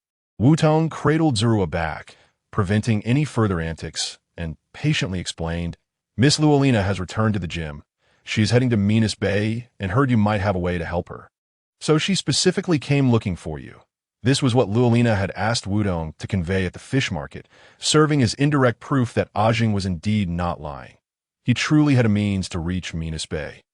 Wutong cradled Zorua back, preventing any further antics, and patiently explained, "Miss Luolina has returned to the gym. She is heading to Minas Bay and heard you might have a way to help her. So she specifically came looking for you." This was what Luolina had asked Wudong to convey at the fish market, serving as indirect proof that Ajing was indeed not lying. He truly had a means to reach Minas Bay.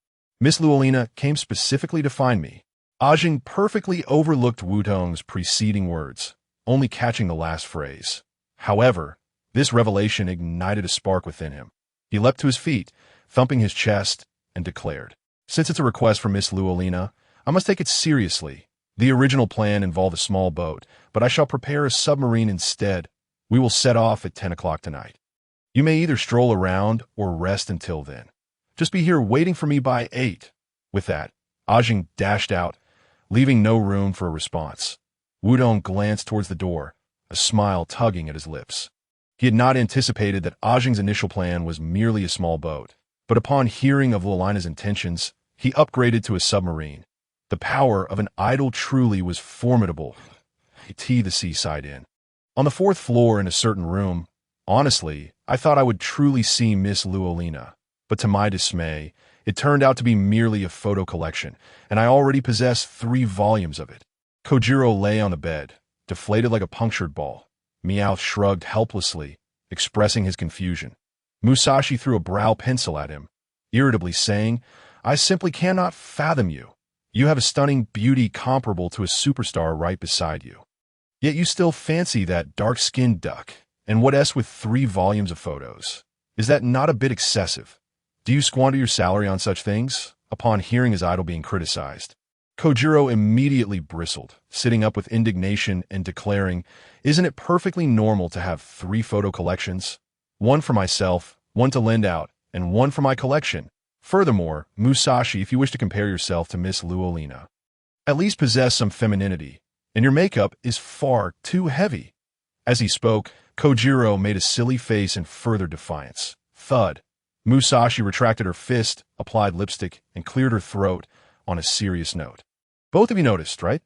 "Miss Luolina came specifically to find me." Ajing perfectly overlooked Wutong's preceding words, only catching the last phrase. However, this revelation ignited a spark within him. He leapt to his feet, thumping his chest, and declared, "Since it's a request from Miss Luolina, I must take it seriously. The original plan involved a small boat, but I shall prepare a submarine instead. We will set off at 10 o'clock tonight. You may either stroll around or rest until then. Just be here waiting for me by 8. With that, Ajing dashed out, leaving no room for a response. Wudong glanced towards the door, a smile tugging at his lips. He had not anticipated that Ajing's initial plan was merely a small boat, but upon hearing of Luolina's intentions, he upgraded to a submarine. The power of an idol truly was formidable. The seaside inn. On the 4th floor in a certain room, honestly, I thought I would truly see Miss Luolina, but to my dismay, it turned out to be merely a photo collection, and I already possessed 3 volumes of it. Kojiro lay on the bed, deflated like a punctured ball. Meowth shrugged helplessly, expressing his confusion. Musashi threw a brow pencil at him, irritably saying, "I simply cannot fathom you. You have a stunning beauty comparable to a superstar right beside you. Yet you still fancy that dark-skinned duck, and what else with 3 volumes of photos? Is that not a bit excessive? Do you squander your salary on such things?" Upon hearing his idol being criticized, Kojiro immediately bristled, sitting up with indignation and declaring, "Isn't it perfectly normal to have 3 photo collections? One for myself, one to lend out, and one for my collection. Furthermore, Musashi, if you wish to compare yourself to Miss Luolina, at least possess some femininity, and your makeup is far too heavy." As he spoke, Kojiro made a silly face in further defiance. Thud. Musashi retracted her fist, applied lipstick, and cleared her throat on a serious note. "Both of you noticed, right?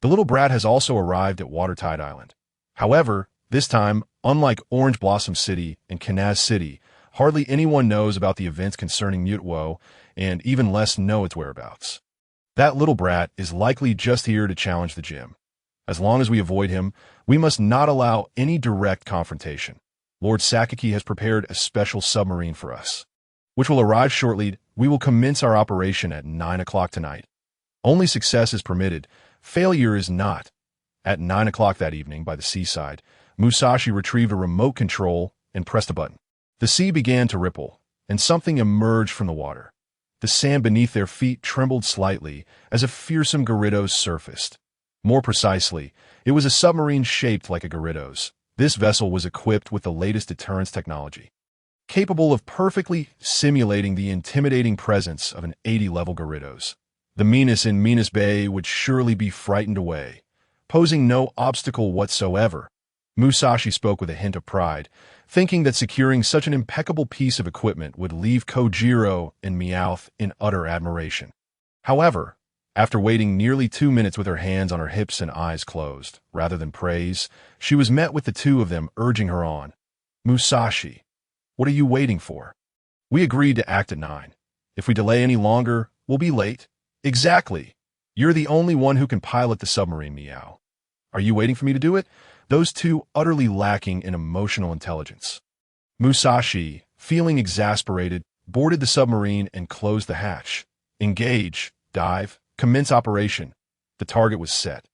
The little brat has also arrived at Watertide Island. However, this time, unlike Orange Blossom City and Kanaz City, hardly anyone knows about the events concerning Mutwo, and even less know its whereabouts. That little brat is likely just here to challenge the gym. As long as we avoid him, we must not allow any direct confrontation. Lord Sakaki has prepared a special submarine for us, which will arrive shortly. We will commence our operation at 9 o'clock tonight. Only success is permitted. Failure is not." At 9 o'clock that evening, by the seaside, Musashi retrieved a remote control and pressed a button. The sea began to ripple, and something emerged from the water. The sand beneath their feet trembled slightly as a fearsome Gyarados surfaced. More precisely, it was a submarine shaped like a Gyarados. This vessel was equipped with the latest deterrence technology, capable of perfectly simulating the intimidating presence of an 80-level Gyarados. The menace in Minas Bay would surely be frightened away, posing no obstacle whatsoever. Musashi spoke with a hint of pride, thinking that securing such an impeccable piece of equipment would leave Kojiro and Meowth in utter admiration. However, after waiting nearly 2 minutes with her hands on her hips and eyes closed, rather than praise, she was met with the two of them urging her on. "Musashi, what are you waiting for? We agreed to act at 9. If we delay any longer, we'll be late." "Exactly. You're the only one who can pilot the submarine, Meow. Are you waiting for me to do it?" Those two utterly lacking in emotional intelligence. Musashi, feeling exasperated, boarded the submarine and closed the hatch. Engage, dive, commence operation. The target was set.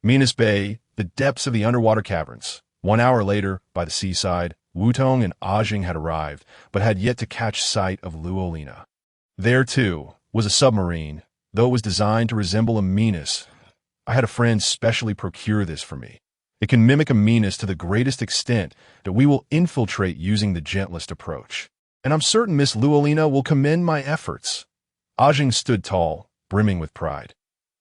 Minas Bay, the depths of the underwater caverns. 1 hour later, by the seaside, Wutong and Ajing had arrived, but had yet to catch sight of Luolina. There, too, was a submarine, though it was designed to resemble a Minas. I had a friend specially procure this for me. It can mimic a Minas to the greatest extent that we will infiltrate using the gentlest approach. And I'm certain Miss Luolina will commend my efforts. Ajing stood tall, brimming with pride.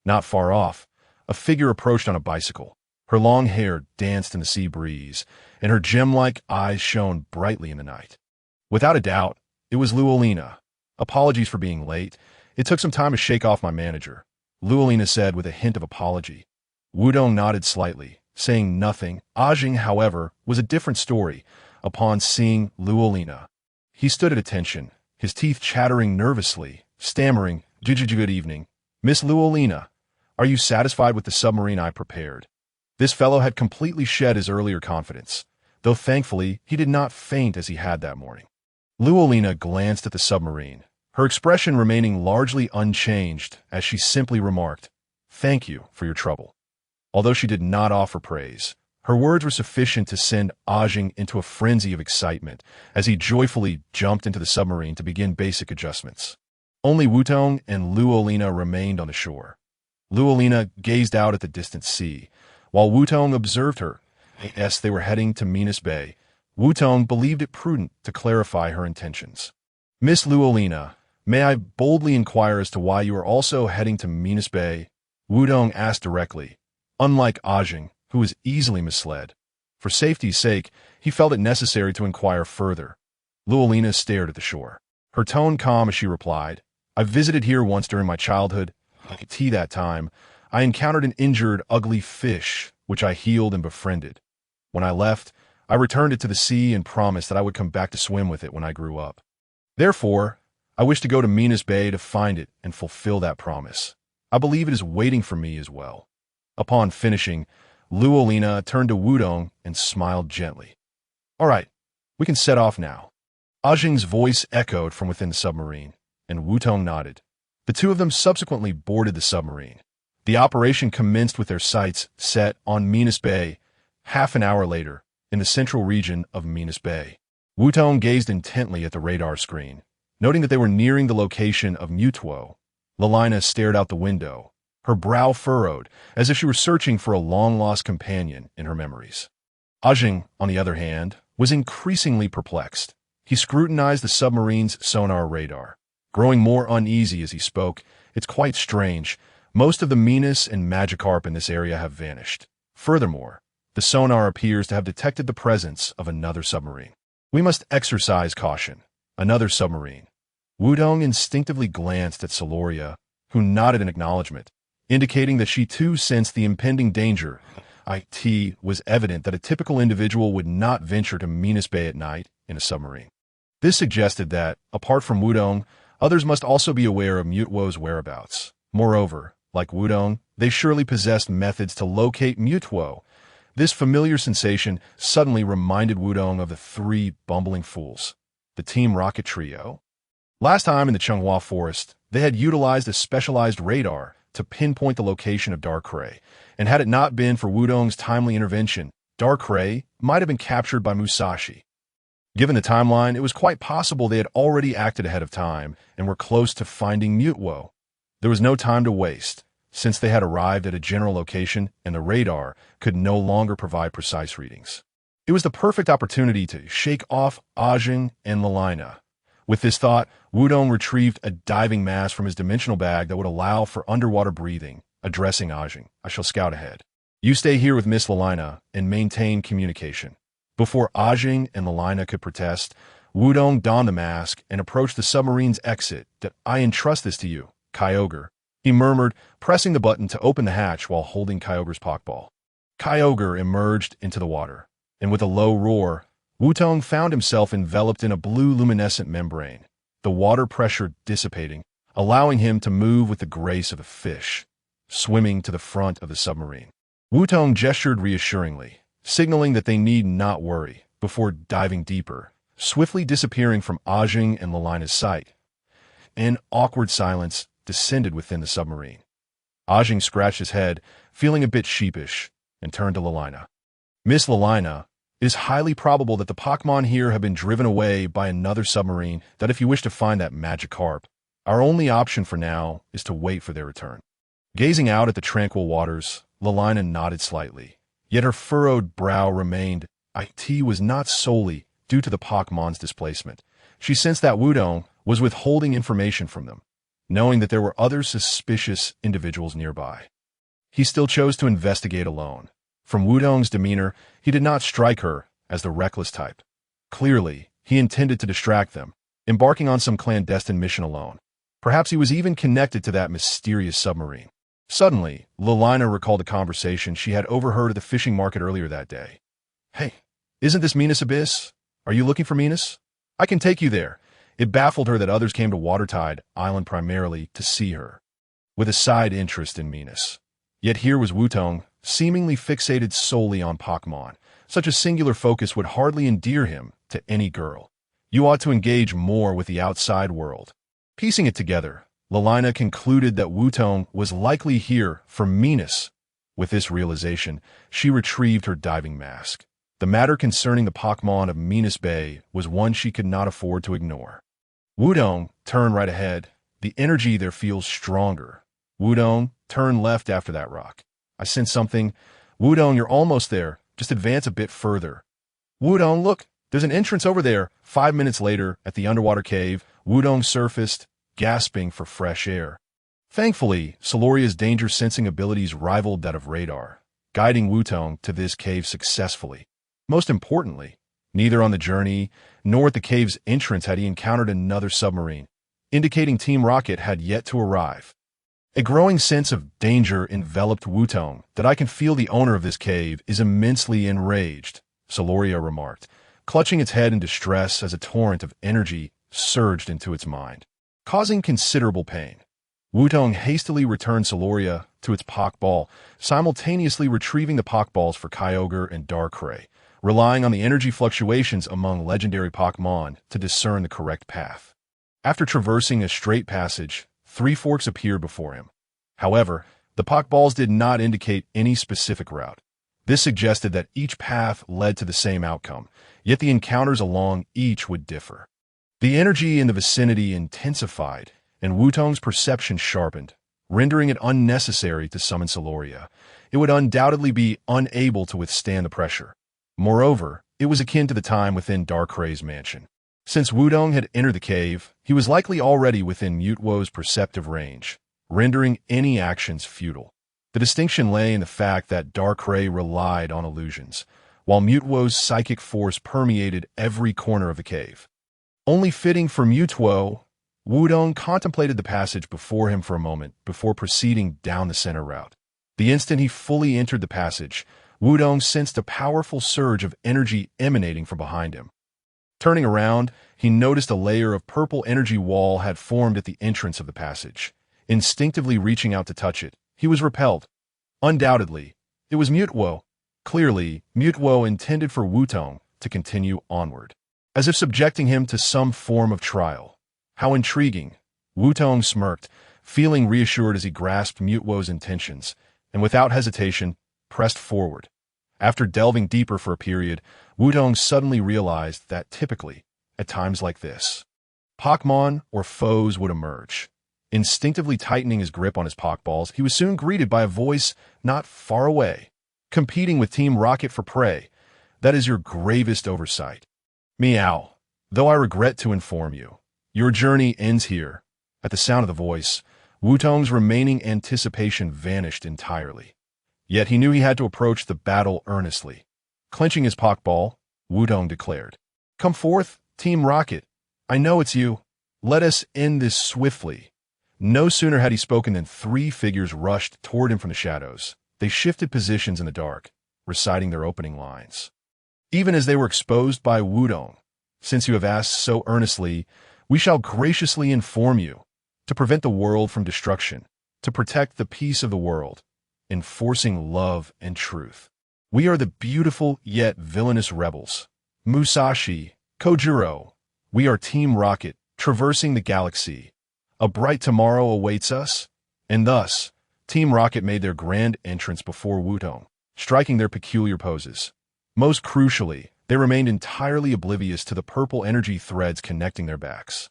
Not far off, a figure approached on a bicycle. Her long hair danced in the sea breeze, and her gem-like eyes shone brightly in the night. Without a doubt, it was Luolina. Apologies for being late. It took some time to shake off my manager, Luolina said with a hint of apology. Wutong nodded slightly, saying nothing. Ajing, however, was a different story. Upon seeing Luolina, he stood at attention, his teeth chattering nervously, stammering, "Good evening. Miss Luolina, are you satisfied with the submarine I prepared?" This fellow had completely shed his earlier confidence, though thankfully he did not faint as he had that morning. Luolina glanced at the submarine, her expression remaining largely unchanged as she simply remarked, "Thank you for your trouble." Although she did not offer praise, her words were sufficient to send Ajing into a frenzy of excitement as he joyfully jumped into the submarine to begin basic adjustments. Only Wutong and Luolina remained on the shore. Luolina gazed out at the distant sea, while Wutong observed her. As they were heading to Minas Bay, Wutong believed it prudent to clarify her intentions. "Miss Luolina, may I boldly inquire as to why you are also heading to Minas Bay?" Wutong asked directly, unlike Ajing, who was easily misled. For safety's sake, he felt it necessary to inquire further. Luolina stared at the shore, her tone calm as she replied, "I visited here once during my childhood. That time, I encountered an injured, ugly fish, which I healed and befriended. When I left, I returned it to the sea and promised that I would come back to swim with it when I grew up. Therefore, I wish to go to Minas Bay to find it and fulfill that promise. I believe it is waiting for me as well." Upon finishing, Luolina turned to Wutong and smiled gently. "All right, we can set off now." Ajing's voice echoed from within the submarine, and Wutong nodded. The two of them subsequently boarded the submarine. The operation commenced with their sights set on Minas Bay. Half an hour later, in the central region of Minas Bay, Wutong gazed intently at the radar screen, noting that they were nearing the location of Mutuo. Luolina stared out the window, her brow furrowed, as if she were searching for a long-lost companion in her memories. Ajing, on the other hand, was increasingly perplexed. He scrutinized the submarine's sonar radar, growing more uneasy as he spoke. "It's quite strange. Most of the Minas and Magikarp in this area have vanished. Furthermore, the sonar appears to have detected the presence of another submarine. We must exercise caution. Another submarine." Wutong instinctively glanced at Celoria, who nodded in acknowledgement, indicating that she too sensed the impending danger. It was evident that a typical individual would not venture to Minas Bay at night in a submarine. This suggested that, apart from Wutong, others must also be aware of Mutuo's whereabouts. Moreover, like Wutong, they surely possessed methods to locate Mutuo. This familiar sensation suddenly reminded Wutong of the three bumbling fools, the Team Rocket trio. Last time in the Changhua Forest, they had utilized a specialized radar to pinpoint the location of Darkrai, and had it not been for Wudong's timely intervention, Darkrai might have been captured by Musashi. Given the timeline, it was quite possible they had already acted ahead of time and were close to finding Mutuo. There was no time to waste, since they had arrived at a general location and the radar could no longer provide precise readings. It was the perfect opportunity to shake off Ajing and Luolina. With this thought, Wutong retrieved a diving mask from his dimensional bag that would allow for underwater breathing, addressing Ajing. "I shall scout ahead. You stay here with Miss Luolina and maintain communication." Before Ajing and Luolina could protest, Wutong donned the mask and approached the submarine's exit. "I entrust this to you, Kyogre," he murmured, pressing the button to open the hatch while holding Kyogre's Pokeball. Kyogre emerged into the water, and with a low roar, Wutong found himself enveloped in a blue luminescent membrane, the water pressure dissipating, allowing him to move with the grace of a fish, swimming to the front of the submarine. Wutong gestured reassuringly, signaling that they need not worry, before diving deeper. swiftly disappearing from Ajing and Lalina's sight. An awkward silence descended within the submarine. Ajing scratched his head, feeling a bit sheepish, and turned to Lalina. "Miss Lalina, it is highly probable that the Pokemon here have been driven away by another submarine, that if you wish to find that Magikarp, our only option for now is to wait for their return." Gazing out at the tranquil waters, Lalina nodded slightly, yet her furrowed brow remained. It was not solely due to the Pokemon's displacement. She sensed that Wudong was withholding information from them, knowing that there were other suspicious individuals nearby. He still chose to investigate alone. From Wudong's demeanor, he did not strike her as the reckless type. Clearly, he intended to distract them, embarking on some clandestine mission alone. Perhaps he was even connected to that mysterious submarine. Suddenly, Lalina recalled a conversation she had overheard at the fishing market earlier that day. "Hey, isn't this Minas Abyss? Are you looking for Minas? I can take you there." It baffled her that others came to Watertide Island primarily to see her, with a side interest in Minas. Yet here was Wutong, seemingly fixated solely on Pokemon. Such a singular focus would hardly endear him to any girl. You ought to engage more with the outside world. Piecing it together, Lalina concluded that Wutong was likely here for Minas. With this realization, she retrieved her diving mask. The matter concerning the Pokemon of Minas Bay was one she could not afford to ignore. "Wudong, turn right ahead. The energy there feels stronger. Wudong, turn left after that rock. I sense something. Wudong, you're almost there. Just advance a bit further. Wudong, look, there's an entrance over there." 5 minutes later, at the underwater cave, Wudong surfaced, gasping for fresh air. Thankfully, Soloria's danger-sensing abilities rivaled that of radar, guiding Wutong to this cave successfully. Most importantly, neither on the journey nor at the cave's entrance had he encountered another submarine, indicating Team Rocket had yet to arrive. A growing sense of danger enveloped Wutong. "That I can feel the owner of this cave is immensely enraged," Soloria remarked, clutching its head in distress as a torrent of energy surged into its mind, causing considerable pain. Wutong hastily returned Soloria to its Pokeball, simultaneously retrieving the Pokeballs for Kyogre and Darkrai, relying on the energy fluctuations among legendary Pokemon to discern the correct path. After traversing a straight passage, 3 forks appeared before him. However, the Pokeballs did not indicate any specific route. This suggested that each path led to the same outcome, yet the encounters along each would differ. The energy in the vicinity intensified, and Wutong's perception sharpened, rendering it unnecessary to summon Soloria. It would undoubtedly be unable to withstand the pressure. Moreover, it was akin to the time within Darkrai's mansion. Since Wudong had entered the cave, he was likely already within Mutwo's perceptive range, rendering any actions futile. The distinction lay in the fact that Darkrai relied on illusions, while Mutwo's psychic force permeated every corner of the cave. Only fitting for Mutwo, Wudong contemplated the passage before him for a moment before proceeding down the center route. The instant he fully entered the passage, Wudong sensed a powerful surge of energy emanating from behind him. Turning around, he noticed a layer of purple energy wall had formed at the entrance of the passage. Instinctively reaching out to touch it, he was repelled. Undoubtedly, it was Mutwo. Clearly, Mutwo intended for Wutong to continue onward, as if subjecting him to some form of trial. How intriguing! Wutong smirked, feeling reassured as he grasped Mutwo's intentions, and without hesitation, pressed forward. After delving deeper for a period, Wutong suddenly realized that typically, at times like this, Pokemon or foes would emerge. Instinctively tightening his grip on his Pokeballs, he was soon greeted by a voice not far away. "Competing with Team Rocket for prey. That is your gravest oversight. Meow. Though I regret to inform you, your journey ends here." At the sound of the voice, Wutong's remaining anticipation vanished entirely. Yet he knew he had to approach the battle earnestly. Clenching his Pokeball, Wutong declared, "Come forth, Team Rocket. I know it's you. Let us end this swiftly." No sooner had he spoken than 3 figures rushed toward him from the shadows. They shifted positions in the dark, reciting their opening lines. Even as they were exposed by Wudong, "Since you have asked so earnestly, we shall graciously inform you. To prevent the world from destruction, to protect the peace of the world, enforcing love and truth. We are the beautiful yet villainous rebels, Musashi, Kojiro, we are Team Rocket, traversing the galaxy. A bright tomorrow awaits us. And thus, Team Rocket made their grand entrance before Wutong, striking their peculiar poses. Most crucially, they remained entirely oblivious to the purple energy threads connecting their backs.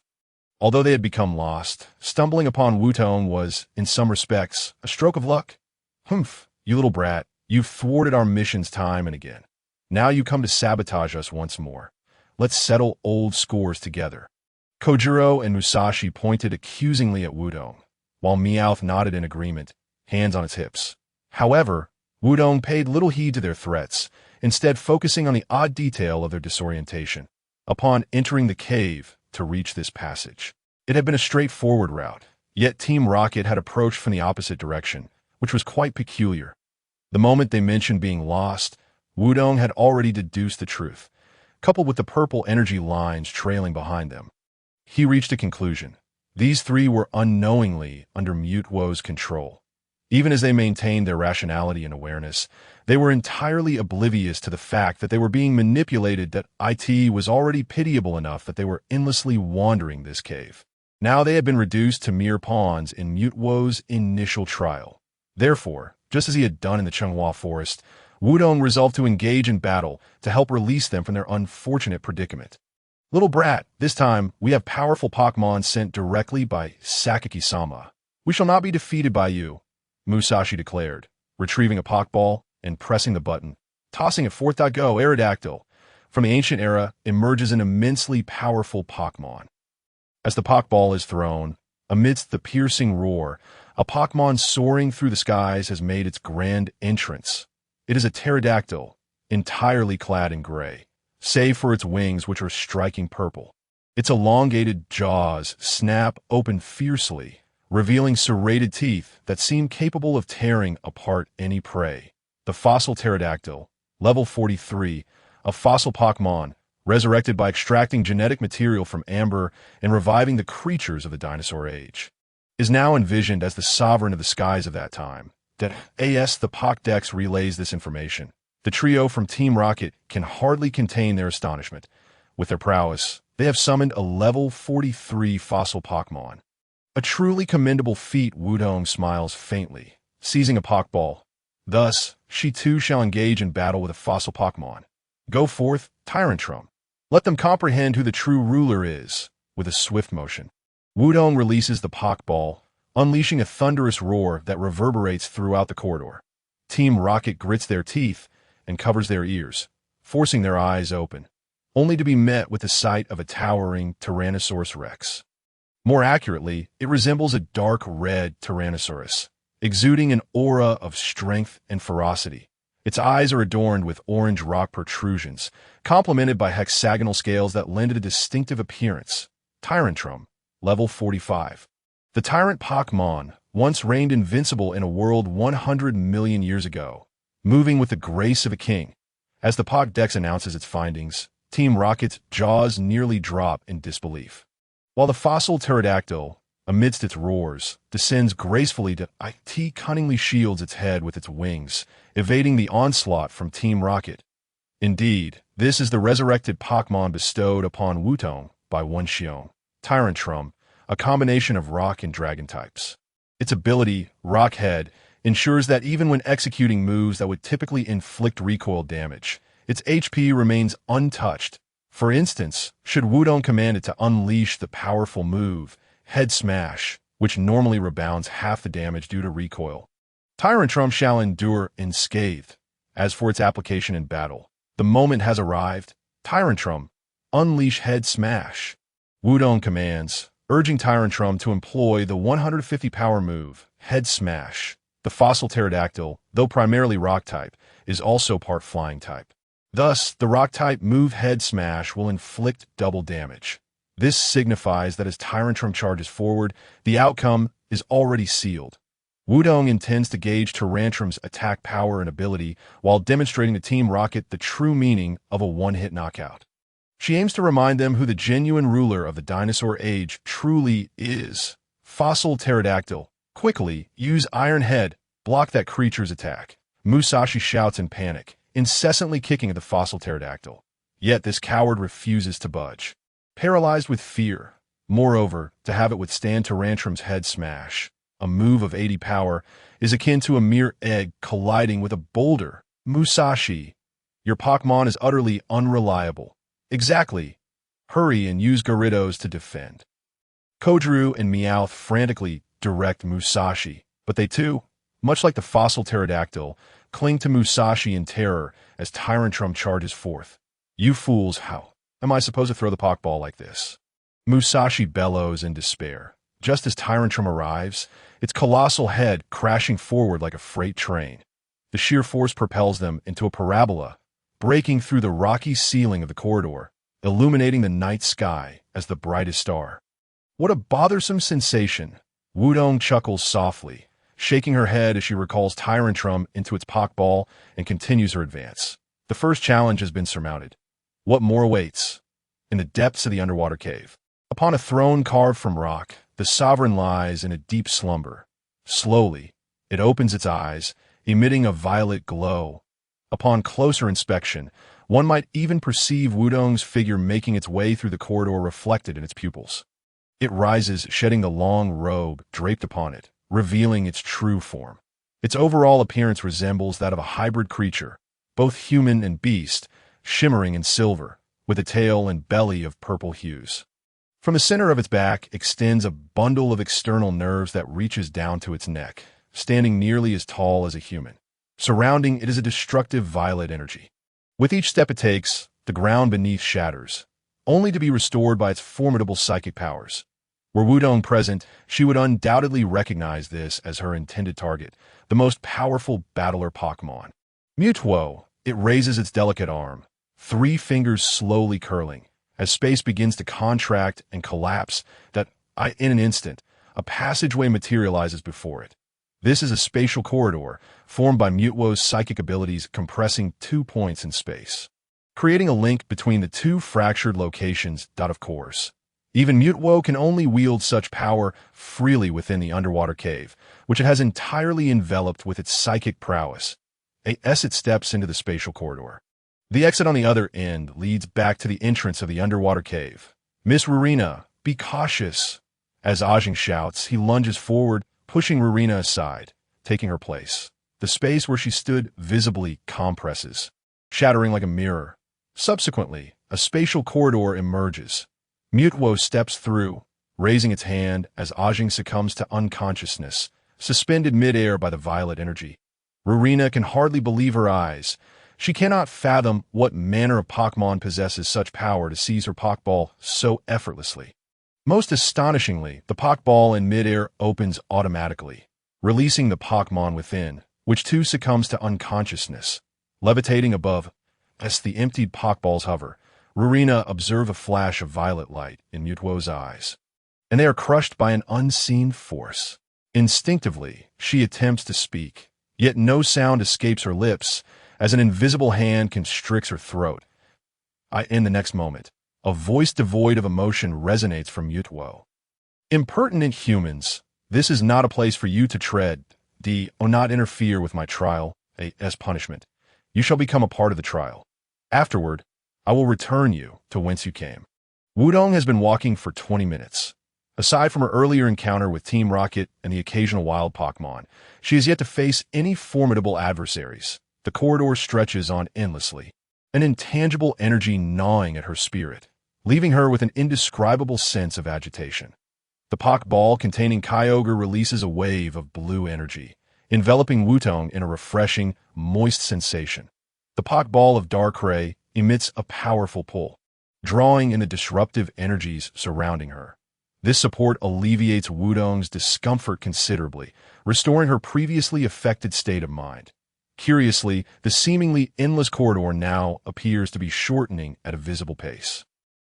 Although they had become lost, stumbling upon Wutong was, in some respects, a stroke of luck. Humph, you little brat, you've thwarted our missions time and again. Now you come to sabotage us once more. Let's settle old scores together. Kojiro and Musashi pointed accusingly at Wutong, while Meowth nodded in agreement, hands on its hips. However, Wutong paid little heed to their threats, instead focusing on the odd detail of their disorientation. Upon entering the cave to reach this passage, it had been a straightforward route, yet Team Rocket had approached from the opposite direction, which was quite peculiar. The moment they mentioned being lost, Wutong had already deduced the truth, coupled with the purple energy lines trailing behind them. He reached a conclusion. These three were unknowingly under Mute Woe's control. Even as they maintained their rationality and awareness, they were entirely oblivious to the fact that they were being manipulated, that it was already pitiable enough that they were endlessly wandering this cave. Now they had been reduced to mere pawns in Mute Woe's initial trial. Therefore, just as he had done in the Chunghua Forest, Wutong resolved to engage in battle to help release them from their unfortunate predicament. Little brat, this time we have powerful Pokemon sent directly by Sakaki-sama. We shall not be defeated by you, Musashi declared, retrieving a Pokeball and pressing the button. Tossing it forth. Go, Aerodactyl. From the ancient era emerges an immensely powerful Pokemon. As the Pokeball is thrown, amidst the piercing roar, a Pokemon soaring through the skies has made its grand entrance. It is a pterodactyl, entirely clad in gray, save for its wings which are striking purple. Its elongated jaws snap open fiercely, revealing serrated teeth that seem capable of tearing apart any prey. The fossil pterodactyl, level 43, a fossil Pokemon, resurrected by extracting genetic material from amber and reviving the creatures of the dinosaur age, is now envisioned as the sovereign of the skies of that time. The Pokédex relays this information. The trio from Team Rocket can hardly contain their astonishment. With their prowess, they have summoned a level 43 fossil Pokemon. A truly commendable feat. Wutong smiles faintly, seizing a Pokeball. Thus, she too shall engage in battle with a fossil Pokemon. Go forth, Tyrantrum. Let them comprehend who the true ruler is. With a swift motion, Wutong releases the Pokeball, unleashing a thunderous roar that reverberates throughout the corridor. Team Rocket grits their teeth and covers their ears, forcing their eyes open, only to be met with the sight of a towering Tyrannosaurus Rex. More accurately, it resembles a dark red Tyrannosaurus, exuding an aura of strength and ferocity. Its eyes are adorned with orange rock protrusions, complemented by hexagonal scales that lend it a distinctive appearance. Tyrantrum, level 45. The tyrant Pokemon once reigned invincible in a world 100 million years ago, moving with the grace of a king. As the Pokédex announces its findings, Team Rocket's jaws nearly drop in disbelief. While the fossil pterodactyl, amidst its roars, descends gracefully to it cunningly shields its head with its wings, evading the onslaught from Team Rocket. Indeed, this is the resurrected Pokemon bestowed upon Wutong by one Shone, Tyrantrum, a combination of rock and dragon types. Its ability, Rock Head, ensures that even when executing moves that would typically inflict recoil damage, its HP remains untouched. For instance, should Wutong command it to unleash the powerful move, Head Smash, which normally rebounds half the damage due to recoil, Tyrantrum shall endure unscathed. As for its application in battle, the moment has arrived. Tyrantrum, unleash Head Smash. Wutong commands, urging Tyrantrum to employ the 150 power move, Head Smash. The fossil pterodactyl, though primarily rock type, is also part flying type. Thus, the rock type move Head Smash will inflict double damage. This signifies that as Tyrantrum charges forward, the outcome is already sealed. Wutong intends to gauge Tyrantrum's attack power and ability while demonstrating to Team Rocket the true meaning of a one-hit knockout. She aims to remind them who the genuine ruler of the dinosaur age truly is. Fossil pterodactyl, quickly use Iron Head, block that creature's attack. Musashi shouts in panic, incessantly kicking at the fossil pterodactyl. Yet this coward refuses to budge. Paralyzed with fear, moreover, to have it withstand Tyrantram's head smash, a move of 80 power, is akin to a mere egg colliding with a boulder. Musashi, your Pokemon is utterly unreliable. Exactly. Hurry and use Gyarados to defend. Kojiru and Meowth frantically direct Musashi, but they too, much like the fossil pterodactyl, cling to Musashi in terror as Tyrantrum charges forth. You fools, how am I supposed to throw the Pokeball like this? Musashi bellows in despair. Just as Tyrantrum arrives, its colossal head crashing forward like a freight train. The sheer force propels them into a parabola, breaking through the rocky ceiling of the corridor, illuminating the night sky as the brightest star. What a bothersome sensation! Wutong chuckles softly, shaking her head as she recalls Tyrantrum into its Pokeball and continues her advance. The first challenge has been surmounted. What more awaits? In the depths of the underwater cave, upon a throne carved from rock, the sovereign lies in a deep slumber. Slowly, it opens its eyes, emitting a violet glow. Upon closer inspection, one might even perceive Wutong's figure making its way through the corridor reflected in its pupils. It rises, shedding the long robe draped upon it, revealing its true form. Its overall appearance resembles that of a hybrid creature, both human and beast, shimmering in silver, with a tail and belly of purple hues. From the center of its back extends a bundle of external nerves that reaches down to its neck, standing nearly as tall as a human. Surrounding it is a destructive violet energy. With each step it takes, the ground beneath shatters, only to be restored by its formidable psychic powers. Were Wutong present, she would undoubtedly recognize this as her intended target, the most powerful battler Pokemon. Mutwo, it raises its delicate arm, 3 fingers slowly curling, as space begins to contract and collapse, in an instant, a passageway materializes before it. This is a spatial corridor, formed by Mutwo's psychic abilities compressing 2 points in space, creating a link between the 2 fractured locations. Of course, even Mutwo can only wield such power freely within the underwater cave, which it has entirely enveloped with its psychic prowess. As it steps into the spatial corridor, the exit on the other end leads back to the entrance of the underwater cave. Miss Rurina, be cautious. As Ajing shouts, he lunges forward, pushing Rurina aside, taking her place. The space where she stood visibly compresses, shattering like a mirror. Subsequently, a spatial corridor emerges. Mutwo steps through, raising its hand as Ajing succumbs to unconsciousness, suspended midair by the violet energy. Rurina can hardly believe her eyes. She cannot fathom what manner of Pokemon possesses such power to seize her Pokeball so effortlessly. Most astonishingly, the Pokeball in midair opens automatically, releasing the Pokemon within, which too succumbs to unconsciousness. Levitating above, as the emptied Pokeballs hover, Rurina observes a flash of violet light in Mutwo's eyes, and they are crushed by an unseen force. Instinctively, she attempts to speak, yet no sound escapes her lips, as an invisible hand constricts her throat. In the next moment, a voice devoid of emotion resonates from Mutwo. Impertinent humans, this is not a place for you to tread. Do not interfere with my trial. As punishment, you shall become a part of the trial. Afterward, I will return you to whence you came. Wutong has been walking for 20 minutes. Aside from her earlier encounter with Team Rocket and the occasional wild Pokemon, she has yet to face any formidable adversaries. The corridor stretches on endlessly, an intangible energy gnawing at her spirit, leaving her with an indescribable sense of agitation. The Pokeball containing Kyogre releases a wave of blue energy, enveloping Wutong in a refreshing, moist sensation. The Pokeball of Darkrai emits a powerful pull, drawing in the disruptive energies surrounding her. This support alleviates Wutong's discomfort considerably, restoring her previously affected state of mind. Curiously, the seemingly endless corridor now appears to be shortening at a visible pace.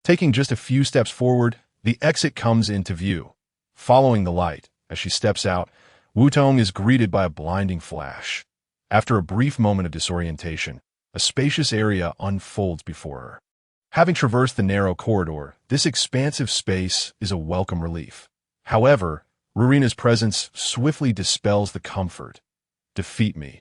Taking just a few steps forward, the exit comes into view. Following the light, as she steps out, Wutong is greeted by a blinding flash. After a brief moment of disorientation, a spacious area unfolds before her. Having traversed the narrow corridor, this expansive space is a welcome relief. However, Rurina's presence swiftly dispels the comfort. Defeat me,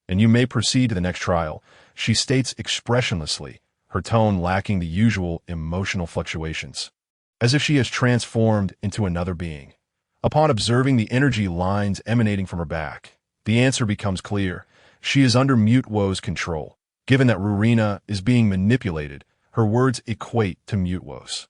and you may proceed to the next trial, she states expressionlessly, her tone lacking the usual emotional fluctuations, as if she has transformed into another being. Upon observing the energy lines emanating from her back, the answer becomes clear. She is under Mute-Wo's control. Given that Rurina is being manipulated, her words equate to Mute-Wo's.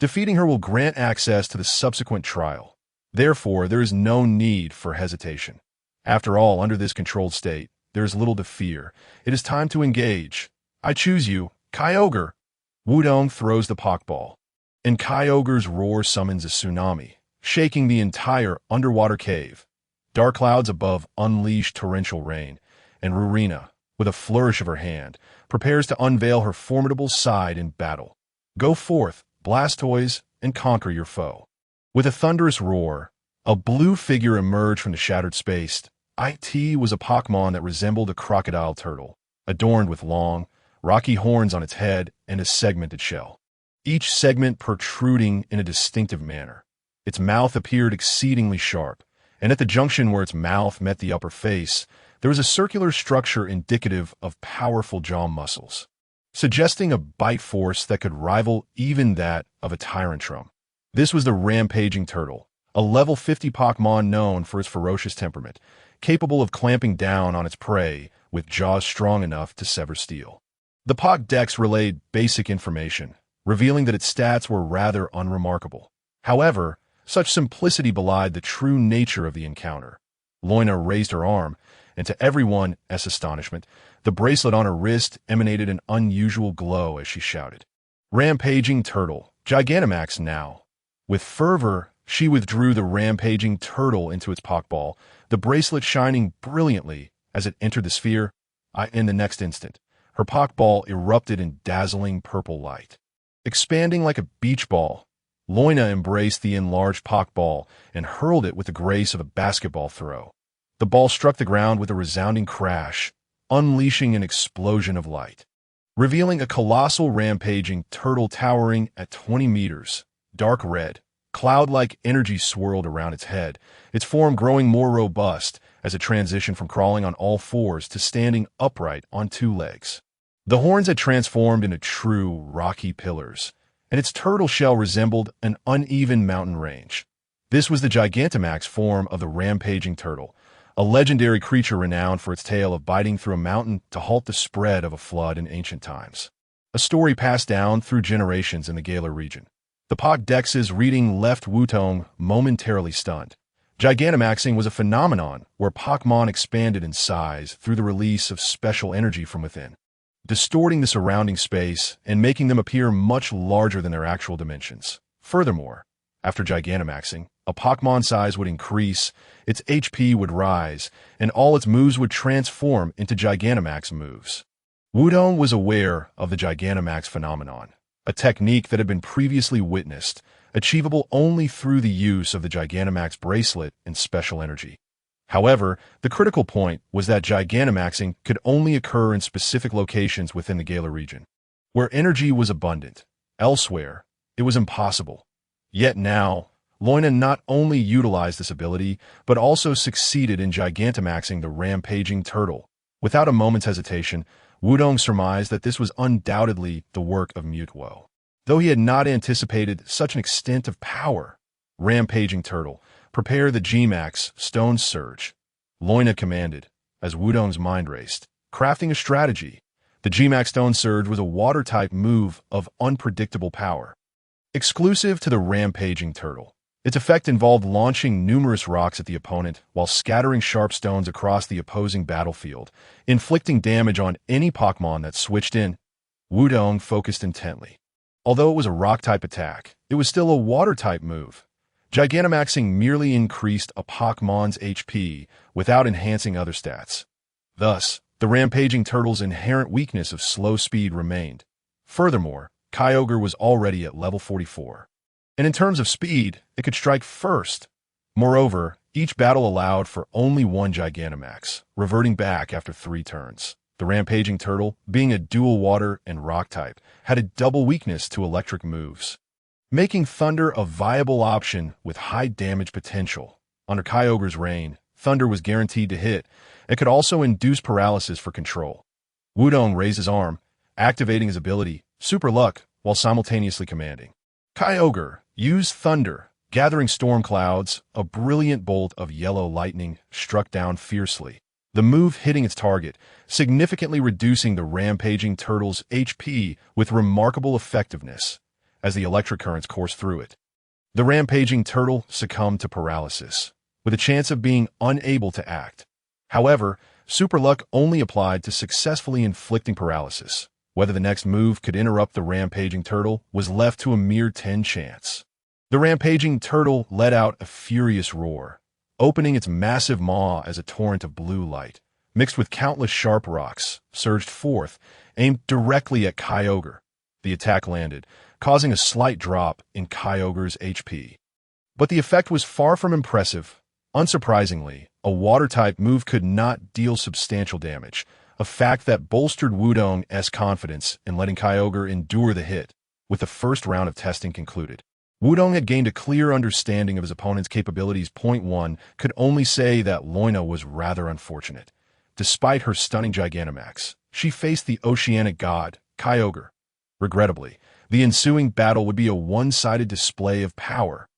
Defeating her will grant access to the subsequent trial. Therefore, there is no need for hesitation. After all, under this controlled state, there is little to fear. It is time to engage. I choose you, Kyogre. Wutong throws the Pokeball, and Kyogre's roar summons a tsunami, shaking the entire underwater cave. Dark clouds above unleash torrential rain, and Rurina, with a flourish of her hand, prepares to unveil her formidable side in battle. Go forth, Blastoise, and conquer your foe. With a thunderous roar, a blue figure emerged from the shattered space. It was a Pokemon that resembled a crocodile turtle, adorned with long, rocky horns on its head and a segmented shell, each segment protruding in a distinctive manner. Its mouth appeared exceedingly sharp, and at the junction where its mouth met the upper face, there was a circular structure indicative of powerful jaw muscles, suggesting a bite force that could rival even that of a Tyrantrum. This was the Rampaging Turtle, a level 50 Pokemon known for its ferocious temperament, capable of clamping down on its prey with jaws strong enough to sever steel. The Pokédex relayed basic information, revealing that its stats were rather unremarkable. However, such simplicity belied the true nature of the encounter. Loina raised her arm, and to everyone's astonishment, the bracelet on her wrist emanated an unusual glow as she shouted, "Rampaging Turtle, Gigantamax now!" With fervor, she withdrew the Rampaging Turtle into its Pokeball, the bracelet shining brilliantly as it entered the sphere. In the next instant, her Pokeball erupted in dazzling purple light. Expanding like a beach ball, Loina embraced the enlarged Pokeball and hurled it with the grace of a basketball throw. The ball struck the ground with a resounding crash, unleashing an explosion of light, revealing a colossal rampaging turtle towering at 20 meters, dark red. Cloud-like energy swirled around its head, its form growing more robust as it transitioned from crawling on all fours to standing upright on two legs. The horns had transformed into true rocky pillars, and its turtle shell resembled an uneven mountain range. This was the Gigantamax form of the Rampaging Turtle, a legendary creature renowned for its tale of biting through a mountain to halt the spread of a flood in ancient times, a story passed down through generations in the Galar region. The Pokédex's reading left Wutong momentarily stunned. Gigantamaxing was a phenomenon where Pokemon expanded in size through the release of special energy from within, distorting the surrounding space and making them appear much larger than their actual dimensions. Furthermore, after Gigantamaxing, a Pokemon's size would increase, its HP would rise, and all its moves would transform into Gigantamax moves. Wutong was aware of the Gigantamax phenomenon, a technique that had been previously witnessed, achievable only through the use of the Gigantamax bracelet and special energy. However, the critical point was that Gigantamaxing could only occur in specific locations within the Galar region, where energy was abundant. Elsewhere, it was impossible. Yet now, Loina not only utilized this ability, but also succeeded in Gigantamaxing the Rampaging Turtle. Without a moment's hesitation, Wutong surmised that this was undoubtedly the work of Mute-Wo. Though he had not anticipated such an extent of power. Rampaging Turtle, prepare the G-Max Stone Surge, Loina commanded, as Wutong's mind raced, crafting a strategy. The G-Max Stone Surge was a water-type move of unpredictable power, exclusive to the Rampaging Turtle. Its effect involved launching numerous rocks at the opponent while scattering sharp stones across the opposing battlefield, inflicting damage on any Pokemon that switched in. Wutong focused intently. Although it was a rock-type attack, it was still a water-type move. Gigantamaxing merely increased a Pokemon's HP without enhancing other stats. Thus, the Rampaging Turtle's inherent weakness of slow speed remained. Furthermore, Kyogre was already at level 44. And in terms of speed, it could strike first. Moreover, each battle allowed for only one Gigantamax, reverting back after 3 turns. The Rampaging Turtle, being a dual water and rock type, had a double weakness to electric moves, making Thunder a viable option with high damage potential. Under Kyogre's reign, Thunder was guaranteed to hit. It could also induce paralysis for control. Wutong raised his arm, activating his ability, Super Luck, while simultaneously commanding. Kyogre used Thunder, gathering storm clouds. A brilliant bolt of yellow lightning struck down fiercely, the move hitting its target, significantly reducing the rampaging turtle's HP with remarkable effectiveness as the electric currents coursed through it. The rampaging turtle succumbed to paralysis, with a chance of being unable to act. However, Super Luck only applied to successfully inflicting paralysis. Whether the next move could interrupt the rampaging turtle was left to a mere 10 chance. The rampaging turtle let out a furious roar, opening its massive maw as a torrent of blue light, mixed with countless sharp rocks, surged forth, aimed directly at Kyogre. The attack landed, causing a slight drop in Kyogre's HP. But the effect was far from impressive. Unsurprisingly, a water-type move could not deal substantial damage, a fact that bolstered Wutong's confidence in letting Kyogre endure the hit. With the first round of testing concluded, Wutong had gained a clear understanding of his opponent's capabilities. Point 1 could only say that Loina was rather unfortunate. Despite her stunning Gigantamax, she faced the oceanic god, Kyogre. Regrettably, the ensuing battle would be a one-sided display of power.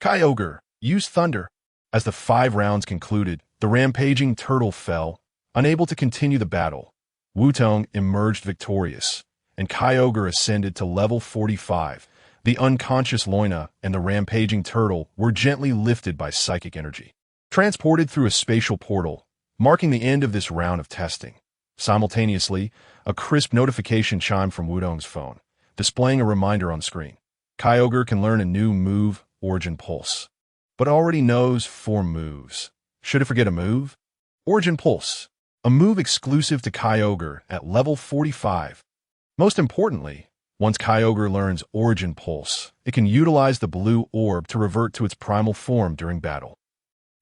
Kyogre used Thunder. As the 5 rounds concluded, the rampaging turtle fell, unable to continue the battle. Wutong emerged victorious, and Kyogre ascended to level 45. The unconscious Loina and the rampaging turtle were gently lifted by psychic energy, transported through a spatial portal, marking the end of this round of testing. Simultaneously, a crisp notification chimed from Wutong's phone, displaying a reminder on the screen. Kyogre can learn a new move, Origin Pulse, but already knows 4 moves. Should it forget a move? Origin Pulse, a move exclusive to Kyogre at level 45. Most importantly, once Kyogre learns Origin Pulse, it can utilize the blue orb to revert to its primal form during battle.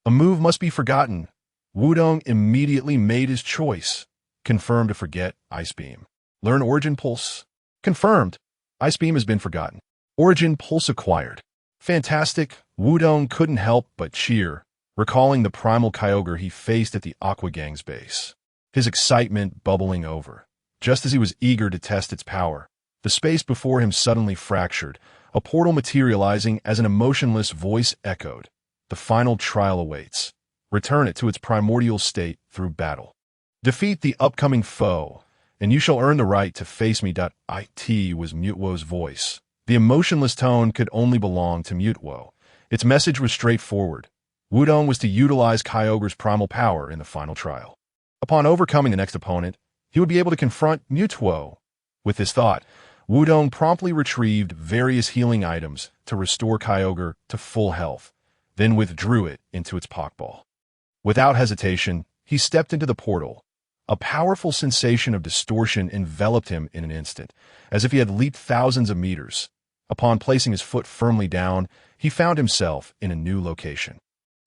A move must be forgotten. Wutong immediately made his choice. Confirmed to forget Ice Beam. Learn Origin Pulse. Confirmed. Ice Beam has been forgotten. Origin Pulse acquired. Fantastic. Wutong couldn't help but cheer, recalling the primal Kyogre he faced at the Aqua Gang's base. His excitement bubbling over. Just as he was eager to test its power, the space before him suddenly fractured, a portal materializing as an emotionless voice echoed. The final trial awaits. Return it to its primordial state through battle. Defeat the upcoming foe, and you shall earn the right to face me. It was Mutwo's voice. The emotionless tone could only belong to Mutwo. Its message was straightforward. Wutong was to utilize Kyogre's primal power in the final trial. Upon overcoming the next opponent, he would be able to confront Mutwo. With this thought, Wutong promptly retrieved various healing items to restore Kyogre to full health, then withdrew it into its Pokeball. Without hesitation, he stepped into the portal. A powerful sensation of distortion enveloped him in an instant, as if he had leaped thousands of meters. Upon placing his foot firmly down, he found himself in a new location.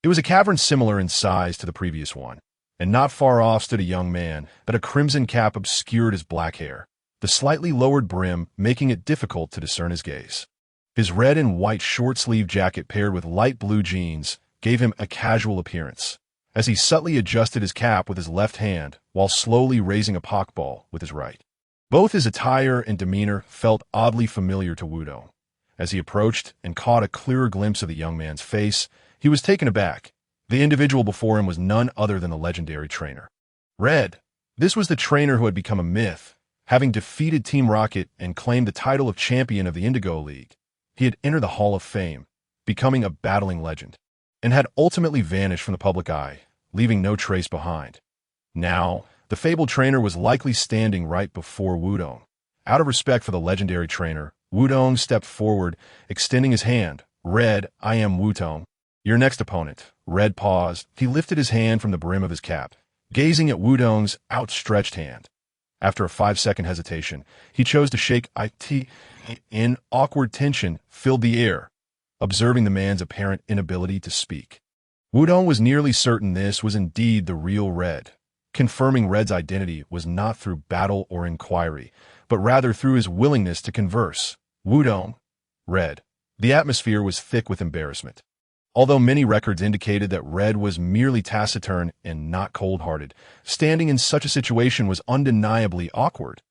It was a cavern similar in size to the previous one, and not far off stood a young man, but a crimson cap obscured his black hair, the slightly lowered brim making it difficult to discern his gaze. His red and white short-sleeved jacket paired with light blue jeans gave him a casual appearance, as he subtly adjusted his cap with his left hand while slowly raising a Pokeball with his right. Both his attire and demeanor felt oddly familiar to Wutong. As he approached and caught a clearer glimpse of the young man's face, he was taken aback. The individual before him was none other than the legendary trainer. Red. This was the trainer who had become a myth, having defeated Team Rocket and claimed the title of champion of the Indigo League. He had entered the Hall of Fame, becoming a battling legend, and had ultimately vanished from the public eye, leaving no trace behind. Now, the fabled trainer was likely standing right before Wutong. Out of respect for the legendary trainer, Wutong stepped forward, extending his hand. Red, I am Wutong. Your next opponent. Red paused. He lifted his hand from the brim of his cap, gazing at Wutong's outstretched hand. After a 5-second hesitation, he chose to shake it. In awkward tension filled the air, observing the man's apparent inability to speak. Wutong was nearly certain this was indeed the real Red. Confirming Red's identity was not through battle or inquiry, but rather through his willingness to converse. Wutong. Red. The atmosphere was thick with embarrassment. Although many records indicated that Red was merely taciturn and not cold-hearted, standing in such a situation was undeniably awkward.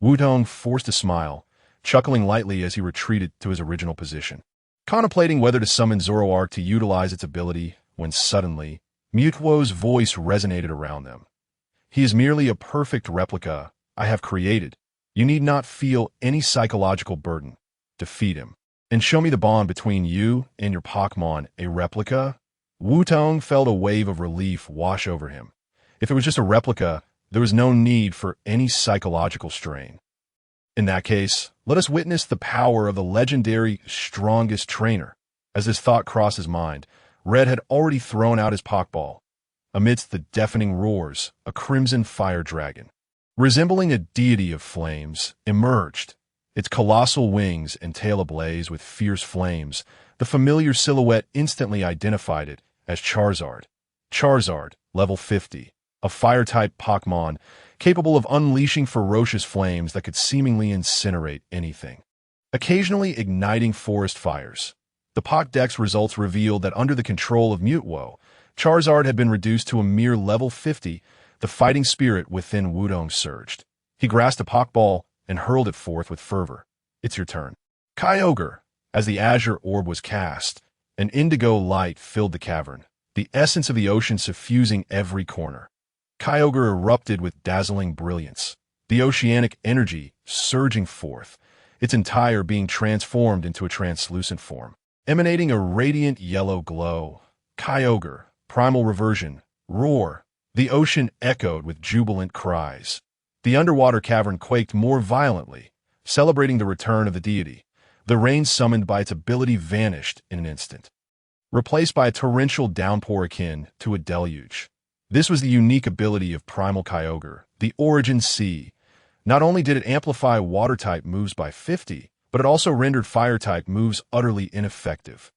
Wutong forced a smile, chuckling lightly as he retreated to his original position, contemplating whether to summon Zoroark to utilize its ability, when suddenly, Mutwo's voice resonated around them. He is merely a perfect replica I have created. You need not feel any psychological burden. Defeat him. And show me the bond between you and your Pokemon, a replica? Wutong felt a wave of relief wash over him. If it was just a replica, there was no need for any psychological strain. In that case, let us witness the power of the legendary strongest trainer. As this thought crossed his mind, Red had already thrown out his Pokeball. Amidst the deafening roars, a crimson fire dragon, resembling a deity of flames, emerged. Its colossal wings and tail ablaze with fierce flames, the familiar silhouette instantly identified it as Charizard. Charizard, level 50, a fire-type Pokemon capable of unleashing ferocious flames that could seemingly incinerate anything, occasionally igniting forest fires. The Pokédex results revealed that under the control of Mutwo, Charizard had been reduced to a mere level 50. The fighting spirit within Wutong surged. He grasped a Pokeball and hurled it forth with fervor. It's your turn. Kyogre. As the azure orb was cast, an indigo light filled the cavern, the essence of the ocean suffusing every corner. Kyogre erupted with dazzling brilliance, the oceanic energy surging forth, its entire being transformed into a translucent form, emanating a radiant yellow glow. Kyogre, primal reversion, roar. The ocean echoed with jubilant cries. The underwater cavern quaked more violently, celebrating the return of the deity. The rain summoned by its ability vanished in an instant, replaced by a torrential downpour akin to a deluge. This was the unique ability of Primal Kyogre, the Origin Sea. Not only did it amplify water-type moves by 50, but it also rendered fire-type moves utterly ineffective.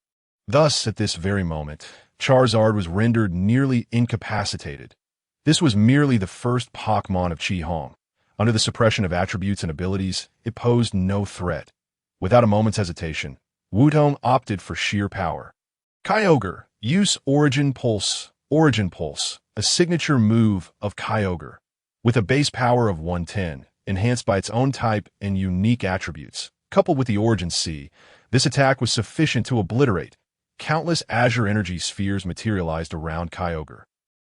Thus, at this very moment, Charizard was rendered nearly incapacitated. This was merely the first Pokemon of Chi-Hong. Under the suppression of attributes and abilities, it posed no threat. Without a moment's hesitation, Wutong opted for sheer power. Kyogre, use Origin Pulse. Origin Pulse, a signature move of Kyogre. With a base power of 110, enhanced by its own type and unique attributes, coupled with the Origin Sea, this attack was sufficient to obliterate. Countless azure energy spheres materialized around Kyogre,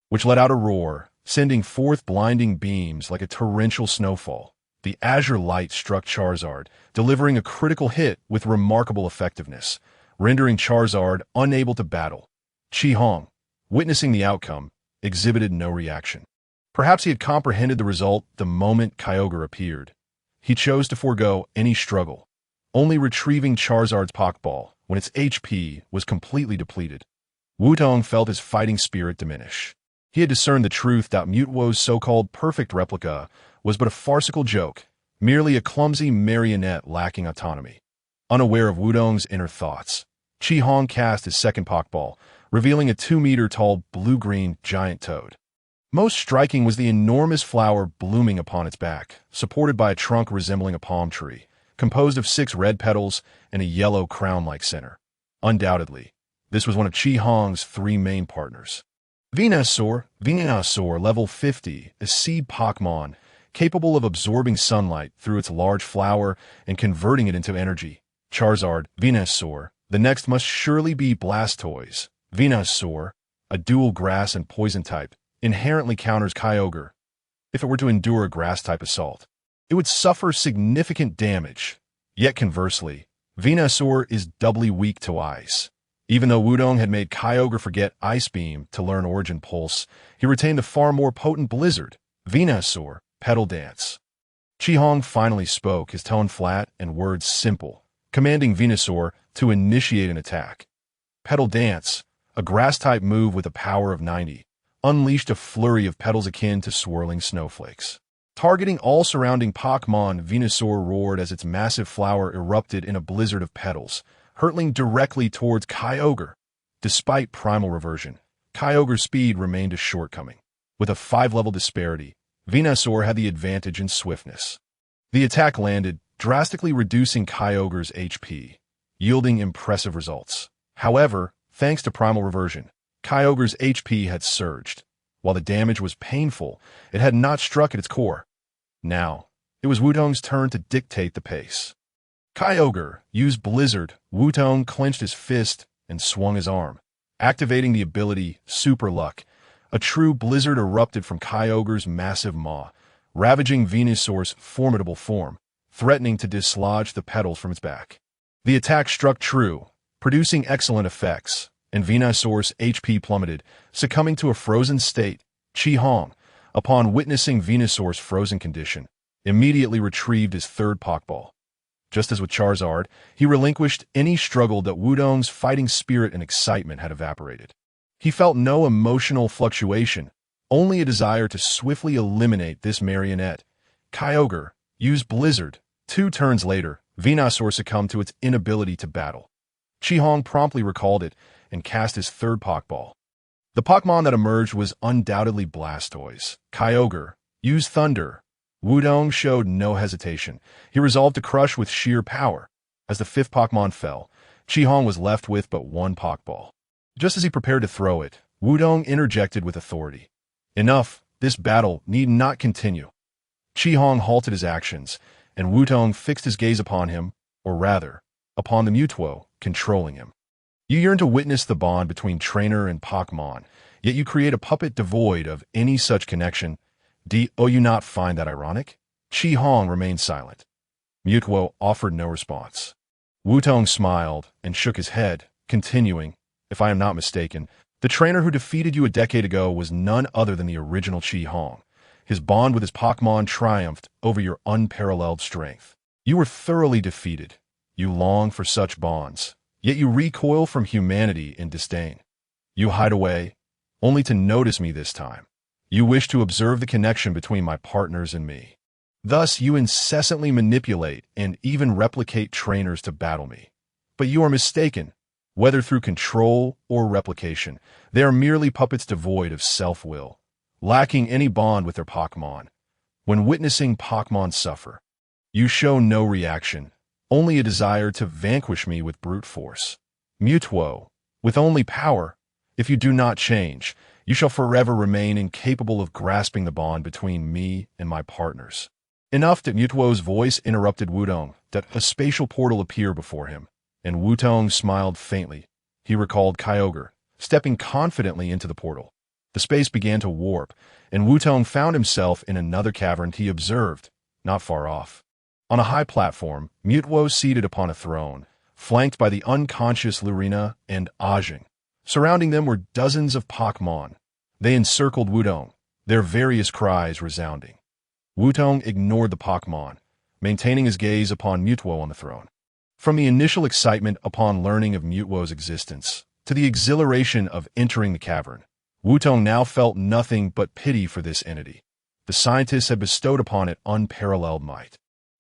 which let out a roar, sending forth blinding beams like a torrential snowfall. The azure light struck Charizard, delivering a critical hit with remarkable effectiveness, rendering Charizard unable to battle. Chi-Hong, witnessing the outcome, exhibited no reaction. Perhaps he had comprehended the result the moment Kyogre appeared. He chose to forego any struggle, only retrieving Charizard's Pokeball when its HP was completely depleted. Wutong felt his fighting spirit diminish. He had discerned the truth that Mutwo's so-called perfect replica was but a farcical joke, merely a clumsy marionette lacking autonomy. Unaware of Wutong's inner thoughts, Chi-Hong cast his second Pokeball, revealing a 2-meter-tall blue-green giant toad. Most striking was the enormous flower blooming upon its back, supported by a trunk resembling a palm tree, composed of 6 red petals and a yellow crown-like center. Undoubtedly, this was one of Chi-Hong's 3 main partners. Venusaur, level 50, a seed Pokemon, capable of absorbing sunlight through its large flower and converting it into energy. Charizard, Venusaur. The next must surely be Blastoise. Venusaur, a dual grass and poison type, inherently counters Kyogre. If it were to endure a grass-type assault, it would suffer significant damage. Yet conversely, Venusaur is doubly weak to ice. Even though Wutong had made Kyogre forget Ice Beam to learn Origin Pulse, he retained the far more potent Blizzard. Venusaur, Petal Dance. Chi-Hong finally spoke, his tone flat and words simple, commanding Venusaur to initiate an attack. Petal Dance, a grass-type move with a power of 90, unleashed a flurry of petals akin to swirling snowflakes. Targeting all surrounding Pokemon, Venusaur roared as its massive flower erupted in a blizzard of petals, hurtling directly towards Kyogre. Despite primal reversion, Kyogre's speed remained a shortcoming. With a 5-level disparity, Venusaur had the advantage in swiftness. The attack landed, drastically reducing Kyogre's HP, yielding impressive results. However, thanks to primal reversion, Kyogre's HP had surged. While the damage was painful, it had not struck at its core. Now, It was Wutong's turn to dictate the pace. Kyogre used Blizzard. Wutong clenched his fist and swung his arm, activating the ability Super Luck. A true blizzard erupted from Kyogre's massive maw, ravaging Venusaur's formidable form, threatening to dislodge the petals from its back. The attack struck true, producing excellent effects, and Venusaur's HP plummeted, succumbing to a frozen state. Chi-Hong, upon witnessing Venusaur's frozen condition, immediately retrieved his third Pokeball. Just as with Charizard, he relinquished any struggle that Wudong's fighting spirit and excitement had evaporated. He felt no emotional fluctuation, only a desire to swiftly eliminate this marionette. Kyogre used Blizzard. 2 turns later, Venusaur succumbed to its inability to battle. Chi-Hong promptly recalled it and cast his third Pokeball. The Pokemon that emerged was undoubtedly Blastoise. Kyogre used Thunder. Wudong showed no hesitation. He resolved to crush with sheer power. As the 5th Pokemon fell, Chi-Hong was left with but 1 Pokeball. Just as he prepared to throw it, Wudong interjected with authority. Enough, this battle need not continue. Chi-Hong halted his actions, and Wutong fixed his gaze upon him, or rather, upon the Mewtwo, controlling him. You yearn to witness the bond between trainer and Pokemon, yet you create a puppet devoid of any such connection. Do you not find that ironic? Chi-Hong remained silent. Mewtwo offered no response. Wutong smiled and shook his head, continuing, if I am not mistaken, the trainer who defeated you a decade ago was none other than the original Chi-Hong. His bond with his Pokemon triumphed over your unparalleled strength. You were thoroughly defeated. You long for such bonds, yet you recoil from humanity in disdain. You hide away, only to notice me this time. You wish to observe the connection between my partners and me. Thus, you incessantly manipulate and even replicate trainers to battle me. But you are mistaken. Whether through control or replication, they are merely puppets devoid of self-will, lacking any bond with their Pokemon. When witnessing Pokemon suffer, you show no reaction, only a desire to vanquish me with brute force. Mewtwo, with only power, if you do not change, you shall forever remain incapable of grasping the bond between me and my partners. Enough that Mewtwo's voice interrupted Wudong, that a spatial portal appeared before him, and Wutong smiled faintly. He recalled Kyogre, stepping confidently into the portal. The space began to warp, and Wutong found himself in another cavern he observed, not far off. On a high platform, Mewtwo seated upon a throne, flanked by the unconscious Lurina and Ajing. Surrounding them were dozens of Pokemon. They encircled Wutong, their various cries resounding. Wutong ignored the Pokemon, maintaining his gaze upon Mewtwo on the throne. From the initial excitement upon learning of Mewtwo's existence, to the exhilaration of entering the cavern, Wutong now felt nothing but pity for this entity. The scientists had bestowed upon it unparalleled might,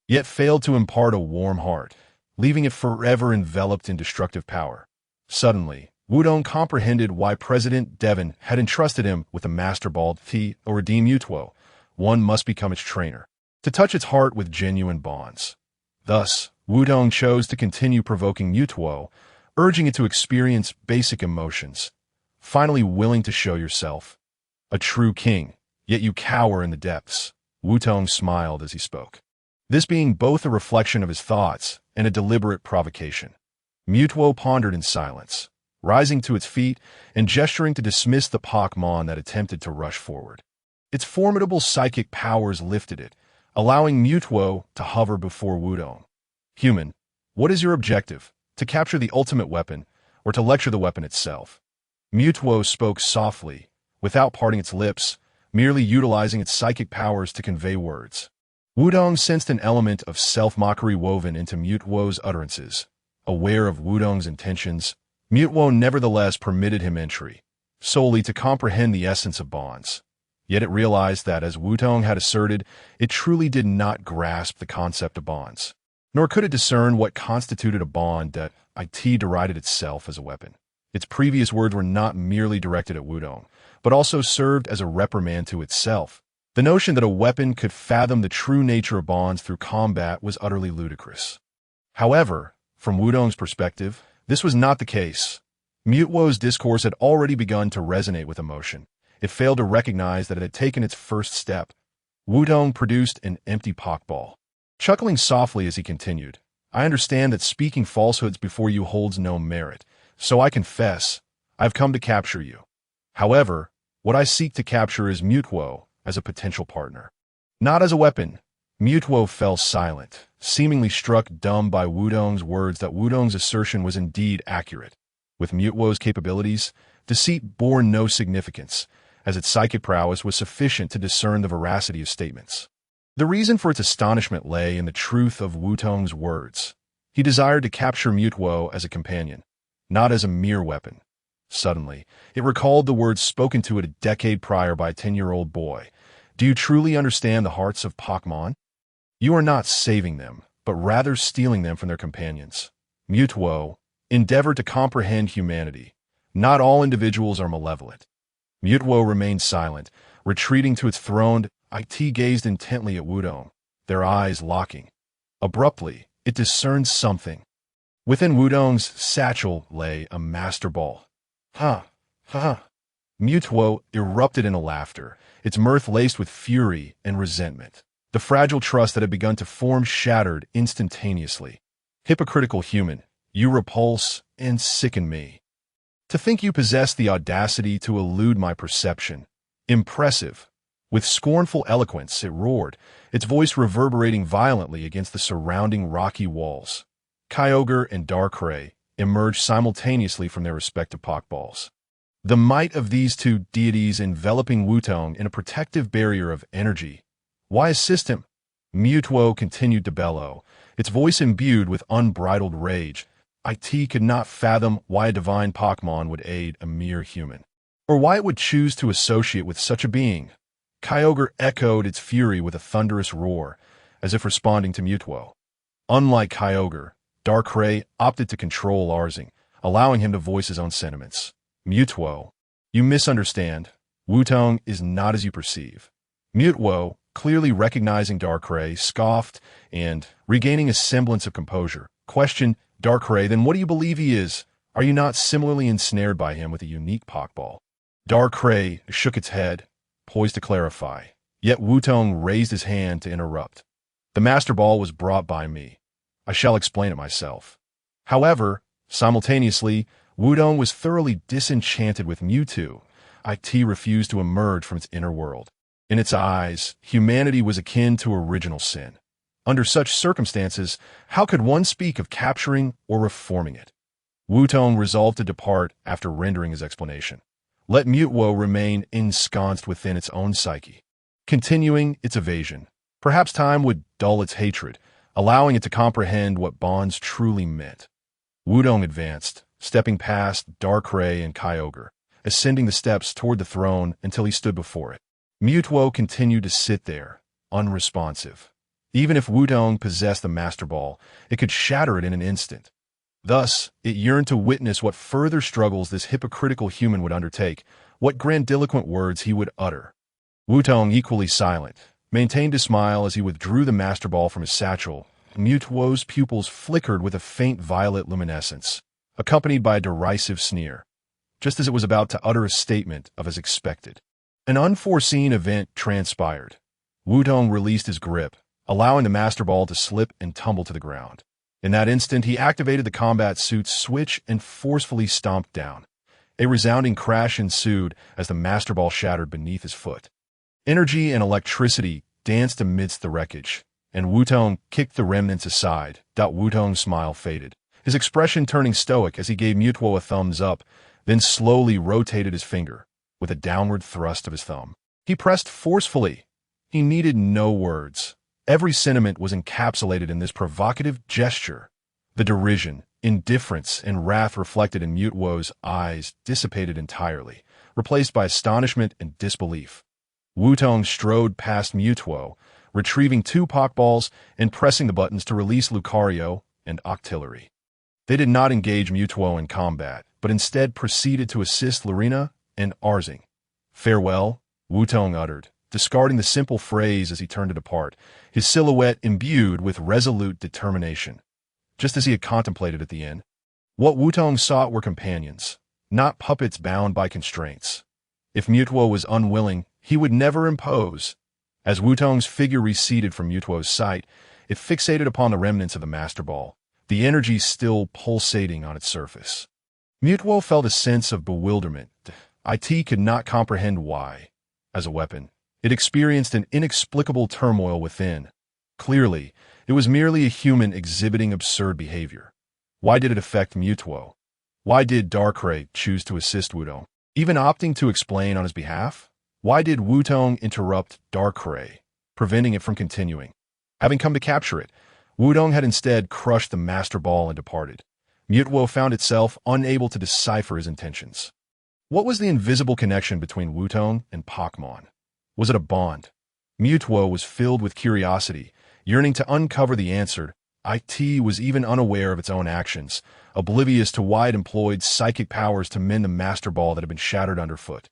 yet failed to impart a warm heart, leaving it forever enveloped in destructive power. Suddenly, Wutong comprehended why President Devon had entrusted him with a Master Ball to redeem Mewtwo. One must become its trainer, to touch its heart with genuine bonds. Thus, Wutong chose to continue provoking Mewtwo, urging it to experience basic emotions. Finally willing to show yourself a true king, yet you cower in the depths. Wutong smiled as he spoke, this being both a reflection of his thoughts and a deliberate provocation. Mewtwo pondered in silence, rising to its feet and gesturing to dismiss the Pokemon that attempted to rush forward. Its formidable psychic powers lifted it, allowing Mewtwo to hover before Wutong. Human, what is your objective? To capture the ultimate weapon, or to lecture the weapon itself? Mewtwo spoke softly, without parting its lips, merely utilizing its psychic powers to convey words. Wutong sensed an element of self-mockery woven into Mewtwo's utterances. Aware of Wudong's intentions, Mewtwo nevertheless permitted him entry, solely to comprehend the essence of bonds. Yet it realized that, as Wutong had asserted, it truly did not grasp the concept of bonds. Nor could it discern what constituted a bond that it derided itself as a weapon. Its previous words were not merely directed at Wutong, but also served as a reprimand to itself. The notion that a weapon could fathom the true nature of bonds through combat was utterly ludicrous. However, from Wudong's perspective, this was not the case. Mewtwo's discourse had already begun to resonate with emotion. It failed to recognize that it had taken its first step. Wutong produced an empty pokeball. Chuckling softly as he continued, I understand that speaking falsehoods before you holds no merit, so I confess, I've come to capture you. However, what I seek to capture is Mutuo as a potential partner. Not as a weapon. Mutuo fell silent, seemingly struck dumb by Wutong's words that Wutong's assertion was indeed accurate. With Mutuo's capabilities, deceit bore no significance, as its psychic prowess was sufficient to discern the veracity of statements. The reason for its astonishment lay in the truth of Wutong's words. He desired to capture Mutuo as a companion, not as a mere weapon. Suddenly, it recalled the words spoken to it a decade prior by a 10-year-old boy. Do you truly understand the hearts of Pokemon? You are not saving them, but rather stealing them from their companions. Mutuo, endeavor to comprehend humanity. Not all individuals are malevolent. Mutuo remained silent, retreating to its throne. It gazed intently at Wutong, their eyes locking. Abruptly, it discerned something. Within Wutong's satchel lay a master ball. Ha! Ha! Mutuo erupted into laughter, its mirth laced with fury and resentment. The fragile trust that had begun to form shattered instantaneously. Hypocritical human, you repulse and sicken me. To think you possess the audacity to elude my perception. Impressive. With scornful eloquence, it roared, its voice reverberating violently against the surrounding rocky walls. Kyogre and Darkrai emerged simultaneously from their respective Pokeballs. The might of these two deities enveloping Wutong in a protective barrier of energy. Why assist him? Mutuo continued to bellow, its voice imbued with unbridled rage. It could not fathom why a divine Pokemon would aid a mere human, or why it would choose to associate with such a being. Kyogre echoed its fury with a thunderous roar, as if responding to Mutuo. Unlike Kyogre, Darkrai opted to control Arsing, allowing him to voice his own sentiments. Mutuo, you misunderstand. Wutong is not as you perceive. Mutuo, clearly recognizing Darkrai, scoffed and, regaining a semblance of composure, questioned, Darkrai, then what do you believe he is? Are you not similarly ensnared by him with a unique Pokeball? Darkrai shook its head, poised to clarify, yet Wutong raised his hand to interrupt. The Master Ball was brought by me. I shall explain it myself. However, simultaneously, Wutong was thoroughly disenchanted with Mewtwo. It refused to emerge from its inner world. In its eyes, humanity was akin to original sin. Under such circumstances, how could one speak of capturing or reforming it? Wutong resolved to depart after rendering his explanation. Let Mutuo remain ensconced within its own psyche, continuing its evasion. Perhaps time would dull its hatred, allowing it to comprehend what bonds truly meant. Wutong advanced, stepping past Darkrai and Kyogre, ascending the steps toward the throne until he stood before it. Mutuo continued to sit there, unresponsive. Even if Wutong possessed the Master Ball, it could shatter it in an instant. Thus, it yearned to witness what further struggles this hypocritical human would undertake, what grandiloquent words he would utter. Wutong, equally silent, maintained a smile as he withdrew the Master Ball from his satchel. Mutuo's pupils flickered with a faint violet luminescence, accompanied by a derisive sneer, just as it was about to utter a statement of as expected. An unforeseen event transpired. Wutong released his grip, allowing the Master Ball to slip and tumble to the ground. In that instant, he activated the combat suit's switch and forcefully stomped down. A resounding crash ensued as the Master Ball shattered beneath his foot. Energy and electricity danced amidst the wreckage, and Wutong kicked the remnants aside. Wutong's smile faded, his expression turning stoic as he gave Mutuo a thumbs up, then slowly rotated his finger with a downward thrust of his thumb. He pressed forcefully. He needed no words. Every sentiment was encapsulated in this provocative gesture. The derision, indifference, and wrath reflected in Mutuo's eyes dissipated entirely, replaced by astonishment and disbelief. Wutong strode past Mutuo, retrieving 2 Pokeballs and pressing the buttons to release Lucario and Octillery. They did not engage Mutuo in combat, but instead proceeded to assist Lurina and Arsing. Farewell, Wutong uttered, discarding the simple phrase as he turned to depart, his silhouette imbued with resolute determination. Just as he had contemplated at the end, what Wutong sought were companions, not puppets bound by constraints. If Mutuo was unwilling, he would never impose. As Wutong's figure receded from Mutwo's sight, it fixated upon the remnants of the Master Ball, the energy still pulsating on its surface. Mutwo felt a sense of bewilderment. It could not comprehend why. As a weapon, it experienced an inexplicable turmoil within. Clearly, it was merely a human exhibiting absurd behavior. Why did it affect Mutwo? Why did Darkrai choose to assist Wutong, even opting to explain on his behalf? Why did Wutong interrupt Darkrai, preventing it from continuing? Having come to capture it, Wutong had instead crushed the Master Ball and departed. Mutwo found itself unable to decipher his intentions. What was the invisible connection between Wutong and Pokemon? Was it a bond? Mutwo was filled with curiosity, yearning to uncover the answer. It was even unaware of its own actions, oblivious to why it employed psychic powers to mend the Master Ball that had been shattered underfoot.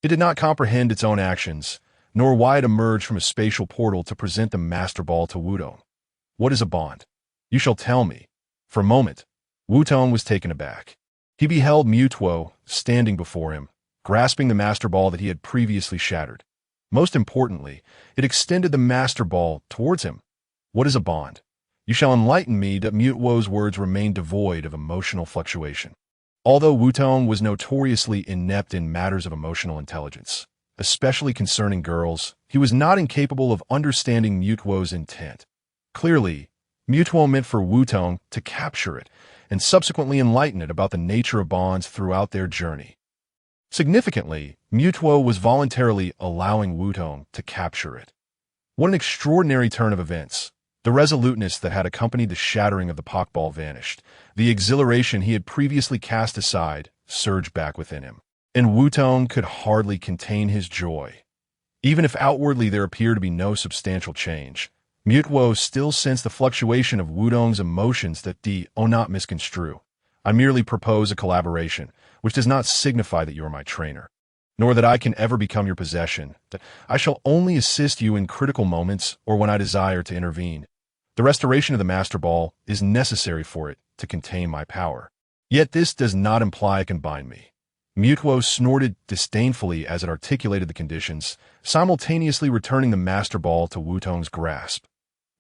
It did not comprehend its own actions, nor why it emerged from a spatial portal to present the Master Ball to Wutong. What is a bond? You shall tell me. For a moment, Wutong was taken aback. He beheld Mutwo standing before him, grasping the Master Ball that he had previously shattered. Most importantly, it extended the Master Ball towards him. What is a bond? You shall enlighten me. That Mutwo's words remained devoid of emotional fluctuation. Although Wutong was notoriously inept in matters of emotional intelligence, especially concerning girls, he was not incapable of understanding Mutwo's intent. Clearly, Mutwo meant for Wutong to capture it and subsequently enlighten it about the nature of bonds throughout their journey. Significantly, Mutwo was voluntarily allowing Wutong to capture it. What an extraordinary turn of events. The resoluteness that had accompanied the shattering of the Pokeball vanished. The exhilaration he had previously cast aside surged back within him, and Wutong could hardly contain his joy. Even if outwardly there appeared to be no substantial change, Mutwo still sensed the fluctuation of Wutong's emotions that not misconstrue. I merely propose a collaboration, which does not signify that you are my trainer, nor that I can ever become your possession. That I shall only assist you in critical moments or when I desire to intervene. The restoration of the Master Ball is necessary for it to contain my power. Yet this does not imply it can bind me. Mutwo snorted disdainfully as it articulated the conditions, simultaneously returning the Master Ball to Wutong's grasp.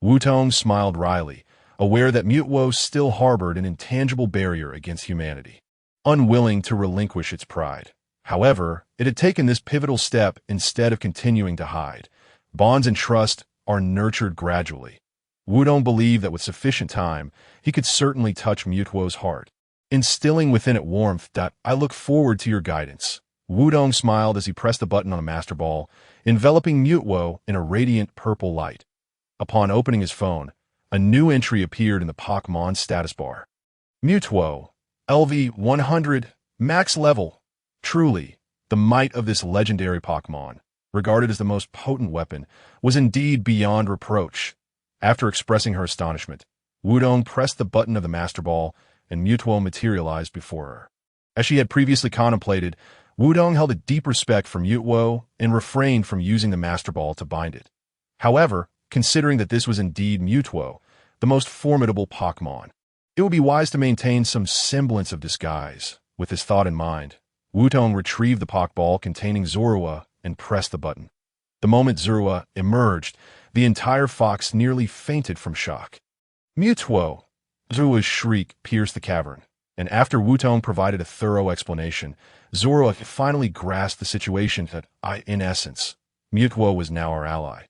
Wutong smiled wryly, aware that Mutwo still harbored an intangible barrier against humanity, unwilling to relinquish its pride. However, it had taken this pivotal step instead of continuing to hide. Bonds and trust are nurtured gradually. Wutong believed that with sufficient time, he could certainly touch Mutwo's heart, instilling within it warmth. I look forward to your guidance. Wutong smiled as he pressed the button on the Master Ball, enveloping Mutwo in a radiant purple light. Upon opening his phone, a new entry appeared in the Pokemon status bar. Mutwo, LV 100, max level. Truly, the might of this legendary Pokemon, regarded as the most potent weapon, was indeed beyond reproach. After expressing her astonishment, Wutong pressed the button of the Master Ball, and Mutwo materialized before her. As she had previously contemplated, Wutong held a deep respect for Mutwo and refrained from using the Master Ball to bind it. However, considering that this was indeed Mutwo, the most formidable Pokemon, it would be wise to maintain some semblance of disguise. With this thought in mind, Wutong retrieved the Pokeball containing Zorua and pressed the button. The moment Zorua emerged, the entire fox nearly fainted from shock. Mutwo! Zorua's shriek pierced the cavern, and after Wutong provided a thorough explanation, Zorua finally grasped the situation that in essence, Mutwo was now our ally.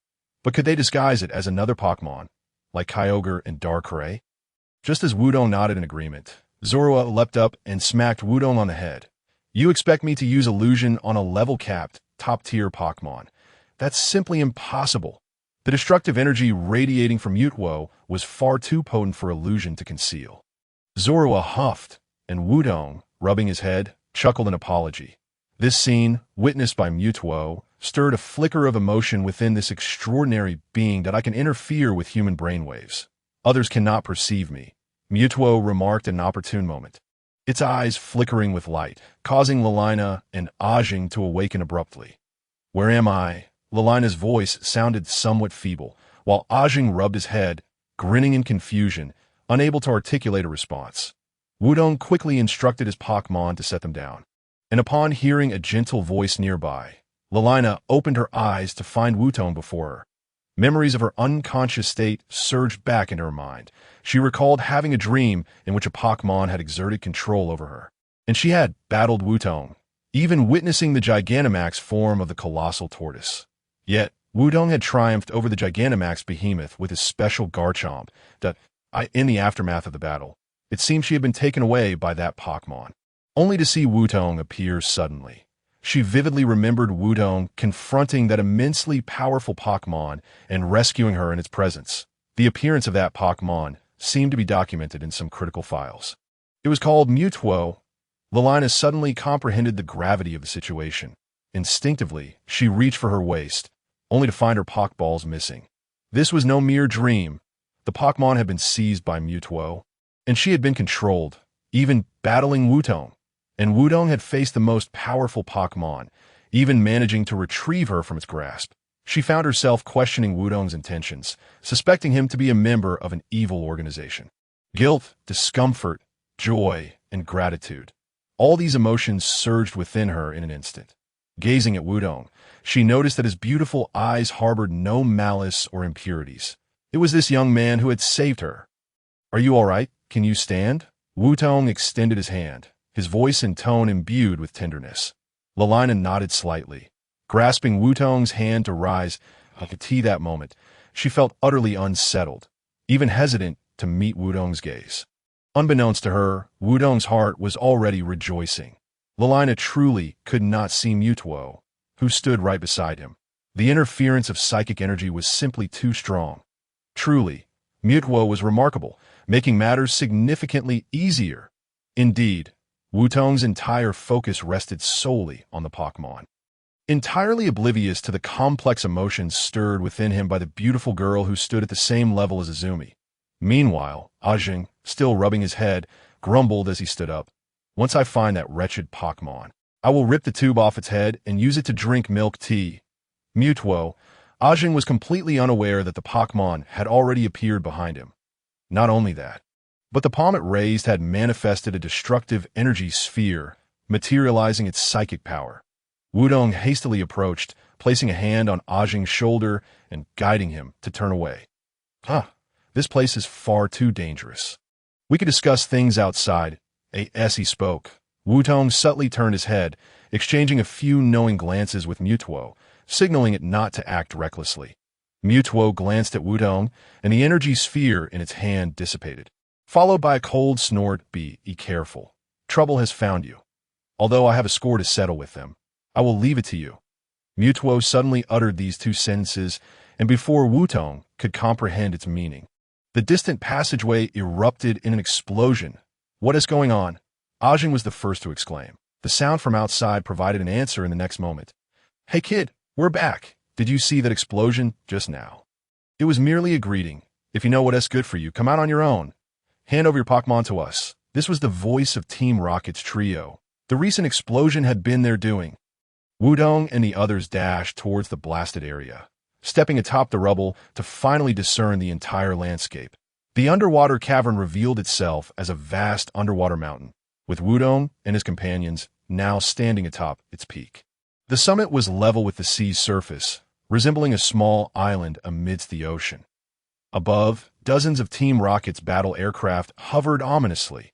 But could they disguise it as another Pokemon, like Kyogre and Darkrai? Just as Wutong nodded in agreement, Zorua leapt up and smacked Wutong on the head. You expect me to use illusion on a level-capped, top-tier Pokemon? That's simply impossible. The destructive energy radiating from Mutwo was far too potent for illusion to conceal. Zorua huffed, and Wutong, rubbing his head, chuckled in apology. This scene, witnessed by Mutwo, stirred a flicker of emotion within this extraordinary being that I can interfere with human brainwaves. Others cannot perceive me, Mutwo remarked in an opportune moment, its eyes flickering with light, causing Lilina and Ajing to awaken abruptly. Where am I? Lilina's voice sounded somewhat feeble, while Ajing rubbed his head, grinning in confusion, unable to articulate a response. Wutong quickly instructed his Pokemon to set them down, and upon hearing a gentle voice nearby, Lalina opened her eyes to find Wutong before her. Memories of her unconscious state surged back into her mind. She recalled having a dream in which a Pokemon had exerted control over her, and she had battled Wutong, even witnessing the Gigantamax form of the colossal tortoise. Yet, Wutong had triumphed over the Gigantamax behemoth with his special Garchomp. In the aftermath of the battle, it seemed she had been taken away by that Pokemon, only to see Wutong appear suddenly. She vividly remembered Wutong confronting that immensely powerful Pokemon and rescuing her in its presence. The appearance of that Pokemon seemed to be documented in some critical files. It was called Mewtwo. Lalina suddenly comprehended the gravity of the situation. Instinctively, she reached for her waist, only to find her Pokeballs missing. This was no mere dream. The Pokemon had been seized by Mewtwo, and she had been controlled, even battling Wutong. And Wutong had faced the most powerful Pokemon, even managing to retrieve her from its grasp. She found herself questioning Wutong's intentions, suspecting him to be a member of an evil organization. Guilt, discomfort, joy, and gratitude. All these emotions surged within her in an instant. Gazing at Wutong, she noticed that his beautiful eyes harbored no malice or impurities. It was this young man who had saved her. "Are you all right? Can you stand?" Wutong extended his hand, his voice and tone imbued with tenderness. Lalina nodded slightly, grasping Wutong's hand to rise. At that moment, she felt utterly unsettled, even hesitant to meet Wutong's gaze. Unbeknownst to her, Wutong's heart was already rejoicing. Lalina truly could not see Mewtwo, who stood right beside him. The interference of psychic energy was simply too strong. Truly, Mewtwo was remarkable, making matters significantly easier. Indeed, Wutong's entire focus rested solely on the Pokemon. Entirely oblivious to the complex emotions stirred within him by the beautiful girl who stood at the same level as Azumi. Meanwhile, Ajing, still rubbing his head, grumbled as he stood up. "Once I find that wretched Pokemon, I will rip the tube off its head and use it to drink milk tea." Mewtwo, Ajing was completely unaware that the Pokemon had already appeared behind him. Not only that, but the palm it raised had manifested a destructive energy sphere, materializing its psychic power. Wutong hastily approached, placing a hand on Ajing's shoulder and guiding him to turn away. This place is far too dangerous. We could discuss things outside." As he spoke, Wutong subtly turned his head, exchanging a few knowing glances with Mewtwo, signaling it not to act recklessly. Mewtwo glanced at Wutong, and the energy sphere in its hand dissipated, followed by a cold snort. Be careful. Trouble has found you. Although I have a score to settle with them, I will leave it to you." Mewtwo suddenly uttered these two sentences, and before Wutong could comprehend its meaning, the distant passageway erupted in an explosion. "What is going on?" Ajing was the first to exclaim. The sound from outside provided an answer in the next moment. "Hey kid, we're back. Did you see that explosion just now?" It was merely a greeting. "If you know what's good for you, come out on your own. Hand over your Pokemon to us." This was the voice of Team Rocket's trio. The recent explosion had been their doing. Wutong and the others dashed towards the blasted area, stepping atop the rubble to finally discern the entire landscape. The underwater cavern revealed itself as a vast underwater mountain, with Wutong and his companions now standing atop its peak. The summit was level with the sea's surface, resembling a small island amidst the ocean. Above, dozens of Team Rocket's battle aircraft hovered ominously.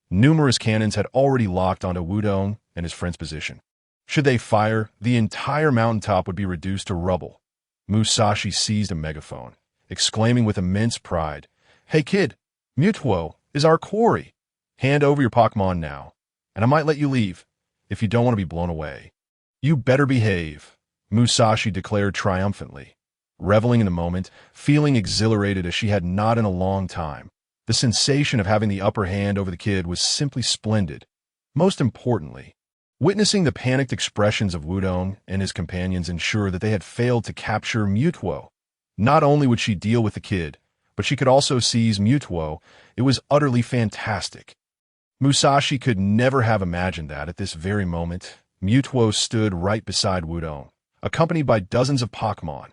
Numerous cannons had already locked onto Wutong and his friend's position. Should they fire, the entire mountaintop would be reduced to rubble. Musashi seized a megaphone, exclaiming with immense pride, "Hey kid, Mewtwo is our quarry. Hand over your Pokemon now, and I might let you leave, if you don't want to be blown away." "You better behave," Musashi declared triumphantly, reveling in the moment, feeling exhilarated as she had not in a long time. The sensation of having the upper hand over the kid was simply splendid. Most importantly, witnessing the panicked expressions of Wutong and his companions ensured that they had failed to capture Mewtwo. Not only would she deal with the kid, but she could also seize Mewtwo. It was utterly fantastic. Musashi could never have imagined that at this very moment, Mewtwo stood right beside Wutong, accompanied by dozens of Pokemon.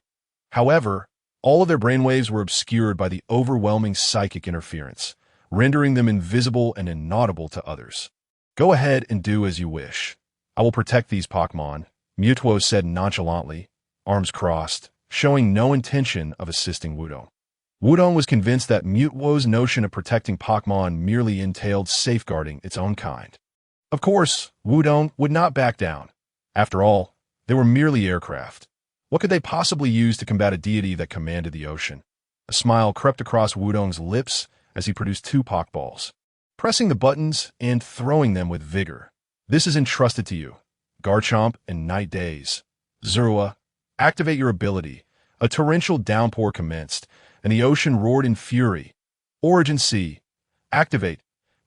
However, all of their brainwaves were obscured by the overwhelming psychic interference, rendering them invisible and inaudible to others. "Go ahead and do as you wish. I will protect these Pokemon, Mutuo said nonchalantly, arms crossed, showing no intention of assisting Wudong. Wudong was convinced that Mutuo's notion of protecting Pokemon merely entailed safeguarding its own kind. Of course, Wudong would not back down. After all, they were merely aircraft. What could they possibly use to combat a deity that commanded the ocean? A smile crept across Wudong's lips as he produced 2 Pokeballs, pressing the buttons and throwing them with vigor. This is entrusted to you. Garchomp and Night Days. Zorua, activate your ability. A torrential downpour commenced, and the ocean roared in fury. Origin Sea. Activate.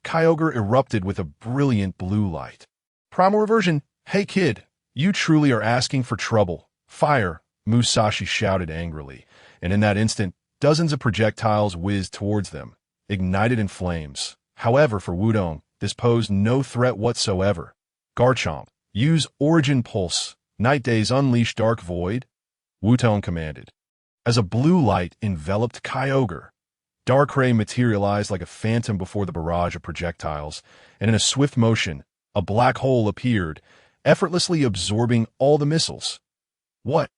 Kyogre erupted with a brilliant blue light. Primal Reversion. Hey kid, you truly are asking for trouble. Fire, Musashi shouted angrily, and in that instant, dozens of projectiles whizzed towards them, ignited in flames. However, for Wudong, this posed no threat whatsoever. Garchomp, use Origin Pulse. Night Days unleash Dark Void. Wutong commanded. As a blue light enveloped Kyogre, Darkrai materialized like a phantom before the barrage of projectiles, and in a swift motion, a black hole appeared, effortlessly absorbing all the missiles. What?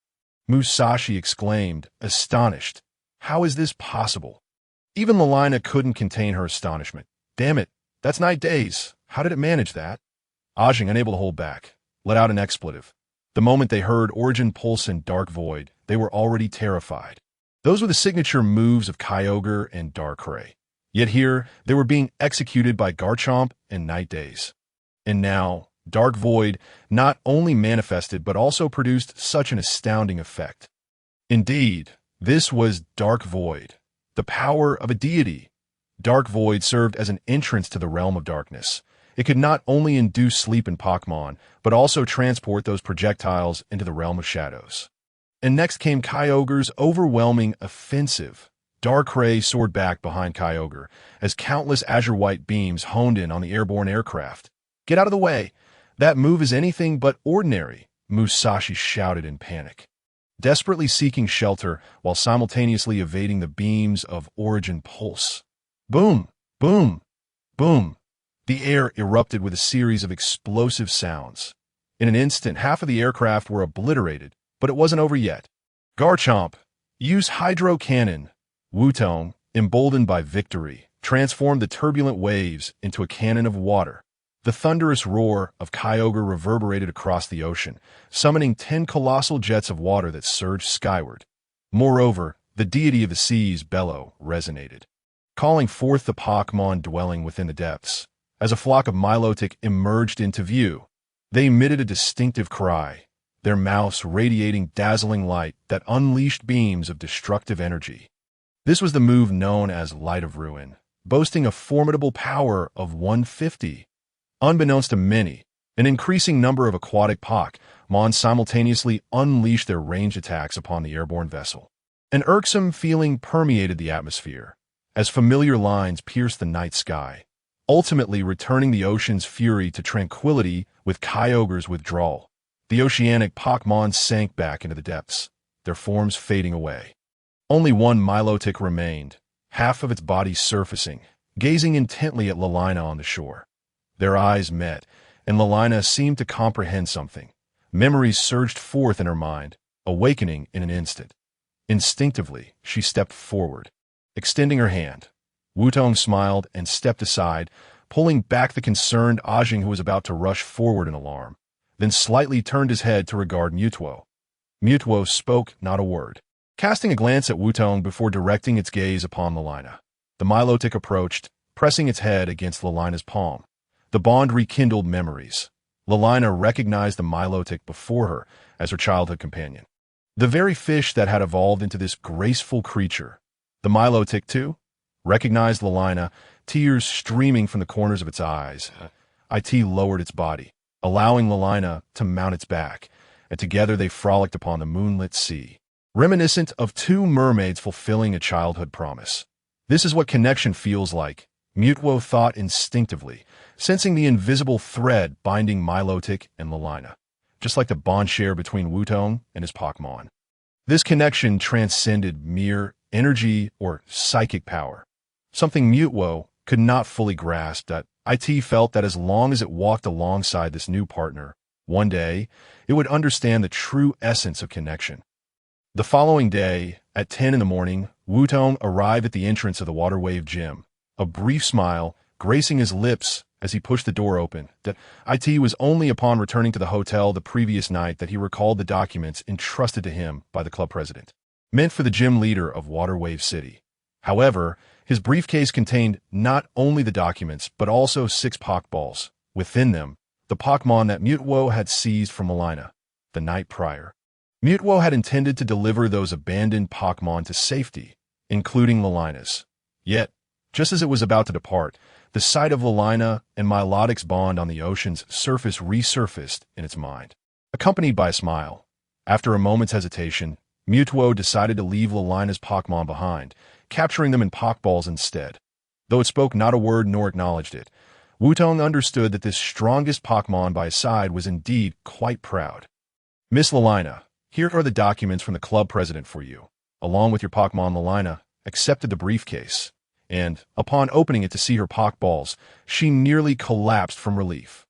Musashi exclaimed, astonished. How is this possible? Even Lalina couldn't contain her astonishment. Damn it, that's Night Days. How did it manage that? Ajing, unable to hold back, let out an expletive. The moment they heard Origin Pulse and Dark Void, they were already terrified. Those were the signature moves of Kyogre and Darkrai. Yet here, they were being executed by Garchomp and Night Days. And now, Dark Void not only manifested but also produced such an astounding effect. Indeed, this was Dark Void, the power of a deity. Dark Void served as an entrance to the realm of darkness. It could not only induce sleep in Pokemon, but also transport those projectiles into the realm of shadows. And next came Kyogre's overwhelming offensive. Darkrai soared back behind Kyogre as countless azure-white beams honed in on the airborne aircraft. Get out of the way! That move is anything but ordinary, Musashi shouted in panic, desperately seeking shelter while simultaneously evading the beams of Origin Pulse. Boom! Boom! Boom! The air erupted with a series of explosive sounds. In an instant, half of the aircraft were obliterated, but it wasn't over yet. Garchomp, use Hydro Cannon. Wutong, emboldened by victory, transformed the turbulent waves into a cannon of water. The thunderous roar of Kyogre reverberated across the ocean, summoning 10 colossal jets of water that surged skyward. Moreover, the deity of the seas bellow resonated, calling forth the Pokemon dwelling within the depths. As a flock of Milotic emerged into view, they emitted a distinctive cry, their mouths radiating dazzling light that unleashed beams of destructive energy. This was the move known as Light of Ruin, boasting a formidable power of 150. Unbeknownst to many, an increasing number of aquatic Pokemon simultaneously unleashed their ranged attacks upon the airborne vessel. An irksome feeling permeated the atmosphere, as familiar lines pierced the night sky, ultimately returning the ocean's fury to tranquility with Kyogre's withdrawal. The oceanic Pokemon sank back into the depths, their forms fading away. Only one Milotic remained, half of its body surfacing, gazing intently at Lalina on the shore. Their eyes met, and Lalina seemed to comprehend something. Memories surged forth in her mind, awakening in an instant. Instinctively, she stepped forward, extending her hand. Wutong smiled and stepped aside, pulling back the concerned Ajing who was about to rush forward in alarm, then slightly turned his head to regard Mutuo. Mutuo spoke not a word, casting a glance at Wutong before directing its gaze upon Lalina. The Milotic approached, pressing its head against Lalina's palm. The bond rekindled memories. Lalina recognized the Milotic before her as her childhood companion. The very fish that had evolved into this graceful creature. The Milotic, too, recognized Lalina, tears streaming from the corners of its eyes. It lowered its body, allowing Lalina to mount its back, and together they frolicked upon the moonlit sea, reminiscent of 2 mermaids fulfilling a childhood promise. This is what connection feels like, Mutuo thought instinctively, sensing the invisible thread binding Milotic and Lalina, just like the bond share between Wutong and his Pokemon. This connection transcended mere energy or psychic power, something Mutuo could not fully grasp. That it felt that as long as it walked alongside this new partner, One day, it would understand the true essence of connection. The following day, at 10 in the morning, Wutong arrived at the entrance of the Water Wave Gym, a brief smile gracing his lips as he pushed the door open. It was only upon returning to the hotel the previous night that he recalled the documents entrusted to him by the club president, meant for the gym leader of Water Wave City. However, his briefcase contained not only the documents, but also 6 Pokeballs. Within them, the Pokemon that Mutwo had seized from Melina the night prior. Mutwo had intended to deliver those abandoned Pokemon to safety, including Lilina's. Yet, just as it was about to depart, the sight of Lilina and Milotic's bond on the ocean's surface resurfaced in its mind, accompanied by a smile. After a moment's hesitation, Mutwo decided to leave Lilina's Pokemon behind, capturing them in Pokeballs instead. Though it spoke not a word nor acknowledged it, Wutong understood that this strongest Pokemon by his side was indeed quite proud. Miss Lilina, here are the documents from the club president for you. Along with your Pokemon, Lilina accepted the briefcase, and, upon opening it to see her Pokeballs, she nearly collapsed from relief.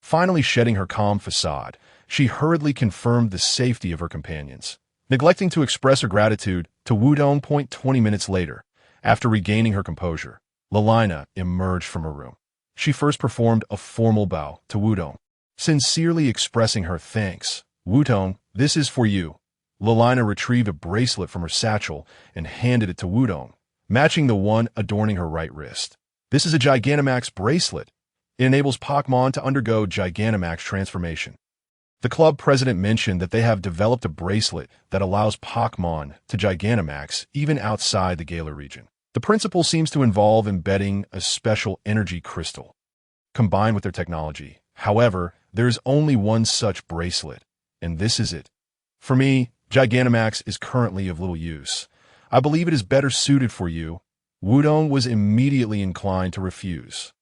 Finally shedding her calm facade, she hurriedly confirmed the safety of her companions, neglecting to express her gratitude to Wutong. 20 minutes later, after regaining her composure, Lilina emerged from her room. She first performed a formal bow to Wutong, sincerely expressing her thanks. Wutong, this is for you. Lilina retrieved a bracelet from her satchel and handed it to Wutong, matching the one adorning her right wrist. This is a Gigantamax bracelet. It enables Pokemon to undergo Gigantamax transformation. The club president mentioned that they have developed a bracelet that allows Pokemon to Gigantamax even outside the Galar region. The principle seems to involve embedding a special energy crystal, combined with their technology. However, there is only one such bracelet, and this is it. For me, Gigantamax is currently of little use. I believe it is better suited for you. Wutong was immediately inclined to refuse.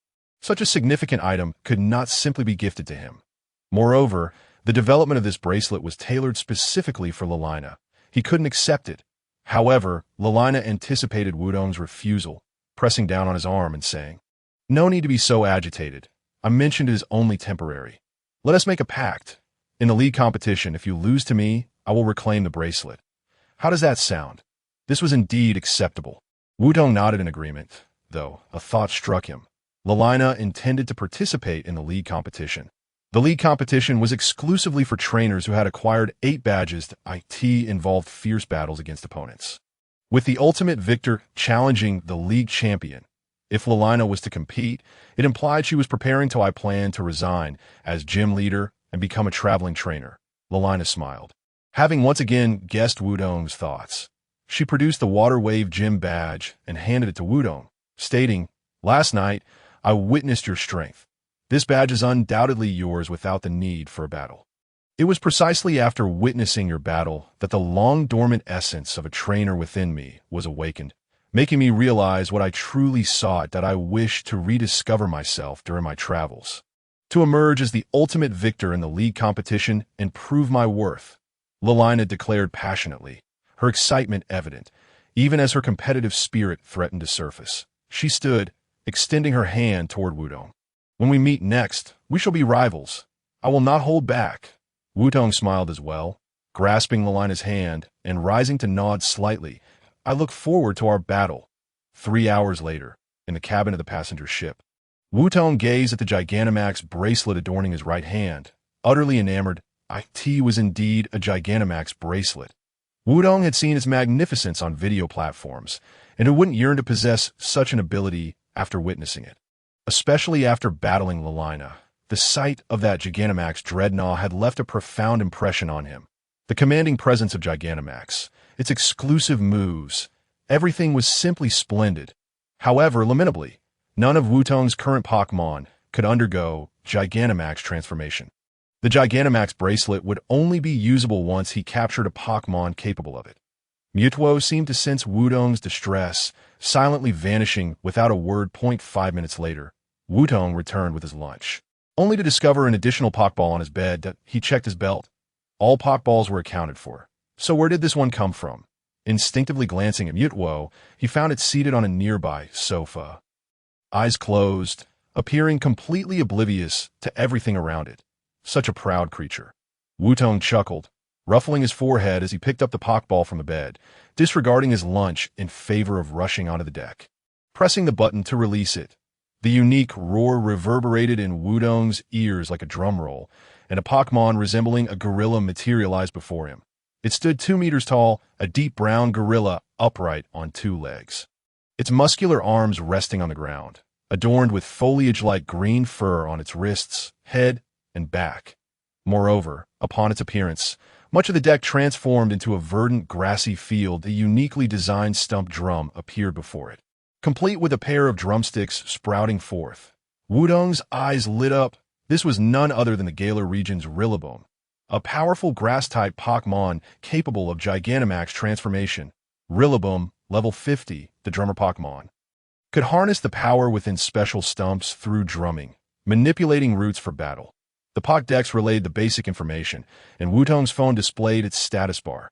Such a significant item could not simply be gifted to him. Moreover, the development of this bracelet was tailored specifically for Lilina. He couldn't accept it. However, Lilina anticipated Wutong's refusal, pressing down on his arm and saying, "No need to be so agitated. I mentioned it is only temporary. Let us make a pact. In the league competition, if you lose to me, I will reclaim the bracelet. How does that sound?" This was indeed acceptable. Wutong nodded in agreement, though a thought struck him. Lilina intended to participate in the league competition. The league competition was exclusively for trainers who had acquired 8 badges. It involved fierce battles against opponents, with the ultimate victor challenging the league champion. If Lilina was to compete, it implied she was preparing to plan to resign as gym leader and become a traveling trainer. Lilina smiled, having once again guessed Wutong's thoughts. She produced the Water Wave Gym badge and handed it to Wutong, stating, "Last night, I witnessed your strength. This badge is undoubtedly yours without the need for a battle. It was precisely after witnessing your battle that the long-dormant essence of a trainer within me was awakened, making me realize what I truly sought, that I wished to rediscover myself during my travels, to emerge as the ultimate victor in the league competition and prove my worth," Lilina declared passionately, her excitement evident, even as her competitive spirit threatened to surface. She stood, extending her hand toward Wutong. "When we meet next, we shall be rivals. I will not hold back." Wutong smiled as well, grasping Lilina's hand and rising to nod slightly. "I look forward to our battle." 3 hours later, in the cabin of the passenger ship, Wutong gazed at the Gigantamax bracelet adorning his right hand, utterly enamored. It was indeed a Gigantamax bracelet. Wutong had seen its magnificence on video platforms, and who wouldn't yearn to possess such an ability after witnessing it? Especially after battling Lilina, the sight of that Gigantamax dreadnought had left a profound impression on him. The commanding presence of Gigantamax, its exclusive moves, everything was simply splendid. However, lamentably, none of Wutong's current Pokemon could undergo Gigantamax transformation. The Gigantamax bracelet would only be usable once he captured a Pokemon capable of it. Mutwo seemed to sense Wutong's distress, silently vanishing without a word. 5 minutes later, Wutong returned with his lunch, only to discover an additional Pokeball on his bed. He checked his belt. All Pokeballs were accounted for. So where did this one come from? Instinctively glancing at Mutwo, he found it seated on a nearby sofa, eyes closed, appearing completely oblivious to everything around it. Such a proud creature. Wutong chuckled, ruffling his forehead as he picked up the Pokeball from the bed, disregarding his lunch in favor of rushing onto the deck. Pressing the button to release it, the unique roar reverberated in Wutong's ears like a drum roll, and a Pokemon resembling a gorilla materialized before him. It stood 2 meters tall, a deep brown gorilla upright on 2 legs. Its muscular arms resting on the ground, adorned with foliage-like green fur on its wrists, head, and back. Moreover, upon its appearance, much of the deck transformed into a verdant grassy field. A uniquely designed stump drum appeared before it, complete with a pair of drumsticks sprouting forth. Wutong's eyes lit up. This was none other than the Galar region's Rillaboom, a powerful grass-type Pokemon capable of Gigantamax transformation. Rillaboom, level 50, the drummer Pokemon, could harness the power within special stumps through drumming, manipulating roots for battle. The Pokédex relayed the basic information, and Wutong's phone displayed its status bar.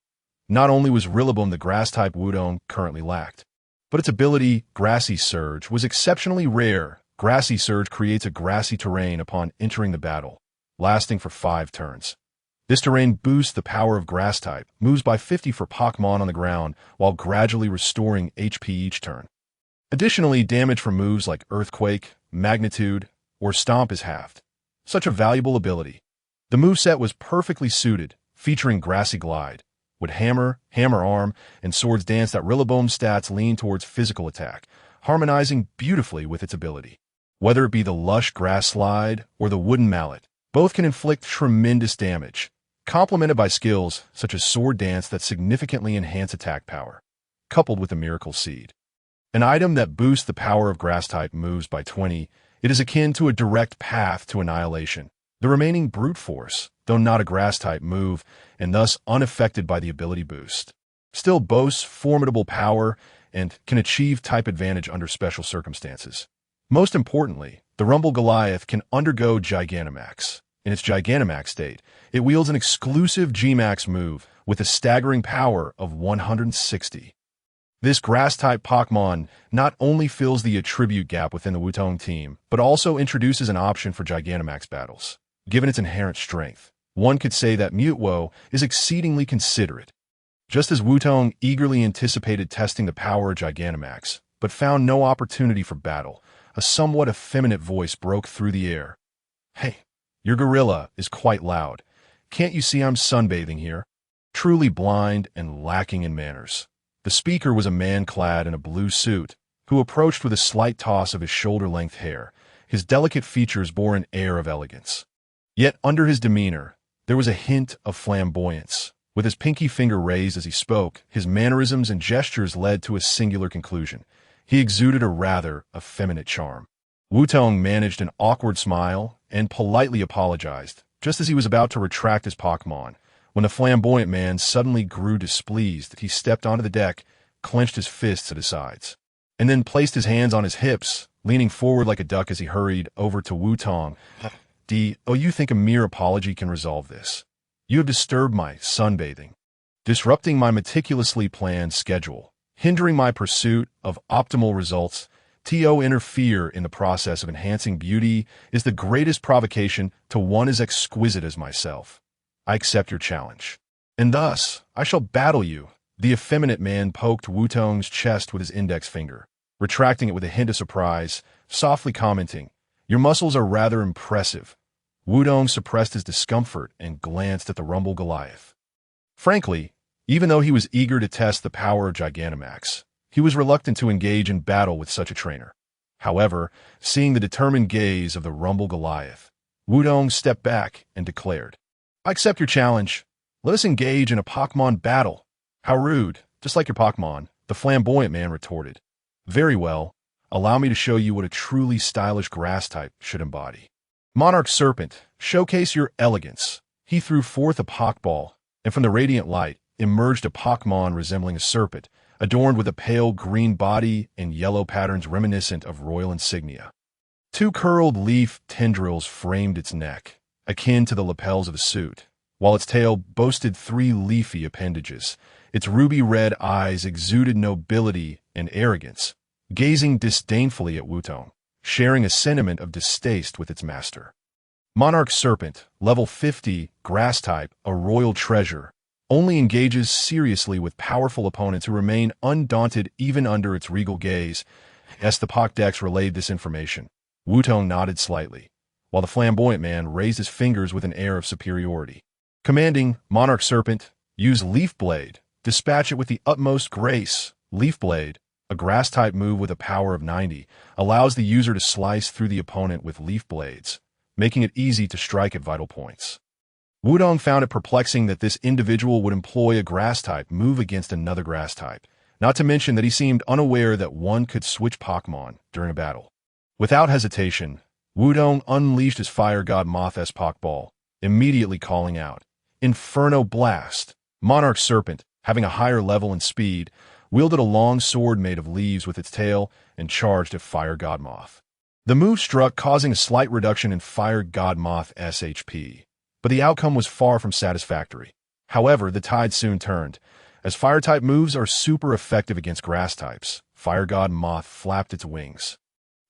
Not only was Rillaboom the grass-type Wutong currently lacked, but its ability, Grassy Surge, was exceptionally rare. Grassy Surge creates a grassy terrain upon entering the battle, lasting for 5 turns. This terrain boosts the power of Grass-type, moves by 50 for Pokemon on the ground, while gradually restoring HP each turn. Additionally, damage from moves like Earthquake, Magnitude, or Stomp is halved. Such a valuable ability. The moveset was perfectly suited, featuring Grassy Glide, with Hammer, Hammer Arm, and Swords Dance. That Rillaboom's stats lean towards physical attack, harmonizing beautifully with its ability. Whether it be the lush Grass Slide or the Wooden Mallet, both can inflict tremendous damage, complemented by skills such as Sword Dance that significantly enhance attack power, coupled with the Miracle Seed, an item that boosts the power of Grass-type moves by 20. It is akin to a direct path to annihilation. The remaining Brute Force, though not a Grass-type move, and thus unaffected by the ability boost, still boasts formidable power and can achieve type advantage under special circumstances. Most importantly, the Rumble Goliath can undergo Gigantamax. In its Gigantamax state, it wields an exclusive G-Max move with a staggering power of 160. This Grass-type Pokemon not only fills the attribute gap within the Wutong team, but also introduces an option for Gigantamax battles. Given its inherent strength, one could say that Mutwo is exceedingly considerate. Just as Wutong eagerly anticipated testing the power of Gigantamax, but found no opportunity for battle, a somewhat effeminate voice broke through the air. "Hey, your gorilla is quite loud. Can't you see I'm sunbathing here?" Truly blind and lacking in manners. The speaker was a man clad in a blue suit, who approached with a slight toss of his shoulder-length hair. His delicate features bore an air of elegance. Yet under his demeanor, there was a hint of flamboyance. With his pinky finger raised as he spoke, his mannerisms and gestures led to a singular conclusion. He exuded a rather effeminate charm. Wutong managed an awkward smile and politely apologized, just as he was about to retract his Pokemon, when the flamboyant man suddenly grew displeased. He stepped onto the deck, clenched his fists at his sides, and then placed his hands on his hips, leaning forward like a duck as he hurried over to Wutong. "Oh, you think a mere apology can resolve this? You have disturbed my sunbathing, disrupting my meticulously planned schedule, hindering my pursuit of optimal results. To interfere in the process of enhancing beauty is the greatest provocation to one as exquisite as myself. I accept your challenge, and thus I shall battle you." The effeminate man poked Wutong's chest with his index finger, retracting it with a hint of surprise, softly commenting, "Your muscles are rather impressive." Wutong suppressed his discomfort and glanced at the Rumble Goliath. Frankly, even though he was eager to test the power of Gigantamax, he was reluctant to engage in battle with such a trainer. However, seeing the determined gaze of the Rumble Goliath, Wutong stepped back and declared, "I accept your challenge. Let us engage in a Pokemon battle." "How rude, just like your Pokemon," the flamboyant man retorted. "Very well, allow me to show you what a truly stylish grass type should embody. Monarch Serpent, showcase your elegance." He threw forth a Pokeball, and from the radiant light emerged a Pokemon resembling a serpent, adorned with a pale green body and yellow patterns reminiscent of royal insignia. 2 curled leaf tendrils framed its neck, akin to the lapels of a suit, while its tail boasted 3 leafy appendages. Its ruby-red eyes exuded nobility and arrogance, gazing disdainfully at Wutong, sharing a sentiment of distaste with its master. Monarch Serpent, level 50, grass type, a royal treasure, only engages seriously with powerful opponents who remain undaunted even under its regal gaze. As the Pokédex relayed this information, Wutong nodded slightly, while the flamboyant man raised his fingers with an air of superiority. Commanding, Monarch Serpent, use Leaf Blade. Dispatch it with the utmost grace. Leaf Blade, a grass-type move with a power of 90, allows the user to slice through the opponent with leaf blades, making it easy to strike at vital points. Wutong found it perplexing that this individual would employ a grass-type move against another grass-type, not to mention that he seemed unaware that one could switch Pokémon during a battle. Without hesitation, Wutong unleashed his Fire God Moth's Pokeball, immediately calling out, Inferno Blast! Monarch Serpent, having a higher level and speed, wielded a long sword made of leaves with its tail and charged at Fire God Moth. The move struck, causing a slight reduction in Fire God Moth's HP, but the outcome was far from satisfactory. However, the tide soon turned. As Fire-type moves are super effective against grass types, Fire God Moth flapped its wings,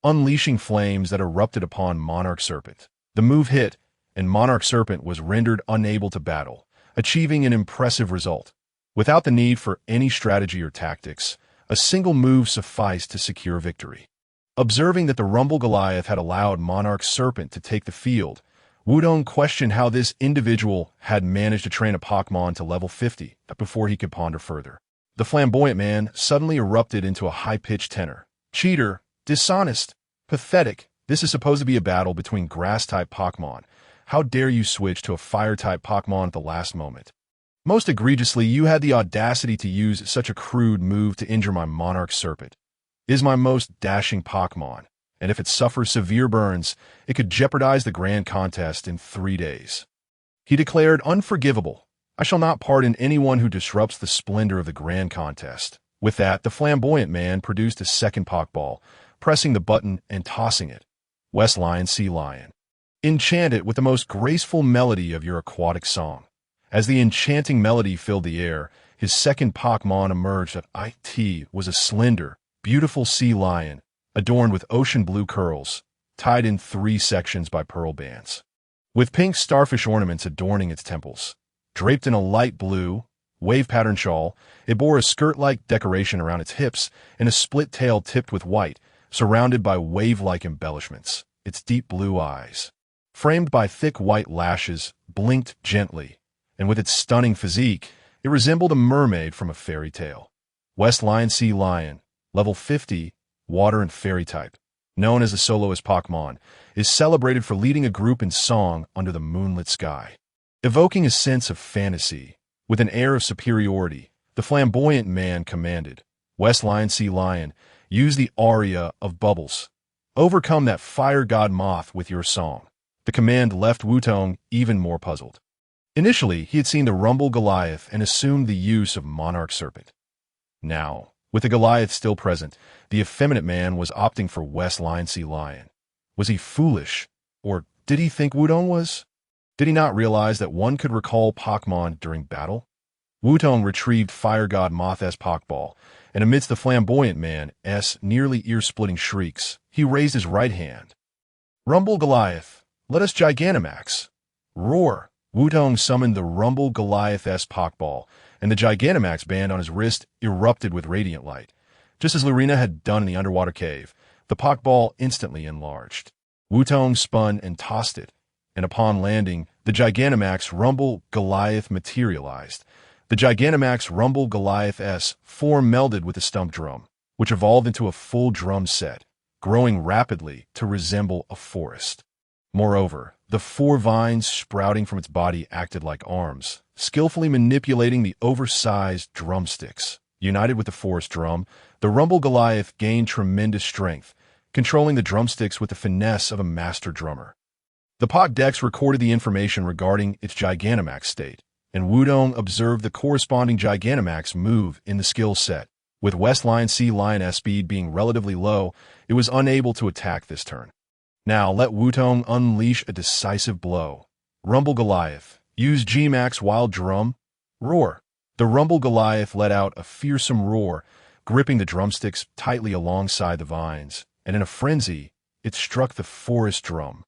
unleashing flames that erupted upon Monarch Serpent. The move hit, and Monarch Serpent was rendered unable to battle, achieving an impressive result. Without the need for any strategy or tactics, a single move sufficed to secure victory. Observing that the Rumble Goliath had allowed Monarch Serpent to take the field, Wutong questioned how this individual had managed to train a Pokémon to level 50 before he could ponder further. The flamboyant man suddenly erupted into a high-pitched tenor. Cheater, dishonest, pathetic. This is supposed to be a battle between grass-type Pokémon. How dare you switch to a fire-type Pokémon at the last moment? Most egregiously, you had the audacity to use such a crude move to injure my Monarch Serpent. It is my most dashing Pokémon, and if it suffers severe burns, it could jeopardize the grand contest in 3 days. He declared unforgivable. I shall not pardon anyone who disrupts the splendor of the grand contest. With that, the flamboyant man produced a second Pokeball, pressing the button and tossing it. West Lion, Sea Lion. Enchant it with the most graceful melody of your aquatic song. As the enchanting melody filled the air, his second Pokémon emerged. It was a slender, beautiful sea lion, adorned with ocean blue curls, tied in 3 sections by pearl bands, with pink starfish ornaments adorning its temples. Draped in a light blue, wave-patterned shawl, it bore a skirt-like decoration around its hips and a split tail tipped with white, surrounded by wave-like embellishments. Its deep blue eyes, framed by thick white lashes, blinked gently, and with its stunning physique, it resembled a mermaid from a fairy tale. West Lion, Sea Lion, level 50, water and fairy type, known as the soloist Pokémon, is celebrated for leading a group in song under the moonlit sky. Evoking a sense of fantasy, with an air of superiority, the flamboyant man commanded, West Lion, Sea Lion, use the aria of Bubbles. Overcome that Fire God Moth with your song. The command left Wutong even more puzzled. Initially, he had seen the Rumble Goliath and assumed the use of Monarch Serpent. Now, with the Goliath still present, the effeminate man was opting for West Lion, Sea Lion. Was he foolish? Or did he think Wutong was? Did he not realize that one could recall Pokémon during battle? Wutong retrieved Fire God Moth's Pokeball, and amidst the flamboyant man's nearly ear-splitting shrieks, he raised his right hand. Rumble Goliath, let us Gigantamax. Roar! Wutong summoned the Rumble Goliath's Pokeball, and the Gigantamax band on his wrist erupted with radiant light. Just as Lurina had done in the underwater cave, the Pokeball instantly enlarged. Wutong spun and tossed it, and upon landing, the Gigantamax Rumble Goliath materialized. The Gigantamax Rumble Goliath's form melded with the stump drum, which evolved into a full drum set, growing rapidly to resemble a forest. Moreover, the 4 vines sprouting from its body acted like arms, skillfully manipulating the oversized drumsticks. United with the forest drum, the Rumble Goliath gained tremendous strength, controlling the drumsticks with the finesse of a master drummer. The Pokédex recorded the information regarding its Gigantamax state, and Wutong observed the corresponding Gigantamax move in the skill set. With West Lion, Sea Lion's speed being relatively low, it was unable to attack this turn. Now let Wutong unleash a decisive blow. Rumble Goliath, use G-Max Wild Drum. Roar! The Rumble Goliath let out a fearsome roar, gripping the drumsticks tightly alongside the vines, and in a frenzy, it struck the forest drum.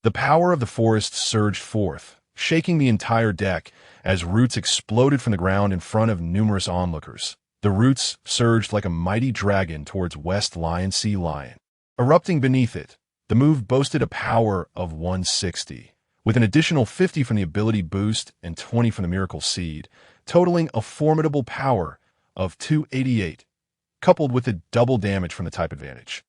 The power of the forest surged forth, shaking the entire deck as roots exploded from the ground in front of numerous onlookers. The roots surged like a mighty dragon towards West Lion Sea Lion. Erupting beneath it, the move boasted a power of 160, with an additional 50 from the ability boost and 20 from the miracle seed, totaling a formidable power of 288, coupled with the double damage from the type advantage.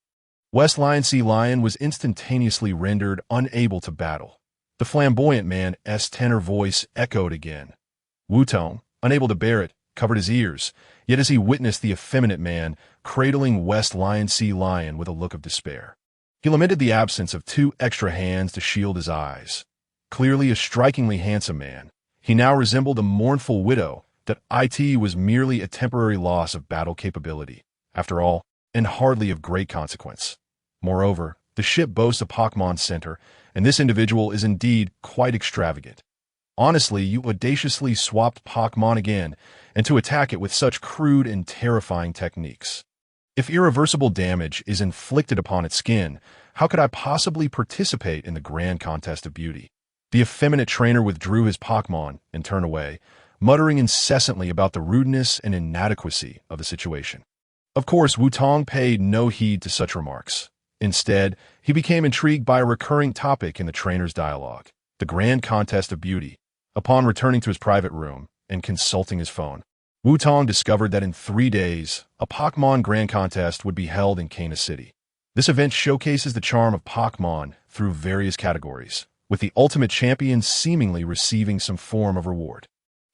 West Lion Sea Lion was instantaneously rendered unable to battle. The flamboyant man's tenor voice echoed again. Wutong, unable to bear it, covered his ears, yet as he witnessed the effeminate man cradling West Lion Sea Lion with a look of despair. He lamented the absence of 2 extra hands to shield his eyes. Clearly a strikingly handsome man, he now resembled a mournful widow that it was merely a temporary loss of battle capability, after all, and hardly of great consequence. Moreover, the ship boasts a Pokemon Center, and this individual is indeed quite extravagant. Honestly, you audaciously swapped Pokemon again, and to attack it with such crude and terrifying techniques. If irreversible damage is inflicted upon its skin, how could I possibly participate in the grand contest of beauty? The effeminate trainer withdrew his Pokemon and turned away, muttering incessantly about the rudeness and inadequacy of the situation. Of course, Wutong paid no heed to such remarks. Instead, he became intrigued by a recurring topic in the trainer's dialogue, the grand contest of beauty. Upon returning to his private room and consulting his phone, Wutong discovered that in 3 days, a Pokemon Grand Contest would be held in Kana City. This event showcases the charm of Pokemon through various categories, with the ultimate champion seemingly receiving some form of reward.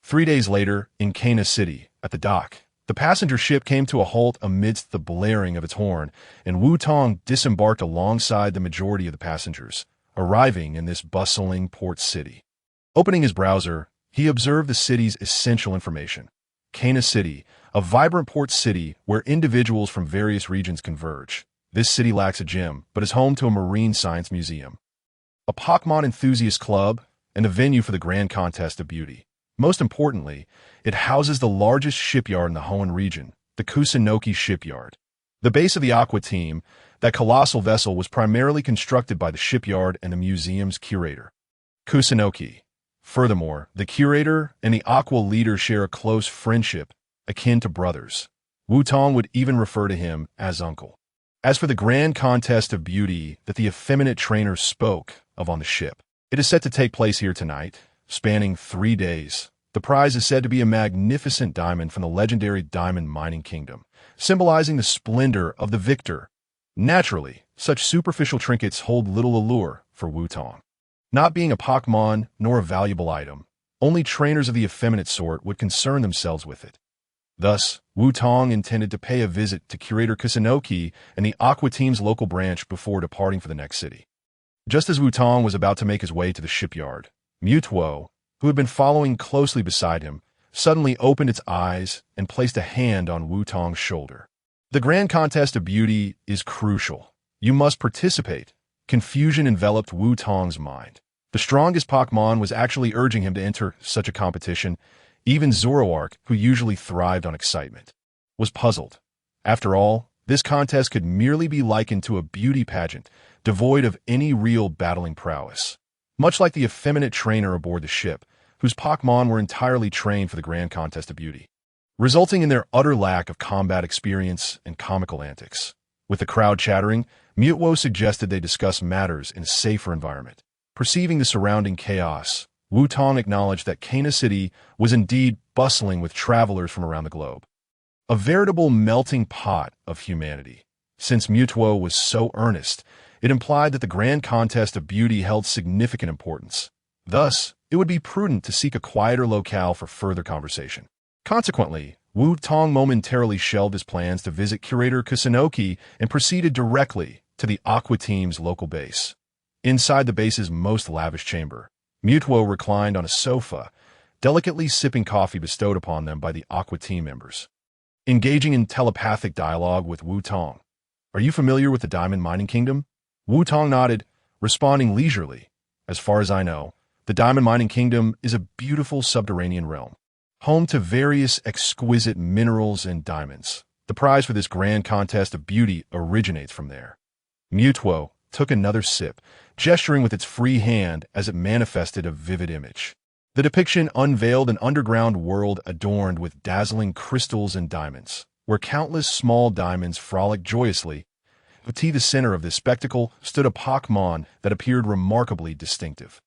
3 days later, in Kana City, at the dock, the passenger ship came to a halt amidst the blaring of its horn, and Wutong disembarked alongside the majority of the passengers, arriving in this bustling port city. Opening his browser, he observed the city's essential information. Kana City, a vibrant port city where individuals from various regions converge. This city lacks a gym, but is home to a marine science museum, a Pokemon enthusiast club, and a venue for the grand contest of beauty. Most importantly, it houses the largest shipyard in the Hoenn region, the Kusunoki Shipyard. The base of the Aqua Team, that colossal vessel, was primarily constructed by the shipyard and the museum's curator, Kusunoki. Furthermore, the curator and the Aqua leader share a close friendship, akin to brothers. Wutong would even refer to him as uncle. As for the grand contest of beauty that the effeminate trainer spoke of on the ship, it is set to take place here tonight, spanning 3 days. The prize is said to be a magnificent diamond from the legendary Diamond Mining Kingdom, symbolizing the splendor of the victor. Naturally, such superficial trinkets hold little allure for Wutong. Not being a Pokemon nor a valuable item, only trainers of the effeminate sort would concern themselves with it. Thus, Wutong intended to pay a visit to Curator Kusunoki and the Aqua Team's local branch before departing for the next city. Just as Wutong was about to make his way to the shipyard, Mewtwo, who had been following closely beside him, suddenly opened its eyes and placed a hand on Wutong's shoulder. The grand contest of beauty is crucial. You must participate. Confusion enveloped Wutong's mind. The strongest Pokemon was actually urging him to enter such a competition. Even Zoroark, who usually thrived on excitement, was puzzled. After all, this contest could merely be likened to a beauty pageant, devoid of any real battling prowess. Much like the effeminate trainer aboard the ship, whose Pokemon were entirely trained for the grand contest of beauty, resulting in their utter lack of combat experience and comical antics. With the crowd chattering, Mewtwo suggested they discuss matters in a safer environment. Perceiving the surrounding chaos, Wutong acknowledged that Kana City was indeed bustling with travelers from around the globe. A veritable melting pot of humanity. Since Mewtwo was so earnest, it implied that the grand contest of beauty held significant importance. Thus, it would be prudent to seek a quieter locale for further conversation. Consequently, Wutong momentarily shelved his plans to visit Curator Kusunoki and proceeded directly to the Aqua Team's local base. Inside the base's most lavish chamber, Mewtwo reclined on a sofa, delicately sipping coffee bestowed upon them by the Aqua Team members. Engaging in telepathic dialogue with Wutong. "Are you familiar with the Diamond Mining Kingdom?" Wutong nodded, responding leisurely. "As far as I know, the Diamond Mining Kingdom is a beautiful subterranean realm, home to various exquisite minerals and diamonds. The prize for this grand contest of beauty originates from there." Mewtwo took another sip, gesturing with its free hand as it manifested a vivid image. The depiction unveiled an underground world adorned with dazzling crystals and diamonds, where countless small diamonds frolicked joyously. At the center of this spectacle stood a Pokemon that appeared remarkably distinctive.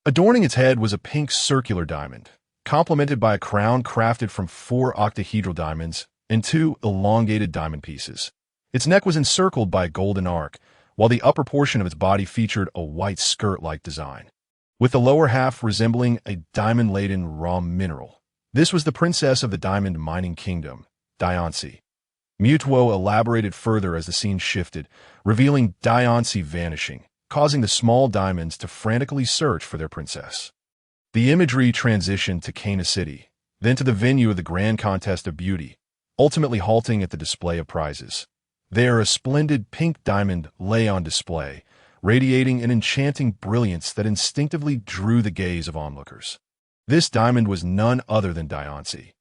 Adorning its head was a pink circular diamond, complemented by a crown crafted from 4 octahedral diamonds and 2 elongated diamond pieces. Its neck was encircled by a golden arc, while the upper portion of its body featured a white skirt-like design, with the lower half resembling a diamond-laden raw mineral. This was the princess of the diamond mining kingdom, Diancie. Mewtwo elaborated further as the scene shifted, revealing Diancie vanishing, causing the small diamonds to frantically search for their princess. The imagery transitioned to Kana City, then to the venue of the Grand Contest of Beauty, ultimately halting at the display of prizes. There, a splendid pink diamond lay on display, radiating an enchanting brilliance that instinctively drew the gaze of onlookers. This diamond was none other than Diancie.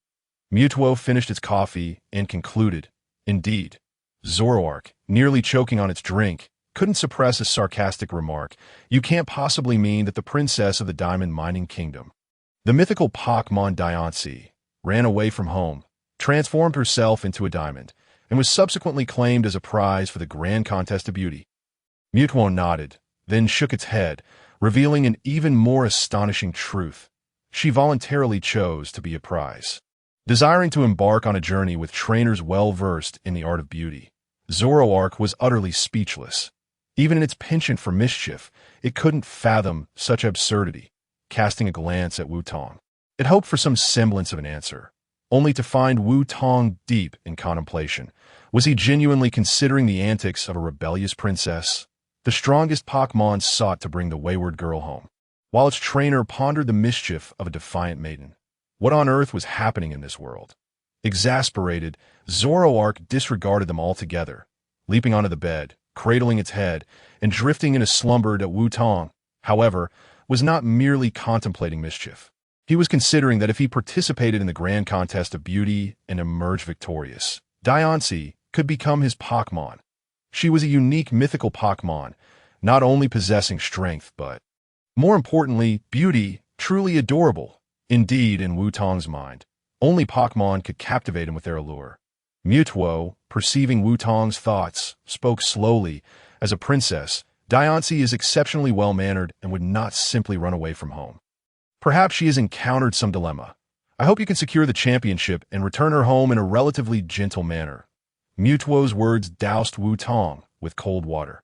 Mewtwo finished its coffee and concluded, "Indeed." Zoroark, nearly choking on its drink, couldn't suppress a sarcastic remark. "You can't possibly mean that the princess of the diamond mining kingdom." The mythical Pokemon Diancie ran away from home, transformed herself into a diamond, and was subsequently claimed as a prize for the Grand Contest of Beauty. Mewtwo nodded, then shook its head, revealing an even more astonishing truth. She voluntarily chose to be a prize. Desiring to embark on a journey with trainers well-versed in the art of beauty, Zoroark was utterly speechless. Even in its penchant for mischief, it couldn't fathom such absurdity. Casting a glance at Wutong, it hoped for some semblance of an answer, only to find Wutong deep in contemplation. Was he genuinely considering the antics of a rebellious princess? The strongest Pokemon sought to bring the wayward girl home, while its trainer pondered the mischief of a defiant maiden. What on earth was happening in this world? Exasperated, Zoroark disregarded them altogether, leaping onto the bed, cradling its head, and drifting in a slumber that Wutong, however, was not merely contemplating mischief. He was considering that if he participated in the Grand Contest of Beauty and emerged victorious, Diancie could become his Pokemon. She was a unique mythical Pokemon, not only possessing strength but, more importantly, beauty, truly adorable. Indeed, in Wutong's mind, only Pokemon could captivate him with their allure. Mewtwo, perceiving Wutong's thoughts, spoke slowly. As a princess, Diancie is exceptionally well-mannered and would not simply run away from home. Perhaps she has encountered some dilemma. I hope you can secure the championship and return her home in a relatively gentle manner. Mewtwo's words doused Wutong with cold water.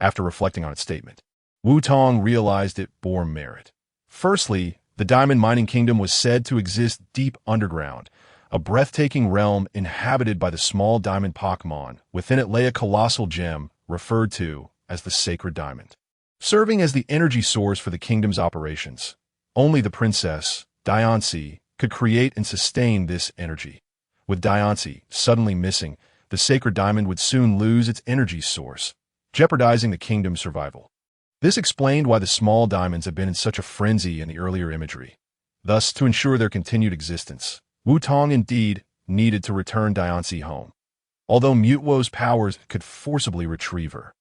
After reflecting on its statement, Wutong realized it bore merit. Firstly, the Diamond Mining Kingdom was said to exist deep underground, a breathtaking realm inhabited by the small diamond Pokemon. Within it lay a colossal gem referred to as the Sacred Diamond, serving as the energy source for the kingdom's operations. Only the princess, Diancie, could create and sustain this energy. With Diancie suddenly missing, the Sacred Diamond would soon lose its energy source, jeopardizing the kingdom's survival. This explained why the small diamonds had been in such a frenzy in the earlier imagery. Thus, to ensure their continued existence, Wutong indeed needed to return Diancie home, although Mewtwo's powers could forcibly retrieve her.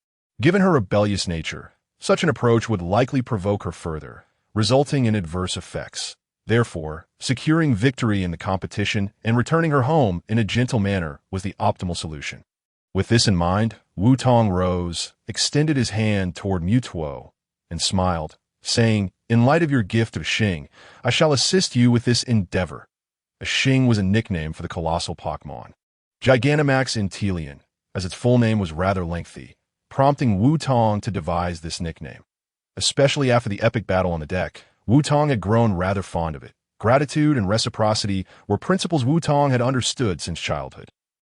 Given her rebellious nature, such an approach would likely provoke her further, resulting in adverse effects. Therefore, securing victory in the competition and returning her home in a gentle manner was the optimal solution. With this in mind, Wutong rose, extended his hand toward Mewtwo, and smiled, saying, "In light of your gift of Xing, I shall assist you with this endeavor." A Xing was a nickname for the colossal Pokemon, Gigantamax Inteleon, as its full name was rather lengthy, prompting Wutong to devise this nickname. Especially after the epic battle on the deck, Wutong had grown rather fond of it. Gratitude and reciprocity were principles Wutong had understood since childhood.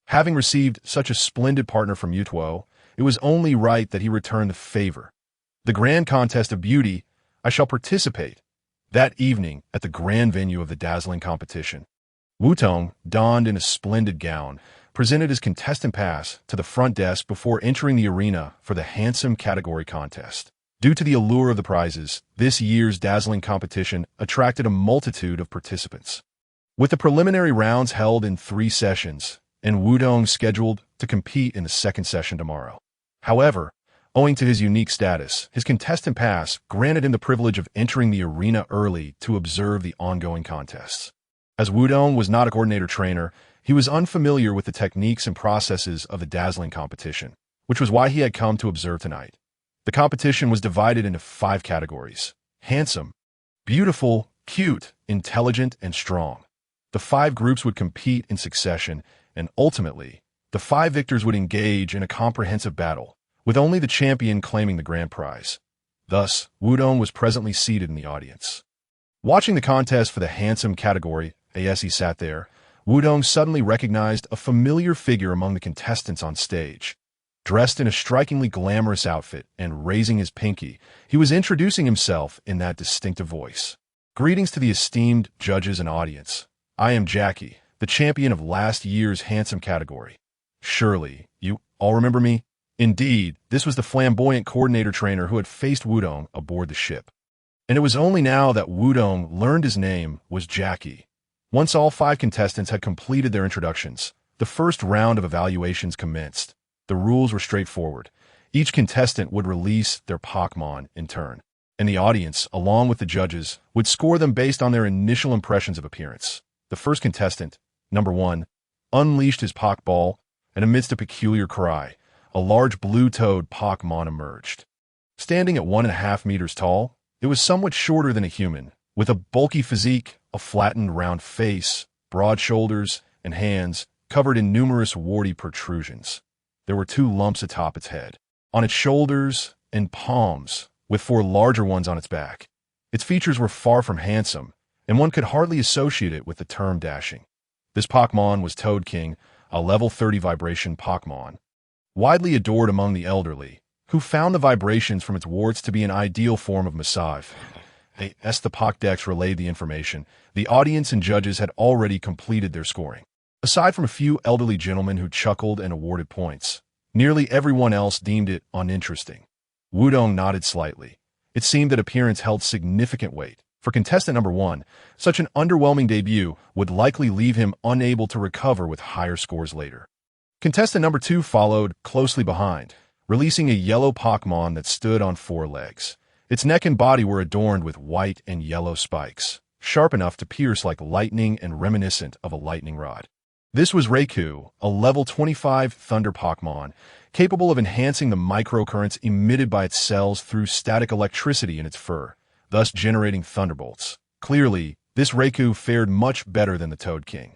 Having received such a splendid partner from Mewtwo, it was only right that he return the favor. The Grand Contest of Beauty, I shall participate that evening at the grand venue of the dazzling competition. Wutong, donned in a splendid gown, presented his contestant pass to the front desk before entering the arena for the handsome category contest. Due to the allure of the prizes, this year's dazzling competition attracted a multitude of participants. With the preliminary rounds held in 3 sessions, and Wutong scheduled to compete in the second session tomorrow. However, Owing to his unique status, his contestant pass granted him the privilege of entering the arena early to observe the ongoing contests. As Wudong was not a coordinator trainer, he was unfamiliar with the techniques and processes of the dazzling competition, which was why he had come to observe tonight. The competition was divided into 5 categories: handsome, beautiful, cute, intelligent, and strong. The 5 groups would compete in succession, and ultimately, the 5 victors would engage in a comprehensive battle, with only the champion claiming the grand prize. Thus, Wudong was presently seated in the audience. Watching the contest for the handsome category, as he sat there, Wudong suddenly recognized a familiar figure among the contestants on stage. Dressed in a strikingly glamorous outfit and raising his pinky, he was introducing himself in that distinctive voice. Greetings to the esteemed judges and audience. I am Jackie, the champion of last year's handsome category. Surely, you all remember me? Indeed, this was the flamboyant coordinator trainer who had faced Wudong aboard the ship. And it was only now that Wudong learned his name was Jackie. Once all 5 contestants had completed their introductions, the first round of evaluations commenced. The rules were straightforward. Each contestant would release their Pokémon in turn, and the audience, along with the judges, would score them based on their initial impressions of appearance. The first contestant, number 1, unleashed his Pokeball, and amidst a peculiar cry, a large blue-toed Pokémon emerged. Standing at 1.5 meters tall, it was somewhat shorter than a human, with a bulky physique, a flattened round face, broad shoulders, and hands covered in numerous warty protrusions. There were 2 lumps atop its head, on its shoulders and palms, with 4 larger ones on its back. Its features were far from handsome, and one could hardly associate it with the term dashing. This Pokémon was Toadking, a level 30 vibration Pokémon, widely adored among the elderly, who found the vibrations from its warts to be an ideal form of massage. As the Pokédex relayed the information, the audience and judges had already completed their scoring. Aside from a few elderly gentlemen who chuckled and awarded points, nearly everyone else deemed it uninteresting. Wudong nodded slightly. It seemed that appearance held significant weight. For contestant number 1, such an underwhelming debut would likely leave him unable to recover with higher scores later. Contestant number 2 followed closely behind, releasing a yellow Pokémon that stood on 4 legs. Its neck and body were adorned with white and yellow spikes, sharp enough to pierce like lightning and reminiscent of a lightning rod. This was Raikou, a level 25 thunder Pokémon, capable of enhancing the microcurrents emitted by its cells through static electricity in its fur, thus generating thunderbolts. Clearly, this Raikou fared much better than the Toadking,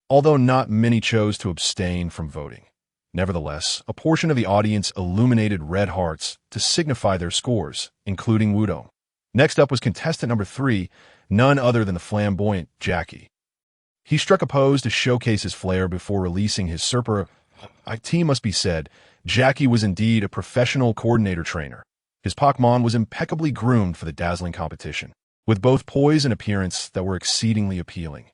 although not many chose to abstain from voting. Nevertheless, a portion of the audience illuminated red hearts to signify their scores, including Wudong. Next up was contestant number 3, none other than the flamboyant Jackie. He struck a pose to showcase his flair before releasing his Serpent. It must be said, Jackie was indeed a professional coordinator trainer. His Pokémon was impeccably groomed for the dazzling competition, with both poise and appearance that were exceedingly appealing.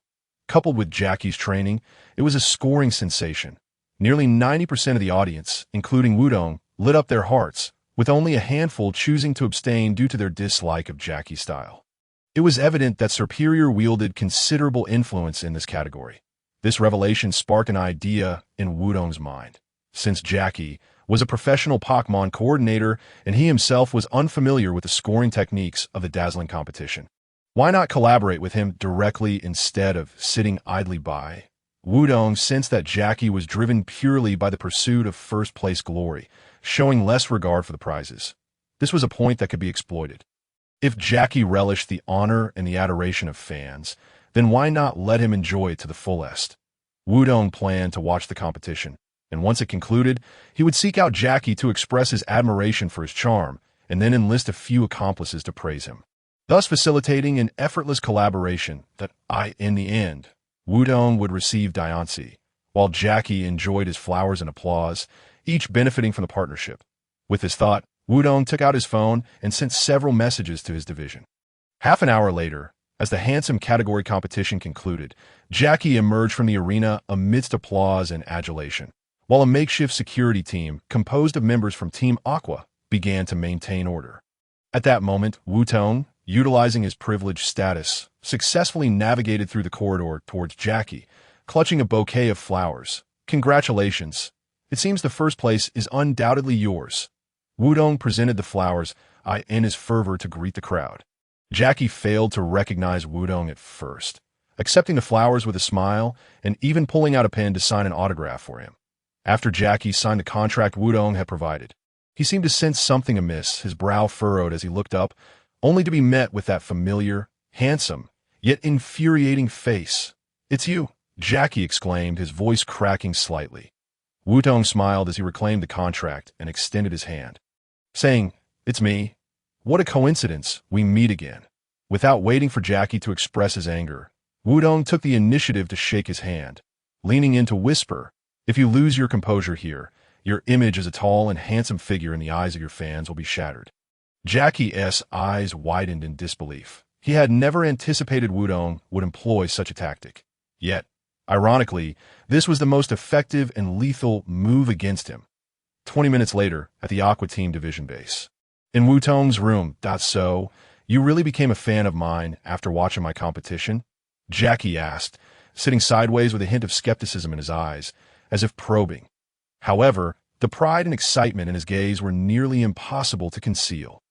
Coupled with Jackie's training, it was a scoring sensation. Nearly 90% of the audience, including Wudong, lit up their hearts, with only a handful choosing to abstain due to their dislike of Jackie's style. It was evident that Superior wielded considerable influence in this category. This revelation sparked an idea in Wudong's mind. Since Jackie was a professional Pokémon coordinator and he himself was unfamiliar with the scoring techniques of the dazzling competition, why not collaborate with him directly instead of sitting idly by? Wudong sensed that Jackie was driven purely by the pursuit of first-place glory, showing less regard for the prizes. This was a point that could be exploited. If Jackie relished the honor and the adoration of fans, then why not let him enjoy it to the fullest? Wudong planned to watch the competition, and once it concluded, he would seek out Jackie to express his admiration for his charm, and then enlist a few accomplices to praise him, thus facilitating an effortless collaboration that, in the end, Wudong would receive Diancie, while Jackie enjoyed his flowers and applause, each benefiting from the partnership. With this thought, Wudong took out his phone and sent several messages to his division. Half an hour later, as the handsome category competition concluded, Jackie emerged from the arena amidst applause and adulation, while a makeshift security team composed of members from Team Aqua began to maintain order. At that moment, Wutong, utilizing his privileged status, successfully navigated through the corridor towards Jackie, clutching a bouquet of flowers. Congratulations. It seems the first place is undoubtedly yours. Wudong presented the flowers in his fervor to greet the crowd. Jackie failed to recognize Wudong at first, accepting the flowers with a smile and even pulling out a pen to sign an autograph for him. After Jackie signed the contract Wudong had provided, he seemed to sense something amiss, his brow furrowed as he looked up, only to be met with that familiar, handsome, yet infuriating face. "It's you," Jackie exclaimed, his voice cracking slightly. Wudong smiled as he reclaimed the contract and extended his hand, saying, "It's me. What a coincidence, we meet again." Without waiting for Jackie to express his anger, Wudong took the initiative to shake his hand, leaning in to whisper, "If you lose your composure here, your image as a tall and handsome figure in the eyes of your fans will be shattered." Jackie's eyes widened in disbelief. He had never anticipated Wudong would employ such a tactic. Yet, ironically, this was the most effective and lethal move against him. 20 minutes later, at the Aqua Team Division base. In Wutong's room, "So, you really became a fan of mine after watching my competition?" Jackie asked, sitting sideways with a hint of skepticism in his eyes, as if probing. However, the pride and excitement in his gaze were nearly impossible to conceal.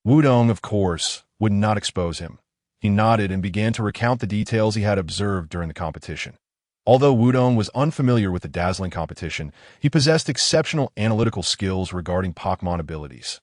Wudong, of course, would not expose him. He nodded and began to recount the details he had observed during the competition. Although Wudong was unfamiliar with the dazzling competition, he possessed exceptional analytical skills regarding Pokemon abilities,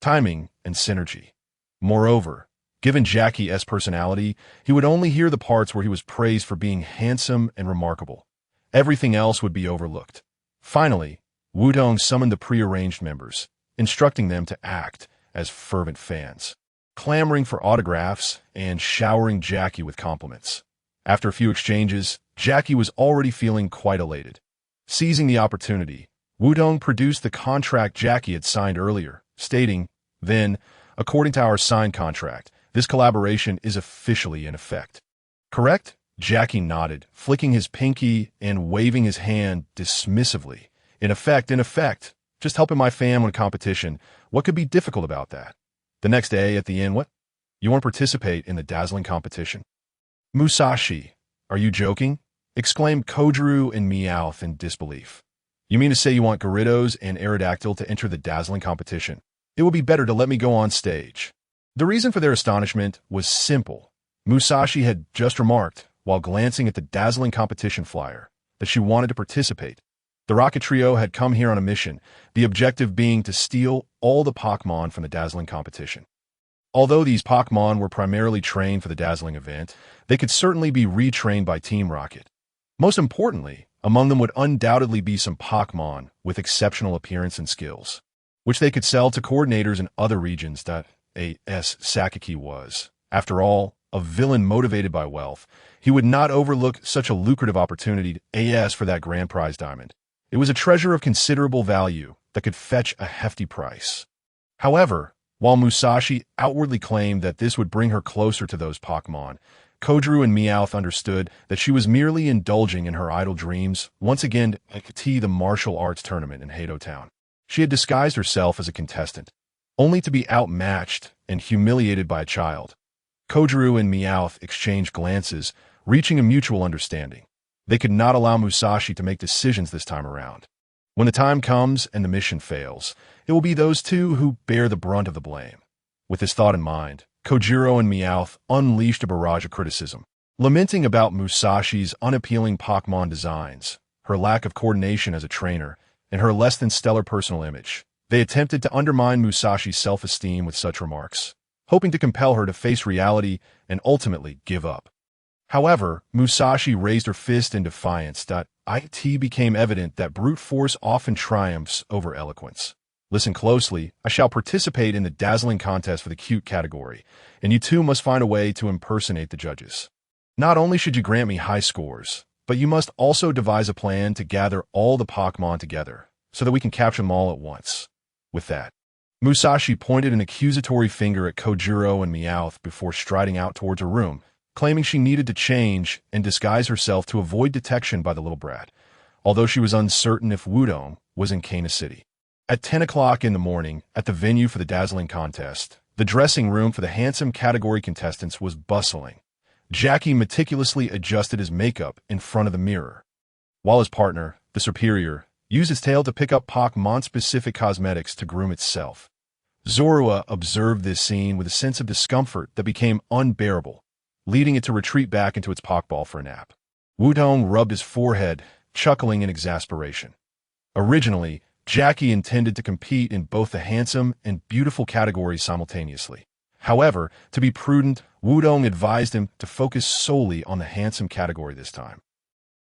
timing, and synergy. Moreover, given Jackie's personality, he would only hear the parts where he was praised for being handsome and remarkable. Everything else would be overlooked. Finally, Wudong summoned the prearranged members, instructing them to act as fervent fans, clamoring for autographs and showering Jackie with compliments. After a few exchanges, Jackie was already feeling quite elated. Seizing the opportunity, Wudong produced the contract Jackie had signed earlier, stating, "Then, according to our signed contract, this collaboration is officially in effect." "Correct?" Jackie nodded, flicking his pinky and waving his hand dismissively. In effect. Just helping my fam win a competition. What could be difficult about that?" The next day, at the inn, "What? You want to participate in the dazzling competition?" "Musashi, are you joking?" exclaimed Kyogre and Meowth in disbelief. "You mean to say you want Gyarados and Aerodactyl to enter the dazzling competition? It would be better to let me go on stage." The reason for their astonishment was simple. Musashi had just remarked, while glancing at the dazzling competition flyer, that she wanted to participate. The Rocket Trio had come here on a mission, the objective being to steal all the Pokemon from the dazzling competition. Although these Pokemon were primarily trained for the dazzling event, they could certainly be retrained by Team Rocket. Most importantly, among them would undoubtedly be some Pokemon with exceptional appearance and skills, which they could sell to coordinators in other regions that A.S. Sakaki was. After all, a villain motivated by wealth, he would not overlook such a lucrative opportunity to A.S. for that grand prize diamond. It was a treasure of considerable value that could fetch a hefty price. However, while Musashi outwardly claimed that this would bring her closer to those Pokemon, Kyogre and Meowth understood that she was merely indulging in her idle dreams, once again to the martial arts tournament in Hato Town. She had disguised herself as a contestant, only to be outmatched and humiliated by a child. Kyogre and Meowth exchanged glances, reaching a mutual understanding. They could not allow Musashi to make decisions this time around. When the time comes and the mission fails, it will be those two who bear the brunt of the blame. With this thought in mind, Kyogre and Meowth unleashed a barrage of criticism, lamenting about Musashi's unappealing Pokemon designs, her lack of coordination as a trainer, and her less-than-stellar personal image. They attempted to undermine Musashi's self-esteem with such remarks, hoping to compel her to face reality and ultimately give up. However, Musashi raised her fist in defiance. It became evident that brute force often triumphs over eloquence. "Listen closely, I shall participate in the dazzling contest for the cute category, and you two must find a way to impersonate the judges. Not only should you grant me high scores, but you must also devise a plan to gather all the Pokemon together, so that we can capture them all at once." With that, Musashi pointed an accusatory finger at Kyogre and Meowth before striding out towards her room, claiming she needed to change and disguise herself to avoid detection by the little brat, although she was uncertain if Wudong was in Kana City. At 10 o'clock in the morning, at the venue for the dazzling contest, the dressing room for the handsome category contestants was bustling. Jackie meticulously adjusted his makeup in front of the mirror, while his partner, the superior, used his tail to pick up Pokemon-specific cosmetics to groom itself. Zorua observed this scene with a sense of discomfort that became unbearable, leading it to retreat back into its Pokeball for a nap. Wutong rubbed his forehead, chuckling in exasperation. Originally, Jackie intended to compete in both the handsome and beautiful categories simultaneously. However, to be prudent, Wutong advised him to focus solely on the handsome category this time,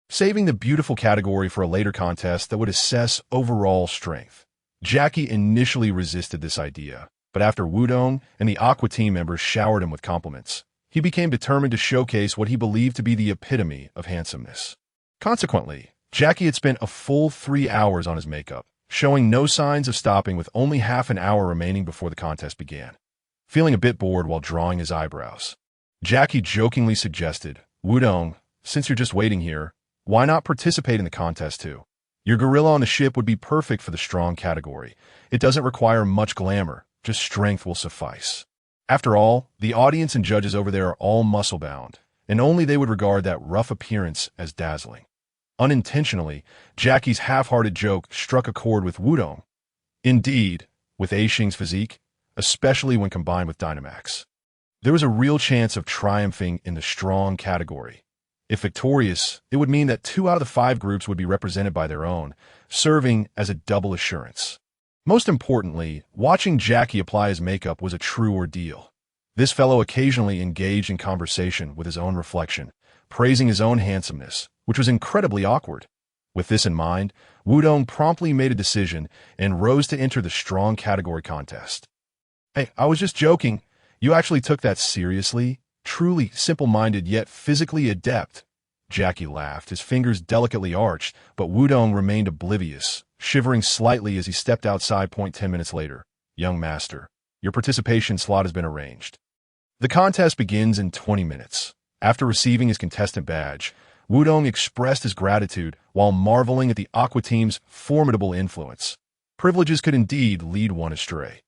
saving the beautiful category for a later contest that would assess overall strength. Jackie initially resisted this idea, but after Wutong and the Aqua team members showered him with compliments, he became determined to showcase what he believed to be the epitome of handsomeness. Consequently, Jackie had spent a full 3 hours on his makeup, showing no signs of stopping with only half an hour remaining before the contest began. Feeling a bit bored while drawing his eyebrows, Jackie jokingly suggested, "Wutong, since you're just waiting here, why not participate in the contest too? Your gorilla on the ship would be perfect for the strong category. It doesn't require much glamour, just strength will suffice." After all, the audience and judges over there are all muscle-bound, and only they would regard that rough appearance as dazzling. Unintentionally, Jackie's half-hearted joke struck a chord with Wutong. Indeed, with Aixing's physique, especially when combined with Dynamax, there was a real chance of triumphing in the strong category. If victorious, it would mean that 2 out of the 5 groups would be represented by their own, serving as a double assurance. Most importantly, watching Jackie apply his makeup was a true ordeal. This fellow occasionally engaged in conversation with his own reflection, praising his own handsomeness, which was incredibly awkward. With this in mind, Wutong promptly made a decision and rose to enter the strong category contest. "Hey, I was just joking. You actually took that seriously? Truly simple-minded yet physically adept." Jackie laughed, his fingers delicately arched, but Wutong remained oblivious, shivering slightly as he stepped outside. 10 minutes later. "Young master, your participation slot has been arranged. The contest begins in 20 minutes. After receiving his contestant badge, Wutong expressed his gratitude while marveling at the Aqua team's formidable influence. Privileges could indeed lead one astray.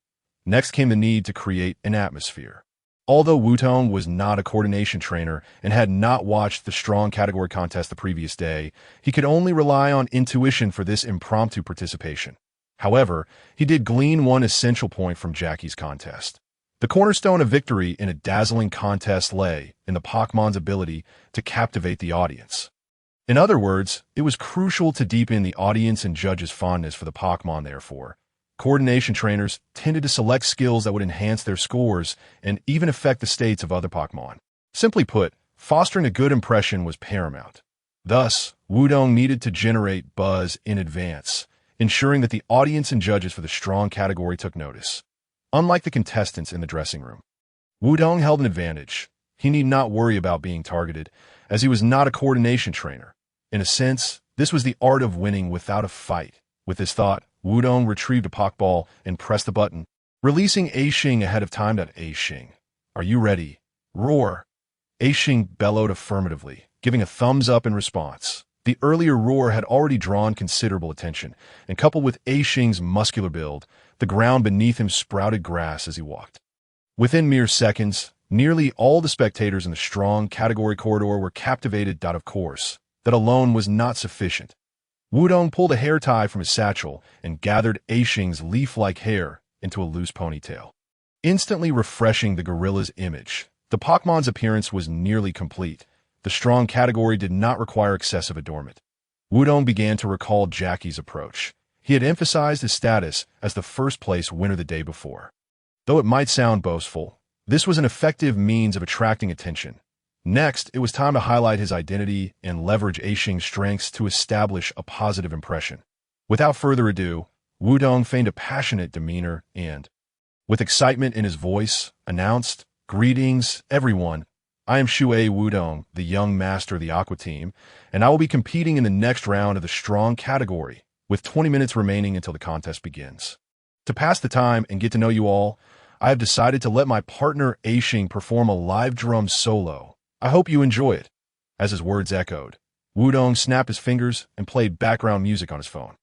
Next came the need to create an atmosphere. Although Wutong was not a coordination trainer and had not watched the strong category contest the previous day, he could only rely on intuition for this impromptu participation. However, he did glean one essential point from Jackie's contest. The cornerstone of victory in a dazzling contest lay in the Pokemon's ability to captivate the audience. In other words, it was crucial to deepen the audience and judges' fondness for the Pokemon. Therefore, coordination trainers tended to select skills that would enhance their scores and even affect the states of other Pokemon. Simply put, fostering a good impression was paramount. Thus, Wutong needed to generate buzz in advance, ensuring that the audience and judges for the strong category took notice. Unlike the contestants in the dressing room, Wutong held an advantage. He need not worry about being targeted, as he was not a coordination trainer. In a sense, this was the art of winning without a fight. With this thought, Wutong retrieved a Pokeball and pressed the button, releasing Aixing ahead of time. "Aixing, are you ready? Roar!" Aixing bellowed affirmatively, giving a thumbs up in response. The earlier roar had already drawn considerable attention, and coupled with Aixing's muscular build, the ground beneath him sprouted grass as he walked. Within mere seconds, nearly all the spectators in the strong category corridor were captivated. Of course, that alone was not sufficient. Wutong pulled a hair tie from his satchel and gathered Aixing's leaf-like hair into a loose ponytail, instantly refreshing the gorilla's image. The Pokemon's appearance was nearly complete. The strong category did not require excessive adornment. Wutong began to recall Jackie's approach. He had emphasized his status as the first-place winner the day before. Though it might sound boastful, this was an effective means of attracting attention. Next, it was time to highlight his identity and leverage Aixing's strengths to establish a positive impression. Without further ado, Wutong feigned a passionate demeanor and, with excitement in his voice, announced, "Greetings, everyone. I am Shui Wutong, the young master of the Aqua team, and I will be competing in the next round of the strong category, with 20 minutes remaining until the contest begins. To pass the time and get to know you all, I have decided to let my partner Aixing perform a live drum solo. I hope you enjoy it." As his words echoed, Wutong snapped his fingers and played background music on his phone.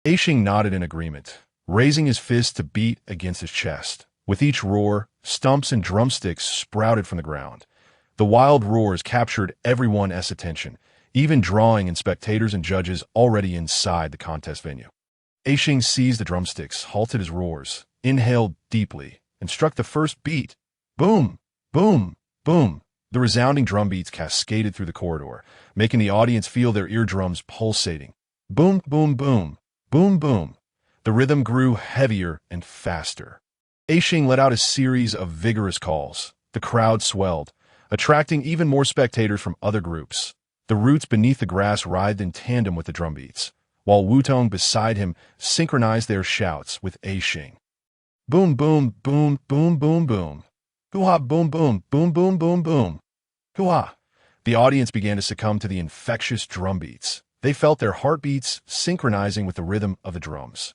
Aixing nodded in agreement, raising his fist to beat against his chest. With each roar, stumps and drumsticks sprouted from the ground. The wild roars captured everyone's attention, even drawing in spectators and judges already inside the contest venue. Aixing seized the drumsticks, halted his roars, inhaled deeply and struck the first beat. Boom, boom, boom. The resounding drum beats cascaded through the corridor, making the audience feel their eardrums pulsating. Boom, boom, boom, boom, boom. The rhythm grew heavier and faster. Aixing let out a series of vigorous calls. The crowd swelled, attracting even more spectators from other groups. The roots beneath the grass writhed in tandem with the drumbeats, while Wutong beside him synchronized their shouts with Aixing. Boom, boom, boom, boom, boom, boom. Hoo-ha, boom, boom, boom, boom, boom, boom. Hoo-ha. The audience began to succumb to the infectious drumbeats. They felt their heartbeats synchronizing with the rhythm of the drums.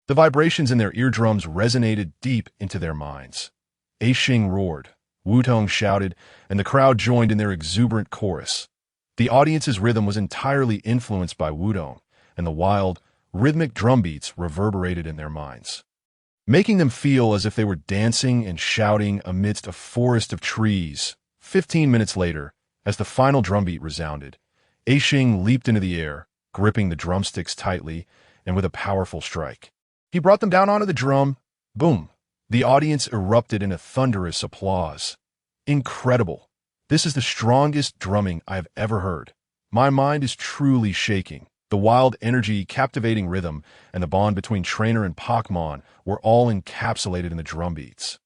The vibrations in their eardrums resonated deep into their minds. Aixing roared, Wutong shouted, and the crowd joined in their exuberant chorus. The audience's rhythm was entirely influenced by Wutong, and the wild, rhythmic drumbeats reverberated in their minds, making them feel as if they were dancing and shouting amidst a forest of trees. 15 minutes later, as the final drumbeat resounded, Aixing leaped into the air, gripping the drumsticks tightly and with a powerful strike. He brought them down onto the drum. Boom! The audience erupted in a thunderous applause. Incredible! This is the strongest drumming I have ever heard. My mind is truly shaking. The wild energy, captivating rhythm, and the bond between trainer and Pokemon were all encapsulated in the drumbeats.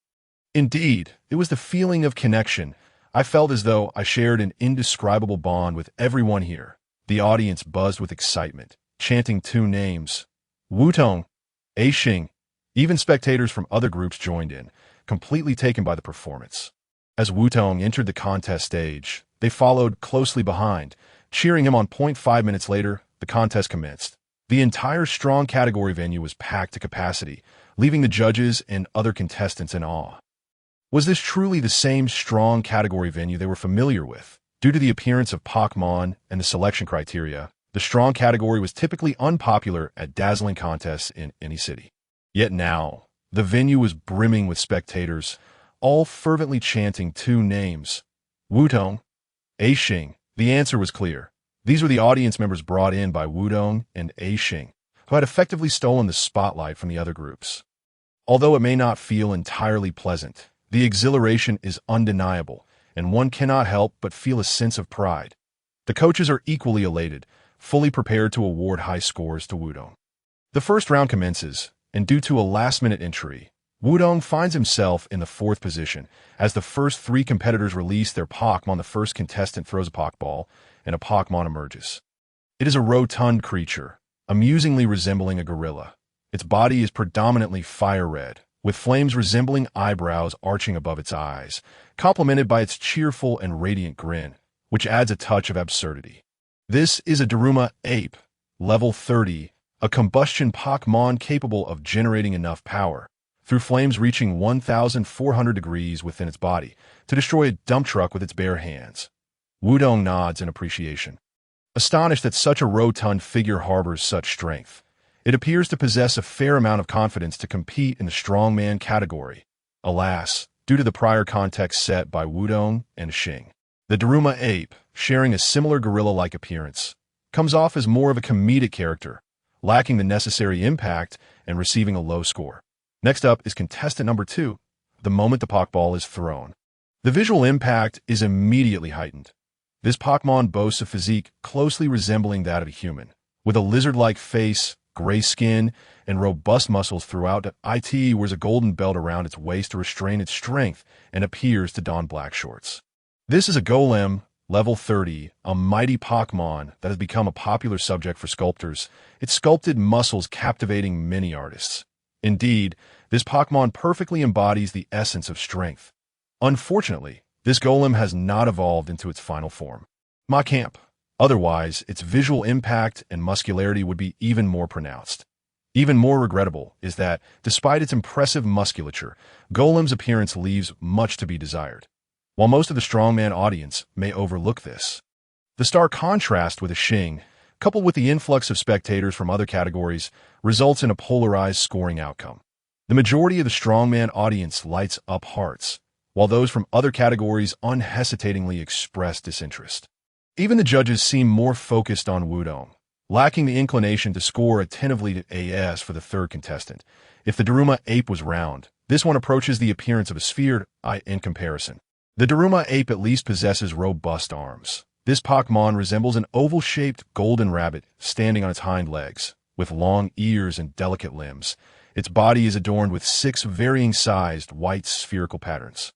Indeed, it was the feeling of connection. I felt as though I shared an indescribable bond with everyone here. The audience buzzed with excitement, chanting two names: Wutong, Aixing. Even spectators from other groups joined in, completely taken by the performance. As Wutong entered the contest stage, they followed closely behind, cheering him on. 5 minutes later, the contest commenced. The entire strong category venue was packed to capacity, leaving the judges and other contestants in awe. Was this truly the same strong category venue they were familiar with? Due to the appearance of Pokemon and the selection criteria, the strong category was typically unpopular at dazzling contests in any city. Yet now, the venue was brimming with spectators, all fervently chanting two names: Wutong, Aixing. The answer was clear. These were the audience members brought in by Wutong and Aixing, who had effectively stolen the spotlight from the other groups. Although it may not feel entirely pleasant, the exhilaration is undeniable, and one cannot help but feel a sense of pride. The coaches are equally elated, fully prepared to award high scores to Wutong. The first round commences, and due to a last-minute entry, Wutong finds himself in the 4th position. As the first 3 competitors release their Pokemon, the first contestant throws a Pokeball, and a Pokemon emerges. It is a rotund creature, amusingly resembling a gorilla. Its body is predominantly fire red, with flames resembling eyebrows arching above its eyes, complemented by its cheerful and radiant grin, which adds a touch of absurdity. This is a Daruma ape, level 30, a combustion Pokemon capable of generating enough power, through flames reaching 1,400 degrees within its body, to destroy a dump truck with its bare hands. Wutong nods in appreciation, astonished that such a rotund figure harbors such strength. It appears to possess a fair amount of confidence to compete in the strongman category. Alas, due to the prior context set by Wutong and Aixing, the Daruma ape, sharing a similar gorilla-like appearance, comes off as more of a comedic character, lacking the necessary impact and receiving a low score. Next up is contestant number 2, the moment the Pokeball is thrown. The visual impact is immediately heightened. This Pokemon boasts a physique closely resembling that of a human, with a lizard-like face, gray skin, and robust muscles throughout. It wears a golden belt around its waist to restrain its strength and appears to don black shorts. This is a Golem, level 30, a mighty Pokemon that has become a popular subject for sculptors, its sculpted muscles captivating many artists. Indeed, this Pokemon perfectly embodies the essence of strength. Unfortunately, this Golem has not evolved into its final form, Macamp. Otherwise, its visual impact and muscularity would be even more pronounced. Even more regrettable is that, despite its impressive musculature, Golem's appearance leaves much to be desired. While most of the strongman audience may overlook this, the stark contrast with Aixing, coupled with the influx of spectators from other categories, results in a polarized scoring outcome. The majority of the strongman audience lights up hearts, while those from other categories unhesitatingly express disinterest. Even the judges seem more focused on Wutong, lacking the inclination to score attentively to AS for the 3rd contestant. If the Daruma ape was round, this one approaches the appearance of a sphere in comparison. The Daruma ape at least possesses robust arms. This Pokemon resembles an oval-shaped golden rabbit standing on its hind legs, with long ears and delicate limbs. Its body is adorned with 6 varying-sized white spherical patterns,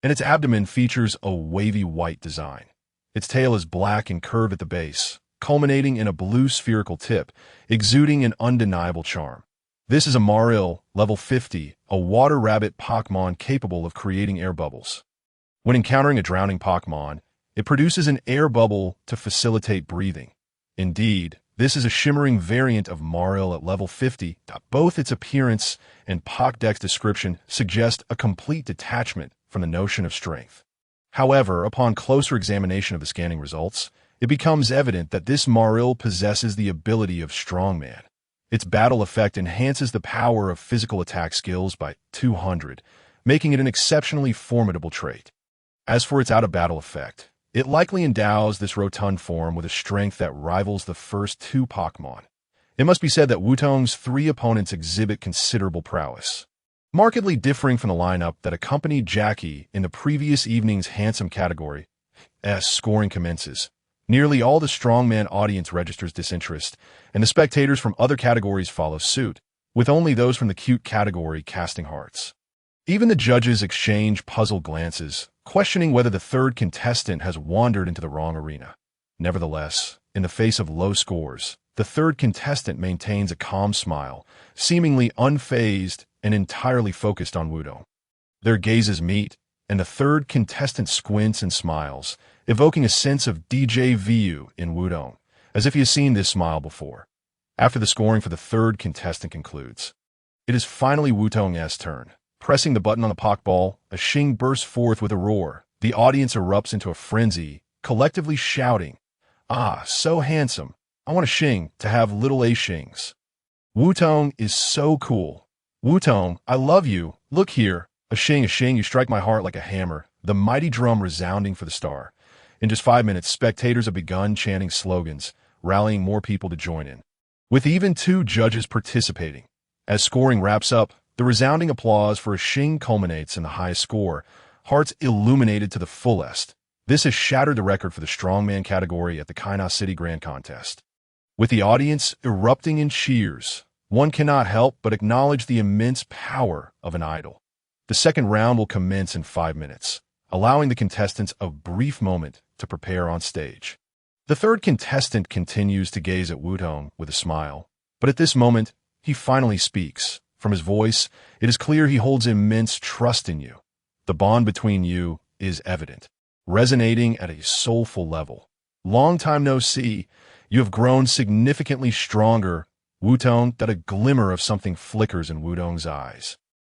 and its abdomen features a wavy white design. Its tail is black and curved at the base, culminating in a blue spherical tip, exuding an undeniable charm. This is a Maril, level 50, a water rabbit Pokemon capable of creating air bubbles. When encountering a drowning Pokemon, it produces an air bubble to facilitate breathing. Indeed, this is a shimmering variant of Maril at level 50. Both its appearance and Pokédex description suggest a complete detachment from the notion of strength. However, upon closer examination of the scanning results, it becomes evident that this Maril possesses the ability of Strongman. Its battle effect enhances the power of physical attack skills by 200, making it an exceptionally formidable trait. As for its out-of-battle effect, it likely endows this rotund form with a strength that rivals the first 2 Pokemon. It must be said that Wutong's 3 opponents exhibit considerable prowess, markedly differing from the lineup that accompanied Jackie in the previous evening's handsome category. As scoring commences, nearly all the strongman audience registers disinterest, and the spectators from other categories follow suit, with only those from the cute category casting hearts. Even the judges exchange puzzled glances, questioning whether the third contestant has wandered into the wrong arena. Nevertheless, in the face of low scores, the third contestant maintains a calm smile, seemingly unfazed and entirely focused on Wutong. Their gazes meet, and the third contestant squints and smiles, evoking a sense of déjà vu in Wutong, as if he has seen this smile before. After the scoring for the third contestant concludes, it is finally Wutong's turn. Pressing the button on the Pokeball, a Shing bursts forth with a roar. The audience erupts into a frenzy, collectively shouting, "Ah, so handsome! I want a Shing to have little A Shings. Wutong is so cool. Wutong, I love you. Look here. A Shing, you strike my heart like a hammer." The mighty drum resounding for the star. In just 5 minutes, spectators have begun chanting slogans, rallying more people to join in, with even 2 judges participating. As scoring wraps up, the resounding applause for a Shing culminates in the highest score, hearts illuminated to the fullest. This has shattered the record for the strongman category at the Kaina City Grand Contest. With the audience erupting in cheers, one cannot help but acknowledge the immense power of an idol. The second round will commence in 5 minutes, allowing the contestants a brief moment to prepare on stage. The third contestant continues to gaze at Wutong with a smile, but at this moment, he finally speaks. From his voice, it is clear he holds immense trust in you. The bond between you is evident, resonating at a soulful level. Long time no see, you have grown significantly stronger, Wutong, that a glimmer of something flickers in Wutong's eyes.